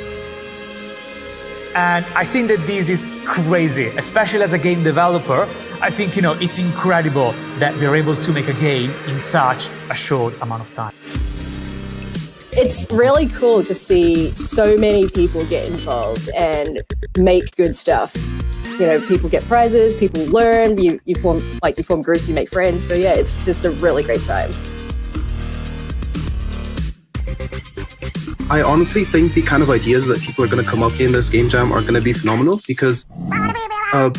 [SPEAKER 3] And I think that this is crazy, especially as a game developer. I think, it's incredible that we're able to make a game in such a short amount of time.
[SPEAKER 11] It's really cool to see so many people get involved and make good stuff. People get prizes, people learn, you form groups, you make friends. So yeah, it's just a really great time.
[SPEAKER 12] I honestly think the kind of ideas that people are going to come up in this game jam are going to be phenomenal because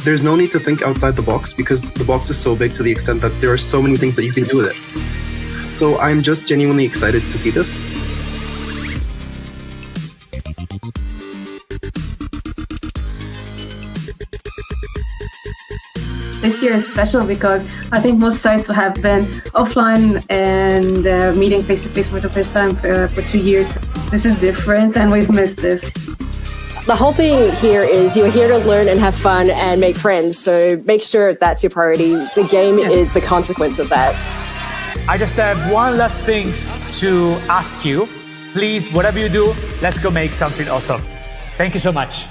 [SPEAKER 12] there's no need to think outside the box because the box is so big to the extent that there are so many things that you can do with it. So I'm just genuinely excited to see this.
[SPEAKER 20] This year is special because I think most sites have been offline and meeting face-to-face for the first time for 2 years. This is different and we've missed this.
[SPEAKER 11] The whole thing here is you're here to learn and have fun and make friends, so make sure that's your priority. The game is the consequence of that.
[SPEAKER 3] I just have one last thing to ask you. Please, whatever you do, let's go make something awesome. Thank you so much.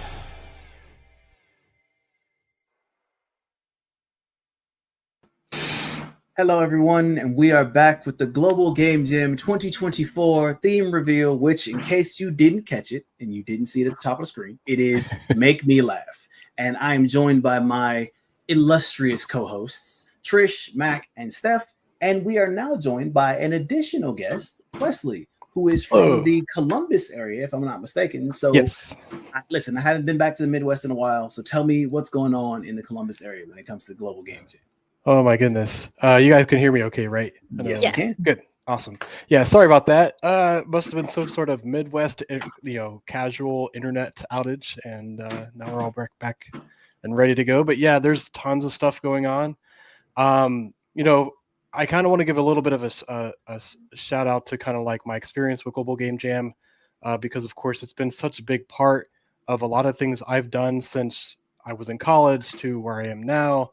[SPEAKER 4] Hello, everyone, and we are back with the Global Game Jam 2024 theme reveal, which, in case you didn't catch it and you didn't see it at the top of the screen, it is Make Me Laugh. And I am joined by my illustrious co-hosts, Trish, Mac, and Steph. And we are now joined by an additional guest, Wesley, who is from the Columbus area, if I'm not mistaken. So,
[SPEAKER 7] yes.
[SPEAKER 4] Listen, I haven't been back to the Midwest in a while, so tell me what's going on in the Columbus area when it comes to Global Game Jam.
[SPEAKER 7] Oh my goodness. You guys can hear me okay, right?
[SPEAKER 4] Yes, we can.
[SPEAKER 7] Good. Awesome. Yeah, sorry about that. Must have been some sort of Midwest, casual internet outage, and now we're all back and ready to go. But yeah, there's tons of stuff going on. I kind of want to give a little bit of a shout out to kind of like my experience with Global Game Jam, because of course it's been such a big part of a lot of things I've done since I was in college to where I am now.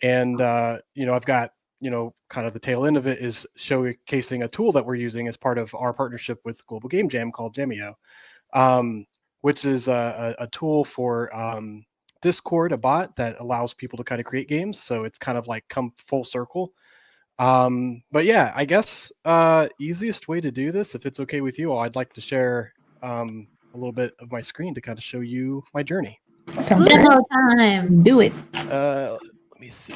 [SPEAKER 7] And, I've got, kind of the tail end of it is showcasing a tool that we're using as part of our partnership with Global Game Jam called Jamio, which is a tool for Discord, a bot that allows people to kind of create games. So it's kind of like come full circle. But yeah, I guess easiest way to do this, if it's okay with you all, I'd like to share a little bit of my screen to kind of show you my journey.
[SPEAKER 17] Sounds good.
[SPEAKER 14] Demo time.
[SPEAKER 17] Let's do it.
[SPEAKER 7] Let me see.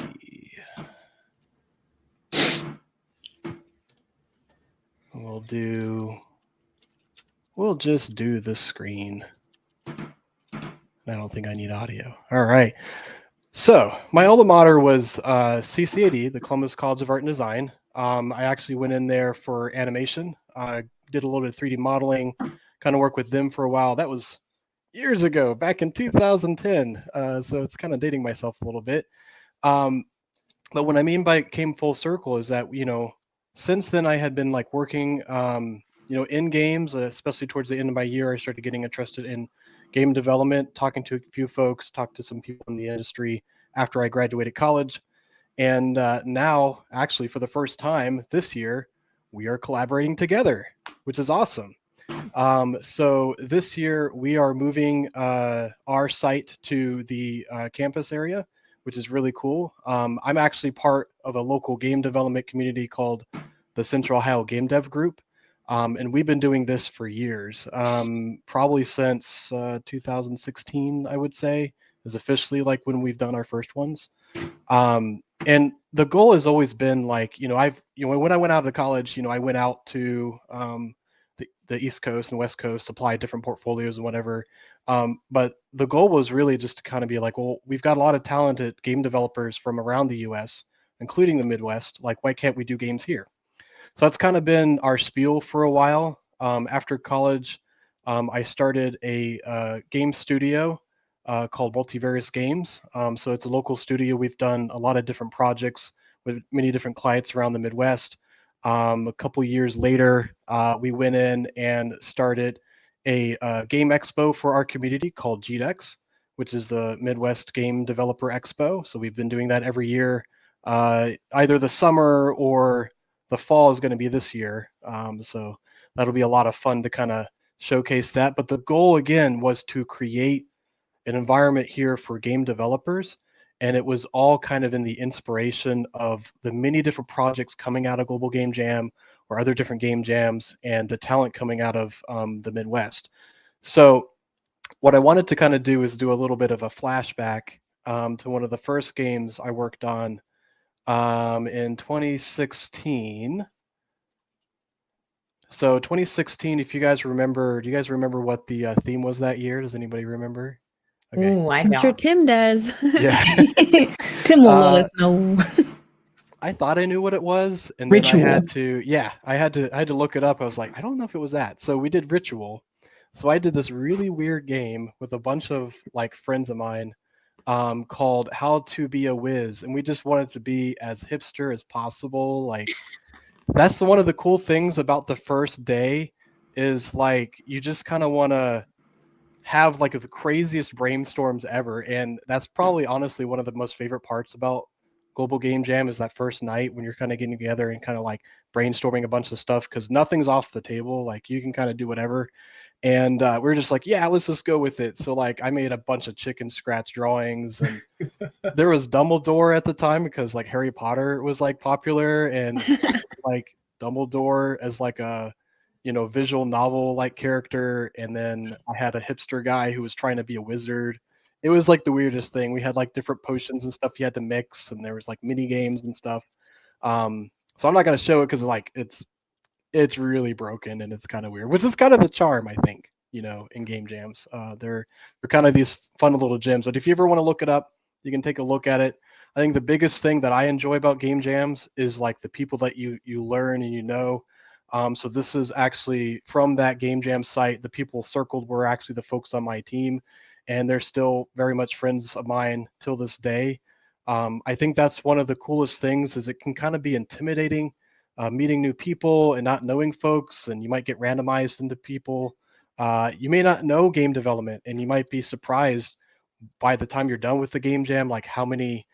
[SPEAKER 7] We'll just do the screen. I don't think I need audio. All right. So my alma mater was CCAD, the Columbus College of Art and Design. I actually went in there for animation. I did a little bit of 3D modeling, kind of worked with them for a while. That was years ago, back in 2010. So it's kind of dating myself a little bit. But what I mean by it came full circle is that, since then I had been like working, in games, especially towards the end of my year, I started getting interested in game development, talking to a few folks, talked to some people in the industry after I graduated college. And now, actually, for the first time this year, we are collaborating together, which is awesome. So this year we are moving our site to the campus area, which is really cool. I'm actually part of a local game development community called the Central Ohio Game Dev Group. And we've been doing this for years, probably since 2016, I would say, is officially like when we've done our first ones. And the goal has always been like, when I went out of college, I went out to the East Coast and West Coast, apply different portfolios and whatever. But the goal was really just to kind of be like, well, we've got a lot of talented game developers from around the US, including the Midwest. Like, why can't we do games here? So that's kind of been our spiel for a while. After college, I started a game studio called Multivarious Games. So it's a local studio. We've done a lot of different projects with many different clients around the Midwest. A couple years later, we went in and started a game expo for our community called GDEX, which is the Midwest Game Developer Expo. So we've been doing that every year. Either the summer or the fall is going to be this year. So that'll be a lot of fun to kind of showcase that. But the goal, again, was to create an environment here for game developers. And it was all kind of in the inspiration of the many different projects coming out of Global Game Jam or other different game jams and the talent coming out of the Midwest. So what I wanted to kind of do is do a little bit of a flashback to one of the first games I worked on in 2016. So 2016, if you guys remember, do you guys remember what the theme was that year? Does anybody remember?
[SPEAKER 16] Okay. Ooh, I
[SPEAKER 14] I'm sure Tim does.
[SPEAKER 7] Yeah.
[SPEAKER 17] Tim will let us know.
[SPEAKER 7] I thought I knew what it was, and
[SPEAKER 17] Ritual.
[SPEAKER 7] then I had to look it up. I was like, I don't know if it was that. So we did Ritual. So I did this really weird game with a bunch of like friends of mine called How to Be a Whiz, and we just wanted to be as hipster as possible. Like, that's one of the cool things about the first day is like you just kind of want to have like the craziest brainstorms ever, and that's probably honestly one of the most favorite parts about Global Game Jam is that first night when you're kind of getting together and kind of like brainstorming a bunch of stuff because nothing's off the table. Like you can kind of do whatever. And we're just like, yeah, let's just go with it. So like I made a bunch of chicken scratch drawings, and there was Dumbledore at the time because like Harry Potter was like popular, and like Dumbledore as like a visual novel like character, and then I had a hipster guy who was trying to be a wizard. It was like the weirdest thing. We had like different potions and stuff you had to mix, and there was like mini games and stuff. So I'm not gonna show it because like it's really broken and it's kind of weird, which is kind of the charm, I think, in game jams. They're kind of these fun little gems. But if you ever want to look it up, you can take a look at it. I think the biggest thing that I enjoy about game jams is like the people that you learn and so this is actually from that game jam site. The people circled were actually the folks on my team, and they're still very much friends of mine till this day. I think that's one of the coolest things is it can kind of be intimidating, meeting new people and not knowing folks, and you might get randomized into people. You may not know game development, and you might be surprised by the time you're done with the game jam, like how many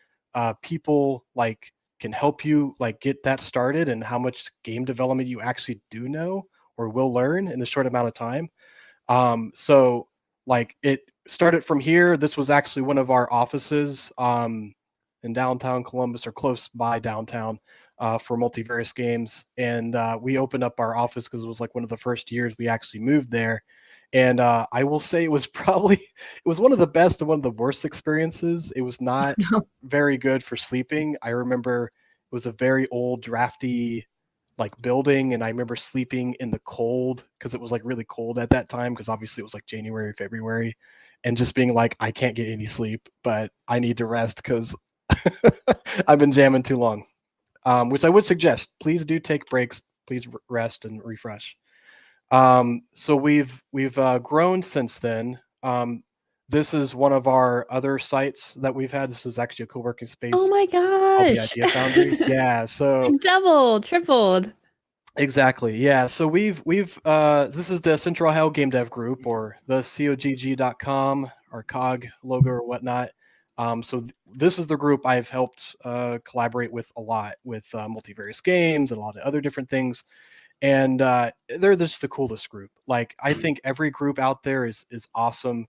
[SPEAKER 7] people like can help you like get that started and how much game development you actually do know or will learn in a short amount of time. So like it started from here. This was actually one of our offices in downtown Columbus or close by downtown for Multivarious Games. And we opened up our office because it was like one of the first years we actually moved there. And I will say it was one of the best and one of the worst experiences. It was not very good for sleeping. I remember it was a very old, drafty like building, and I remember sleeping in the cold because it was like really cold at that time because obviously it was like January, February. and just being like, I can't get any sleep, but I need to rest because I've been jamming too long. Which I would suggest, please do take breaks, please rest and refresh. So we've grown since then. This is one of our other sites that we've had. This is actually a co-working space.
[SPEAKER 14] Oh my
[SPEAKER 7] called the
[SPEAKER 14] gosh.
[SPEAKER 7] Idea Foundry. Yeah, so
[SPEAKER 14] You doubled, tripled.
[SPEAKER 7] exactly. Yeah, so we've this is the Central Ohio Game Dev Group, or the cogg.com, or COG logo or whatnot. So this is the group I've helped collaborate with a lot, with multivarious games and a lot of other different things. And they're just the coolest group. Like, I think every group out there is awesome.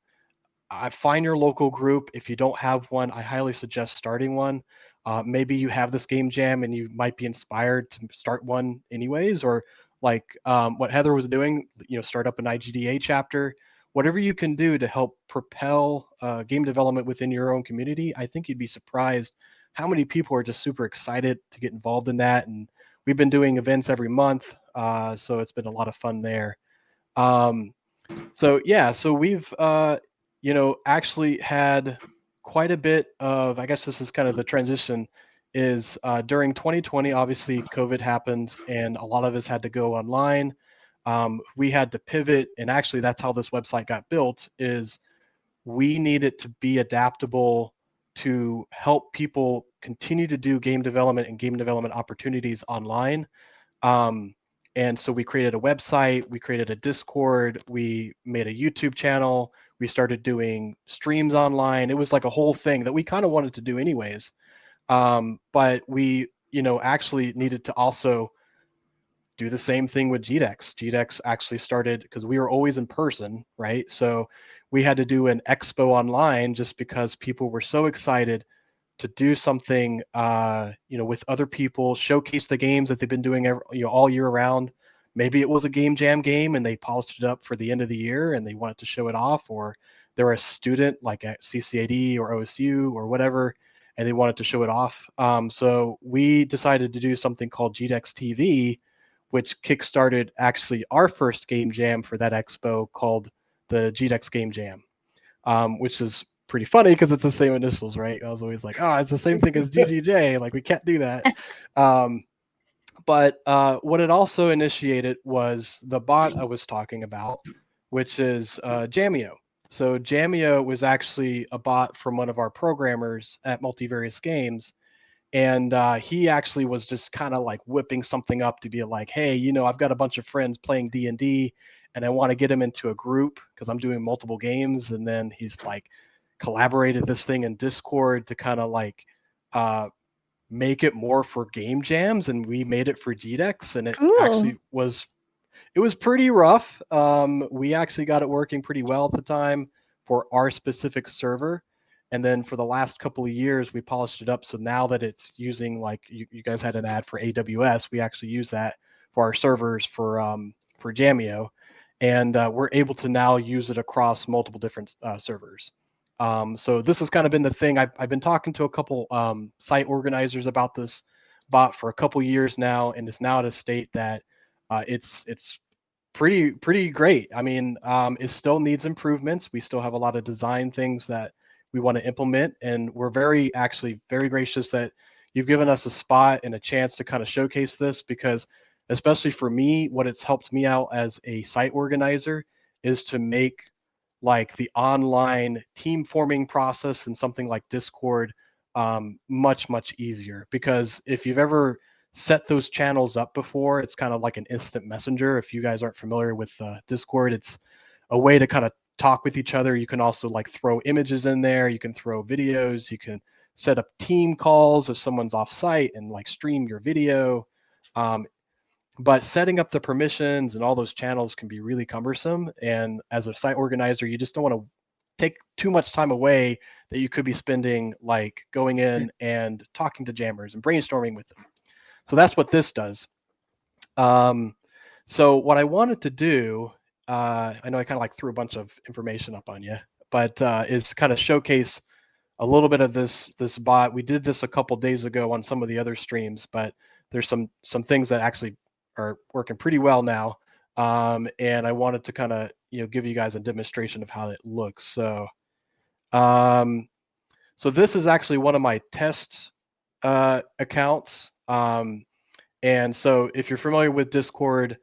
[SPEAKER 7] I find your local group. If you don't have one, I highly suggest starting one. Maybe you have this game jam and you might be inspired to start one anyways, or like what Heather was doing, start up an IGDA chapter. Whatever you can do to help propel game development within your own community, I think you'd be surprised how many people are just super excited to get involved in that. And we've been doing events every month, so it's been a lot of fun there. So yeah, so we've actually had quite a bit of, I guess this is kind of the transition, is during 2020, obviously COVID happened and a lot of us had to go online. We had to pivot, and actually that's how this website got built, is we needed to be adaptable to help people continue to do game development and game development opportunities online. And so we created a website, we created a Discord, we made a YouTube channel, we started doing streams online. It was like a whole thing that we kind of wanted to do anyways. But we, actually needed to also do the same thing with GDEX. GDEX actually started, because we were always in person, right? So we had to do an expo online just because people were so excited to do something, with other people, showcase the games that they've been doing all year round. Maybe it was a game jam game and they polished it up for the end of the year and they wanted to show it off, or they're a student like at CCAD or OSU or whatever, and they wanted to show it off. So we decided to do something called GDEX TV, which kickstarted actually our first game jam for that expo, called the GDEX Game Jam, which is pretty funny because it's the same initials, right? I was always like, it's the same thing as GGJ. Like, we can't do that. But what it also initiated was the bot I was talking about, which is Jamio. So Jamio was actually a bot from one of our programmers at Multivarious Games. And he actually was just kind of like whipping something up to be like, hey, I've got a bunch of friends playing D&D and I want to get them into a group because I'm doing multiple games. And then he's like collaborated this thing in Discord to kind of like make it more for game jams, and we made it for GDEX, and it actually was pretty rough. We actually got it working pretty well at the time for our specific server. And then for the last couple of years, we polished it up. So now that it's using, like you guys had an ad for AWS, we actually use that for our servers for Jamio. And we're able to now use it across multiple different servers. So this has kind of been the thing. I've been talking to a couple site organizers about this bot for a couple years now, and it's now at a state that it's pretty great. I mean, it still needs improvements. We still have a lot of design things that we want to implement, and we're very gracious that you've given us a spot and a chance to kind of showcase this, because especially for me, what it's helped me out as a site organizer is to make like the online team forming process and something like Discord much easier. Because if you've ever set those channels up before, it's kind of like an instant messenger. If you guys aren't familiar with Discord, it's a way to kind of talk with each other. You can also like throw images in there, you can throw videos, you can set up team calls if someone's off site and like stream your video. But setting up the permissions and all those channels can be really cumbersome. And as a site organizer, you just don't want to take too much time away that you could be spending like going in and talking to jammers and brainstorming with them. So that's what this does. So what I wanted to do, I know I kind of like threw a bunch of information up on you, but is kind of showcase a little bit of this bot. We did this a couple days ago on some of the other streams, but there's some things that actually are working pretty well now. And I wanted to kind of give you guys a demonstration of how it looks. So So this is actually one of my test accounts. And so if you're familiar with Discord,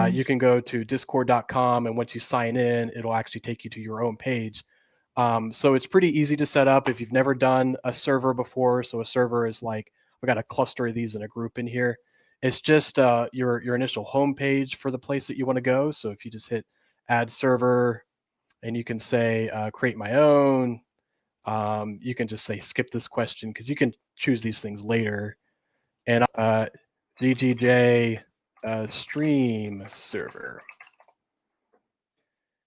[SPEAKER 7] you can go to discord.com, and once you sign in, it'll actually take you to your own page. So it's pretty easy to set up if you've never done a server before. So a server is like, we got a cluster of these in a group in here. It's just your initial home page for the place that you want to go. So if you just hit add server, and you can say create my own, you can just say skip this question, because you can choose these things later. And GGJ stream server.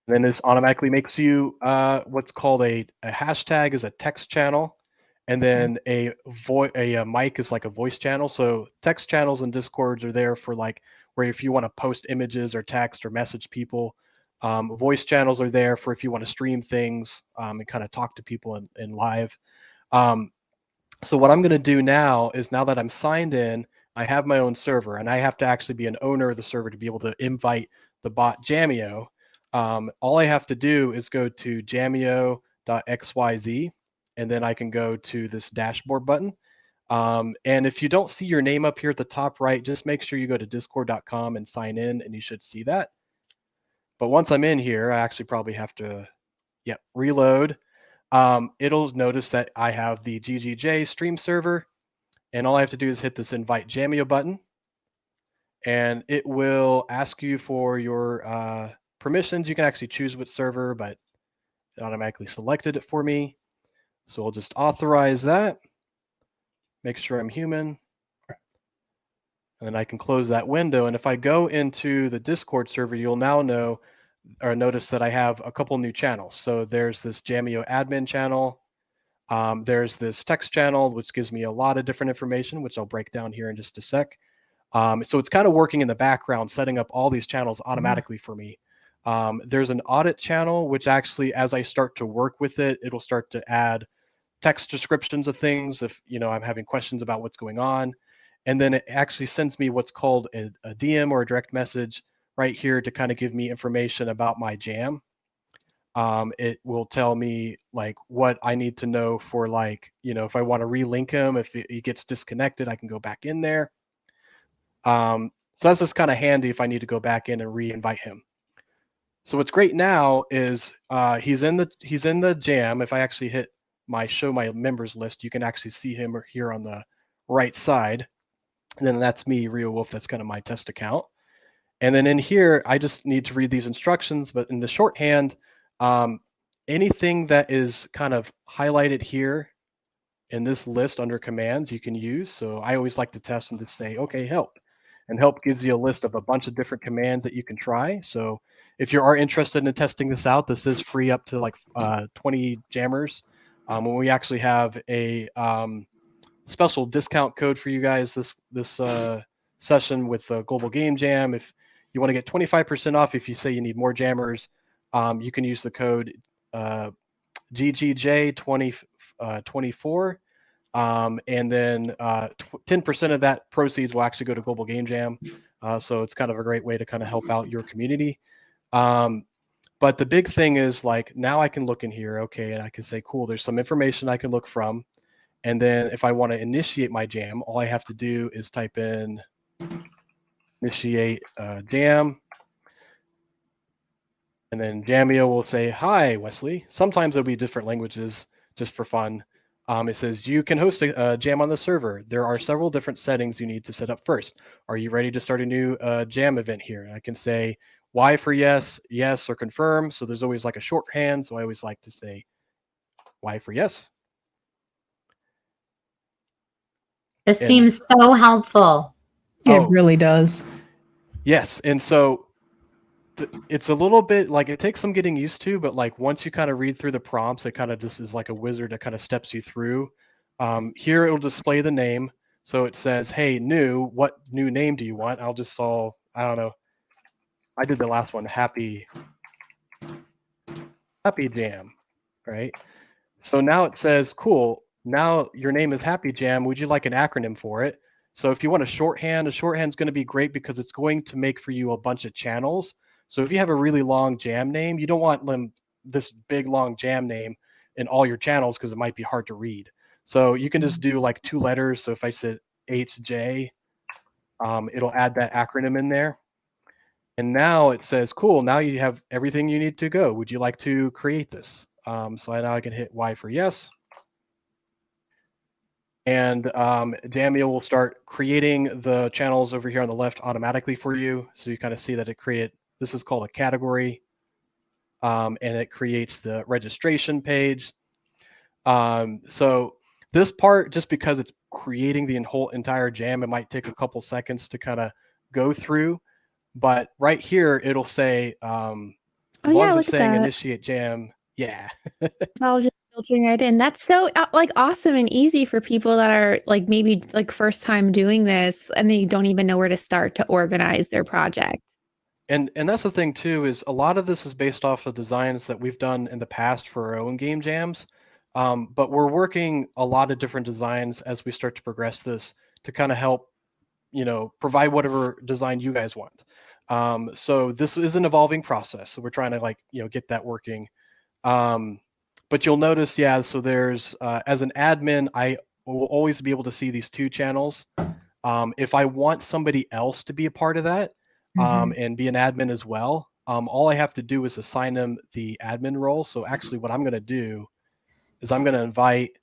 [SPEAKER 7] And then this automatically makes you what's called a hashtag is a text channel, and then a mic is like a voice channel. So text channels and Discords are there for like where if you want to post images or text or message people. Voice channels are there for if you want to stream things and kind of talk to people in live. So what I'm going to do now is, now that I'm signed in, I have my own server, and I have to actually be an owner of the server to be able to invite the bot Jamio. All I have to do is go to jamio.xyz, and then I can go to this dashboard button. And if you don't see your name up here at the top right, just make sure you go to discord.com and sign in, and you should see that. But once I'm in here, I actually probably have to, reload. It'll notice that I have the GGJ stream server, and all I have to do is hit this invite Jamio button, and it will ask you for your permissions. You can actually choose which server, but it automatically selected it for me. So I'll just authorize that, make sure I'm human, and then I can close that window. And if I go into the Discord server, you'll now know or notice that I have a couple new channels. So there's this Jamio admin channel. There's this text channel, which gives me a lot of different information, which I'll break down here in just a sec. So it's kind of working in the background, setting up all these channels automatically for me. There's an audit channel, which actually, as I start to work with it, it'll start to add text descriptions of things if I'm having questions about what's going on. And then it actually sends me what's called a DM or a direct message right here to kind of give me information about my jam. It will tell me like what I need to know for like, if I want to relink him, if he gets disconnected, I can go back in there. So that's just kind of handy if I need to go back in and re-invite him. So what's great now is he's in the jam. If I actually hit my show my members list, you can actually see him here on the right side. And then that's me, Rio Wolf. That's kind of my test account. And then in here, I just need to read these instructions. But in the shorthand, anything that is kind of highlighted here in this list under commands, you can use. So I always like to test and just say, okay, help. And help gives you a list of a bunch of different commands that you can try. So if you are interested in testing this out, this is free up to like 20 jammers. When we actually have a special discount code for you guys this session with Global Game Jam. If you want to get 25% off, if you say you need more jammers, you can use the code GGJ24, and then 10% of that proceeds will actually go to Global Game Jam. So it's kind of a great way to kind of help out your community. But the big thing is like now I can look in here, okay, and I can say, cool, there's some information I can look from. And then if I want to initiate my jam, all I have to do is type in initiate jam. And then Jamio will say, hi, Wesley. Sometimes it'll be different languages just for fun. It says, you can host a jam on the server. There are several different settings you need to set up first. Are you ready to start a new jam event here? And I can say Y for yes, yes, or confirm. So there's always like a shorthand. So I always like to say Y for yes.
[SPEAKER 1] This seems so helpful.
[SPEAKER 17] It really does.
[SPEAKER 7] Yes. And so it's a little bit like it takes some getting used to, but like once you kind of read through the prompts, it kind of just is like a wizard that kind of steps you through. Here it'll display the name. So it says, hey, new, what new name do you want? I'll just solve, I don't know. I did the last one, Happy Jam, right? So now it says, cool. Now your name is Happy Jam. Would you like an acronym for it? So if you want a shorthand is going to be great because it's going to make for you a bunch of channels. So if you have a really long jam name, you don't want this big long jam name in all your channels because it might be hard to read. So you can just do like 2 letters. So if I said HJ, it'll add that acronym in there. And now it says, cool, now you have everything you need to go. Would you like to create this? So now I can hit Y for yes. And Jamio will start creating the channels over here on the left automatically for you. So you kind of see that it created, this is called a category. And it creates the registration page. So this part, just because it's creating the whole entire jam, it might take a couple seconds to kind of go through. But right here, it'll say, as long as it's saying initiate jam, yeah.
[SPEAKER 14] It's all just filtering right in. That's so like awesome and easy for people that are like maybe like first time doing this and they don't even know where to start to organize their project.
[SPEAKER 7] And that's the thing too, is a lot of this is based off of designs that we've done in the past for our own game jams. But we're working a lot of different designs as we start to progress this to kind of help, you know, provide whatever design you guys want. So this is an evolving process. So we're trying to like, you know, get that working. But you'll notice, yeah, so there's, as an admin, I will always be able to see these 2 channels. If I want somebody else to be a part of that and be an admin as well, all I have to do is assign them the admin role. So actually what I'm going to do is I'm going to invite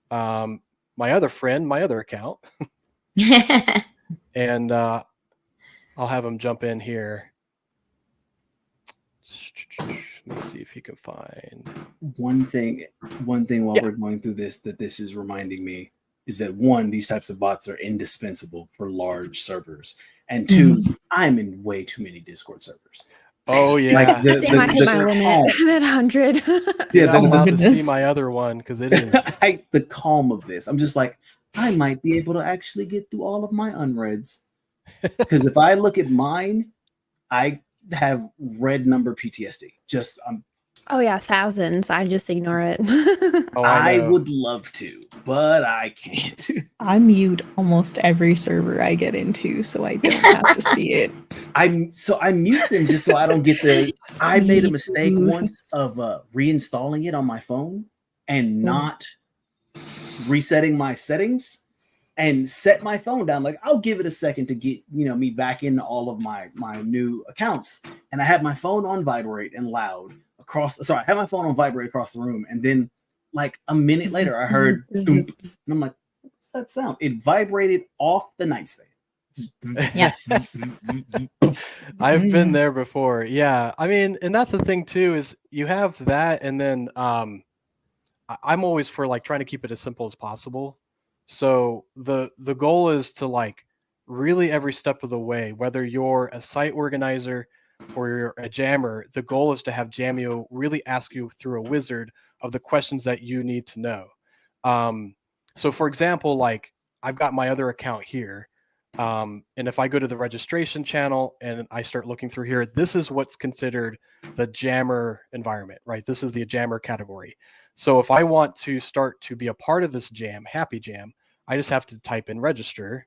[SPEAKER 7] my other friend, my other account, and I'll have him jump in here. Let's see if he can find
[SPEAKER 4] one thing while we're going through this that this is reminding me is that 1, these types of bots are indispensable for large servers, and 2, I'm in way too many Discord servers.
[SPEAKER 7] Oh yeah,
[SPEAKER 14] I think I hit my limit. I'm at 100.
[SPEAKER 7] Yeah, I'm allowed to see my other one because it is
[SPEAKER 4] the calm of this. I'm just like, I might be able to actually get through all of my unreads, because if I look at mine, I have red number PTSD. Just
[SPEAKER 14] Oh yeah, thousands. I just ignore it.
[SPEAKER 4] I would love to, but I can't.
[SPEAKER 17] I mute almost every server I get into, so I don't have to see it.
[SPEAKER 4] I mute them just so I don't get the. I made a mistake once of reinstalling it on my phone and not resetting my settings, and set my phone down. Like, I'll give it a second to get, you know, me back into all of my new accounts. And I had my phone on vibrate and loud I had my phone on vibrate across the room. And then like a minute later, I heard thump, and I'm like, what's that sound? It vibrated off the nightstand.
[SPEAKER 1] Yeah.
[SPEAKER 7] I've been there before. Yeah. I mean, and that's the thing too, is you have that, and then I'm always for like trying to keep it as simple as possible. So the goal is to like really every step of the way, whether you're a site organizer or you're a jammer, the goal is to have Jamio really ask you through a wizard of the questions that you need to know. So for example, like I've got my other account here. And if I go to the registration channel and I start looking through here, this is what's considered the jammer environment, right? This is the jammer category. So if I want to start to be a part of this jam, Happy Jam, I just have to type in register.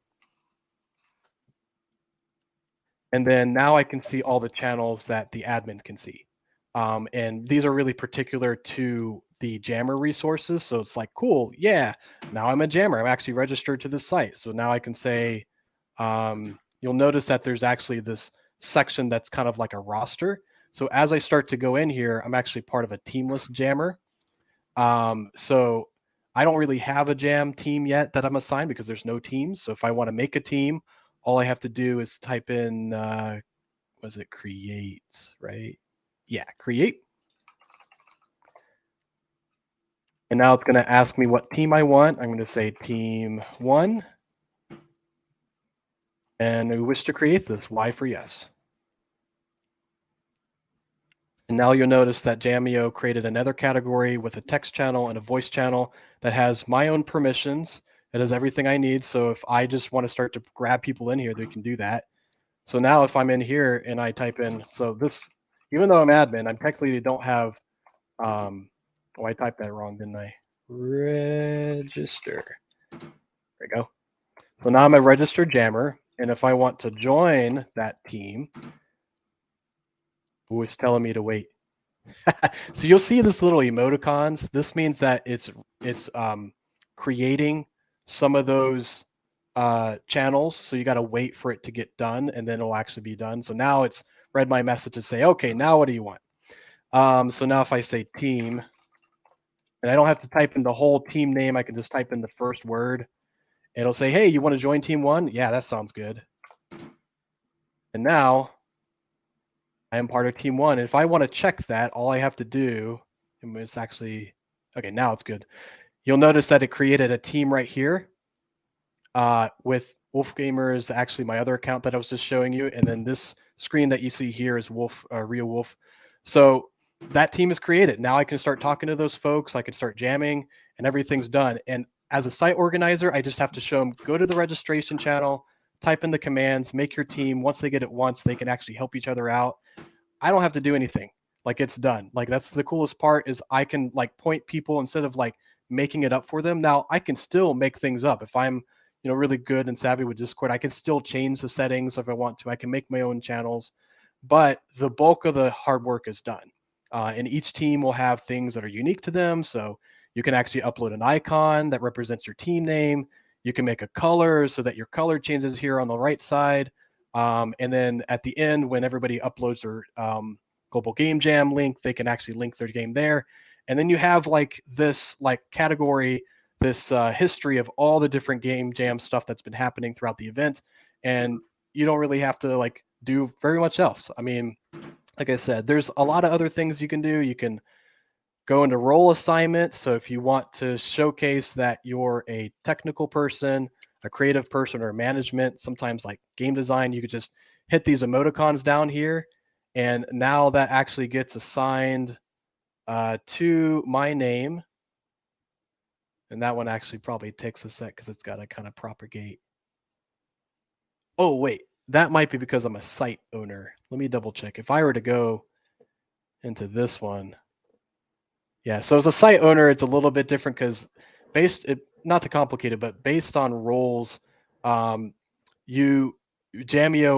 [SPEAKER 7] And then now I can see all the channels that the admin can see. And these are really particular to the jammer resources. So it's like, cool, yeah, now I'm a jammer. I'm actually registered to this site. So now I can say, you'll notice that there's actually this section that's kind of like a roster. So as I start to go in here, I'm actually part of a teamless jammer. So I don't really have a jam team yet that I'm assigned because there's no teams. So if I want to make a team, all I have to do is type in, was it create, right? Yeah, create. And now it's going to ask me what team I want. I'm going to say team 1. And we wish to create this, Y for yes. And now you'll notice that Jamio created another category with a text channel and a voice channel that has my own permissions. It has everything I need. So if I just want to start to grab people in here, they can do that. So now if I'm in here and I type in, so this, even though I'm admin, I technically don't have, oh, I typed that wrong, didn't I? Register. There we go. So now I'm a registered jammer. And if I want to join that team, who is telling me to wait So you'll see this little emoticons. This means that it's creating some of those channels. So you got to wait for it to get done, and then it'll actually be done. So now it's read my message to say, okay, now what do you want? So now if I say team, and I don't have to type in the whole team name, I can just type in the first word. It'll say, hey, you want to join team 1? Yeah, that sounds good. And now I am part of team 1. And if I want to check that, all I have to do, and it's actually, okay, now it's good. You'll notice that it created a team right here with Wolf Gamer is actually my other account that I was just showing you. And then this screen that you see here is Real Wolf. So that team is created. Now I can start talking to those folks. I can start jamming and everything's done. And as a site organizer, I just have to show them, go to the registration channel, type in the commands, make your team. Once they get it once, they can actually help each other out. I don't have to do anything. Like, it's done. Like, that's the coolest part, is I can like point people instead of like making it up for them. Now I can still make things up. If I'm, you know, really good and savvy with Discord, I can still change the settings if I want to. I can make my own channels, but the bulk of the hard work is done. And each team will have things that are unique to them. So you can actually upload an icon that represents your team name. You can make a color so that your color changes here on the right side. And then at the end, when everybody uploads their Global Game Jam link, they can actually link their game there. And then you have like this like category, this history of all the different game jam stuff that's been happening throughout the event. And you don't really have to like do very much else. I mean, like I said, there's a lot of other things you can do. You can go into role assignments. So if you want to showcase that you're a technical person, a creative person, or management, sometimes like game design, you could just hit these emoticons down here. And now that actually gets assigned to my name. And that one actually probably takes a sec because it's got to kind of propagate. Oh, wait, that might be because I'm a site owner. Let me double check. If I were to go into this one. Yeah, so as a site owner, it's a little bit different because not to complicate it, but based on roles, Jamio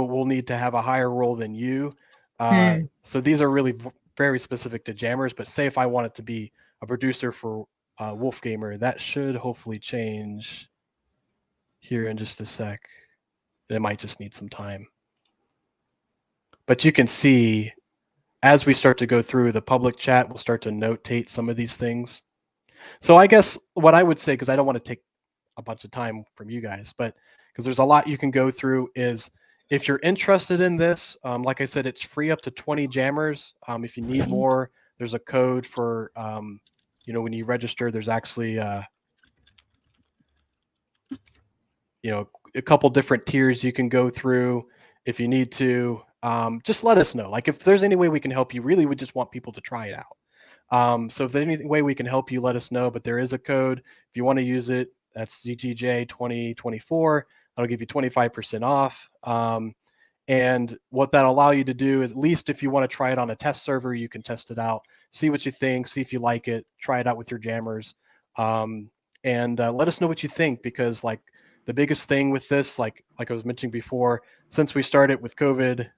[SPEAKER 7] will need to have a higher role than you. So these are really very specific to jammers, but say if I wanted to be a producer for Wolf Gamer, that should hopefully change here in just a sec. It might just need some time. But you can see as we start to go through the public chat, we'll start to notate some of these things. So I guess what I would say, because I don't want to take a bunch of time from you guys, but because there's a lot you can go through, is if you're interested in this, like I said, it's free up to 20 jammers. If you need more, there's a code for, you know, when you register, there's actually, you know, a couple different tiers you can go through. If you need to, just let us know. Like, if there's any way we can help you, really, we just want people to try it out. So if there's any way we can help you, let us know. But there is a code. If you want to use it, that's ZGJ2024. That'll give you 25% off. And what that'll allow you to do is, at least if you want to try it on a test server, you can test it out, see what you think, see if you like it, try it out with your jammers. And let us know what you think, because like the biggest thing with this, like I was mentioning before, since we started with COVID,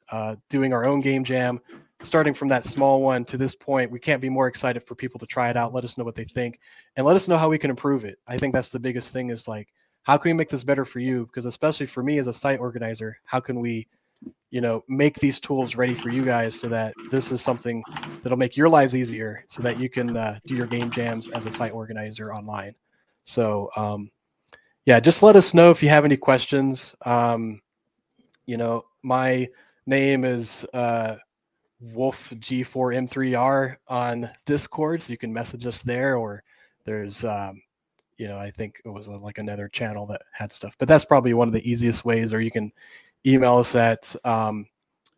[SPEAKER 7] doing our own game jam, starting from that small one to this point, we can't be more excited for people to try it out. Let us know what they think, and let us know how we can improve it. I think that's the biggest thing, is like, how can we make this better for you? Because especially for me as a site organizer, how can we, you know, make these tools ready for you guys so that this is something that'll make your lives easier, so that you can do your game jams as a site organizer online. So yeah, just let us know if you have any questions. You know, my name is WolfG4M3R on Discord, so you can message us there, or there's, you know, I think it was like another channel that had stuff, but that's probably one of the easiest ways. Or you can email us at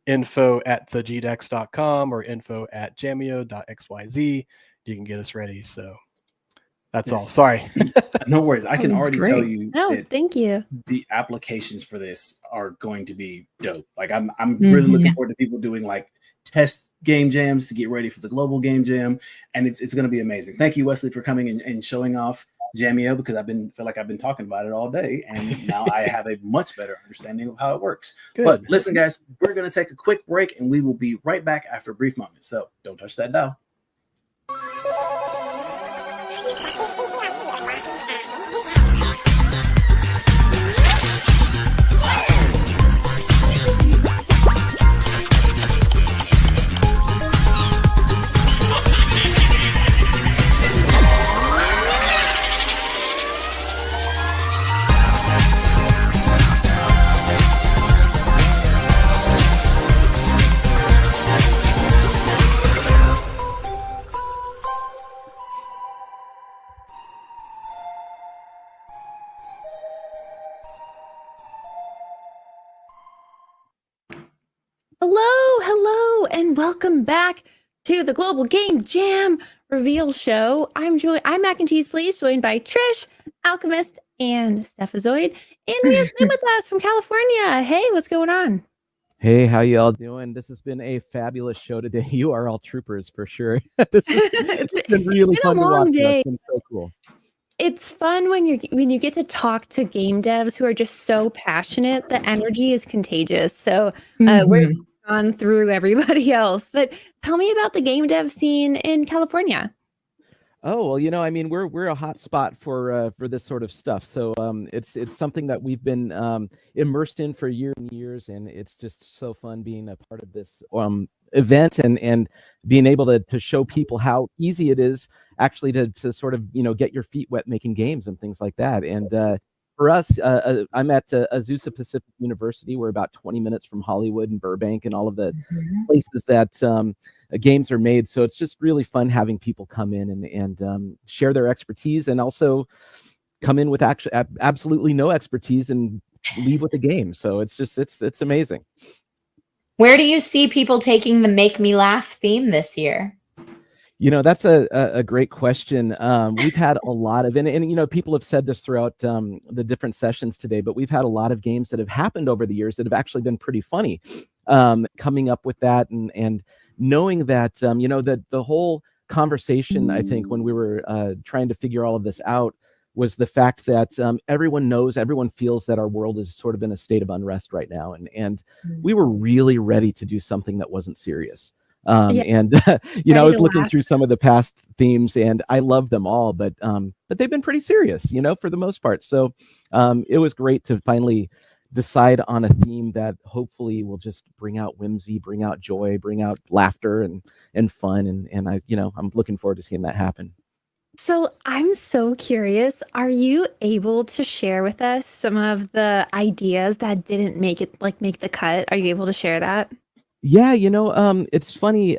[SPEAKER 7] info@thegdex.com or info@jamio.xyz. You can get us ready. So that's all. Sorry.
[SPEAKER 4] No worries. I can already tell you.
[SPEAKER 14] No, thank you.
[SPEAKER 4] The applications for this are going to be dope. Like, I'm really looking forward to people doing like test game jams to get ready for the global game jam, and it's going to be amazing. Thank you, Wesley, for coming and showing off Jamio, because feel like I've been talking about it all day, and now I have a much better understanding of how it works. Good. But listen, guys, we're going to take a quick break, and we will be right back after a brief moment. So don't touch that dial.
[SPEAKER 14] Hello, and welcome back to the Global Game Jam Reveal Show. I'm Mac and Cheese Please, joined by Trish, Alchemist, and Stephazoid. And we have Tim with us from California. Hey, what's going on?
[SPEAKER 6] Hey, how you all doing? This has been a fabulous show today. You are all troopers for sure. It's been really fun to watch. It's been so cool.
[SPEAKER 14] It's fun when you get to talk to game devs who are just so passionate. The energy is contagious. So we're on through everybody else. But tell me about the game dev scene in California.
[SPEAKER 6] Oh, well, I mean, we're a hot spot for this sort of stuff. So it's something that we've been immersed in for years and years, and it's just so fun being a part of this event and being able to show people how easy it is actually to sort of get your feet wet making games and things like that. And for us, I'm at Azusa Pacific University. We're about 20 minutes from Hollywood and Burbank and all of the places that games are made. So it's just really fun having people come in and share their expertise, and also come in with absolutely no expertise and leave with a game. So it's amazing.
[SPEAKER 1] Where do you see people taking the Make Me Laugh theme this year?
[SPEAKER 6] That's a great question. We've had a lot of, and people have said this throughout the different sessions today, but we've had a lot of games that have happened over the years that have actually been pretty funny. Coming up with that and knowing that, that the whole conversation, I think, when we were trying to figure all of this out, was the fact that everyone feels that our world is sort of in a state of unrest right now. And we were really ready to do something that wasn't serious. And I was looking through some of the past themes, and I love them all, but they've been pretty serious, for the most part. So it was great to finally decide on a theme that hopefully will just bring out whimsy, bring out joy, bring out laughter and fun. And I'm looking forward to seeing that happen.
[SPEAKER 14] So I'm so curious, are you able to share with us some of the ideas that didn't make the cut? Are you able to share that?
[SPEAKER 6] Yeah, it's funny.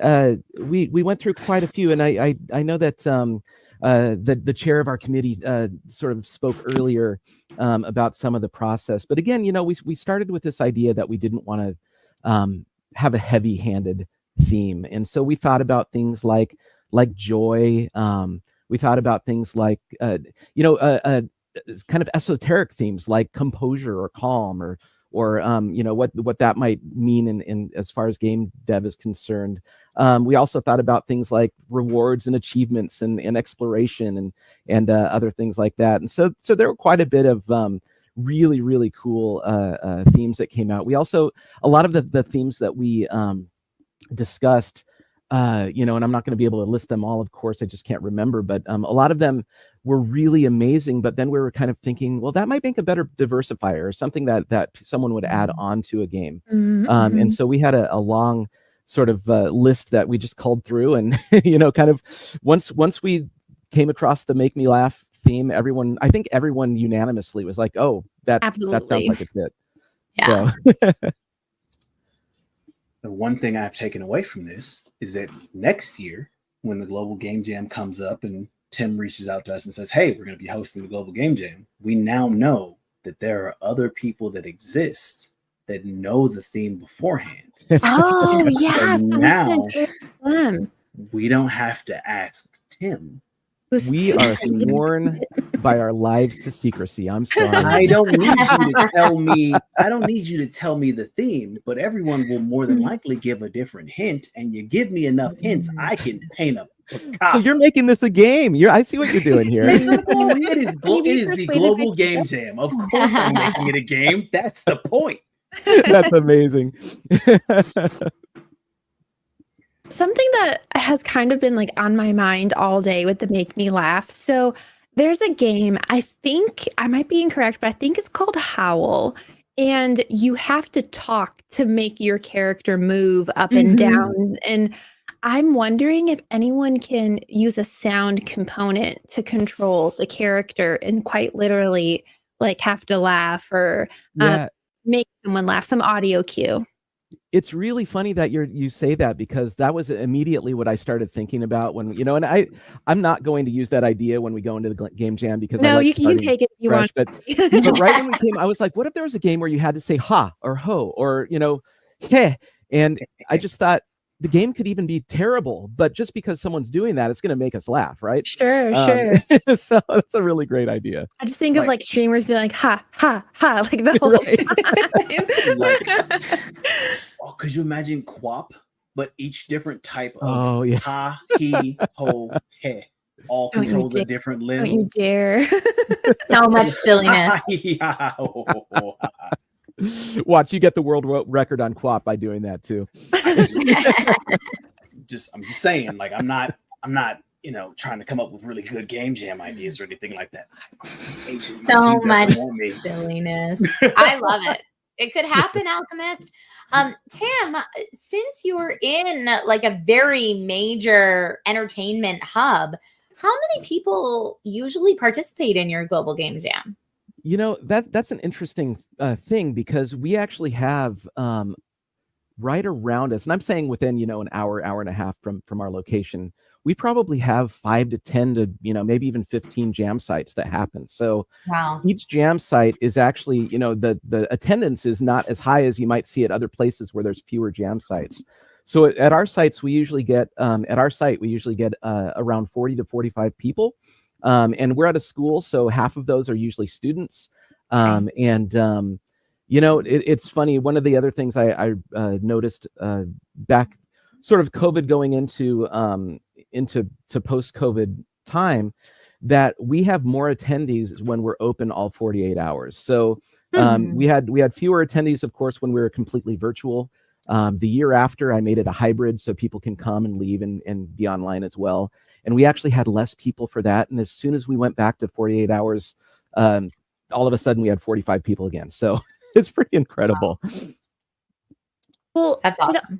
[SPEAKER 6] We went through quite a few, and I know that the chair of our committee sort of spoke earlier about some of the process. But again, we started with this idea that we didn't want to have a heavy-handed theme, and so we thought about things like joy. We thought about things like kind of esoteric themes like composure or calm or what that might mean in as far as game dev is concerned. We also thought about things like rewards and achievements and exploration and other things like that. And so there were quite a bit of really, really cool themes that came out. We also, a lot of the themes that we discussed, and I'm not going to be able to list them all, of course, I just can't remember, but a lot of them were really amazing. But then we were kind of thinking, well, that might make a better diversifier, or something that someone would add on to a game. And so we had a long sort of list that we just culled through, and kind of once we came across the Make Me Laugh theme, I think everyone unanimously was like, oh, that sounds like a fit.
[SPEAKER 1] Yeah.
[SPEAKER 6] So
[SPEAKER 4] the one thing I've taken away from this is that next year, when the Global Game Jam comes up and Tim reaches out to us and says, hey, we're going to be hosting the Global Game Jam, we now know that there are other people that exist that know the theme beforehand.
[SPEAKER 14] Oh, yeah.
[SPEAKER 4] So
[SPEAKER 14] So
[SPEAKER 4] now
[SPEAKER 14] them.
[SPEAKER 4] we don't have to ask Tim.
[SPEAKER 6] we are sworn by our lives to secrecy. I'm sorry.
[SPEAKER 4] I don't need you to tell me. I don't need you to tell me the theme, but everyone will more than likely give a different hint, and you give me enough hints, I can paint a Picasso.
[SPEAKER 6] So you're making this a game. I see what you're doing here.
[SPEAKER 4] It is the Global Game Jam. Of course, I'm making it a game. That's the point.
[SPEAKER 6] That's amazing.
[SPEAKER 14] something that has kind of been like on my mind all day with the Make Me Laugh. So there's a game, I think I might be incorrect, but I think it's called Howl. And you have to talk to make your character move up and down. And I'm wondering if anyone can use a sound component to control the character and quite literally like have to laugh or make someone laugh, some audio cue.
[SPEAKER 6] It's really funny that you say that, because that was immediately what I started thinking about when, and I'm not going to use that idea when we go into the game jam, because I like
[SPEAKER 14] you can take it if you
[SPEAKER 6] fresh,
[SPEAKER 14] want.
[SPEAKER 6] but right when we came, I was like, what if there was a game where you had to say ha or ho or, heh? And I just thought the game could even be terrible, but just because someo's doing that, it's going to make us laugh, right?
[SPEAKER 14] Sure.
[SPEAKER 6] So that's a really great idea.
[SPEAKER 14] I just think of like streamers being like, ha, ha, ha, like the whole time.
[SPEAKER 4] Could you imagine QWOP, but each different type of ha, he, ho, he, all controls a different limb?
[SPEAKER 14] Don't you dare.
[SPEAKER 1] So much silliness.
[SPEAKER 6] Watch, you get the world record on QWOP by doing that too.
[SPEAKER 4] I'm just saying, like, I'm not, trying to come up with really good game jam ideas or anything like that.
[SPEAKER 1] So much silliness. I love it. It could happen, Alchemist. Tim, since you're in like a very major entertainment hub, how many people usually participate in your global game jam?
[SPEAKER 6] That's an interesting thing, because we actually have right around us, and I'm saying within an hour and a half from our location, we probably have 5 to 10 to maybe even 15 jam sites that happen. So each jam site is actually the attendance is not as high as you might see at other places where there's fewer jam sites. So at our sites we usually get around 40 to 45 people. And we're at a school, so half of those are usually students. It's funny. One of the other things I noticed back, sort of COVID going into post-COVID time, that we have more attendees when we're open all 48 hours. So we had fewer attendees, of course, when we were completely virtual. The year after, I made it a hybrid so people can come and leave and be online as well. And we actually had less people for that. And as soon as we went back to 48 hours, all of a sudden we had 45 people again. So it's pretty incredible.
[SPEAKER 14] Well,
[SPEAKER 1] that's awesome.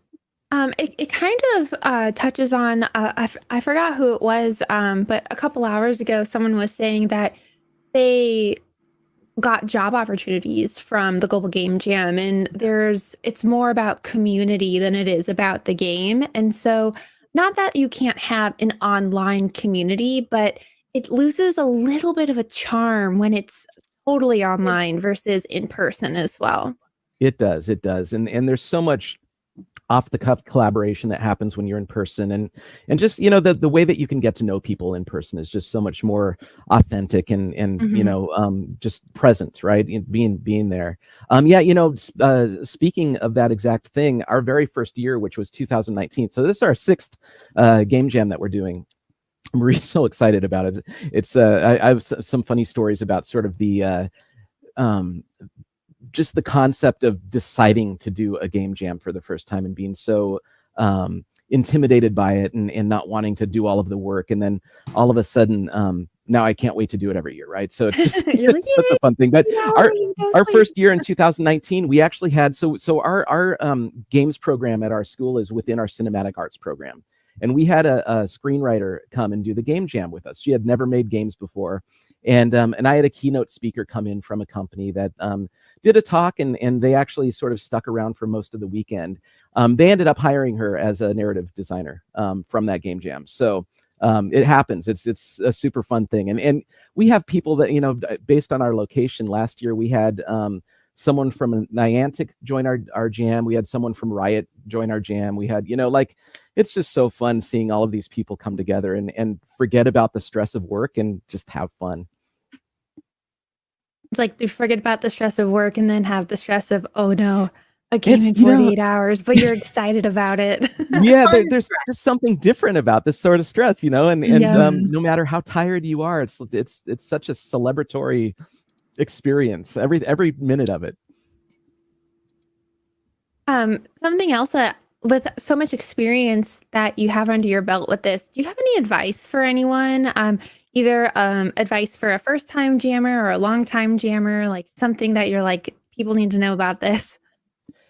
[SPEAKER 14] It kind of touches on, I forgot who it was, but a couple hours ago, someone was saying that they got job opportunities from the Global Game Jam, and it's more about community than it is about the game. And so not that you can't have an online community, but it loses a little bit of a charm when it's totally online versus in person as well.
[SPEAKER 6] It does. And there's so much off the cuff collaboration that happens when you're in person, and just the way that you can get to know people in person is just so much more authentic and just present, right? Being there. Speaking of that exact thing, our very first year, which was 2019, so this is our 6th game jam that we're doing. I'm really so excited about it. It's I have some funny stories about sort of the just the concept of deciding to do a game jam for the first time and being so intimidated by it and not wanting to do all of the work. And then all of a sudden, now I can't wait to do it every year, right? So it's just it's such a fun thing. But our first year in 2019, we actually had, so our games program at our school is within our cinematic arts program. And we had a screenwriter come and do the game jam with us. She had never made games before. And I had a keynote speaker come in from a company that did a talk, and they actually sort of stuck around for most of the weekend. They ended up hiring her as a narrative designer from that game jam. So it happens. It's a super fun thing. And we have people that, based on our location, last year we had someone from Niantic join our jam. We had someone from Riot join our jam. We had, it's just so fun seeing all of these people come together and forget about the stress of work and just have fun.
[SPEAKER 14] It's like you forget about the stress of work and then have the stress of, oh no, a game in 48 hours, but you're excited about it.
[SPEAKER 6] Yeah, there's just something different about this sort of stress, and no matter how tired you are, it's such a celebratory experience every minute of it.
[SPEAKER 14] Something else that with so much experience that you have under your belt with this, do you have any advice for anyone? Either advice for a first-time jammer or a long-time jammer, like something that you're like, people need to know about this?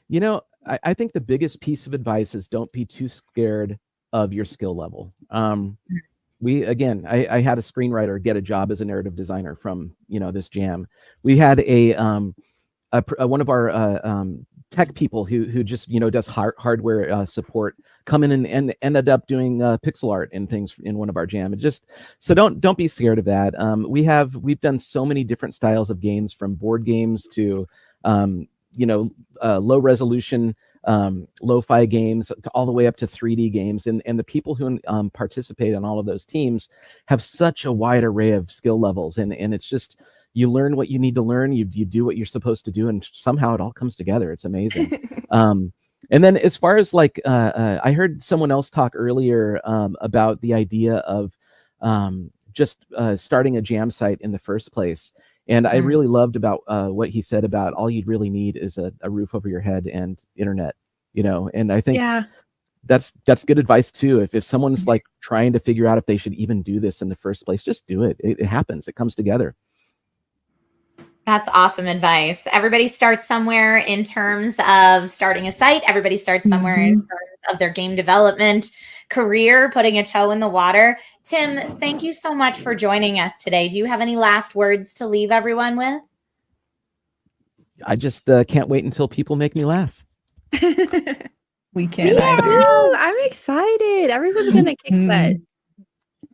[SPEAKER 6] You know, I think the biggest piece of advice is don't be too scared of your skill level. I had a screenwriter get a job as a narrative designer from, this jam. We had one of our tech people who just does hardware support come in and ended up doing pixel art and things in one of our jam. So don't be scared of that. We've done so many different styles of games, from board games to low resolution lo-fi games to all the way up to 3D games, and the people who participate on all of those teams have such a wide array of skill levels, and it's just, you learn what you need to learn, you do what you're supposed to do, and somehow it all comes together. It's amazing. And then as far as I heard someone else talk earlier about the idea of just starting a jam site in the first place. And I really loved about what he said about all you'd really need is a roof over your head and internet, and I think that's good advice too. If someone's like trying to figure out if they should even do this in the first place, just do it. It happens. It comes together.
[SPEAKER 1] That's awesome advice. Everybody starts somewhere in terms of starting a site. Everybody starts somewhere in terms of their game development career, putting a toe in the water. Tim, thank you so much for joining us today. Do you have any last words to leave everyone with?
[SPEAKER 6] I just can't wait until people make me laugh.
[SPEAKER 17] We can.
[SPEAKER 14] Yeah, I'm excited. Everyone's going to kick butt.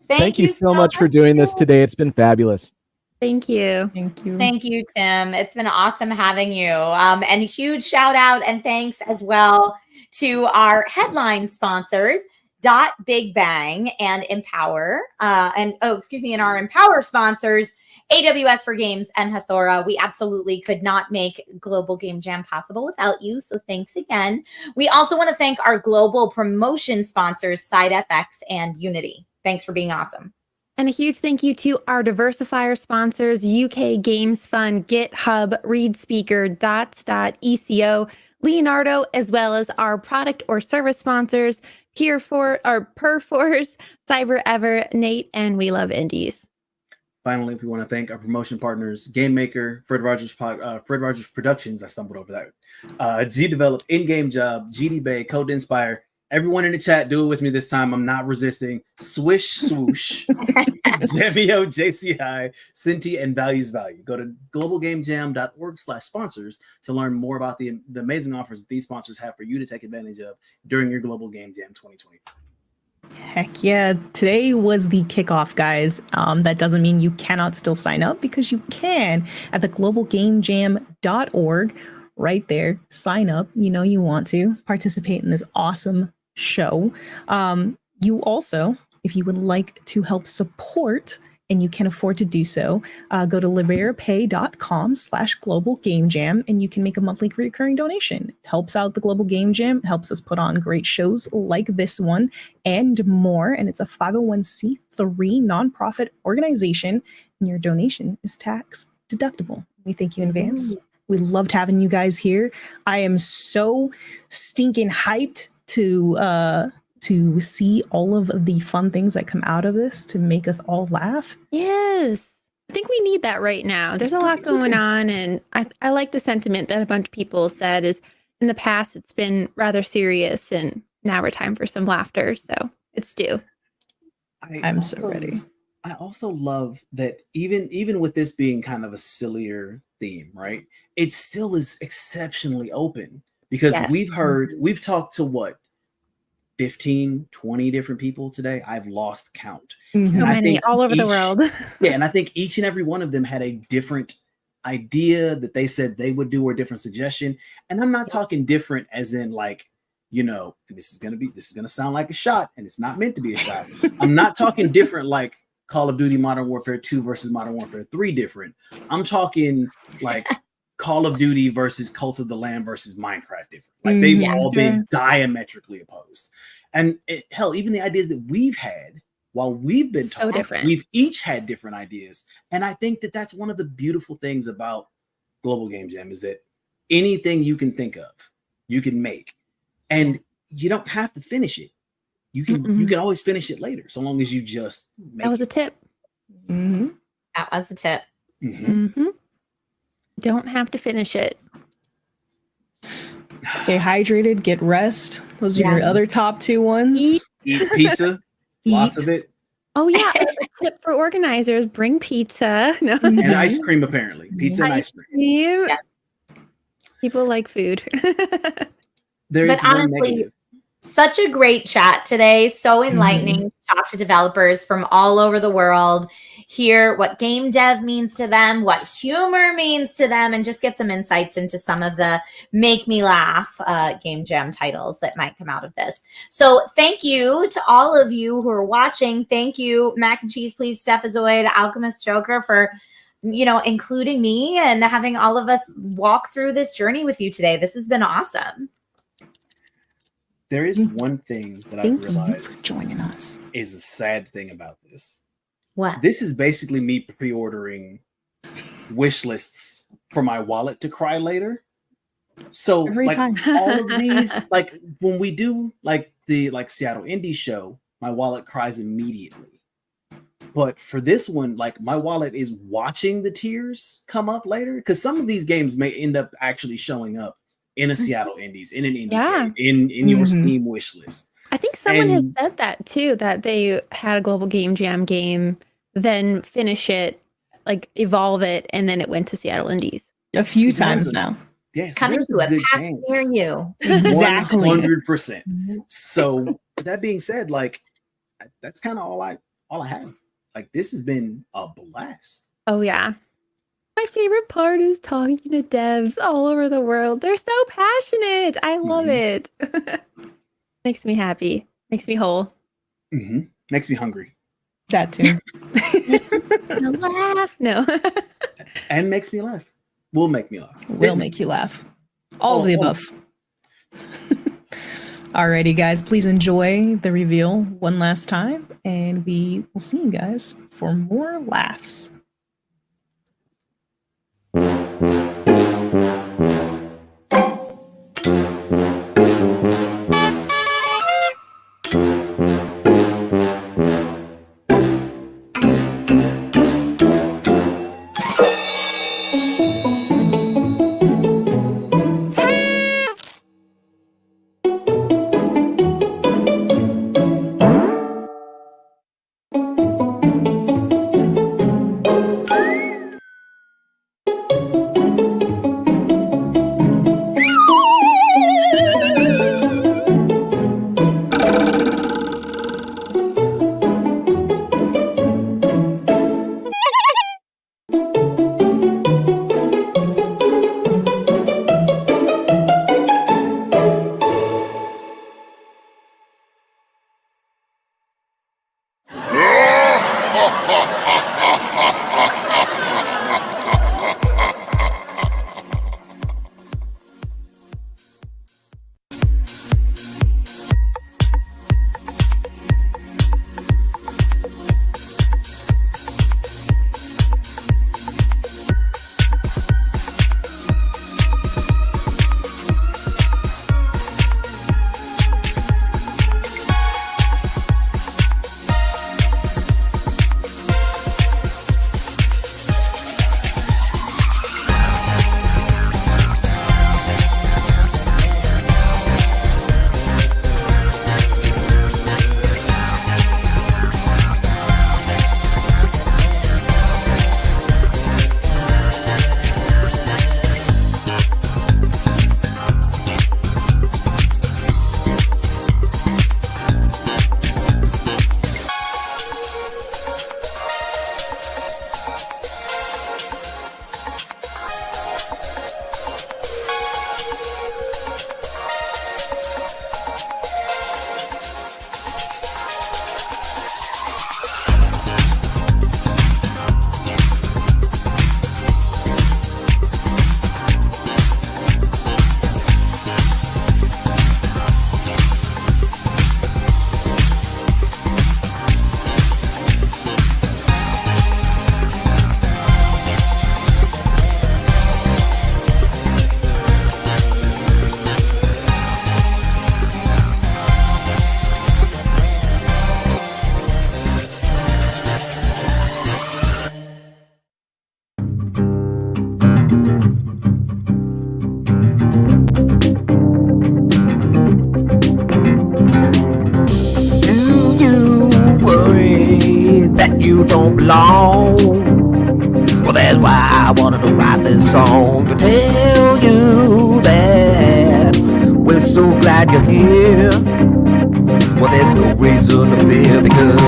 [SPEAKER 6] Thank you so much for doing this today. It's been fabulous.
[SPEAKER 14] Thank you.
[SPEAKER 17] Thank you.
[SPEAKER 1] Thank you, Tim. It's been awesome having you. And and shout out and thanks as well to our headline sponsors, Big Bang and Empower. And our Empower sponsors, AWS for Games and Hathora. We absolutely could not make Global Game Jam possible without you. So thanks again. We also want to thank our global promotion sponsors, SideFX and Unity. Thanks for being awesome.
[SPEAKER 14] And a huge thank you to our diversifier sponsors, UK Games Fund, GitHub, ReadSpeaker, Dots.eco, Leonardo, as well as our product or service sponsors, Perforce, CyberEver, Nate, and We Love Indies.
[SPEAKER 4] Finally, we want to thank our promotion partners, Game Maker, Fred Rogers Productions, I stumbled over that, G Develop, In-Game Job, GD Bay, Code Inspire. Everyone in the chat, do it with me this time. I'm not resisting. Swish Swoosh, Jamio, JCI, Cinti, and Values Value. Go to globalgamejam.org/sponsors to learn more about the amazing offers that these sponsors have for you to take advantage of during your Global Game Jam 2020.
[SPEAKER 17] Heck yeah. Today was the kickoff, guys. That doesn't mean you cannot still sign up, because you can at the globalgamejam.org. Right there, sign up. You want to participate in this awesome show. You also, if you would like to help support, and you can afford to do so, go to liberapay.com/globalgamejam, and you can make a monthly recurring donation. It helps out the Global Game Jam, helps us put on great shows like this one and more. And it's a 501c3 nonprofit organization, and your donation is tax deductible. We thank you in advance. We loved having you guys here. I am so stinking hyped to see all of the fun things that come out of this to make us all laugh.
[SPEAKER 14] Yes. I think we need that right now. There's a lot going on, and I like the sentiment that a bunch of people said is, in the past it's been rather serious, and now we're time for some laughter. So it's due.
[SPEAKER 17] I'm so ready.
[SPEAKER 4] I also love that even with this being kind of a sillier theme, right? It still is exceptionally open, because we've talked to 15, 20 different people today. I've lost count.
[SPEAKER 14] So many all over the world.
[SPEAKER 4] Yeah. And I think each and every one of them had a different idea that they said they would do, or a different suggestion. And I'm not talking different as in and this is going to sound like a shot, and it's not meant to be a shot. I'm not talking different like Call of Duty Modern Warfare 2 versus Modern Warfare 3 different. I'm talking like Call of Duty versus Cult of the Lamb versus Minecraft different. Like they've all been diametrically opposed. And hell, even the ideas that we've had while we've been talking,
[SPEAKER 14] different.
[SPEAKER 4] We've each had different ideas. And I think that that's one of the beautiful things about Global Game Jam, is that anything you can think of, you can make. And you don't have to finish it. You can always finish it later, so long as you just make
[SPEAKER 14] That was a tip.
[SPEAKER 1] That was a tip.
[SPEAKER 14] Don't have to finish it.
[SPEAKER 17] Stay hydrated, get rest. Those are your other top 2 ones.
[SPEAKER 4] Eat pizza, lots of it.
[SPEAKER 14] Oh yeah, a tip for organizers: bring pizza. No.
[SPEAKER 4] And ice cream, apparently. Pizza and ice cream.
[SPEAKER 14] Yeah. People like food.
[SPEAKER 4] There is
[SPEAKER 1] But
[SPEAKER 4] one
[SPEAKER 1] honestly,
[SPEAKER 4] negative.
[SPEAKER 1] such a great chat today. So enlightening to talk to developers from all over the world, hear what game dev means to them, what humor means to them, and just get some insights into some of the make me laugh game jam titles that might come out of this. So thank you to all of you who are watching. Thank you, Mac and Cheese Please, Stephazoid, Alchemist Joker, for including me and having all of us walk through this journey with you today. This has been awesome.
[SPEAKER 4] There is one thing that I've realized
[SPEAKER 17] joining us
[SPEAKER 4] is a sad thing about this.
[SPEAKER 1] What?
[SPEAKER 4] This is basically me pre-ordering wish lists for my wallet to cry later. So
[SPEAKER 17] Every time.
[SPEAKER 4] all of these, like when we do the Seattle Indie show, my wallet cries immediately. But for this one, my wallet is watching the tears come up later, because some of these games may end up actually showing up in a Seattle Indies, in an indie game, in your Steam wish list.
[SPEAKER 14] I think someone has said that too, that they had a Global Game Jam game, then finish it, evolve it, and then it went to Seattle Indies.
[SPEAKER 17] A few times now.
[SPEAKER 4] Yes,
[SPEAKER 1] Coming
[SPEAKER 4] there's
[SPEAKER 1] to a
[SPEAKER 4] good
[SPEAKER 1] PAX
[SPEAKER 4] chance.
[SPEAKER 1] near you.
[SPEAKER 17] Exactly.
[SPEAKER 4] 100%. So that being said, that's kind of all I have. This has been a blast.
[SPEAKER 14] Oh yeah. My favorite part is talking to devs all over the world. They're so passionate. I love it. Makes me happy. Makes me whole.
[SPEAKER 4] Makes me hungry.
[SPEAKER 17] That too.
[SPEAKER 14] Laugh. No.
[SPEAKER 4] And makes me laugh. Will make me laugh.
[SPEAKER 17] Will make you laugh. All of the above. Alrighty, guys. Please enjoy the reveal one last time, and we will see you guys for more laughs.
[SPEAKER 9] along. Well, that's why I wanted to write this song to tell you that we're so glad you're here. Well, there's no reason to fear, because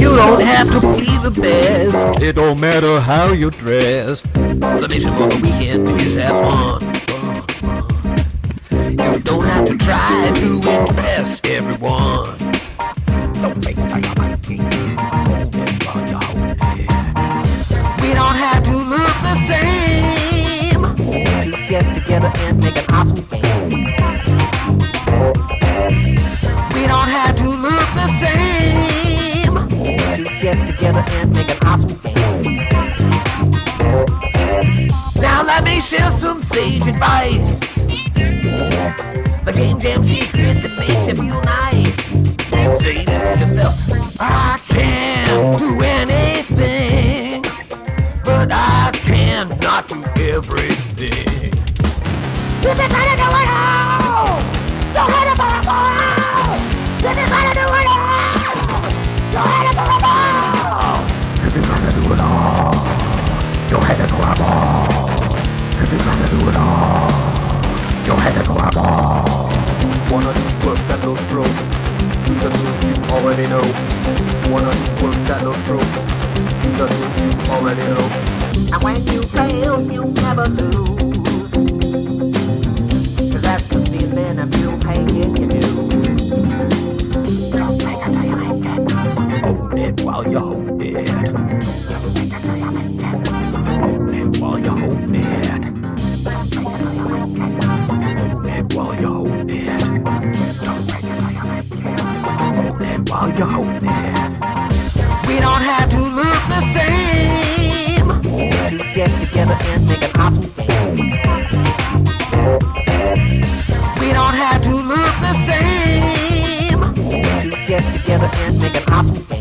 [SPEAKER 9] you don't have to be the best. It don't matter how you're dressed. The mission for the weekend is have fun. You don't have to try to impress everyone. Don't make we don't have to look the same to get together and make an awesome game. We don't have to look the same to get together and make an awesome game. Now let me share some sage advice. The Game Jam secret that makes you feel nice. Say this to yourself: I can't do anything, but I cannot do everything. You just gotta do it all. Don't hit it for a ball. You just gotta do it all. Don't hit it for a ball. If you're gonna do it all, don't hit it for a ball. If you're gonna do it all, don't hit it for a ball. Wanna work that little stroke? You already know. Wanna work that little stroke? You already know. And when you fail, you never lose. 'Cause that's the feeling of you paying your dues. Don't take it till you make it. Hold it while you hold it. Don't take it till you make it. Hold it while you hold it. Don't take it till you make it. Hold it while you hold it. Don't take it till you make it. Hold it while you hold it. We don't have to look the same to get together and make an awesome game. We don't have to look the same to get together and make an awesome game.